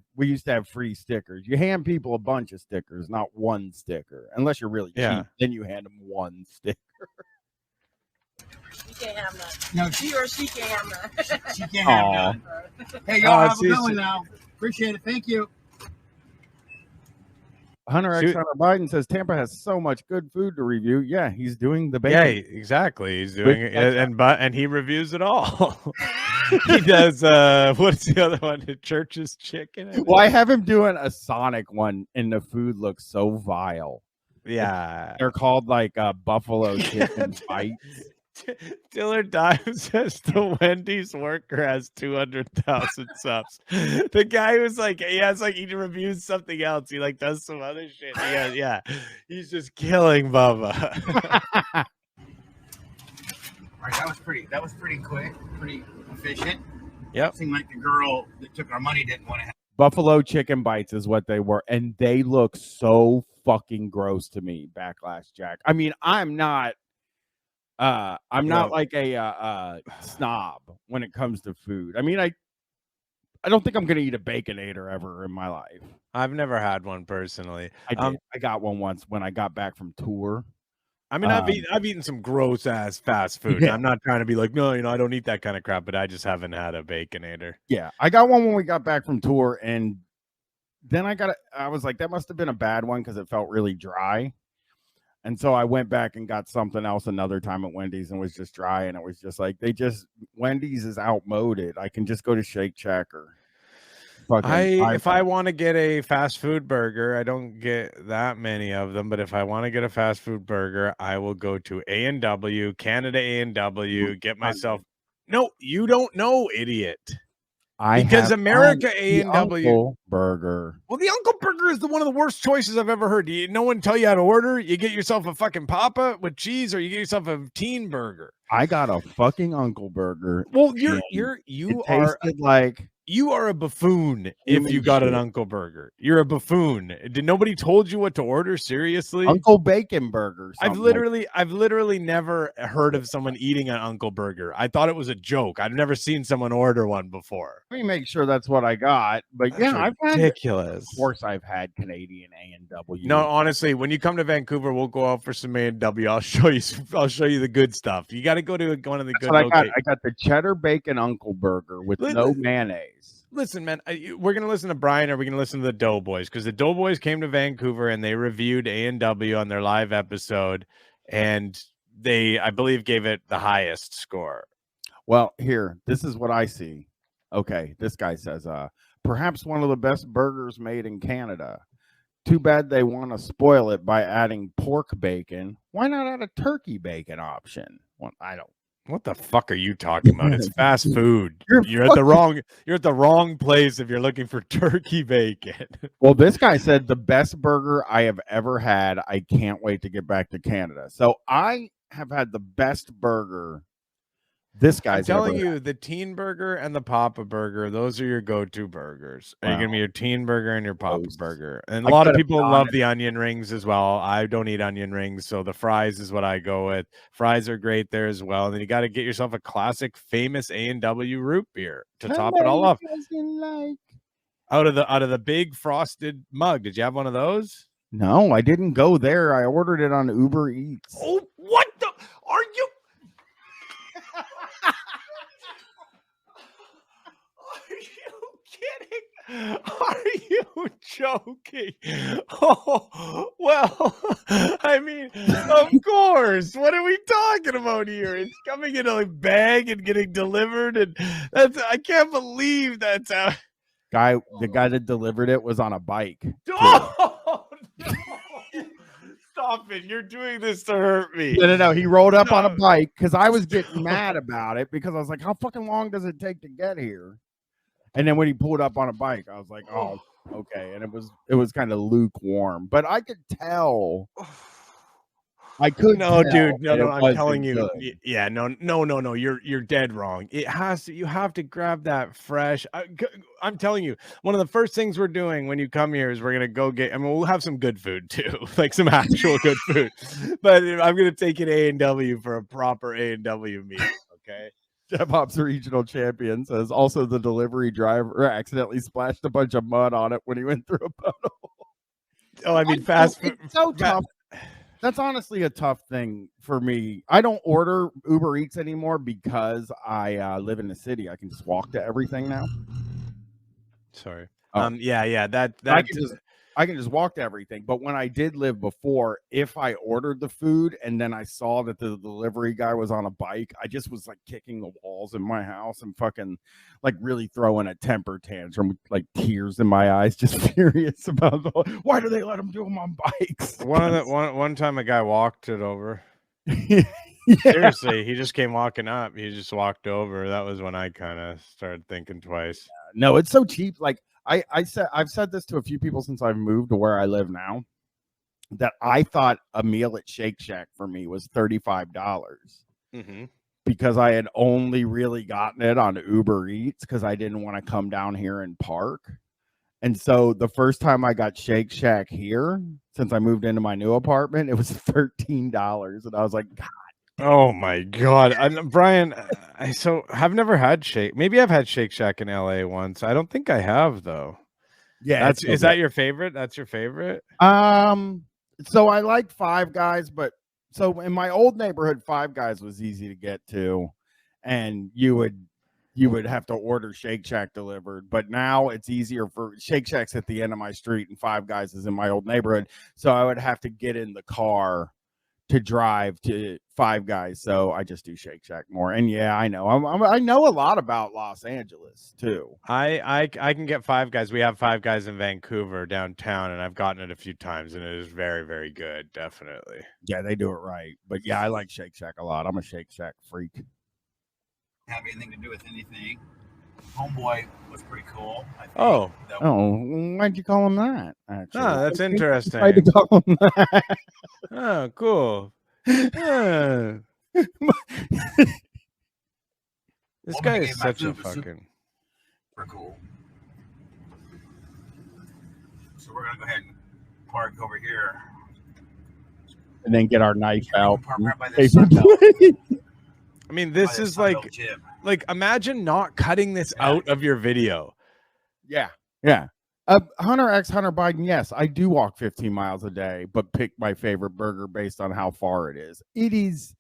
[SPEAKER 1] free stickers. You hand people a bunch of stickers, not one sticker, unless you're really cheap. Then you hand them one sticker.
[SPEAKER 17] You can't have none.
[SPEAKER 15] No,
[SPEAKER 17] She can't have none.
[SPEAKER 15] she can't have none. Hey, y'all have a good one now. Appreciate it. Thank you.
[SPEAKER 1] Hunter X Hunter Biden says Tampa has so much good food to review. Yeah, he's doing the bacon.
[SPEAKER 2] Yeah, exactly. He's doing it, and he reviews it all. He does. What's the other one? The Church's Chicken.
[SPEAKER 1] Well, I have him doing a Sonic one, and the food looks so vile.
[SPEAKER 2] Yeah,
[SPEAKER 1] they're called like buffalo chicken bites.
[SPEAKER 2] Diller Dime says the Wendy's worker has 200,000 subs. The guy who's like, he reviews something else. He like does some other shit. Yeah. He's just killing Bubba.
[SPEAKER 5] All right, that was pretty quick, pretty efficient.
[SPEAKER 2] Yep.
[SPEAKER 5] Seemed like the girl that took our money didn't want to have.
[SPEAKER 1] Buffalo chicken bites is what they were, and they look so fucking gross to me. Backlash Jack. I mean, I'm not like a snob when it comes to food. I mean, I don't think I'm gonna eat a Baconator ever in my life.
[SPEAKER 2] I've never had one personally.
[SPEAKER 1] I did. I got one once when I got back from tour.
[SPEAKER 2] I mean, I've eaten some gross ass fast food.
[SPEAKER 1] Yeah.
[SPEAKER 2] I'm not trying to be like, no, I don't eat that kind of crap, but I just haven't had a Baconator.
[SPEAKER 1] Yeah, I got one when we got back from tour, and then I was like, that must have been a bad one because it felt really dry. And so I went back and got something else another time at Wendy's and was just dry. And it was just like, Wendy's is outmoded. I can just go to Shake Shack or
[SPEAKER 2] if I want to get a fast food burger, I don't get that many of them. But if I want to get a fast food burger, I will go to A&W, Canada A&W, get myself. No, you don't know, idiot. Because America A&W
[SPEAKER 1] burger.
[SPEAKER 2] Well, the Uncle Burger is one of the worst choices I've ever heard. No one tell you how to order. You get yourself a fucking Papa with cheese, or you get yourself a teen burger.
[SPEAKER 1] I got a fucking Uncle Burger.
[SPEAKER 2] Well, you are a buffoon if you got an Uncle Burger. You're a buffoon. Did nobody told you what to order? Seriously?
[SPEAKER 1] Uncle Bacon Burger.
[SPEAKER 2] I've literally never heard of someone eating an Uncle Burger. I thought it was a joke. I've never seen someone order one before.
[SPEAKER 1] Let me make sure that's what I got. But
[SPEAKER 2] That's
[SPEAKER 1] yeah,
[SPEAKER 2] ridiculous.
[SPEAKER 1] Of course, I've had Canadian A&W.
[SPEAKER 2] No, honestly, when you come to Vancouver, we'll go out for some A&W. I'll show you the good stuff. You got to go to one of the good.
[SPEAKER 1] I got the cheddar bacon Uncle Burger with no mayonnaise.
[SPEAKER 2] Listen, man, we're going to listen to Brian, or we're going to listen to the Doughboys, because the Doughboys came to Vancouver and they reviewed A&W on their live episode, and they, I believe, gave it the highest score.
[SPEAKER 1] Well, here, this is what I see. Okay, this guy says, perhaps one of the best burgers made in Canada. Too bad they want to spoil it by adding pork bacon. Why not add a turkey bacon option? Well, I don't.
[SPEAKER 2] What the fuck are you talking about? It's fast food. You're at the wrong place if you're looking for turkey bacon.
[SPEAKER 1] Well, this guy said the best burger I have ever had. I can't wait to get back to Canada. So I have had the best burger. This guy's
[SPEAKER 2] I'm telling you, the Teen Burger and the Papa Burger, those are your go-to burgers. Are you going to be your Teen Burger and your Papa Burger? And a lot of people love the onion rings as well. I don't eat onion rings, so the fries is what I go with. Fries are great there as well. And then you got to get yourself a classic, famous A&W root beer to top it all off. Out of the big frosted mug. Did you have one of those?
[SPEAKER 1] No, I didn't go there. I ordered it on Uber Eats.
[SPEAKER 2] Oh, what the? Are you? Are you joking? Oh, well, I mean, of course. What are we talking about here? It's coming in a bag and getting delivered, and I can't believe that's how.
[SPEAKER 1] The guy that delivered it was on a bike.
[SPEAKER 2] Oh, no. Stop it. You're doing this to hurt me.
[SPEAKER 1] No. He rolled up on a bike because I was getting mad about it because I was like, how fucking long does it take to get here? And then when he pulled up on a bike, I was like, oh, okay. And it was kind of lukewarm, but I could tell. I could
[SPEAKER 2] dude. No, I'm telling you. Yeah, no. You're dead wrong. You have to grab that fresh. I'm telling you, one of the first things we're doing when you come here is we're going to go get, I mean, we'll have some good food too, like some actual good food, but I'm going to take an A&W for a proper A&W meal. Okay.
[SPEAKER 1] Jeff Hops regional champion says also the delivery driver accidentally splashed a bunch of mud on it when he went through a puddle.
[SPEAKER 2] Oh, I mean, fast food.
[SPEAKER 1] It's so tough. That's honestly a tough thing for me. I don't order Uber Eats anymore because I live in the city. I can just walk to everything now.
[SPEAKER 2] Sorry.
[SPEAKER 1] Oh.
[SPEAKER 2] Yeah. That
[SPEAKER 1] I can just walk to everything. But when I did live before, if I ordered the food and then I saw that the delivery guy was on a bike, I just was like kicking the walls in my house and fucking like really throwing a temper tantrum with like tears in my eyes, just furious about why do they let them do them on bikes?
[SPEAKER 2] One time a guy walked it over.
[SPEAKER 1] Yeah.
[SPEAKER 2] Seriously, he just came walking up. He just walked over. That was when I kind of started thinking twice.
[SPEAKER 1] No, it's so cheap. Like I've said this to a few people since I've moved to where I live now, that I thought a meal at Shake Shack for me was $35 because I had only really gotten it on Uber Eats because I didn't want to come down here and park. And so the first time I got Shake Shack here, since I moved into my new apartment, it was $13. And I was like, God.
[SPEAKER 2] Oh my God. Brian, I've never had Shake. Maybe I've had Shake Shack in LA once. I don't think I have though.
[SPEAKER 1] Yeah.
[SPEAKER 2] Is that your favorite? That's your favorite?
[SPEAKER 1] So I like Five Guys, but so in my old neighborhood, Five Guys was easy to get to, and you would have to order Shake Shack delivered. But now it's easier for Shake Shack's at the end of my street and Five Guys is in my old neighborhood. So I would have to get in the car to drive to Five Guys. So I just do Shake Shack more. And yeah, I know. I know a lot about Los Angeles too.
[SPEAKER 2] I can get Five Guys. We have Five Guys in Vancouver downtown, and I've gotten it a few times, and it is very, very good. Definitely.
[SPEAKER 1] Yeah, they do it right. But yeah, I like Shake Shack a lot. I'm a Shake Shack freak.
[SPEAKER 5] Have anything to do with anything. Homeboy was pretty cool. I think.
[SPEAKER 1] Oh, why'd you call him that? Actually,
[SPEAKER 2] oh, that's interesting.
[SPEAKER 1] I tried to call him that.
[SPEAKER 2] Oh, cool. This guy is such a fucking.
[SPEAKER 5] Super cool. So we're gonna go ahead and park over here,
[SPEAKER 1] and then get our knife out.
[SPEAKER 5] Park right by the
[SPEAKER 2] I mean, this is like imagine not cutting this out of your video.
[SPEAKER 1] Yeah. Hunter X Hunter Biden. Yes, I do walk 15 miles a day, but pick my favorite burger based on how far it is. It is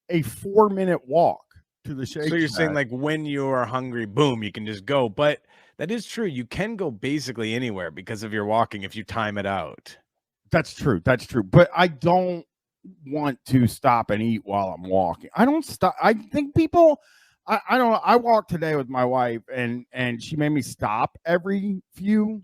[SPEAKER 1] a 4-minute walk to the Shake Shack.
[SPEAKER 2] So you're saying like when you are hungry, boom, you can just go. But That is true. You can go basically anywhere because of your walking if you time it out.
[SPEAKER 1] That's true. That's true. But I don't want to stop and eat while I'm walking. I don't stop. I think people, I don't know. I walked today with my wife and she made me stop every few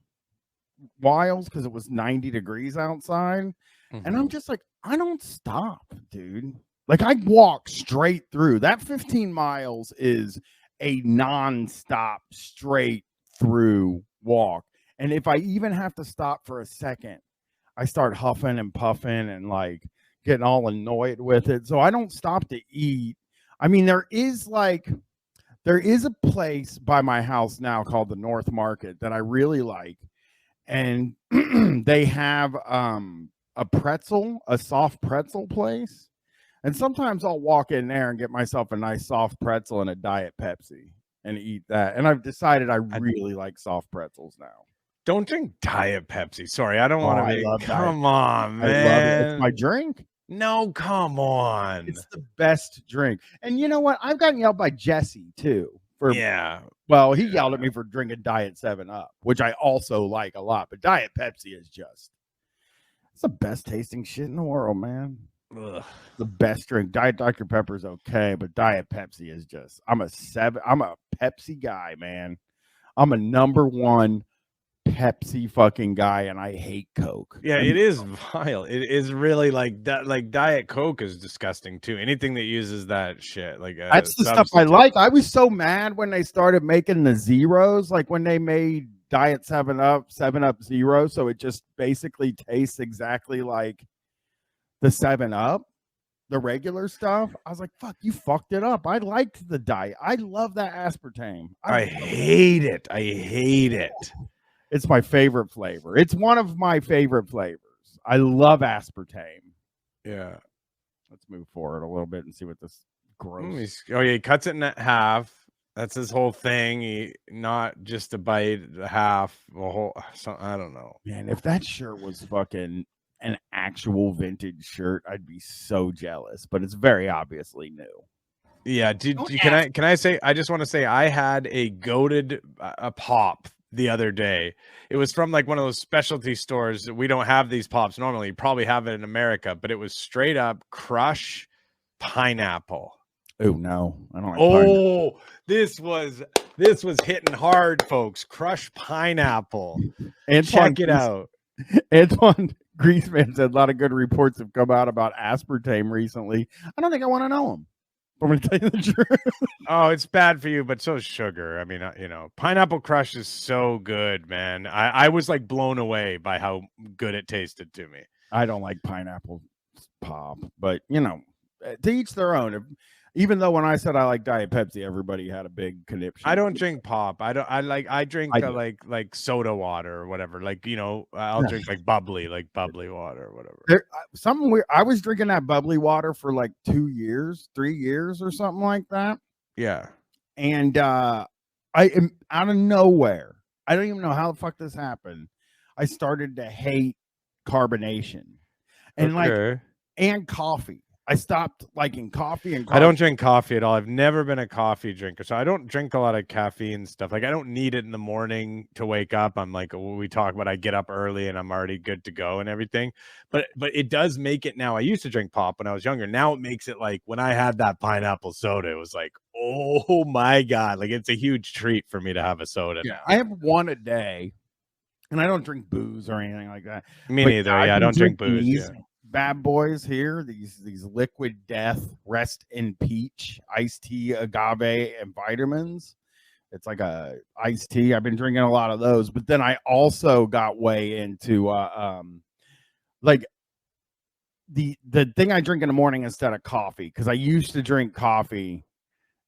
[SPEAKER 1] whiles because it was 90 degrees outside. And I'm just like, I don't stop, dude. Like I walk straight through. That 15 miles is a non-stop straight through walk. And if I even have to stop for a second, I start huffing and puffing and like getting all annoyed with it. So I don't stop to eat. I mean, there is a place by my house now called the North Market that I really like. And they have a soft pretzel place. And sometimes I'll walk in there and get myself a nice soft pretzel and a Diet Pepsi and eat that. And I've decided I really like soft pretzels now.
[SPEAKER 2] Don't drink Diet Pepsi. Sorry, I don't want to be. Come on, man.
[SPEAKER 1] I love it. It's my drink.
[SPEAKER 2] No, come on.
[SPEAKER 1] It's the best drink. And you know what? I've gotten yelled by Jesse too. Well, he yelled at me for drinking Diet 7-Up, which I also like a lot. But Diet Pepsi is just, it's the best tasting shit in the world, man.
[SPEAKER 2] Ugh.
[SPEAKER 1] The best drink. Diet Dr. Pepper is okay, but Diet Pepsi is just, I'm a Pepsi guy, man. I'm a #1 Pepsi fucking guy, and I hate Coke.
[SPEAKER 2] Yeah, it is vile. It is really like that. Like Diet Coke is disgusting too. Anything that uses that shit, like
[SPEAKER 1] that's the stuff I like. I was so mad when they started making the zeros, like when they made Diet 7-Up Zero, so it just basically tastes exactly like the 7-Up, the regular stuff. I was like, fuck, you fucked it up. I liked the diet. I love that aspartame.
[SPEAKER 2] I hate it. I hate it.
[SPEAKER 1] It's my favorite flavor. It's one of my favorite flavors. I love aspartame.
[SPEAKER 2] Yeah.
[SPEAKER 1] Let's move forward a little bit and see what this gross.
[SPEAKER 2] Oh yeah, he cuts it in half. That's his whole thing. He not just a bite, half, a whole. I don't know.
[SPEAKER 1] Man, if that shirt was fucking an actual vintage shirt, I'd be so jealous. But it's very obviously new.
[SPEAKER 2] Yeah. Can I say? I just want to say I had a goated pop the other day. It was from like one of those specialty stores. We don't have these pops normally. You probably have it in America, but it was straight up Crush pineapple.
[SPEAKER 1] Oh no, I don't like
[SPEAKER 2] pineapple. This was hitting hard, folks. Crush pineapple. Check it out.
[SPEAKER 1] Antoine Greaseman said a lot of good reports have come out about aspartame recently. I don't think I want to know him. I'm going to tell you the truth.
[SPEAKER 2] Oh, it's bad for you, but so is sugar. I mean, Pineapple Crush is so good, man. I was like blown away by how good it tasted to me.
[SPEAKER 1] I don't like pineapple pop, but to each their own. Even though when I said I like Diet Pepsi, everybody had a big conniption.
[SPEAKER 2] I don't drink pop. I drink like soda water or whatever. Like, I'll drink like bubbly water or whatever.
[SPEAKER 1] Something weird. I was drinking that bubbly water for like 2 years, 3 years or something like that.
[SPEAKER 2] Yeah.
[SPEAKER 1] And I am out of nowhere. I don't even know how the fuck this happened. I started to hate carbonation and and coffee. I stopped liking coffee and
[SPEAKER 2] I don't drink coffee at all. I've never been a coffee drinker. So I don't drink a lot of caffeine stuff. Like I don't need it in the morning to wake up. I'm like, we talk about I get up early and I'm already good to go and everything. But it does make it now. I used to drink pop when I was younger. Now it makes it like when I had that pineapple soda, it was like, oh my God. Like it's a huge treat for me to have a soda now.
[SPEAKER 1] I have one a day and I don't drink booze or anything like that.
[SPEAKER 2] Me neither. Yeah, I don't drink booze. Yeah.
[SPEAKER 1] Bad boys here, these liquid death rest in peach iced tea, agave, and vitamins. It's like a iced tea. I've been drinking a lot of those, but then I also got way into like the thing I drink in the morning instead of coffee, because I used to drink coffee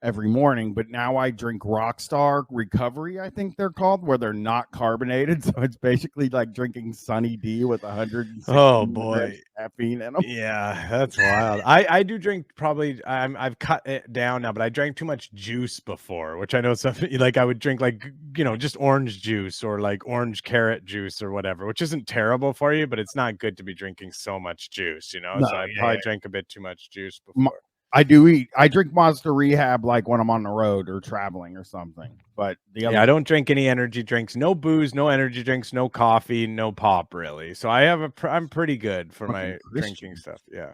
[SPEAKER 1] every morning, but now I drink Rockstar Recovery, I think they're called, where they're not carbonated. So it's basically like drinking Sunny D with 160 caffeine in them.
[SPEAKER 2] Yeah, that's wild. I do drink probably. I've cut it down now, but I drank too much juice before, which I know something like I would drink like just orange juice or like orange carrot juice or whatever, which isn't terrible for you, but it's not good to be drinking so much juice. So I probably drank a bit too much juice before.
[SPEAKER 1] I do eat. I drink Monster Rehab like when I'm on the road or traveling or something. But the other
[SPEAKER 2] I don't drink any energy drinks. No booze, no energy drinks, no coffee, no pop, really. So I'm pretty good for my drinking stuff. Yeah.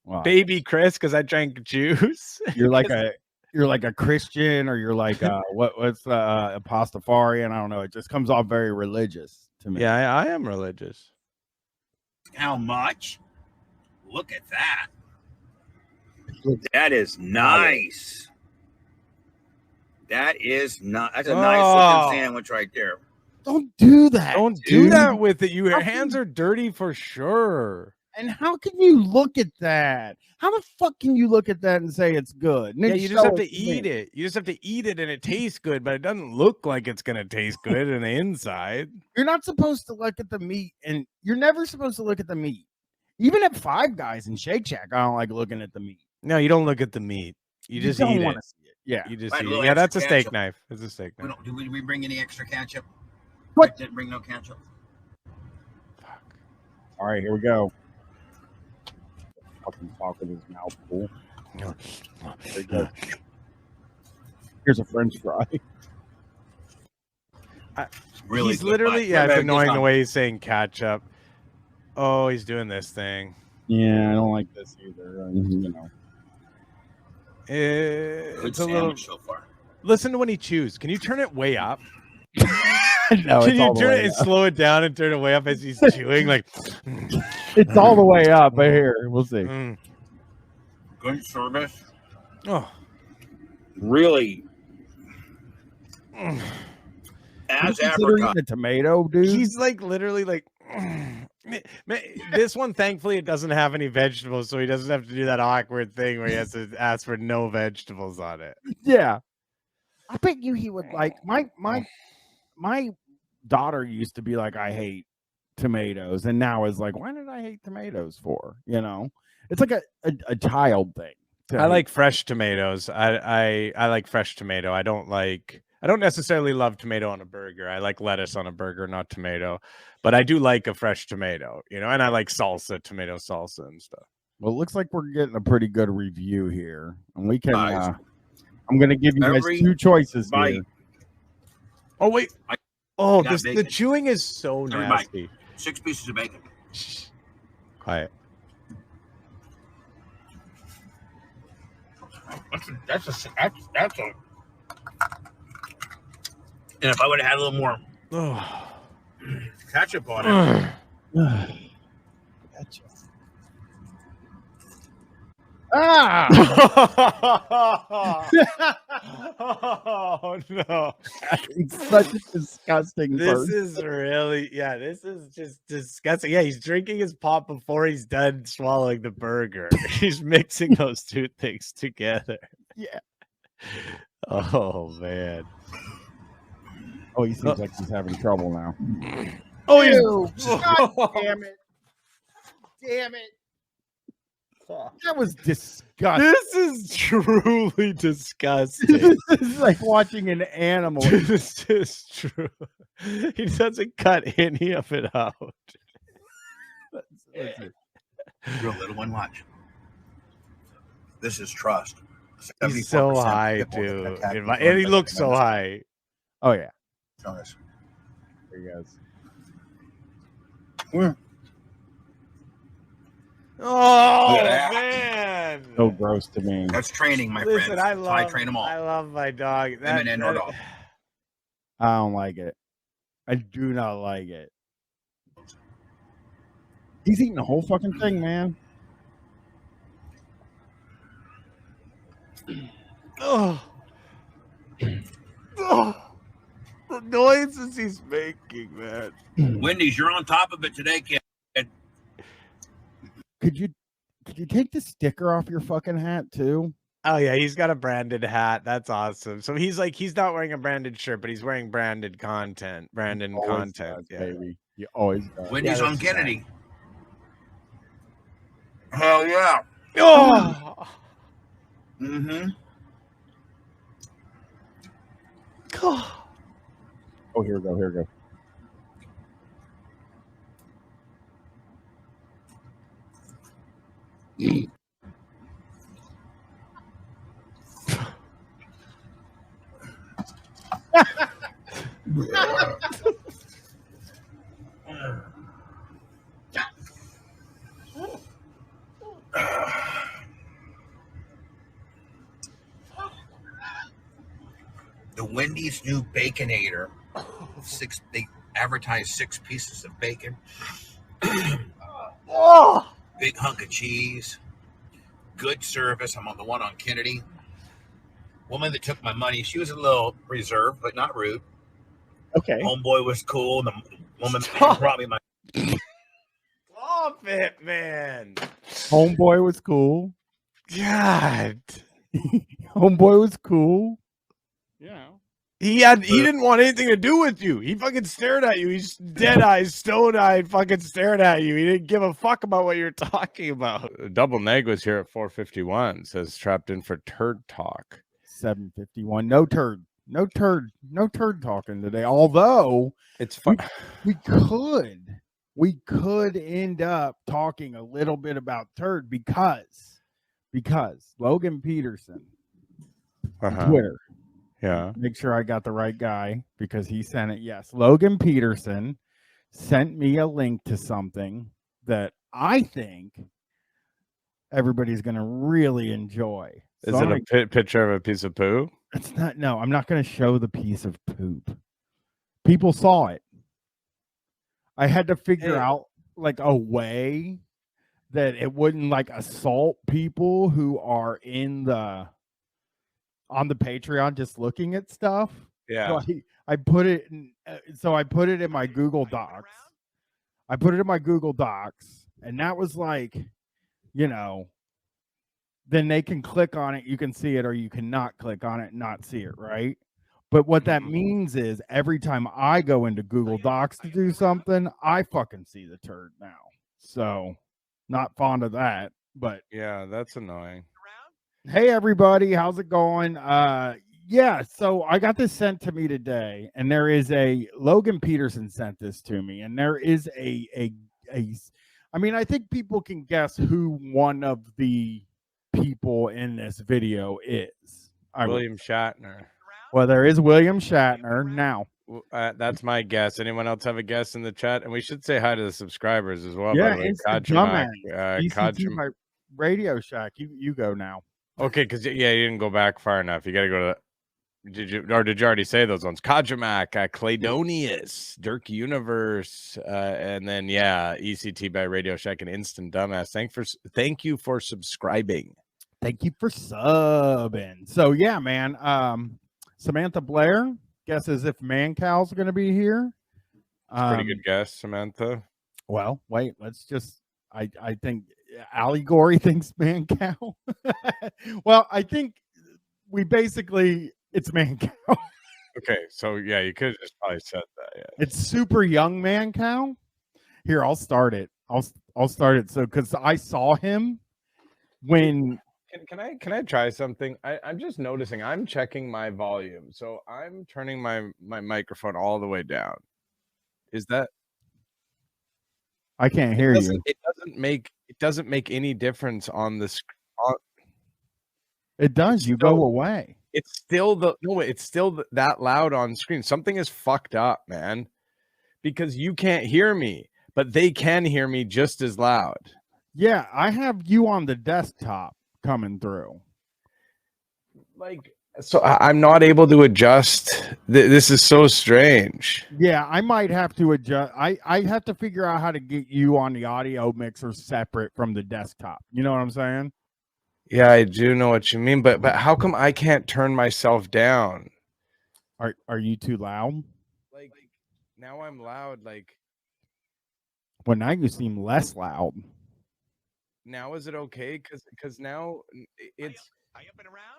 [SPEAKER 1] Wow.
[SPEAKER 2] Baby Chris, because I drank juice.
[SPEAKER 1] You're like a Christian, or you're like what's a Pastafarian? I don't know. It just comes off very religious to me.
[SPEAKER 2] Yeah, I am religious.
[SPEAKER 5] How much? Look at that. That is nice. That is not. That's a nice looking sandwich right there.
[SPEAKER 1] Don't do that.
[SPEAKER 2] Don't do that with it. Your hands are dirty for sure.
[SPEAKER 1] And how can you look at that? How the fuck can you look at that and say it's good?
[SPEAKER 2] Yeah, you just have to eat it. You just have to eat it, and it tastes good, but it doesn't look like it's gonna taste good in the inside.
[SPEAKER 1] You're not supposed to look at the meat, and you're never supposed to look at the meat. Even at Five Guys and Shake Shack, I don't like looking at the meat.
[SPEAKER 2] No, you don't look at the meat. You just
[SPEAKER 1] don't
[SPEAKER 2] eat
[SPEAKER 1] want
[SPEAKER 2] it.
[SPEAKER 1] to see it. Yeah,
[SPEAKER 2] you just eat it. Yeah, that's a steak knife. It's a steak knife.
[SPEAKER 5] Did we bring any extra ketchup?
[SPEAKER 1] What?
[SPEAKER 5] Didn't bring no ketchup.
[SPEAKER 1] All right, here we go. Fucking talk with his mouth full. There you go. Here's a French fry.
[SPEAKER 5] Really,
[SPEAKER 2] he's literally it's annoying the way he's saying ketchup. Oh, he's doing this thing.
[SPEAKER 1] Yeah, I don't like this either. You know,
[SPEAKER 2] it's a little.
[SPEAKER 5] So far.
[SPEAKER 2] Listen to when he chews. Can you turn it way up?
[SPEAKER 1] No,
[SPEAKER 2] Can you turn it and slow it down and turn it way up as he's chewing? Like
[SPEAKER 1] it's all the way up, but here we'll see.
[SPEAKER 5] Good service.
[SPEAKER 2] Oh,
[SPEAKER 5] really? As apricot.
[SPEAKER 1] The tomato, dude.
[SPEAKER 2] He's like literally like. This one, thankfully, it doesn't have any vegetables, so he doesn't have to do that awkward thing where he has to ask for no vegetables on it.
[SPEAKER 1] Yeah, I bet you he would like my daughter used to be like, I hate tomatoes, and now is like, why did I hate tomatoes for? You know, it's like a child thing.
[SPEAKER 2] I like fresh tomatoes. I like fresh tomato. I don't necessarily love tomato on a burger. I like lettuce on a burger, not tomato. But I do like a fresh tomato, you know, and I like salsa, tomato salsa and stuff.
[SPEAKER 1] Well, it looks like we're getting a pretty good review here. And we can I'm gonna give you guys two choices here.
[SPEAKER 2] Oh wait. Oh, the chewing is so nasty.
[SPEAKER 5] 6 pieces of bacon.
[SPEAKER 2] Quiet.
[SPEAKER 5] That's a. And if I would have had a little more ketchup on it.
[SPEAKER 1] Ketchup. Ah!
[SPEAKER 2] Oh no!
[SPEAKER 1] It's such a disgusting.
[SPEAKER 2] This is really, this is just disgusting. Yeah, he's drinking his pop before he's done swallowing the burger. He's mixing those two things together.
[SPEAKER 1] Yeah.
[SPEAKER 2] Oh man.
[SPEAKER 1] Oh, he seems like he's having trouble now.
[SPEAKER 2] Oh,
[SPEAKER 1] God damn it! Damn it! That was disgusting.
[SPEAKER 2] This is truly disgusting.
[SPEAKER 1] This is like watching an animal.
[SPEAKER 2] This is true. He doesn't cut any of it out.
[SPEAKER 5] Real little one, watch. This is trust.
[SPEAKER 2] He's so high, too. And he looks so high.
[SPEAKER 1] Oh, yeah.
[SPEAKER 5] There
[SPEAKER 1] he goes.
[SPEAKER 5] Where?
[SPEAKER 2] Oh man!
[SPEAKER 1] So gross to me.
[SPEAKER 5] That's training, my
[SPEAKER 2] Listen,
[SPEAKER 5] friend. I train them all.
[SPEAKER 2] I love my dog.
[SPEAKER 5] Women and our dog.
[SPEAKER 1] I don't like it. I do not like it. He's eating the whole fucking thing, man.
[SPEAKER 2] Oh. Oh. The noises he's making, man.
[SPEAKER 5] Wendy's, you're on top of it today, kid.
[SPEAKER 1] Could you take the sticker off your fucking hat too?
[SPEAKER 2] Oh yeah, he's got a branded hat. That's awesome. So he's not wearing a branded shirt, but he's wearing branded content. Branded content,
[SPEAKER 1] does, baby. You always does.
[SPEAKER 5] Wendy's on Kennedy. Hell yeah.
[SPEAKER 2] Oh.
[SPEAKER 5] Mm-hmm.
[SPEAKER 1] Oh, here we go. Here we go.
[SPEAKER 5] Wendy's new Baconator. They advertise 6 pieces of bacon.
[SPEAKER 6] Oh,
[SPEAKER 5] Big hunk of cheese. Good service. I'm on the one on Kennedy. Woman that took my money, she was a little reserved, but not rude.
[SPEAKER 6] okay.
[SPEAKER 5] Homeboy was cool. The woman that brought me my.
[SPEAKER 2] Stop it, man.
[SPEAKER 4] Homeboy was cool.
[SPEAKER 2] God.
[SPEAKER 4] Homeboy was cool.
[SPEAKER 1] Yeah.
[SPEAKER 2] He didn't want anything to do with you. He fucking stared at you. He's dead-eyed, stone-eyed, fucking stared at you. He didn't give a fuck about what you're talking about. Double Neg was here at 4:51. Says trapped in for turd talk.
[SPEAKER 4] 7:51. No turd talking today. Although
[SPEAKER 2] it's fun.
[SPEAKER 4] We could end up talking a little bit about turd because Logan Peterson on Twitter.
[SPEAKER 2] Yeah.
[SPEAKER 4] Make sure I got the right guy because he sent it. Yes. Logan Peterson sent me a link to something that I think everybody's going to really enjoy.
[SPEAKER 2] Is it a picture of a piece of poo?
[SPEAKER 4] It's not. No, I'm not going to show the piece of poop. People saw it. I had to figure out like a way that it wouldn't like assault people who are on the Patreon just looking at stuff.
[SPEAKER 2] Yeah.
[SPEAKER 4] So I put it in, I put it in my Google Docs. And that was like, then they can click on it, you can see it, or you cannot click on it and not see it, right? But what that means is every time I go into Google Docs to do something, I fucking see the turd now. So not fond of that, but
[SPEAKER 2] yeah, that's annoying.
[SPEAKER 4] Hey everybody, how's it going? Yeah, so I got this sent to me today, and there is Logan Peterson sent this to me, and there is I mean, I think people can guess who one of the people in this video is.
[SPEAKER 2] William Shatner.
[SPEAKER 4] Well, there is William Shatner now.
[SPEAKER 2] That's my guess. Anyone else have a guess in the chat? And we should say hi to the subscribers as well.
[SPEAKER 4] Yeah,
[SPEAKER 2] by the way.
[SPEAKER 4] Instant ECT by Radio Shack. You go now.
[SPEAKER 2] Okay, because you didn't go back far enough. You got to go to. Did you already say those ones? Kajamak, Cladonius, Dirk Universe, and then ECT by Radio Shack and Instant Dumbass. Thank you for subscribing.
[SPEAKER 4] Thank you for subbing. So yeah, man. Samantha Blair guesses if Mancow's going to be here.
[SPEAKER 2] Pretty good guess, Samantha.
[SPEAKER 4] Well, wait. Let's just. I think Allegory thinks Mancow. Well, I think it's Mancow.
[SPEAKER 2] Okay, so you could have just probably said that. Yeah,
[SPEAKER 4] it's super young Mancow. Here, I'll start it. I'll start it. So because I saw him when.
[SPEAKER 2] Can I try something? I'm just noticing I'm checking my volume, so I'm turning my microphone all the way down. Is that?
[SPEAKER 4] I can't hear you.
[SPEAKER 2] It doesn't make any difference on the screen.
[SPEAKER 4] It does. You go away.
[SPEAKER 2] It's still that loud on screen. Something is fucked up, man. Because you can't hear me, but they can hear me just as loud.
[SPEAKER 4] Yeah, I have you on the desktop coming through.
[SPEAKER 2] So I'm not able to adjust. This is so strange.
[SPEAKER 4] Yeah, I might have to adjust. I have to figure out how to get you on the audio mixer separate from the desktop. You know what I'm saying?
[SPEAKER 2] Yeah, I do know what you mean, but how come I can't turn myself down?
[SPEAKER 4] Are you too loud?
[SPEAKER 2] Like now I'm loud.
[SPEAKER 4] Well, now you seem less loud.
[SPEAKER 2] Now is it okay? Because now it's.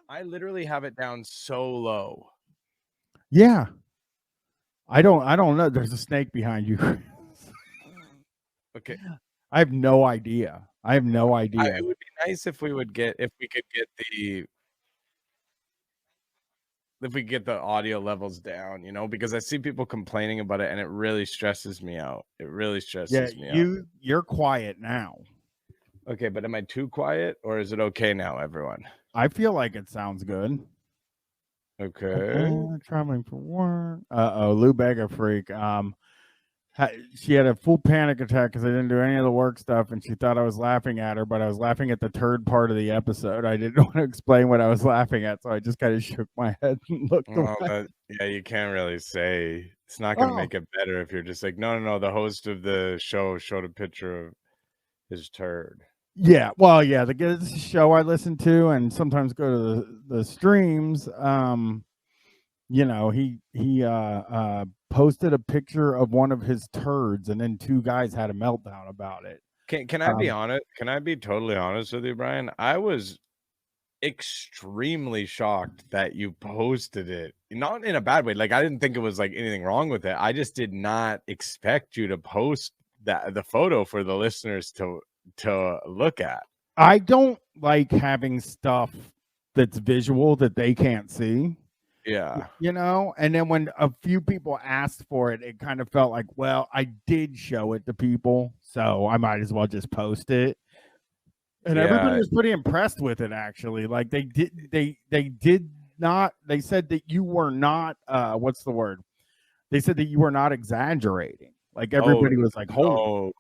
[SPEAKER 2] I literally have it down so low.
[SPEAKER 4] Yeah. I don't know. There's a snake behind you.
[SPEAKER 2] Okay.
[SPEAKER 4] I have no idea. It would
[SPEAKER 2] be nice if we could get the audio levels down, because I see people complaining about it and it really stresses me out. You're
[SPEAKER 4] quiet now.
[SPEAKER 2] Okay, but am I too quiet or is it okay now, everyone?
[SPEAKER 4] I feel like it sounds good.
[SPEAKER 2] Okay.
[SPEAKER 4] Traveling for work. Lou Bega Freak.
[SPEAKER 1] she had a full panic attack because I didn't do any of the work stuff, and she thought I was laughing at her, but I was laughing at the turd part of the episode. I didn't want to explain what I was laughing at, so I just kind of shook my head and looked away.
[SPEAKER 2] Yeah, you can't really say. It's not going to
[SPEAKER 1] Oh.
[SPEAKER 2] make it better if you're just like, no. The host of the show showed a picture of his turd.
[SPEAKER 1] Yeah, well, yeah, the show I listen to and sometimes go to the streams. You know, he posted a picture of one of his turds, and then two guys had a meltdown about it.
[SPEAKER 2] Can I be honest? Can I be totally honest with you, Brian? I was extremely shocked that you posted it, not in a bad way. Like, I didn't think it was like anything wrong with it. I just did not expect you to post the photo for the listeners to look at.
[SPEAKER 1] I don't like having stuff that's visual that they can't see.
[SPEAKER 2] Yeah.
[SPEAKER 1] You know, and then when a few people asked for it, it kind of felt like, well, I did show it to people, so I might as well just post it. And everybody was pretty impressed with it, actually. Like they did not, they said that you were not, what's the word? They said that you were not exaggerating. Like everybody was like, "Holy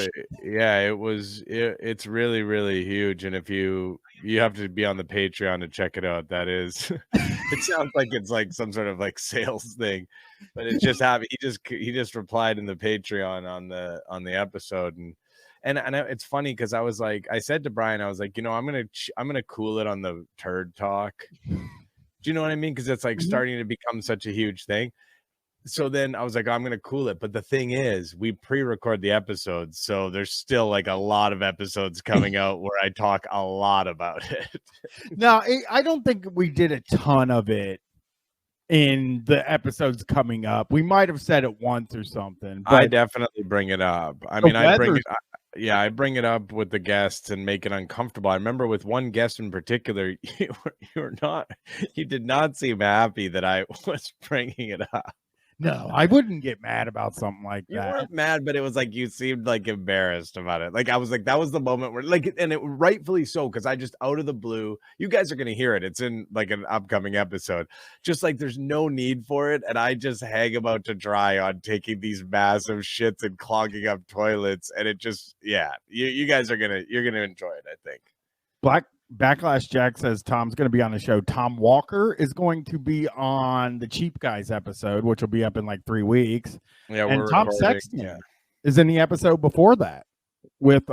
[SPEAKER 1] shit."
[SPEAKER 2] It's really, really huge. And if you have to be on the Patreon to check it out. That is, it sounds like it's like some sort of like sales thing, but it just happened. He just replied in the Patreon on the episode, and it's funny because I was like, I said to Brian, I was like, I'm gonna cool it on the turd talk. Do you know what I mean? Because it's like starting to become such a huge thing. So then I was like, I'm going to cool it. But the thing is, we pre-record the episodes. So there's still like a lot of episodes coming out where I talk a lot about it.
[SPEAKER 1] No, I don't think we did a ton of it in the episodes coming up. We might have said it once or something. But
[SPEAKER 2] I definitely bring it up. I mean, I bring it up with the guests and make it uncomfortable. I remember with one guest in particular, you did not seem happy that I was bringing it up.
[SPEAKER 1] No, I wouldn't get mad about something like that.
[SPEAKER 2] You weren't mad, but it was like you seemed like embarrassed about it. Like I was like, that was the moment where and it rightfully so, because I just out of the blue, you guys are gonna hear it. It's in like an upcoming episode. Just like there's no need for it, and I just hang about to dry on taking these massive shits and clogging up toilets, and it just you guys are gonna enjoy it, I think.
[SPEAKER 1] Backlash Jack says Tom's going to be on the show. Tom Walker is going to be on the Cheap Guys episode, which will be up in like 3 weeks.
[SPEAKER 2] Yeah,
[SPEAKER 1] and Tom Sexton is in the episode before that with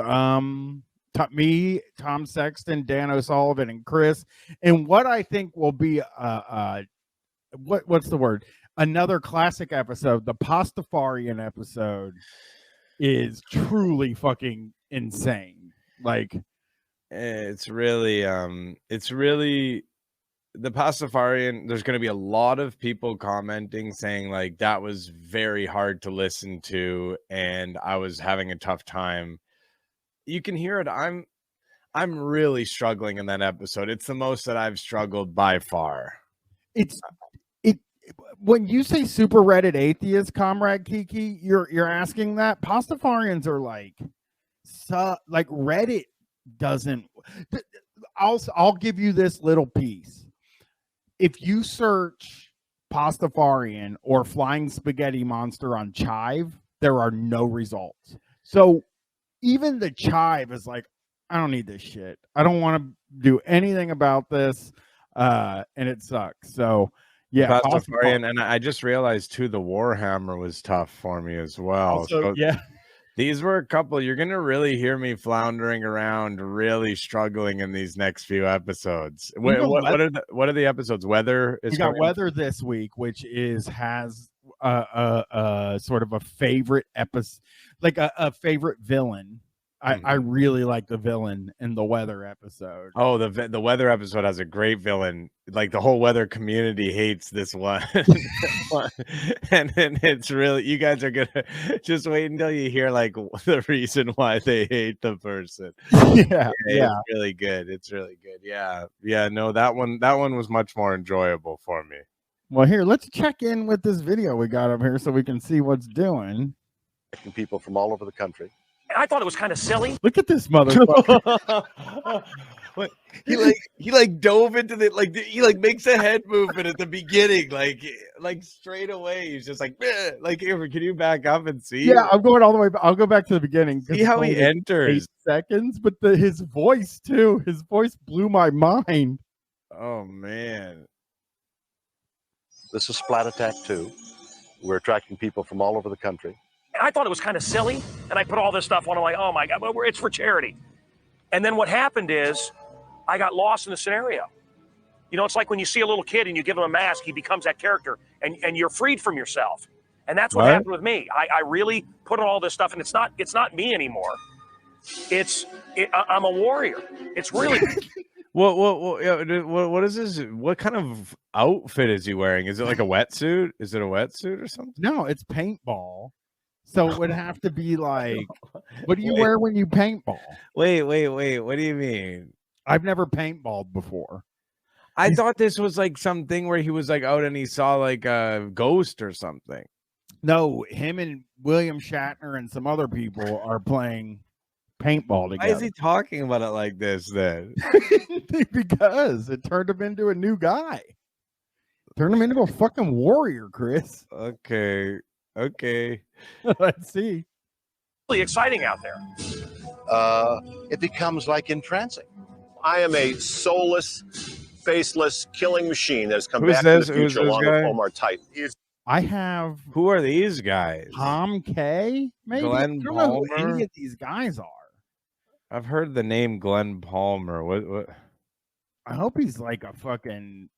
[SPEAKER 1] me, Tom Sexton, Dan O'Sullivan, and Chris. And what I think will be what's the word? Another classic episode, the Pastafarian episode, is truly fucking insane. Like.
[SPEAKER 2] It's really the Pastafarian. There's going to be a lot of people commenting saying like that was very hard to listen to and I was having a tough time. You can hear it. I'm really struggling in that episode. It's the most that I've struggled by far.
[SPEAKER 1] When you say super Reddit atheist, Comrade Kiki, you're asking that. Pastafarians are like Reddit doesn't. I'll give you this little piece. If you search Pastafarian or Flying Spaghetti Monster on Chive, there are no results. So even the Chive is like, I don't need this shit. I don't want to do anything about this, and it sucks. So yeah,
[SPEAKER 2] Pastafarian, and I just realized too, the Warhammer was tough for me as well.
[SPEAKER 1] Also,
[SPEAKER 2] These were a couple. You're going to really hear me floundering around, really struggling in these next few episodes. What are the episodes? Weather is.
[SPEAKER 1] We got Weather this week, which has sort of a favorite episode, like a favorite villain. I really like the villain in the Weather episode.
[SPEAKER 2] Oh, the Weather episode has a great villain. Like the whole Weather community hates this one. and it's really, you guys are gonna just wait until you hear like the reason why they hate the person.
[SPEAKER 1] Yeah.
[SPEAKER 2] It's really good. It's really good. Yeah. No, that one was much more enjoyable for me.
[SPEAKER 1] Well, here, let's check in with this video we got up here so we can see what's doing.
[SPEAKER 18] People from all over the country.
[SPEAKER 19] I thought it was kind of silly.
[SPEAKER 1] Look at this motherfucker.
[SPEAKER 2] What he dove into he makes a head movement at the beginning, like straight away. He's just like, "Meh." Like, here, can you back up and see?
[SPEAKER 4] Yeah, I'm going all the way back. I'll go back to the beginning.
[SPEAKER 2] See how he enters.
[SPEAKER 4] 8 seconds, but his voice too. His voice blew my mind.
[SPEAKER 2] Oh man.
[SPEAKER 18] This is Splat Attack 2. We're attracting people from all over the country.
[SPEAKER 8] I thought it was kind of silly, and I put all this stuff on. I'm like, oh my God, but it's for charity. And then what happened is I got lost in the scenario. You know, it's like when you see a little kid and you give him a mask, he becomes that character, and you're freed from yourself. And that's what happened with me. I really put on all this stuff, and it's not me anymore. I'm a warrior. It's really.
[SPEAKER 2] What is this? What kind of outfit is he wearing? Is it like a wetsuit? Is it a wetsuit or something?
[SPEAKER 4] No, it's paintball. So it would have to be like, what do you wear when you paintball?
[SPEAKER 2] Wait. What do you mean?
[SPEAKER 4] I've never paintballed before.
[SPEAKER 2] I thought this was like something where he was like out and he saw like a ghost or something.
[SPEAKER 4] No, him and William Shatner and some other people are playing paintball together.
[SPEAKER 2] Why is he talking about it like this then?
[SPEAKER 4] Because it turned him into a new guy. Turned him into a fucking warrior, Chris.
[SPEAKER 2] Okay.
[SPEAKER 4] Let's see.
[SPEAKER 8] Really exciting out there.
[SPEAKER 18] It becomes like entrancing.
[SPEAKER 19] I am a soulless, faceless killing machine that has come
[SPEAKER 2] Who's
[SPEAKER 19] back
[SPEAKER 2] this?
[SPEAKER 19] to the
[SPEAKER 2] Who's
[SPEAKER 19] future
[SPEAKER 2] this
[SPEAKER 19] along
[SPEAKER 2] guy?
[SPEAKER 19] with Omar Titan.
[SPEAKER 4] I have.
[SPEAKER 2] Who are these guys?
[SPEAKER 4] Tom K. Maybe.
[SPEAKER 2] Glenn
[SPEAKER 4] I don't know who
[SPEAKER 2] Palmer?
[SPEAKER 4] any of these guys are.
[SPEAKER 2] I've heard the name Glenn Palmer. What?
[SPEAKER 4] I hope he's like a fucking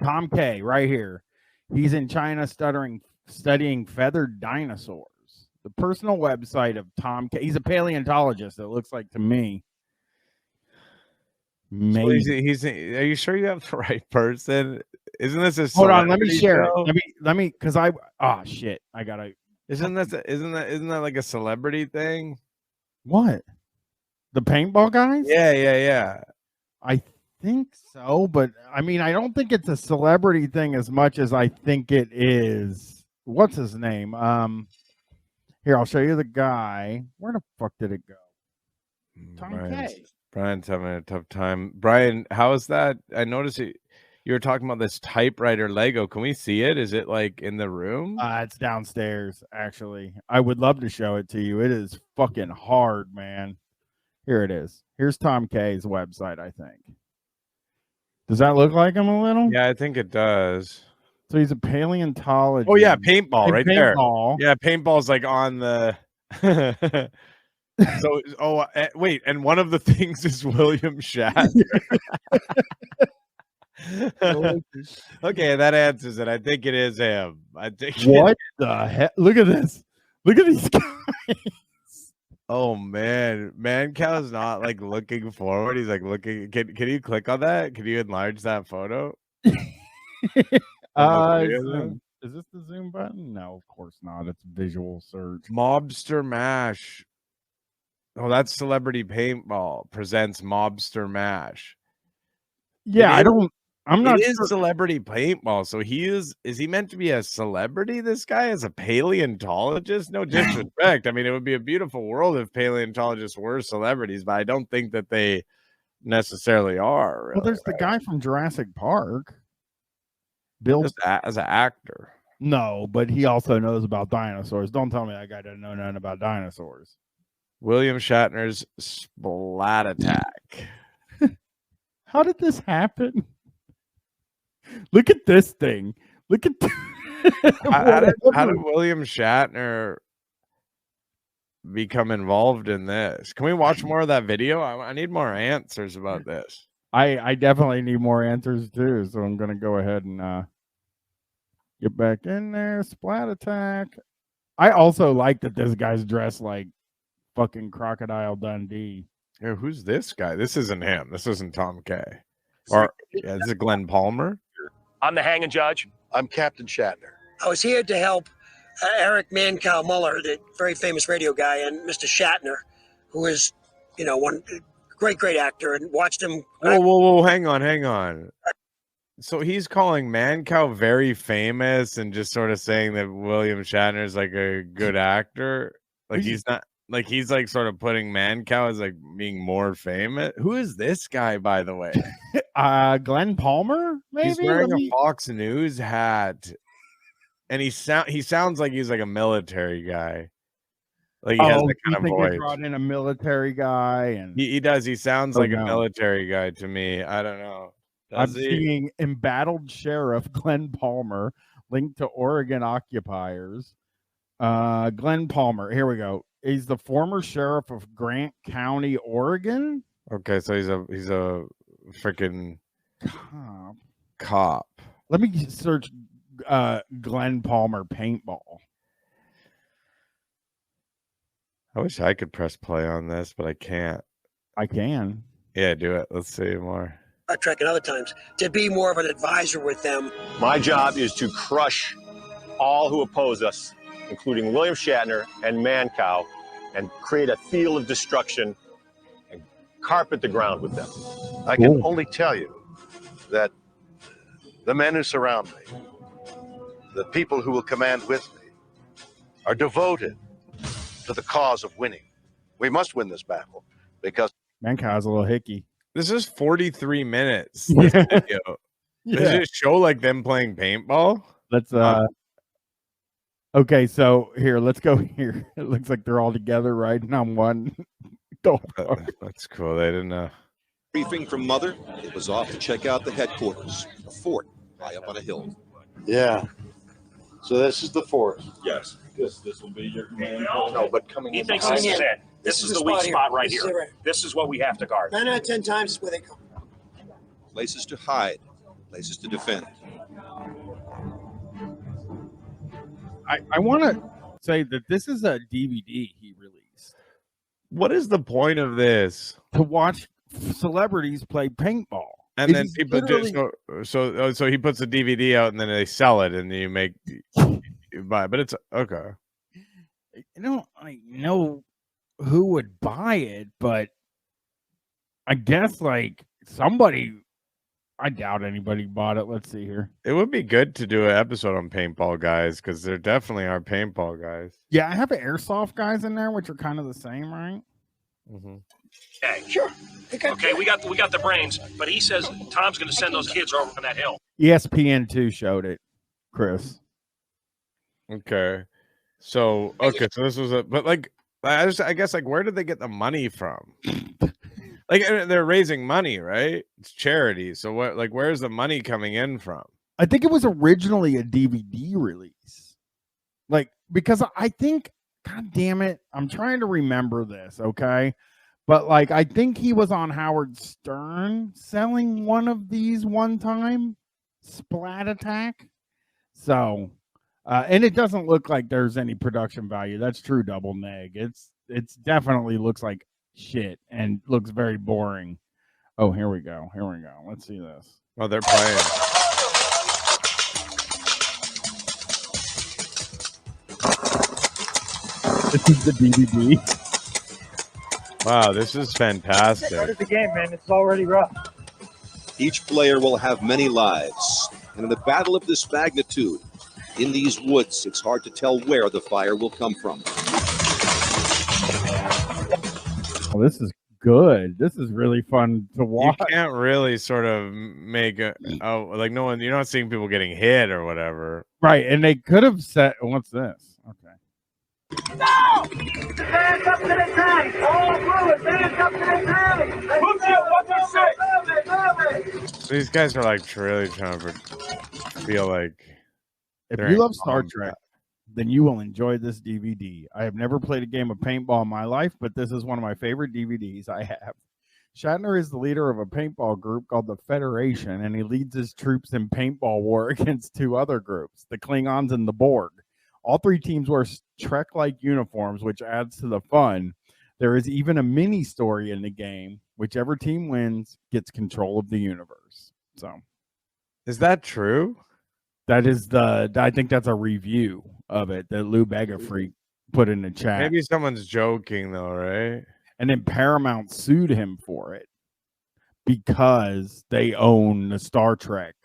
[SPEAKER 4] Tom K. right here. He's in China studying feathered dinosaurs. The personal website of Tom K. He's a paleontologist, it looks like to me. Maybe.
[SPEAKER 2] So he's. Are you sure you have the right person? Isn't this a
[SPEAKER 4] Hold on, let me
[SPEAKER 2] celebrity
[SPEAKER 4] share
[SPEAKER 2] show?
[SPEAKER 4] it. Let me because shit. I gotta.
[SPEAKER 2] Isn't that like a celebrity thing?
[SPEAKER 4] What? The paintball guys?
[SPEAKER 2] Yeah.
[SPEAKER 4] I think so, but I mean, I don't think it's a celebrity thing as much as I think it is. What's his name? Here, I'll show you the guy. Where the fuck did it go? Tom K.
[SPEAKER 2] Brian's having a tough time. Brian, how is that? I noticed you were talking about this typewriter Lego. Can we see it? Is it like in the room?
[SPEAKER 4] It's downstairs, actually. I would love to show it to you. It is fucking hard, man. Here it is. Here's Tom K's website, I think. Does that look like him a little?
[SPEAKER 2] Yeah, I think it does.
[SPEAKER 4] So he's a paleontologist.
[SPEAKER 2] Oh yeah, paintball right
[SPEAKER 4] paintball.
[SPEAKER 2] there. Yeah, paintball's like on the. So wait, and one of the things is William Shatner. Okay, that answers it. I think it is him. I think.
[SPEAKER 4] What the heck? Look at this. Look at these guys.
[SPEAKER 2] Oh man, Mancow's not like looking forward. He's like looking. Can you click on that? Can you enlarge that photo?
[SPEAKER 4] Is this the zoom button? No, of course not. It's visual search.
[SPEAKER 2] Mobster Mash. Oh, that's Celebrity Paintball presents Mobster Mash.
[SPEAKER 4] Yeah, I'm not
[SPEAKER 2] It is
[SPEAKER 4] sure.
[SPEAKER 2] Celebrity Paintball. So is he meant to be a celebrity? This guy is a paleontologist? No disrespect. I mean, it would be a beautiful world if paleontologists were celebrities, but I don't think that they necessarily are. Really,
[SPEAKER 4] Well, there's the guy from Jurassic Park. Bill
[SPEAKER 2] as an actor.
[SPEAKER 4] No, but he also knows about dinosaurs. Don't tell me that guy doesn't know nothing about dinosaurs.
[SPEAKER 2] William Shatner's Splat Attack.
[SPEAKER 4] How did this happen? Look at this thing. Look at
[SPEAKER 2] how did William Shatner become involved in this? Can we watch more of that video? I need more answers about this.
[SPEAKER 4] I definitely need more answers too, so I'm gonna go ahead and get back in there. Splat Attack. I also like that this guy's dressed like fucking Crocodile Dundee.
[SPEAKER 2] Yeah, who's this guy? This isn't him. This isn't Tom K. Or this is Glenn Palmer.
[SPEAKER 8] I'm the hanging judge.
[SPEAKER 18] I'm Captain Shatner.
[SPEAKER 20] I was here to help Eric Mancow Muller, the very famous radio guy, and Mr. Shatner, who is, one great actor, and watched him.
[SPEAKER 2] Whoa, hang on. So he's calling Mancow very famous and just sort of saying that William Shatner is like a good actor. Like he's not Like he's like sort of putting Mancow as like being more famous. Who is this guy, by the way?
[SPEAKER 4] Glenn Palmer. Maybe
[SPEAKER 2] He's wearing a Fox News hat, and he sounds like he's like a military guy. Like he has that kind of
[SPEAKER 4] think
[SPEAKER 2] voice.
[SPEAKER 4] They brought in a military guy, and
[SPEAKER 2] he does. He sounds like a military guy to me. I don't know.
[SPEAKER 4] I'm seeing embattled sheriff Glenn Palmer linked to Oregon occupiers. Glenn Palmer. Here we go. He's the former sheriff of Grant County, Oregon.
[SPEAKER 2] Okay, so he's a freaking cop.
[SPEAKER 4] Let me search Glenn Palmer paintball.
[SPEAKER 2] I wish I could press play on this, but I can't.
[SPEAKER 4] I can.
[SPEAKER 2] Yeah, do it. Let's see more.
[SPEAKER 20] Trek and other times to be more of an advisor with them.
[SPEAKER 19] My job is to crush all who oppose us, including William Shatner and Mancow, and create a field of destruction and carpet the ground with them.
[SPEAKER 18] I can only tell you that the men who surround me, the people who will command with me, are devoted to the cause of winning. We must win this battle because
[SPEAKER 4] Mancow's a little hickey.
[SPEAKER 2] This is 43 minutes. This video. Does it show like them playing paintball?
[SPEAKER 4] Let's okay, so here, let's go here. It looks like they're all together riding on one.
[SPEAKER 2] That's cool. They didn't know.
[SPEAKER 9] Briefing from Mother, it was off to check out the headquarters, a fort high up on a hill.
[SPEAKER 24] Yeah. So this is the fort.
[SPEAKER 9] Yes.
[SPEAKER 13] This will be your command.
[SPEAKER 9] No, but coming
[SPEAKER 13] He
[SPEAKER 9] in
[SPEAKER 13] thinks
[SPEAKER 9] behind
[SPEAKER 13] this is
[SPEAKER 9] you.
[SPEAKER 13] it. This is the weak spot right here. This is what we have to guard.
[SPEAKER 20] 9 out of 10 times is where they come.
[SPEAKER 9] Places to hide, places to defend.
[SPEAKER 4] I want to say that this is a DVD he released.
[SPEAKER 2] What is the point of this?
[SPEAKER 4] To watch celebrities play paintball.
[SPEAKER 2] And then people just so he puts a DVD out and then they sell it and you make you buy. But it's okay.
[SPEAKER 4] I don't know who would buy it, but I guess like somebody. I doubt anybody bought it. Let's see here.
[SPEAKER 2] It would be good to do an episode on paintball guys because there definitely are paintball guys.
[SPEAKER 4] Yeah, I have airsoft guys in there, which are kind of the same, right?
[SPEAKER 2] Mm-hmm.
[SPEAKER 13] Okay, sure. Okay, we got the brains, but he says Tom's going to send those kids over on that hill.
[SPEAKER 4] ESPN2 showed it, Chris.
[SPEAKER 2] Okay, so this was but like I guess like where did they get the money from? Like they're raising money, right? It's charity. So what? Like, where's the money coming in from?
[SPEAKER 4] I think it was originally a DVD release. Like, because I think, God damn it, I'm trying to remember this, okay? But like, I think he was on Howard Stern selling one of these one time, Splat Attack. So, and it doesn't look like there's any production value. That's true, Double Neg. It's definitely looks like shit and looks very boring. Oh, here we go. Let's see this.
[SPEAKER 2] Oh, they're playing.
[SPEAKER 4] This is the DVD.
[SPEAKER 2] Wow, this is fantastic.
[SPEAKER 21] Started the game, man. It's already rough.
[SPEAKER 9] Each player will have many lives, and in a battle of this magnitude, in these woods, it's hard to tell where the fire will come from.
[SPEAKER 4] Oh, this is good. This is really fun to watch.
[SPEAKER 2] You can't really sort of make like no one. You're not seeing people getting hit or whatever,
[SPEAKER 4] right? And they could have said, "What's this?" Okay.
[SPEAKER 14] No! Hands up to the tank! All through it! Hands up to the tank! Move it!
[SPEAKER 2] These guys are like really trying to feel like.
[SPEAKER 4] If you love Star Trek, then you will enjoy this DVD. I have never played a game of paintball in my life, but this is one of my favorite DVDs I have. Shatner is the leader of a paintball group called the Federation, and he leads his troops in paintball war against two other groups, the Klingons and the Borg. All three teams wear Trek-like uniforms, which adds to the fun. There is even a mini story in the game. Whichever team wins gets control of the universe. So,
[SPEAKER 2] is that true?
[SPEAKER 4] That is I think that's a review of it that Lou Bega Freak put in the chat.
[SPEAKER 2] Maybe someone's joking though, right?
[SPEAKER 4] And then Paramount sued him for it because they own the Star Trek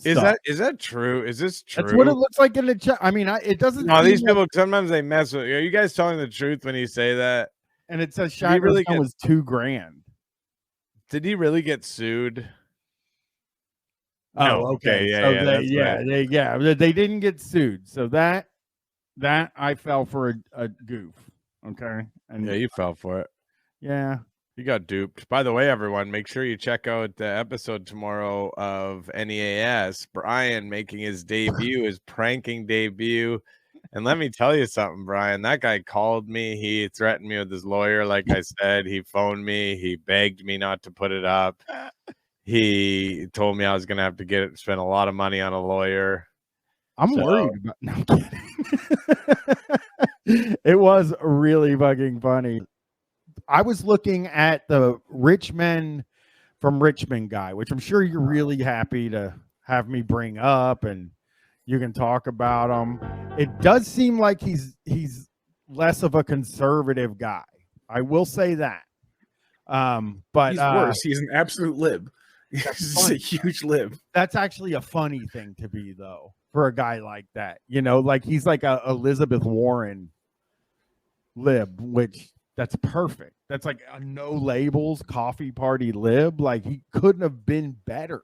[SPEAKER 2] Is that true? Is this true?
[SPEAKER 4] That's what it looks like in the chat. I mean, it doesn't.
[SPEAKER 2] No, these
[SPEAKER 4] seem
[SPEAKER 2] people
[SPEAKER 4] like-
[SPEAKER 2] sometimes they mess with you. Are you guys telling the truth when you say that?
[SPEAKER 4] and it says
[SPEAKER 2] Did he
[SPEAKER 4] Shatner's
[SPEAKER 2] really
[SPEAKER 4] gun was $2,000.
[SPEAKER 2] Did he really get sued?
[SPEAKER 4] Oh,
[SPEAKER 2] No.
[SPEAKER 4] okay.
[SPEAKER 2] Yeah,
[SPEAKER 4] So
[SPEAKER 2] yeah, that's right.
[SPEAKER 4] they didn't get sued. So that I fell for a goof. Okay. And
[SPEAKER 2] Yeah, you fell for it.
[SPEAKER 4] yeah.
[SPEAKER 2] You got duped. By the way, everyone, make sure you check out the episode tomorrow of NEAS. Brian making his debut, his pranking debut. And let me tell you something, Brian. That guy called me. He threatened me with his lawyer, like I said. He phoned me. He begged me not to put it up. He told me I was going to have to spend a lot of money on a lawyer.
[SPEAKER 4] I'm worried about. No, I'm kidding. It was really fucking funny. I was looking at the Rich Men from Richmond guy, which I'm sure you're really happy to have me bring up, and you can talk about him. It does seem like he's less of a conservative guy. I will say that. But
[SPEAKER 10] he's worse. He's an absolute lib. He's a huge lib.
[SPEAKER 4] That's actually a funny thing to be, though, for a guy like that. You know, like he's like a Elizabeth Warren lib, which that's perfect. That's like a no labels coffee party lib. Like he couldn't have been better.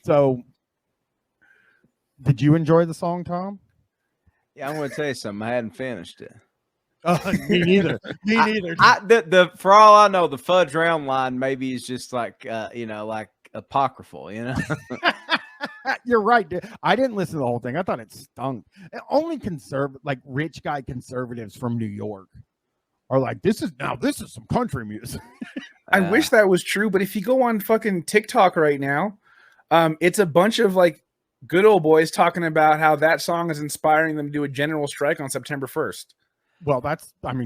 [SPEAKER 4] So did you enjoy the song, Tom?
[SPEAKER 11] Yeah, I'm going to tell you something. I hadn't finished it.
[SPEAKER 4] Me neither. Me neither.
[SPEAKER 11] The for all I know, the fudge round line maybe is just like like apocryphal.
[SPEAKER 4] You're right, dude. I didn't listen to the whole thing. I thought it stunk. Only like rich guy conservatives from New York are like, this is some country music.
[SPEAKER 10] I wish that was true, but if you go on fucking TikTok right now, it's a bunch of like good old boys talking about how that song is inspiring them to do a general strike on September 1st.
[SPEAKER 4] Well,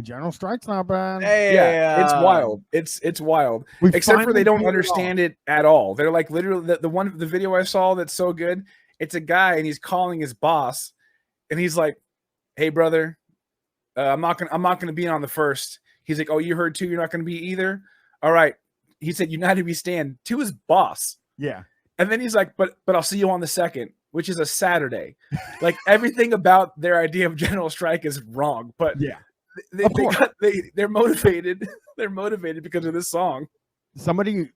[SPEAKER 4] general strike's not bad.
[SPEAKER 10] Yeah, it's wild. It's wild. Except for they don't understand it at all. They're like literally the video I saw that's so good. It's a guy and he's calling his boss, and he's like, "Hey, brother, I'm not gonna be on the 1st." He's like, "Oh, you heard too? You're not gonna be either." All right. He said, "United we stand," to his boss.
[SPEAKER 4] Yeah.
[SPEAKER 10] And then he's like, but I'll see you on the 2nd, which is a Saturday. Like everything about their idea of general strike is wrong. But
[SPEAKER 4] yeah,
[SPEAKER 10] they're motivated. They're motivated because of this song.
[SPEAKER 4] Somebody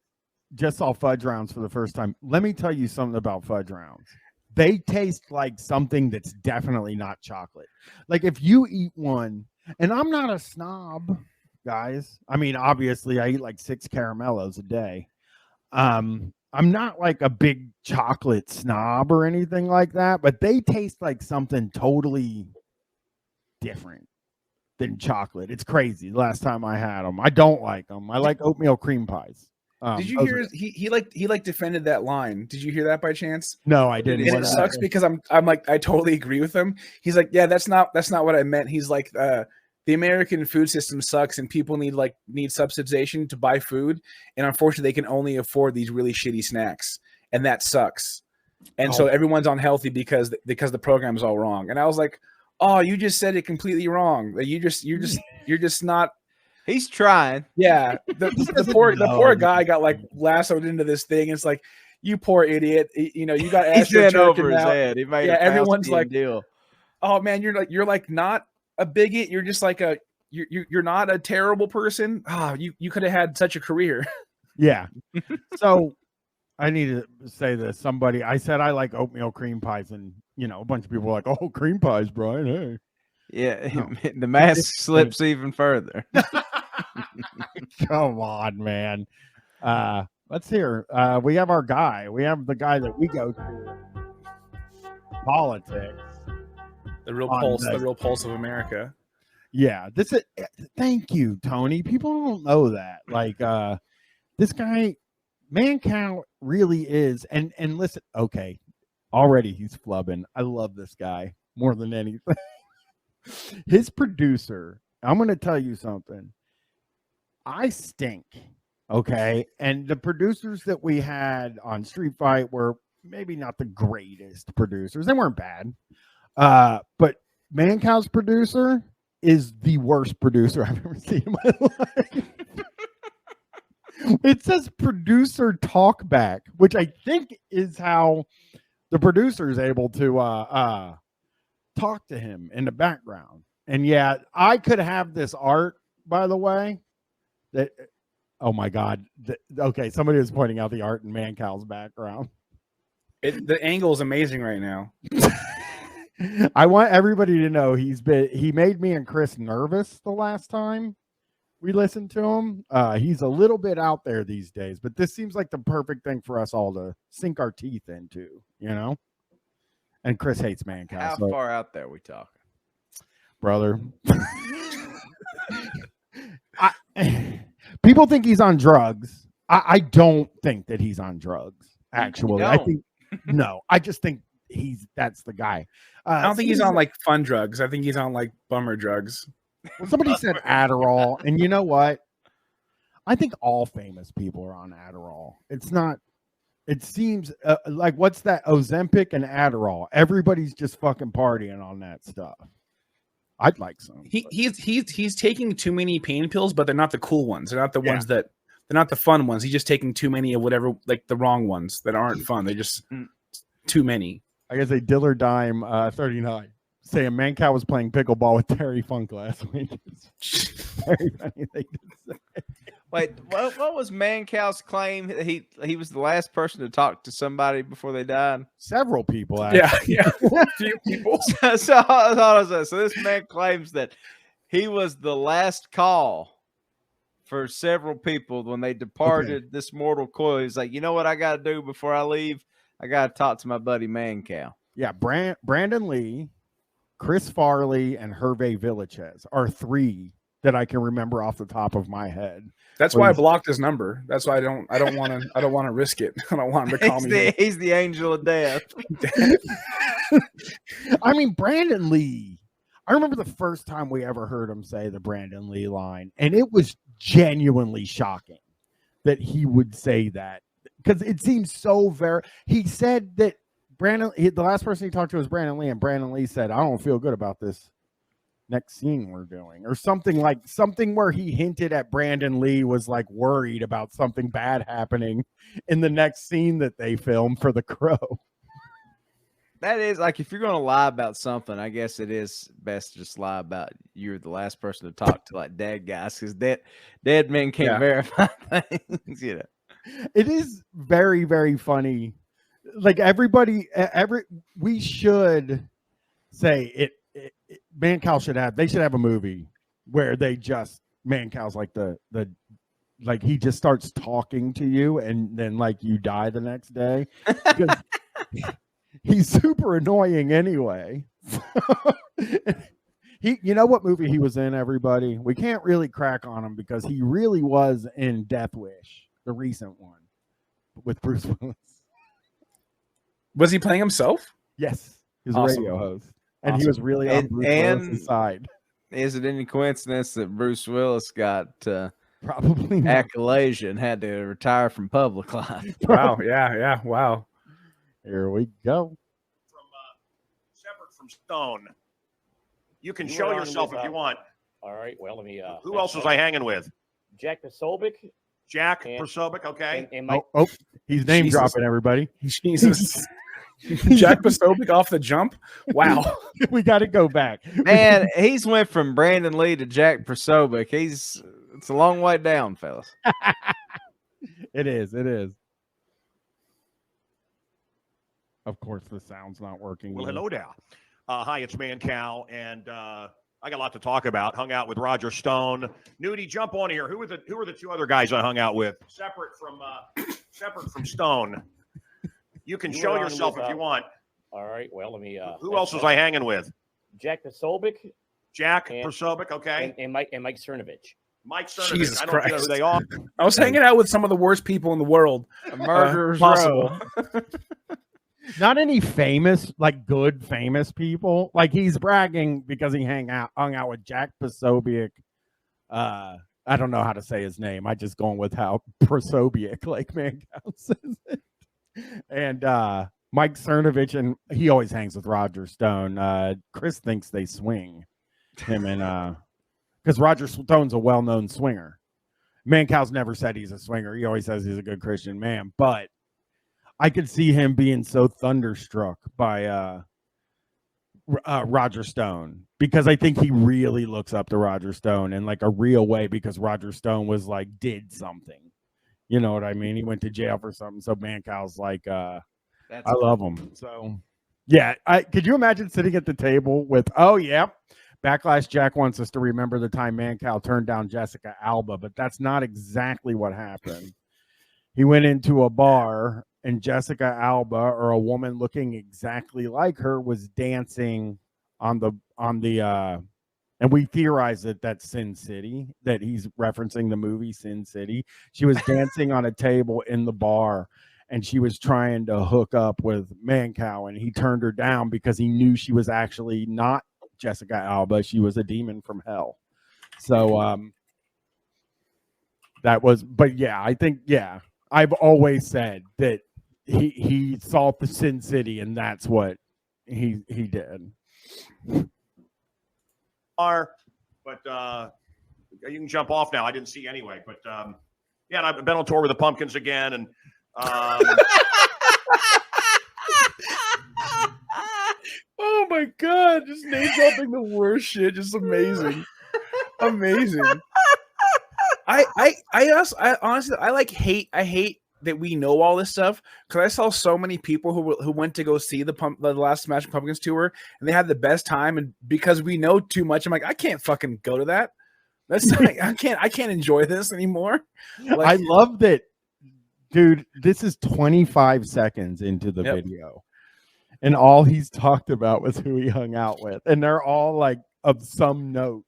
[SPEAKER 4] just saw fudge rounds for the first time. Let me tell you something about fudge rounds. They taste like something that's definitely not chocolate. Like if you eat one, and I'm not a snob, guys. I mean, obviously I eat like 6 caramellos a day. I'm not like a big chocolate snob or anything like that, but they taste like something totally different than chocolate. It's crazy. The last time I had them, I don't like them. I like oatmeal cream pies.
[SPEAKER 10] Did you hear he defended that line? Did you hear that by chance?
[SPEAKER 4] No, I didn't.
[SPEAKER 10] And it sucks because I'm like I totally agree with him. He's like, yeah, that's not what I meant. He's like, the American food system sucks, and people need subsidization to buy food, and unfortunately, they can only afford these really shitty snacks, and that sucks. And so everyone's unhealthy because the program is all wrong. And I was like, oh, you just said it completely wrong. You're just not.
[SPEAKER 11] He's trying.
[SPEAKER 10] Yeah, the poor guy got like lassoed into this thing. It's like, you poor idiot. You got
[SPEAKER 11] He's over his head. He made
[SPEAKER 10] everyone's like,
[SPEAKER 11] deal.
[SPEAKER 10] Oh man, you're like not a bigot. You're just like you're not a terrible person. You could have had such a career.
[SPEAKER 4] Yeah. So I need to say this. I said I like oatmeal cream pies, and a bunch of people were like, "Oh, cream pies, Brian." Hey.
[SPEAKER 11] Yeah, no. The mask slips even further.
[SPEAKER 4] Come on, man. Let's hear. We have our guy. We have the guy that we go to. Politics.
[SPEAKER 10] The real pulse of America.
[SPEAKER 4] Yeah, thank you, Tony. People don't know that. Like this guy, Mancow, really is. And listen, okay, already he's flubbing. I love this guy more than anything. His producer, I'm going to tell you something. I stink, okay? And the producers that we had on Street Fight were maybe not the greatest producers. They weren't bad. But Mancow's producer is the worst producer I've ever seen in my life.
[SPEAKER 1] It says producer talkback, which I think is how the producer is able to talk to him in the background. And yeah, I could have this art, by the way. That oh my god. Okay, somebody was pointing out the art in Mancow's background.
[SPEAKER 10] The angle is amazing right now.
[SPEAKER 1] I want everybody to know he made me and Chris nervous the last time we listened to him. He's a little bit out there these days, but this seems like the perfect thing for us all to sink our teeth into, you know? And Chris hates Mancow.
[SPEAKER 11] How far out there we talking?
[SPEAKER 1] Brother. People think he's on drugs. I don't think that he's on drugs, actually. I think no, I just think that's the guy.
[SPEAKER 10] I don't think he's on like fun drugs. I think he's on like bummer drugs.
[SPEAKER 1] Well, somebody said Adderall, and you know what? I think all famous people are on Adderall. It's not. It seems like what's that? Ozempic and Adderall. Everybody's just fucking partying on that stuff. I'd like some.
[SPEAKER 10] He's taking too many pain pills, but they're not the cool ones. They're not the ones that they're not the fun ones. He's just taking too many of whatever, like the wrong ones that aren't fun. They're just too many.
[SPEAKER 1] I guess a Diller Dime 39 saying Mancow was playing pickleball with Terry Funk last week. Very funny thing to say.
[SPEAKER 11] Wait, what was Mancow's claim? He was the last person to talk to somebody before they died.
[SPEAKER 1] Several people, actually.
[SPEAKER 10] Yeah, a few people.
[SPEAKER 11] So this man claims that he was the last call for several people when they departed this mortal coil. He's like, you know what I got to do before I leave? I got to talk to my buddy Mancow.
[SPEAKER 1] Yeah, Brandon Lee, Chris Farley, and Hervé Villachez are three that I can remember off the top of my head.
[SPEAKER 10] That's why I blocked his number. That's why I don't want to risk it. I don't want him to call me.
[SPEAKER 11] He's the angel of death.
[SPEAKER 1] I mean, Brandon Lee. I remember the first time we ever heard him say the Brandon Lee line, and it was genuinely shocking that he would say that, because it seems so very. He said that the last person he talked to was Brandon Lee, and Brandon Lee said, "I don't feel good about this next scene we're doing," or something where he hinted at Brandon Lee was like worried about something bad happening in the next scene that they filmed for The Crow.
[SPEAKER 11] That is like, if you're going to lie about something, I guess it is best to just lie about you're the last person to talk to, like dead guys, because dead men can't verify things, you know.
[SPEAKER 1] It is very, very funny. Like we should say it. Mancow should have a movie where they just Mancow's like the like he just starts talking to you and then like you die the next day. He's super annoying anyway. You know what movie he was in, everybody? We can't really crack on him because he really was in Death Wish, the recent one with Bruce Willis.
[SPEAKER 10] Was he playing himself?
[SPEAKER 1] Yes. He was
[SPEAKER 10] Awesome.
[SPEAKER 1] a radio host. And he was really on Bruce Willis' side.
[SPEAKER 11] Is it any coincidence that Bruce Willis got
[SPEAKER 1] probably
[SPEAKER 11] accolades and had to retire from public life?
[SPEAKER 10] Wow. Yeah. Wow.
[SPEAKER 1] Here we go.
[SPEAKER 8] Separate from Stone. You can show yourself if you want.
[SPEAKER 7] All right. Well, let me.
[SPEAKER 8] Who else was I hanging with?
[SPEAKER 7] Jack Posobiec.
[SPEAKER 8] Jack Posobiec. Okay.
[SPEAKER 7] And my,
[SPEAKER 1] he's name dropping everybody.
[SPEAKER 10] Jesus. Jack Posobiec off the jump. Wow.
[SPEAKER 1] We got to go back.
[SPEAKER 11] Man, he's went from Brandon Lee to Jack Posobiec. It's a long way down, fellas.
[SPEAKER 1] It is. Of course, the sound's not working.
[SPEAKER 8] Well, hello there. Hi, it's Mancow, and I got a lot to talk about. Hung out with Roger Stone. Nudie, jump on here. Who are the two other guys I hung out with? Separate from Stone. You can show yourself if you want.
[SPEAKER 7] All right. Well, let me.
[SPEAKER 8] Who else was I hanging with?
[SPEAKER 7] Jack Posobiec.
[SPEAKER 8] Jack Posobiec. Okay.
[SPEAKER 7] And Mike Cernovich.
[SPEAKER 8] Mike Cernovich.
[SPEAKER 10] Jesus
[SPEAKER 8] I don't know who they are.
[SPEAKER 10] I was hanging out with some of the worst people in the world.
[SPEAKER 11] Murderers
[SPEAKER 10] possible.
[SPEAKER 1] Not any famous, like good famous people. Like he's bragging because he hung out with Jack Posobiec. I don't know how to say his name. I just going with how Posobiec, like Mancow says it. And Mike Cernovich, and he always hangs with Roger Stone. Chris thinks they swing him and because Roger Stone's a well-known swinger. Mancow's never said he's a swinger. He always says he's a good Christian man, but I could see him being so thunderstruck by Roger Stone, because I think he really looks up to Roger Stone in like a real way, because Roger Stone was like, did something. You know what I mean? He went to jail for something. So Mancow's like, I love him. So yeah, could you imagine sitting at the table with, oh yeah, Backlash Jack wants us to remember the time Mancow turned down Jessica Alba, but that's not exactly what happened. He went into a bar and Jessica Alba, or a woman looking exactly like her, was dancing on the and we theorize that that's Sin City, that he's referencing the movie Sin City. She was dancing on a table in the bar, and she was trying to hook up with Mancow, and he turned her down because he knew she was actually not Jessica Alba. She was a demon from hell. So that was, but yeah, I think, yeah, I've always said that he saw the Sin City, and that's what he did.
[SPEAKER 8] But you can jump off now. I didn't see anyway. But yeah, and I've been on tour with the Pumpkins again, and
[SPEAKER 10] oh my god, just name dropping the worst shit, just amazing. Amazing. I honestly hate that we know all this stuff, because I saw so many people who went to go see the last Smashing Pumpkins tour, and they had the best time, and because we know too much, I'm like, I can't fucking go to that. That's like, I can't enjoy this anymore. Like,
[SPEAKER 1] I love that, dude. This is 25 seconds into the video, and all he's talked about was who he hung out with, and they're all like of some note.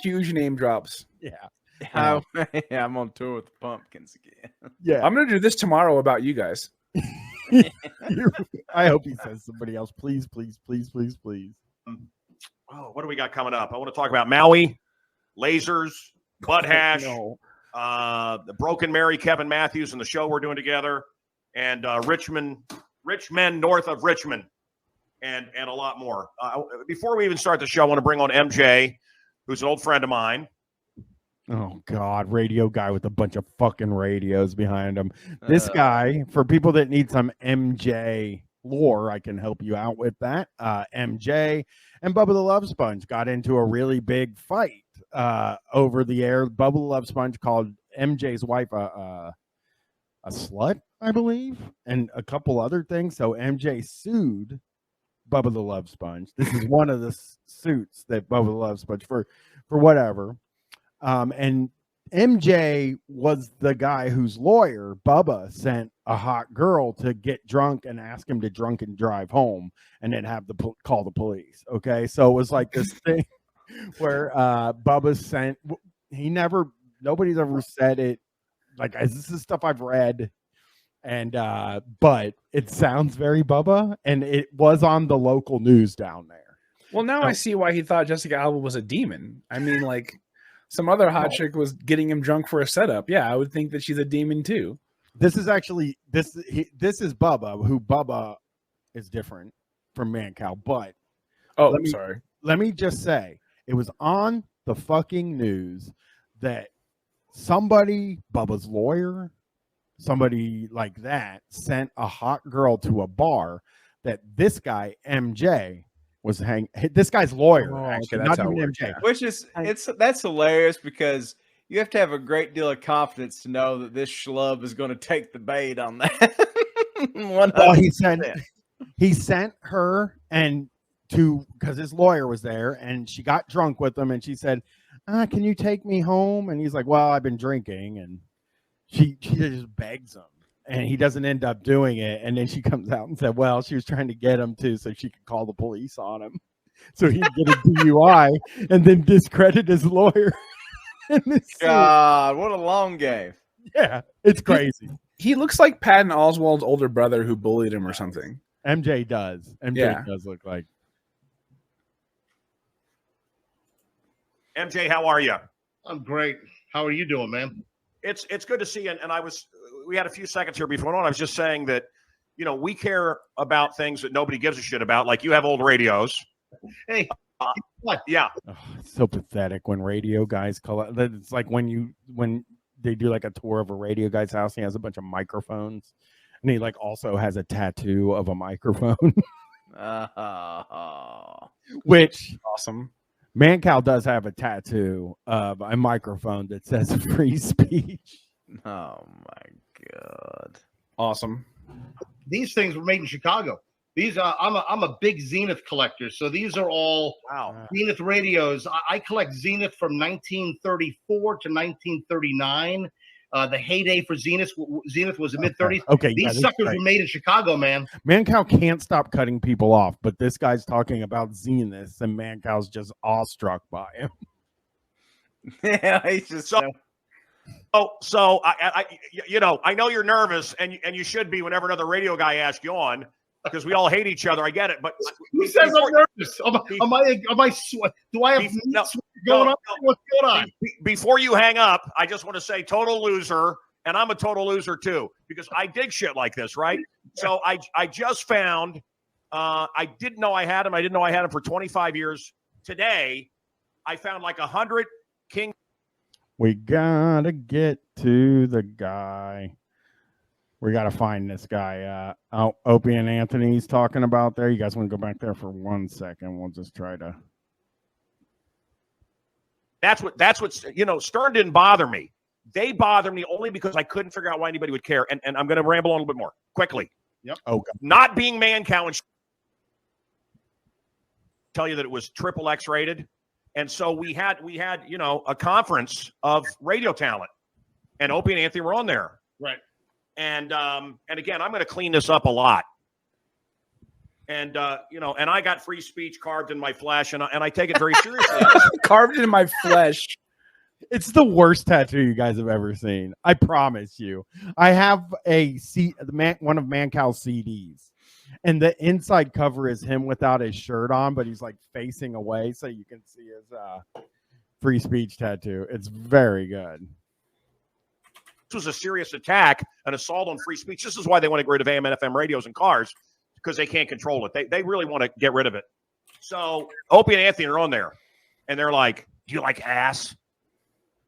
[SPEAKER 10] Huge name drops.
[SPEAKER 1] Yeah.
[SPEAKER 11] I'm on tour with the Pumpkins again.
[SPEAKER 1] Yeah,
[SPEAKER 10] I'm gonna do this tomorrow about you guys.
[SPEAKER 1] I hope he says somebody else. Please, please, please, please, please.
[SPEAKER 8] Oh, what do we got coming up? I want to talk about Maui, lasers, butt hash, the Broken Mary, Kevin Matthews, and the show we're doing together, and rich men north of Richmond, and a lot more. Before we even start the show, I want to bring on MJ, who's an old friend of mine.
[SPEAKER 1] Oh God, radio guy with a bunch of fucking radios behind him. This guy, for people that need some MJ lore, I can help you out with that. MJ and Bubba the Love Sponge got into a really big fight over the air. Bubba the Love Sponge called MJ's wife a slut, I believe, and a couple other things. So MJ sued Bubba the Love Sponge. This is one of the suits that Bubba the Love Sponge for whatever. And MJ was the guy whose lawyer, Bubba, sent a hot girl to get drunk and ask him to drunk and drive home, and then have call the police. Okay, so it was like this thing where Bubba sent. Nobody's ever said it. Like, this is stuff I've read, and but it sounds very Bubba, and it was on the local news down there.
[SPEAKER 10] Well, now I see why he thought Jessica Alba was a demon. I mean, like, some other hot chick was getting him drunk for a setup. Yeah, I would think that she's a demon too.
[SPEAKER 1] This is actually this is Bubba, who Bubba is different from Mancow. But
[SPEAKER 10] sorry.
[SPEAKER 1] Let me just say, it was on the fucking news that somebody, Bubba's lawyer, somebody like that, sent a hot girl to a bar that this guy MJ was this guy's lawyer, actually, not even MJ.
[SPEAKER 11] Which is that's hilarious, because you have to have a great deal of confidence to know that this schlub is going to take the bait on that. 100%.
[SPEAKER 1] Well, he sent her because his lawyer was there, and she got drunk with him, and she said, "Can you take me home?" And he's like, "Well, I've been drinking," and she just begs him. And he doesn't end up doing it. And then she comes out and said, well, she was trying to get him to, so she could call the police on him, so he'd get a DUI and then discredit his lawyer.
[SPEAKER 11] God, what a long game.
[SPEAKER 1] Yeah, it's crazy.
[SPEAKER 10] He looks like Patton Oswalt's older brother who bullied him or something.
[SPEAKER 1] MJ does. MJ does look like.
[SPEAKER 8] MJ, how are you?
[SPEAKER 3] I'm great. How are you doing, man?
[SPEAKER 8] It's good to see you. And we had a few seconds here before on. I was just saying that, we care about things that nobody gives a shit about. Like, you have old radios.
[SPEAKER 3] Hey,
[SPEAKER 8] what? Yeah.
[SPEAKER 1] Oh, it's so pathetic when radio guys call it. It's like when they do like a tour of a radio guy's house. And he has a bunch of microphones, and he like also has a tattoo of a microphone. Which
[SPEAKER 11] awesome.
[SPEAKER 1] Mancow does have a tattoo of a microphone that says free speech.
[SPEAKER 11] Oh my God.
[SPEAKER 10] Awesome.
[SPEAKER 3] These things were made in Chicago. These I'm a big Zenith collector, so these are all Zenith radios. I collect Zenith from 1934 to 1939. The heyday for Zenith was the mid 30s.
[SPEAKER 1] Okay,
[SPEAKER 3] these suckers were made in Chicago, man.
[SPEAKER 1] Mancow can't stop cutting people off, but this guy's talking about Zenith, and Mancow's just awestruck by him.
[SPEAKER 11] Yeah, he's just
[SPEAKER 8] so I I know you're nervous, and you should be whenever another radio guy asks you on, because we all hate each other. I get it, but
[SPEAKER 3] who says I'm nervous? Am I do I have going on? What's going on?
[SPEAKER 8] Before you hang up, I just want to say total loser, and I'm a total loser too, because I dig shit like this, right? So I just found I didn't know I had him. I didn't know I had him for 25 years. Today, I found like 100 King.
[SPEAKER 1] We gotta get to the guy. We gotta find this guy. Opie and Anthony's talking about there. You guys want to go back there for 1 second? We'll just try to.
[SPEAKER 8] That's what's Stern didn't bother me. They bothered me only because I couldn't figure out why anybody would care. And I'm going to ramble on a little bit more quickly.
[SPEAKER 3] Yep.
[SPEAKER 1] Okay.
[SPEAKER 8] Not being Mancow and tell you that it was triple X rated. And so we had a conference of radio talent, and Opie and Anthony were on there.
[SPEAKER 3] Right.
[SPEAKER 8] And again, I'm going to clean this up a lot. And and I got free speech carved in my flesh, and I take it very seriously.
[SPEAKER 10] Carved in my flesh.
[SPEAKER 1] It's the worst tattoo you guys have ever seen. I promise you. I have one of Mancow's CDs, and the inside cover is him without his shirt on, but he's like facing away, so you can see his free speech tattoo. It's very good.
[SPEAKER 8] This was a serious attack, an assault on free speech. This is why they want to get rid of AM and FM radios and cars, because they can't control it. They really want to get rid of it. So Opie and Anthony are on there, and they're like, "Do you like ass?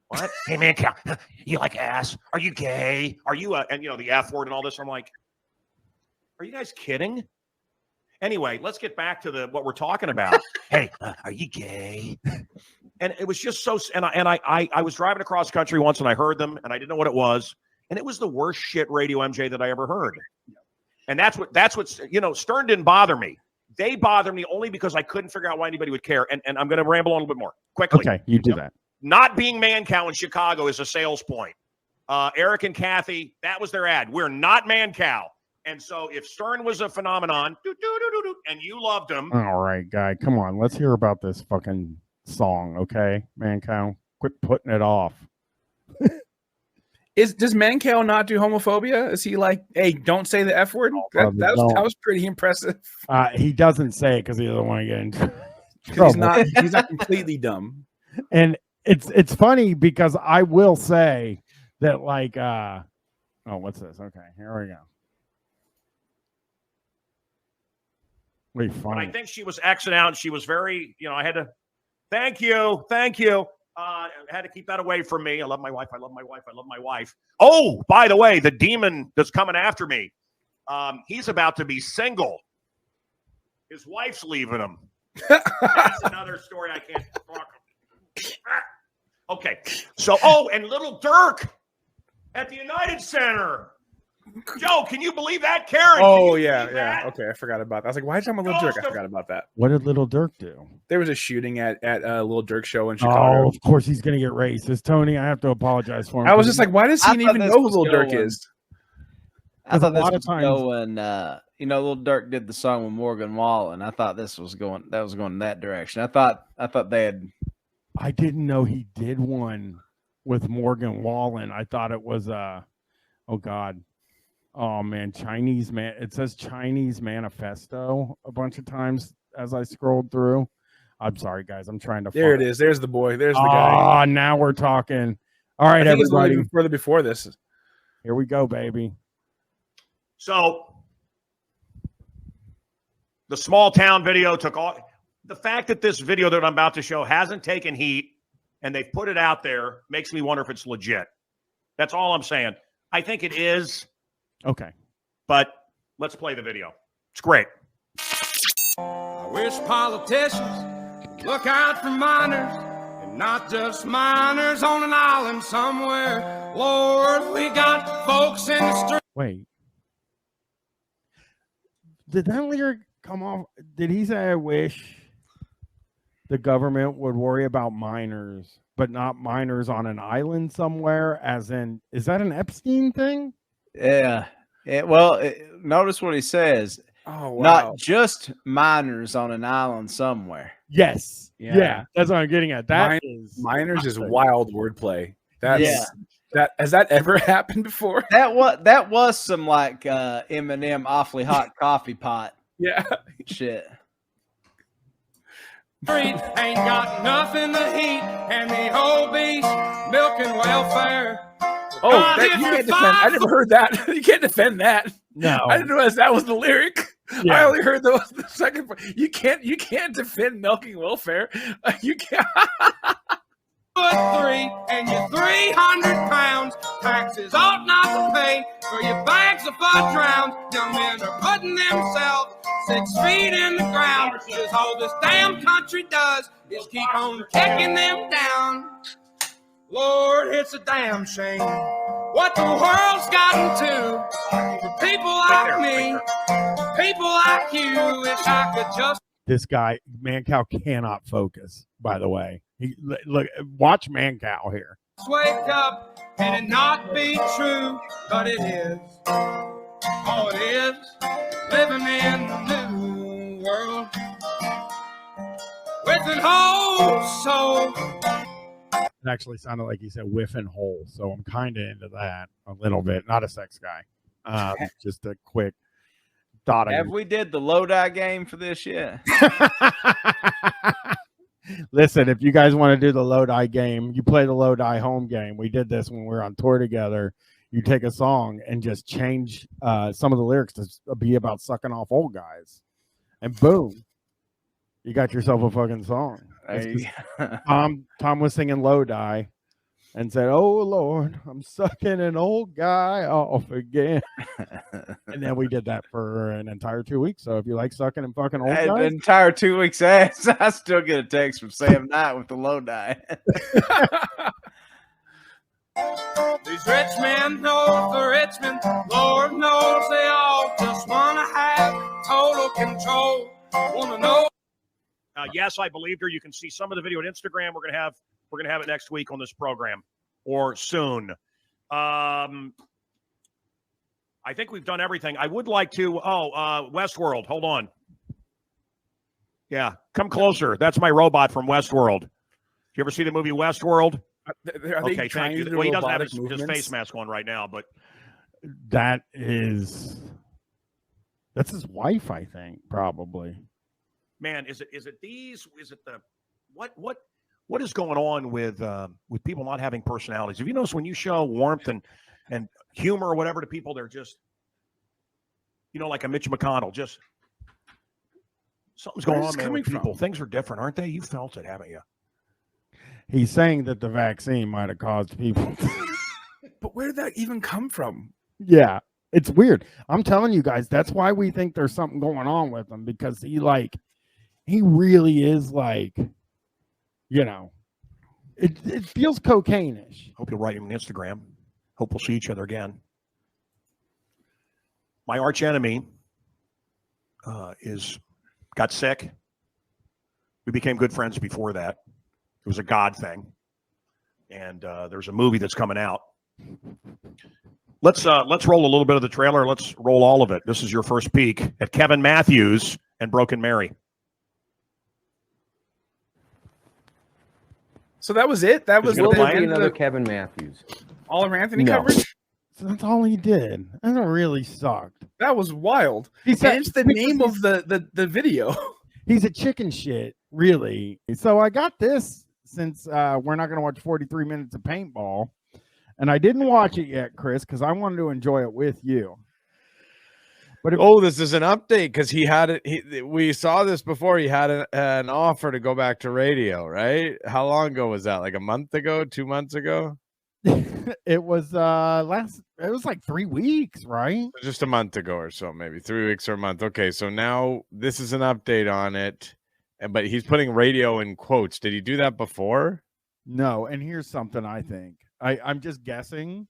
[SPEAKER 8] What? Hey, Mancow, you like ass? Are you gay? Are you and the F word and all this?" I'm like, "Are you guys kidding?" Anyway, let's get back to what we're talking about. Hey, are you gay? And it was just so. And I was driving across country once, and I heard them, and I didn't know what it was, and it was the worst shit radio MJ that I ever heard. And that's what's Stern didn't bother me. They bothered me only because I couldn't figure out why anybody would care. And I'm going to ramble on a little bit more quickly.
[SPEAKER 1] Okay, you do that.
[SPEAKER 8] Not being Mancow in Chicago is a sales point. Eric and Kathy, that was their ad. We're not Mancow. And so if Stern was a phenomenon, and you loved him.
[SPEAKER 1] All right, guy, come on. Let's hear about this fucking song, okay, Mancow? Quit putting it off.
[SPEAKER 10] Does Mancow not do homophobia? Is he like, hey, don't say the F word? That was pretty impressive.
[SPEAKER 1] He doesn't say it because he doesn't want to get into trouble.
[SPEAKER 10] He's not completely dumb.
[SPEAKER 1] And it's funny because I will say that like what's this? Okay, here we go.
[SPEAKER 8] But I think she was Xing out, and she was very, I had to thank you. I had to keep that away from me. I love my wife. I love my wife. I love my wife. Oh, by the way, the demon that's coming after me, he's about to be single. His wife's leaving him. That's another story I can't talk about. Okay. So, and little Dirk at the United Center. Joe, can you believe that, Karen?
[SPEAKER 10] Oh, yeah. Okay, I forgot about that. I was like, why did I Little Dirk? I forgot about that.
[SPEAKER 1] What did Little Dirk do?
[SPEAKER 10] There was a shooting at a Little Dirk show in Chicago.
[SPEAKER 1] Oh, of course he's going to get racist. Tony, I have to apologize for him.
[SPEAKER 10] I was just like, why does he even know who Little Dirk is?
[SPEAKER 11] I thought this was going, Little Dirk did the song with Morgan Wallen. I thought that was going in that direction. I thought they had.
[SPEAKER 1] I didn't know he did one with Morgan Wallen. I thought it was oh God. Oh man, Chinese man. It says Chinese Manifesto a bunch of times as I scrolled through. I'm sorry, guys. I'm trying to.
[SPEAKER 10] There it is. There's the boy. There's the guy.
[SPEAKER 1] Oh, now we're talking. All right, everybody.
[SPEAKER 10] Even further before this.
[SPEAKER 1] Here we go, baby.
[SPEAKER 8] So the small town video took all. The fact that this video that I'm about to show hasn't taken heat, and they've put it out there, makes me wonder if it's legit. That's all I'm saying. I think it is.
[SPEAKER 4] Okay.
[SPEAKER 8] But let's play the video. It's great.
[SPEAKER 12] I wish politicians look out for minors, and not just minors on an island somewhere. Lord, we got folks in the street.
[SPEAKER 4] Wait. Did that lyric come off? Did he say, I wish the government would worry about minors, but not minors on an island somewhere? As in, is that an Epstein thing?
[SPEAKER 11] Yeah. Notice what he says.
[SPEAKER 10] Oh, wow.
[SPEAKER 11] Not just minors on an island somewhere.
[SPEAKER 4] Yes. Yeah. That's what I'm getting at.
[SPEAKER 10] Minors is wild wordplay. That has that ever happened before?
[SPEAKER 11] That was some like Eminem awfully hot coffee pot.
[SPEAKER 10] Yeah.
[SPEAKER 11] Shit.
[SPEAKER 12] Street ain't got nothing to heat, and the whole beast milking welfare.
[SPEAKER 10] Oh, you can't defend. I never heard that. You can't defend that.
[SPEAKER 4] No,
[SPEAKER 10] I didn't realize that was the lyric.
[SPEAKER 4] Yeah.
[SPEAKER 10] I only heard the second part. You can't defend milking welfare. You can't.
[SPEAKER 12] 4'3" and you're 300 pounds. Taxes ought not to pay for your bags of fudge rounds. Young men are putting themselves 6 feet in the ground. Cause all this damn country does is keep on kicking them down. Lord, it's a damn shame what the world's gotten to. For people like me, people like you, wish I could just.
[SPEAKER 4] This guy, Mancow, cannot focus, by the way. Look, watch Mancow here.
[SPEAKER 12] Wake up and it not be true, but it is. Oh, it is living in the new world with an whole soul.
[SPEAKER 4] It actually sounded like he said whiff and hole, so I'm kind of into that a little bit. Not a sex guy, just a quick thought.
[SPEAKER 11] Have we did the Lodi game for this yet?
[SPEAKER 4] Listen, if you guys want to do the Lodi game, you play the Lodi home game. We did this when we were on tour together. You take a song and just change some of the lyrics to be about sucking off old guys, and boom, you got yourself a fucking song. Tom was singing Lodi and said, "Oh Lord, I'm sucking an old guy off again." And then we did that for an entire 2 weeks. So if you like sucking and fucking old guys,
[SPEAKER 11] the entire 2 weeks ass, I still get a text from Sam Knight with the Lodi.
[SPEAKER 12] These rich men know the rich men, Lord knows they all just want to have total control. Want to know.
[SPEAKER 8] Yes, I believed her. You can see some of the video on Instagram. We're gonna have it next week on this program or soon. I think we've done everything. I would like to. Westworld. Hold on. Yeah, come closer. That's my robot from Westworld. Did you ever see the movie Westworld? Okay, thank you. Well, he doesn't have his face mask on right now, but
[SPEAKER 4] that's his wife, I think, probably.
[SPEAKER 8] Man, is it these? Is it the what is going on with people not having personalities? Have you noticed when you show warmth and humor or whatever to people, they're just, like a Mitch McConnell, just something's going on, man, with people. Things are different, aren't they? You felt it, haven't you?
[SPEAKER 4] He's saying that the vaccine might have caused people.
[SPEAKER 10] But where did that even come from?
[SPEAKER 4] Yeah, it's weird. I'm telling you guys, that's why we think there's something going on with him, because he really is it feels cocaine-ish.
[SPEAKER 8] Hope you'll write him on Instagram. Hope we'll see each other again. My arch enemy got sick. We became good friends before that. It was a God thing. And there's a movie that's coming out. Let's roll a little bit of the trailer. Let's roll all of it. This is your first peek at Kevin Matthews and Broken Mary.
[SPEAKER 10] So that was it. That was
[SPEAKER 16] will there be another Kevin Matthews?
[SPEAKER 10] Oliver Anthony coverage.
[SPEAKER 4] So that's all he did. That really sucked.
[SPEAKER 10] That was wild.
[SPEAKER 4] It's
[SPEAKER 10] the name of the video.
[SPEAKER 4] He's a chicken shit, really. So I got this since we're not going to watch 43 minutes of paintball, and I didn't watch it yet, Chris, because I wanted to enjoy it with you.
[SPEAKER 2] But this is an update because he had it. We saw this before. He had an offer to go back to radio, right? How long ago was that? Like a month ago, 2 months ago?
[SPEAKER 4] It was it was like 3 weeks, right?
[SPEAKER 2] Just a month ago or so, maybe 3 weeks or a month. Okay, so now this is an update on it, but he's putting radio in quotes. Did he do that before?
[SPEAKER 4] No, and here's something I think. I'm just guessing.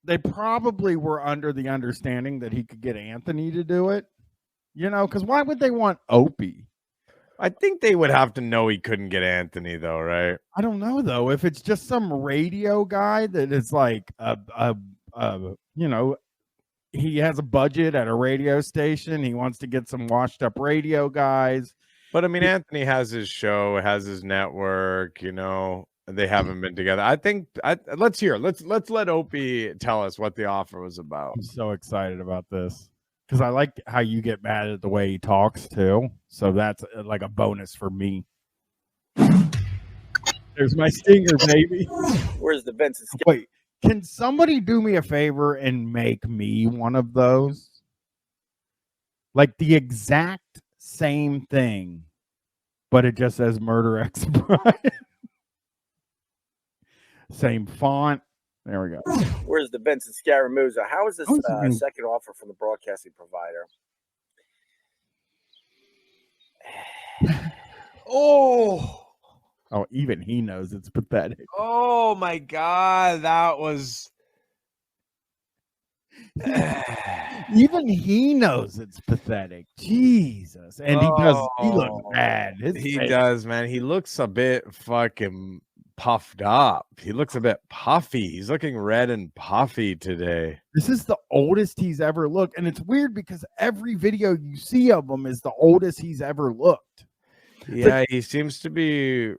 [SPEAKER 4] They probably were under the understanding that he could get Anthony to do it. You know, because why would they want Opie?
[SPEAKER 2] I think they would have to know he couldn't get Anthony, though, right?
[SPEAKER 4] I don't know though. If it's just some radio guy that is like you know, he has a budget at a radio station. He wants to get some washed up radio guys.
[SPEAKER 2] But I mean, Anthony has his show, has his network. You know, they haven't been together. I think. Let's hear. Let's let Opie tell us what the offer was about.
[SPEAKER 4] I'm so excited about this. Because I like how you get mad at the way he talks too. So that's like a bonus for me. There's my stinger, baby.
[SPEAKER 15] Where's the Vincent?
[SPEAKER 4] Wait, can somebody do me a favor and make me one of those? Like the exact same thing, but it just says Murder X Bryan. Same font. There we go.
[SPEAKER 15] Where's the Vincent Scaramuza? How is this second offer from the broadcasting provider?
[SPEAKER 2] Oh,
[SPEAKER 4] even he knows it's pathetic.
[SPEAKER 2] Oh my God, that was.
[SPEAKER 4] Even he knows it's pathetic. Jesus, and he does. He looks bad.
[SPEAKER 2] He does, man. He looks a bit fucking puffed up. He looks a bit puffy. He's looking red and puffy today.
[SPEAKER 4] This is the oldest he's ever looked, and it's weird because every video you see of him is the oldest he's ever looked.
[SPEAKER 2] Yeah, he seems to be,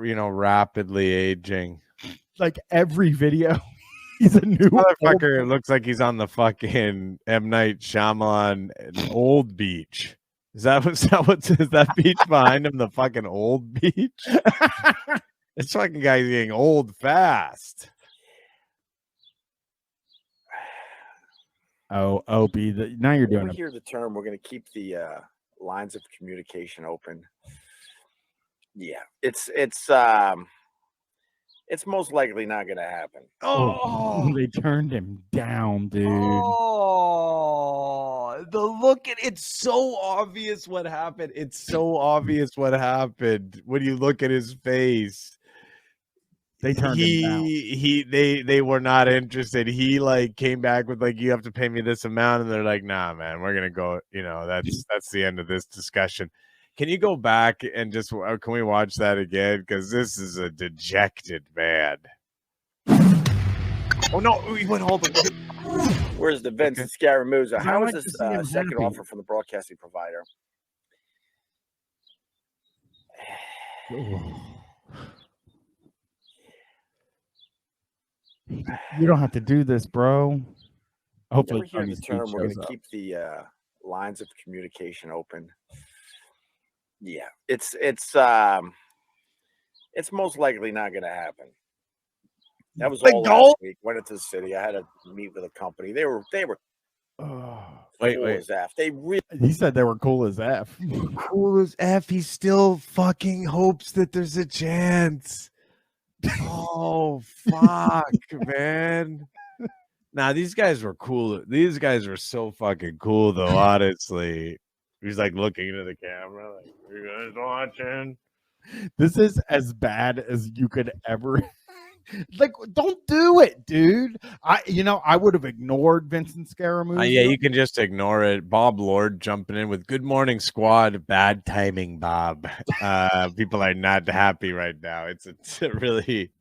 [SPEAKER 2] you know, rapidly aging.
[SPEAKER 4] Like every video, he's a new
[SPEAKER 2] motherfucker. Looks like he's on the fucking M. Night Shyamalan Old Beach. Is that is that beach behind him? The fucking old beach. This fucking guy's getting old fast.
[SPEAKER 4] Oh, Opie, now you're doing
[SPEAKER 15] We
[SPEAKER 4] it.
[SPEAKER 15] hear the term. We're going to keep the lines of communication open. Yeah, it's most likely not going to happen.
[SPEAKER 4] Oh, they turned him down, dude.
[SPEAKER 2] Oh, the look at it's so obvious what happened. It's so obvious what happened when you look at his face.
[SPEAKER 4] They turned him down.
[SPEAKER 2] They were not interested. He like came back with like, you have to pay me this amount, and they're like, nah, man, we're gonna go. You know, that's the end of this discussion. Can you go back and just can we watch that again? Because this is a dejected man. Oh no, he went hold on.
[SPEAKER 15] Where's the Vincent Scaramuza? How is this second
[SPEAKER 4] happy.
[SPEAKER 15] offer from the broadcasting provider?
[SPEAKER 4] You don't have to do this, bro. Hopefully,
[SPEAKER 15] Never hear the
[SPEAKER 4] Tony's
[SPEAKER 15] term.
[SPEAKER 4] speech
[SPEAKER 15] We're going
[SPEAKER 4] shows
[SPEAKER 15] to
[SPEAKER 4] up.
[SPEAKER 15] keep the lines of communication open. Yeah, it's most likely not going to happen. That was
[SPEAKER 2] The
[SPEAKER 15] all
[SPEAKER 2] goal?
[SPEAKER 15] last week. Went into the city. I had to meet with a company. They were
[SPEAKER 2] Wait.
[SPEAKER 15] cool as F. They really.
[SPEAKER 4] He said they were cool as F.
[SPEAKER 2] Cool as F. He still fucking hopes that there's a chance. Oh fuck, man. Nah, these guys were cool. These guys were so fucking cool, though. Honestly, he's like looking into the camera, like, "Are you guys watching?"
[SPEAKER 4] This is as bad as you could ever. Like, don't do it, dude. I would have ignored Vincent Scaramuza.
[SPEAKER 2] Yeah, you can just ignore it. Bob Lord jumping in with "Good morning, squad." Bad timing, Bob. People are not happy right now. It's really,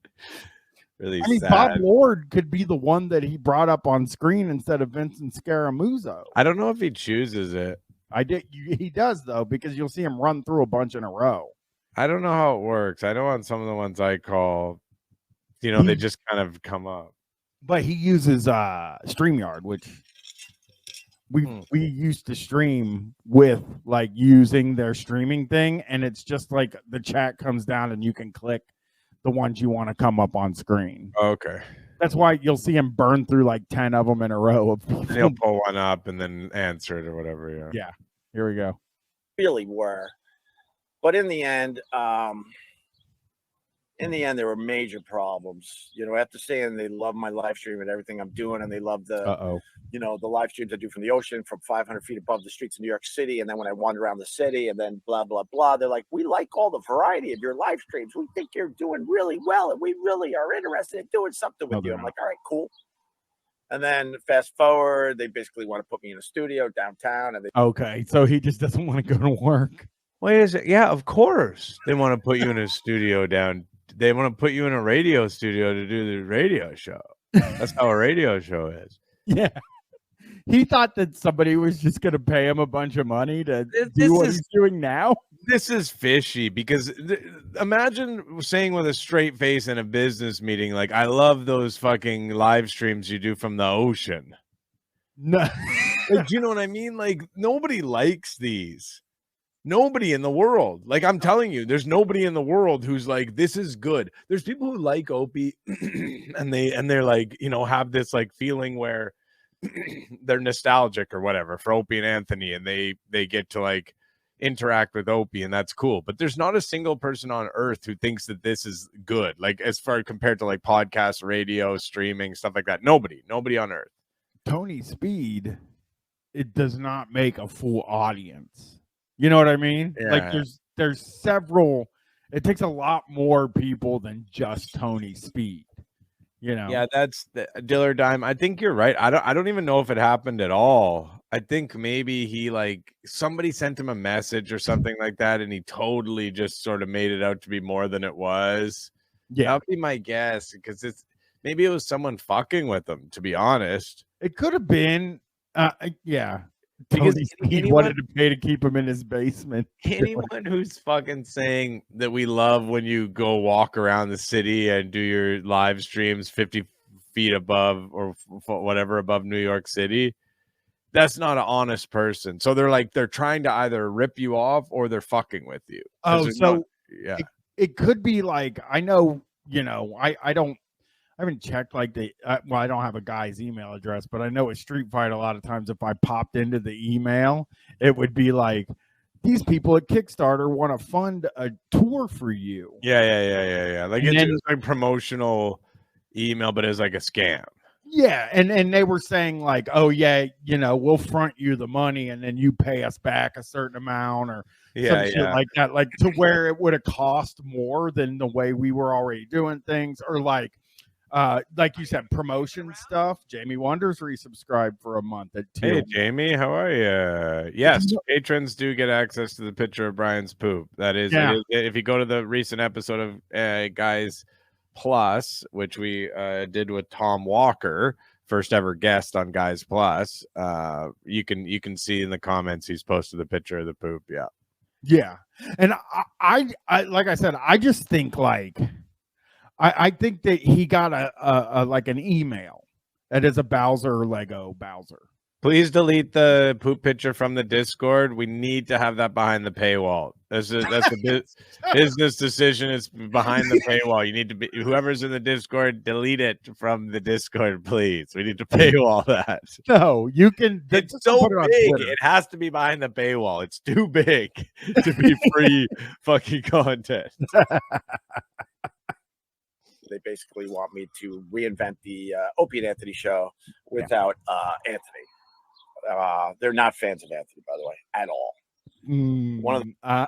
[SPEAKER 2] really.
[SPEAKER 4] I mean,
[SPEAKER 2] sad.
[SPEAKER 4] Bob Lord could be the one that he brought up on screen instead of Vincent Scaramuza.
[SPEAKER 2] I don't know if he chooses it.
[SPEAKER 4] He does though, because you'll see him run through a bunch in a row.
[SPEAKER 2] I don't know how it works. I know on some of the ones I call, you know, they just kind of come up.
[SPEAKER 4] But he uses StreamYard, which we used to stream with, like using their streaming thing, and it's just like the chat comes down and you can click the ones you want to come up on screen.
[SPEAKER 2] Okay.
[SPEAKER 4] That's why you'll see him burn through like 10 of them in a row.
[SPEAKER 2] And he'll pull one up and then answer it or whatever. Yeah.
[SPEAKER 4] Yeah. Here we go.
[SPEAKER 15] Really were. But in the end, in the end, there were major problems. You know, after saying they love my live stream and everything I'm doing, and they love the, you know, the live streams I do from the ocean from 500 feet above the streets of New York City. And then when I wander around the city and then blah, blah, blah, they're like, we like all the variety of your live streams. We think you're doing really well. And we really are interested in doing something with you. I'm like, all right, cool. And then fast forward, they basically want to put me in a studio downtown. And they
[SPEAKER 4] Okay, so he just doesn't want to go to work.
[SPEAKER 2] Wait a second. Yeah, of course. They want to put you in a studio down. They want to put you in a radio studio to do the radio show. That's how a radio show is.
[SPEAKER 4] Yeah. He thought that somebody was just going to pay him a bunch of money to do what he's doing now.
[SPEAKER 2] This is fishy because imagine saying with a straight face in a business meeting, like, I love those fucking live streams you do from the ocean.
[SPEAKER 4] No.
[SPEAKER 2] Like, do you know what I mean? Like, nobody likes these. Nobody in the world. Like, I'm telling you, there's nobody in the world who's like, this is good. There's people who like Opie and they're like, you know, have this like feeling where they're nostalgic or whatever for Opie and Anthony, and they get to like interact with Opie, and that's cool. But there's not a single person on earth who thinks that this is good, like as far compared to like podcasts, radio, streaming, stuff like that. Nobody on earth.
[SPEAKER 4] Tony Speed, it does not make a full audience. You know what I mean?
[SPEAKER 2] Yeah.
[SPEAKER 4] Like there's several. It takes a lot more people than just Tony Speed. You know?
[SPEAKER 2] Yeah, that's the Diller Dime. I think you're right. I don't even know if it happened at all. I think maybe he like somebody sent him a message or something like that, and he totally just sort of made it out to be more than it was.
[SPEAKER 4] Yeah,
[SPEAKER 2] that'd be my guess, because maybe it was someone fucking with him. To be honest,
[SPEAKER 4] it could have been. Yeah.
[SPEAKER 2] Because
[SPEAKER 4] he wanted to pay to keep him in his basement.
[SPEAKER 2] Anyone who's fucking saying that we love when you go walk around the city and do your live streams 50 feet above or whatever above New York City, that's not an honest person. So they're trying to either rip you off or they're fucking with you.
[SPEAKER 4] Oh, so
[SPEAKER 2] yeah,
[SPEAKER 4] it could be like, I know, you know, I haven't checked like well, I don't have a guy's email address, but I know at Street Fight a lot of times if I popped into the email, it would be like, these people at Kickstarter want to fund a tour for you.
[SPEAKER 2] Yeah. Like it's like promotional email, but it's like a scam.
[SPEAKER 4] Yeah, and they were saying like, oh yeah, you know, we'll front you the money and then you pay us back a certain amount or some shit like that, like to where it would have cost more than the way we were already doing things, or like you said, promotion stuff. Jamie Wonders resubscribed for a month at 2.
[SPEAKER 2] Hey Jamie, how are you? Yes, patrons do get access to the picture of Brian's poop. That is, if you go to the recent episode of Guys Plus, which we did with Tom Walker, first ever guest on Guys Plus, you can see in the comments he's posted the picture of the poop.
[SPEAKER 4] Yeah, and I like I said, I just think like. I think that he got a like an email that is a Bowser Lego Bowser.
[SPEAKER 2] Please delete the poop picture from the Discord. We need to have that behind the paywall. That's a business decision. It's behind the paywall. You need to be, whoever's in the Discord, delete it from the Discord, please. We need to paywall that.
[SPEAKER 4] No, you can.
[SPEAKER 2] It's so big. It has to be behind the paywall. It's too big to be free fucking content.
[SPEAKER 15] They basically want me to reinvent the Opie and Anthony show without Anthony. They're not fans of Anthony, by the way, at all.
[SPEAKER 4] One of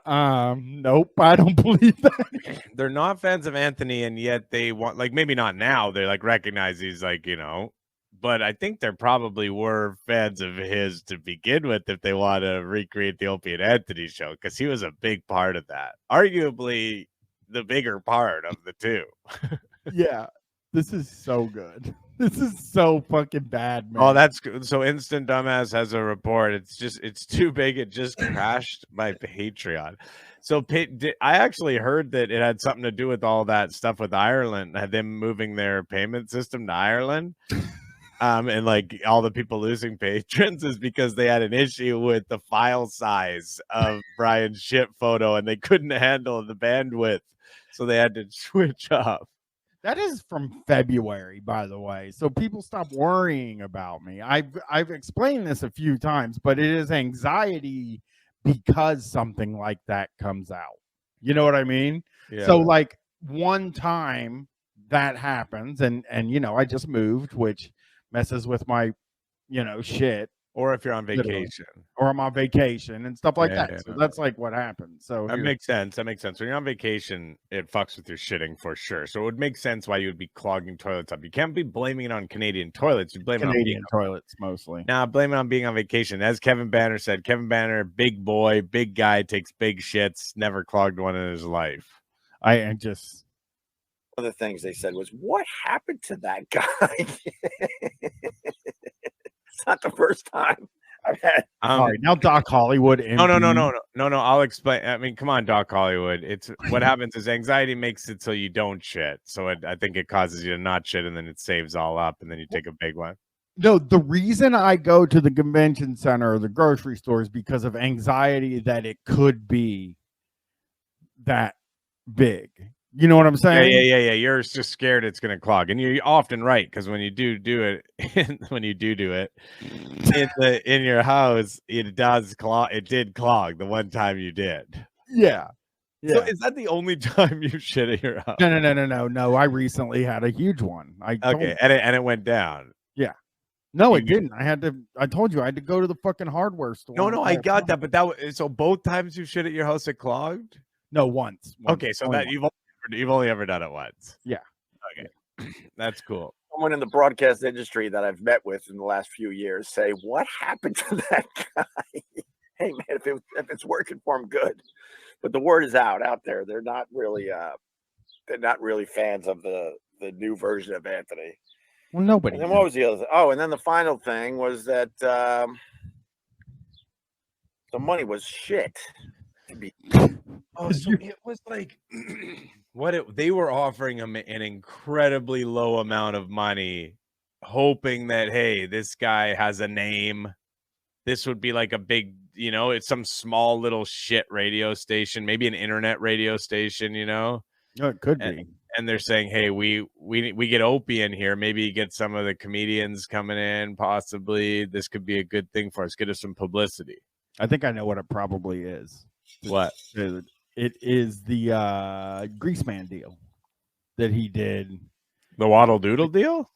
[SPEAKER 4] them. Nope, I don't believe that.
[SPEAKER 2] They're not fans of Anthony, and yet they want, like, maybe not now. They like recognize he's like, you know, but I think there probably were fans of his to begin with if they want to recreate the Opie and Anthony show, because he was a big part of that. Arguably the bigger part of the two.
[SPEAKER 4] Yeah, this is so good. This is so fucking bad, man.
[SPEAKER 2] Oh, that's good. So Instant Dumbass has a report. It's too big. It just crashed my Patreon. So I actually heard that it had something to do with all that stuff with Ireland, had them moving their payment system to Ireland. And like all the people losing patrons is because they had an issue with the file size of Brian's shit photo and they couldn't handle the bandwidth. So they had to switch up.
[SPEAKER 4] That is from February, by the way. So people stop worrying about me. I've explained this a few times, but it is anxiety because something like that comes out. You know what I mean?
[SPEAKER 2] Yeah.
[SPEAKER 4] So like
[SPEAKER 1] one time that happens, and I just moved, which messes with my shit.
[SPEAKER 2] Or if you're on
[SPEAKER 1] Literally.
[SPEAKER 2] vacation.
[SPEAKER 1] Or I'm on vacation and stuff like
[SPEAKER 2] Yeah,
[SPEAKER 1] that. So that's like what happens. So
[SPEAKER 2] that makes sense. That makes sense. When you're on vacation, it fucks with your shitting for sure. So it would make sense why you would be clogging toilets up. You can't be blaming it on Canadian toilets. You blame
[SPEAKER 1] Canadian
[SPEAKER 2] it on
[SPEAKER 1] toilets mostly.
[SPEAKER 2] Nah, blame it on being on vacation. As Kevin Banner said, Kevin Banner, big boy, big guy, takes big shits, never clogged one in his life.
[SPEAKER 1] I just
[SPEAKER 15] one of the things they said was, "What happened to that guy?" It's not the first time I've had.
[SPEAKER 1] All right, now Doc Hollywood.
[SPEAKER 2] No. I'll explain. I mean, come on, Doc Hollywood. It's what happens is anxiety makes it so you don't shit. So I think it causes you to not shit, and then it saves all up, and then you take a big one.
[SPEAKER 1] No, the reason I go to the convention center or the grocery store is because of anxiety that it could be that big. You know what I'm saying?
[SPEAKER 2] Yeah. You're just scared it's going to clog, and you're often right, because when you do it, in your house, it does clog. It did clog the one time you did.
[SPEAKER 1] Yeah.
[SPEAKER 2] So is that the only time you shit at your house?
[SPEAKER 1] No. I recently had a huge one.
[SPEAKER 2] And it went down.
[SPEAKER 1] Yeah. No, it didn't. I told you I had to go to the fucking hardware store.
[SPEAKER 2] No, I got that, but so both times you shit at your house, it clogged?
[SPEAKER 1] No, once.
[SPEAKER 2] Okay, so that you've only ever done it once.
[SPEAKER 1] Yeah.
[SPEAKER 2] Okay. That's cool.
[SPEAKER 15] Someone in the broadcast industry that I've met with in the last few years say, "What happened to that guy?" Hey man, if it's working for him, good. But the word is out there. They're not really fans of the new version of Anthony.
[SPEAKER 1] Well, nobody.
[SPEAKER 15] And then what was the other thing? Oh, and then the final thing was that the money was shit.
[SPEAKER 2] So it was like they were offering him an incredibly low amount of money, hoping that, hey, this guy has a name. This would be like a big, it's some small little shit radio station, maybe an internet radio station,
[SPEAKER 1] No, it could be.
[SPEAKER 2] And they're saying, hey, we get Opie in here. Maybe you get some of the comedians coming in, possibly. This could be a good thing for us. Get us some publicity.
[SPEAKER 1] I think I know what it probably is.
[SPEAKER 2] What?
[SPEAKER 1] It is the Greaseman deal that he did.
[SPEAKER 2] The Waddle Doodle deal?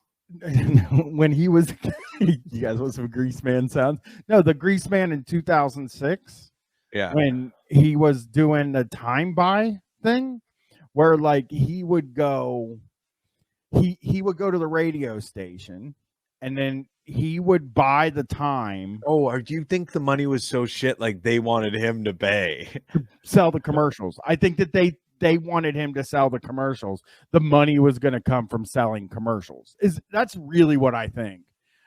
[SPEAKER 1] When he was, you guys want some Greaseman sounds? No, the Greaseman in 2006.
[SPEAKER 2] Yeah.
[SPEAKER 1] When he was doing the time buy thing, where like he would go to the radio station, and then he would buy the time.
[SPEAKER 2] Oh, do you think the money was so shit like they wanted him to pay?
[SPEAKER 1] Sell the commercials. I think that they wanted him to sell the commercials. The money was going to come from selling commercials. That's really what I think.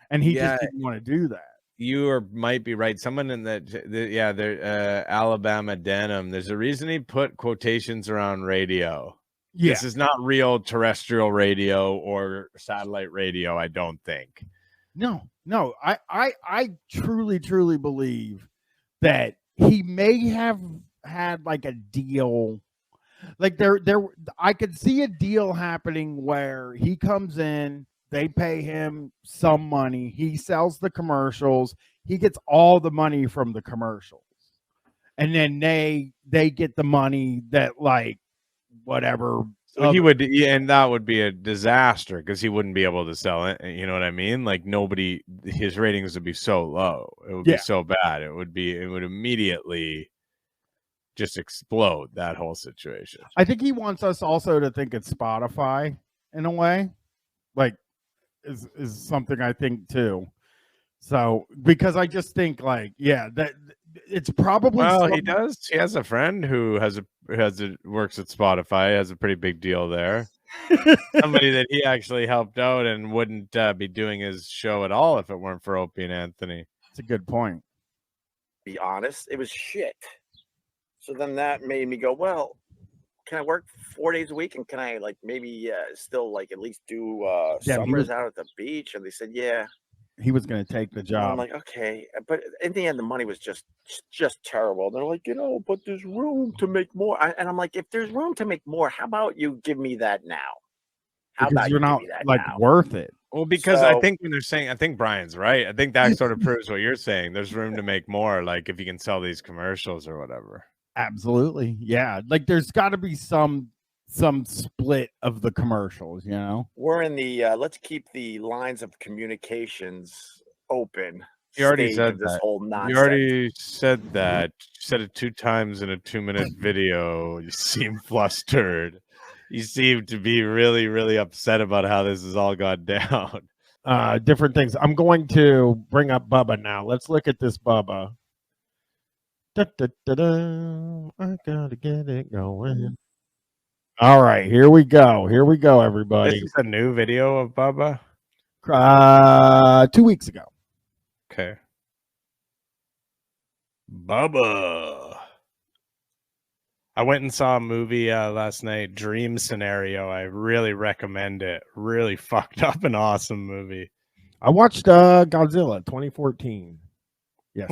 [SPEAKER 1] And he just didn't want to do that.
[SPEAKER 2] You might be right. Someone in Alabama Denim. There's a reason he put quotations around radio.
[SPEAKER 1] Yeah.
[SPEAKER 2] This is not real terrestrial radio or satellite radio, I don't think.
[SPEAKER 1] No. I truly believe that he may have had like a deal. Like I could see a deal happening where he comes in, they pay him some money, he sells the commercials, he gets all the money from the commercials, and then they get the money that like whatever.
[SPEAKER 2] So he would, and that would be a disaster because he wouldn't be able to sell it. You know what I mean? Like his ratings would be so low. It would be so bad. It would immediately just explode, that whole situation.
[SPEAKER 1] I think he wants us also to think it's Spotify in a way, like is something I think too. So because I just think like, that it's probably
[SPEAKER 2] he does. He has a friend who works at Spotify, has a pretty big deal there. Somebody that he actually helped out and wouldn't be doing his show at all if it weren't for Opie and Anthony.
[SPEAKER 1] It's a good point.
[SPEAKER 15] Be honest, it was shit. So then that made me go, well, can I work 4 days a week, and can I like maybe still like at least do summers out at the beach? And they said, yeah.
[SPEAKER 1] He was going to take the job.
[SPEAKER 15] I'm like, okay, but in the end, the money was just terrible. They're like, but there's room to make more. And I'm like, if there's room to make more, how about you give me that now?
[SPEAKER 1] Because you're not like worth it.
[SPEAKER 2] Well, because I think when they're saying, I think Brian's right. I think that sort of proves what you're saying. There's room to make more, like if you can sell these commercials or whatever.
[SPEAKER 1] Absolutely. Yeah. Like there's got to be some some split of the commercials, you know.
[SPEAKER 15] We're in the let's keep the lines of communications open.
[SPEAKER 2] You already
[SPEAKER 15] stage
[SPEAKER 2] said
[SPEAKER 15] of this
[SPEAKER 2] that.
[SPEAKER 15] whole nonsense.
[SPEAKER 2] You already said that. You said it 2 times in a 2-minute video. You seem flustered. You seem to be really, really upset about how this has all gone down.
[SPEAKER 1] Different things. I'm going to bring up Bubba now. Let's look at this Bubba. Da, da, da, da. I gotta get it going. All right, here we go. Here we go, everybody.
[SPEAKER 2] This is a new video of Bubba?
[SPEAKER 1] 2 weeks ago.
[SPEAKER 2] Okay. Bubba. I went and saw a movie last night, Dream Scenario. I really recommend it. Really fucked up and awesome movie.
[SPEAKER 1] I watched Godzilla 2014. Yes.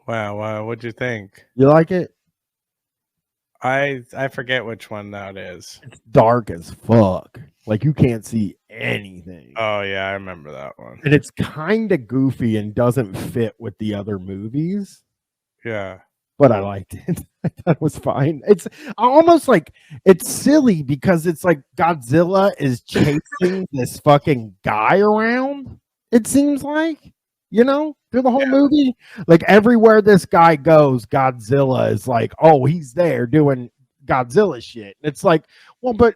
[SPEAKER 2] Wow, what'd you think?
[SPEAKER 1] You like it?
[SPEAKER 2] I forget which one that is.
[SPEAKER 1] It's dark as fuck. Like you can't see anything.
[SPEAKER 2] Oh yeah, I remember that one.
[SPEAKER 1] And it's kind of goofy and doesn't fit with the other movies.
[SPEAKER 2] Yeah.
[SPEAKER 1] But I liked it. I thought it was fine. It's almost like it's silly because it's like Godzilla is chasing this fucking guy around. It seems like, you know, through the whole movie. Like everywhere this guy goes, Godzilla is like, oh, he's there doing Godzilla shit. It's like, well, but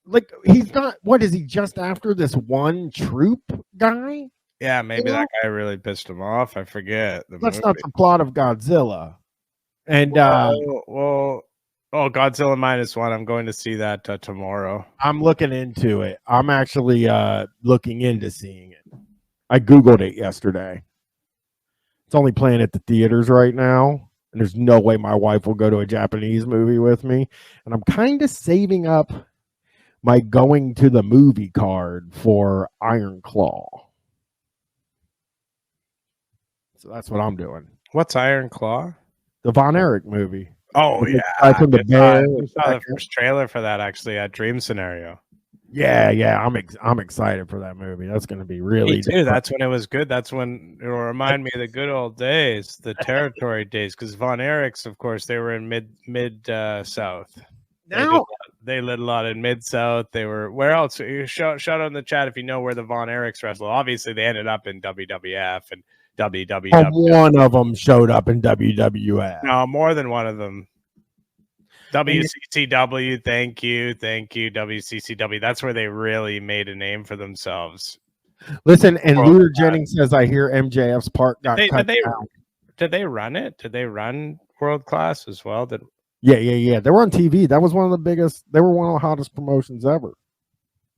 [SPEAKER 1] like he's not. What is he just after this one troop guy?
[SPEAKER 2] Yeah, maybe that guy really pissed him off. I forget.
[SPEAKER 1] That's not the plot of Godzilla. And
[SPEAKER 2] Godzilla -1. I'm going to see that tomorrow.
[SPEAKER 1] I'm looking into it. I'm actually looking into seeing it. I Googled it yesterday. It's only playing at the theaters right now. And there's no way my wife will go to a Japanese movie with me. And I'm kind of saving up my going to the movie card for Iron Claw. So that's what I'm doing.
[SPEAKER 2] What's Iron Claw?
[SPEAKER 1] The Von Erich movie.
[SPEAKER 2] Oh,
[SPEAKER 1] With
[SPEAKER 2] yeah.
[SPEAKER 1] the guy from the bear.
[SPEAKER 2] I saw the first trailer for that, actually, at Dream Scenario.
[SPEAKER 1] Yeah. I'm excited for that movie. That's going to be really
[SPEAKER 2] Me too. That's when it was good. That's when it will remind me of the good old days, the territory days. Because Von Erichs, of course, they were in mid South.
[SPEAKER 1] Now
[SPEAKER 2] they lived a lot in Mid South. They were where else? Shout out in the chat if you know where the Von Erichs wrestle. Obviously, they ended up in WWF and WWF.
[SPEAKER 1] One of them showed up in WWF.
[SPEAKER 2] No, more than one of them. WCCW, thank you, WCCW. That's where they really made a name for themselves.
[SPEAKER 1] Listen, and Luther Jennings says, I hear MJF's part got cut down.
[SPEAKER 2] Did they run it? Did they run World Class as well?
[SPEAKER 1] Yeah. They were on TV. That was one of the biggest. They were one of the hottest promotions ever.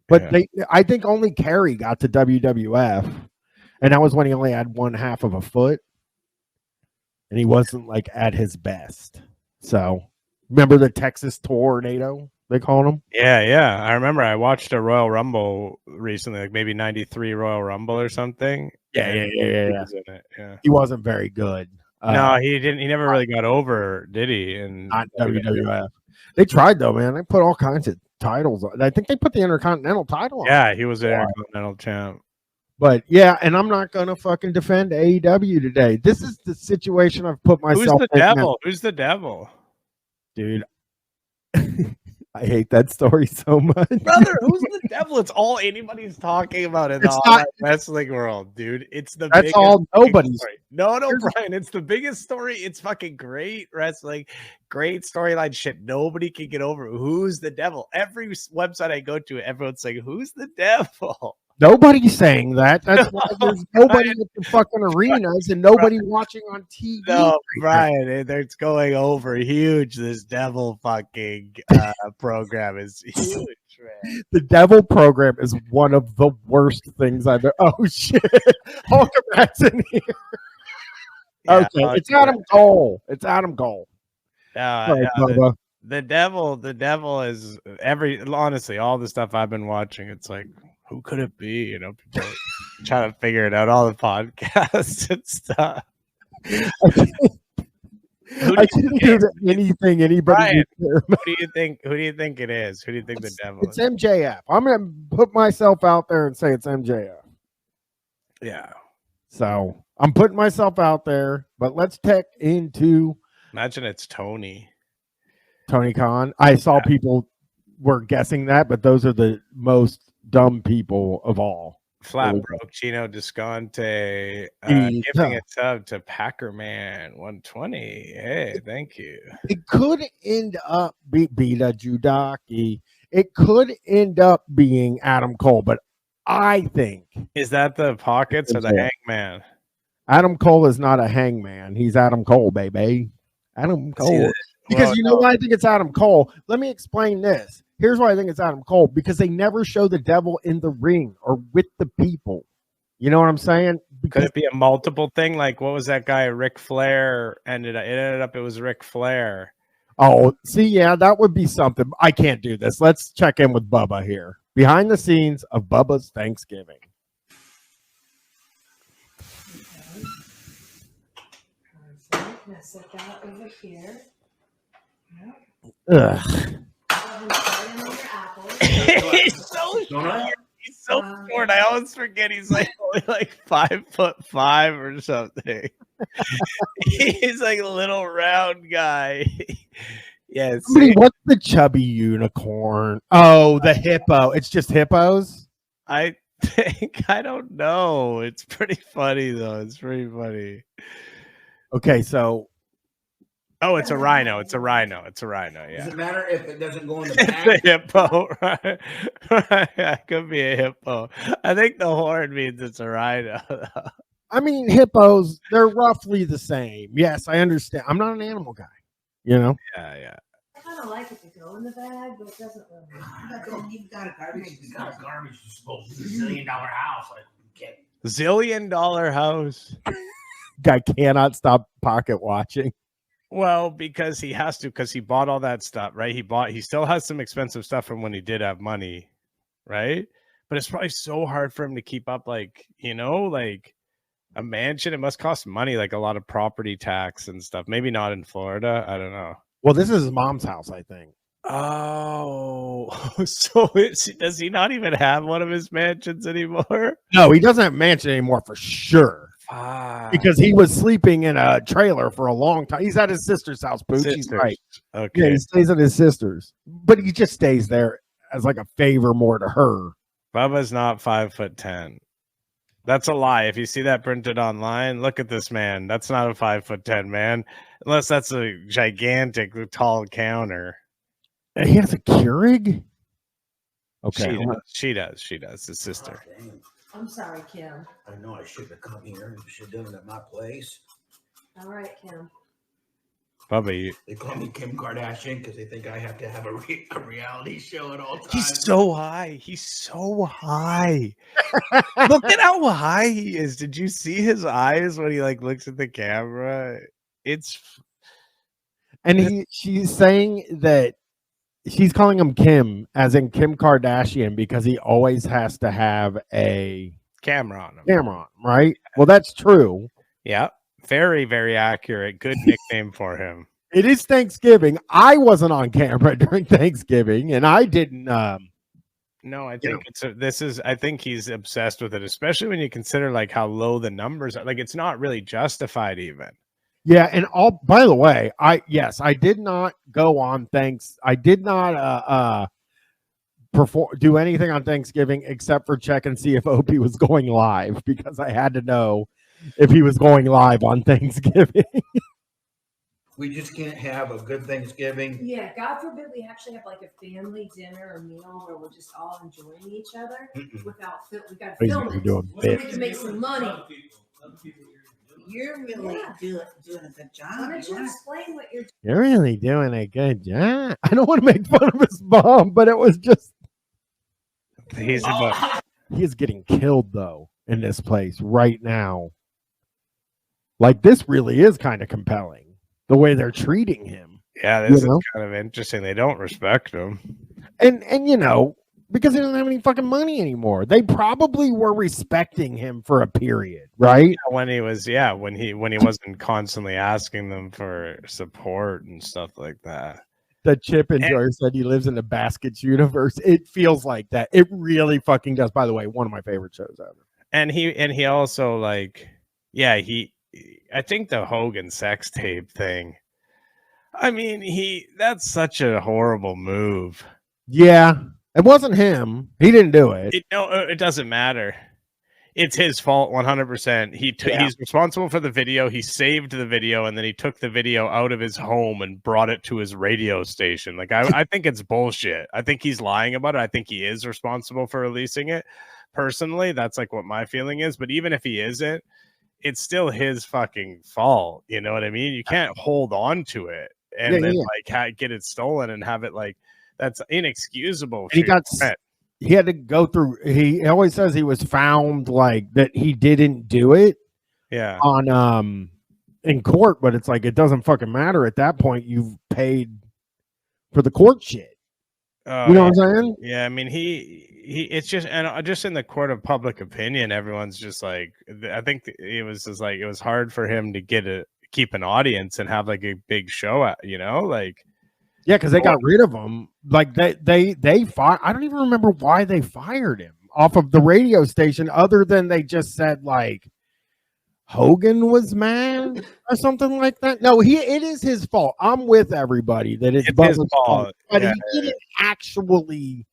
[SPEAKER 1] But I think only Kerry got to WWF, and that was when he only had 1/2 of a foot, and he wasn't like at his best. So. Remember the Texas Tornado, they called him?
[SPEAKER 2] Yeah. I remember I watched a Royal Rumble recently, like maybe 93 Royal Rumble or something.
[SPEAKER 1] Yeah.
[SPEAKER 2] He was in it, yeah.
[SPEAKER 1] He wasn't very good.
[SPEAKER 2] No, he didn't. He never really got over, did he? In
[SPEAKER 1] not WWF. They tried, though, man. They put all kinds of titles on. I think they put the Intercontinental title on.
[SPEAKER 2] Yeah, he was the Intercontinental champ.
[SPEAKER 1] But yeah, and I'm not gonna fucking defend AEW today. This is the situation I've put myself in.
[SPEAKER 2] Who's the devil? Who's the devil?
[SPEAKER 1] Dude, I hate that story so much.
[SPEAKER 2] Brother, who's the devil? It's all anybody's talking about in the wrestling world, dude. It's the
[SPEAKER 1] that's all nobody's
[SPEAKER 2] story. No, Brian, it's the biggest story. It's fucking great wrestling, great storyline shit. Nobody can get over it. Who's the devil? Every website I go to, everyone's saying, who's the devil?
[SPEAKER 1] Nobody's saying that. That's why there's nobody at the fucking arenas and nobody watching on TV.
[SPEAKER 2] No, Brian, it's going over huge. This devil fucking program is huge, man.
[SPEAKER 1] The devil program is one of the worst things I've ever. Oh shit! Hulkamrat's in here.
[SPEAKER 2] Yeah,
[SPEAKER 1] okay, it's Adam Cole. It's Adam Cole.
[SPEAKER 2] The devil is honestly, all the stuff I've been watching. It's like, who could it be? You know, people trying to figure it out. All the podcasts and stuff.
[SPEAKER 1] I can't hear anything anybody.
[SPEAKER 2] Brian, who do you think it is? Who do you think the devil
[SPEAKER 1] is? It's MJF. I'm gonna put myself out there and say it's MJF.
[SPEAKER 2] Yeah.
[SPEAKER 1] So I'm putting myself out there, but let's tech into.
[SPEAKER 2] Imagine it's Tony.
[SPEAKER 1] Tony Khan. I saw people were guessing that, but those are the most dumb people of all.
[SPEAKER 2] Flat broke Chino Desconte giving it sub to Packerman 120. Hey, thank you.
[SPEAKER 1] It could end up Beta Judaki. It could end up being Adam Cole, but I think
[SPEAKER 2] is that the pockets or the hangman?
[SPEAKER 1] Adam Cole is not a hangman. He's Adam Cole, baby. Adam Cole. Because you know why I think it's Adam Cole? Let me explain this. Here's why I think it's Adam Cole. Because they never show the devil in the ring or with the people. You know what I'm saying? Because
[SPEAKER 2] could it be a multiple thing? Like, what was that guy, Ric Flair? It was Ric Flair.
[SPEAKER 1] Oh, see, yeah, that would be something. I can't do this. Let's check in with Bubba here. Behind the scenes of Bubba's Thanksgiving.
[SPEAKER 6] Can I set that over here?
[SPEAKER 1] Ugh.
[SPEAKER 2] He's so short. He's so short. I always forget he's like only like 5'5" or something. He's like a little round guy. Yes.
[SPEAKER 1] What's the chubby unicorn? Oh, the hippo. It's just hippos?
[SPEAKER 2] I think I don't know. It's pretty funny though. It's pretty funny.
[SPEAKER 1] Okay, so
[SPEAKER 2] it's a rhino. It's a rhino. It's a rhino. Yeah.
[SPEAKER 5] Does it matter if it doesn't go in the
[SPEAKER 2] It's
[SPEAKER 5] bag?
[SPEAKER 2] a hippo, right? It could be a hippo. I think the horn means it's a rhino.
[SPEAKER 1] I mean, hippos, they're roughly the same. Yes, I understand. I'm not an animal guy, you know?
[SPEAKER 2] Yeah.
[SPEAKER 6] I kind of like it to go in the bag, but it doesn't really.
[SPEAKER 5] You've got a garbage disposal. It's a $1 zillion house. Like, get
[SPEAKER 2] $1 zillion house.
[SPEAKER 1] Guy cannot stop pocket watching.
[SPEAKER 2] Well, because he has to, because he bought all that stuff, right? He still has some expensive stuff from when he did have money, right? But it's probably so hard for him to keep up, like, you know, like a mansion. It must cost money, like a lot of property tax and stuff. Maybe not in Florida. I don't know.
[SPEAKER 1] Well, this is his mom's house, I think.
[SPEAKER 2] Oh, so does he not even have one of his mansions anymore?
[SPEAKER 1] No, he doesn't have a mansion anymore for sure. Because he was sleeping in a trailer for a long time. He's at his sister's house, Booch. He's right.
[SPEAKER 2] Okay.
[SPEAKER 1] Yeah, he stays at his sister's. But he just stays there as like a favor more to her.
[SPEAKER 2] Bubba's not 5'10". That's a lie. If you see that printed online, look at this man. That's not a 5'10" man. Unless that's a gigantic tall counter.
[SPEAKER 1] And he has a Keurig? Okay.
[SPEAKER 2] She does. His sister.
[SPEAKER 6] I'm sorry, Kim.
[SPEAKER 5] I know I shouldn't have come here. I should have done it at my place.
[SPEAKER 6] All right, Kim.
[SPEAKER 2] Bubba,
[SPEAKER 5] They call me Kim Kardashian because they think I have to have a reality show at all times.
[SPEAKER 2] He's so high. He's so high. Look at how high he is. Did you see his eyes when he like looks at the camera?
[SPEAKER 1] And she's saying that she's calling him Kim, as in Kim Kardashian, because he always has to have a
[SPEAKER 2] camera on him.
[SPEAKER 1] Right? Well, that's true.
[SPEAKER 2] Yeah. Very, very accurate. Good nickname for him.
[SPEAKER 1] It is Thanksgiving. I wasn't on camera during Thanksgiving, and I didn't.
[SPEAKER 2] No, I think I think he's obsessed with it, especially when you consider like how low the numbers are. Like, it's not really justified even.
[SPEAKER 1] Yeah, and by the way, I did not go on I did not do anything on Thanksgiving except for check and see if Opie was going live, because I had to know if he was going live on Thanksgiving.
[SPEAKER 5] We just can't have a good Thanksgiving.
[SPEAKER 6] Yeah, God forbid we actually have like a family dinner or meal where we're just all enjoying each other without we got to film it. So we can make some money.
[SPEAKER 17] You're really doing a good job.
[SPEAKER 6] Why don't you explain what you're doing?
[SPEAKER 1] You're really doing a good job. I don't want to make fun of his mom, but it was just he is getting killed though in this place right now. Like, this really is kind of compelling, the way they're treating him.
[SPEAKER 2] Yeah, this is kind of interesting. They don't respect him.
[SPEAKER 1] And you know, because he doesn't have any fucking money anymore. They probably were respecting him for a period, right?
[SPEAKER 2] Yeah, when he wasn't constantly asking them for support and stuff like that.
[SPEAKER 1] The Chip Enjoyer said he lives in the Baskets universe. It feels like that. It really fucking does. By the way, one of my favorite shows ever.
[SPEAKER 2] And he also, like, I think the Hogan sex tape thing, I mean, that's such a horrible move.
[SPEAKER 1] Yeah, it wasn't him. He didn't do it.
[SPEAKER 2] It doesn't matter. It's his fault 100%. He's responsible for the video. He saved the video, and then he took the video out of his home and brought it to his radio station. Like, I think it's bullshit. I think he's lying about it. I think he is responsible for releasing it. Personally, that's like what my feeling is. But even if he isn't, it's still his fucking fault. You know what I mean? You can't hold on to it and then like get it stolen and have it like that's inexcusable.
[SPEAKER 1] He had to go through. He always says he was found like that. He didn't do it.
[SPEAKER 2] Yeah.
[SPEAKER 1] On in court, but it's like it doesn't fucking matter at that point. You've paid for the court shit. You know what I'm saying?
[SPEAKER 2] Yeah. I mean, it's just just in the court of public opinion, everyone's just like, I think it was just like it was hard for him to keep an audience and have like a big show. You know, like.
[SPEAKER 1] Yeah, because they got rid of him. Like they fired. I don't even remember why they fired him off of the radio station, other than they just said like Hogan was mad or something like that. No, it is his fault. I'm with everybody that it's his fault, but he didn't actually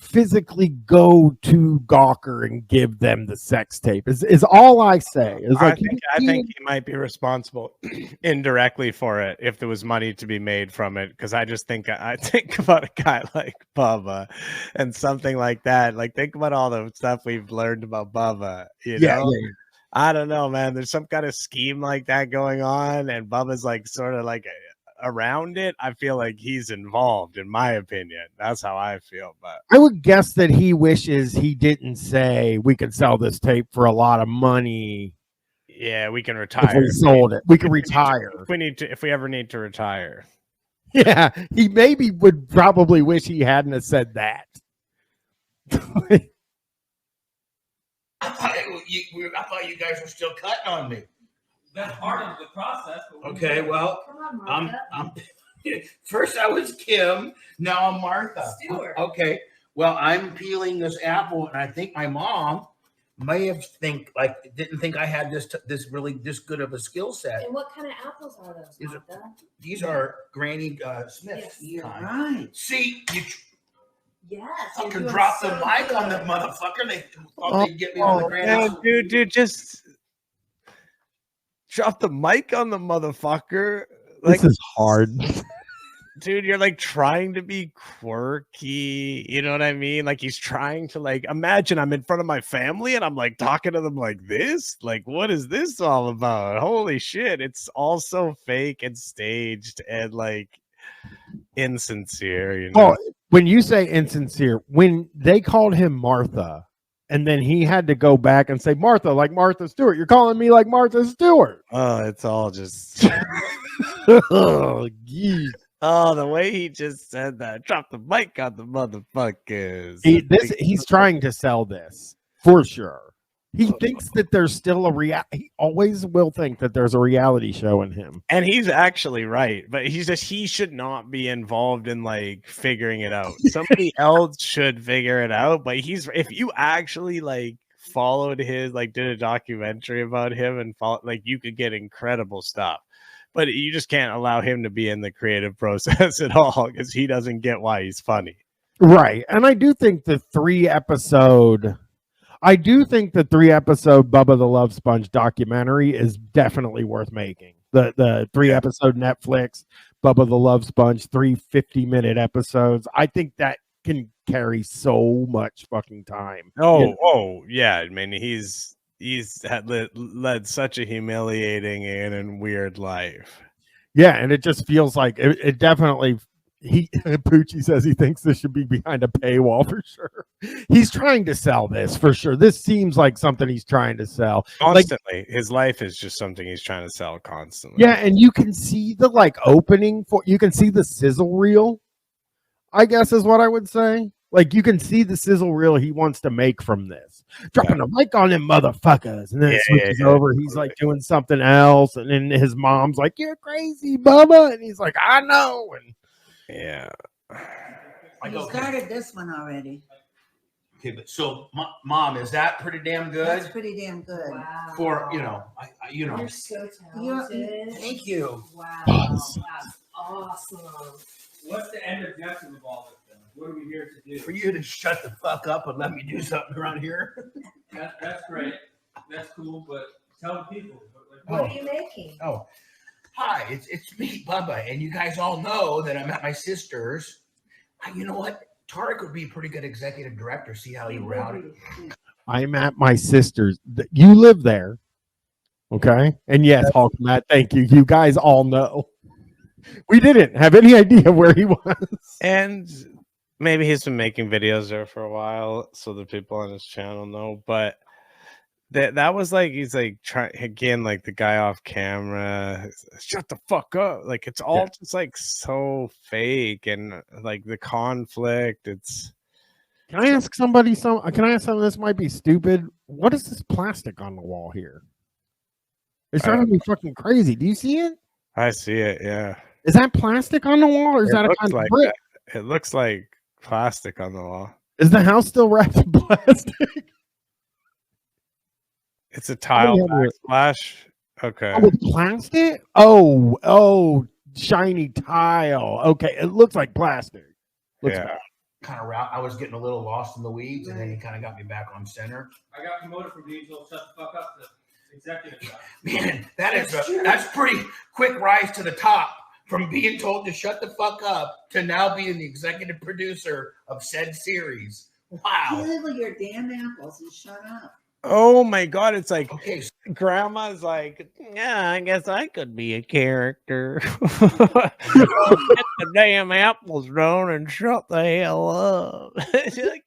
[SPEAKER 1] physically go to Gawker and give them the sex tape. Is all I say.
[SPEAKER 2] I think he might be responsible indirectly for it if there was money to be made from it. Because I think about a guy like Bubba and something like that. Like think about all the stuff we've learned about Bubba. You know? Yeah. I don't know, man. There's some kind of scheme like that going on, and Bubba's like sort of like around it. I feel like he's involved, in my opinion. That's how I feel. But
[SPEAKER 1] I would guess that he wishes he didn't say we could sell this tape for a lot of money.
[SPEAKER 2] Yeah, we can retire.
[SPEAKER 1] If we sold it, we can retire.
[SPEAKER 2] If we ever need to retire.
[SPEAKER 1] Yeah, he maybe would probably wish he hadn't have said that.
[SPEAKER 18] I thought you guys were still cutting on me.
[SPEAKER 19] That's part of the process.
[SPEAKER 18] Okay, well, I'm first I was Kim, now I'm Martha.
[SPEAKER 6] Stewart.
[SPEAKER 18] Okay, well, I'm peeling this apple, and I think my mom may have didn't think I had this good of a skill set.
[SPEAKER 6] And what kind of apples are those, Martha?
[SPEAKER 18] These are Granny Smith's.
[SPEAKER 17] You're right.
[SPEAKER 18] See, you.
[SPEAKER 6] Yes.
[SPEAKER 18] Fucking drop the mic on the motherfucker. They thought they'd get me on the Granny.
[SPEAKER 2] Dude, just drop the mic on the motherfucker.
[SPEAKER 1] This is hard.
[SPEAKER 2] Dude, you're like trying to be quirky. You know what I mean? Like he's trying to like imagine I'm in front of my family and I'm like talking to them like this. Like, what is this all about? Holy shit. It's all so fake and staged and like insincere, you know.
[SPEAKER 1] Well, when you say insincere, when they called him Martha, and then he had to go back and say Martha, like Martha Stewart. You're calling me like Martha Stewart.
[SPEAKER 2] Oh, it's all just
[SPEAKER 1] oh, geez.
[SPEAKER 2] Oh, the way he just said that. Drop the mic on the motherfuckers.
[SPEAKER 1] He's trying to sell this for sure. He thinks that there's still he always will think that there's a reality show in him.
[SPEAKER 2] And he's actually right, but he should not be involved in like figuring it out. Somebody else should figure it out, but if you actually like followed his, like did a documentary about him and like you could get incredible stuff. But you just can't allow him to be in the creative process at all because he doesn't get why he's funny.
[SPEAKER 1] Right. And I do think the 3-episode Bubba the Love Sponge documentary is definitely worth making. The 3-episode Netflix Bubba the Love Sponge, 3 50-minute episodes. I think that can carry so much fucking time.
[SPEAKER 2] Oh, yeah. I mean, he's led such a humiliating and weird life.
[SPEAKER 1] Yeah, and it just feels like it definitely. Poochie says he thinks this should be behind a paywall for sure. He's trying to sell this for sure. This seems like something he's trying to sell
[SPEAKER 2] constantly. His life is just something he's trying to sell constantly.
[SPEAKER 1] Yeah, and you can see the opening for. You can see the sizzle reel, I guess is what I would say. Like you can see the sizzle reel he wants to make from this. Dropping a mic on them motherfuckers, and then it switches over. He's like doing something else, and then his mom's like, "You're crazy, Bubba," and he's like, "I know." And
[SPEAKER 2] yeah,
[SPEAKER 17] You started this one already.
[SPEAKER 18] Okay, but so mom, is that pretty damn good?
[SPEAKER 17] That's pretty damn good.
[SPEAKER 6] Wow.
[SPEAKER 18] For you know.
[SPEAKER 6] You're so talented.
[SPEAKER 18] Thank you.
[SPEAKER 6] Wow. That's awesome.
[SPEAKER 19] What's the end objective of all this then? What are we here to do?
[SPEAKER 18] For you to shut the fuck up and let me do something around here.
[SPEAKER 19] That's great. That's cool, but tell the people.
[SPEAKER 6] What are you making?
[SPEAKER 18] Oh, hi, it's me, Bubba, and you guys all know that I'm at my sister's. You know what? Tarek would be a pretty good executive director. See how he routed.
[SPEAKER 1] I'm at my sister's. You live there. Okay. And yes, Hulk Matt, thank you. You guys all know. We didn't have any idea where he was.
[SPEAKER 2] And maybe he's been making videos there for a while, so the people on his channel know. But that was like, he's like trying again, like the guy off camera, shut the fuck up. Like it's all just like so fake, and like the conflict. It's.
[SPEAKER 1] Can I ask somebody Can I ask something? This might be stupid. What is this plastic on the wall here? It's driving me fucking crazy. Do you see it?
[SPEAKER 2] I see it. Yeah.
[SPEAKER 1] Is that plastic on the wall, or is that a kind of brick?
[SPEAKER 2] It looks like plastic on the wall.
[SPEAKER 1] Is the house still wrapped in plastic?
[SPEAKER 2] It's a tile backsplash. Okay.
[SPEAKER 1] Oh, it's plastic? Oh, shiny tile. Okay, it looks like plastic.
[SPEAKER 2] Yeah.
[SPEAKER 18] Kind of route. I was getting a little lost in the weeds, and then he kind of got me back on center.
[SPEAKER 19] I got promoted from diesel, shut the fuck up, to executive guy.
[SPEAKER 18] Man, that's pretty quick rise to the top from being told to shut the fuck up to now being the executive producer of said series. Wow.
[SPEAKER 17] Nibble your damn apples and shut up.
[SPEAKER 2] Oh my God! It's like
[SPEAKER 18] okay.
[SPEAKER 2] Grandma's like, yeah, I guess I could be a character. Get the damn apples down and shut the hell up. Like,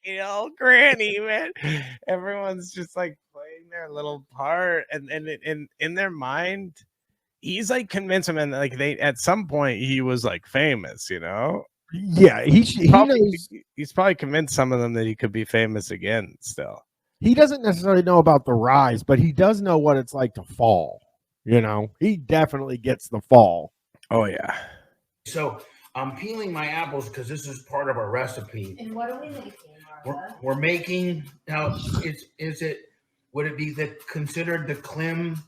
[SPEAKER 2] Granny, man. Everyone's just like playing their little part, and in their mind, he's like convinced them, and like at some point he was like famous,
[SPEAKER 1] Yeah, he knows.
[SPEAKER 2] He's probably convinced some of them that he could be famous again still.
[SPEAKER 1] He doesn't necessarily know about the rise, but he does know what it's like to fall. He definitely gets the fall.
[SPEAKER 2] Oh, yeah.
[SPEAKER 18] So I'm peeling my apples because this is part of our recipe.
[SPEAKER 6] And what are we making, Martha?
[SPEAKER 18] We're making, now, would it be considered the Klim?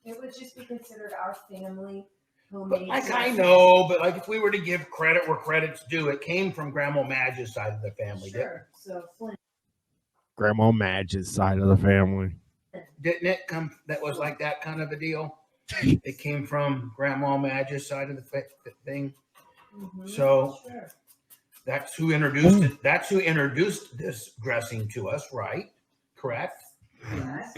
[SPEAKER 6] It would just be considered our family homemade.
[SPEAKER 18] I know, but like if we were to give credit where credit's due, it came from Grandma Madge's side of the family.
[SPEAKER 6] Sure. So Flint.
[SPEAKER 1] Grandma Madge's side of the family.
[SPEAKER 18] Didn't it come? That was like that kind of a deal. It came from Grandma Madge's side of the thing.
[SPEAKER 6] Mm-hmm.
[SPEAKER 18] So that's who introduced it. That's who introduced this dressing to us, right? Correct.
[SPEAKER 17] Yes.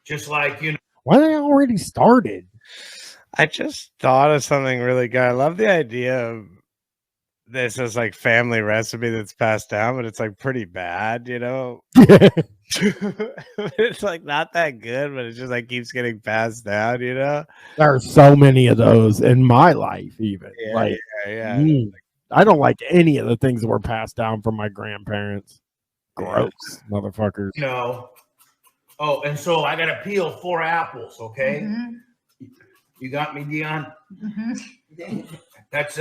[SPEAKER 18] Just like
[SPEAKER 1] Why they already started?
[SPEAKER 2] I just thought of something really good. I love the idea of this as like family recipe that's passed down, but it's like pretty bad, It's like not that good, but it just like keeps getting passed down,
[SPEAKER 1] There are so many of those in my life, even. I don't like any of the things that were passed down from my grandparents. Gross, motherfuckers.
[SPEAKER 18] Oh, and so I gotta peel 4 apples, okay?
[SPEAKER 17] Mm-hmm.
[SPEAKER 18] You got me, Dion?
[SPEAKER 17] Mm-hmm.
[SPEAKER 18] That's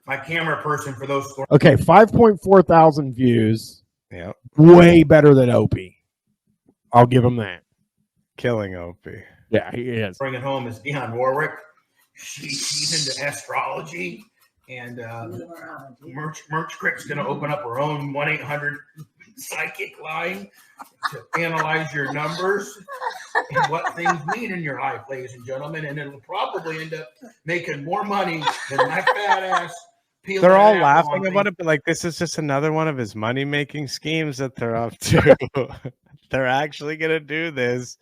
[SPEAKER 18] my camera person for those 4.
[SPEAKER 1] Okay, 5.4 thousand views.
[SPEAKER 2] Yeah.
[SPEAKER 1] Way better than Opie. I'll give him that.
[SPEAKER 2] Killing Opie.
[SPEAKER 1] Yeah, he is.
[SPEAKER 18] Bring it home is Dion Warwick. She's into astrology. And Merch Crick's going to open up her own 1-800 psychic line to analyze your numbers and what things mean in your life, ladies and gentlemen. And it'll probably end up making more money than my fat ass.
[SPEAKER 2] They're all laughing about it, but like this is just another one of his money-making schemes that they're up to. They're actually going to do this.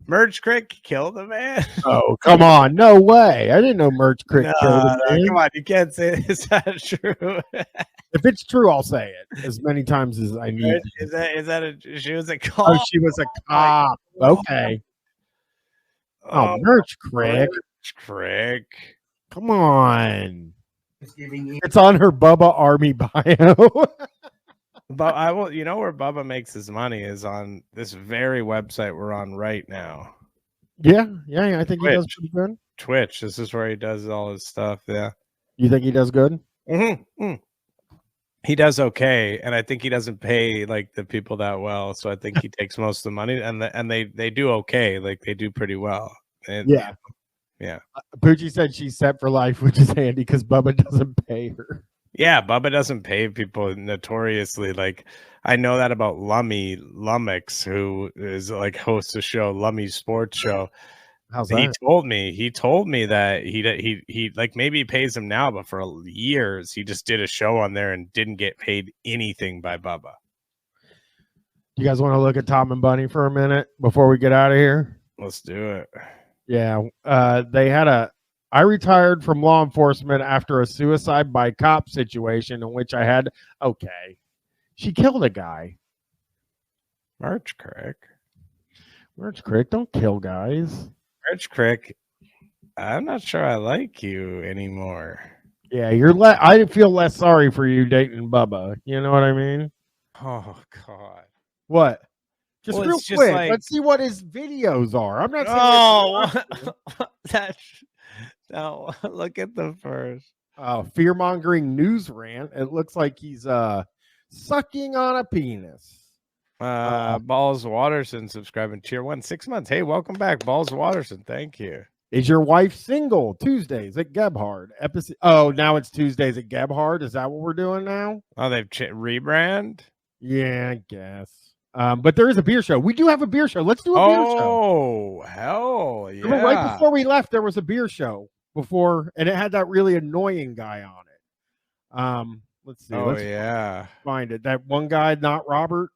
[SPEAKER 2] Merch Crick killed the man.
[SPEAKER 1] Oh, come on. No way. I didn't know Merch Crick killed the man.
[SPEAKER 2] Come on. You can't say it's not true.
[SPEAKER 1] If it's true, I'll say it as many times as I need.
[SPEAKER 2] She was a cop?
[SPEAKER 1] Oh, she was a cop. Okay. Oh, Merch Crick.
[SPEAKER 2] Merch Crick.
[SPEAKER 1] Come on. It's on her Bubba Army bio.
[SPEAKER 2] But I will, where Bubba makes his money is on this very website we're on right now.
[SPEAKER 1] Yeah. I think he does pretty good.
[SPEAKER 2] Twitch. This is where he does all his stuff. Yeah.
[SPEAKER 1] You think he does good?
[SPEAKER 2] Mm-hmm. He does okay, and I think he doesn't pay like the people that well. So I think he takes most of the money, and they do okay. Like they do pretty well. And,
[SPEAKER 1] Yeah.
[SPEAKER 2] Yeah.
[SPEAKER 1] Poochie said she's set for life, which is handy because Bubba doesn't pay her.
[SPEAKER 2] Yeah, Bubba doesn't pay people notoriously. Like I know that about Lummox, who is like hosts a show, Lummy's Sports Show.
[SPEAKER 1] How's
[SPEAKER 2] He
[SPEAKER 1] that?
[SPEAKER 2] told me that he like maybe he pays him now, but for years he just did a show on there and didn't get paid anything by Bubba.
[SPEAKER 1] You guys want to look at Tom and Bunny for a minute before we get out of here?
[SPEAKER 2] Let's do it.
[SPEAKER 1] Yeah. I retired from law enforcement after a suicide by cop situation in which I had, she killed a guy.
[SPEAKER 2] March Crick,
[SPEAKER 1] don't kill guys.
[SPEAKER 2] March Crick, I'm not sure I like you anymore.
[SPEAKER 1] Yeah, I feel less sorry for you dating Bubba. You know what I mean?
[SPEAKER 2] Oh God.
[SPEAKER 1] What? Just
[SPEAKER 2] Well,
[SPEAKER 1] real
[SPEAKER 2] it's just
[SPEAKER 1] quick.
[SPEAKER 2] like-
[SPEAKER 1] Let's see what his videos are. I'm not saying
[SPEAKER 2] no, look at the first.
[SPEAKER 1] fear-mongering news rant. It looks like he's sucking on a penis.
[SPEAKER 2] Balls Watterson subscribing tier 1, 6 months. Hey, welcome back, Balls Watterson. Thank you.
[SPEAKER 1] Is your wife single? Tuesdays at Gebhard. Now it's Tuesdays at Gebhard. Is that what we're doing now?
[SPEAKER 2] Oh, they've rebrand?
[SPEAKER 1] Yeah, I guess. But there is a beer show. We do have a beer show. Let's do a beer show.
[SPEAKER 2] Oh, hell yeah.
[SPEAKER 1] Remember, right before we left, there was a beer show and it had that really annoying guy on it. Let's see.
[SPEAKER 2] Oh,
[SPEAKER 1] Let's
[SPEAKER 2] yeah.
[SPEAKER 1] find it. That one guy, not Robert.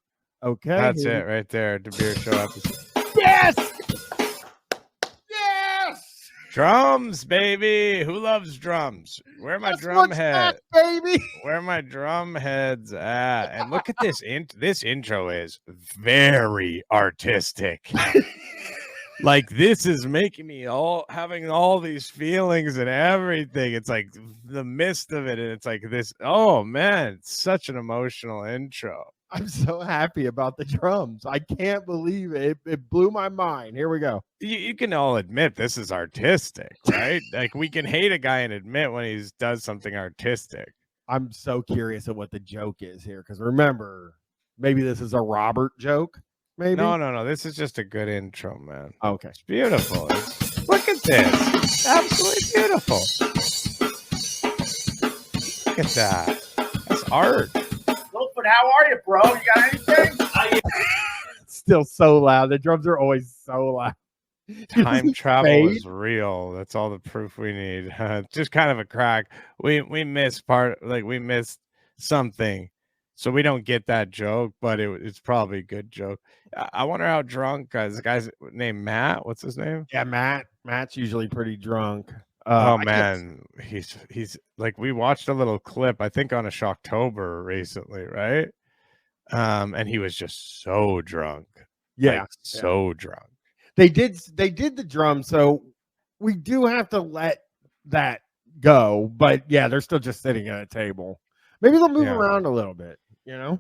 [SPEAKER 1] Okay.
[SPEAKER 2] That's it right there. The beer show episode.
[SPEAKER 1] Yes!
[SPEAKER 2] Drums, baby. Who loves drums? Where are my
[SPEAKER 1] That's
[SPEAKER 2] drum
[SPEAKER 1] what's
[SPEAKER 2] heads?
[SPEAKER 1] next, baby.
[SPEAKER 2] Where are my drum heads at? And look at this. This intro is very artistic. Like this is making me having all these feelings and everything. It's like the mist of it, and it's like this. Oh man, it's such an emotional intro.
[SPEAKER 1] I'm so happy about the drums. I can't believe it. It blew my mind. Here we go.
[SPEAKER 2] You can all admit this is artistic, right? Like we can hate a guy and admit when he does something artistic.
[SPEAKER 1] I'm so curious of what the joke is here because remember, maybe this is a Robert joke. Maybe
[SPEAKER 2] No. This is just a good intro, man.
[SPEAKER 1] Okay,
[SPEAKER 2] it's beautiful. Look at this, absolutely beautiful. Look at that. That's art.
[SPEAKER 18] Wilford, how are you, bro? You got anything?
[SPEAKER 1] It's still so loud. The drums are always so loud.
[SPEAKER 2] Time travel is real. That's all the proof we need. Just kind of a crack. We missed we missed something, so we don't get that joke. But it's probably a good joke. I wonder how drunk this guy's named Matt. What's his name?
[SPEAKER 1] Yeah, Matt. Matt's usually pretty drunk.
[SPEAKER 2] Oh man, he's like we watched a little clip. I think on a Shocktober recently, right? And he was just so drunk.
[SPEAKER 1] Yeah,
[SPEAKER 2] so drunk.
[SPEAKER 1] They did the drum, so we do have to let that go. But yeah, they're still just sitting at a table. Maybe they'll move around a little bit, you know.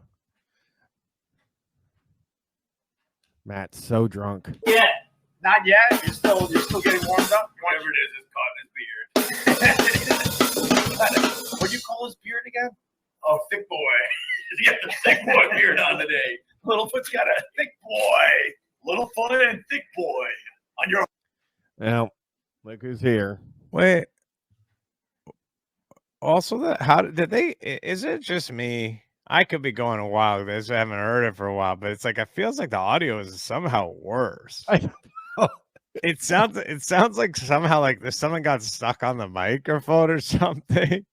[SPEAKER 1] Matt's so drunk.
[SPEAKER 18] Yeah, not yet. You're still getting warmed up. Whatever it is, it's caught in his beard. What'd you call his beard again? Oh, thick boy. He's got the thick boy beard on today. Littlefoot's got a thick boy. Littlefoot and thick boy on your.
[SPEAKER 1] Now, look who's here.
[SPEAKER 2] Wait. Also, how did they? Is it just me? I could be going a while with this. I haven't heard it for a while, but it's like it feels like the audio is somehow worse. It sounds like somehow like someone got stuck on the microphone or something.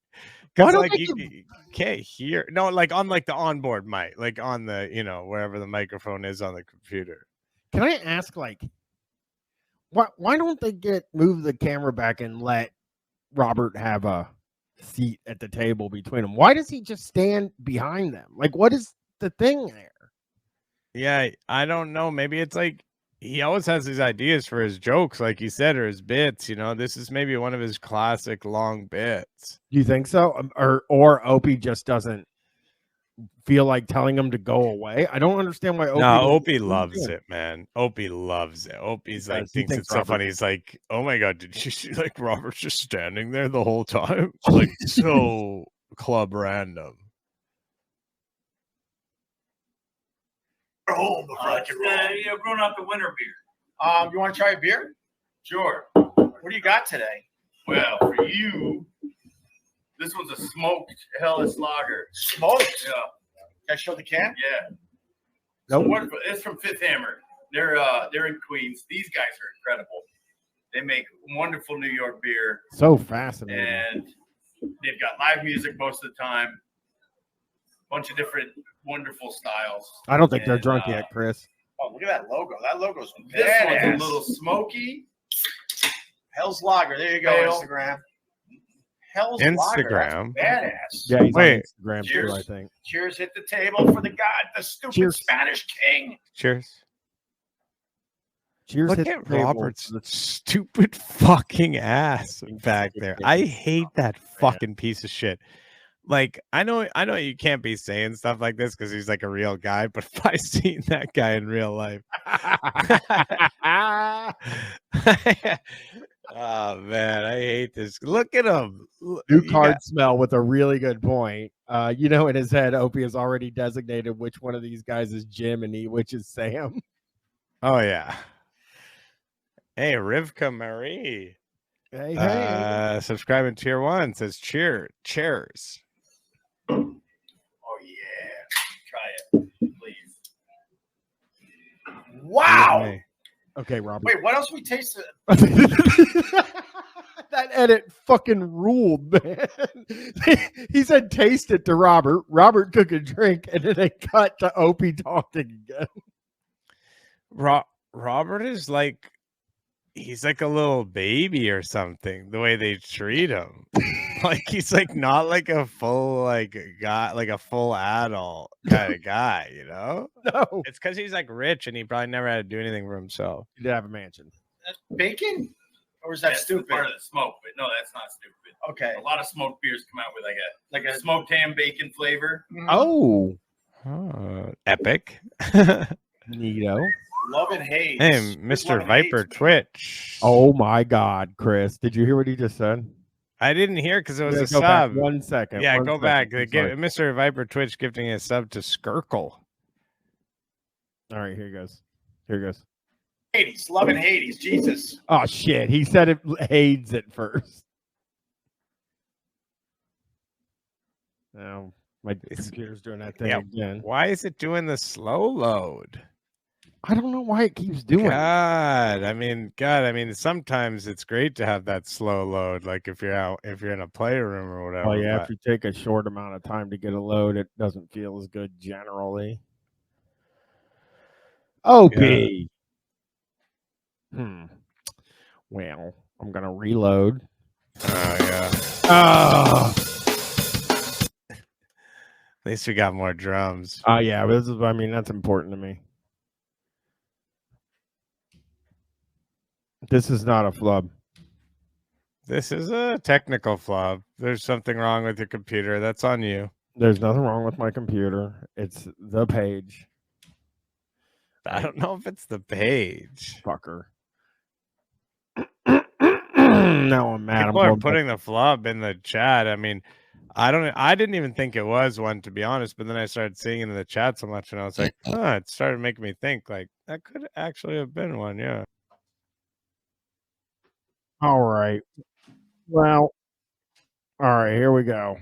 [SPEAKER 2] Because like you can't hear. No, like on like the onboard mic, like on the wherever the microphone is on the computer.
[SPEAKER 1] Can I ask why don't they move the camera back and let Robert have a seat at the table between them? Why does he just stand behind them? Like, what is the thing there?
[SPEAKER 2] Yeah, I don't know. Maybe it's like he always has these ideas for his jokes, like you said, or his bits. This is maybe one of his classic long bits.
[SPEAKER 1] Do you think so? Or Opie just doesn't feel like telling him to go away? I don't understand why Opie.
[SPEAKER 2] No, Opie loves it, man. Opie loves it. Opie's like thinks it's so funny. He's like, oh my god, did you see like Robert's just standing there the whole time? It's like so club random.
[SPEAKER 18] home before I can roll.
[SPEAKER 20] You know, growing up the winter beer.
[SPEAKER 18] You want to try a beer?
[SPEAKER 20] Sure.
[SPEAKER 18] What do you got today?
[SPEAKER 20] Well, for you, this one's a smoked Hellas Lager.
[SPEAKER 18] Smoked?
[SPEAKER 20] Yeah.
[SPEAKER 18] Can I show the can?
[SPEAKER 20] Yeah.
[SPEAKER 1] Nope.
[SPEAKER 20] So what, it's from Fifth Hammer. They're in Queens. These guys are incredible. They make wonderful New York beer.
[SPEAKER 1] So fascinating.
[SPEAKER 20] And they've got live music most of the time. Bunch of different wonderful styles.
[SPEAKER 1] I don't think they're drunk yet, Chris.
[SPEAKER 18] Oh, look at that logo. That logo's
[SPEAKER 20] This
[SPEAKER 18] badass.
[SPEAKER 20] one's a little smoky.
[SPEAKER 18] Hell's Lager. There you go,
[SPEAKER 20] Pale.
[SPEAKER 18] Instagram. Hell's Lager.
[SPEAKER 2] Instagram.
[SPEAKER 18] That's badass.
[SPEAKER 1] Yeah, he's
[SPEAKER 2] Wait.
[SPEAKER 1] on Instagram
[SPEAKER 18] Cheers.
[SPEAKER 1] too, I think.
[SPEAKER 18] Cheers. Hit the table for the stupid
[SPEAKER 1] Cheers.
[SPEAKER 18] Spanish king.
[SPEAKER 2] Cheers.
[SPEAKER 1] Cheers.
[SPEAKER 2] Look
[SPEAKER 1] hit
[SPEAKER 2] at
[SPEAKER 1] the table.
[SPEAKER 2] Robert's stupid fucking ass back there. I hate that fucking piece of shit. Like, I know you can't be saying stuff like this because he's like a real guy, but if I seen that guy in real life. Oh man, I hate this. Look at him.
[SPEAKER 1] New card smell with a really good point. In his head, Opie has already designated which one of these guys is Jim and which is Sam.
[SPEAKER 2] Oh yeah. Hey, Rivka Marie.
[SPEAKER 1] Hey.
[SPEAKER 2] Subscribing tier 1 says cheers.
[SPEAKER 20] Oh yeah. Try it, please.
[SPEAKER 18] Wow.
[SPEAKER 1] Okay, Robert.
[SPEAKER 18] Wait, what else we tasted?
[SPEAKER 1] That edit fucking ruled, man. He said taste it to Robert. Robert took a drink, and then they cut to Opie talking again.
[SPEAKER 2] Robert is like, he's like a little baby or something, the way they treat him. Like he's like not like a full guy, like a full adult kind of guy, you know?
[SPEAKER 1] No.
[SPEAKER 2] It's because he's like rich and he probably never had to do anything for himself.
[SPEAKER 1] He did have a mansion.
[SPEAKER 18] That's bacon? Or is that
[SPEAKER 20] That's
[SPEAKER 18] stupid?
[SPEAKER 20] part of the smoke, but no, that's not stupid.
[SPEAKER 18] Okay.
[SPEAKER 20] A lot of smoked beers come out with like a smoked ham bacon flavor.
[SPEAKER 1] Oh.
[SPEAKER 2] Epic.
[SPEAKER 1] Neato.
[SPEAKER 18] Love and hate.
[SPEAKER 2] Hey, Mr. Viper Twitch.
[SPEAKER 1] Oh my God, Chris. Did you hear what he just said?
[SPEAKER 2] I didn't hear because it was
[SPEAKER 1] Yeah,
[SPEAKER 2] a
[SPEAKER 1] go back
[SPEAKER 2] sub.
[SPEAKER 1] 1 second.
[SPEAKER 2] Yeah,
[SPEAKER 1] 1
[SPEAKER 2] go
[SPEAKER 1] second.
[SPEAKER 2] back.
[SPEAKER 1] I'm sorry.
[SPEAKER 2] Mr. Viper Twitch gifting a sub to Skirkle.
[SPEAKER 1] All right, here he goes. Here he goes.
[SPEAKER 18] Hades. Love and Hades. Jesus.
[SPEAKER 1] Oh shit. He said it Hades at first. Now my computer's doing that thing
[SPEAKER 2] Yeah,
[SPEAKER 1] again.
[SPEAKER 2] why is it doing the slow load?
[SPEAKER 1] I don't know why it keeps doing it.
[SPEAKER 2] God, I mean, sometimes it's great to have that slow load. Like if you're in a playroom or whatever.
[SPEAKER 1] Oh yeah,
[SPEAKER 2] but-
[SPEAKER 1] if you take a short amount of time to get a load, it doesn't feel as good generally. OP. Well, I'm gonna reload.
[SPEAKER 2] Oh yeah.
[SPEAKER 1] Oh.
[SPEAKER 2] At least we got more drums.
[SPEAKER 1] Oh yeah, that's important to me. This is not a flub.
[SPEAKER 2] This is a technical flub. There's something wrong with your computer. That's on you.
[SPEAKER 1] There's nothing wrong with my computer. It's the page.
[SPEAKER 2] I don't know if it's the page.
[SPEAKER 1] Fucker. No, I'm mad.
[SPEAKER 2] People are putting the flub in the chat. I mean, I didn't even think it was one, to be honest, but then I started seeing it in the chat so much and I was like, it started making me think like that could actually have been one, yeah.
[SPEAKER 1] All right. Well, all right, here we go.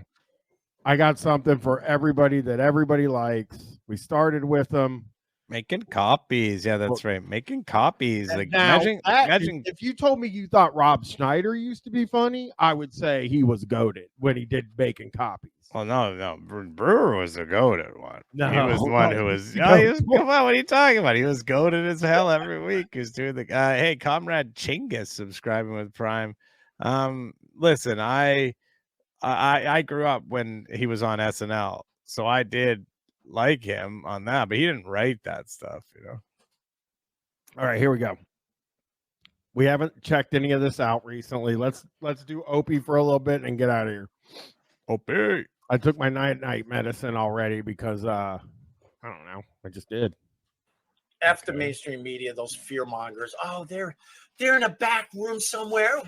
[SPEAKER 1] I got something for everybody that everybody likes. We started with them.
[SPEAKER 2] Making copies. Yeah, that's right. Making copies. Like
[SPEAKER 1] Now,
[SPEAKER 2] imagine
[SPEAKER 1] if you told me you thought Rob Schneider used to be funny, I would say he was goated when he did making copies.
[SPEAKER 2] well, no, Brewer was the goated one.
[SPEAKER 1] No,
[SPEAKER 2] he was the one who was.
[SPEAKER 1] no.
[SPEAKER 2] Come on, what are you talking about? He was goated as hell every week. He was doing the guy. Hey, Comrade Chingus subscribing with Prime. Listen, I grew up when he was on SNL, so I did like him on that, but he didn't write that stuff, you know.
[SPEAKER 1] All right, here we go. We haven't checked any of this out recently. Let's do Opie for a little bit and get out of here.
[SPEAKER 2] Opie.
[SPEAKER 1] I took my night medicine already because I don't know. I just did.
[SPEAKER 18] F the mainstream media, those fear mongers. Oh, they're in a back room somewhere,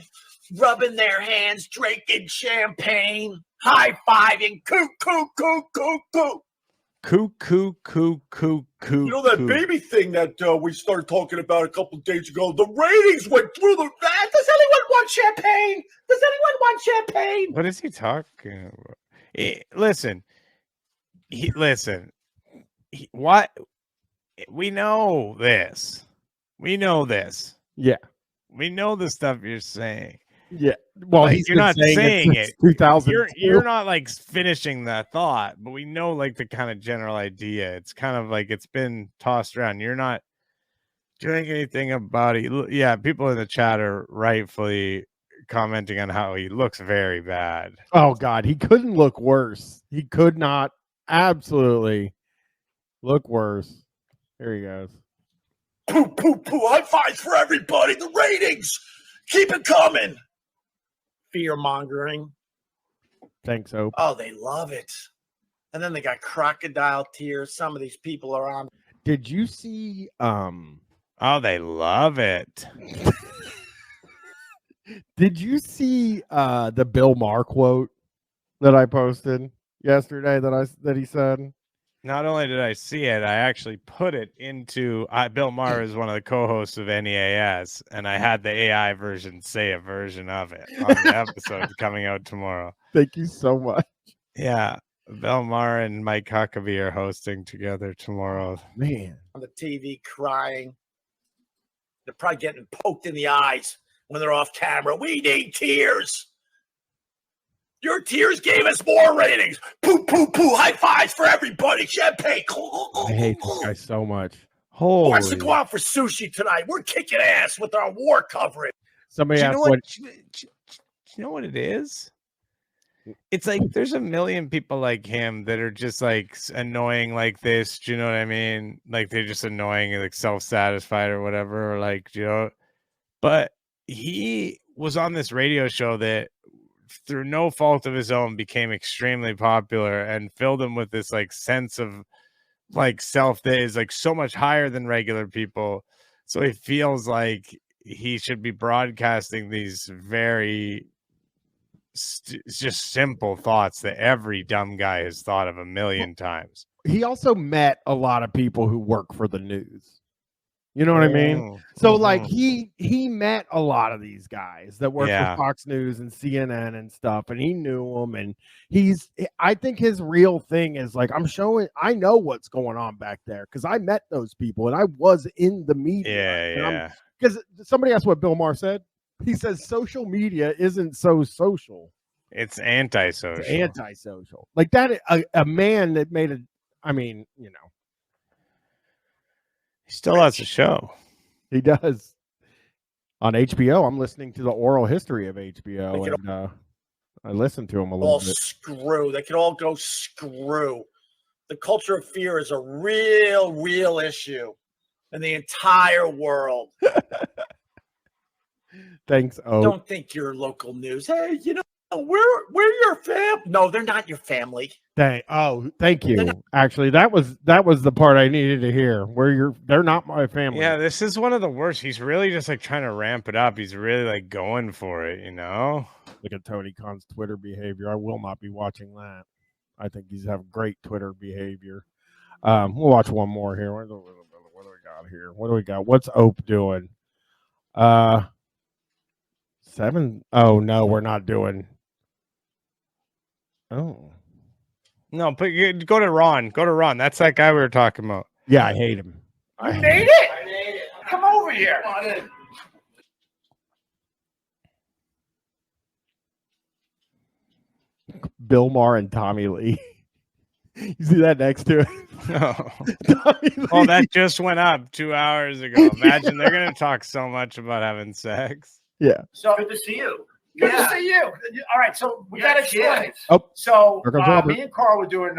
[SPEAKER 18] rubbing their hands, drinking champagne, high-fiving, coo, coo, coo, coo, coo.
[SPEAKER 2] Cuckoo.
[SPEAKER 13] You know that baby thing that we started talking about a couple of days ago? The ratings went through the roof. Does anyone want champagne? Does anyone want champagne?
[SPEAKER 2] What is he talking about? Listen. What? We know this. We know this.
[SPEAKER 1] Yeah.
[SPEAKER 2] We know the stuff you're saying.
[SPEAKER 1] Yeah. Well,
[SPEAKER 2] like,
[SPEAKER 1] he's
[SPEAKER 2] you're not saying it.
[SPEAKER 1] 2000.
[SPEAKER 2] You're not like finishing that thought, but we know like the kind of general idea. It's kind of like it's been tossed around. You're not doing anything about it. Yeah, people in the chat are rightfully commenting on how he looks very bad.
[SPEAKER 1] Oh God, he couldn't look worse. He could not absolutely look worse. Here he goes.
[SPEAKER 13] Poo, poo, poo. High fives for everybody. The ratings. Keep it coming.
[SPEAKER 15] Fear mongering.
[SPEAKER 1] Thanks, Hope.
[SPEAKER 15] Oh, they love it. And then they got crocodile tears. Some of these people are on.
[SPEAKER 1] Did you see
[SPEAKER 2] Oh, they love it.
[SPEAKER 1] Did you see the Bill Maher quote that I posted yesterday that he said?
[SPEAKER 2] Not only did I see it, I actually put it into Bill Maher is one of the co-hosts of NEAS, and I had the AI version say a version of it on the episode coming out tomorrow.
[SPEAKER 1] Thank you so much.
[SPEAKER 2] Yeah, Bill Maher and Mike Huckabee are hosting together tomorrow.
[SPEAKER 1] Man,
[SPEAKER 15] on the TV crying. They're probably getting poked in the eyes when they're off camera. We need tears. Your tears gave us more ratings. Poo, poo, poo. High fives for everybody. Champagne.
[SPEAKER 1] I hate this guy so much.
[SPEAKER 15] Who wants to go out for sushi tonight? We're kicking ass with our war coverage.
[SPEAKER 1] Somebody asked
[SPEAKER 2] Do you know what it is? It's like there's a million people like him that are just like annoying like this. Do you know what I mean? Like they're just annoying and like self-satisfied or whatever. Or like, you know, but he was on this radio show that through no fault of his own became extremely popular and filled him with this like sense of like self that is like so much higher than regular people. So he feels like he should be broadcasting these very just simple thoughts that every dumb guy has thought of a million times.
[SPEAKER 1] He also met a lot of people who work for the news. You know what I mean? So like he met a lot of these guys that work for Fox News and CNN and stuff, and he knew them. And I think his real thing is like, I know what's going on back there because I met those people and I was in the media.
[SPEAKER 2] Yeah.
[SPEAKER 1] Because somebody asked what Bill Maher said. He says social media isn't so social.
[SPEAKER 2] It's antisocial.
[SPEAKER 1] It's antisocial. Like that, a man that made it. I mean, you know.
[SPEAKER 2] He still has a show.
[SPEAKER 1] He does. On HBO, I'm listening to the oral history of HBO, and I listen to him a little bit.
[SPEAKER 15] Screw. They can all go screw. The culture of fear is a real issue in the entire world.
[SPEAKER 1] Thanks, O.
[SPEAKER 15] Don't think you're local news. Hey, you know, we're your fam. No, they're not your family.
[SPEAKER 1] Thank you. Actually, that was the part I needed to hear. They're not my family.
[SPEAKER 2] Yeah, this is one of the worst. He's really just like trying to ramp it up. He's really like going for it, you know.
[SPEAKER 1] Look at Tony Khan's Twitter behavior. I will not be watching that. I think he's have great Twitter behavior. We'll watch one more here. What do we got here? What do we got? What's Ope doing? 7. Oh no, we're not doing. Oh.
[SPEAKER 2] No, but go to Ron. Go to Ron. That's that guy we were talking about.
[SPEAKER 1] Yeah, I hate him.
[SPEAKER 13] I made it. I made it. Come over here. Come on in.
[SPEAKER 1] Bill Maher and Tommy Lee. You see that next to it?
[SPEAKER 2] No. Oh, that just went up 2 hours ago. Imagine they're going to talk so much about having sex.
[SPEAKER 1] Yeah.
[SPEAKER 18] So good to see you. Good to see you. All right, so we got to explain.
[SPEAKER 1] Oh,
[SPEAKER 18] so
[SPEAKER 1] there goes Robert.
[SPEAKER 18] me and Carl were doing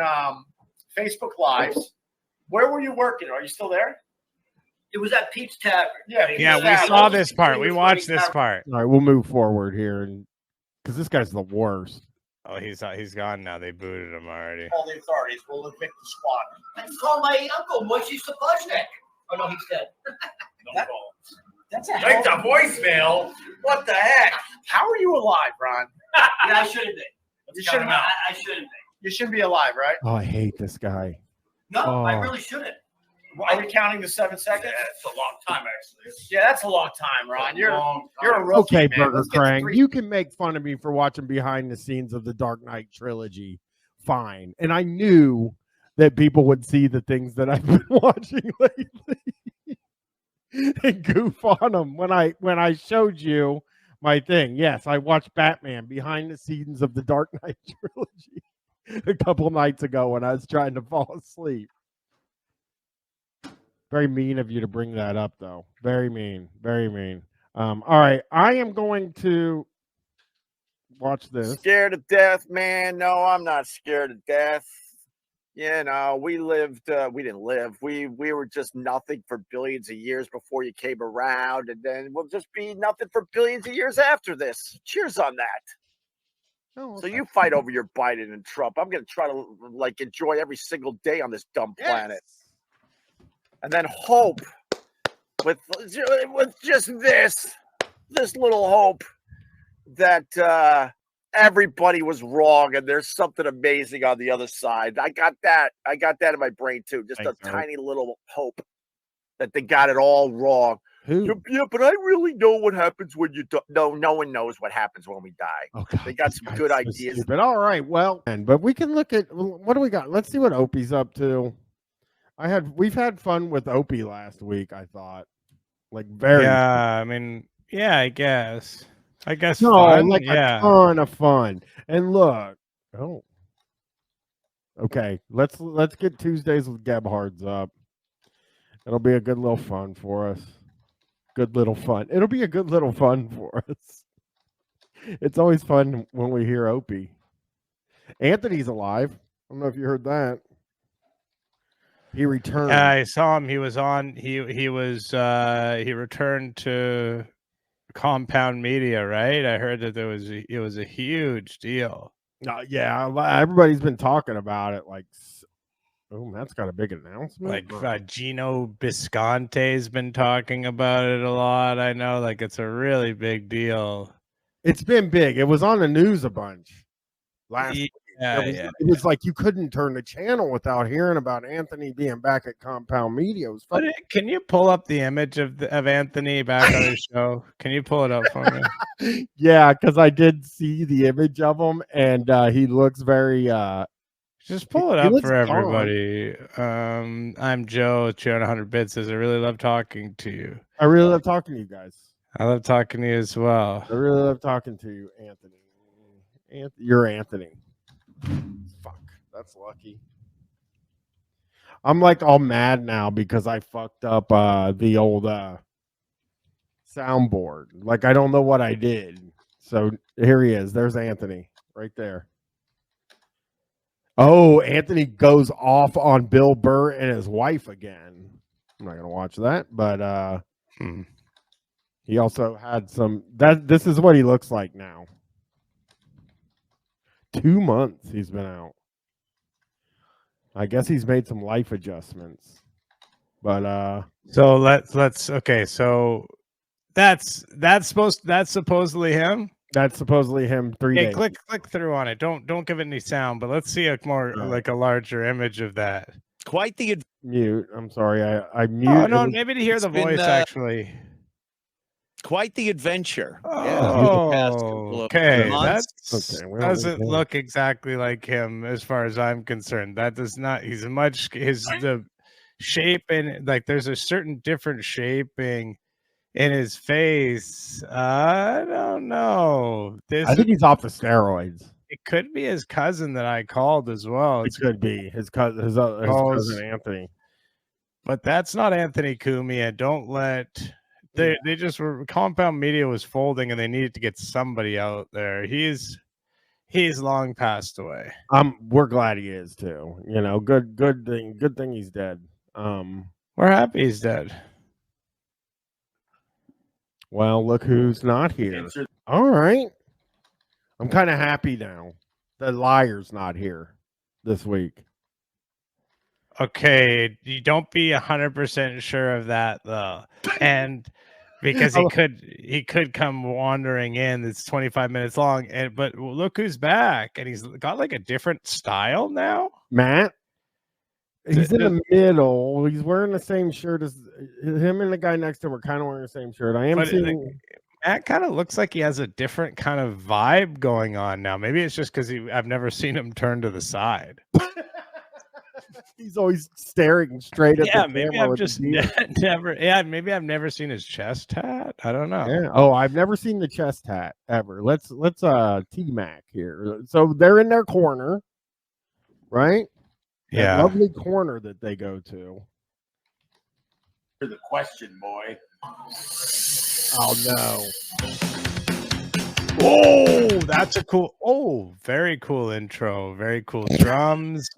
[SPEAKER 18] Facebook Lives. Where were you working? Are you still there?
[SPEAKER 22] It was at Pete's Tavern.
[SPEAKER 2] Yeah, we saw this part. We watched this part.
[SPEAKER 1] All right, we'll move forward here, and because this guy's the worst.
[SPEAKER 2] Oh, he's gone now. They booted him already.
[SPEAKER 18] All the authorities will evict the squad.
[SPEAKER 22] I can call my uncle, Moishy Sapochnik. Oh, no, he's dead.
[SPEAKER 18] That's a
[SPEAKER 20] Take the voicemail. What the heck?
[SPEAKER 18] How are you alive, Ron?
[SPEAKER 22] Yeah, I shouldn't be.
[SPEAKER 18] You shouldn't.
[SPEAKER 22] I shouldn't be.
[SPEAKER 18] You shouldn't be alive, right?
[SPEAKER 1] Oh, I hate this guy.
[SPEAKER 22] No, I really shouldn't.
[SPEAKER 20] Are we counting the 7 seconds?
[SPEAKER 22] Yeah, it's a long time, actually.
[SPEAKER 20] Yeah, that's a long time, Ron. You're a rookie,
[SPEAKER 1] Okay,
[SPEAKER 20] man.
[SPEAKER 1] Burger
[SPEAKER 20] Let's get to
[SPEAKER 1] Krang,
[SPEAKER 20] 3.
[SPEAKER 1] you can make fun of me for watching behind the scenes of the Dark Knight trilogy. Fine. And I knew that people would see the things that I've been watching lately and goof on them when I showed you my thing. Yes, I watched Batman behind the scenes of the Dark Knight trilogy a couple nights ago when I was trying to fall asleep. Very mean of you to bring that up, though. Very mean. Very mean. All right. I am going to watch this.
[SPEAKER 15] Scared to death, man. No, I'm not scared to death. You know, we didn't live. We were just nothing for billions of years before you came around, and then we'll just be nothing for billions of years after this. Cheers on that.
[SPEAKER 1] Oh, okay.
[SPEAKER 15] So you fight over your Biden and Trump. I'm going to try to like enjoy every single day on this dumb planet. And then hope with just this little hope that everybody was wrong and there's something amazing on the other side. I got that in my brain too. Just a tiny little hope that they got it all wrong. Yeah, but I really know what happens when you die. No one knows what happens when we die.
[SPEAKER 1] Oh, God,
[SPEAKER 15] they got some good ideas.
[SPEAKER 1] But all right, well, but we can look at what do we got? Let's see what Opie's up to. We've had fun with Opie last week, I thought. Like very
[SPEAKER 2] I mean, yeah, I guess
[SPEAKER 1] no,
[SPEAKER 2] fun,
[SPEAKER 1] like
[SPEAKER 2] yeah.
[SPEAKER 1] a ton of fun. And look, okay, let's get Tuesdays with Gebhards up. It'll be a good little fun for us. Good little fun. It'll be a good little fun for us. It's always fun when we hear Opie. Anthony's alive. I don't know if you heard that. He returned.
[SPEAKER 2] I saw him. He was on. He returned to Compound Media, right? I heard that it was a huge deal.
[SPEAKER 1] Yeah, everybody's been talking about it. Like, Matt's got a big announcement.
[SPEAKER 2] Like Gino Bisconte's been talking about it a lot. I know, like it's a really big deal.
[SPEAKER 1] It's been big. It was on the news a bunch last week. It was like you couldn't turn the channel without hearing about Anthony being back at Compound Media. It was
[SPEAKER 2] can you pull up the image of Anthony back on his show? Can you pull it up for me?
[SPEAKER 1] Yeah, because I did see the image of him, and he looks very.
[SPEAKER 2] Just pull it up for everybody. I'm Joe. Joe 100 Bits says, I really love talking to you.
[SPEAKER 1] I really love talking to you guys.
[SPEAKER 2] I love talking to you as well.
[SPEAKER 1] I really love talking to you, Anthony. You're Anthony. Fuck, that's lucky. I'm like all mad now because I fucked up the old soundboard. Like I don't know what I did. So here he is. There's Anthony right there. Oh, Anthony goes off on Bill Burr and his wife again. I'm not gonna watch that, but he also had some. This is what he looks like now. 2 months he's been out. I guess he's made some life adjustments. But
[SPEAKER 2] so let's okay, so that's supposedly him?
[SPEAKER 1] That's supposedly him 3 days.
[SPEAKER 2] Click through on it. Don't give it any sound, but let's see a more like a larger image of that.
[SPEAKER 9] Quite the
[SPEAKER 1] mute. I'm sorry, I muted.
[SPEAKER 2] Oh no, maybe to hear the voice actually.
[SPEAKER 9] Quite the adventure.
[SPEAKER 2] Oh, okay. That doesn't look exactly like him as far as I'm concerned. That does not. He's the shape and like there's a certain different shaping in his face. I don't know.
[SPEAKER 1] I think he's off the steroids.
[SPEAKER 2] It could be his cousin that I called as well.
[SPEAKER 1] It could be his cousin, his cousin Anthony.
[SPEAKER 2] But that's not Anthony Cumia. Don't let. They just were. Compound Media was folding, and they needed to get somebody out there. He's long passed away.
[SPEAKER 1] We're glad he is too. You know, good thing he's dead.
[SPEAKER 2] We're happy he's dead.
[SPEAKER 1] Well, look who's not here. All right, I'm kind of happy now. The liar's not here this week.
[SPEAKER 2] Okay, you don't be 100% sure of that though, and because he could come wandering in. It's 25 minutes long, but look who's back, and he's got like a different style now.
[SPEAKER 1] Matt, He's in the middle. He's wearing the same shirt as him, and the guy next to him are kind of wearing the same shirt. I am seeing.
[SPEAKER 2] Matt kind of looks like he has a different kind of vibe going on now. Maybe it's just because I've never seen him turn to the side.
[SPEAKER 1] He's always staring straight at the
[SPEAKER 2] maybe
[SPEAKER 1] camera.
[SPEAKER 2] I've just never. Yeah, maybe I've never seen his chest hat. I don't know.
[SPEAKER 1] Yeah. Oh, I've never seen the chest hat ever. Let's T-Mac here. So they're in their corner, right?
[SPEAKER 2] Yeah.
[SPEAKER 1] That lovely corner that they go to.
[SPEAKER 15] The question, boy.
[SPEAKER 1] Oh no.
[SPEAKER 2] Oh, that's a cool. Oh, very cool intro. Very cool drums.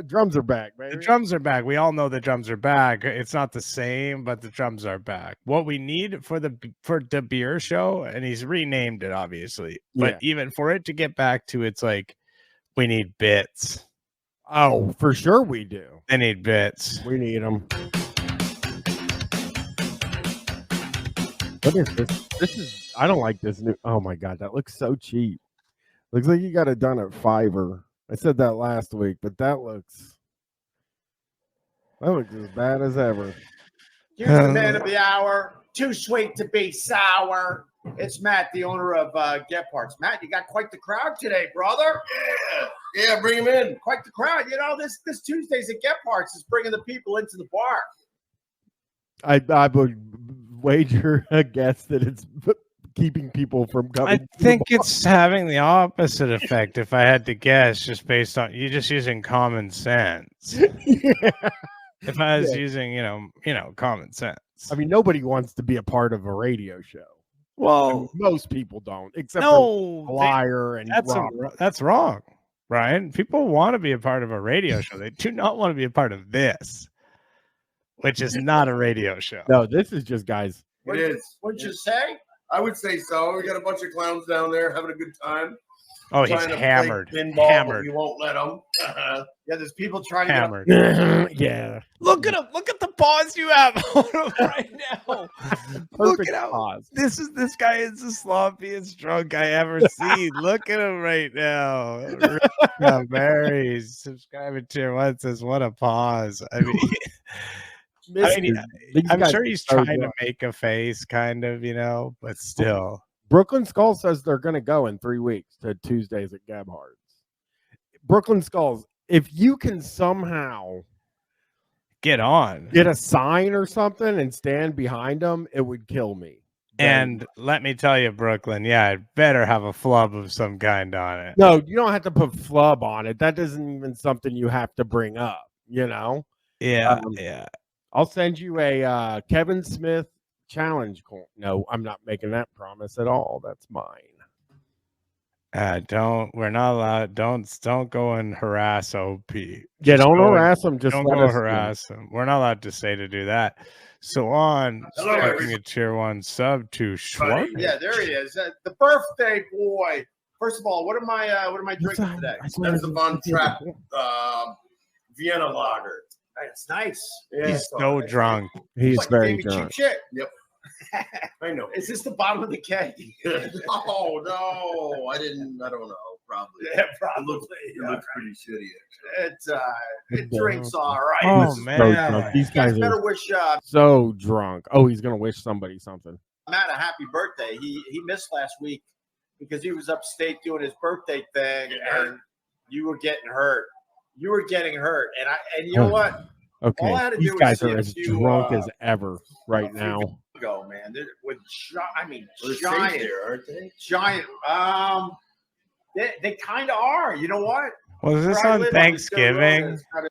[SPEAKER 1] Drums are back, baby.
[SPEAKER 2] The drums are back. We all know the drums are back. It's not the same, but the drums are back. What we need for the beer show, and he's renamed it, obviously. But even for it to get back to, it's like we need bits.
[SPEAKER 1] Oh, for sure we do.
[SPEAKER 2] They need bits.
[SPEAKER 1] We need them. What is this? This is. I don't like this new. Oh my god, that looks so cheap. Looks like you got it done at Fiverr. I said that last week, but that looks as bad as ever.
[SPEAKER 14] Here's the man of the hour. Too sweet to be sour. It's Matt, the owner of Get Parts. Matt, you got quite the crowd today, brother.
[SPEAKER 13] Yeah, bring him in.
[SPEAKER 14] Quite the crowd. You know, this Tuesdays at Get Parts is bringing the people into the bar.
[SPEAKER 1] I would wager a guess that it's keeping people from coming.
[SPEAKER 2] I think it's having the opposite effect. If I had to guess, just based on you just using common sense. If I was using, you know, common sense.
[SPEAKER 1] I mean, nobody wants to be a part of a radio show.
[SPEAKER 2] Well,
[SPEAKER 1] I mean, most people don't, except for Liar and
[SPEAKER 2] that's wrong, Ryan. People want to be a part of a radio show. They do not want to be a part of this, which is not a radio show.
[SPEAKER 1] No, this is just guys.
[SPEAKER 13] It is.
[SPEAKER 14] What'd you say?
[SPEAKER 13] I would say so. We got a bunch of clowns down there having a good time.
[SPEAKER 2] Oh, he's
[SPEAKER 13] Trying to play
[SPEAKER 2] hammered.
[SPEAKER 13] pinball,
[SPEAKER 2] Hammered.
[SPEAKER 13] but you won't let them.
[SPEAKER 14] Yeah, there's people trying
[SPEAKER 2] Hammered.
[SPEAKER 14] to
[SPEAKER 1] Yeah.
[SPEAKER 2] Look at him. Look at the pause you have on him right now. Look
[SPEAKER 1] Perfect
[SPEAKER 2] at how
[SPEAKER 1] pause.
[SPEAKER 2] this guy is the sloppiest drunk I ever seen. Look at him right now. Mary subscribing tier 1 says, "What a pause." I mean, I'm sure he's trying to make a face, kind of, you know, but still.
[SPEAKER 1] Brooklyn Skull says they're going to go in 3 weeks to Tuesdays at Gebhardt's. Brooklyn Skulls, if you can somehow
[SPEAKER 2] get
[SPEAKER 1] a sign or something and stand behind them, it would kill me.
[SPEAKER 2] And let me tell you, Brooklyn, yeah, it better have a flub of some kind on it.
[SPEAKER 1] No, you don't have to put flub on it. That isn't even something you have to bring up, you know?
[SPEAKER 2] Yeah, yeah.
[SPEAKER 1] I'll send you a Kevin Smith challenge. No, I'm not making that promise at all. That's mine.
[SPEAKER 2] We're not allowed. Don't go and harass OP.
[SPEAKER 1] Yeah, don't harass him. Just
[SPEAKER 2] don't
[SPEAKER 1] let
[SPEAKER 2] go
[SPEAKER 1] us
[SPEAKER 2] harass him. We're not allowed to say to do that. So on, speaking a tier 1 sub to Schwartz.
[SPEAKER 14] Yeah, there he is. The birthday boy. First of all, what am I drinking today?
[SPEAKER 13] That's a Von Trapp Vienna lager.
[SPEAKER 14] It's nice.
[SPEAKER 13] Yeah,
[SPEAKER 2] He's so drunk.
[SPEAKER 1] He's
[SPEAKER 14] like
[SPEAKER 1] very
[SPEAKER 14] cheap
[SPEAKER 1] drunk.
[SPEAKER 14] shit.
[SPEAKER 13] Yep. I know.
[SPEAKER 14] Is this the bottom of the keg?
[SPEAKER 13] Oh no, I don't know. Probably.
[SPEAKER 14] Yeah, probably.
[SPEAKER 13] It looks pretty shitty.
[SPEAKER 14] It drinks all right.
[SPEAKER 2] Oh
[SPEAKER 1] So
[SPEAKER 2] man,
[SPEAKER 1] drunk. These guys
[SPEAKER 14] better
[SPEAKER 1] are
[SPEAKER 14] wish
[SPEAKER 1] so drunk. Oh, he's gonna wish somebody something.
[SPEAKER 14] Matt a happy birthday. He missed last week because he was upstate doing his birthday thing, and you were getting hurt. And you know what?
[SPEAKER 1] Okay,
[SPEAKER 14] All I had to
[SPEAKER 1] these
[SPEAKER 14] do was
[SPEAKER 1] guys
[SPEAKER 14] see
[SPEAKER 1] are
[SPEAKER 14] a
[SPEAKER 1] as
[SPEAKER 14] few,
[SPEAKER 1] drunk as ever right now.
[SPEAKER 14] Go, man. With
[SPEAKER 13] They're
[SPEAKER 14] giant,
[SPEAKER 13] safe there, aren't they?
[SPEAKER 14] giant. They kind of are. You know what?
[SPEAKER 2] was this
[SPEAKER 14] Where I
[SPEAKER 2] on
[SPEAKER 14] live
[SPEAKER 2] Thanksgiving?
[SPEAKER 14] it's got a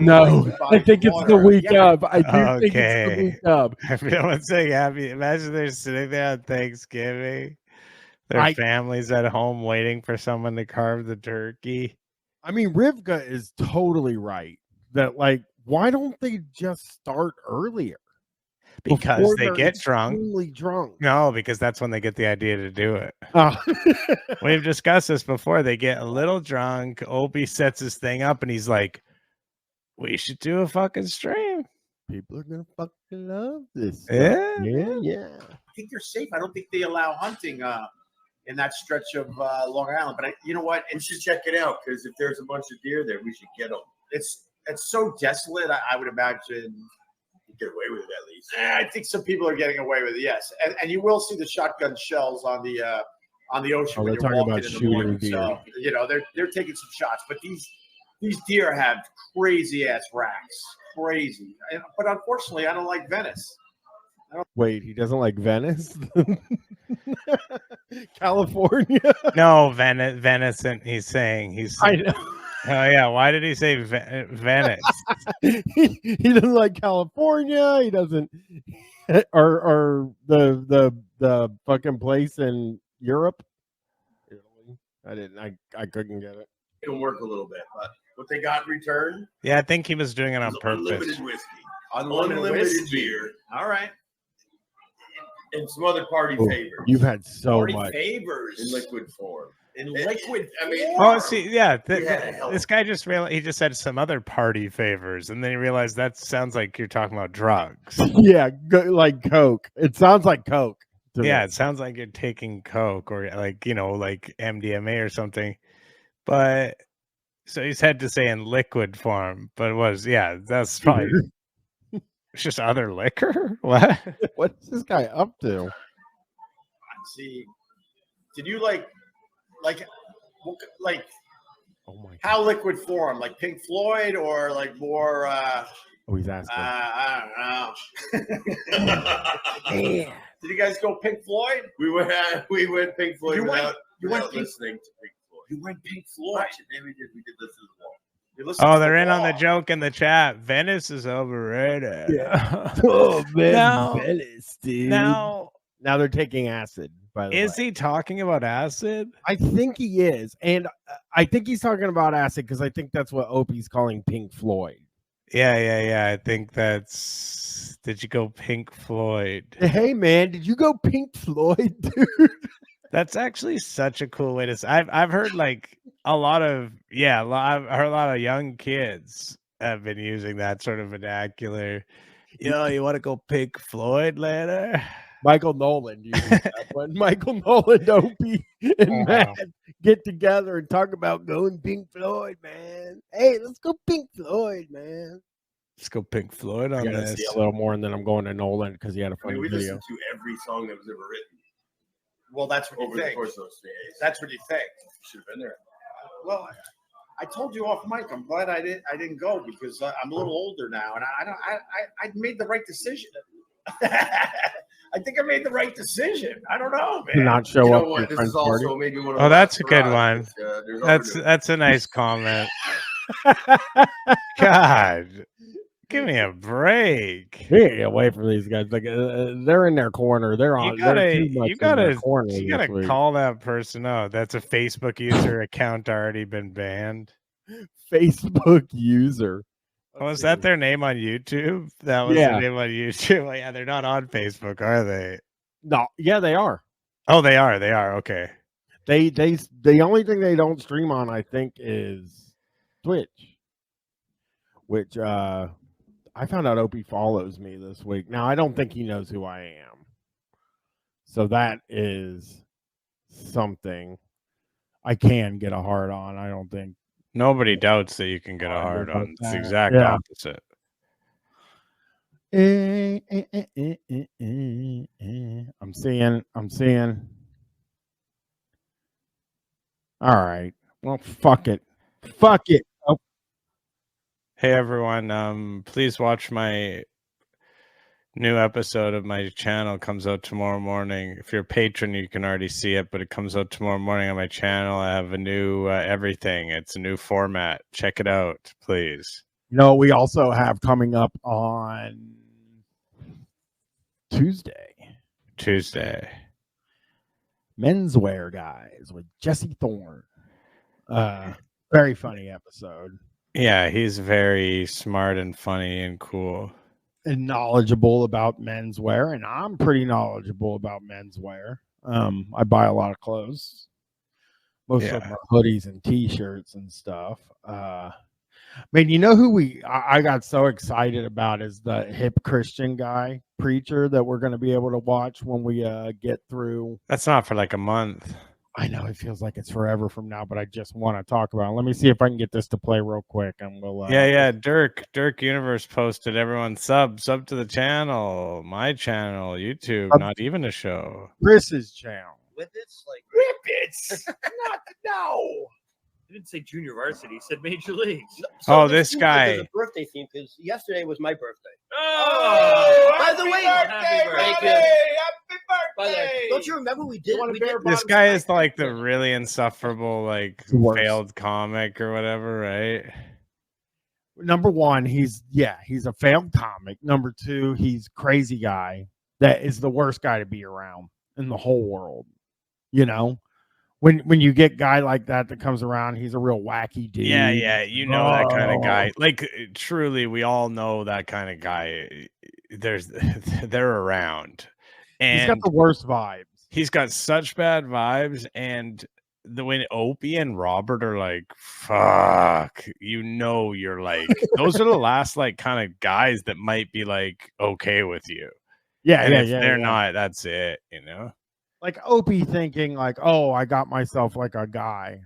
[SPEAKER 1] No,
[SPEAKER 14] 25
[SPEAKER 1] I think it's the
[SPEAKER 14] water.
[SPEAKER 1] week
[SPEAKER 14] Yeah.
[SPEAKER 1] of. I do think it's
[SPEAKER 2] Okay.
[SPEAKER 1] the week of.
[SPEAKER 2] Everyone's saying happy. Imagine they're sitting there on Thanksgiving. Their families at home waiting for someone to carve the turkey.
[SPEAKER 1] I mean, Rivka is totally right. That why don't they just start earlier?
[SPEAKER 2] Because
[SPEAKER 1] Before
[SPEAKER 2] they
[SPEAKER 1] they're
[SPEAKER 2] get drunk.
[SPEAKER 1] extremely drunk.
[SPEAKER 2] No, because that's when they get the idea to do it.
[SPEAKER 1] Oh.
[SPEAKER 2] We've discussed this before. They get a little drunk. Opie sets his thing up and he's like, we should do a fucking stream.
[SPEAKER 1] People are gonna fucking love this stuff.
[SPEAKER 2] Yeah.
[SPEAKER 14] I think they're safe. I don't think they allow hunting in that stretch of Long Island. But you know what?
[SPEAKER 13] We should check it out because if there's a bunch of deer there, we should get them.
[SPEAKER 14] it's so desolate. I would imagine you get away with it at least. I think some people are getting away with it. Yes, and you will see the shotgun shells on the ocean when
[SPEAKER 1] they're
[SPEAKER 14] you're
[SPEAKER 1] talking
[SPEAKER 14] walking
[SPEAKER 1] about
[SPEAKER 14] in the
[SPEAKER 1] shooting
[SPEAKER 14] morning.
[SPEAKER 1] deer.
[SPEAKER 14] So they're taking some shots, but these deer have crazy ass racks, crazy. But unfortunately, I don't like Venice.
[SPEAKER 1] Wait, he doesn't like Venice? California?
[SPEAKER 2] No, venison. He's saying
[SPEAKER 1] I know.
[SPEAKER 2] Oh yeah, why did he say Venice?
[SPEAKER 1] he doesn't like California. He doesn't, or the fucking place in Europe. I couldn't get it.
[SPEAKER 13] It'll work a little bit, but what they got in return?
[SPEAKER 2] Yeah, I think he was doing it on purpose.
[SPEAKER 13] Unlimited whiskey, unlimited beer.
[SPEAKER 14] All right.
[SPEAKER 13] And some other party
[SPEAKER 1] Ooh,
[SPEAKER 13] favors.
[SPEAKER 1] you've had so
[SPEAKER 14] Party
[SPEAKER 1] much.
[SPEAKER 14] favors
[SPEAKER 13] in liquid form.
[SPEAKER 14] In liquid.
[SPEAKER 13] I mean,
[SPEAKER 2] Oh, see, yeah,
[SPEAKER 13] Yeah.
[SPEAKER 2] this guy just realized he just said some other party favors, and then he realized that sounds like you're talking about drugs.
[SPEAKER 1] Yeah, like Coke. It sounds like Coke.
[SPEAKER 2] Yeah, it sounds like you're taking Coke or like MDMA or something. But so he's had to say in liquid form, but it was that's probably it's just other liquor. What?
[SPEAKER 1] What's this guy up to?
[SPEAKER 14] See, did you like
[SPEAKER 1] oh my
[SPEAKER 14] how liquid form, like Pink Floyd or like more?
[SPEAKER 1] Oh, he's asking.
[SPEAKER 14] I don't know. Did you guys go Pink Floyd?
[SPEAKER 13] We went Pink Floyd
[SPEAKER 14] You went-
[SPEAKER 13] without,
[SPEAKER 14] you went
[SPEAKER 13] without
[SPEAKER 14] Pink-
[SPEAKER 13] listening to Pink Floyd.
[SPEAKER 14] You went Pink Floyd.
[SPEAKER 13] Yeah, we did listen to the wall.
[SPEAKER 14] You listened
[SPEAKER 2] Oh,
[SPEAKER 14] to
[SPEAKER 2] they're
[SPEAKER 14] The
[SPEAKER 2] in on the
[SPEAKER 14] Wall.
[SPEAKER 2] joke in the chat. Venice is overrated.
[SPEAKER 1] Yeah. Oh man,
[SPEAKER 2] Now-
[SPEAKER 1] Venice, dude.
[SPEAKER 2] Now
[SPEAKER 1] they're taking acid. By the way,
[SPEAKER 2] is he talking about acid?
[SPEAKER 1] I think he is, and I think he's talking about acid because I think that's what Opie's calling Pink Floyd.
[SPEAKER 2] Yeah. I think that's. Did you go Pink Floyd?
[SPEAKER 1] Hey man, did you go Pink Floyd, dude?
[SPEAKER 2] That's actually such a cool way to say. I've heard like a lot of I've heard a lot of young kids have been using that sort of vernacular. You want to go Pink Floyd later?
[SPEAKER 1] Michael Nolan uses that one. Michael Nolan, Opie, and Matt get together and talk about going Pink Floyd, man. Hey, let's go Pink Floyd, man.
[SPEAKER 2] Let's go Pink Floyd
[SPEAKER 1] I
[SPEAKER 2] on
[SPEAKER 1] gotta
[SPEAKER 2] this.
[SPEAKER 1] see a little more, and then I'm going to Nolan because he had a
[SPEAKER 13] I mean,
[SPEAKER 1] funny
[SPEAKER 13] we
[SPEAKER 1] video.
[SPEAKER 13] listened to every song that was ever written
[SPEAKER 14] Well, that's what
[SPEAKER 13] over
[SPEAKER 14] you
[SPEAKER 13] the
[SPEAKER 14] think.
[SPEAKER 13] course of those days.
[SPEAKER 14] That's what you think.
[SPEAKER 13] Should have been there.
[SPEAKER 14] Well, I told you off mic. I'm glad I didn't go because I'm a little older now, and I made the right decision. I think I made the right decision. I don't know, man.
[SPEAKER 1] Not show
[SPEAKER 13] You know
[SPEAKER 1] up
[SPEAKER 13] what?
[SPEAKER 1] at
[SPEAKER 13] This
[SPEAKER 1] friend's
[SPEAKER 13] is also
[SPEAKER 1] party.
[SPEAKER 13] maybe one of
[SPEAKER 2] Oh,
[SPEAKER 13] the
[SPEAKER 2] that's
[SPEAKER 13] last
[SPEAKER 2] a good
[SPEAKER 13] hurrahs,
[SPEAKER 2] one.
[SPEAKER 13] 'cause, there's
[SPEAKER 2] That's a nice comment. God, give me a break.
[SPEAKER 1] We gotta get away from these guys. Like they're in their corner. They're on. They're too much
[SPEAKER 2] You
[SPEAKER 1] in their
[SPEAKER 2] gotta
[SPEAKER 1] corner this week.
[SPEAKER 2] call that person out. That's a Facebook user account already been banned.
[SPEAKER 1] Facebook user.
[SPEAKER 2] Oh, is that their name on YouTube? That was
[SPEAKER 1] Yeah.
[SPEAKER 2] their name on YouTube. Well, yeah, they're not on Facebook, are they?
[SPEAKER 1] No, yeah, they are.
[SPEAKER 2] Oh, they are. They are. Okay.
[SPEAKER 1] The only thing they don't stream on, I think, is Twitch. Which I found out Opie follows me this week. Now I don't think he knows who I am. So that is something I can get a hard on. I don't think.
[SPEAKER 2] Nobody doubts that you can get a hard on. It's the exact
[SPEAKER 1] Yeah.
[SPEAKER 2] opposite.
[SPEAKER 1] I'm seeing. All right. Well, fuck it. Fuck it. Oh,
[SPEAKER 2] Hey everyone, please watch my new episode of my channel. Comes out tomorrow morning. If you're a patron, you can already see it, but it comes out tomorrow morning on my channel. I have a new everything. It's a new format. Check it out, please.
[SPEAKER 1] we also have coming up on Tuesday. Menswear Guys with Jesse Thorne. Very funny episode.
[SPEAKER 2] Yeah, he's very smart and funny and cool.
[SPEAKER 1] And knowledgeable about menswear, and I'm pretty knowledgeable about menswear. I buy a lot of clothes. Most of them are hoodies and t-shirts and stuff. Man, you know who I got so excited about is the hip Christian guy preacher that we're going to be able to watch when we get through.
[SPEAKER 2] That's not for like a month.
[SPEAKER 1] I know it feels like it's forever from now, but I just want to talk about it. Let me see if I can get this to play real quick, and we'll.
[SPEAKER 2] Yeah. Dirk Universe posted. Everyone sub to the channel, my channel, YouTube. Not even a show.
[SPEAKER 1] Chris's channel.
[SPEAKER 22] Whippets, like
[SPEAKER 14] Whippets. No.
[SPEAKER 22] He didn't say junior varsity. He said major leagues.
[SPEAKER 2] Oh, this guy.
[SPEAKER 22] There's a birthday theme because yesterday was my birthday.
[SPEAKER 14] Oh,
[SPEAKER 22] by the way,
[SPEAKER 14] happy birthday! Happy
[SPEAKER 22] By the way,
[SPEAKER 14] birthday!
[SPEAKER 22] don't you remember we did?
[SPEAKER 2] This guy is like the really insufferable, like
[SPEAKER 1] Worst.
[SPEAKER 2] failed comic or whatever, right?
[SPEAKER 1] Number one, he's a failed comic. Number two, he's crazy guy that is the worst guy to be around in the whole world. You know, when you get guy like that comes around, he's a real wacky dude.
[SPEAKER 2] Yeah, you know that kind of guy. Like truly, we all know that kind of guy. They're around, and
[SPEAKER 1] he's got the worst vibes.
[SPEAKER 2] He's got such bad vibes, and the way Opie and Robert are like, fuck, you're like, those are the last like kind of guys that might be like okay with you.
[SPEAKER 1] Yeah,
[SPEAKER 2] if they're not, that's it,
[SPEAKER 1] Like Opie thinking like, oh, I got myself like a guy.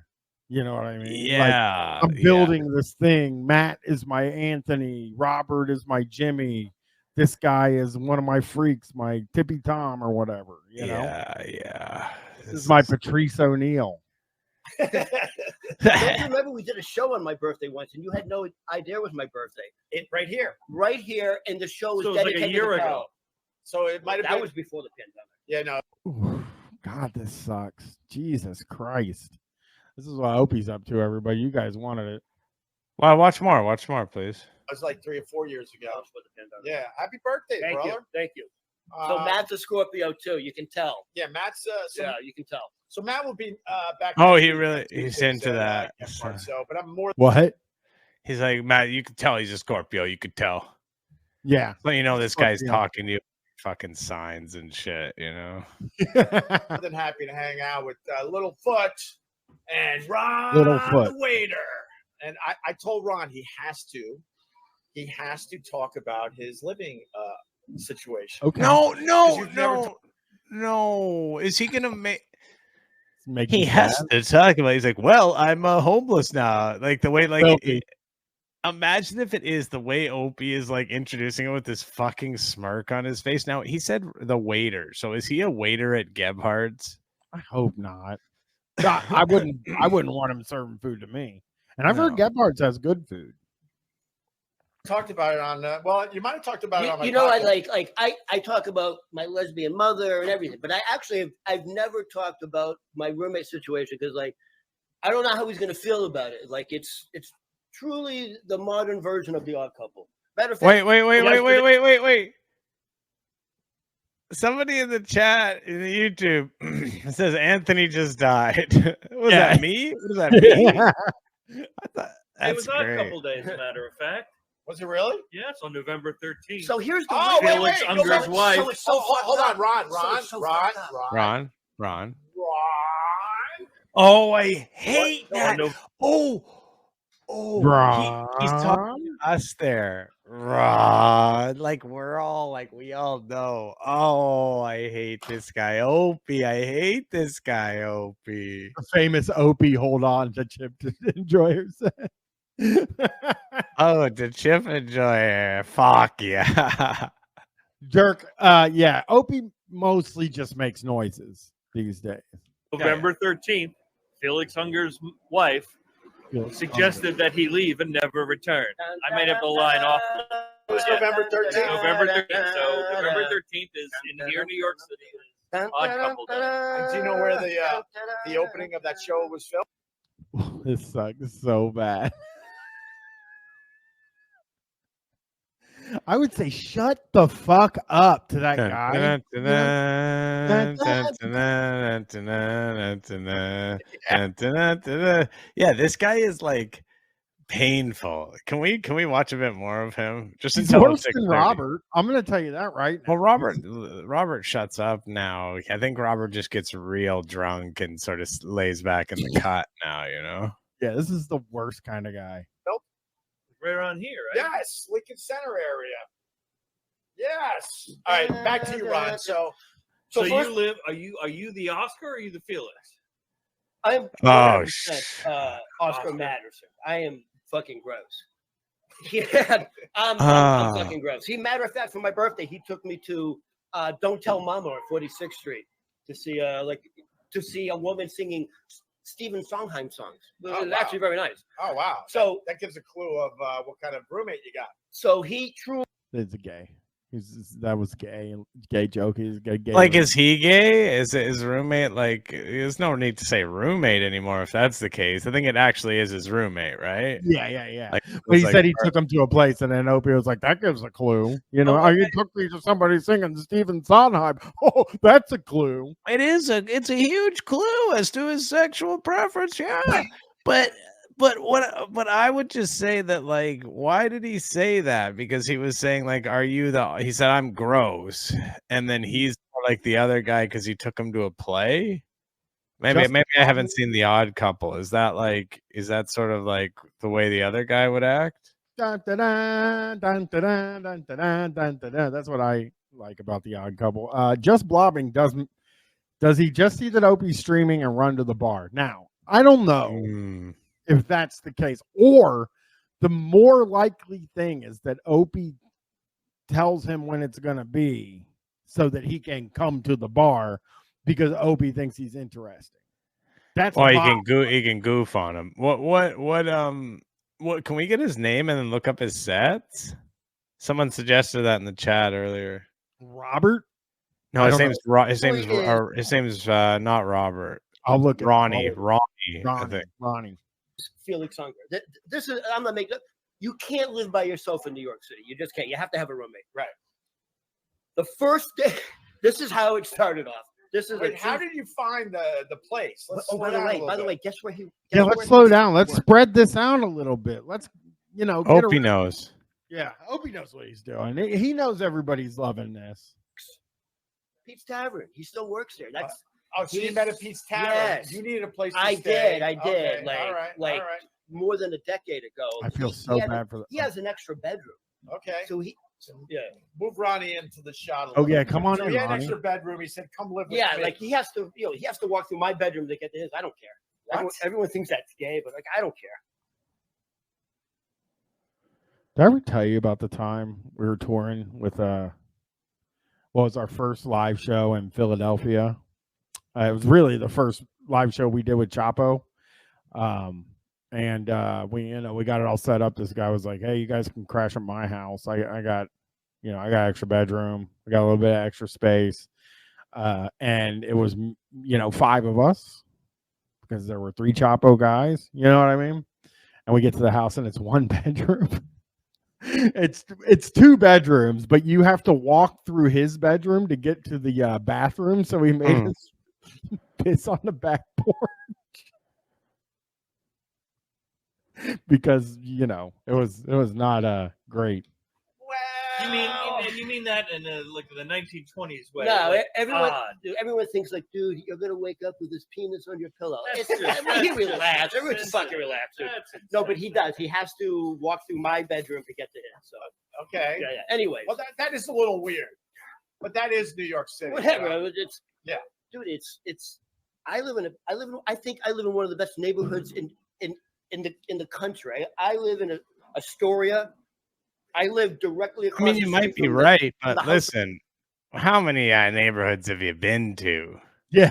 [SPEAKER 1] You know what I mean?
[SPEAKER 2] Yeah.
[SPEAKER 1] Like, I'm building this thing. Matt is my Anthony. Robert is my Jimmy. This guy is one of my freaks, my Tippy Tom or whatever. You know?
[SPEAKER 2] Yeah.
[SPEAKER 1] This is my Patrice O'Neill.
[SPEAKER 22] Don't you remember we did a show on my birthday once, and you had no idea it was my birthday?
[SPEAKER 14] Right here.
[SPEAKER 22] Right here, and the show was
[SPEAKER 14] So it was like a
[SPEAKER 22] dedicated
[SPEAKER 14] year
[SPEAKER 22] to
[SPEAKER 14] ago.
[SPEAKER 22] Cal.
[SPEAKER 14] So it might have
[SPEAKER 22] That
[SPEAKER 14] been.
[SPEAKER 22] was before the pandemic.
[SPEAKER 14] Yeah, no.
[SPEAKER 1] Ooh, God, this sucks. Jesus Christ. This is what Opie's up to, everybody. You guys wanted it.
[SPEAKER 2] Well, watch more. Watch more, please.
[SPEAKER 14] That was like 3 or 4 years ago.
[SPEAKER 22] Before the pandemic.
[SPEAKER 14] Yeah. Happy birthday,
[SPEAKER 22] Thank
[SPEAKER 14] brother.
[SPEAKER 22] you. Thank you. So Matt's a Scorpio too. You can tell.
[SPEAKER 14] Yeah, Matt's.
[SPEAKER 22] Yeah, you can tell.
[SPEAKER 14] So Matt will be back.
[SPEAKER 2] Oh,
[SPEAKER 14] next
[SPEAKER 2] he
[SPEAKER 14] week
[SPEAKER 2] really
[SPEAKER 14] at
[SPEAKER 2] he's
[SPEAKER 14] Tuesdays
[SPEAKER 2] into
[SPEAKER 14] at,
[SPEAKER 2] that.
[SPEAKER 14] So, but I'm more.
[SPEAKER 1] What?
[SPEAKER 2] He's like, Matt, you could tell he's a Scorpio. You could tell.
[SPEAKER 1] Yeah.
[SPEAKER 2] But this guy's
[SPEAKER 1] Scorpio.
[SPEAKER 2] talking to you fucking signs and shit,
[SPEAKER 14] more than happy to hang out with Littlefoot and Ron,
[SPEAKER 1] Littlefoot.
[SPEAKER 14] the waiter. And I told Ron he has to talk about his living situation.
[SPEAKER 1] Okay.
[SPEAKER 2] No. Is he gonna make?
[SPEAKER 1] He
[SPEAKER 2] He has to talk about. He's like, well, I'm homeless now. Like the way,
[SPEAKER 1] Filthy.
[SPEAKER 2] imagine if it is the way Opie is like introducing it with this fucking smirk on his face. Now he said the waiter. So is he a waiter at Gebhardt's?
[SPEAKER 1] I hope not. God, I wouldn't want him serving food to me. And I've heard
[SPEAKER 2] No.
[SPEAKER 1] Gebhardt's has good food.
[SPEAKER 14] Talked about it on. Well, you might have talked about it on my.
[SPEAKER 22] You know,
[SPEAKER 14] podcast.
[SPEAKER 22] I talk about my lesbian mother and everything, but I've never talked about my roommate situation because I don't know how he's going to feel about it. Like it's truly the modern version of The Odd Couple. Matter of fact,
[SPEAKER 2] Wait. Somebody in the chat in the YouTube says Anthony just died. Was that me? Was that me?
[SPEAKER 22] It was
[SPEAKER 2] great.
[SPEAKER 22] a couple days, as a matter of fact.
[SPEAKER 14] Was it really?
[SPEAKER 22] Yeah, it's on November 13th. So here's the Felix Unger's wife. So it's so
[SPEAKER 14] hold on, Ron.
[SPEAKER 2] Ron. Oh, I hate that.
[SPEAKER 22] No.
[SPEAKER 2] He's talking to us there. Ron. Like we're all like we all know. Oh, I hate this guy, Opie. I hate this guy, Opie.
[SPEAKER 1] The famous Opie hold on to Chip to enjoy herself.
[SPEAKER 2] Oh, the Chip enjoyer. Fuck yeah.
[SPEAKER 1] Dirk, yeah, Opie mostly just makes noises these days.
[SPEAKER 22] November 13th, Felix Unger's wife suggested that he leave and never return. I made up the line off.
[SPEAKER 14] It was November 13th.
[SPEAKER 22] November 13th. So November 13th is in here, New York City. Odd Couple Day.
[SPEAKER 14] And do you know where the opening of that show was filmed?
[SPEAKER 1] This sucks so bad. I would say shut the fuck up to that guy.
[SPEAKER 2] Yeah, this guy is like painful. Can we watch a bit more of him? Just
[SPEAKER 1] He's
[SPEAKER 2] until
[SPEAKER 1] worse than Robert. I'm gonna tell you that right now.
[SPEAKER 2] Well, Robert shuts up now. I think Robert just gets real drunk and sort of lays back in the cot now,
[SPEAKER 1] Yeah, this is the worst kind of guy.
[SPEAKER 14] Nope.
[SPEAKER 22] Right around here, right?
[SPEAKER 14] Yes, Lincoln Center area. Yes. All right, back to you, Ron. So
[SPEAKER 22] So
[SPEAKER 14] first,
[SPEAKER 22] you live? Are you the Oscar or are you the Felix? I am 100% Oscar Madison. I am fucking gross. Yeah, I'm fucking gross. Matter of fact, for my birthday, he took me to Don't Tell Mama on 46th Street to see a woman singing Stephen Sondheim songs. It was actually very nice.
[SPEAKER 14] Oh wow!
[SPEAKER 22] So
[SPEAKER 14] that gives a clue of what kind of roommate you got.
[SPEAKER 22] So he truly.
[SPEAKER 1] It's gay. That was gay. Gay joke. He's gay.
[SPEAKER 2] Like, is he gay? Is his roommate like? There's no need to say roommate anymore if that's the case. I think it actually is his roommate, right?
[SPEAKER 1] Yeah.
[SPEAKER 2] Like,
[SPEAKER 1] but he
[SPEAKER 2] like,
[SPEAKER 1] said he took him to a place, and then Opie was like, "That gives a clue." You know, you took me to somebody singing Stephen Sondheim. Oh, that's a clue.
[SPEAKER 2] It's a huge clue as to his sexual preference. Yeah, but I would just say that, like, why did he say that? Because he was saying, like, he said, I'm gross. And then he's like the other guy because he took him to a play. Maybe I haven't seen The Odd Couple. Is that sort of like the way the other guy would act?
[SPEAKER 1] Dun, dun, dun, dun, dun, dun, dun, dun, dun, dun, dun. That's what I like about The Odd Couple. Just Blobbing does he just see that Opie's streaming and run to the bar? Now, I don't know. If that's the case, or the more likely thing is that Opie tells him when it's going to be so that he can come to the bar because Opie thinks he's interesting. That's
[SPEAKER 2] why he can goof on him. What can we get his name and then look up his sets? Someone suggested that in the chat earlier.
[SPEAKER 1] Robert?
[SPEAKER 2] No, his name's not Robert.
[SPEAKER 1] I'll look at
[SPEAKER 2] Ronnie.
[SPEAKER 1] I think. Ronnie.
[SPEAKER 22] Felix Unger. This is, I'm not making up. You can't live by yourself in New York City. You just can't. You have to have a roommate.
[SPEAKER 14] Right.
[SPEAKER 22] The first day, this is how it started off. This is
[SPEAKER 14] how did you find the place?
[SPEAKER 22] By the way, guess where he?
[SPEAKER 1] Let's slow down. Let's spread this out a little bit. Let's,
[SPEAKER 2] Opie knows.
[SPEAKER 1] Yeah, Opie knows what he's doing. He knows everybody's loving this.
[SPEAKER 22] Pete's Tavern. He still works there. That's.
[SPEAKER 14] So you met at Pete's Tavern.
[SPEAKER 22] Yes.
[SPEAKER 14] You needed a place to
[SPEAKER 22] I
[SPEAKER 14] stay.
[SPEAKER 22] did.
[SPEAKER 14] Okay.
[SPEAKER 22] Like more than a decade ago.
[SPEAKER 1] I feel so bad for that.
[SPEAKER 22] He has an extra bedroom.
[SPEAKER 14] Okay.
[SPEAKER 22] So
[SPEAKER 14] move Ronnie into the shot.
[SPEAKER 1] Oh yeah, come on
[SPEAKER 14] so
[SPEAKER 1] in,
[SPEAKER 14] he had an
[SPEAKER 1] Ronnie.
[SPEAKER 14] extra bedroom. He said, "Come live with me."
[SPEAKER 22] Yeah, like he has to walk through my bedroom to get to his. I don't care. Everyone thinks that's gay, but like I don't care.
[SPEAKER 1] Did I ever tell you about the time we were touring with it was our first live show in Philadelphia? It was really the first live show we did with Chapo. And we got it all set up. This guy was like, "Hey, you guys can crash at my house. I got extra bedroom. I got a little bit of extra space." And it was, 5 of us because there were 3 Chapo guys, you know what I mean? And we get to the house and it's 1 bedroom. It's 2 bedrooms, but you have to walk through his bedroom to get to the bathroom. So he made us piss on the back porch because it was not great.
[SPEAKER 19] You mean that in the 1920s way?
[SPEAKER 22] No,
[SPEAKER 19] like,
[SPEAKER 22] everyone thinks like, dude, you're gonna wake up with his penis on your pillow. He relaxed. Everyone's fucking relaxed. No, but he does. He has to walk through my bedroom to get to him. So
[SPEAKER 14] okay.
[SPEAKER 22] Yeah. Anyway,
[SPEAKER 14] well, that is a little weird, but that is New York City.
[SPEAKER 22] Whatever. It's
[SPEAKER 14] dude.
[SPEAKER 22] It's. I think I live in one of the best neighborhoods in the country. I live in Astoria. I live directly across.
[SPEAKER 2] I mean, you might be right, but listen, how many neighborhoods have you been to?
[SPEAKER 1] Yeah.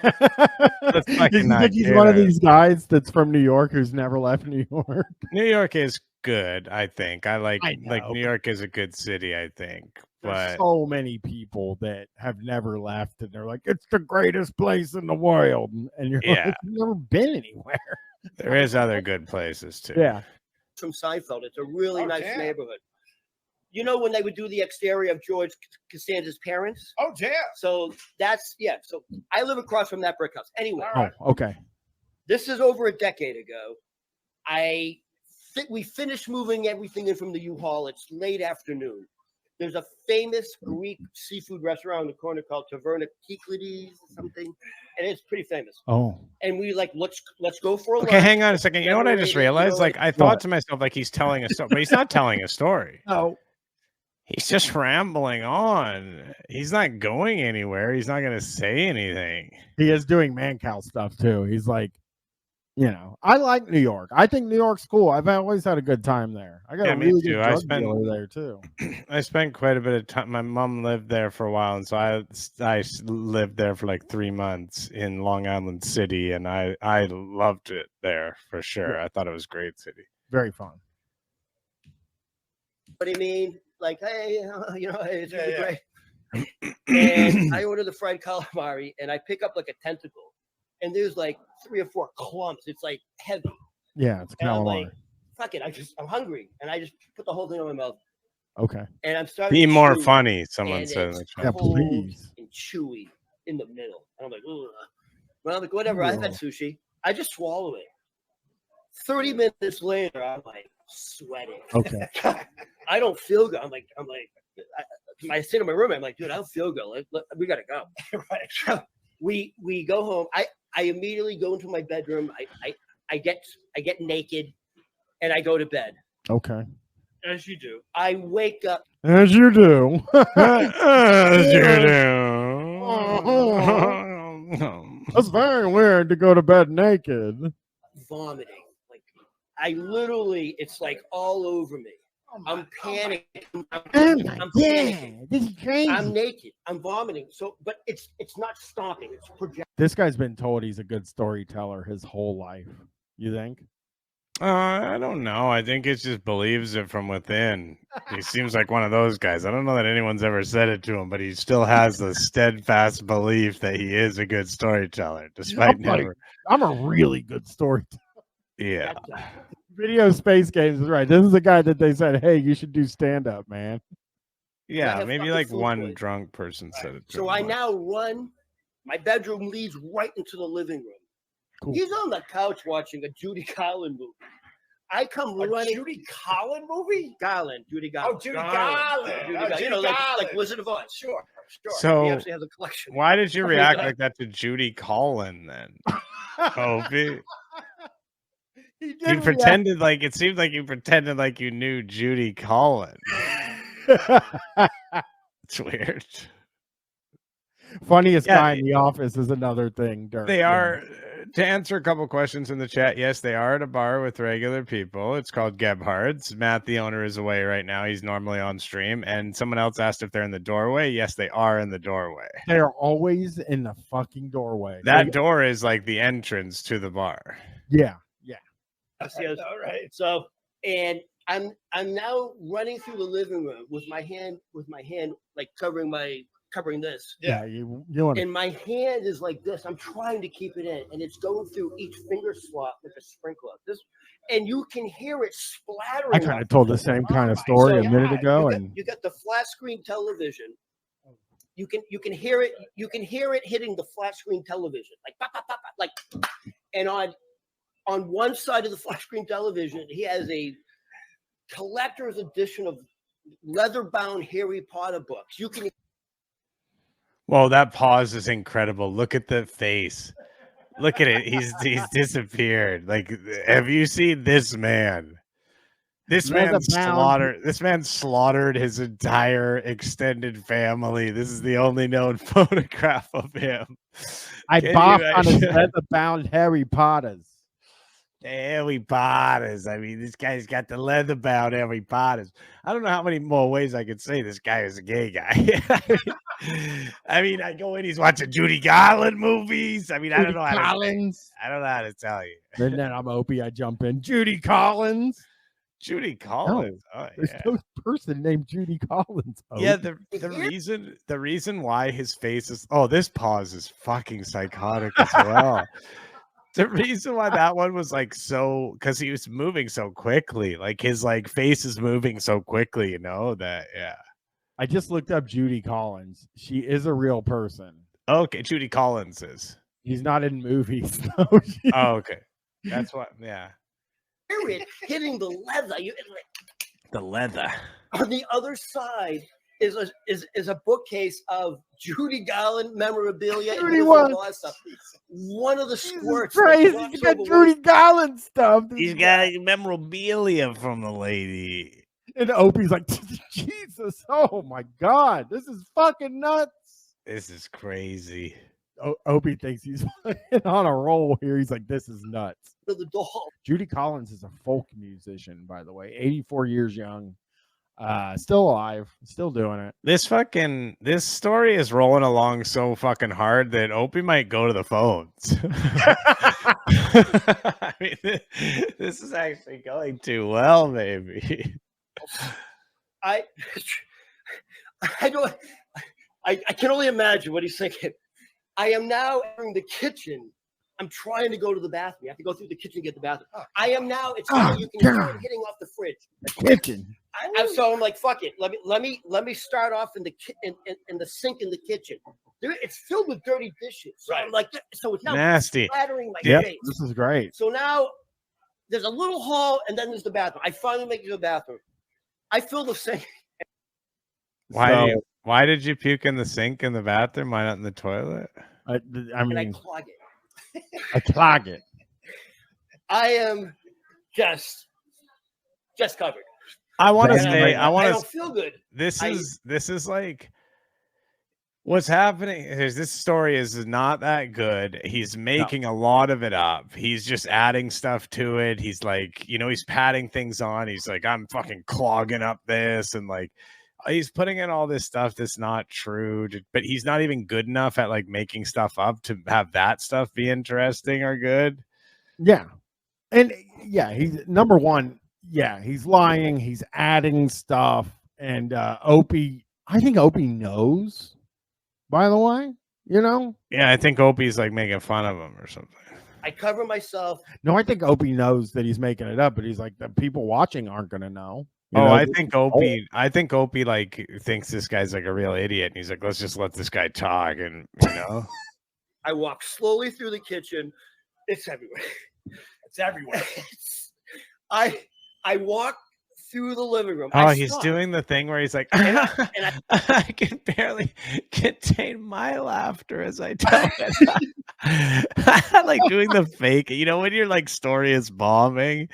[SPEAKER 2] Let's fucking not
[SPEAKER 1] think he's one of these guys that's from New York who's never left New York.
[SPEAKER 2] New York is good, I think. I like New York is a good city, I think.
[SPEAKER 1] There's
[SPEAKER 2] But
[SPEAKER 1] so many people that have never left, and they're like, "It's the greatest place in the world," and you're like, "You've never been anywhere."
[SPEAKER 2] there is other good places too.
[SPEAKER 1] Yeah.
[SPEAKER 22] From Seinfeld. It's a really nice neighborhood. You know when they would do the exterior of George Costanza's parents?
[SPEAKER 14] Oh, yeah.
[SPEAKER 22] So that's So I live across from that brick house. Anyway.
[SPEAKER 1] Oh, okay.
[SPEAKER 22] This is over a decade ago. I think we finished moving everything in from the U-Haul. It's late afternoon. There's a famous Greek seafood restaurant on the corner called Taverna Kyklades or something, and it's pretty famous.
[SPEAKER 1] Oh.
[SPEAKER 22] And we let's go for a
[SPEAKER 2] Okay, hang on a second. You know what I just realized? Like I thought to myself, like he's telling a story, but he's not telling a story.
[SPEAKER 1] No.
[SPEAKER 2] He's just rambling on. He's not going anywhere. He's not going to say anything.
[SPEAKER 1] He is doing Mancow stuff too. He's like, You know, I like New York. I think New York's cool. I've always had a good time there. I got a really good drug dealer there too.
[SPEAKER 2] I spent quite a bit of time. My mom lived there for a while, and so I lived there for like 3 months in Long Island City, and I loved it there for sure.
[SPEAKER 1] Yeah.
[SPEAKER 2] I thought it was a great city.
[SPEAKER 1] Very fun.
[SPEAKER 22] What do you mean? Like, hey, it's really great. And I order the fried calamari, and I pick up like a tentacle, and there's like 3 or 4 clumps. It's like heavy.
[SPEAKER 1] Yeah, it's
[SPEAKER 22] And I'm
[SPEAKER 1] calamari.
[SPEAKER 22] like, fuck it. I'm hungry, and I just put the whole thing in my mouth.
[SPEAKER 1] Okay.
[SPEAKER 22] And I'm starting.
[SPEAKER 2] Be
[SPEAKER 22] to
[SPEAKER 2] more
[SPEAKER 22] chew,
[SPEAKER 2] funny, someone
[SPEAKER 22] and
[SPEAKER 2] said in
[SPEAKER 22] it's
[SPEAKER 2] the chat.
[SPEAKER 1] Yeah,
[SPEAKER 22] cold
[SPEAKER 1] please.
[SPEAKER 22] and chewy in the middle. And I'm like, ugh. But I'm like, whatever. I've had sushi. I just swallow it. 30 minutes later, I'm like sweating.
[SPEAKER 1] Okay.
[SPEAKER 22] I don't feel good. I sit in my room. I'm like, dude, I don't feel good. We gotta go. Right. So we go home. I immediately go into my bedroom. I get naked, and I go to bed.
[SPEAKER 1] Okay.
[SPEAKER 19] As you do.
[SPEAKER 22] I wake up.
[SPEAKER 1] As you do.
[SPEAKER 2] As you do.
[SPEAKER 1] It's very weird to go to bed naked.
[SPEAKER 22] Vomiting. Like I literally, it's like all over me. I'm panicking. I'm panicking.
[SPEAKER 1] This is crazy.
[SPEAKER 22] I'm naked. I'm vomiting. So, but it's not stopping. It's projecting.
[SPEAKER 1] This guy's been told he's a good storyteller his whole life. You think?
[SPEAKER 2] I don't know. I think it just believes it from within. He seems like one of those guys. I don't know that anyone's ever said it to him, but he still has the steadfast belief that he is a good storyteller, despite never.
[SPEAKER 1] I'm a really good storyteller.
[SPEAKER 2] Yeah.
[SPEAKER 1] Video Space Games is right. This is the guy that they said, "Hey, you should do stand up, man."
[SPEAKER 2] Yeah, maybe like one drunk person said it.
[SPEAKER 22] So I now run. My bedroom leads right into the living room.
[SPEAKER 1] Cool.
[SPEAKER 22] He's on the couch watching a Judy Garland movie. I come running.
[SPEAKER 14] Judy Garland movie?
[SPEAKER 22] Judy Garland.
[SPEAKER 14] Oh, Judy Garland.
[SPEAKER 22] Judy
[SPEAKER 14] Oh,
[SPEAKER 22] Garland.
[SPEAKER 14] Judy
[SPEAKER 22] Like
[SPEAKER 14] Garland.
[SPEAKER 22] Wizard of Oz.
[SPEAKER 14] Sure.
[SPEAKER 2] So
[SPEAKER 22] he actually has a collection.
[SPEAKER 2] why did you react like that to Judy Garland then? Opie? You pretended like it seemed like you pretended like you knew Judy Garland. It's weird.
[SPEAKER 1] Funniest guy in the office is another thing.
[SPEAKER 2] They are, to answer a couple questions in the chat, yes, they are at a bar with regular people. It's called Gebhard's. Matt, the owner, is away right now. He's normally on stream. And someone else asked if they're in the doorway. Yes, they are in the doorway.
[SPEAKER 1] They're always in the fucking doorway.
[SPEAKER 2] That door is like the entrance to the bar.
[SPEAKER 1] Yeah.
[SPEAKER 22] All right. So, and I'm now running through the living room with my hand like covering this.
[SPEAKER 1] Yeah, you want
[SPEAKER 22] And my hand is like this. I'm trying to keep it in, and it's going through each finger slot with a sprinkler. And you can hear it splattering.
[SPEAKER 1] I kind of told the same kind of story a minute ago, and
[SPEAKER 22] you got the flat screen television. You can hear it. You can hear it hitting the flat screen television, like pop, pop, pop, pop, like. And on one side of the flat screen television, he has a collector's edition of leather-bound Harry Potter books. You can.
[SPEAKER 2] Whoa, that pause is incredible. Look at the face. Look at it. He's disappeared. Like, have you seen this man? This man slaughtered his entire extended family. This is the only known photograph of him.
[SPEAKER 1] I bopped on his leather-bound Harry Potters.
[SPEAKER 2] Harry Potters. I mean, this guy's got the leather-bound Harry Potters. I don't know how many more ways I could say this guy is a gay guy. I mean, I go in, he's watching Judy Garland movies. I mean, I don't know how to tell you.
[SPEAKER 1] And then I'm Opie. I jump in. Judy Collins.
[SPEAKER 2] Judy Collins.
[SPEAKER 1] No, there's no person named Judy Collins.
[SPEAKER 2] Yeah, the reason why his face is this pause is fucking psychotic as well. The reason why that one was like so, because he was moving so quickly, like his like face is moving so quickly,
[SPEAKER 1] I just looked up Judy Collins. She is a real person.
[SPEAKER 2] Okay, Judy Collins is.
[SPEAKER 1] He's not in movies though.
[SPEAKER 2] Oh, okay. That's what. Yeah.
[SPEAKER 22] Hear it hitting the leather.
[SPEAKER 2] The leather.
[SPEAKER 22] On the other side is a bookcase of Judy Garland memorabilia. One of the squirts.
[SPEAKER 1] Crazy. He's got Judy Garland stuff.
[SPEAKER 2] He's got memorabilia from the lady.
[SPEAKER 1] And Opie's like, Jesus, oh my God, this is fucking nuts.
[SPEAKER 2] This is crazy.
[SPEAKER 4] Opie thinks he's on a roll here. He's like, this is nuts.
[SPEAKER 22] The doll.
[SPEAKER 4] Judy Collins is a folk musician, by the way, 84 years young, still alive, still doing it.
[SPEAKER 2] This story is rolling along so fucking hard that Opie might go to the phones. I mean, this is actually going too well, maybe.
[SPEAKER 22] I can only imagine what he's thinking. I am now entering the kitchen. I'm trying to go to the bathroom. You have to go through the kitchen to get the bathroom. I am now. It's now you can hear it hitting off the fridge.
[SPEAKER 4] Kitchen.
[SPEAKER 22] So I'm like, fuck it. Let me start off in the in the sink in the kitchen. It's filled with dirty dishes. So I'm like, so it's now
[SPEAKER 2] nasty,
[SPEAKER 22] splattering my face.
[SPEAKER 4] This is great.
[SPEAKER 22] So now there's a little hall, and then there's the bathroom. I finally make it to the bathroom. I fill the sink.
[SPEAKER 2] Why did you puke in the sink in the bathroom? Why not in the toilet?
[SPEAKER 4] I mean,
[SPEAKER 22] and I clog it.
[SPEAKER 4] I clog it.
[SPEAKER 22] I am just covered.
[SPEAKER 2] I want to
[SPEAKER 22] And
[SPEAKER 2] say,
[SPEAKER 22] I don't feel good.
[SPEAKER 2] This is like what's happening. This story is not that good. He's making a lot of it up. He's just adding stuff to it. He's like, he's padding things on. He's like, I'm fucking clogging up this, and like, he's putting in all this stuff that's not true, but he's not even good enough at like making stuff up to have that stuff be interesting or good.
[SPEAKER 4] Yeah. And yeah, he's number one. Yeah, he's lying. He's adding stuff. And Opie, I think Opie knows, by the way,
[SPEAKER 2] Yeah, I think Opie's like making fun of him or something.
[SPEAKER 22] I cover myself.
[SPEAKER 4] No, I think Opie knows that he's making it up, but he's like, the people watching aren't going to know.
[SPEAKER 2] I think Opie like thinks this guy's like a real idiot, and he's like, let's just let this guy talk, and
[SPEAKER 22] I walk slowly through the kitchen. It's everywhere.
[SPEAKER 14] It's everywhere.
[SPEAKER 22] I walk through the living room.
[SPEAKER 2] Oh, he's doing the thing where he's like, I can barely contain my laughter as I tell it. Like doing the fake, when your like story is bombing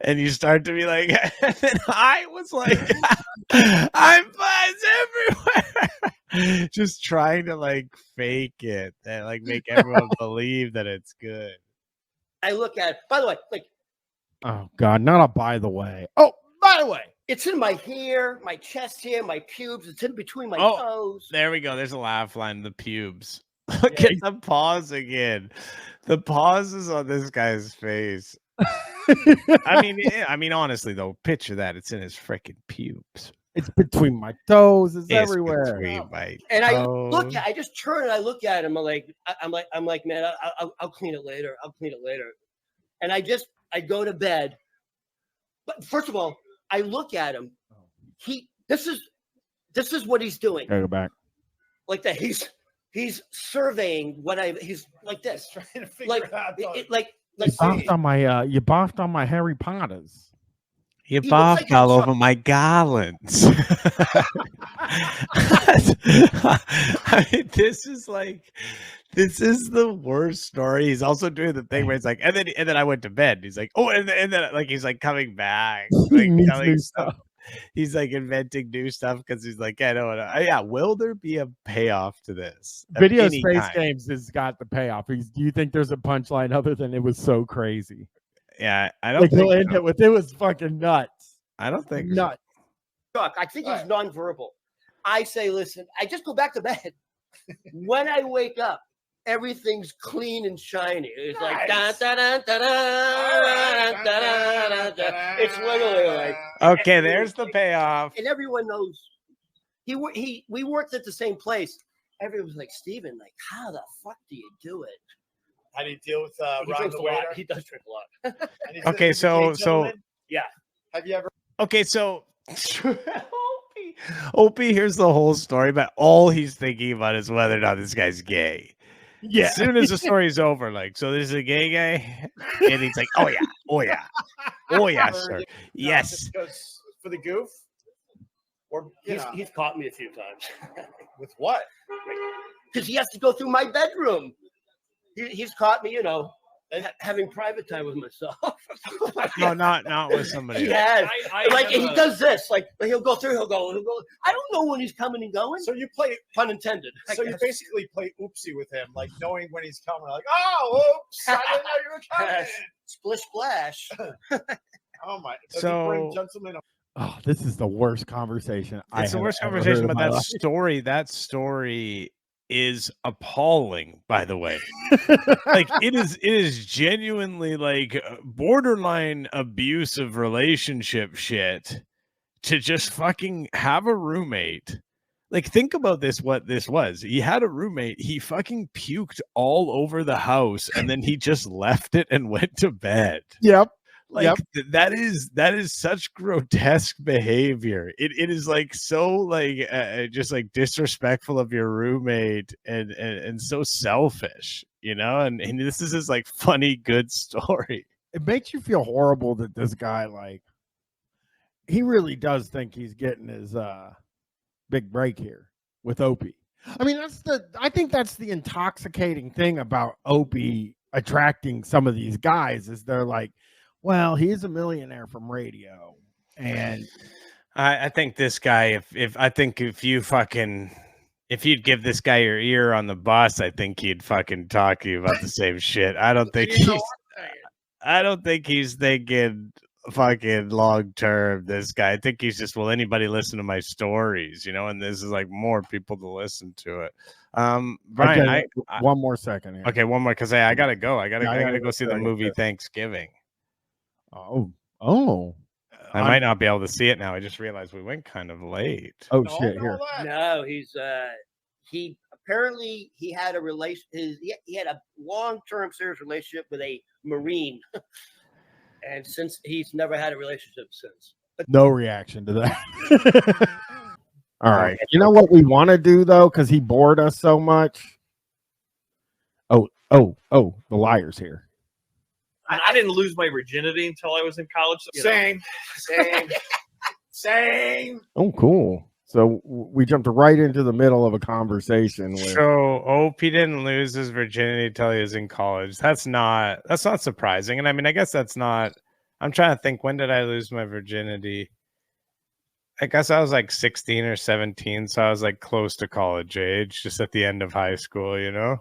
[SPEAKER 2] and you start to be like, and then I was like, I'm fine everywhere. Just trying to like fake it and like make everyone believe that it's good.
[SPEAKER 22] I look at it. By the way, like,
[SPEAKER 4] oh God, not a by the way. Oh, by the way,
[SPEAKER 22] it's in my hair, my chest hair, my pubes. It's in between my toes.
[SPEAKER 2] There we go. There's a laugh line. The pubes. Look at the pause again. The pauses on this guy's face. I mean, honestly though, picture that. It's in his freaking pubes.
[SPEAKER 4] It's between my toes. It's everywhere.
[SPEAKER 22] And I just turn and I look at him. I'm like, man, I'll clean it later. I'll clean it later. And I go to bed. But first of all, I look at him. This is what he's doing.
[SPEAKER 4] Go back.
[SPEAKER 22] Like that. He's surveying he's like this.
[SPEAKER 14] Trying to figure out.
[SPEAKER 4] You boffed on my Harry Potters.
[SPEAKER 2] You boffed all over my garlands. I mean, this is the worst story. He's also doing the thing where it's like, and then I went to bed. He's like, oh, and then like he's like coming back, like telling stuff. He's like inventing new stuff because he's like, I don't know. Yeah, will there be a payoff to this?
[SPEAKER 4] Video Space Games has got the payoff. Do you think there's a punchline other than it was so crazy?
[SPEAKER 2] Yeah, I don't think
[SPEAKER 4] he'll end it with it was fucking nuts.
[SPEAKER 2] I don't think
[SPEAKER 22] nuts. Jock, I think he's nonverbal. I say, listen, I just go back to bed. When I wake up, everything's clean and shiny. It's like da da da da da da da. It's literally like
[SPEAKER 2] okay. There's the payoff,
[SPEAKER 22] and everyone knows. We worked at the same place. Everyone's like, Steven, like, how the fuck do you do it?
[SPEAKER 14] How do you deal with
[SPEAKER 22] he drinks a lot. He does drink a lot.
[SPEAKER 2] Okay, so
[SPEAKER 22] yeah.
[SPEAKER 14] Have you ever?
[SPEAKER 2] Okay, so Opie here's the whole story, but all he's thinking about is whether or not this guy's gay. Yeah. As soon as the story's over, like, so this is a gay guy, and he's like, oh yeah, sir, yes.
[SPEAKER 14] Goes for the goof. Or
[SPEAKER 22] he's caught me a few times.
[SPEAKER 14] With what?
[SPEAKER 22] Because he has to go through my bedroom. He's caught me, and having private time with myself.
[SPEAKER 2] No, not with somebody.
[SPEAKER 22] He
[SPEAKER 2] else.
[SPEAKER 22] has. He does this. Like he'll go through. He'll go. I don't know when he's coming and going.
[SPEAKER 14] So you play,
[SPEAKER 22] pun intended.
[SPEAKER 14] So you basically play oopsie with him, like knowing when he's coming. Like, oh, oops, I didn't know you were coming.
[SPEAKER 22] Splish splash.
[SPEAKER 14] Oh my! Does
[SPEAKER 2] So-
[SPEAKER 14] he bring gentlemen?
[SPEAKER 1] Oh, this is the worst conversation.
[SPEAKER 2] It's the worst conversation, but that story is appalling, by the way. Like it is genuinely like borderline abusive relationship shit to just fucking have a roommate. Like, think about this, what this was. He had a roommate, he fucking puked all over the house, and then he just left it and went to bed.
[SPEAKER 1] Yep.
[SPEAKER 2] Like that is such grotesque behavior. It is like so like just like disrespectful of your roommate and so selfish, you know. And this is his like funny good story.
[SPEAKER 1] It makes you feel horrible that this guy, like, he really does think he's getting his big break here with Opie. I mean, I think that's the intoxicating thing about Opie attracting some of these guys is they're like, well, he's a millionaire from radio, and
[SPEAKER 2] I think this guy, if you'd give this guy your ear on the bus, I think he'd fucking talk to you about the same shit. I don't think he's thinking fucking long term. This guy, I think he's just, will anybody listen to my stories, you know? And this is like more people to listen to it. Brian,
[SPEAKER 1] okay, one more second here.
[SPEAKER 2] Okay, one more because I gotta go. I gotta go see the movie Thanksgiving.
[SPEAKER 1] Oh.
[SPEAKER 2] I might not be able to see it now. I just realized we went kind of late.
[SPEAKER 1] Oh shit! Here.
[SPEAKER 22] No, he apparently he had a he had a long-term serious relationship with a Marine, and since he's never had a relationship since.
[SPEAKER 1] No reaction to that. All right. You know what we want to do though, because he bored us so much. Oh! The liar's here.
[SPEAKER 19] I didn't lose my virginity until I was in college. So,
[SPEAKER 14] Same.
[SPEAKER 1] Oh, cool. So we jumped right into the middle of a conversation.
[SPEAKER 2] So Opie didn't lose his virginity until he was in college. That's not surprising. And I mean, I guess that's not. I'm trying to think. When did I lose my virginity? I guess I was like 16 or 17, so I was like close to college age, just at the end of high school, you know.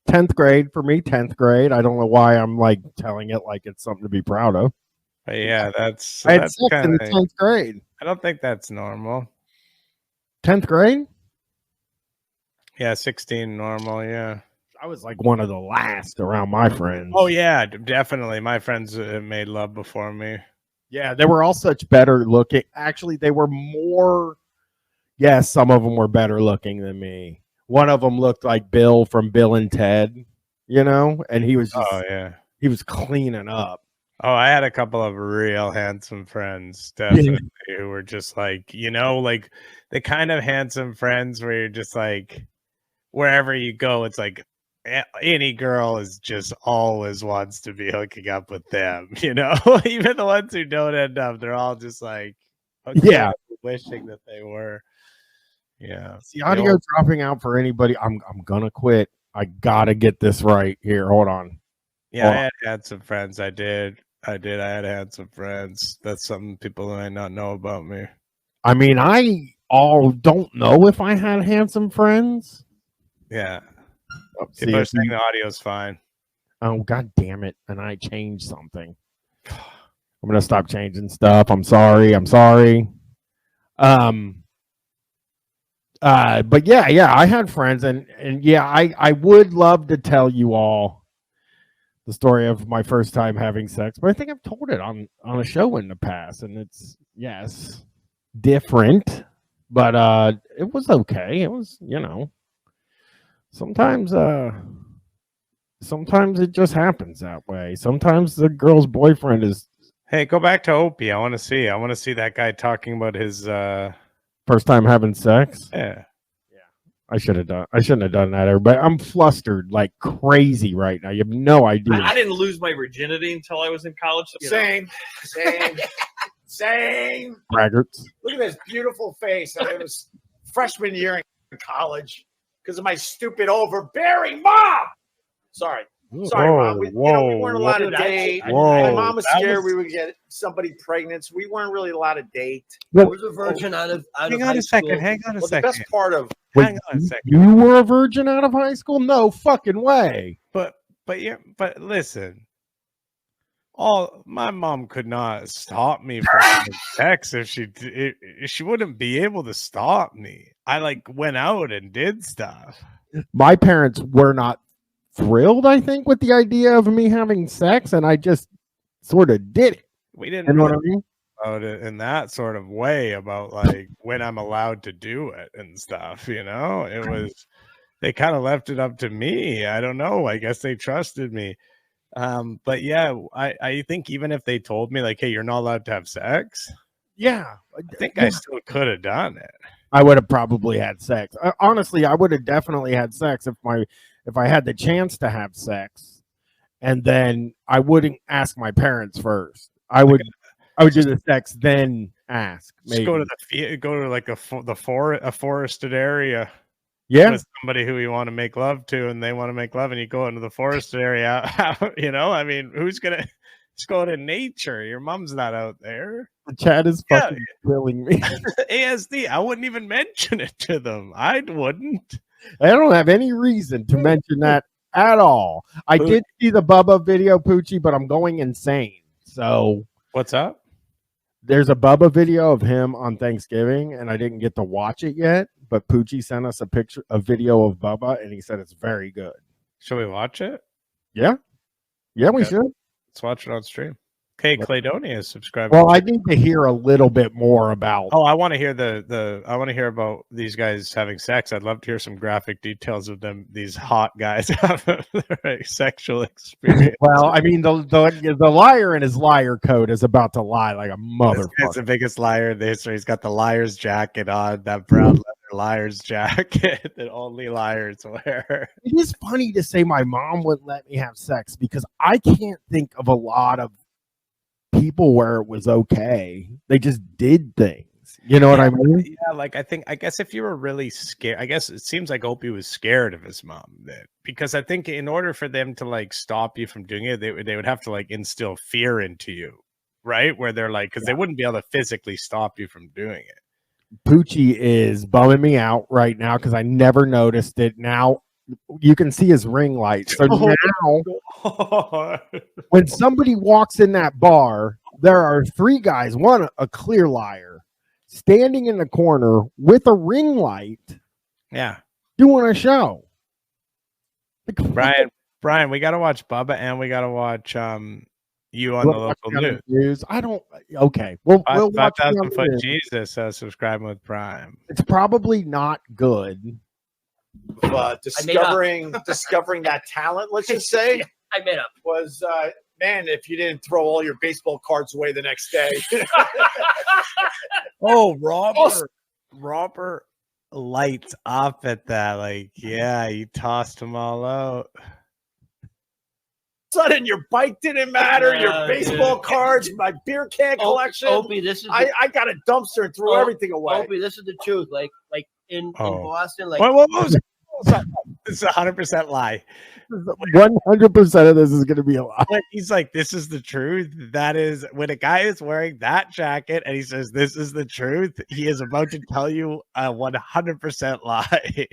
[SPEAKER 1] 10th grade for me. 10th grade. I don't know why I'm like telling it like it's something to be proud of.
[SPEAKER 2] But yeah, that's
[SPEAKER 1] I had sex in the 10th grade.
[SPEAKER 2] I don't think that's normal.
[SPEAKER 1] 10th grade?
[SPEAKER 2] Yeah, 16 normal. Yeah,
[SPEAKER 1] I was like one of the last around my friends.
[SPEAKER 2] Oh yeah, definitely. My friends made love before me.
[SPEAKER 1] Yeah, they were all such better looking. Actually, they were more. Yes, some of them were better looking than me. One of them looked like Bill from Bill and Ted, you know, and he was just, he was cleaning up.
[SPEAKER 2] Oh, I had a couple of real handsome friends, definitely, who were just like, you know, like the kind of handsome friends where you're just like, wherever you go, it's like any girl is just always wants to be hooking up with them, you know, even the ones who don't end up, they're all just like, wishing that they were. Yeah.
[SPEAKER 1] Is the audio dropping out for anybody? I'm gonna quit. I gotta get this right here. Hold on.
[SPEAKER 2] Yeah, I had some friends. I did. I had handsome friends. That's something people might not know about me.
[SPEAKER 1] I mean, I don't know if I had handsome friends.
[SPEAKER 2] Yeah.
[SPEAKER 1] See,
[SPEAKER 2] People are saying the audio's fine.
[SPEAKER 1] Oh, god damn it. And I changed something. I'm gonna stop changing stuff. I'm sorry. But yeah, I had friends, and yeah, I would love to tell you all the story of my first time having sex, but I think I've told it on a show in the past, and it's different, but it was okay. It was, you know, sometimes it just happens that way. Sometimes the girl's boyfriend is.
[SPEAKER 2] Hey, go back to Opie. I want to see that guy talking about his
[SPEAKER 1] first time having sex.
[SPEAKER 2] Yeah.
[SPEAKER 1] I shouldn't have done that, everybody. I'm flustered like crazy right now. You have no idea.
[SPEAKER 19] I didn't lose my virginity until I was in college. So,
[SPEAKER 14] Same.
[SPEAKER 1] Braggarts.
[SPEAKER 14] Look at this beautiful face. It was freshman year in college because of my stupid overbearing mom. Sorry.
[SPEAKER 15] Sorry, Mom. We weren't allowed to
[SPEAKER 3] Whoa.
[SPEAKER 15] date.
[SPEAKER 3] Whoa.
[SPEAKER 15] My mom was
[SPEAKER 3] That
[SPEAKER 15] scared
[SPEAKER 3] was-
[SPEAKER 15] we would get somebody pregnant, so we weren't really allowed to date.
[SPEAKER 22] I was a virgin out of
[SPEAKER 2] Hang
[SPEAKER 22] high
[SPEAKER 2] on a second.
[SPEAKER 22] school.
[SPEAKER 2] Hang on a
[SPEAKER 15] Well, the
[SPEAKER 2] second.
[SPEAKER 15] best part of
[SPEAKER 1] Wait, you were a virgin out of high school? No fucking way.
[SPEAKER 2] But listen. My mom could not stop me from having sex if she wouldn't be able to stop me. I like went out and did stuff.
[SPEAKER 1] My parents were not thrilled, I think, with the idea of me having sex, and I just sort of did it.
[SPEAKER 2] We didn't
[SPEAKER 1] You know what I
[SPEAKER 2] really
[SPEAKER 1] mean?
[SPEAKER 2] about it in that sort of way about like when I'm allowed to do it and stuff, you know? It was they kind of left it up to me. I don't know. I guess they trusted me. But yeah, I think even if they told me like, hey, you're not allowed to have sex,
[SPEAKER 1] yeah,
[SPEAKER 2] I think I still could have done it.
[SPEAKER 1] I would have probably had sex. Honestly, I would have definitely had sex if I had the chance to have sex, and then I wouldn't ask my parents first. I would do the sex, then ask.
[SPEAKER 2] Just
[SPEAKER 1] Maybe.
[SPEAKER 2] go to like a forested area.
[SPEAKER 1] Yeah.
[SPEAKER 2] With somebody who you want to make love to, and they want to make love, and you go into the forested area. You know, I mean, who's gonna just go to nature? Your mom's not out there.
[SPEAKER 1] The chat is fucking killing me.
[SPEAKER 2] ASD. I wouldn't even mention it to them. I wouldn't.
[SPEAKER 1] I don't have any reason to mention that at all. I did see the Bubba video, Poochie, but I'm going insane. So
[SPEAKER 2] what's up?
[SPEAKER 1] There's a Bubba video of him on Thanksgiving, and I didn't get to watch it yet. But Poochie sent us a video of Bubba, and he said it's very good.
[SPEAKER 2] Should we watch it?
[SPEAKER 1] Yeah, we should.
[SPEAKER 2] Let's watch it on stream. Okay, Claydonia is subscribed.
[SPEAKER 1] Well, I need to hear a little bit more about.
[SPEAKER 2] Oh, I want to hear I want to hear about these guys having sex. I'd love to hear some graphic details of them. These hot guys having their sexual experience.
[SPEAKER 1] Well, I mean, the liar in his liar code is about to lie like a motherfucker.
[SPEAKER 2] It's the biggest liar in the history. He's got the liar's jacket on, that brown leather liar's jacket that only liars wear.
[SPEAKER 1] It is funny to say my mom wouldn't let me have sex because I can't think of a lot of people where it was okay. They just did things. You know what I mean?
[SPEAKER 2] Yeah, like I guess if you were really scared, I guess it seems like Opie was scared of his mom then, because I think in order for them to like stop you from doing it, they would have to like instill fear into you, right? Where they're like, because they wouldn't be able to physically stop you from doing it.
[SPEAKER 1] Poochie is bumming me out right now because I never noticed it. Now you can see his ring light. So now, when somebody walks in that bar, there are three guys, one a clear liar, standing in the corner with a ring light.
[SPEAKER 2] Yeah,
[SPEAKER 1] doing a show.
[SPEAKER 2] Brian, we got to watch Bubba and we got to watch you on the local news.
[SPEAKER 1] I don't. Okay, we'll watch
[SPEAKER 2] 5,000 foot Jesus subscribing with Prime.
[SPEAKER 1] It's probably not good.
[SPEAKER 15] Discovering that talent, let's just say,
[SPEAKER 22] I made up
[SPEAKER 15] was man. If you didn't throw all your baseball cards away the next day.
[SPEAKER 2] Oh, Robert lights up at that. Like, yeah, you tossed them all out.
[SPEAKER 15] Sudden, your bike didn't matter. Your baseball cards, my beer can collection.
[SPEAKER 22] Opie, this is
[SPEAKER 15] I got a dumpster and threw everything away.
[SPEAKER 22] Opie, this is the truth. Like in Boston, like
[SPEAKER 2] what was it? This is 100% lie.
[SPEAKER 1] 100% of this is going to be a lie.
[SPEAKER 2] He's like, this is the truth. That is when a guy is wearing that jacket and he says, this is the truth. He is about to tell you a 100% lie.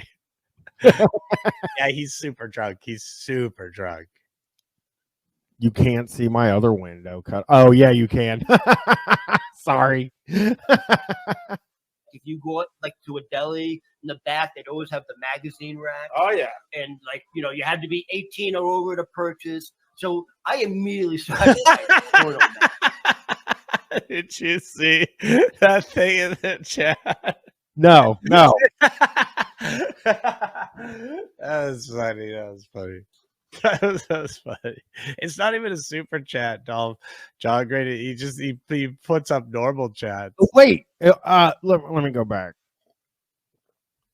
[SPEAKER 2] Yeah, he's super drunk.
[SPEAKER 1] You can't see my other window cut. Oh, yeah, you can. Sorry.
[SPEAKER 22] If you go like to a deli in the back, they'd always have the magazine rack.
[SPEAKER 15] Oh yeah,
[SPEAKER 22] and like you had to be 18 or over to purchase. So I immediately started.
[SPEAKER 2] Did you see that thing in the chat?
[SPEAKER 1] No.
[SPEAKER 2] That was funny. That was funny. It's not even a super chat, Dolph. John Grady. He puts up normal chats.
[SPEAKER 1] Wait, let me go back.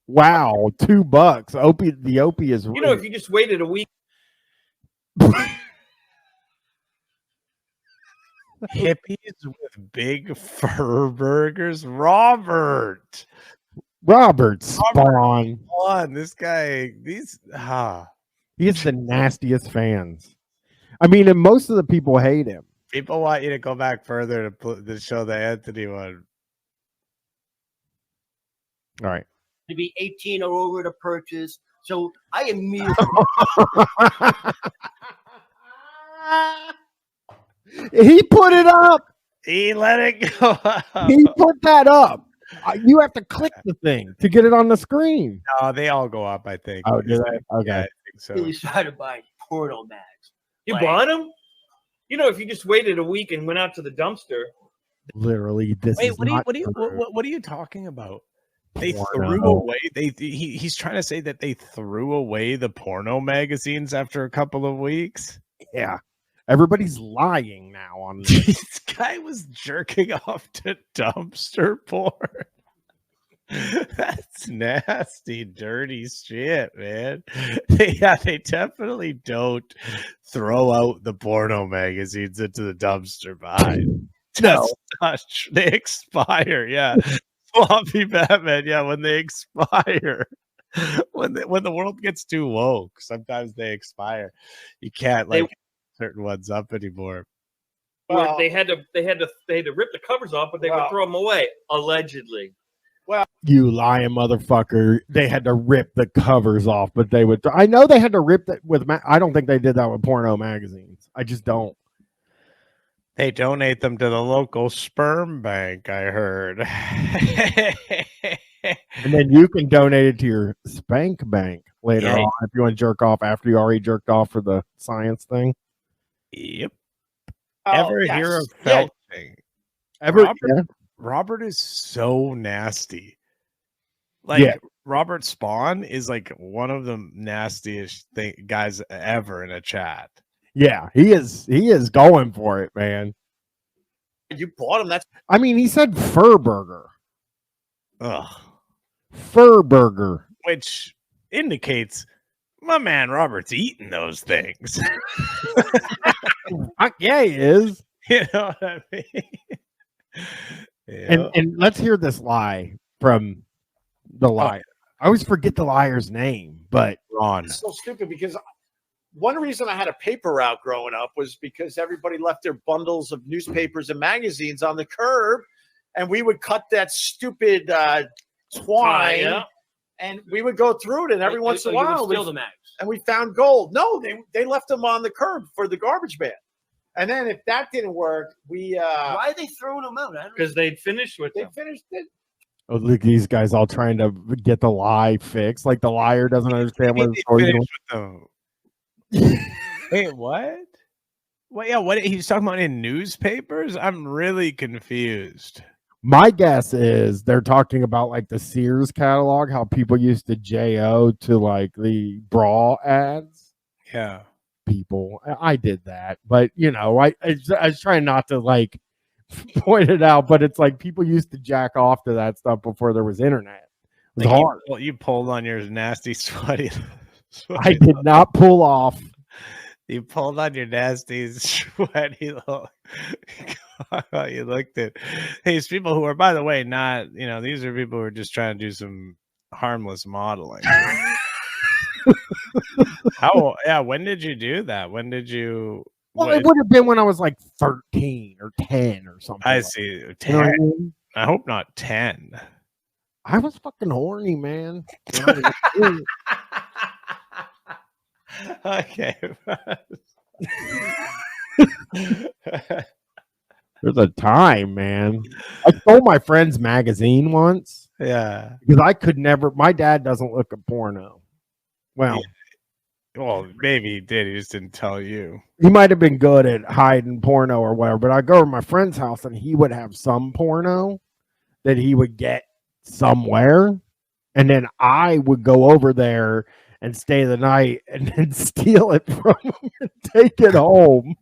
[SPEAKER 1] Wow, $2. The Opie is.
[SPEAKER 22] If you just waited a week.
[SPEAKER 2] Hippies with big fur burgers. Robert
[SPEAKER 1] Spawn.
[SPEAKER 2] This guy.
[SPEAKER 1] He has the nastiest fans. I mean, and most of the people hate him.
[SPEAKER 2] People want you to go back further to show the Anthony one.
[SPEAKER 1] All right.
[SPEAKER 22] To be 18 or over to purchase. So I immediately.
[SPEAKER 1] He put it up.
[SPEAKER 2] He let it go.
[SPEAKER 1] He put that up. You have to click the thing to get it on the screen.
[SPEAKER 2] No, they all go up, I think.
[SPEAKER 1] Oh, do they? Okay.
[SPEAKER 2] Yeah, I think so.
[SPEAKER 22] Really started buying porno mags.
[SPEAKER 19] You
[SPEAKER 22] Like-
[SPEAKER 19] bought them? You know, if you just waited a week and went out to the dumpster.
[SPEAKER 1] Literally, this
[SPEAKER 2] Wait,
[SPEAKER 1] is
[SPEAKER 2] what
[SPEAKER 1] not
[SPEAKER 2] are you
[SPEAKER 1] true.
[SPEAKER 2] what are you talking about? They
[SPEAKER 1] Porno.
[SPEAKER 2] threw away. He's trying to say that they threw away the porno magazines after a couple of weeks.
[SPEAKER 1] Yeah, everybody's lying now on this.
[SPEAKER 2] This guy was jerking off to dumpster porn. That's nasty, dirty shit, man. They definitely don't throw out the porno magazines into the dumpster behind.
[SPEAKER 1] No.
[SPEAKER 2] They expire. Yeah. Floppy Batman. Yeah. When they expire, when the world gets too woke, sometimes they expire. You can't like certain ones up anymore.
[SPEAKER 19] Well, they had to rip the covers off, but they would throw them away, allegedly.
[SPEAKER 14] Well,
[SPEAKER 1] You lying motherfucker. They had to rip the covers off, but they would. I know they had to rip that with. I don't think they did that with porno magazines. I just don't.
[SPEAKER 2] They donate them to the local sperm bank, I heard.
[SPEAKER 1] And then you can donate it to your spank bank later
[SPEAKER 2] Yeah.
[SPEAKER 1] on if you want to jerk off after you already jerked off for the science thing.
[SPEAKER 2] Yep.
[SPEAKER 14] Oh,
[SPEAKER 2] Ever
[SPEAKER 14] yes.
[SPEAKER 2] hear of
[SPEAKER 14] Yeah.
[SPEAKER 2] felching?
[SPEAKER 1] Ever?
[SPEAKER 2] Robert,
[SPEAKER 1] Yeah.
[SPEAKER 2] Robert is so nasty. Like
[SPEAKER 1] Yeah.
[SPEAKER 2] Robert Spawn is like one of the nastiest guys ever in a chat.
[SPEAKER 1] Yeah, he is. He is going for it, man.
[SPEAKER 14] You bought him. That's
[SPEAKER 1] I mean, he said fur burger.
[SPEAKER 2] Ugh.
[SPEAKER 1] Fur burger.
[SPEAKER 2] Which indicates my man Robert's eating those things.
[SPEAKER 1] Fuck yeah, he is.
[SPEAKER 2] You know what I mean? Yeah.
[SPEAKER 1] And let's hear this lie from the liar. I always forget the liar's name, but
[SPEAKER 2] Ron.
[SPEAKER 14] so stupid because one reason I had a paper route growing up was because everybody left their bundles of newspapers and magazines on the curb, and we would cut that stupid twine,
[SPEAKER 19] yeah.
[SPEAKER 14] and we would go through it, and every once in a
[SPEAKER 22] you would
[SPEAKER 14] while,
[SPEAKER 22] steal the mags.
[SPEAKER 14] and we found gold. No, they left them on the curb for the garbage man. And then if that didn't work, we
[SPEAKER 22] Why are they throwing them out? I don't
[SPEAKER 19] Because they'd finished with
[SPEAKER 14] they
[SPEAKER 19] them.
[SPEAKER 14] finished it.
[SPEAKER 1] oh, look, these guys all trying to get the lie fixed. Like the liar doesn't understand what the story's
[SPEAKER 2] Finish
[SPEAKER 1] going.
[SPEAKER 2] with them. Wait, what? Well, yeah, what he's talking about in newspapers? I'm really confused.
[SPEAKER 1] My guess is they're talking about like the Sears catalog, how people used to JO to like the bra ads.
[SPEAKER 2] Yeah.
[SPEAKER 1] People, I did that, but you know, I was trying not to like point it out, but it's like people used to jack off to that stuff before there was internet. It was
[SPEAKER 2] Like
[SPEAKER 1] hard.
[SPEAKER 2] you pulled on your nasty sweaty.
[SPEAKER 1] I did not pull off.
[SPEAKER 2] You pulled on your nasty sweaty little. You looked at these people who are, by the way, not, you know, these are people who are just trying to do some harmless modeling. How? Yeah. When did you do that? When did you?
[SPEAKER 1] Well, it would have been when I was like 13 or 10 or something.
[SPEAKER 2] I
[SPEAKER 1] like
[SPEAKER 2] see.
[SPEAKER 1] that.
[SPEAKER 2] 10.
[SPEAKER 1] You know what I mean?
[SPEAKER 2] I hope not 10.
[SPEAKER 1] I was fucking horny, man.
[SPEAKER 2] Okay.
[SPEAKER 1] There's a time, man. I stole my friend's magazine once.
[SPEAKER 2] Yeah.
[SPEAKER 1] Because I could never. My dad doesn't look at porno. Well,
[SPEAKER 2] Well, maybe he did. He just didn't tell you.
[SPEAKER 1] he might have been good at hiding porno or whatever, but I go to my friend's house and he would have some porno that he would get somewhere. And then I would go over there and stay the night and then steal it from him and take it home.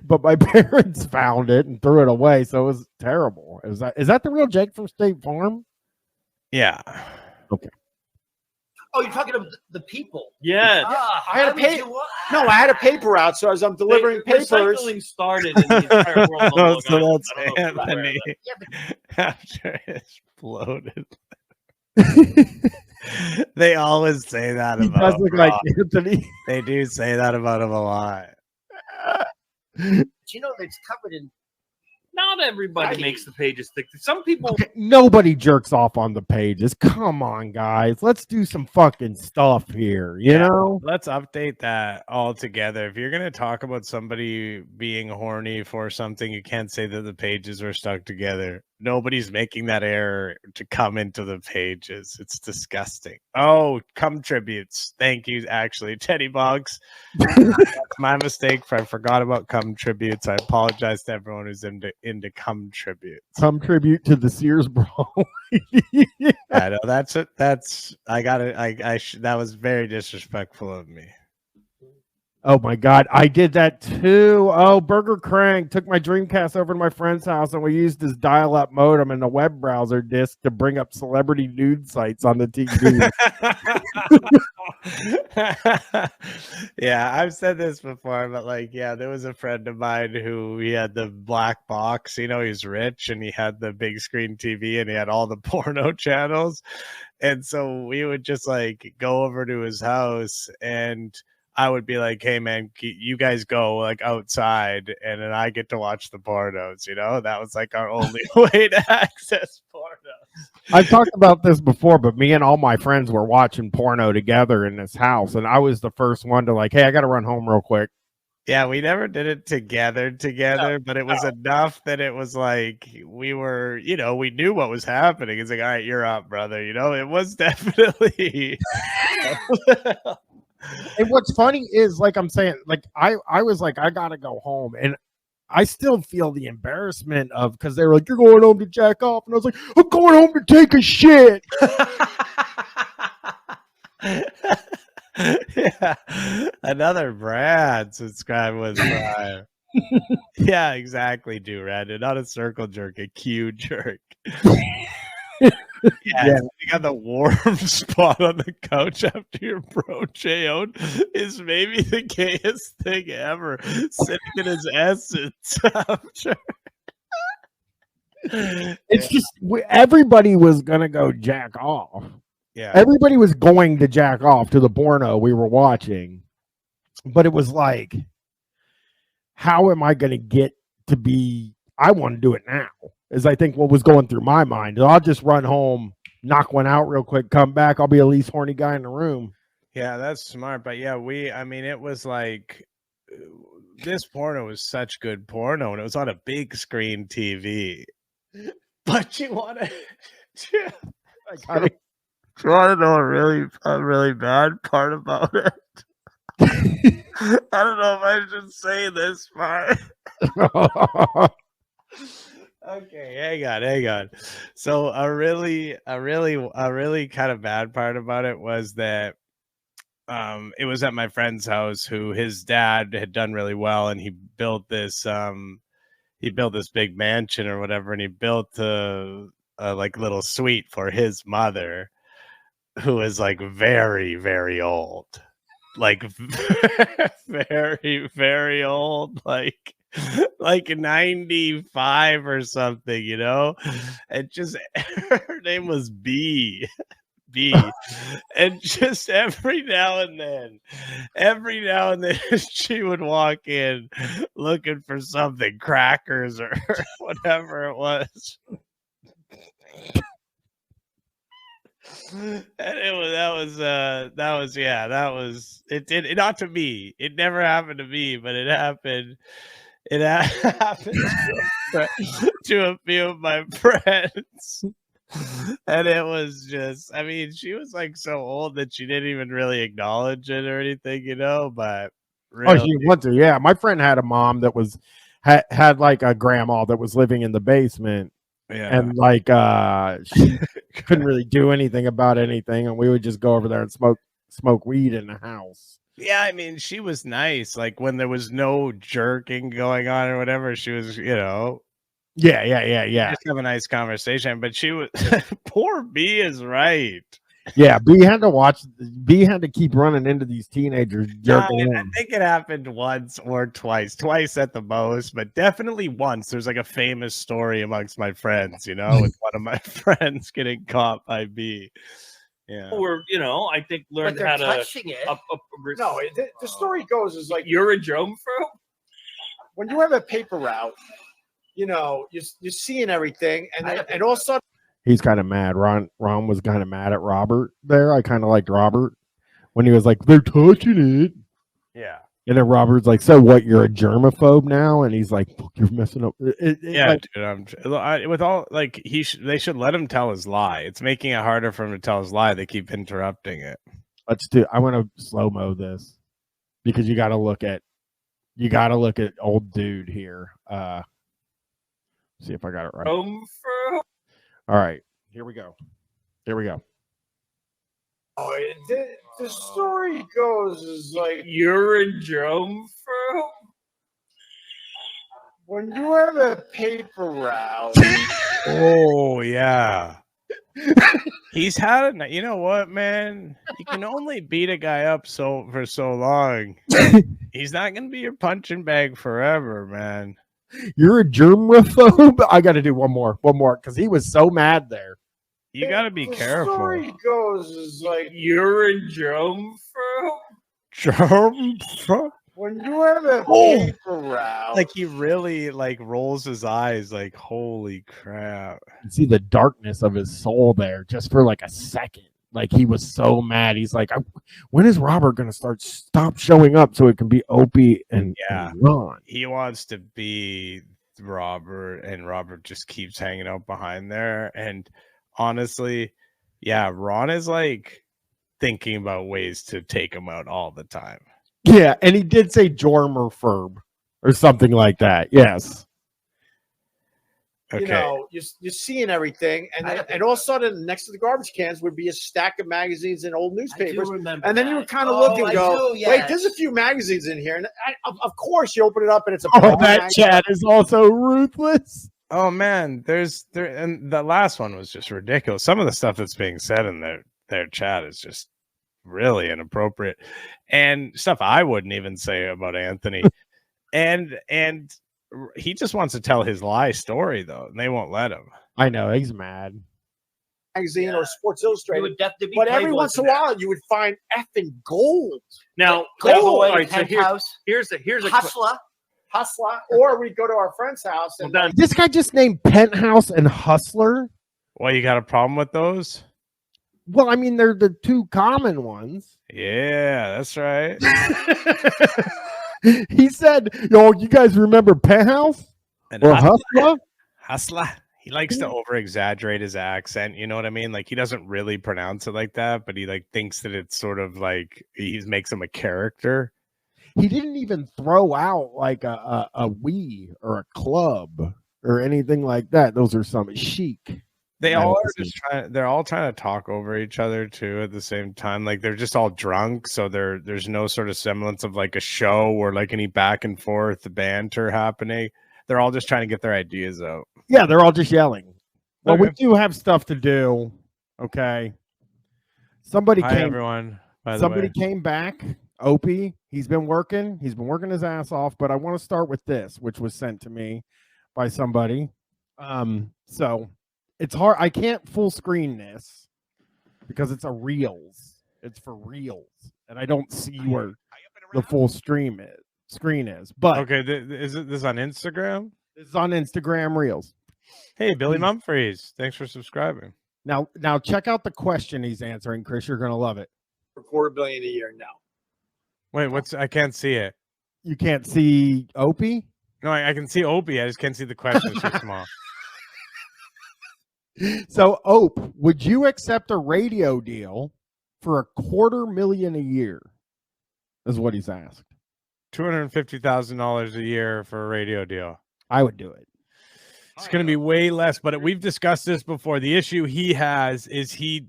[SPEAKER 1] But my parents found it and threw it away. So it was terrible. Is that the real Jake from State Farm?
[SPEAKER 2] Yeah.
[SPEAKER 1] Okay.
[SPEAKER 22] Oh, you're talking about the people.
[SPEAKER 19] Yeah.
[SPEAKER 14] I had a paper. No, I had a paper out, so as I'm delivering papers.
[SPEAKER 19] Recycling started in the entire world.
[SPEAKER 2] Oh,
[SPEAKER 19] Long
[SPEAKER 2] so
[SPEAKER 19] Island.
[SPEAKER 2] that's
[SPEAKER 19] I don't know if you're aware of
[SPEAKER 2] Anthony
[SPEAKER 19] that.
[SPEAKER 2] after it exploded. They always say that
[SPEAKER 1] He
[SPEAKER 2] about
[SPEAKER 1] does
[SPEAKER 2] him,
[SPEAKER 1] look like
[SPEAKER 2] Rob.
[SPEAKER 1] Anthony.
[SPEAKER 2] They do say that about him a lot.
[SPEAKER 22] But you know, it's covered in.
[SPEAKER 19] Not everybody makes the pages thick. Some people.
[SPEAKER 1] Okay, nobody jerks off on the pages. Come on, guys. Let's do some fucking stuff here. You know?
[SPEAKER 2] Let's update that all together. If you're going to talk about somebody being horny for something, you can't say that the pages were stuck together. Nobody's making that error to come into the pages. It's disgusting. Oh, cum tributes. Thank you, actually. Teddy Boggs. My mistake. I forgot about cum tributes. I apologize to everyone who's into cum tributes.
[SPEAKER 1] Some tribute to the Sears brawl.
[SPEAKER 2] I know that's it. That's I got it. That was very disrespectful of me.
[SPEAKER 1] Oh my God, I did that too. Oh, Burger Crank took my Dreamcast over to my friend's house and we used his dial-up modem and the web browser disk to bring up celebrity nude sites on the TV.
[SPEAKER 2] Yeah, I've said this before, but like, yeah, there was a friend of mine who he had the black box. You know, he's rich and he had the big screen TV and he had all the porno channels. And so we would just like go over to his house and I would be like, hey man, you guys go like outside and then I get to watch the pornos, you know? That was like our only way to access pornos.
[SPEAKER 1] I've talked about this before, but me and all my friends were watching porno together in this house, and I was the first one to like, hey, I got to run home real quick.
[SPEAKER 2] Yeah, we never did it together, but it was enough that it was like we were, you know, we knew what was happening. It's like, all right, you're up, brother. You know, it was definitely.
[SPEAKER 1] And what's funny is, like I'm saying, like I was like, I gotta go home, and I still feel the embarrassment of because they were like, you're going home to jack off, and I was like, I'm going home to take a shit.
[SPEAKER 2] Yeah, another Brad subscribe with Brian. Yeah, exactly, Durad. Not a circle jerk, a Q jerk. Yeah, you got the warm spot on the couch after your bro J-Owned is maybe the gayest thing ever. Sitting in his essence after.
[SPEAKER 1] It's just everybody was gonna go jack off.
[SPEAKER 2] Yeah,
[SPEAKER 1] everybody was going to jack off to the porno we were watching, but it was like, how am I gonna get to be? I want to do it now. Is I think what was going through my mind. I'll just run home, knock one out real quick, come back. I'll be the least horny guy in the room.
[SPEAKER 2] Yeah, that's smart. But yeah, I mean, it was like this porno was such good porno, and it was on a big screen TV. But you want to, I want to know a really bad part about it. I don't know if I should say this part. Okay, hang on. So a really kind of bad part about it was that it was at my friend's house who his dad had done really well, and he built this big mansion or whatever, and he built a like little suite for his mother, who is like very, very old, like very, very old, like 95 or something, you know. And just her name was B, and just every now and then she would walk in looking for something, crackers or whatever it was. And that was it not to me. It never happened to me, but it happened to a few of my friends. And it was just, I mean, she was like so old that she didn't even really acknowledge it or anything, you know, but
[SPEAKER 1] really, oh, she went to, yeah. My friend had a mom that was had like a grandma that was living in the basement. Yeah. And like she couldn't really do anything about anything, and we would just go over there and smoke weed in the house.
[SPEAKER 2] Yeah, I mean, she was nice. Like when there was no jerking going on or whatever, she was, you know.
[SPEAKER 1] Yeah.
[SPEAKER 2] Just have a nice conversation. But she was poor B is right.
[SPEAKER 1] Yeah, B had to keep running into these teenagers jerking in.
[SPEAKER 2] I think it happened once or twice at the most, but definitely once. There's like a famous story amongst my friends, you know, with one of my friends getting caught by B.
[SPEAKER 19] Or I think learned
[SPEAKER 14] they're
[SPEAKER 19] how to.
[SPEAKER 14] touching it. No, the story goes is like
[SPEAKER 19] you're a jumbo.
[SPEAKER 14] When you have a paper route, you're seeing everything, and all of a sudden
[SPEAKER 1] He's kind of mad. Ron was kind of mad at Robert there. I kind of liked Robert when he was like, they're touching it.
[SPEAKER 2] Yeah.
[SPEAKER 1] And then Robert's like, so what? You're a germaphobe now? And he's like, fuck, you're messing up.
[SPEAKER 2] Yeah, dude. With all like they should let him tell his lie. It's making it harder for him to tell his lie. They keep interrupting it.
[SPEAKER 1] I want to slow mo this because you got to look at old dude here. See if I got it right. All right, here we go.
[SPEAKER 14] Oh, the story goes is like
[SPEAKER 19] you're a jumbo.
[SPEAKER 14] When you have a paper route.
[SPEAKER 2] Oh yeah. He's had it. You know what, man? You can only beat a guy up for so long. He's not gonna be your punching bag forever, man.
[SPEAKER 1] You're a germaphobe. I got to do one more, because he was so mad there.
[SPEAKER 2] You got to be careful.
[SPEAKER 14] The story goes is like
[SPEAKER 19] you're a jumbo.
[SPEAKER 14] When you have a paper route,
[SPEAKER 2] like he really rolls his eyes, like holy crap!
[SPEAKER 1] You see the darkness of his soul there, just for like a second. Like he was so mad. He's like, when is Robert going to stop showing up so it can be Opie and Ron?
[SPEAKER 2] He wants to be Robert, and Robert just keeps hanging out behind there. And honestly, Ron is like thinking about ways to take him out all the time.
[SPEAKER 1] Yeah, and he did say Jorm or Ferb or something like that. Yes.
[SPEAKER 2] Okay.
[SPEAKER 14] You're seeing everything, and all of a sudden, next to the garbage cans would be a stack of magazines and old newspapers. And then you would kind of look and go, "Wait, there's a few magazines in here." And of course, you open it up, and it's a.
[SPEAKER 1] Oh, that chat is also ruthless.
[SPEAKER 2] Oh man, and the last one was just ridiculous. Some of the stuff that's being said in their chat is just really inappropriate, and stuff I wouldn't even say about Anthony. and he just wants to tell his lie story though, and they won't let him.
[SPEAKER 1] I know, he's mad.
[SPEAKER 14] Magazine or Sports Illustrated, but every once in a while you would find effing gold.
[SPEAKER 19] Now,
[SPEAKER 14] gold.
[SPEAKER 19] Right, so here's a
[SPEAKER 14] Hustler, or we go to our friend's house. And
[SPEAKER 1] This guy just named Penthouse and Hustler.
[SPEAKER 2] Well, you got a problem with those?
[SPEAKER 1] Well, I mean, they're the two common ones.
[SPEAKER 2] Yeah, that's right.
[SPEAKER 1] He said, you guys remember Penthouse? Or Hustler?
[SPEAKER 2] Hustler. He likes to over-exaggerate his accent. You know what I mean? Like, he doesn't really pronounce it like that, but he thinks that it's sort of like he makes him a character.
[SPEAKER 1] He didn't even throw out like a we or a club or anything like that. Those are some chic.
[SPEAKER 2] They're all trying to talk over each other too at the same time. Like they're just all drunk, so there's no sort of semblance of like a show or like any back and forth banter happening. They're all just trying to get their ideas out.
[SPEAKER 1] Yeah, they're all just yelling. Well,
[SPEAKER 2] Okay.
[SPEAKER 1] we do have stuff to do. Okay. Somebody
[SPEAKER 2] Hi, everyone. By the way.
[SPEAKER 1] came back. Opie, he's been working his ass off, but I want to start with this, which was sent to me by somebody. So it's hard. I can't full screen this because it's a reels. It's for reels, and I don't see where the full screen is. But
[SPEAKER 2] okay, is this on Instagram?
[SPEAKER 1] This is on Instagram Reels.
[SPEAKER 2] Hey, Billy Mumfries, thanks for subscribing.
[SPEAKER 1] Now check out the question he's answering, Chris. You're gonna love it.
[SPEAKER 14] For $250 million a year now.
[SPEAKER 2] Wait, I can't see it.
[SPEAKER 1] You can't see Opie?
[SPEAKER 2] No, I can see Opie. I just can't see the question. It's too small.
[SPEAKER 1] So, Ope, would you accept a radio deal for $250,000 a year? Is what he's asked.
[SPEAKER 2] $250,000 a year for a radio deal.
[SPEAKER 1] I would do it.
[SPEAKER 2] It's going to be way less, but we've discussed this before. The issue he has is he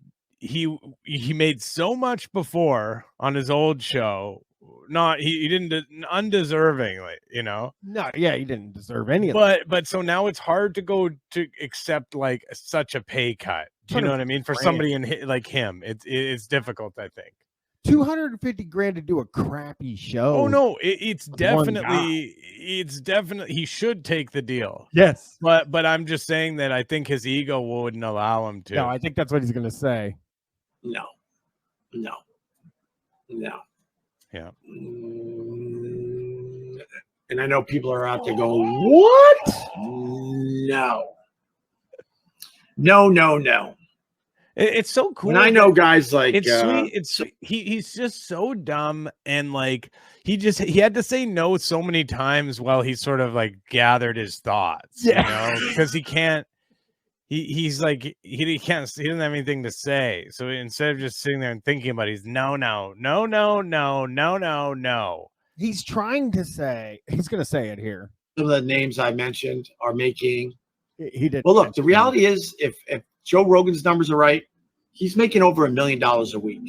[SPEAKER 2] made so much before on his old show. He didn't undeservingly,
[SPEAKER 1] No, yeah, he didn't deserve any of it.
[SPEAKER 2] But so now it's hard to go to accept like such a pay cut. Do you know what I mean? For somebody like him, it's difficult, I think.
[SPEAKER 1] $250,000 to do a crappy show.
[SPEAKER 2] Oh no, it's definitely he should take the deal.
[SPEAKER 1] Yes,
[SPEAKER 2] but I'm just saying that I think his ego wouldn't allow him to.
[SPEAKER 1] No, I think that's what he's going to say.
[SPEAKER 14] No.
[SPEAKER 2] Yeah.
[SPEAKER 14] And I know people are out there going, what? No.
[SPEAKER 2] It's so cool.
[SPEAKER 14] And I know guys like
[SPEAKER 2] it's sweet. It's sweet. He's just so dumb, and like he had to say no so many times while he sort of like gathered his thoughts. You know, because he can't. He's like he doesn't have anything to say. So instead of just sitting there and thinking about it, he's no.
[SPEAKER 1] He's trying to say, he's going to say it here.
[SPEAKER 14] Some of the names I mentioned are making.
[SPEAKER 1] He did.
[SPEAKER 14] Well, look, the reality is, if Joe Rogan's numbers are right, he's making over $1 million a week.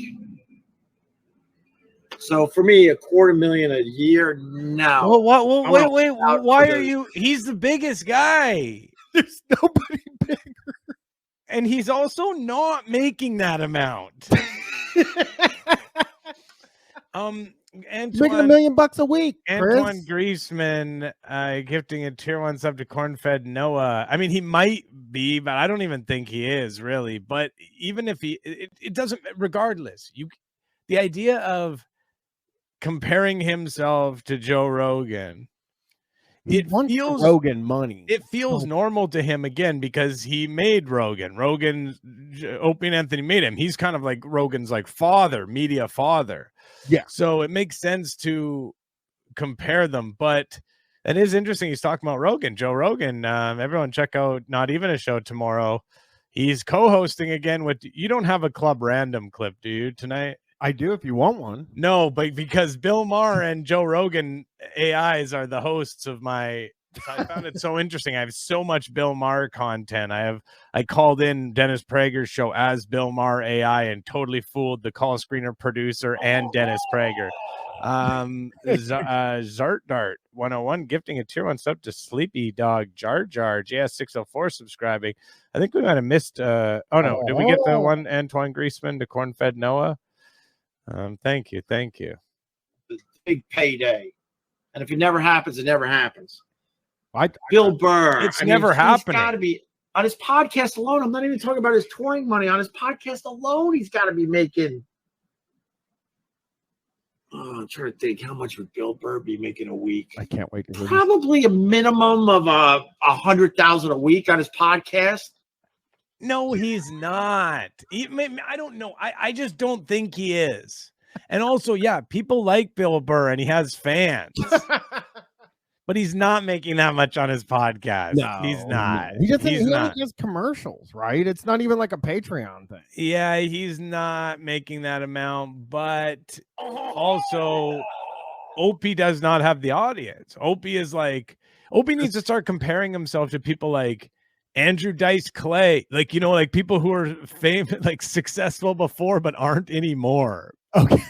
[SPEAKER 14] So for me, $250,000 a year, no.
[SPEAKER 2] Well, wait. Why are you? He's the biggest guy.
[SPEAKER 1] There's nobody bigger.
[SPEAKER 2] And he's also not making that amount.
[SPEAKER 1] He's making $1 million a week.
[SPEAKER 2] Antoine Greaseman gifting a tier 1 sub to Corn-Fed Noah. I mean, he might be, but I don't even think he is really. But even if it doesn't. Regardless, the idea of comparing himself to Joe Rogan.
[SPEAKER 1] It feels Rogan money.
[SPEAKER 2] It feels normal to him again because he made Rogan. Opie and Anthony made him. He's kind of like Rogan's like father, media father.
[SPEAKER 1] Yeah.
[SPEAKER 2] So it makes sense to compare them. But it is interesting. He's talking about Rogan, Joe Rogan. Everyone check out Not Even a Show tomorrow. He's co-hosting again with. You don't have a Club Random clip, do you, tonight?
[SPEAKER 1] I do if you want one.
[SPEAKER 2] No, but because Bill Maher and Joe Rogan AIs are the hosts of my. I found it so interesting. I have so much Bill Maher content. I called in Dennis Prager's show as Bill Maher AI and totally fooled the call screener producer and Dennis Prager. Zart Dart 101 gifting a tier 1 sub to Sleepy Dog Jar Jar JS604 subscribing. I think we might have missed. Oh no, did we get the one Antoine Greaseman to Corn-Fed Noah? Thank you.
[SPEAKER 14] Big payday, and if it never happens, it never happens. Bill Burr,
[SPEAKER 2] it's never happening.
[SPEAKER 14] He's got to be on his podcast alone. I'm not even talking about his touring money. On his podcast alone, he's got to be making. Oh, I'm trying to think, how much would Bill Burr be making a week?
[SPEAKER 1] I can't wait to hear
[SPEAKER 14] Probably a minimum of $100,000 a week on his podcast.
[SPEAKER 2] No, he's not. I don't know. I just don't think he is. And also, yeah, people like Bill Burr and he has fans. But he's not making that much on his podcast.
[SPEAKER 1] No,
[SPEAKER 2] he's not.
[SPEAKER 1] He doesn't.
[SPEAKER 2] He's
[SPEAKER 1] He
[SPEAKER 2] not.
[SPEAKER 1] only does commercials, right? It's not even like a Patreon thing.
[SPEAKER 2] Yeah, he's not making that amount. But also, Opie does not have the audience. Opie needs to start comparing himself to people like Andrew Dice Clay, like, like people who are famous, like successful before, but aren't anymore.
[SPEAKER 1] Okay.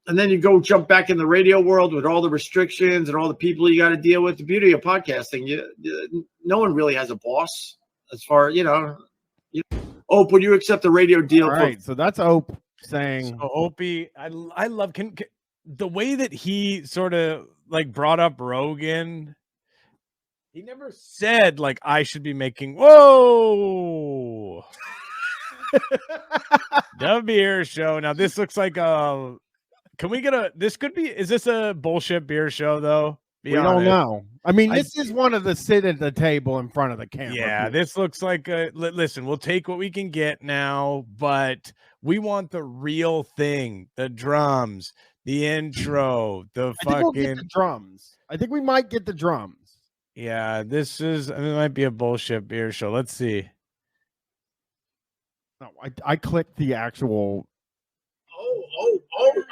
[SPEAKER 14] And then you go jump back in the radio world with all the restrictions and all the people you got to deal with. The beauty of podcasting, no one really has a boss as far, Ope, would you accept the radio deal?
[SPEAKER 1] All right, so that's Ope saying.
[SPEAKER 2] So Opie, I love the way that he sort of like brought up Rogan. He never said like I should be making whoa the beer show. Now this looks like a. Can we get is this a bullshit beer show though?
[SPEAKER 1] We don't know. I mean, this is one of the sit at the table in front of the camera.
[SPEAKER 2] Yeah, this looks like listen, we'll take what we can get now, but we want the real thing, the drums, the intro, the
[SPEAKER 1] we'll get the drums. I think we might get the drums.
[SPEAKER 2] Yeah, it might be a bullshit beer show. Let's see.
[SPEAKER 1] No, I clicked the actual.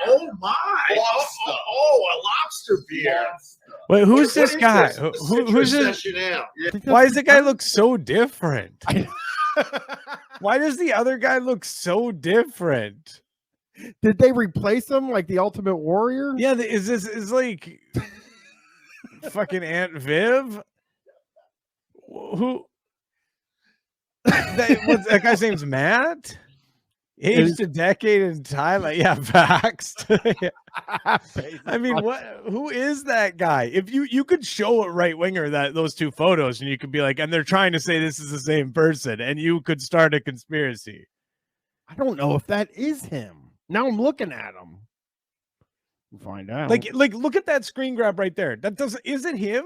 [SPEAKER 14] Oh my! A lobster beer.
[SPEAKER 2] Wait, who's this guy? Who's this? Why does the guy look so different? Why does the other guy look so different?
[SPEAKER 1] Did they replace him like the Ultimate Warrior?
[SPEAKER 2] Yeah, is like fucking Aunt Viv? Who? That guy's name's Matt? Aged a decade in Thailand. Yeah, facts. I mean, who is that guy? If you could show a right winger those two photos, and you could be like, and they're trying to say this is the same person, and you could start a conspiracy.
[SPEAKER 1] I don't know if that is him. Now I'm looking at him. We'll find out.
[SPEAKER 2] Like look at that screen grab right there. Is it him?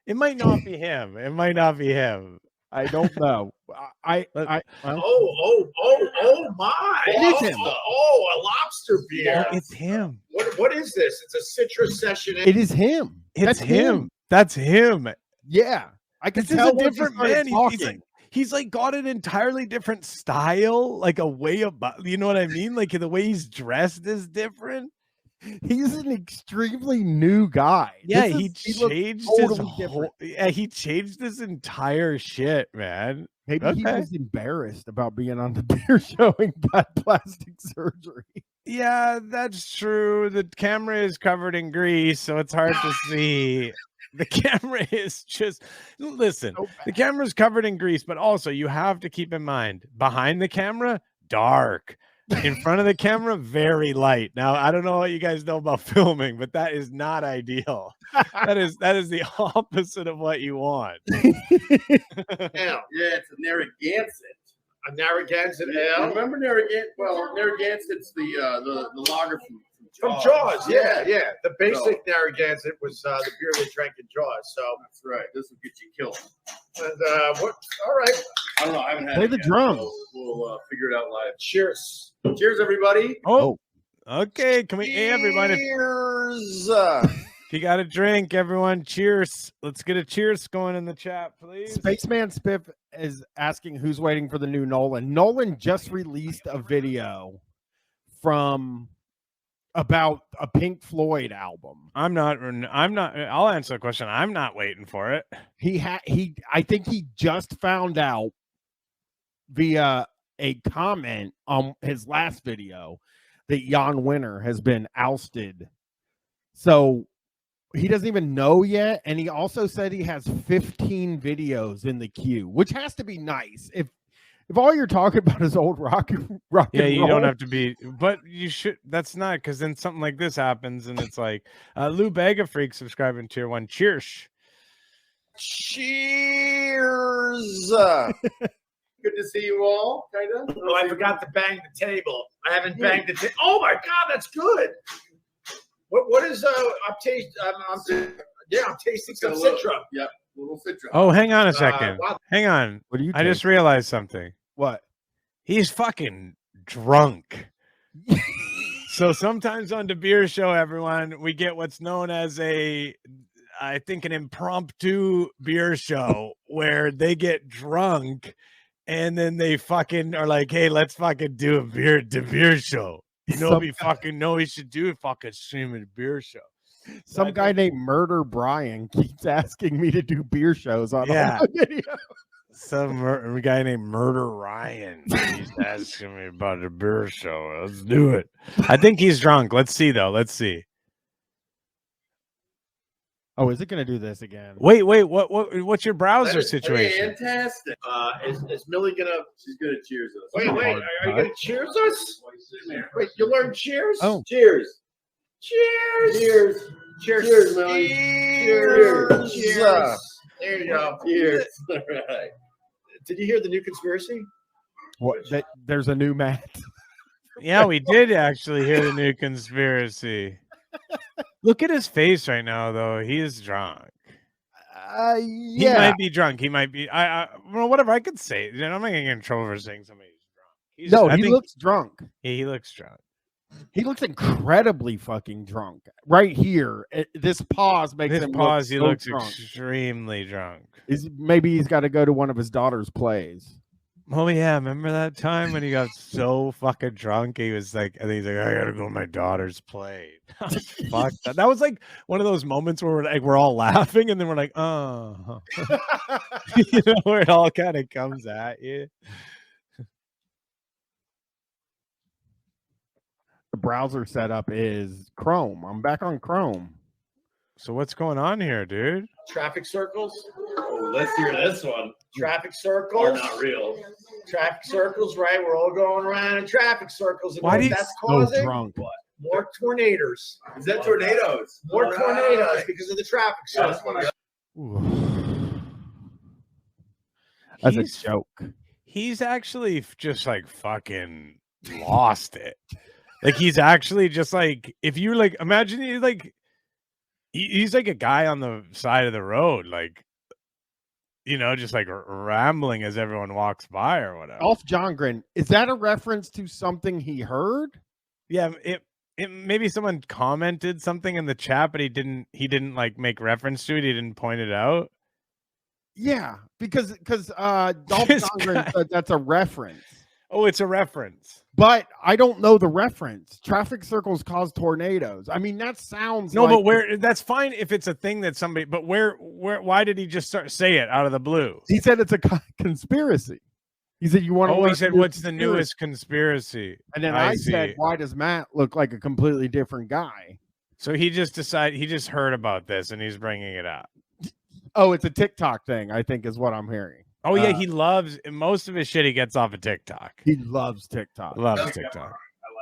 [SPEAKER 2] It might not be him. It might not be him.
[SPEAKER 1] I don't know.
[SPEAKER 14] Oh my!
[SPEAKER 1] It is him.
[SPEAKER 14] Oh, a lobster beer.
[SPEAKER 2] Oh, it's him.
[SPEAKER 14] What is this? It's a citrus session.
[SPEAKER 1] It is him.
[SPEAKER 2] It's him. That's him.
[SPEAKER 1] Yeah, I can
[SPEAKER 2] This is
[SPEAKER 1] tell.
[SPEAKER 2] a different man. He's like got an entirely different style, like a way about. You know what I mean? Like the way he's dressed is different.
[SPEAKER 1] He's an extremely new guy.
[SPEAKER 2] Yeah, he changed his whole. Yeah, he changed his entire shit, man.
[SPEAKER 1] Maybe he was embarrassed about being on the beer show and got plastic surgery.
[SPEAKER 2] Yeah, that's true. The camera is covered in grease, so it's hard to see. The camera is just listen. The camera's covered in grease, but also you have to keep in mind behind the camera, dark. In front of the camera, very light. Now, I don't know what you guys know about filming, but that is not ideal. That is the opposite of what you want.
[SPEAKER 14] Yeah, it's a Narragansett. A Narragansett ale.
[SPEAKER 13] Remember Narragansett? Well, Narragansett's the lager
[SPEAKER 14] from Jaws. Yeah. The basic Narragansett was the beer they drank in Jaws. So
[SPEAKER 13] that's right. This will get you killed.
[SPEAKER 14] And what? All right.
[SPEAKER 13] I don't know. I haven't had
[SPEAKER 1] Play
[SPEAKER 13] it
[SPEAKER 1] the
[SPEAKER 13] yet,
[SPEAKER 1] drums.
[SPEAKER 13] So we'll figure it out live.
[SPEAKER 14] Cheers.
[SPEAKER 13] Cheers, everybody.
[SPEAKER 2] Oh, okay. Can we, everybody?
[SPEAKER 15] Cheers.
[SPEAKER 2] If you got a drink, everyone, cheers. Let's get a cheers going in the chat, please.
[SPEAKER 1] Spaceman Spiff is asking who's waiting for the new Nolan. Nolan just released a video about a Pink Floyd album.
[SPEAKER 2] I'm not. I'll answer the question. I'm not waiting for it.
[SPEAKER 1] I think he just found out via a comment on his last video that Jan Winter has been ousted. So he doesn't even know yet. And he also said he has 15 videos in the queue, which has to be nice. If all you're talking about is old rock
[SPEAKER 2] yeah,
[SPEAKER 1] and
[SPEAKER 2] you
[SPEAKER 1] roll,
[SPEAKER 2] don't have to be, but you should. That's not, because then something like this happens, and it's like Lou Bega Freak subscribing tier 1. Cheers.
[SPEAKER 15] Cheers.
[SPEAKER 13] Good to see you all. Kind of.
[SPEAKER 14] Oh, I forgot to bang the table. I haven't banged the table. Oh my God, that's good. What is I'm tasting? I'm tasting some Citra.
[SPEAKER 13] Yep, a little Citra.
[SPEAKER 2] Oh, hang on a second.
[SPEAKER 14] wow.
[SPEAKER 2] Hang on.
[SPEAKER 1] What do you?
[SPEAKER 2] I just realized something.
[SPEAKER 1] What?
[SPEAKER 2] He's fucking drunk. So sometimes on the beer show, everyone, we get what's known as I think an impromptu beer show where they get drunk and then they fucking are like, hey, let's fucking do a beer show. You know what we fucking know we should do? Fucking stream a beer show.
[SPEAKER 1] Some guy named Murder Brian keeps asking me to do beer shows on all my videos.
[SPEAKER 2] Some guy named Murder Ryan. He's asking me about a beer show. Let's do it. I think he's drunk. Let's see, though. Let's see.
[SPEAKER 1] Oh, is it going to do this again?
[SPEAKER 2] Wait. What's your browser situation?
[SPEAKER 13] Fantastic. Is Millie gonna? She's gonna cheers us.
[SPEAKER 14] Wait. Are you gonna cheers us? Wait, you learned cheers?
[SPEAKER 1] Oh,
[SPEAKER 13] cheers.
[SPEAKER 14] Cheers.
[SPEAKER 13] Cheers.
[SPEAKER 14] Cheers.
[SPEAKER 13] Cheers, Millie.
[SPEAKER 14] Cheers. Cheers. There you go.
[SPEAKER 13] Cheers. All right.
[SPEAKER 14] Did you hear the new conspiracy?
[SPEAKER 1] What? There's a new Matt.
[SPEAKER 2] Yeah, we did actually hear the new conspiracy. Look at his face right now, though. He is drunk.
[SPEAKER 1] Yeah.
[SPEAKER 2] He might be drunk. He might be. Well, whatever. I could say. I'm not getting in trouble for saying somebody's drunk.
[SPEAKER 1] He looks drunk.
[SPEAKER 2] He looks drunk.
[SPEAKER 1] He looks incredibly fucking drunk. Right here, this pause makes him look
[SPEAKER 2] he
[SPEAKER 1] so
[SPEAKER 2] looks
[SPEAKER 1] drunk.
[SPEAKER 2] extremely drunk.
[SPEAKER 1] Maybe he's got to go to one of his daughter's plays.
[SPEAKER 2] Oh yeah, remember that time when he got so fucking drunk? He was like, I think he's like, I gotta go to my daughter's play. Fuck that. That was like one of those moments where we're all laughing, and then we're like, oh, you know, where it all kind of comes at you.
[SPEAKER 1] The browser setup is Chrome. I'm back on Chrome.
[SPEAKER 2] So what's going on here, dude?
[SPEAKER 14] Traffic circles.
[SPEAKER 13] Oh, let's hear this one.
[SPEAKER 14] Traffic circles
[SPEAKER 13] Are not real.
[SPEAKER 14] Traffic circles, right? We're all going around in traffic circles. And
[SPEAKER 1] Why
[SPEAKER 14] what
[SPEAKER 1] do you
[SPEAKER 14] that's
[SPEAKER 1] so
[SPEAKER 14] causing?
[SPEAKER 1] drunk?
[SPEAKER 14] What? More tornadoes.
[SPEAKER 20] Is that tornadoes?
[SPEAKER 14] More tornadoes because of the traffic circles.
[SPEAKER 1] That's a
[SPEAKER 2] He's-
[SPEAKER 1] joke.
[SPEAKER 2] He's actually just like fucking lost it. Like he's actually just like, if you like, imagine he's like, he's like a guy on the side of the road, like, you know, just like rambling as everyone walks by or whatever.
[SPEAKER 1] Dolph Jongren, is that a reference to something he heard?
[SPEAKER 2] Yeah, it maybe someone commented something in the chat, but he didn't like make reference to it. He didn't point it out.
[SPEAKER 1] Yeah, because Dolph Jongren said that's a reference.
[SPEAKER 2] Oh, it's a reference.
[SPEAKER 1] But I don't know the reference. Traffic circles cause tornadoes. I mean, that sounds
[SPEAKER 2] No,
[SPEAKER 1] like
[SPEAKER 2] but where that's fine if it's a thing that somebody, but where why did he just say it out of the blue?
[SPEAKER 1] He said it's a conspiracy. He said, you want to
[SPEAKER 2] Oh, he said, what's the newest conspiracy?
[SPEAKER 1] And then I said, why does Matt look like a completely different guy?
[SPEAKER 2] So he just decided, he just heard about this and he's bringing it up.
[SPEAKER 1] Oh, it's a TikTok thing, I think is what I'm hearing.
[SPEAKER 2] Oh, yeah, he loves, most of his shit he gets off of TikTok.
[SPEAKER 1] He loves TikTok.
[SPEAKER 2] Loves TikTok.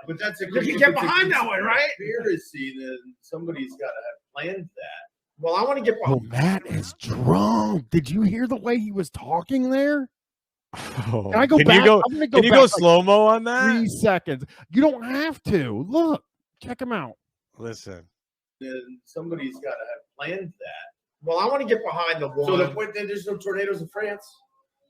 [SPEAKER 20] But that's a
[SPEAKER 14] You can get behind that one, right?
[SPEAKER 20] Conspiracy, then somebody's got to have planned that.
[SPEAKER 14] Well, I want to get
[SPEAKER 1] Oh,
[SPEAKER 14] behind.
[SPEAKER 1] Matt is drunk. Did you hear the way he was talking there?
[SPEAKER 2] Oh,
[SPEAKER 1] Can I go
[SPEAKER 2] can
[SPEAKER 1] back?
[SPEAKER 2] you go,
[SPEAKER 1] I'm gonna
[SPEAKER 2] can you
[SPEAKER 1] back
[SPEAKER 2] go
[SPEAKER 1] like
[SPEAKER 2] slow-mo on that?
[SPEAKER 1] 3 seconds. You don't have to. Look, check him out.
[SPEAKER 2] Listen.
[SPEAKER 20] Then somebody's got to have planned that.
[SPEAKER 14] Well, I want to get behind the one.
[SPEAKER 20] So the point that there's no tornadoes in France.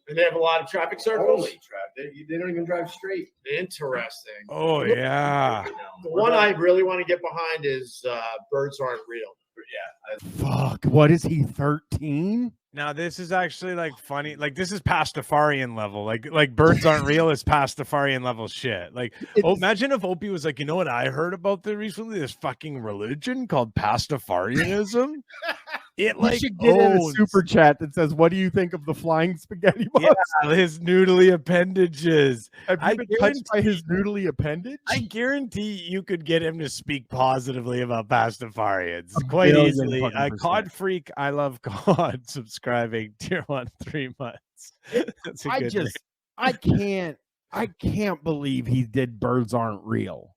[SPEAKER 14] And they have a lot of traffic circles.
[SPEAKER 20] Holy crap! They don't even drive straight.
[SPEAKER 14] Interesting.
[SPEAKER 2] Oh, yeah.
[SPEAKER 14] The one I really want to get behind is birds aren't real.
[SPEAKER 20] Yeah.
[SPEAKER 1] Fuck. What is he, 13?
[SPEAKER 2] Now this is actually like funny. Like this is Pastafarian level. Like birds aren't real is Pastafarian level shit. Like, oh, imagine if Opie was like, you know what I heard about recently? This fucking religion called Pastafarianism. It
[SPEAKER 1] We
[SPEAKER 2] like
[SPEAKER 1] should get in a
[SPEAKER 2] owns-
[SPEAKER 1] super chat that says, what do you think of the flying spaghetti
[SPEAKER 2] yeah,
[SPEAKER 1] monster?
[SPEAKER 2] his noodly appendages.
[SPEAKER 1] Have you been touched by his noodly appendage?
[SPEAKER 2] I guarantee you could get him to speak positively about Pastafarians
[SPEAKER 1] A
[SPEAKER 2] quite
[SPEAKER 1] billion
[SPEAKER 2] easily.
[SPEAKER 1] fucking percent.
[SPEAKER 2] Cod Freak, I love Cod, subscribing tier 1 3 months. That's a
[SPEAKER 1] I
[SPEAKER 2] good
[SPEAKER 1] just, I can't believe he did Birds Aren't Real.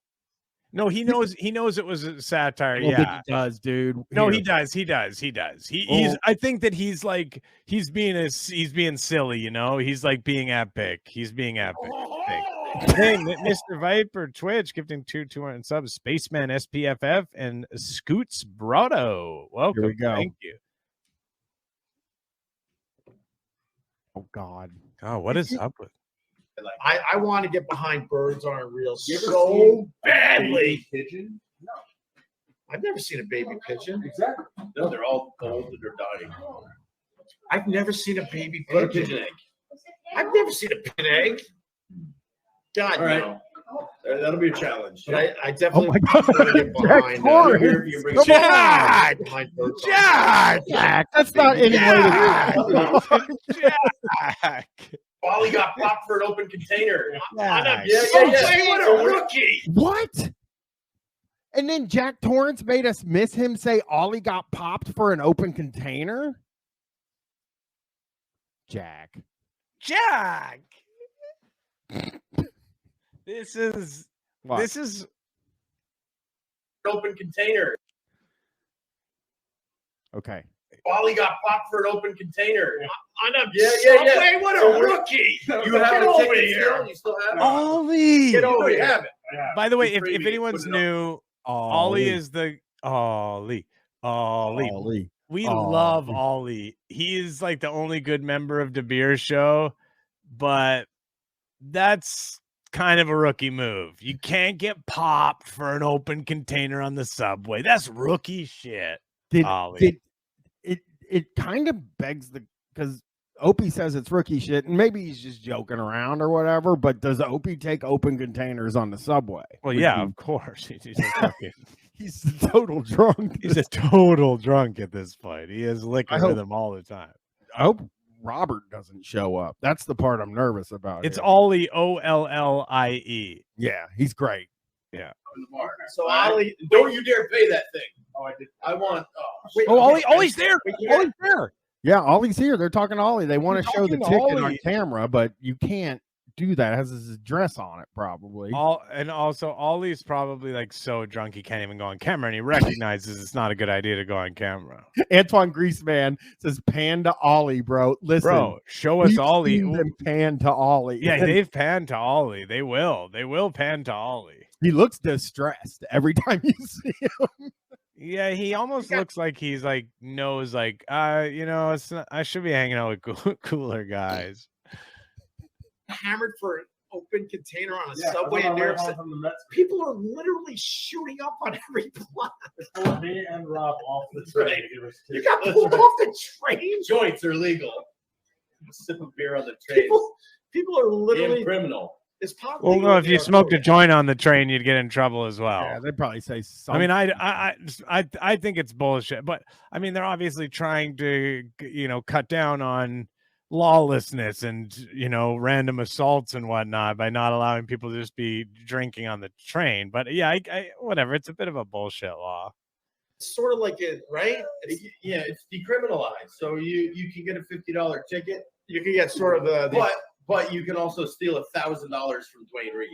[SPEAKER 2] No, he knows it was a satire.
[SPEAKER 1] I don't think
[SPEAKER 2] Yeah.
[SPEAKER 1] he does, dude.
[SPEAKER 2] No,
[SPEAKER 1] Here.
[SPEAKER 2] he does. He's I think that he's being silly, you know. He's like being epic. He's being epic. Hey, Mr. Viper Twitch gifting 200 subs, Spaceman SPFF and Scoots Brotto. Welcome.
[SPEAKER 1] Here we go.
[SPEAKER 2] Thank you.
[SPEAKER 1] Oh God.
[SPEAKER 2] Oh, what is up with?
[SPEAKER 14] I want to get behind birds aren't real
[SPEAKER 20] You ever
[SPEAKER 14] so
[SPEAKER 20] seen
[SPEAKER 14] badly.
[SPEAKER 20] Pigeon? No.
[SPEAKER 14] I've never seen a baby pigeon.
[SPEAKER 20] Exactly. No, they're all old and they're dying.
[SPEAKER 14] I've never seen a baby
[SPEAKER 20] What a
[SPEAKER 14] pigeon.
[SPEAKER 20] pigeon egg.
[SPEAKER 14] I've never seen a pigeon egg. God,
[SPEAKER 20] All right.
[SPEAKER 14] no.
[SPEAKER 20] That'll be a challenge.
[SPEAKER 14] But I definitely
[SPEAKER 1] Oh my God.
[SPEAKER 14] want to get
[SPEAKER 1] Jack
[SPEAKER 14] behind
[SPEAKER 1] Torrance.
[SPEAKER 20] you bring
[SPEAKER 1] Come
[SPEAKER 2] Jack!
[SPEAKER 14] behind birds aren't real.
[SPEAKER 1] Jack, that's not any way to
[SPEAKER 2] Jack.
[SPEAKER 20] Wally got popped for an open container.
[SPEAKER 2] Jack.
[SPEAKER 20] Yeah.
[SPEAKER 14] What a rookie!
[SPEAKER 1] What? And then Jack Torrance made us miss him say Ollie got popped for an open container? Jack.
[SPEAKER 2] Jack. This is
[SPEAKER 1] What?
[SPEAKER 2] this is
[SPEAKER 20] Open container.
[SPEAKER 1] Okay.
[SPEAKER 20] Wally got popped for an open container.
[SPEAKER 14] On a
[SPEAKER 20] Yeah.
[SPEAKER 14] subway? What a
[SPEAKER 20] So
[SPEAKER 14] rookie!
[SPEAKER 20] You
[SPEAKER 14] Get
[SPEAKER 20] have a
[SPEAKER 14] over
[SPEAKER 20] ticket
[SPEAKER 14] here.
[SPEAKER 20] still? You still have it?
[SPEAKER 2] Ollie.
[SPEAKER 14] Get over
[SPEAKER 20] You
[SPEAKER 14] here.
[SPEAKER 20] have it.
[SPEAKER 2] By the way,
[SPEAKER 20] It's
[SPEAKER 2] if
[SPEAKER 20] freebie.
[SPEAKER 2] anyone's
[SPEAKER 20] Put it on.
[SPEAKER 2] new, Ollie is the Ollie.
[SPEAKER 1] Ollie.
[SPEAKER 2] We
[SPEAKER 1] Ollie.
[SPEAKER 2] love Ollie. He is like the only good member of De Beer Show, but that's kind of a rookie move. You can't get popped for an open container on the subway. That's rookie shit. Ollie.
[SPEAKER 1] It kind of begs because Opie says it's rookie shit, and maybe he's just joking around or whatever, but does Opie take open containers on the subway?
[SPEAKER 2] Well,
[SPEAKER 1] Would
[SPEAKER 2] yeah,
[SPEAKER 1] you-
[SPEAKER 2] of course. He's a fucking
[SPEAKER 1] He's a total drunk.
[SPEAKER 2] he's a total drunk at this point. He has liquor
[SPEAKER 1] I hope-
[SPEAKER 2] with him all the time.
[SPEAKER 1] I hope Robert doesn't show up. That's the part I'm nervous about.
[SPEAKER 2] It's
[SPEAKER 1] here.
[SPEAKER 2] Ollie, Ollie.
[SPEAKER 1] Yeah, he's great.
[SPEAKER 2] Yeah.
[SPEAKER 14] So Ollie,
[SPEAKER 20] Don't you dare pay that thing.
[SPEAKER 14] Oh, I did.
[SPEAKER 20] I want.
[SPEAKER 2] Oh, Ollie's there. Ollie's there.
[SPEAKER 1] Yeah, Ollie's here. They're talking to Ollie. They want to show the
[SPEAKER 2] talking to
[SPEAKER 1] ticket on
[SPEAKER 2] Ollie.
[SPEAKER 1] camera, but you can't do that. It has his address on it, probably.
[SPEAKER 2] Also, Ollie's probably like so drunk he can't even go on camera, and he recognizes it's not a good idea to go on camera.
[SPEAKER 1] Antoine Greaseman says pan to Ollie, bro. Listen,
[SPEAKER 2] bro, show us Ollie.
[SPEAKER 1] Them pan to Ollie.
[SPEAKER 2] Yeah, they've panned to Ollie. They will pan to Ollie.
[SPEAKER 1] He looks distressed every time you see him.
[SPEAKER 2] Yeah, he almost looks like he's like knows like it's not, I should be hanging out with cooler guys.
[SPEAKER 14] Hammered for an open container on a subway in New York City. People are literally shooting up on every block.
[SPEAKER 13] Pulled me and Rob off the train.
[SPEAKER 14] You got pulled off the train.
[SPEAKER 20] Joints are legal. Sip a beer on the train.
[SPEAKER 14] People are literally
[SPEAKER 20] criminal.
[SPEAKER 14] It's
[SPEAKER 2] well, no, if you smoked a joint on the train, you'd get in trouble as well.
[SPEAKER 1] Yeah, they'd probably say something.
[SPEAKER 2] I mean, I think it's bullshit, but I mean, they're obviously trying to, cut down on lawlessness and, random assaults and whatnot by not allowing people to just be drinking on the train. But yeah, whatever. It's a bit of a bullshit law.
[SPEAKER 14] It's sort of like it, right?
[SPEAKER 20] It's decriminalized. So you can get a $50 ticket.
[SPEAKER 14] You can get sort of
[SPEAKER 20] But you can also steal $1,000 from Dwayne Reed.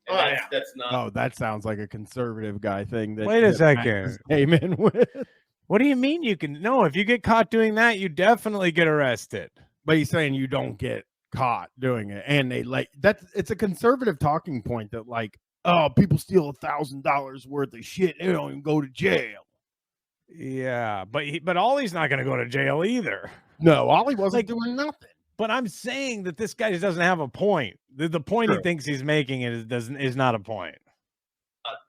[SPEAKER 20] That's not.
[SPEAKER 1] Oh, that sounds like a conservative guy thing.
[SPEAKER 2] Wait a second.
[SPEAKER 1] Came in with.
[SPEAKER 2] What do you mean you can? No, if you get caught doing that, you definitely get arrested.
[SPEAKER 1] But he's saying you don't get caught doing it, and it's a conservative talking point that people steal $1,000 worth of shit, they don't even go to jail.
[SPEAKER 2] Yeah, but Ollie's not going to go to jail either.
[SPEAKER 1] No, Ollie wasn't doing nothing.
[SPEAKER 2] But I'm saying that this guy doesn't have a point. The point he thinks he's making is not a point.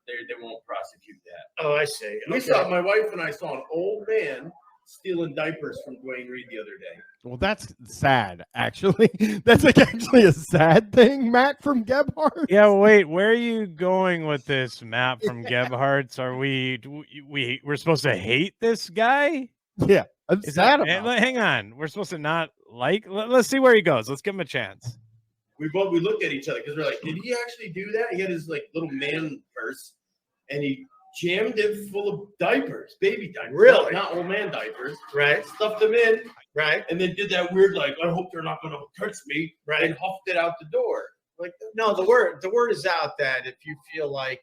[SPEAKER 20] They won't prosecute that.
[SPEAKER 14] Oh, I see.
[SPEAKER 20] My wife and I saw an old man stealing diapers from Dwayne Reed the other day.
[SPEAKER 1] Well, that's sad, actually. That's actually a sad thing, Matt from Gebhardt.
[SPEAKER 2] Yeah, wait, where are you going with this, Matt from Gebhardt's? Are we're supposed to hate this guy?
[SPEAKER 1] Yeah.
[SPEAKER 2] Hang on. We're supposed to not let's see where he goes. Let's give him a chance.
[SPEAKER 20] We looked at each other because we're like, did he actually do that? He had his little man purse and he jammed it full of diapers, baby diapers.
[SPEAKER 14] Really?
[SPEAKER 20] Not old man diapers.
[SPEAKER 14] Right.
[SPEAKER 20] Stuffed them in.
[SPEAKER 14] Right.
[SPEAKER 20] And then did that weird I hope they're not gonna touch me.
[SPEAKER 14] Right.
[SPEAKER 20] And huffed it out the door.
[SPEAKER 14] No, the word is out that if you feel like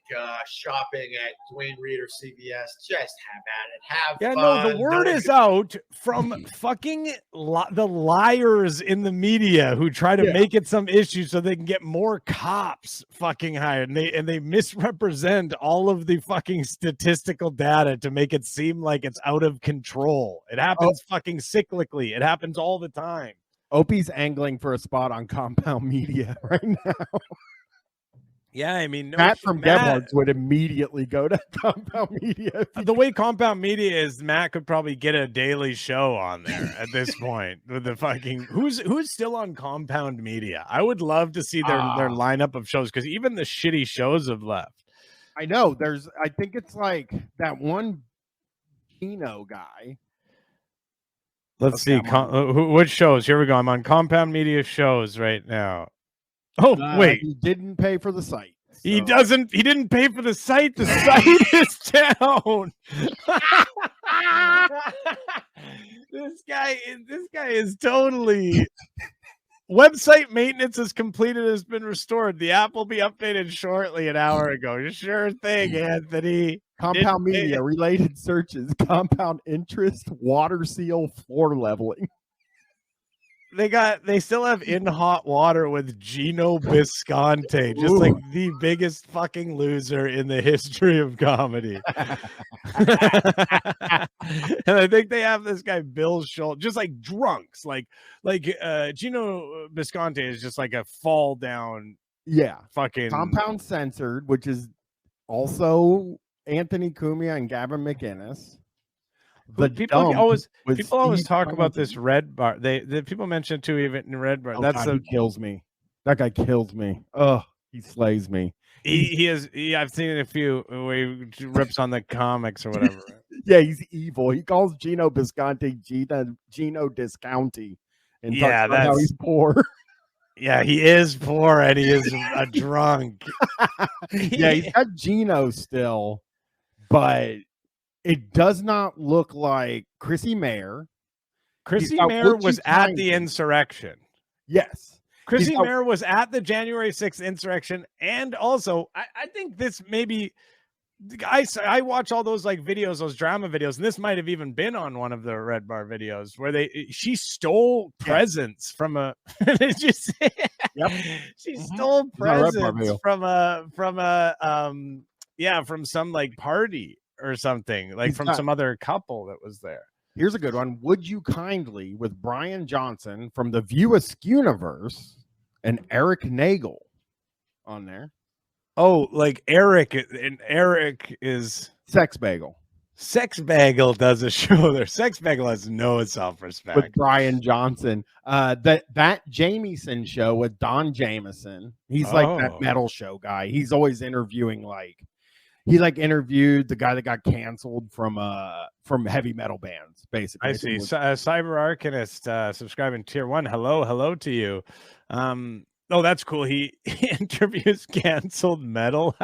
[SPEAKER 14] shopping at Dwayne Reed or CVS, just have at it. Have fun.
[SPEAKER 2] No, the word is out from fucking the liars in the media who try to make it some issue so they can get more cops fucking hired, and they misrepresent all of the fucking statistical data to make it seem like it's out of control. It happens fucking cyclically. It happens all the time.
[SPEAKER 1] Opie's angling for a spot on Compound Media right now.
[SPEAKER 2] Yeah, I mean,
[SPEAKER 1] Matt from Gebhardt's would immediately go to Compound Media.
[SPEAKER 2] The way Compound Media is, Matt could probably get a daily show on there at this point. With the fucking who's still on Compound Media? I would love to see their lineup of shows because even the shitty shows have left.
[SPEAKER 1] I know. I think it's like that one Gino guy.
[SPEAKER 2] Let's see. Which shows? Here we go. I'm on Compound Media shows right now. Oh, wait.
[SPEAKER 1] He didn't pay for the site. So.
[SPEAKER 2] He didn't pay for the site. The site is down. This guy is totally. Website maintenance is completed, has been restored. The app will be updated shortly. An hour ago. Sure thing, Anthony.
[SPEAKER 1] Compound Media related searches. Compound interest, water seal, floor leveling.
[SPEAKER 2] They still have In Hot Water with Gino Bisconte, just like the biggest fucking loser in the history of comedy. And I think they have this guy Bill Schultz, just like drunks, like Gino Bisconte is just like a fall down.
[SPEAKER 1] Yeah,
[SPEAKER 2] fucking
[SPEAKER 1] Compound Censored, which is also Anthony Cumia and Gavin McInnes.
[SPEAKER 2] People always talk about this Red Bar. The people mention too, even in Red Bar.
[SPEAKER 1] He kills me. That guy kills me. Oh, he slays me.
[SPEAKER 2] He is. I've seen a few where he rips on the comics or whatever.
[SPEAKER 1] Yeah, he's evil. He calls Gino Bisconte Gino Discounty, and talks about how he's poor.
[SPEAKER 2] Yeah, he is poor and he is a drunk.
[SPEAKER 1] Yeah, he's got Gino still, but it does not look like Chrissy Mayer.
[SPEAKER 2] Chrissy Mayer was at the insurrection.
[SPEAKER 1] Yes.
[SPEAKER 2] Chrissy Mayer was at the January 6th insurrection, and also I think this maybe I watch all those like videos, those drama videos, and this might have even been on one of the Red Bar videos where she stole presents from a just she stole presents from some like party or something, like from some other couple that was there.
[SPEAKER 1] Here's a good one. Would You Kindly with Brian Johnson from the View Askewniverse and Eric Nagel on there.
[SPEAKER 2] Oh, like Eric, and Eric is
[SPEAKER 1] Sex Bagel.
[SPEAKER 2] Sex Bagel does a show there. Sex Bagel has no self-respect.
[SPEAKER 1] With Brian Johnson. That Jamieson show with Don Jamieson. He's like that metal show guy. He's always interviewing he interviewed the guy that got canceled from heavy metal bands, basically.
[SPEAKER 2] I see. Cyber Arcanist subscribing tier 1. Hello to you. Oh, that's cool. He interviews canceled metal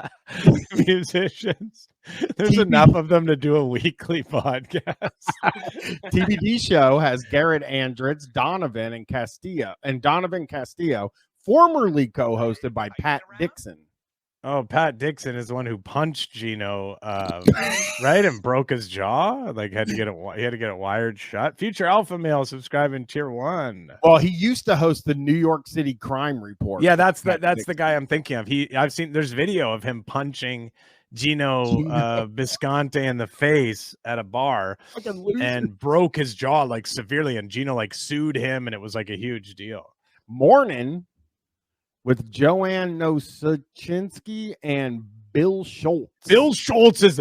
[SPEAKER 2] musicians. There's enough of them to do a weekly podcast.
[SPEAKER 1] TBD show has Garrett Andritz, Donovan Castillo, formerly co-hosted by Pat Dixon.
[SPEAKER 2] Oh, Pat Dixon is the one who punched Gino, right, and broke his jaw. Like he had to get it wired shut. Future Alpha Male subscribing tier 1.
[SPEAKER 1] Well, he used to host the New York City Crime Report.
[SPEAKER 2] Yeah, that's the guy I'm thinking of. I've seen there's video of him punching Gino Bisconte in the face at a bar and broke his jaw like severely, and Gino like sued him, and it was like a huge deal.
[SPEAKER 1] Morning with Joanne Nosuchinsky and Bill Schultz.
[SPEAKER 2] Bill Schultz is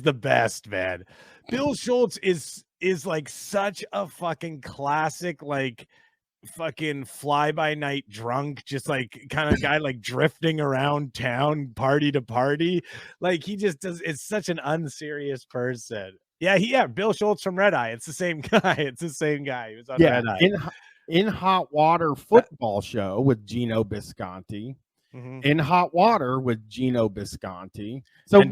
[SPEAKER 2] the best, man. Bill Schultz is like such a fucking classic, like fucking fly by night drunk, just like kind of guy like drifting around town party to party. Like he just it's such an unserious person. Yeah, Bill Schultz from Red Eye. It's the same guy. He was on Red Eye.
[SPEAKER 1] In Hot Water football show with Gino Bisconti.
[SPEAKER 2] Mm-hmm.
[SPEAKER 1] In Hot Water with Gino Bisconti. So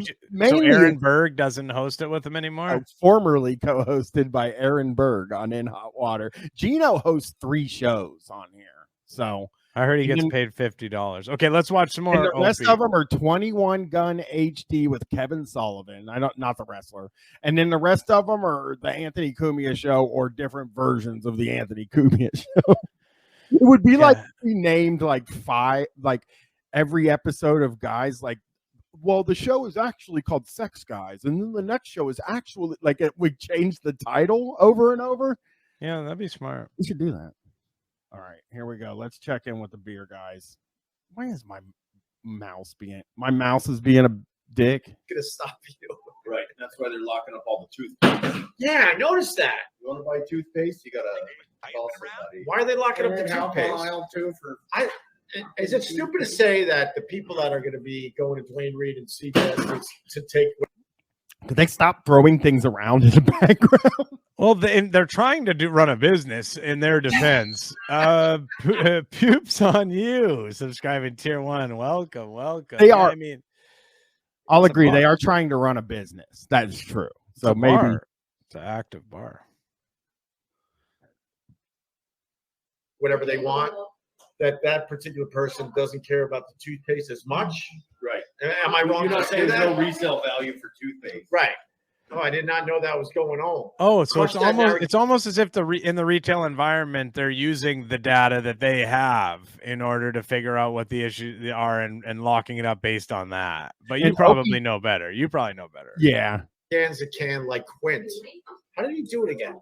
[SPEAKER 2] Aaron Berg doesn't host it with him anymore.
[SPEAKER 1] Formerly co-hosted by Aaron Berg on In Hot Water. Gino hosts 3 shows on here. So
[SPEAKER 2] I heard he gets paid $50. Okay, let's watch some more.
[SPEAKER 1] And the rest of them are 21 Gun HD with Kevin Sullivan. Not the wrestler. And then the rest of them are the Anthony Cumia show or different versions of the Anthony Cumia show. It would be like we named like 5, like every episode of guys like, well, the show is actually called Sex Guys, and then the next show is actually like we changed the title over and over.
[SPEAKER 2] Yeah, that'd be smart.
[SPEAKER 1] We should do that. All right, here we go. Let's check in with the beer guys. Why is my mouse being a dick?
[SPEAKER 14] Gonna stop you.
[SPEAKER 20] Right. That's why they're locking up all the toothpaste.
[SPEAKER 14] Yeah, I noticed that.
[SPEAKER 20] You want to buy toothpaste? You gotta call somebody.
[SPEAKER 14] Why are they locking up the toothpaste? Is it stupid to say that the people that are going to be going to Dwayne Reed and Seacrest to take?
[SPEAKER 1] Could they stop throwing things around in the background?
[SPEAKER 2] Well, they're trying to run a business in their defense. Poops on you. Subscribing tier 1. Welcome.
[SPEAKER 1] They are.
[SPEAKER 2] I mean,
[SPEAKER 1] I'll agree. They are trying to run a business. That is true. So maybe
[SPEAKER 2] it's an active bar.
[SPEAKER 14] Whatever they want. That particular person doesn't care about the toothpaste as much.
[SPEAKER 20] Right.
[SPEAKER 14] Am I wrong to say
[SPEAKER 20] there's
[SPEAKER 14] that?
[SPEAKER 20] no resale value for toothpaste.
[SPEAKER 14] Right. Oh, I did not know that was going on.
[SPEAKER 2] Oh, so it's almost as if in the retail environment they're using the data that they have in order to figure out what the issues are and locking it up based on that. But you probably know better. You probably know better.
[SPEAKER 1] Yeah.
[SPEAKER 14] Cans a can like Quint. How did he do it again?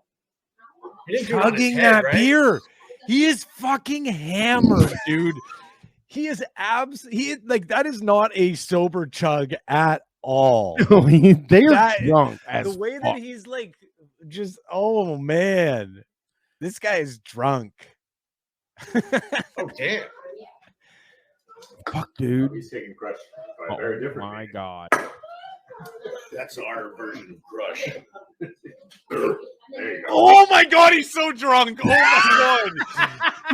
[SPEAKER 14] He didn't
[SPEAKER 2] Chugging that beer. He is fucking hammered, dude. He is that is not a sober chug at all.
[SPEAKER 1] They are drunk as
[SPEAKER 2] the way
[SPEAKER 1] fuck.
[SPEAKER 2] that he's like just oh man. This guy is drunk.
[SPEAKER 14] Oh damn.
[SPEAKER 1] Fuck dude.
[SPEAKER 20] He's taking crush.
[SPEAKER 1] Oh my god.
[SPEAKER 20] That's our version of Crush.
[SPEAKER 2] Oh my God, he's so drunk. Oh my God.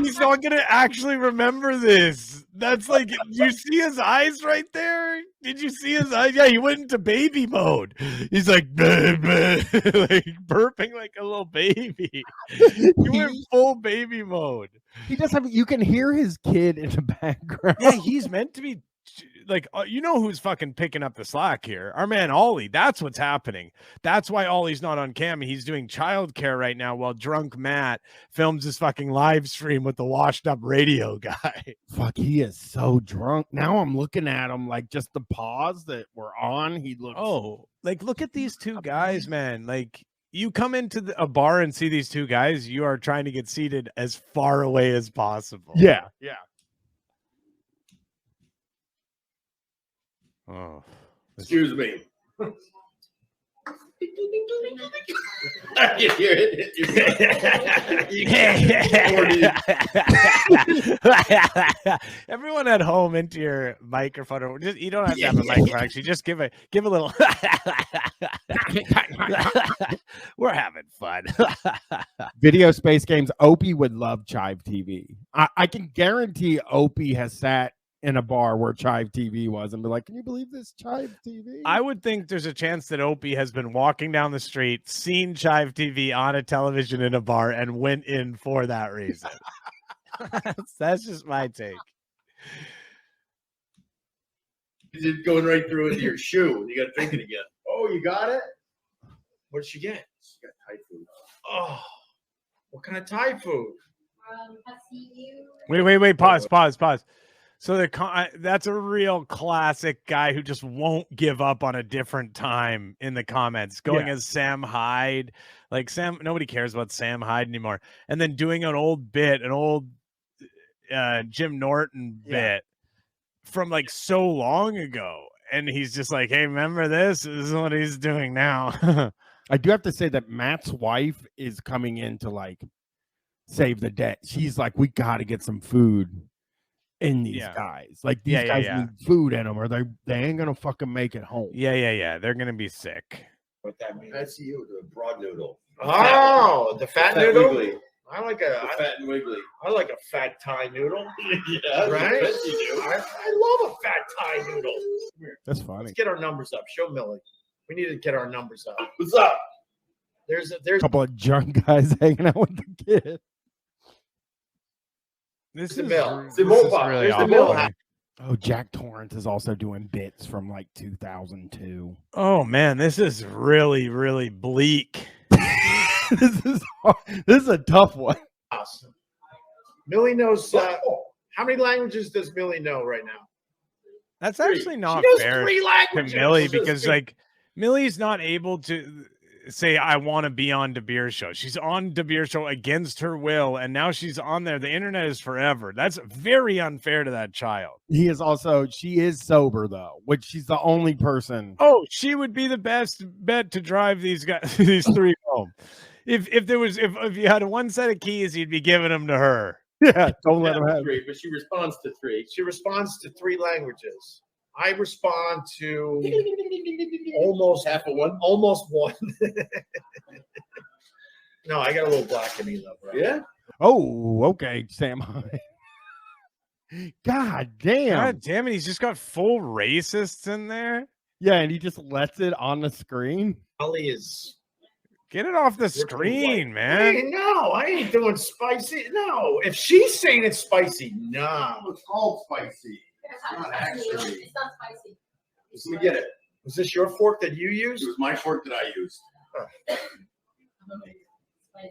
[SPEAKER 2] He's not going to actually remember this. That's like, you see his eyes right there? Did you see his eyes? Yeah, he went into baby mode. He's like, bleh, bleh, like burping like a little baby. He went full baby mode.
[SPEAKER 4] He does have, you can hear his kid in the background.
[SPEAKER 2] Yeah, he's meant to be like, you know who's fucking picking up the slack here? Our man Ollie. That's what's happening. That's why Ollie's not on cam. He's doing childcare right now while drunk Matt films his fucking live stream with the washed up radio guy.
[SPEAKER 4] Fuck, he is so drunk. Now I'm looking at him like just the pause that we're on. He looks.
[SPEAKER 2] Oh, like look at these two guys, man. Like you come into a bar and see these two guys, you are trying to get seated as far away as possible.
[SPEAKER 4] Yeah. Yeah.
[SPEAKER 2] Oh,
[SPEAKER 20] excuse me. I can hear it.
[SPEAKER 2] Everyone at home into your microphone, or just you don't have to have a microphone. Actually, just give a little. We're having fun.
[SPEAKER 4] Video Space Games. Opie would love Chive TV. I can guarantee Opie has sat in a bar where Chive TV was and be like, can you believe this Chive TV?
[SPEAKER 2] I would think there's a chance that Opie has been walking down the street, seen Chive TV on a television in a bar, and went in for that reason. That's just my take.
[SPEAKER 20] It's going right through into your shoe. You got to drink it again.
[SPEAKER 14] Oh, you got it?
[SPEAKER 20] What did she get?
[SPEAKER 14] She got Thai food.
[SPEAKER 20] Oh, what kind of Thai food?
[SPEAKER 2] Wait. Pause. So that's a real classic guy who just won't give up on a different time in the comments, going as Sam Hyde. Like nobody cares about Sam Hyde anymore. And then doing an old Jim Norton bit from like so long ago. And he's just like, hey, remember this? This is what he's doing now.
[SPEAKER 4] I do have to say that Matt's wife is coming in to like save the day. She's like, we got to get some food in these guys. Like these guys need food in them, or they ain't gonna fucking make it home.
[SPEAKER 2] Yeah. They're gonna be sick.
[SPEAKER 14] What that means? That's you, the broad noodle.
[SPEAKER 18] Oh, the fat noodle.
[SPEAKER 14] Wiggly.
[SPEAKER 18] I like
[SPEAKER 14] fat and wiggly.
[SPEAKER 18] I like a fat Thai noodle.
[SPEAKER 14] Yeah,
[SPEAKER 18] right.
[SPEAKER 14] Yes, you do.
[SPEAKER 18] I love a fat Thai noodle.
[SPEAKER 4] That's funny.
[SPEAKER 18] Let's get our numbers up. Show Millie. We need to get our numbers up.
[SPEAKER 20] What's up?
[SPEAKER 18] There's
[SPEAKER 4] a couple of drunk guys hanging out with the kid.
[SPEAKER 2] This
[SPEAKER 18] the
[SPEAKER 2] is
[SPEAKER 18] mill.
[SPEAKER 2] This is really awful.
[SPEAKER 4] Oh, Jack Torrance is also doing bits from like 2002.
[SPEAKER 2] Oh man, this is really, really bleak.
[SPEAKER 4] This is a tough one.
[SPEAKER 18] Awesome. Millie knows how many languages does Millie know right now?
[SPEAKER 2] That's actually not fair to Millie because like Millie's not able to say I want to be on DeBeer Show. She's on DeBeer Show against her will, and now she's on there. The internet is forever. That's very unfair to that child.
[SPEAKER 4] She is sober though, which she's the only person.
[SPEAKER 2] Oh, she would be the best bet to drive these guys, these three home. If you had one set of keys, you'd be giving them to her.
[SPEAKER 4] Yeah, don't let them have
[SPEAKER 20] three, but she responds to three.
[SPEAKER 18] She responds to three languages. I respond to almost half of one, almost one. No, I got a little black in me though, bro.
[SPEAKER 20] Yeah.
[SPEAKER 4] Oh, okay, Sam. God damn
[SPEAKER 2] it! He's just got full racists in there.
[SPEAKER 4] Yeah, and he just lets it on the screen.
[SPEAKER 18] Ollie is.
[SPEAKER 2] Get it off the screen, man.
[SPEAKER 18] Hey, no, I ain't doing spicy. No, if she's saying it's spicy, no.
[SPEAKER 14] It's called spicy. It's not actually.
[SPEAKER 6] It's not spicy.
[SPEAKER 18] Let me get it. Was this your fork that you used?
[SPEAKER 14] It was my fork that I used.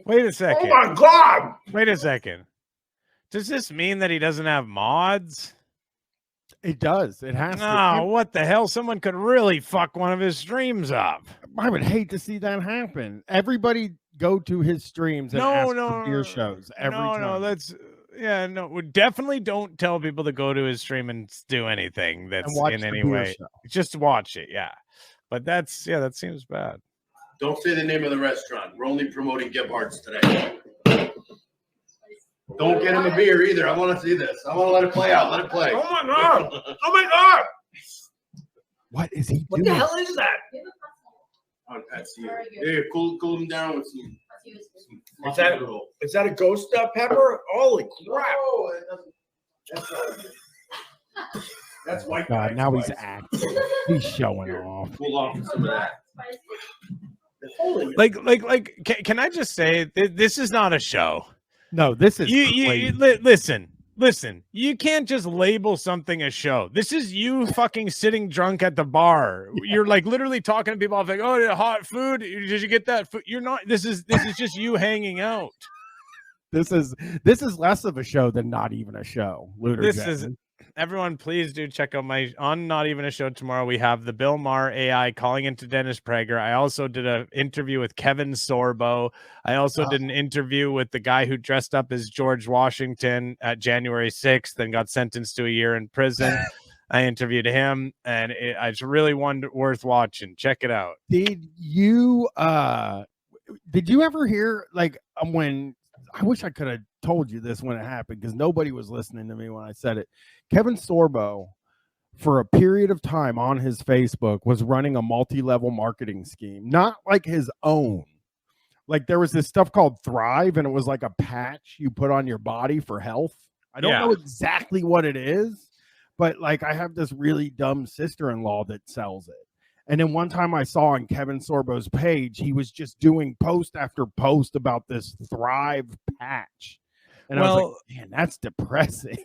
[SPEAKER 2] Wait a second.
[SPEAKER 18] Oh my God!
[SPEAKER 2] Wait a second. Does this mean that he doesn't have mods?
[SPEAKER 4] It does. It has to.
[SPEAKER 2] Oh, what the hell? Someone could really fuck one of his streams up.
[SPEAKER 4] I would hate to see that happen. Everybody go to his streams and ask for beer shows every time.
[SPEAKER 2] No, that's we definitely don't tell people to go to his stream and do anything that's in any way. Just watch it, But that seems bad.
[SPEAKER 20] Don't say the name of the restaurant. We're only promoting Gebhardt's today. Don't get him a beer either. I want to see this. I want to let it play out. Let it play.
[SPEAKER 18] Oh my God! Oh my God!
[SPEAKER 4] What is he
[SPEAKER 18] What
[SPEAKER 4] doing?
[SPEAKER 18] the hell is that? Oh, that's you. Yeah, cool him down with some. Is that a ghost pepper? Holy crap! That's white.
[SPEAKER 4] God, now he's acting. He's showing off.
[SPEAKER 18] Pull off some of that.
[SPEAKER 2] Can I just say this is not a show?
[SPEAKER 4] No, this is
[SPEAKER 2] listen. You can't just label something a show. This is you fucking sitting drunk at the bar. You're like literally talking to people like, "Oh, hot food. Did you get that food?" You're not. This is just you hanging out.
[SPEAKER 4] This is less of a show than not even a show.
[SPEAKER 2] Everyone, please do check out on Not Even a Show tomorrow. We have the Bill Maher AI calling into Dennis Prager. I also did an interview with Kevin Sorbo. I also did an interview with the guy who dressed up as George Washington at January 6th and got sentenced to a year in prison. I interviewed him, and it's really worth watching. Check it out.
[SPEAKER 4] Did you ever hear when I wish I could have told you this when it happened because nobody was listening to me when I said it. Kevin Sorbo, for a period of time on his Facebook, was running a multi-level marketing scheme, not like his own. Like there was this stuff called Thrive, and it was like a patch you put on your body for health. I don't know exactly what it is, but like I have this really dumb sister-in-law that sells it. And then one time I saw on Kevin Sorbo's page, he was just doing post after post about this Thrive patch. And I was like, man, that's depressing.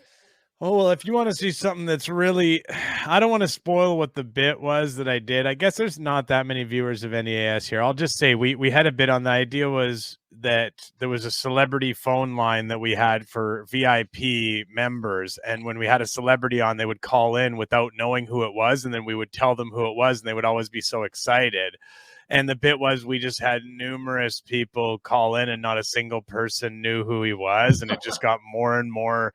[SPEAKER 2] Oh, well, if you want to see something that's really, I don't want to spoil what the bit was that I did. I guess there's not that many viewers of NEAS here. I'll just say we had a bit on the idea was that there was a celebrity phone line that we had for VIP members. And when we had a celebrity on, they would call in without knowing who it was. And then we would tell them who it was. And they would always be so excited. And the bit was we just had numerous people call in and not a single person knew who he was. And it just got more and more.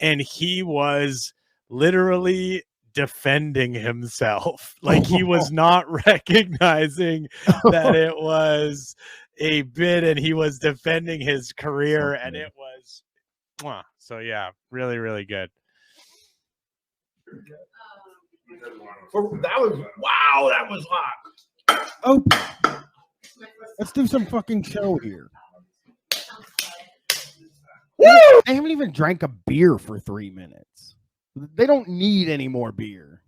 [SPEAKER 2] And he was literally defending himself. Like he was not recognizing that it was a bit and he was defending his career. And it was, so yeah, really, really good.
[SPEAKER 18] That was hot.
[SPEAKER 4] Oh, let's do some fucking show here. Woo! They haven't even drank a beer for 3 minutes. They don't need any more beer.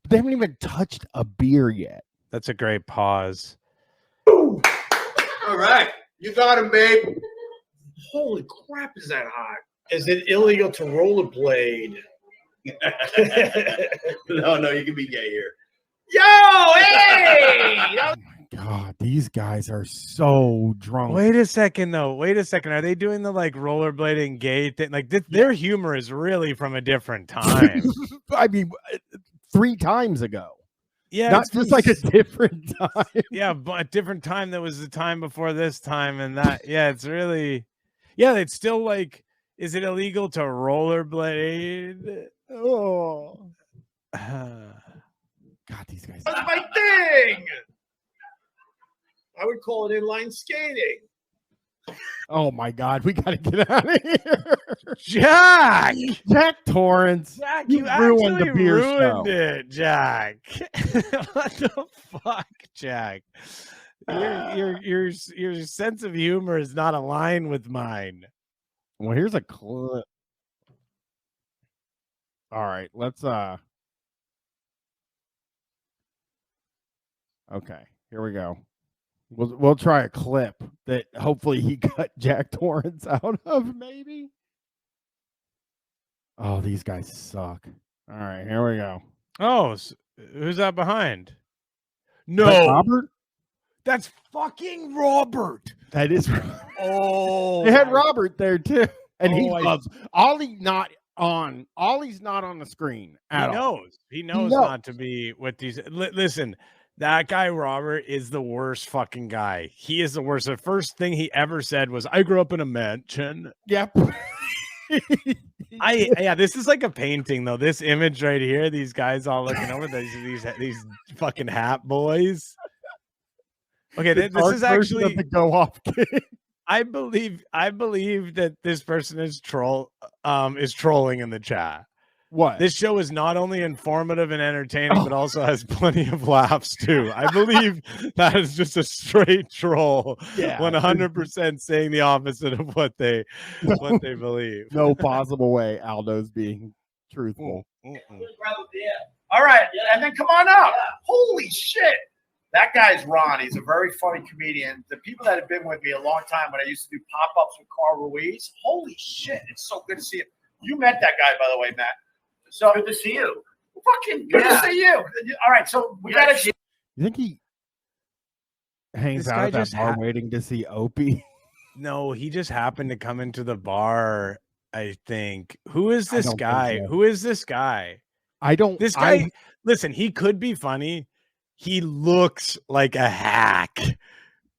[SPEAKER 4] They haven't even touched a beer yet.
[SPEAKER 2] That's a great pause.
[SPEAKER 18] All right. You got him, babe. Holy crap, is that hot? Is it illegal to rollerblade? No, you can be gay here. Yo, hey!
[SPEAKER 4] God, these guys are so drunk.
[SPEAKER 2] Wait a second, though. Wait a second. Are they doing the like rollerblading gay thing? Like their humor is really from a different time.
[SPEAKER 4] I mean, 3 times ago.
[SPEAKER 2] Yeah,
[SPEAKER 4] not just like a different time.
[SPEAKER 2] Yeah, but a different time that was the time before this time, and that. Yeah, it's really. Yeah, it's still like. Is it illegal to rollerblade? Oh.
[SPEAKER 4] God, these guys.
[SPEAKER 18] That's my thing. I would call it inline skating.
[SPEAKER 4] Oh my God, we gotta get out of here.
[SPEAKER 2] Jack
[SPEAKER 4] Torrance.
[SPEAKER 2] Jack,
[SPEAKER 4] you ruined the beer show.
[SPEAKER 2] It, Jack. What the fuck, Jack? Your sense of humor is not aligned with mine.
[SPEAKER 4] Well, here's a clip. All right, let's okay, here we go. We'll try a clip that hopefully he cut Jack Torrance out of, maybe. Oh, these guys suck. All right, here we go.
[SPEAKER 2] Oh, who's that behind? No,
[SPEAKER 4] Robert.
[SPEAKER 2] That's fucking Robert.
[SPEAKER 4] That is.
[SPEAKER 2] Oh,
[SPEAKER 4] they had Robert there too, and he loves Ollie's not on the screen at all.
[SPEAKER 2] He knows not to be with these. Listen. That guy, Robert, is the worst fucking guy. He is the worst. The first thing he ever said was, I grew up in a mansion.
[SPEAKER 4] Yep.
[SPEAKER 2] This is like a painting, though. This image right here, these guys all looking over, these fucking hat boys. Okay, this is actually
[SPEAKER 4] the go off kid.
[SPEAKER 2] I believe that this person is trolling in the chat.
[SPEAKER 4] What?
[SPEAKER 2] This show is not only informative and entertaining, but also has plenty of laughs too. I believe that is just a straight troll.
[SPEAKER 4] Yeah.
[SPEAKER 2] 100% saying the opposite of what they believe.
[SPEAKER 1] No possible way Aldo's being truthful.
[SPEAKER 14] All right, and then come on up. Holy shit. That guy's Ron. He's a very funny comedian. The people that have been with me a long time when I used to do pop-ups with Carl Ruiz, holy shit, it's so good to see him. You met that guy, by the way, Matt. So
[SPEAKER 22] Good to see you.
[SPEAKER 14] fucking good to see you. All right, so we got to.
[SPEAKER 1] You think he hangs
[SPEAKER 2] This
[SPEAKER 1] out
[SPEAKER 2] guy
[SPEAKER 1] at that
[SPEAKER 2] just
[SPEAKER 1] bar waiting to see Opie?
[SPEAKER 2] No, he just happened to come into the bar, I think. Who is this
[SPEAKER 1] don't think
[SPEAKER 2] guy?
[SPEAKER 1] so.
[SPEAKER 2] Who is this guy?
[SPEAKER 1] I don't.
[SPEAKER 2] This guy, listen, he could be funny. He looks like a hack.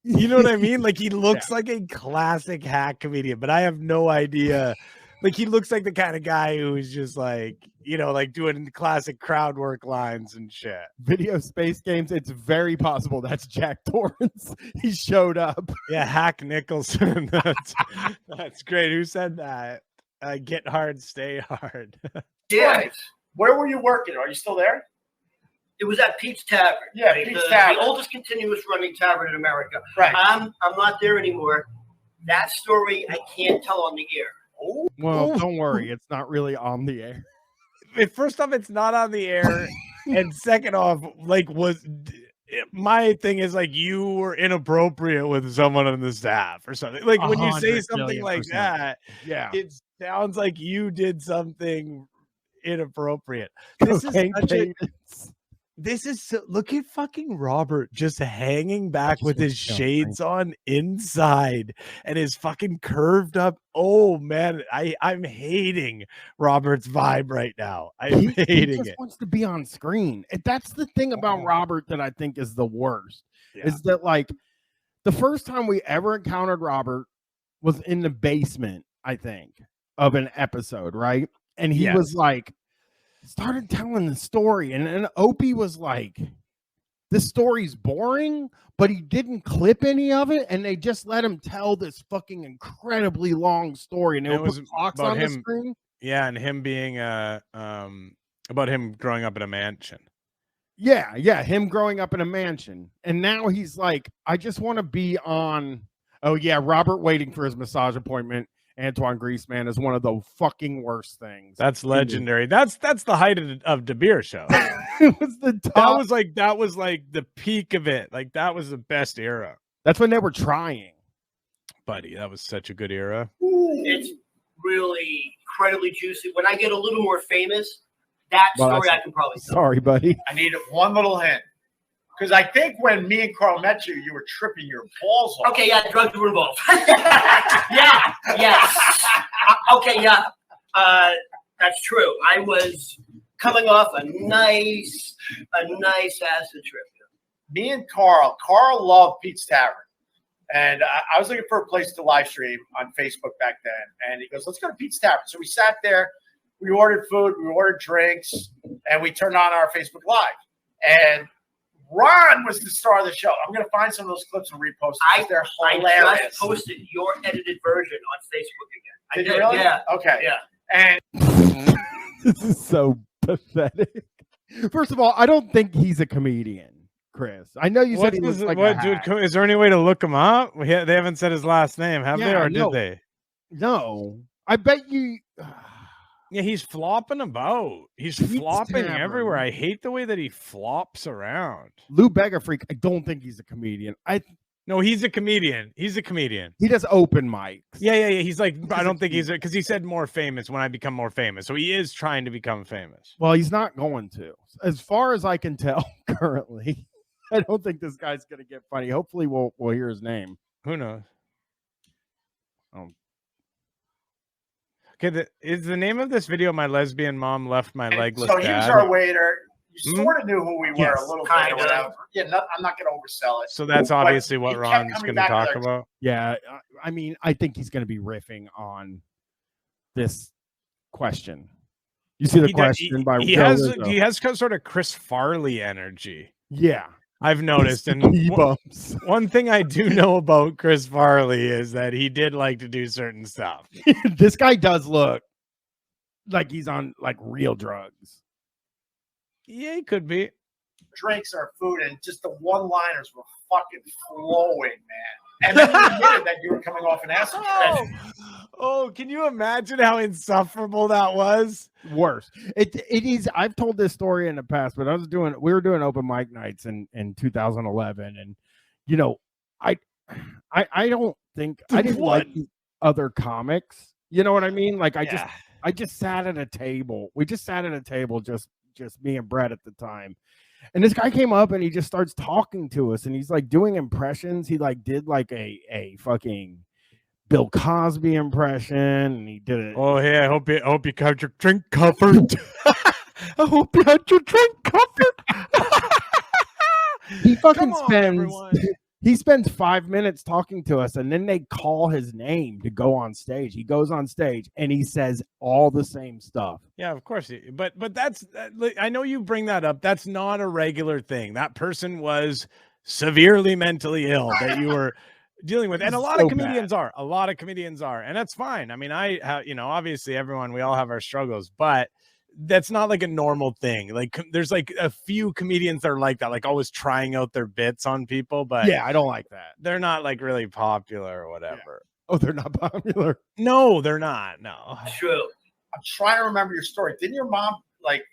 [SPEAKER 2] You know what I mean? Like he looks like a classic hack comedian, but I have no idea. Like he looks like the kind of guy who's just like, you know, like doing classic crowd work lines and shit.
[SPEAKER 1] Video Space Games. It's very possible that's Jack Torrance. He showed up.
[SPEAKER 2] Yeah, Hack Nicholson. That's great. Who said that? Get hard, stay hard.
[SPEAKER 14] Yeah. Where were you working? Are you still there?
[SPEAKER 22] It was at Pete's Tavern.
[SPEAKER 14] Yeah,
[SPEAKER 22] right?
[SPEAKER 14] Pete's Tavern.
[SPEAKER 22] The oldest continuous running tavern in America.
[SPEAKER 14] Right.
[SPEAKER 22] I'm not there anymore. That story I can't tell on the air.
[SPEAKER 1] Well, don't worry. It's not really on the air.
[SPEAKER 2] First off, it's not on the air. And second off, like my thing is like you were inappropriate with someone on the staff or something. Like when you say something like that,
[SPEAKER 1] yeah,
[SPEAKER 2] it sounds like you did something inappropriate. This is such a, this is so, look at fucking Robert just hanging back with his shades on inside and his fucking curved up. Oh man, I'm hating Robert's vibe right now. I'm
[SPEAKER 1] He
[SPEAKER 2] hating
[SPEAKER 1] just
[SPEAKER 2] it.
[SPEAKER 1] wants to be on screen. That's the thing about Robert that I think is the worst. Is that like the first time we ever encountered Robert was in the basement, I think, of an episode, right? And he was like, started telling the story, and Opie was like, this story's boring, but he didn't clip any of it, and they just let him tell this fucking incredibly long story, and it was clocks on the screen.
[SPEAKER 2] Yeah, and him being about him growing up in a mansion.
[SPEAKER 1] Yeah, him growing up in a mansion, and now he's like, I just want to be on. Oh yeah, Robert waiting for his massage appointment. Antoine Greaseman is one of the fucking worst things.
[SPEAKER 2] That's legendary. That's the height of the beer show.
[SPEAKER 1] It was the top.
[SPEAKER 2] That was like the peak of it. Like that was the best era.
[SPEAKER 1] That's when they were trying.
[SPEAKER 2] Buddy, that was such a good era.
[SPEAKER 22] It's really incredibly juicy. When I get a little more famous, that story I can probably tell.
[SPEAKER 1] Sorry, buddy.
[SPEAKER 14] I need one little hint. Because I think when me and Carl met you, you were tripping your balls off.
[SPEAKER 22] Okay, yeah, drugs were involved. yeah. Okay, yeah. That's true. I was coming off a nice acid trip.
[SPEAKER 14] Me and Carl loved Pete's Tavern. And I was looking for a place to live stream on Facebook back then. And he goes, let's go to Pete's Tavern. So we sat there, we ordered food, we ordered drinks, and we turned on our Facebook Live. And Ron was the star of the show. I'm going to find some of those clips and repost them. They're hilarious.
[SPEAKER 22] I just posted your edited version on Facebook again.
[SPEAKER 14] Did you really?
[SPEAKER 22] Yeah.
[SPEAKER 14] Okay.
[SPEAKER 22] Yeah.
[SPEAKER 14] And
[SPEAKER 1] This is so pathetic. First of all, I don't think he's a comedian, Chris. I know you said he was like a hack.
[SPEAKER 2] Dude, is there any way to look him up? They haven't said his last name, have they, or did they?
[SPEAKER 1] No. I bet you.
[SPEAKER 2] Yeah, he's flopping about. He's flopping everywhere. I hate the way that he flops around.
[SPEAKER 1] Lou Bega Freak, I don't think he's a comedian.
[SPEAKER 2] No, he's a comedian. He's a comedian.
[SPEAKER 1] He does open mics.
[SPEAKER 2] Yeah. He's like, I don't think he's because he said more famous when I become more famous. So he is trying to become famous.
[SPEAKER 1] Well, he's not going to. As far as I can tell currently, I don't think this guy's going to get funny. Hopefully we'll hear his name.
[SPEAKER 2] Who knows? Okay, is the name of this video "My Lesbian Mom Left My Legless
[SPEAKER 14] so
[SPEAKER 2] Dad"?
[SPEAKER 14] he was our waiter. You sort of knew who we were a little bit
[SPEAKER 22] Kind
[SPEAKER 14] or
[SPEAKER 22] of.
[SPEAKER 14] whatever. Yeah, I'm not going to oversell it.
[SPEAKER 2] So that's
[SPEAKER 14] But
[SPEAKER 2] obviously what
[SPEAKER 14] he kept
[SPEAKER 2] Ron's
[SPEAKER 14] coming
[SPEAKER 2] going to
[SPEAKER 14] back
[SPEAKER 2] talk
[SPEAKER 14] with
[SPEAKER 2] about.
[SPEAKER 1] Yeah, I mean, I think he's going to be riffing on this question. You see the question by
[SPEAKER 2] he
[SPEAKER 1] Joe
[SPEAKER 2] has
[SPEAKER 1] Rizzo.
[SPEAKER 2] he has sort of Chris Farley energy.
[SPEAKER 1] Yeah.
[SPEAKER 2] I've noticed. And one thing I do know about Chris Farley is that he did like to do certain stuff.
[SPEAKER 1] This guy does look like he's on like real drugs.
[SPEAKER 2] Yeah, he could be.
[SPEAKER 14] Drinks or food, and just the one-liners were fucking flowing, man. And then you admitted that you were coming off an acid trip.
[SPEAKER 2] Oh, can you imagine how insufferable that was?
[SPEAKER 1] Worse. It is. I've told this story in the past, but we were doing open mic nights in 2011, and you know, I don't think I didn't like the other comics. You know what I mean? Like I just sat at a table. We just sat at a table, just me and Brett at the time. And this guy came up and he just starts talking to us, and he's like doing impressions. He like did like a fucking Bill Cosby impression, and he did it.
[SPEAKER 2] Oh, hey, I hope you got your drink covered. I hope you had your drink covered.
[SPEAKER 1] He fucking spends 5 minutes talking to us, and then they call his name to go on stage. He goes on stage and he says all the same stuff.
[SPEAKER 2] Yeah, of course. But that's, I know you bring that up. That's not a regular thing. That person was severely mentally ill that you were dealing with. And a lot of comedians are. A lot of comedians are. And that's fine. I mean, obviously we all have our struggles, but that's not like a normal thing. Like there's like a few comedians that are like that, like always trying out their bits on people. But
[SPEAKER 1] yeah, I don't like that.
[SPEAKER 2] They're not like really popular or whatever.
[SPEAKER 1] Yeah. Oh, they're not popular.
[SPEAKER 2] No, they're not. No.
[SPEAKER 14] True. I'm trying to remember your story. Didn't your mom like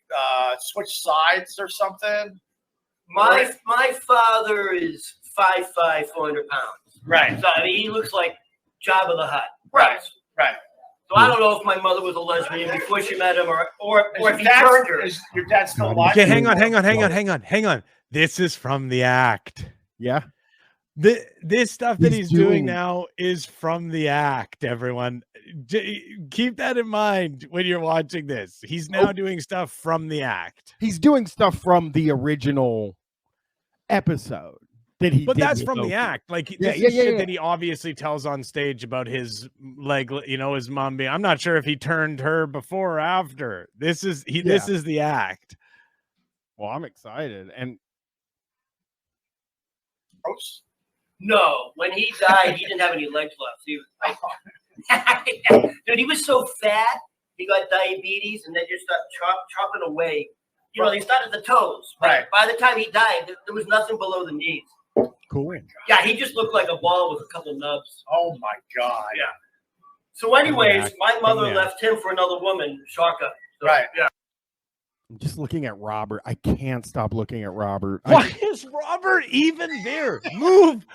[SPEAKER 14] switch sides or something?
[SPEAKER 22] My father is 5'5", 400 pounds.
[SPEAKER 14] Right.
[SPEAKER 22] So I mean, he looks like Jabba the Hutt.
[SPEAKER 14] Right. Right.
[SPEAKER 22] So I don't know if my mother was a lesbian before she met him, or if he
[SPEAKER 14] dad,
[SPEAKER 22] turned her.
[SPEAKER 14] Is your dad still alive?
[SPEAKER 2] Okay, hang on. This is from the act.
[SPEAKER 1] Yeah.
[SPEAKER 2] This stuff that he's doing now is from the act, everyone. Keep that in mind when you're watching this. He's now doing stuff from the act.
[SPEAKER 1] He's doing stuff from the original episode.
[SPEAKER 2] But that's from the act. Like this is shit that he obviously tells on stage about his his mom being. I'm not sure if he turned her before or after. This is the act.
[SPEAKER 1] Well, I'm excited. And
[SPEAKER 22] no, when he died, he didn't have any legs left. He was dude, he was so fat, he got diabetes, and they just started chopping away. You know, they started at the toes. Right. By the time he died, there was nothing below the knees.
[SPEAKER 1] Cool.
[SPEAKER 22] Yeah, he just looked like a ball with a couple nubs.
[SPEAKER 14] Oh my God.
[SPEAKER 22] Yeah. So, anyways, my mother left him for another woman, Shocker. So,
[SPEAKER 14] right.
[SPEAKER 22] Yeah.
[SPEAKER 1] I'm just looking at Robert. I can't stop looking at Robert.
[SPEAKER 2] Why is Robert even there? Move.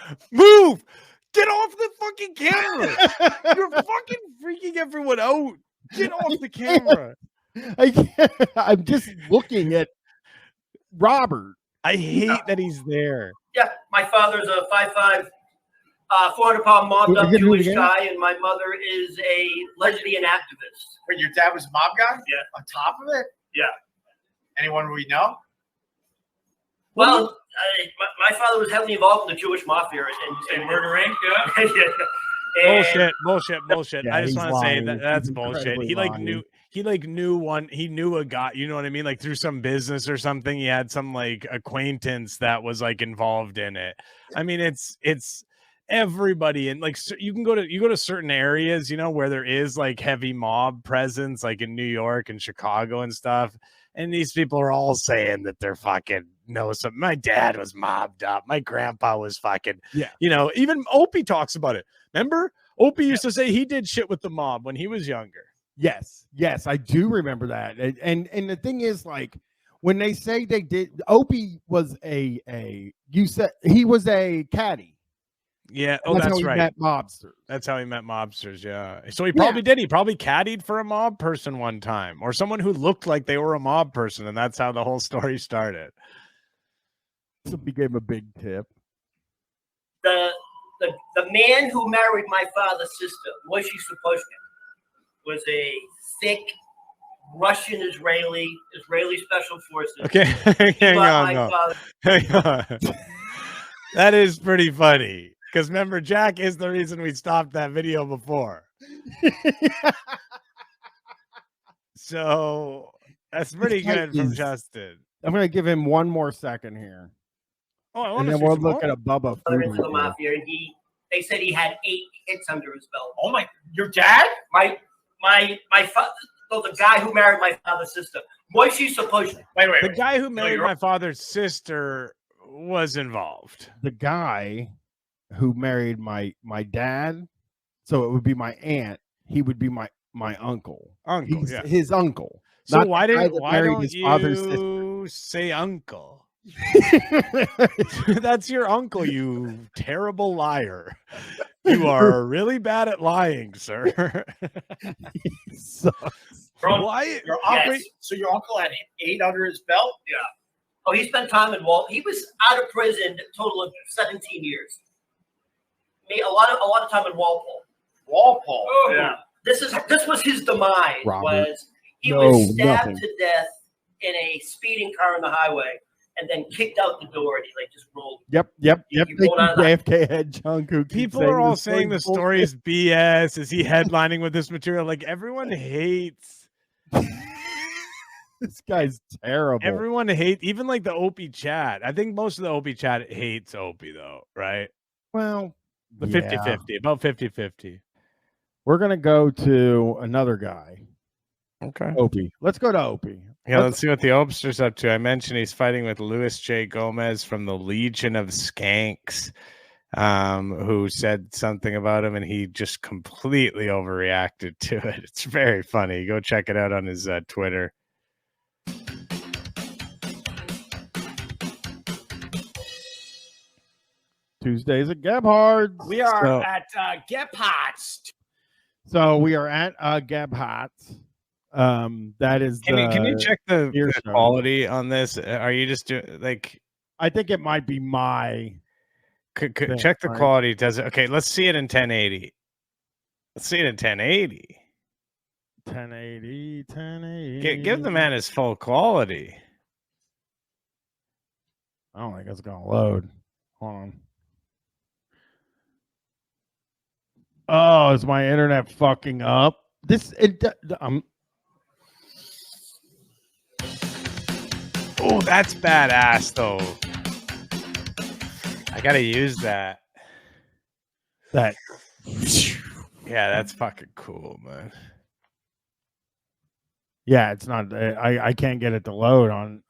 [SPEAKER 2] Get off the fucking camera. You're fucking freaking everyone out. Get off the camera.
[SPEAKER 1] I'm just looking at Robert.
[SPEAKER 2] I hate that he's there.
[SPEAKER 22] Yeah, my father's a 5'5", 400-pound mobbed up Jewish guy, and my mother is a lesbian activist.
[SPEAKER 14] But your dad was a mob guy?
[SPEAKER 22] Yeah.
[SPEAKER 14] On top of it?
[SPEAKER 22] Yeah.
[SPEAKER 14] Anyone we know?
[SPEAKER 22] Well, my father was heavily involved in the Jewish mafia and
[SPEAKER 19] Murder Inc.
[SPEAKER 22] Yeah.
[SPEAKER 2] Bullshit.
[SPEAKER 1] Yeah,
[SPEAKER 2] I just want to say that's
[SPEAKER 1] He's
[SPEAKER 2] bullshit.
[SPEAKER 1] incredibly
[SPEAKER 2] He knew a guy, you know what I mean? Like through some business or something. He had some like acquaintance that was like involved in it. I mean, it's everybody, and like you go to certain areas, you know, where there is like heavy mob presence, like in New York and Chicago and stuff. And these people are all saying that they're fucking know something. My dad was mobbed up. My grandpa was fucking, you know, even Opie talks about it. Remember? Opie used to say he did shit with the mob when he was younger.
[SPEAKER 1] Yes, I do remember that. And the thing is, like, when they say they did, Opie was you said he was a caddy.
[SPEAKER 2] Yeah.
[SPEAKER 1] Oh,
[SPEAKER 2] that's
[SPEAKER 1] how he
[SPEAKER 2] right.
[SPEAKER 1] met mobsters.
[SPEAKER 2] That's how he met mobsters. Yeah. So he probably did. He probably caddied for a mob person one time, or someone who looked like they were a mob person, and that's how the whole story started.
[SPEAKER 1] So he gave him a big tip.
[SPEAKER 22] The man who married my father's sister, Moishe Sapochnik, was a thick Russian Israeli special forces.
[SPEAKER 2] Okay, hang on. That is pretty funny. Because remember, Jack is the reason we stopped that video before. So that's pretty good from Justin.
[SPEAKER 1] I'm going to give him one more second here.
[SPEAKER 22] Oh, I
[SPEAKER 1] and then we'll look at a Bubba food
[SPEAKER 22] into the
[SPEAKER 1] review.
[SPEAKER 22] mafia, and they said he had 8 hits under his belt.
[SPEAKER 14] Oh my! Your dad?
[SPEAKER 22] My father. So the guy who married my father's sister. Was she supposed to?
[SPEAKER 2] Wait. The guy who married my father's sister was involved.
[SPEAKER 1] The guy who married my dad, so it would be my aunt. He would be my uncle.
[SPEAKER 2] Uncle, yeah.
[SPEAKER 1] His uncle.
[SPEAKER 2] So
[SPEAKER 1] not
[SPEAKER 2] why
[SPEAKER 1] the guy
[SPEAKER 2] didn't
[SPEAKER 1] that
[SPEAKER 2] why
[SPEAKER 1] married
[SPEAKER 2] don't
[SPEAKER 1] his father's sister.
[SPEAKER 2] you say uncle? That's your uncle, you terrible liar. You are really bad at lying, sir. Why?
[SPEAKER 14] Your uncle, so your uncle had 8 under his belt?
[SPEAKER 22] Yeah. Oh, he spent time in He was out of prison a total of 17 years. A lot of time in Walpole.
[SPEAKER 14] Walpole.
[SPEAKER 22] Oh, yeah. This was his demise.
[SPEAKER 1] Robert.
[SPEAKER 22] He was stabbed to death in a speeding car on the highway, and then kicked out the door, and he just rolled.
[SPEAKER 1] Yep. Thank you, JFK head chunk. Who
[SPEAKER 2] People are all saying the story is BS. Is he headlining with this material? Like everyone hates.
[SPEAKER 1] This guy's terrible.
[SPEAKER 2] Everyone hates, even like the Opie chat. I think most of the Opie chat hates Opie, though, right?
[SPEAKER 1] Well,
[SPEAKER 2] the 50-50, about 50-50.
[SPEAKER 1] We're gonna go to another guy.
[SPEAKER 2] Okay.
[SPEAKER 1] Opie. Let's go to Opie.
[SPEAKER 2] Yeah, let's see what the Opester's up to. I mentioned he's fighting with Louis J. Gomez from the Legion of Skanks, who said something about him, and he just completely overreacted to it. It's very funny. Go check it out on his Twitter.
[SPEAKER 1] Tuesdays at Gebhard's.
[SPEAKER 14] We are at Gebhard's.
[SPEAKER 1] So we are at Gebhard's. That is.
[SPEAKER 2] Can you check the quality on this? Are you just doing like?
[SPEAKER 1] I think it might be my.
[SPEAKER 2] Check the quality. Does it? Okay, let's see it in 1080. Let's see it in 1080.
[SPEAKER 1] 1080.
[SPEAKER 2] Give the man his full quality.
[SPEAKER 1] I don't think it's gonna load. Hold on. Oh, is my internet fucking up?
[SPEAKER 2] Oh, that's badass though. I gotta use that.
[SPEAKER 1] Yeah,
[SPEAKER 2] that's fucking cool, man.
[SPEAKER 1] Yeah, it's not. I can't get it to load on.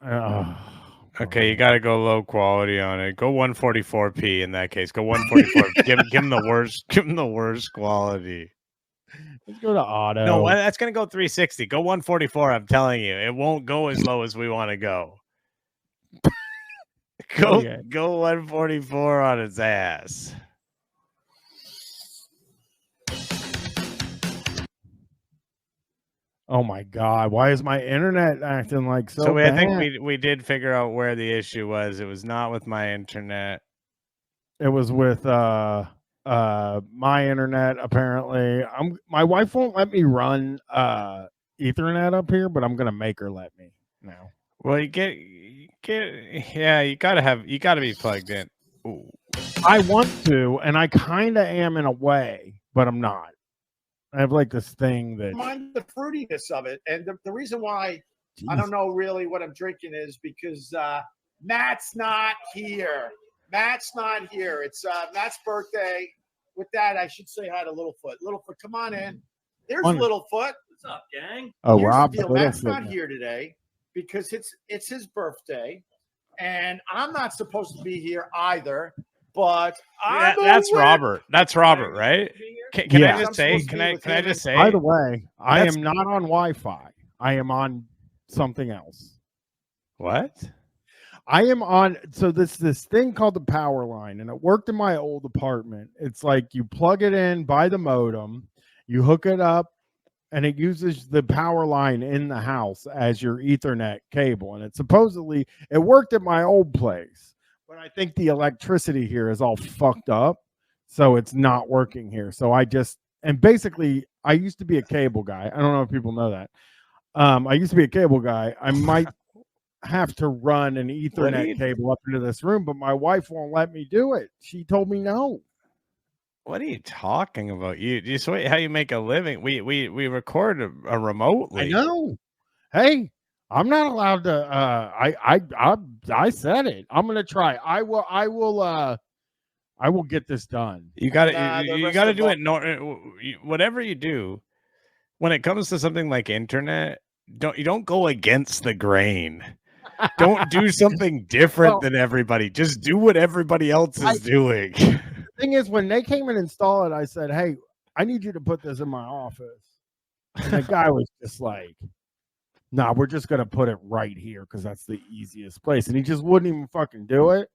[SPEAKER 2] Okay, you got to go low quality on it. Go 144p in that case. Go 144. give him the worst. Give him the worst quality.
[SPEAKER 1] Let's go to auto.
[SPEAKER 2] No, that's gonna go 360. Go 144. I'm telling you, it won't go as low as we want to go. Go 144 on its ass.
[SPEAKER 1] Oh my god! Why is my internet acting like so?
[SPEAKER 2] So
[SPEAKER 1] bad?
[SPEAKER 2] I think we did figure out where the issue was. It was not with my internet.
[SPEAKER 1] It was with my internet. Apparently, my wife won't let me run Ethernet up here, but I'm gonna make her let me now.
[SPEAKER 2] Well, you gotta be plugged in. Ooh.
[SPEAKER 1] I want to, and I kind of am in a way, but I'm not. I have like this thing that
[SPEAKER 14] mind the fruitiness of it, and the reason why I don't know really what I'm drinking is because Matt's not here. Matt's not here. It's Matt's birthday. With that, I should say hi to Littlefoot. Littlefoot, come on in. There's Littlefoot.
[SPEAKER 22] What's up, gang?
[SPEAKER 1] Oh,
[SPEAKER 14] Here's
[SPEAKER 1] Rob,
[SPEAKER 14] the deal. Matt's not here today because it's his birthday, and I'm not supposed to be here either. But
[SPEAKER 2] that's Robert. That's Robert, right? Can I just say? Can I just say?
[SPEAKER 1] By the way, I am not on Wi-Fi. I am on something else.
[SPEAKER 2] What?
[SPEAKER 1] I am on. So this thing called the power line, and it worked in my old apartment. It's like you plug it in by the modem, you hook it up, and it uses the power line in the house as your Ethernet cable. And it worked at my old place. But I think the electricity here is all fucked up, so it's not working here. So basically, I used to be a cable guy. I don't know if people know that. I used to be a cable guy. I might have to run an Ethernet cable up into this room, but my wife won't let me do it. She told me no.
[SPEAKER 2] What are you talking about? You just wait how you make a living. We record remotely.
[SPEAKER 1] I know. Hey. I'm not allowed to. I said it. I'm gonna try. I will get this done.
[SPEAKER 2] You got to. You got to do it. Whatever you do, when it comes to something like internet, you don't go against the grain. Don't do something different than everybody. Just do what everybody else is doing.
[SPEAKER 1] The thing is, when they came and installed it, I said, "Hey, I need you to put this in my office." And the guy was just like, "Nah, we're just gonna put it right here because that's the easiest place." And he just wouldn't even fucking do it.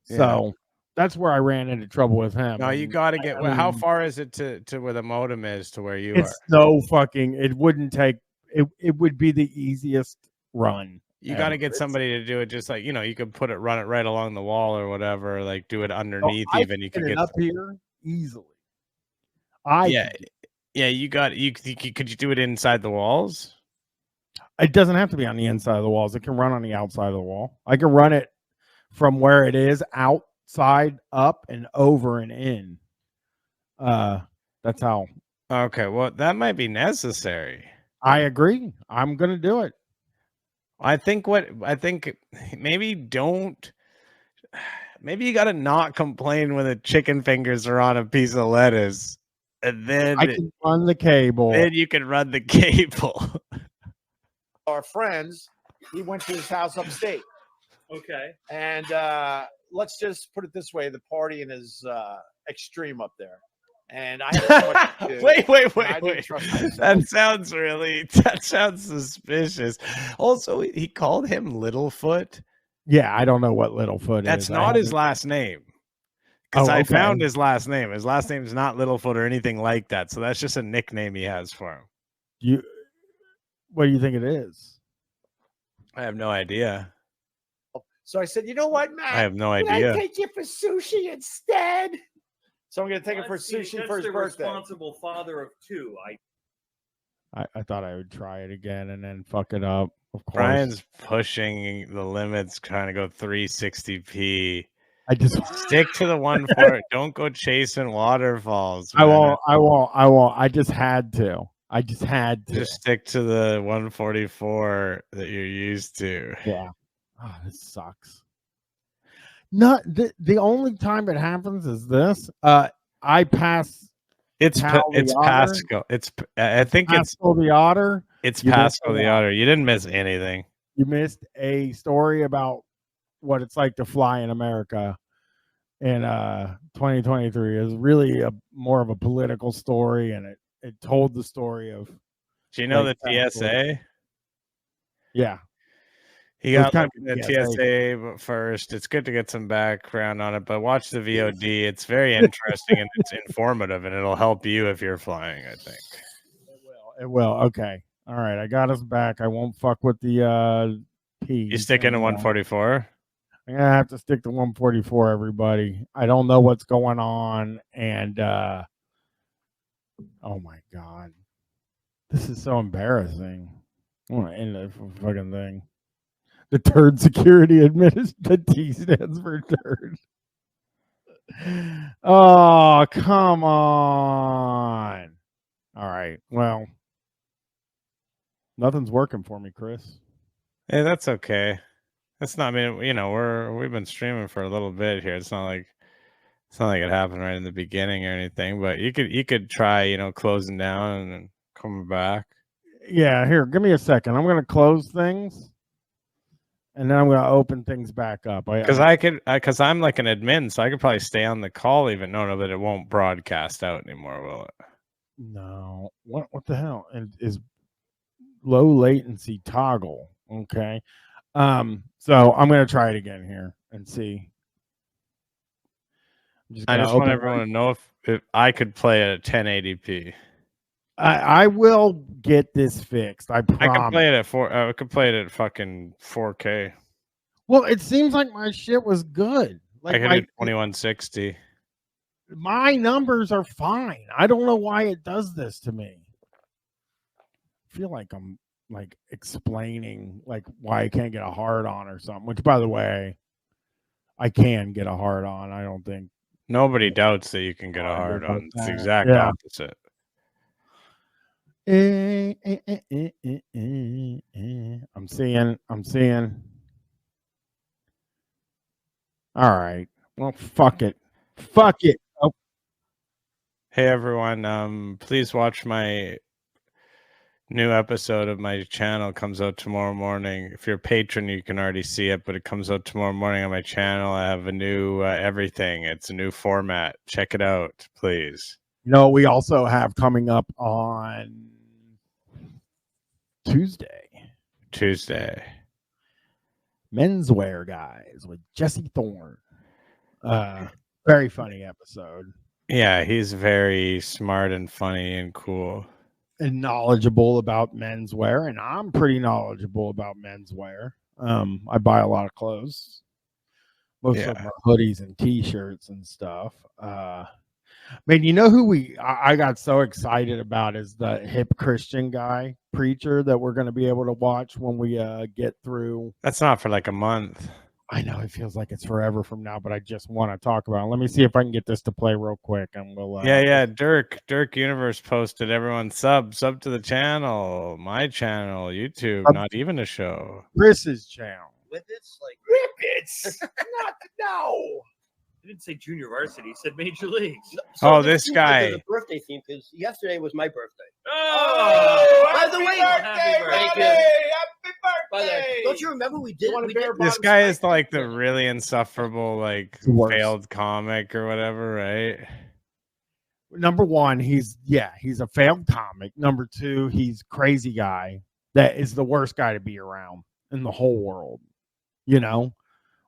[SPEAKER 1] So that's where I ran into trouble with him.
[SPEAKER 2] No, you got to get. How far is it to where the modem is to where you are?
[SPEAKER 1] It's so fucking. It wouldn't take. It would be the easiest run.
[SPEAKER 2] You got to get somebody to do it. Just like, you could run it right along the wall or whatever. Like do it underneath. Even you could get
[SPEAKER 1] up here easily.
[SPEAKER 2] You got you. Could you do it inside the walls?
[SPEAKER 1] It doesn't have to be on the inside of the walls. It can run on the outside of the wall. I can run it from where it is outside, up, and over and in. That's how.
[SPEAKER 2] Okay, well, that might be necessary.
[SPEAKER 1] I agree. I'm gonna do it.
[SPEAKER 2] I think maybe you got to not complain when the chicken fingers are on a piece of lettuce, and then
[SPEAKER 1] I can run the cable.
[SPEAKER 2] Then you can run the cable.
[SPEAKER 15] Our friends, he went to his house upstate.
[SPEAKER 19] Okay.
[SPEAKER 15] And let's just put it this way: the partying is extreme up there. And I had so much to do,
[SPEAKER 2] wait. That sounds suspicious. Also, he called him Littlefoot.
[SPEAKER 1] Yeah, I don't know what Littlefoot is.
[SPEAKER 2] That's not his last name. Because I found his last name. His last name is not Littlefoot or anything like that. So that's just a nickname he has for him.
[SPEAKER 1] What do you think it is?
[SPEAKER 2] I have no idea.
[SPEAKER 15] So I said, you know what, Matt?
[SPEAKER 2] I have no
[SPEAKER 15] Can
[SPEAKER 2] idea.
[SPEAKER 15] I take you for sushi instead? So I'm going to take it for sushi for his birthday.
[SPEAKER 19] Responsible father of two.
[SPEAKER 1] I thought I would try it again and then fuck it up. Of course.
[SPEAKER 2] Brian's pushing the limits, trying to go 360p.
[SPEAKER 1] I just
[SPEAKER 2] stick to the 140. Don't go chasing waterfalls.
[SPEAKER 1] I won't. I just had to.
[SPEAKER 2] Just stick to the 144 that you're used to.
[SPEAKER 1] Yeah. Oh, this sucks. Not the only time it happens is this. I pass.
[SPEAKER 2] It's Pasco. I think it's
[SPEAKER 1] Pasco the Otter.
[SPEAKER 2] It's Pasco the Otter. You didn't miss anything.
[SPEAKER 1] You missed a story about what it's like to fly in America in 2023. It was really more of a political story, and it told the story of.
[SPEAKER 2] Do you know the TSA?
[SPEAKER 1] Yeah.
[SPEAKER 2] He got the TSA first. It's good to get some background on it, but watch the VOD. It's very interesting and it's informative, and it'll help you if you're flying, I think.
[SPEAKER 1] It will. Okay. All right. I got us back. I won't fuck with the P.
[SPEAKER 2] You stick in a 144?
[SPEAKER 1] I'm going to have to stick to 144, everybody. I don't know what's going on, and oh my God. This is so embarrassing. I want to end that fucking thing. The turd security the T stands for turd. Oh, come on. All right. Well, nothing's working for me, Chris.
[SPEAKER 2] Hey, that's okay. That's not. I mean, we've been streaming for a little bit here. It's not like it happened right in the beginning or anything. But you could try, closing down and coming back.
[SPEAKER 1] Yeah. Here, give me a second. I'm gonna close things. And then I'm going to open things back up.
[SPEAKER 2] Because I'm like an admin, so I could probably stay on the call even. No, that it won't broadcast out anymore, will it?
[SPEAKER 1] No. What the hell? And is low latency toggle? Okay. So I'm going to try it again here and see.
[SPEAKER 2] I just want everyone to know if I could play it at 1080p.
[SPEAKER 1] I will get this fixed. I promise.
[SPEAKER 2] I can play it at I could play it at fucking 4K.
[SPEAKER 1] Well, it seems like my shit was good. Like
[SPEAKER 2] I can do 2160.
[SPEAKER 1] My numbers are fine. I don't know why it does this to me. I feel like I'm like explaining like why I can't get a hard on or something. Which, by the way, I can get a hard on. I don't think
[SPEAKER 2] nobody doubts that you can get a hard on. It's the exact opposite.
[SPEAKER 1] I'm seeing. All right. Well, fuck it. Oh.
[SPEAKER 2] Hey everyone. Please watch my New episode of my channel comes out tomorrow morning. If you're a patron, you can already see it, but it comes out tomorrow morning on my channel. I have a new everything. It's a new format. Check it out, please.
[SPEAKER 1] We also have coming up on Tuesday, Menswear Guys with Jesse Thorne. Very funny episode.
[SPEAKER 2] Yeah, he's very smart and funny and cool.
[SPEAKER 1] And knowledgeable about menswear, and I'm pretty knowledgeable about menswear. I buy a lot of clothes. Most of them are hoodies and t-shirts and stuff. Man, you know who I got so excited about is the hip Christian guy preacher that we're going to be able to watch when we get through.
[SPEAKER 2] That's not for like a month.
[SPEAKER 1] I know it feels like it's forever from now, but I just want to talk about it. Let me see if I can get this to play real quick, and we'll.
[SPEAKER 2] Dirk Universe posted. Everyone sub to the channel, my channel, YouTube. Not even a show.
[SPEAKER 1] Chris's channel.
[SPEAKER 22] Whippets, like
[SPEAKER 14] Whippets. Not no.
[SPEAKER 19] He didn't say junior varsity. He said major leagues.
[SPEAKER 2] So this guy.
[SPEAKER 22] The birthday theme, because yesterday was my birthday.
[SPEAKER 19] Oh,
[SPEAKER 22] by the way,
[SPEAKER 14] happy birthday!
[SPEAKER 22] By the way, don't you remember we did?
[SPEAKER 2] This guy is like the really insufferable, like failed comic or whatever, right?
[SPEAKER 1] Number one, he's a failed comic. Number two, he's crazy guy that is the worst guy to be around in the whole world.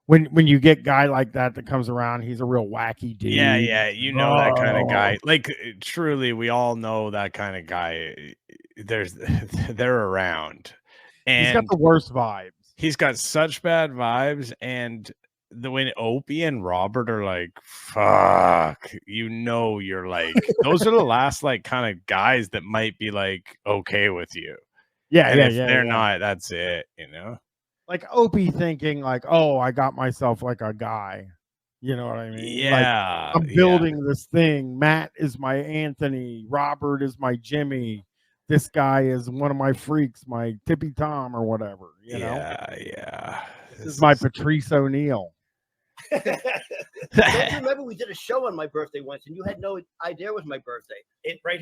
[SPEAKER 1] When you get guy like that comes around, he's a real wacky dude.
[SPEAKER 2] Yeah, you know that kind of guy. Like truly, we all know that kind of guy. They're around, and
[SPEAKER 1] he's got the worst vibes.
[SPEAKER 2] He's got such bad vibes, and the way Opie and Robert are like, fuck, you're like, those are the last like kind of guys that might be like okay with you. If they're not, that's it.
[SPEAKER 1] Like Opie thinking like, oh, I got myself like a guy. You know what I mean?
[SPEAKER 2] Yeah.
[SPEAKER 1] Like, I'm building this thing. Matt is my Anthony. Robert is my Jimmy. This guy is one of my freaks, my Tippy Tom or whatever. You know?
[SPEAKER 2] Yeah.
[SPEAKER 1] This is my Patrice O'Neill.
[SPEAKER 22] Don't you remember we did a show on my birthday once, and you had no idea it was my birthday?
[SPEAKER 14] Right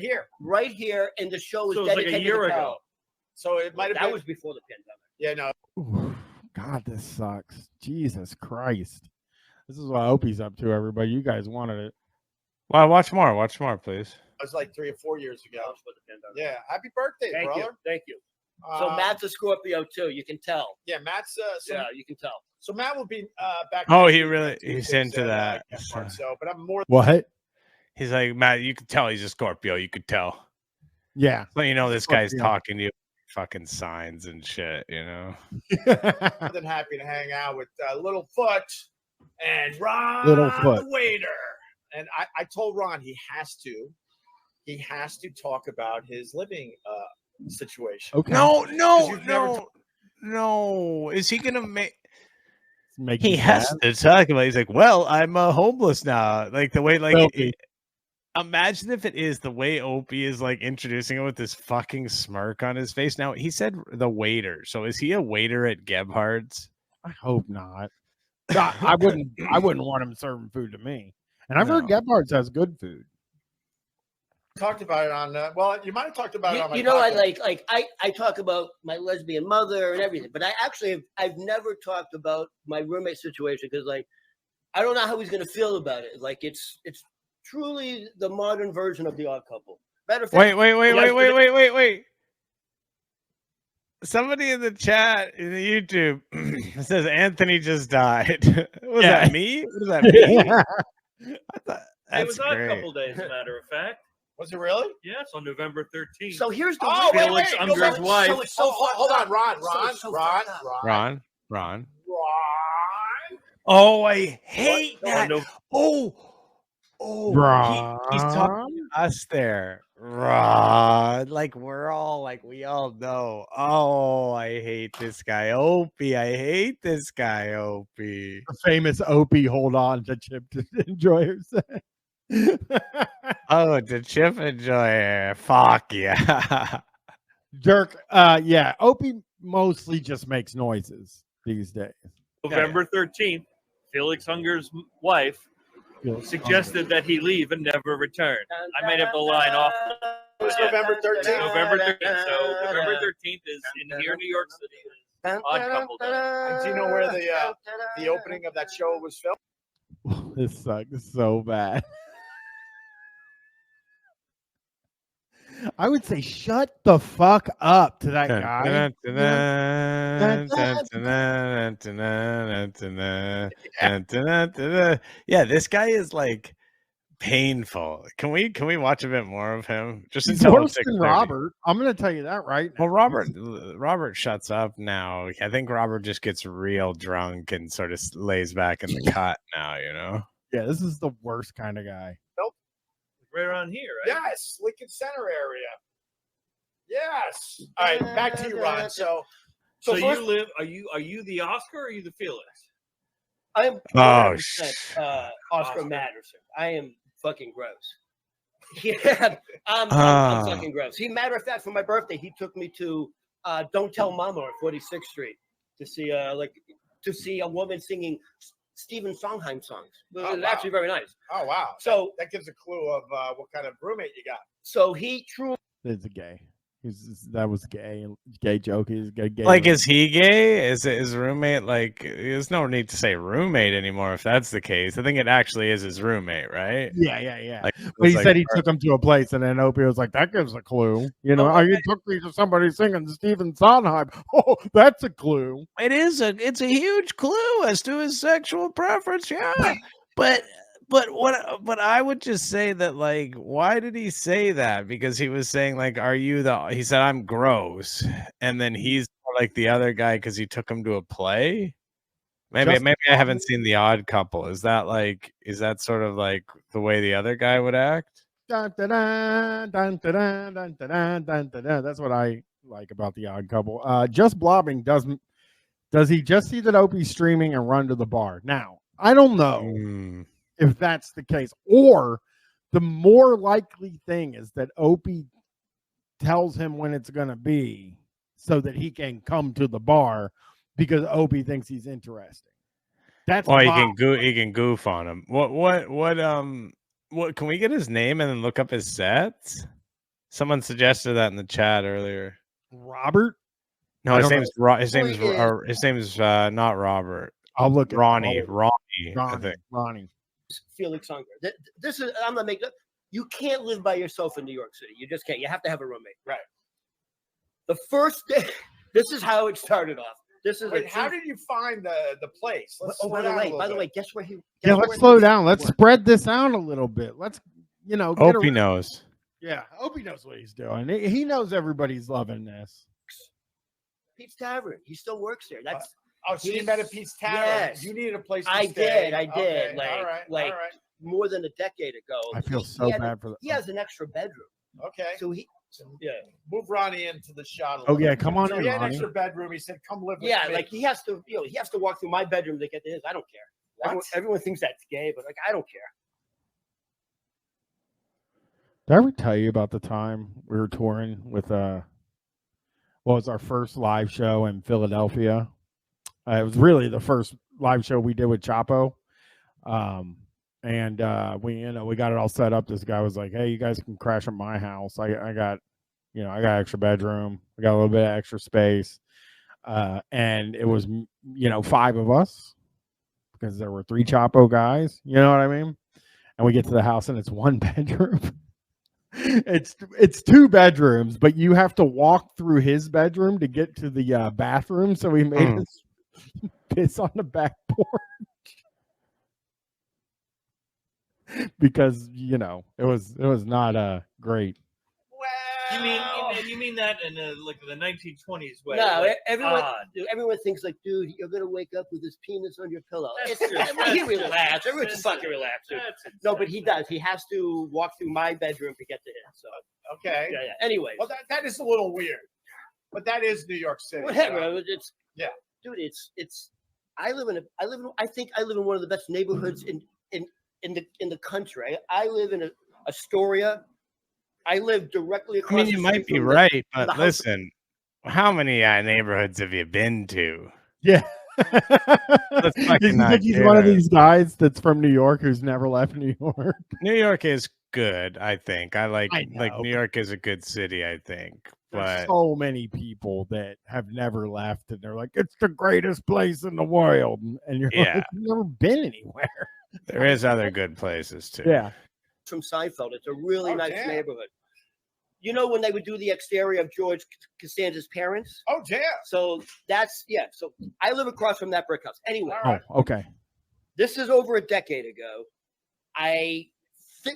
[SPEAKER 14] here,
[SPEAKER 22] and the show was
[SPEAKER 19] So it was like
[SPEAKER 22] dedicated
[SPEAKER 19] a year
[SPEAKER 22] to
[SPEAKER 19] ago.
[SPEAKER 22] Cal.
[SPEAKER 14] So it might have been.
[SPEAKER 22] That was before the pandemic.
[SPEAKER 14] Yeah, no.
[SPEAKER 1] Ooh, God, this sucks. Jesus Christ. This is what Opie's up to, everybody. You guys wanted it.
[SPEAKER 2] Well, watch more, please.
[SPEAKER 14] It was like 3 or 4 years ago.
[SPEAKER 22] That was for the pandemic.
[SPEAKER 14] Yeah, happy birthday,
[SPEAKER 22] Thank
[SPEAKER 14] brother.
[SPEAKER 22] you. Thank you. So Matt's a Scorpio too. You can tell.
[SPEAKER 14] Yeah, Matt's.
[SPEAKER 22] You can tell.
[SPEAKER 14] So Matt will be back.
[SPEAKER 2] Oh, he's into that.
[SPEAKER 14] So, but I'm more.
[SPEAKER 1] What?
[SPEAKER 2] He's like, Matt, you could tell he's a Scorpio. You could tell.
[SPEAKER 1] Yeah.
[SPEAKER 2] So this guy's talking to you. Fucking signs and shit,
[SPEAKER 14] More than happy to hang out with Littlefoot and Ron
[SPEAKER 1] Littlefoot.
[SPEAKER 14] the waiter. And I told Ron he has to talk about his living situation.
[SPEAKER 1] Okay.
[SPEAKER 2] No. Is he gonna make?
[SPEAKER 1] He
[SPEAKER 2] has to talk about. He's like, well, I'm homeless now. Like the way, imagine if it is the way Opie is like introducing it with this fucking smirk on his face. Now he said the waiter. So is he a waiter at Gebhard's?
[SPEAKER 1] I hope not. I wouldn't want him serving food to me. And I've heard Gebhard's has good food.
[SPEAKER 14] Talked about it on well, you might have talked about it on my
[SPEAKER 22] podcast. I talk about my lesbian mother and everything, but I've never talked about my roommate situation because I don't know how he's gonna feel about it. Like it's truly the modern version of The Odd Couple.
[SPEAKER 2] Wait. Somebody in the chat in the YouTube says Anthony just died. Was that me? What does that mean?
[SPEAKER 19] It was on a couple days, as a matter of fact.
[SPEAKER 14] Was it really?
[SPEAKER 19] Yes, on November 13th.
[SPEAKER 22] So here's the
[SPEAKER 19] Felix Unger's wife.
[SPEAKER 14] Hold on, Ron.
[SPEAKER 2] Ron. Oh, I hate that. He's talking to us there. Ron. Like we all know. Oh, I hate this guy, Opie. I hate this guy, Opie.
[SPEAKER 1] The famous Opie hold on to Chip to enjoy herself.
[SPEAKER 2] Oh, the Chip enjoyer. Fuck yeah.
[SPEAKER 1] Dirk, Opie mostly just makes noises these days.
[SPEAKER 19] November 13th, Felix Unger's wife suggested that he leave and never return. I made up the line off.
[SPEAKER 14] It was November 13th.
[SPEAKER 19] November 13th. So November 13th is in here in New York City. Odd Couple Day.
[SPEAKER 14] And do you know where the opening of that show was filmed?
[SPEAKER 4] This sucks so bad. I would say shut the fuck up to that guy.
[SPEAKER 2] Yeah, this guy is like painful. Can we watch a bit more of him? Just
[SPEAKER 4] He's
[SPEAKER 2] until
[SPEAKER 4] worse than
[SPEAKER 2] 6:30.
[SPEAKER 4] Robert. I'm going to tell you that right now.
[SPEAKER 2] Well, Robert shuts up now. I think Robert just gets real drunk and sort of lays back in the cot now, you know?
[SPEAKER 4] Yeah, this is the worst kind of guy.
[SPEAKER 14] Nope.
[SPEAKER 19] Right around here, right?
[SPEAKER 14] Yes, Lincoln Center area. Yes. All right, back to you, Ron. So
[SPEAKER 19] So you live? Are you the Oscar or are you the Felix?
[SPEAKER 22] I'm
[SPEAKER 2] Oh,
[SPEAKER 22] 100%, Oscar Matterson. I am fucking gross. Yeah, I'm fucking gross. Matter of fact, for my birthday, he took me to Don't Tell Mama on 46th Street to see a woman singing Stephen Sondheim songs. It was actually very nice.
[SPEAKER 14] Oh wow!
[SPEAKER 22] So
[SPEAKER 14] that gives a clue of what kind of roommate you got.
[SPEAKER 22] So he truly.
[SPEAKER 4] It's a gay. That was gay. Gay joke. He's gay.
[SPEAKER 2] Like, is he gay? Is his roommate like? There's no need to say roommate anymore if that's the case. I think it actually is his roommate, right?
[SPEAKER 4] Yeah.
[SPEAKER 2] Like,
[SPEAKER 4] but he said he took him to a place, and then Opie was like, "That gives a clue." You know, oh, you took me to somebody singing Stephen Sondheim. Oh, that's a clue.
[SPEAKER 2] It's a huge clue as to his sexual preference. Yeah, but what I would just say that, like, why did he say that? Because he was saying, like, he said I'm gross, and then he's like the other guy because he took him to a play. Maybe I haven't seen The Odd Couple. Is that sort of like the way the other guy would act?
[SPEAKER 4] Dun, dun, dun, dun, dun, dun, dun, dun, dun, dun, dun. That's what I like about The Odd Couple. Just blobbing does he just see that Opie's streaming and run to the bar? Now, I don't know if that's the case, or the more likely thing is that Opie tells him when it's going to be so that he can come to the bar because Opie thinks he's interesting. That's
[SPEAKER 2] he can goof on him. What can we get his name and then look up his sets? Someone suggested that in the chat earlier.
[SPEAKER 4] Robert?
[SPEAKER 2] No, his name's not Robert.
[SPEAKER 4] I'll look at
[SPEAKER 2] Ronnie, I think.
[SPEAKER 4] Ronnie.
[SPEAKER 22] Felix Unger. This is, I'm not making. You can't live by yourself in New York City. You just can't. You have to have a roommate.
[SPEAKER 14] Right.
[SPEAKER 22] The first day, this is how it started off. This is.
[SPEAKER 14] Wait, how did you find the place?
[SPEAKER 22] By the way, guess where he?
[SPEAKER 4] Yeah, let's slow down. Let's spread this out a little bit. Let's,
[SPEAKER 2] Opie knows.
[SPEAKER 4] Yeah, Opie knows what he's doing. He knows everybody's loving this.
[SPEAKER 22] Pete's Tavern. He still works there. That's.
[SPEAKER 14] So you met at Pete's Tavern.
[SPEAKER 22] Yes.
[SPEAKER 14] You needed a place to
[SPEAKER 22] I
[SPEAKER 14] stay.
[SPEAKER 22] did.
[SPEAKER 14] Okay.
[SPEAKER 22] Like
[SPEAKER 14] all right.
[SPEAKER 22] more than a decade ago.
[SPEAKER 4] I feel so bad for that.
[SPEAKER 22] He has an extra bedroom.
[SPEAKER 14] Okay.
[SPEAKER 22] So
[SPEAKER 14] move Ronnie into the shot.
[SPEAKER 4] Oh yeah, come on
[SPEAKER 14] so
[SPEAKER 4] in,
[SPEAKER 14] he had an
[SPEAKER 4] Ronnie.
[SPEAKER 14] extra bedroom. He said, "Come live with me."
[SPEAKER 22] Yeah, like he has to walk through my bedroom to get to his. I don't care. Everyone thinks that's gay, but like I don't care.
[SPEAKER 4] Did I ever tell you about the time we were touring with it was our first live show in Philadelphia? It was really the first live show we did with Chapo. And we got it all set up. This guy was like, "Hey, you guys can crash at my house. I got extra bedroom. I got a little bit of extra space." And it was 5 of us because there were 3 Chapo guys. You know what I mean? And we get to the house and it's 1 bedroom. It's 2 bedrooms, but you have to walk through his bedroom to get to the bathroom. So we made us piss on the back porch because it was not great.
[SPEAKER 19] You mean that in the 1920s way?
[SPEAKER 22] No, everyone thinks like, dude, you're gonna wake up with his penis on your pillow. He relaxed. Everyone just fucking relax. No, but he does. He has to walk through my bedroom to get to his. So
[SPEAKER 14] okay.
[SPEAKER 22] Yeah. Anyway,
[SPEAKER 14] well, that is a little weird, but that is New York City.
[SPEAKER 22] Whatever.
[SPEAKER 14] So.
[SPEAKER 22] It's
[SPEAKER 14] dude.
[SPEAKER 22] It's. I think I live in one of the best neighborhoods in the country. I live in Astoria. I live directly across.
[SPEAKER 2] I mean, you might be right, but listen, how many neighborhoods have you been to?
[SPEAKER 4] Yeah. You think he's one of these guys that's from New York who's never left New York?
[SPEAKER 2] New York is good. I think I like New York is a good city. I think,
[SPEAKER 4] There's
[SPEAKER 2] but
[SPEAKER 4] so many people that have never left, and they're like, "It's the greatest place in the world," and you're
[SPEAKER 2] Yeah.
[SPEAKER 4] like, "You've never been anywhere."
[SPEAKER 2] there is other good places too.
[SPEAKER 4] Yeah.
[SPEAKER 22] From Seinfeld. It's a really nice
[SPEAKER 14] damn.
[SPEAKER 22] neighborhood. You know when they would do the exterior of George Costanza's parents?
[SPEAKER 14] Oh, damn.
[SPEAKER 22] So that's So I live across from that brick house. Anyway,
[SPEAKER 4] Oh, okay.
[SPEAKER 22] this is over a decade ago.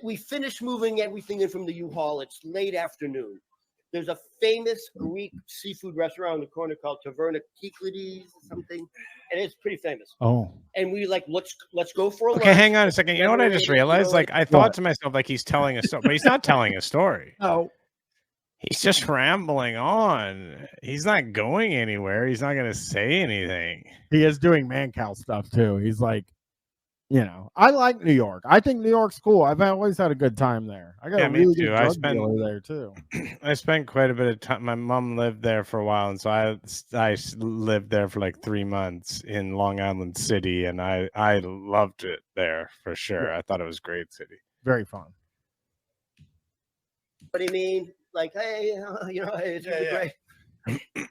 [SPEAKER 22] We finished moving everything in from the U-Haul. It's late afternoon. There's a famous Greek seafood restaurant on the corner called Taverna Kyklades or something, and it's pretty famous.
[SPEAKER 4] Oh.
[SPEAKER 22] And we like let's go for a
[SPEAKER 2] Okay,
[SPEAKER 22] lunch.
[SPEAKER 2] hang on a second. You know what I just realized? Like I thought to myself, like he's telling a story, but he's not telling a story.
[SPEAKER 4] No.
[SPEAKER 2] He's just rambling on. He's not going anywhere. He's not going to say anything.
[SPEAKER 4] He is doing Mancow stuff too. He's like, I like New York. I think New York's cool. I've always had a good time there. I got a really good drug dealer there too.
[SPEAKER 2] I spent quite a bit of time. My mom lived there for a while, and so I lived there for like 3 months in Long Island City, and I loved it there for sure.
[SPEAKER 4] Yeah.
[SPEAKER 2] I thought it was a great city.
[SPEAKER 4] Very fun.
[SPEAKER 22] What do you mean? Like, hey, hey, it's really great.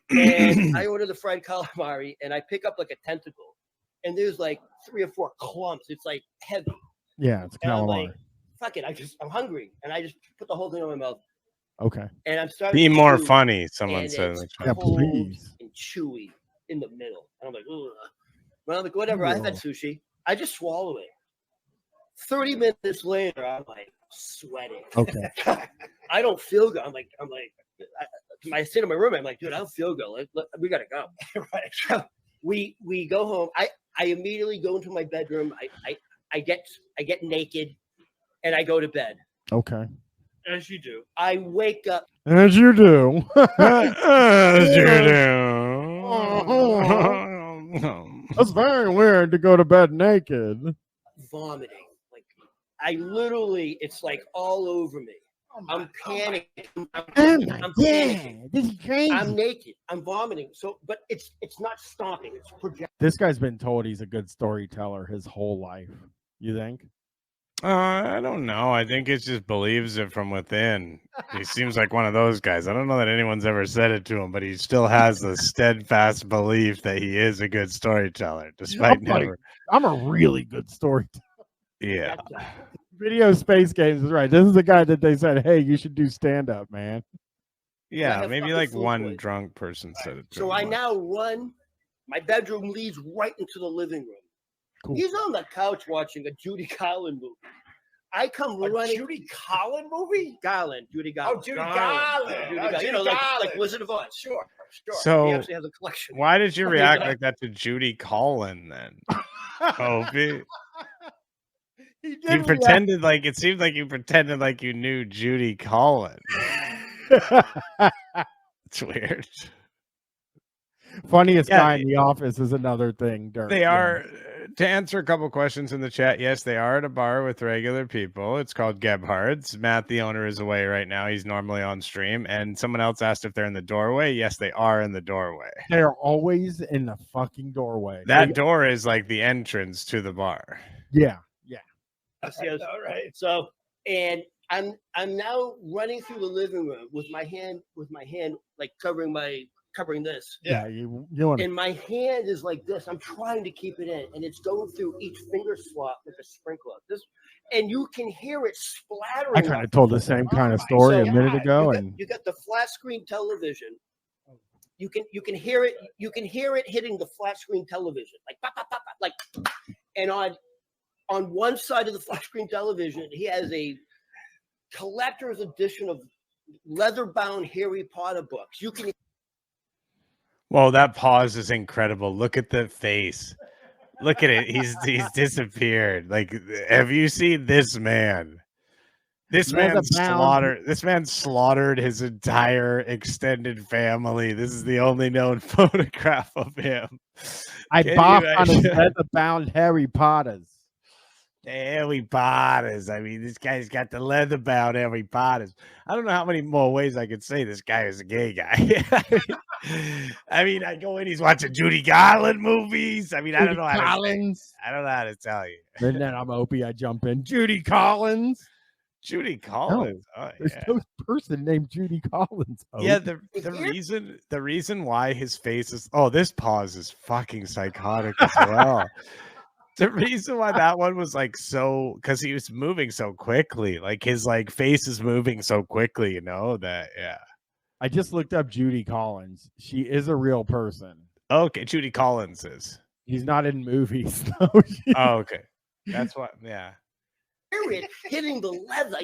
[SPEAKER 22] And I order the fried calamari, and I pick up like a tentacle, and there's like 3 or 4 clumps. It's like heavy.
[SPEAKER 4] Yeah, it's
[SPEAKER 22] And I'm
[SPEAKER 4] calamari.
[SPEAKER 22] like, fuck it. I'm hungry, and I just put the whole thing in my mouth.
[SPEAKER 4] Okay.
[SPEAKER 22] And I'm starting.
[SPEAKER 2] Be
[SPEAKER 22] to
[SPEAKER 2] more
[SPEAKER 22] chew,
[SPEAKER 2] funny, someone
[SPEAKER 22] and
[SPEAKER 2] said.
[SPEAKER 22] it's
[SPEAKER 4] Yeah,
[SPEAKER 22] cold
[SPEAKER 4] please.
[SPEAKER 22] and chewy in the middle. And I'm like, ugh. Well, I'm like, whatever. I've had sushi. I just swallow it. 30 minutes later, I'm like sweating.
[SPEAKER 4] Okay.
[SPEAKER 22] I don't feel good. I'm like, I sit in my room. I'm like, dude, I don't feel good. We gotta go. Right. So we go home. I immediately go into my bedroom. I get naked, and I go to bed.
[SPEAKER 4] Okay.
[SPEAKER 19] As you do.
[SPEAKER 22] I wake up.
[SPEAKER 4] As you do.
[SPEAKER 2] As you
[SPEAKER 4] That's very weird to go to bed naked.
[SPEAKER 22] Vomiting. Like I literally, it's like all over me. I'm panicking. I'm panicking.
[SPEAKER 4] This is crazy.
[SPEAKER 22] I'm naked. I'm vomiting. So, but it's not stopping. It's projecting.
[SPEAKER 4] This guy's been told he's a good storyteller his whole life. You think?
[SPEAKER 2] I don't know. I think it just believes it from within. He seems like one of those guys. I don't know that anyone's ever said it to him, but he still has the steadfast belief that he is a good storyteller, despite never.
[SPEAKER 4] I'm a really good storyteller.
[SPEAKER 2] Yeah.
[SPEAKER 4] Video Space Games is right. This is the guy that they said, "Hey, you should do stand up, man."
[SPEAKER 2] Yeah,
[SPEAKER 22] have
[SPEAKER 2] maybe
[SPEAKER 22] fucking
[SPEAKER 2] like
[SPEAKER 22] food
[SPEAKER 2] one
[SPEAKER 22] poisoning.
[SPEAKER 2] drunk person said it. To
[SPEAKER 22] So
[SPEAKER 2] him
[SPEAKER 22] I
[SPEAKER 2] once.
[SPEAKER 22] now run. My bedroom leads right into the living room.
[SPEAKER 4] Cool.
[SPEAKER 22] He's on the couch watching a Judy Garland movie. I come running.
[SPEAKER 14] Judy Garland movie?
[SPEAKER 22] Judy Garland.
[SPEAKER 14] Oh, Judy Garland.
[SPEAKER 22] Judy
[SPEAKER 14] Oh,
[SPEAKER 22] Garland.
[SPEAKER 14] Judy
[SPEAKER 22] Like
[SPEAKER 14] Garland.
[SPEAKER 22] Wizard of Oz.
[SPEAKER 14] Sure.
[SPEAKER 22] He
[SPEAKER 2] So
[SPEAKER 22] actually has a collection.
[SPEAKER 2] why did you react like that to Judy Collin then? Opie? You pretended like it seemed like you pretended like you knew Judy Collin. It's weird.
[SPEAKER 4] Funniest
[SPEAKER 2] Yeah,
[SPEAKER 4] guy in the office is another thing. Dirk.
[SPEAKER 2] They
[SPEAKER 4] Yeah.
[SPEAKER 2] are to answer a couple questions in the chat. Yes, they are at a bar with regular people. It's called Gebhard's. Matt, the owner, is away right now. He's normally on stream. And someone else asked if they're in the doorway. Yes, they are in the doorway.
[SPEAKER 4] They're always in the fucking doorway.
[SPEAKER 2] That door is like the entrance to the bar.
[SPEAKER 4] Yeah.
[SPEAKER 22] All right. So, and I'm now running through the living room with my hand like covering this.
[SPEAKER 4] Yeah. You want
[SPEAKER 22] And my hand is like this. I'm trying to keep it in, and it's going through each finger slot with a sprinkler. And you can hear it splattering.
[SPEAKER 4] I kind of told the same kind of story a minute ago, and
[SPEAKER 22] You got the flat screen television. You can hear it. You can hear it hitting the flat screen television, like pop, pop, pop, pop, like. And on one side of the flat screen television, he has a collector's edition of leather-bound Harry Potter books. You can.
[SPEAKER 2] Whoa, that pause is incredible. Look at the face. Look at it. He's disappeared. Like, have you seen this man? This man slaughtered his entire extended family. This is the only known photograph of him.
[SPEAKER 4] I
[SPEAKER 2] Can
[SPEAKER 4] bopped
[SPEAKER 2] you
[SPEAKER 4] on his
[SPEAKER 2] imagine?
[SPEAKER 4] leather-bound Harry Potters.
[SPEAKER 2] Harry Potters. I mean, this guy's got the leather-bound Harry Potters. I don't know how many more ways I could say this guy is a gay guy. I mean, I go in, he's watching Judy Garland movies. I mean, I don't know how to tell you.
[SPEAKER 4] And then I'm Opie. I jump in. Judy Collins.
[SPEAKER 2] Judy Collins. Oh,
[SPEAKER 4] There's
[SPEAKER 2] yeah.
[SPEAKER 4] no person named Judy Collins.
[SPEAKER 2] Yeah, the reason why his face is this pause is fucking psychotic as well. The reason why that one was like so because he was moving so quickly, like his like face is moving so quickly, that
[SPEAKER 4] I just looked up Judy Collins. She is a real person.
[SPEAKER 2] Okay, Judy Collins is.
[SPEAKER 4] He's not in movies. No,
[SPEAKER 2] Oh, okay. That's what. Yeah.
[SPEAKER 22] Hear it hitting the leather.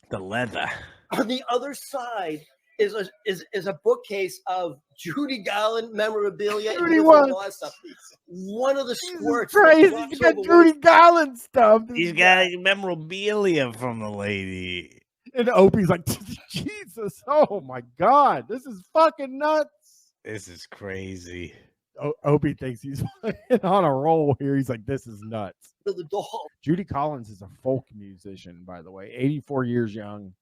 [SPEAKER 2] The leather.
[SPEAKER 22] On the other side is a bookcase of Judy Garland memorabilia.
[SPEAKER 4] Judy
[SPEAKER 22] and
[SPEAKER 4] was.
[SPEAKER 22] all that stuff. One of the squirts.
[SPEAKER 4] Crazy. He's got Judy Garland stuff.
[SPEAKER 2] He's got memorabilia from the lady.
[SPEAKER 4] And Opie's like, Jesus, oh my God, this is fucking nuts.
[SPEAKER 2] This is crazy.
[SPEAKER 4] Opie thinks he's on a roll here. He's like, this is nuts.
[SPEAKER 22] The doll.
[SPEAKER 4] Judy Collins is a folk musician, by the way, 84 years young,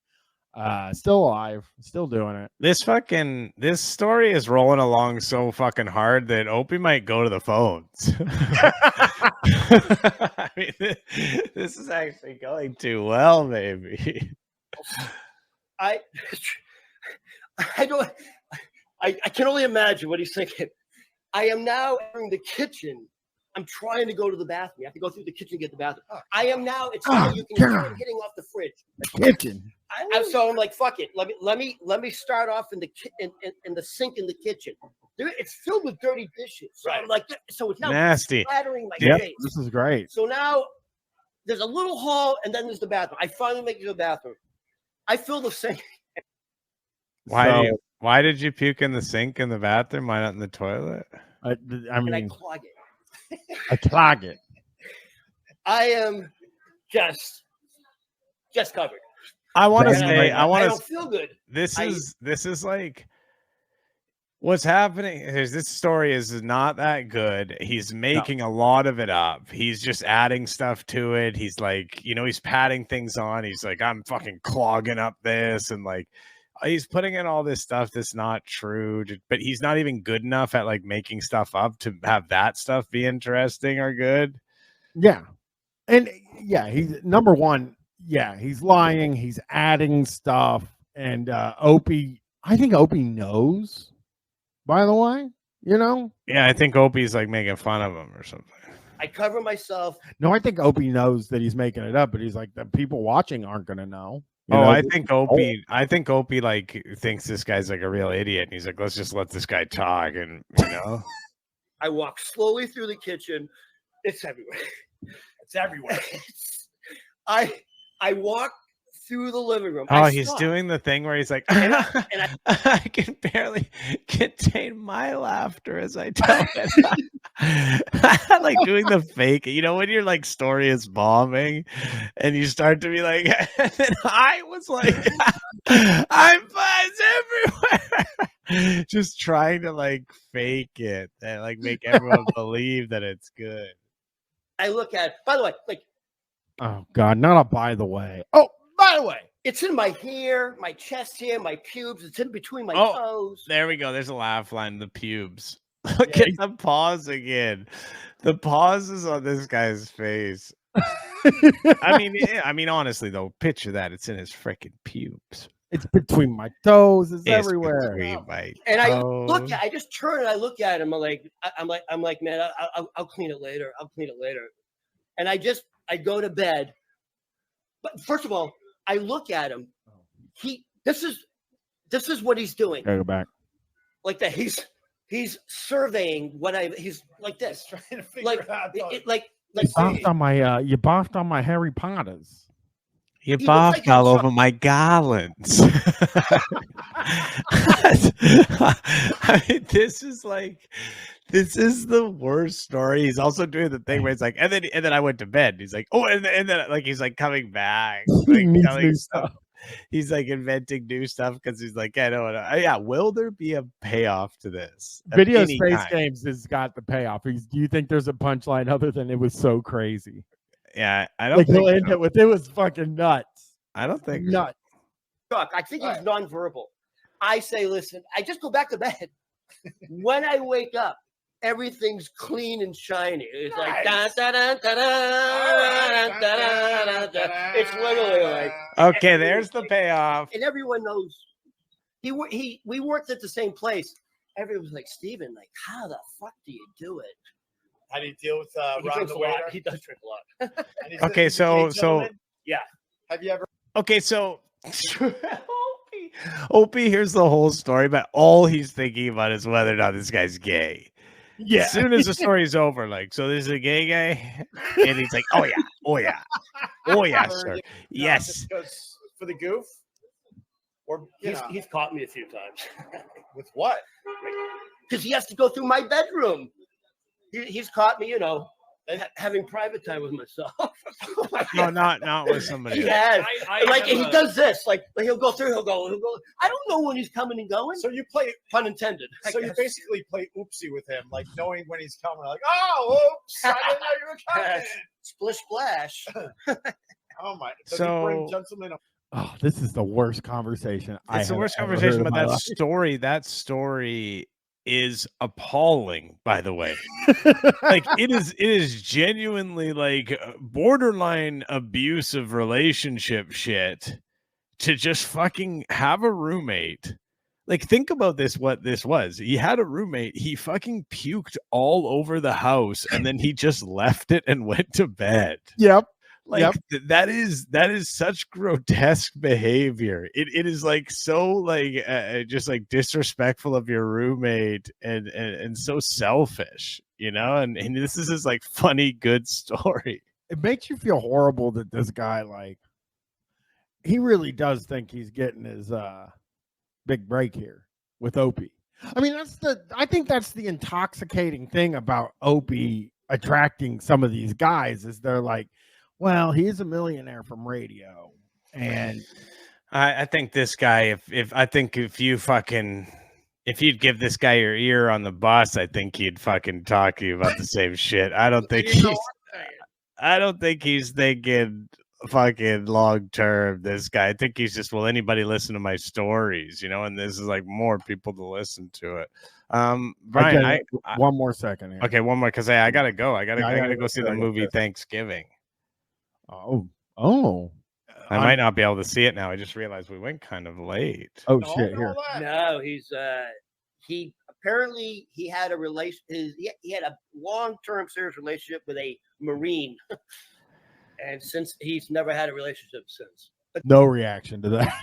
[SPEAKER 4] still alive, still doing it.
[SPEAKER 2] This story is rolling along so fucking hard that Opie might go to the phones. I mean, this is actually going too well, maybe.
[SPEAKER 22] I can only imagine what he's thinking. I am now entering the kitchen. I'm trying to go to the bathroom. You have to go through the kitchen to get the bathroom. I am now. It's now you can hear it hitting off the fridge.
[SPEAKER 4] The kitchen.
[SPEAKER 22] So I'm like, fuck it. Let me start off in the sink in the kitchen. It's filled with dirty dishes. So I'm like, so it's now
[SPEAKER 2] nasty,
[SPEAKER 22] splattering my face.
[SPEAKER 4] This is great.
[SPEAKER 22] So now there's a little hall, and then there's the bathroom. I finally make it to the bathroom. I fill the sink.
[SPEAKER 2] Why did you puke in the sink in the bathroom? Why not in the toilet?
[SPEAKER 4] I mean,
[SPEAKER 22] I clog it.
[SPEAKER 4] I clog it.
[SPEAKER 22] I am just covered.
[SPEAKER 2] I want to
[SPEAKER 22] And
[SPEAKER 2] say,
[SPEAKER 22] I don't feel good.
[SPEAKER 2] This is like what's happening. This story is not that good. He's making a lot of it up. He's just adding stuff to it. He's like, he's patting things on. He's like, I'm fucking clogging up this, and like he's putting in all this stuff that's not true. But he's not even good enough at like making stuff up to have that stuff be interesting or good.
[SPEAKER 4] Yeah, and yeah, he's number one. Yeah, he's lying. He's adding stuff, and Opie. I think Opie knows. By the way,
[SPEAKER 2] Yeah, I think Opie's like making fun of him or something.
[SPEAKER 22] I cover myself.
[SPEAKER 4] No, I think Opie knows that he's making it up, but he's like, the people watching aren't going to know.
[SPEAKER 2] I think Opie like thinks this guy's like a real idiot, and he's like, let's just let this guy talk, and
[SPEAKER 22] I walk slowly through the kitchen. It's everywhere.
[SPEAKER 14] It's everywhere.
[SPEAKER 22] I walk through the living room.
[SPEAKER 2] Oh, he's doing the thing where he's like, I can barely contain my laughter as I tell it. Like doing the fake, when your like story is bombing and you start to be like, and then I was like, I'm everywhere. Just trying to like fake it and like make everyone believe that it's good.
[SPEAKER 22] I look at it. By the way, like,
[SPEAKER 4] oh God, not a by the way. Oh, by the way,
[SPEAKER 22] it's in my hair, my chest hair, my pubes. It's in between my toes.
[SPEAKER 2] There we go. There's a laugh line. The pubes. Look at the pause again. The pauses on this guy's face. I mean, honestly though, picture that. It's in his freaking pubes.
[SPEAKER 4] It's between my toes. It's everywhere.
[SPEAKER 22] And I just turn and I look at him. I'm like, man, I'll clean it later. I'll clean it later. And I go to bed. But first of all, I look at him. This is what he's doing.
[SPEAKER 4] Gotta go back.
[SPEAKER 22] Like that. He's surveying he's like this.
[SPEAKER 14] Trying to figure out.
[SPEAKER 4] You boffed on my Harry Potters.
[SPEAKER 2] You boffed all over my garlands. I mean, this is the worst story. He's also doing the thing where it's like, and then I went to bed. He's like, oh, and then like he's like coming back, like telling stuff. He's like inventing new stuff because he's like, I don't know. Yeah, will there be a payoff to this?
[SPEAKER 4] Video Space Games has got the payoff. Do you think there's a punchline other than it was so crazy?
[SPEAKER 2] Yeah, I don't
[SPEAKER 4] like
[SPEAKER 2] think
[SPEAKER 4] he'll end it with it was fucking nuts.
[SPEAKER 2] I don't think
[SPEAKER 22] nuts. Jock, I think he's nonverbal. I say, listen, I just go back to bed. When I wake up, everything's clean and shiny. It's like da da da da da da da da. It's literally like
[SPEAKER 2] Okay, there's the payoff.
[SPEAKER 22] and everyone knows. We worked at the same place. Everyone was like, Steven, like, how the fuck do you do it?
[SPEAKER 14] How do you deal with
[SPEAKER 22] He
[SPEAKER 14] Ron
[SPEAKER 22] drinks
[SPEAKER 14] the
[SPEAKER 22] a lot.
[SPEAKER 14] waiter?
[SPEAKER 22] He does drink a lot.
[SPEAKER 2] Okay, so
[SPEAKER 22] yeah.
[SPEAKER 14] Have you ever?
[SPEAKER 2] Okay, so Opie here's the whole story, but all he's thinking about is whether or not this guy's gay.
[SPEAKER 4] Yeah.
[SPEAKER 2] As soon as the story's over, like, so this is a gay guy, and he's like, oh yeah, sir, yes.
[SPEAKER 14] Just goes for the goof, or
[SPEAKER 22] He's caught me a few times.
[SPEAKER 14] with what?
[SPEAKER 22] Because he has to go through my bedroom. He's caught me, having private time with myself.
[SPEAKER 2] No, not with somebody.
[SPEAKER 22] He has. He does this. Like he'll go through. He'll go. I don't know when he's coming and going.
[SPEAKER 14] So you play,
[SPEAKER 22] pun intended.
[SPEAKER 14] So you basically play oopsie with him, like knowing when he's coming. Like, oh, oops, I didn't know you were coming.
[SPEAKER 22] Splish splash.
[SPEAKER 14] Oh my! Does
[SPEAKER 2] So-
[SPEAKER 14] he bring gentlemen?
[SPEAKER 4] Oh, this is the worst conversation.
[SPEAKER 2] It's the worst conversation, but that story is appalling, by the way. Like it is genuinely like borderline abusive relationship shit to just fucking have a roommate. Like, think about this, what this was. He had a roommate, he fucking puked all over the house, and then he just left it and went to bed.
[SPEAKER 4] Yep.
[SPEAKER 2] Like that is such grotesque behavior. It is like so like just like disrespectful of your roommate and so selfish, and this is his like funny good story.
[SPEAKER 4] It makes you feel horrible that this guy, like, he really does think he's getting his big break here with Opie. I mean, I think that's the intoxicating thing about Opie attracting some of these guys is they're like, well, he's a millionaire from radio, and
[SPEAKER 2] I think this guy, if you'd give this guy your ear on the bus, I think he'd fucking talk to you about the same shit. I don't think he's thinking fucking long term. This guy, I think he's just, will anybody listen to my stories? And this is like more people to listen to it. Brian,
[SPEAKER 4] one more second here.
[SPEAKER 2] Okay, one more because I gotta go. I gotta go see the movie Thanksgiving.
[SPEAKER 4] Oh.
[SPEAKER 2] I might not be able to see it now. I just realized we went kind of late.
[SPEAKER 4] Oh shit! Here.
[SPEAKER 22] No, he apparently he had a he had a long-term serious relationship with a Marine, and since he's never had a relationship since.
[SPEAKER 4] No reaction to that.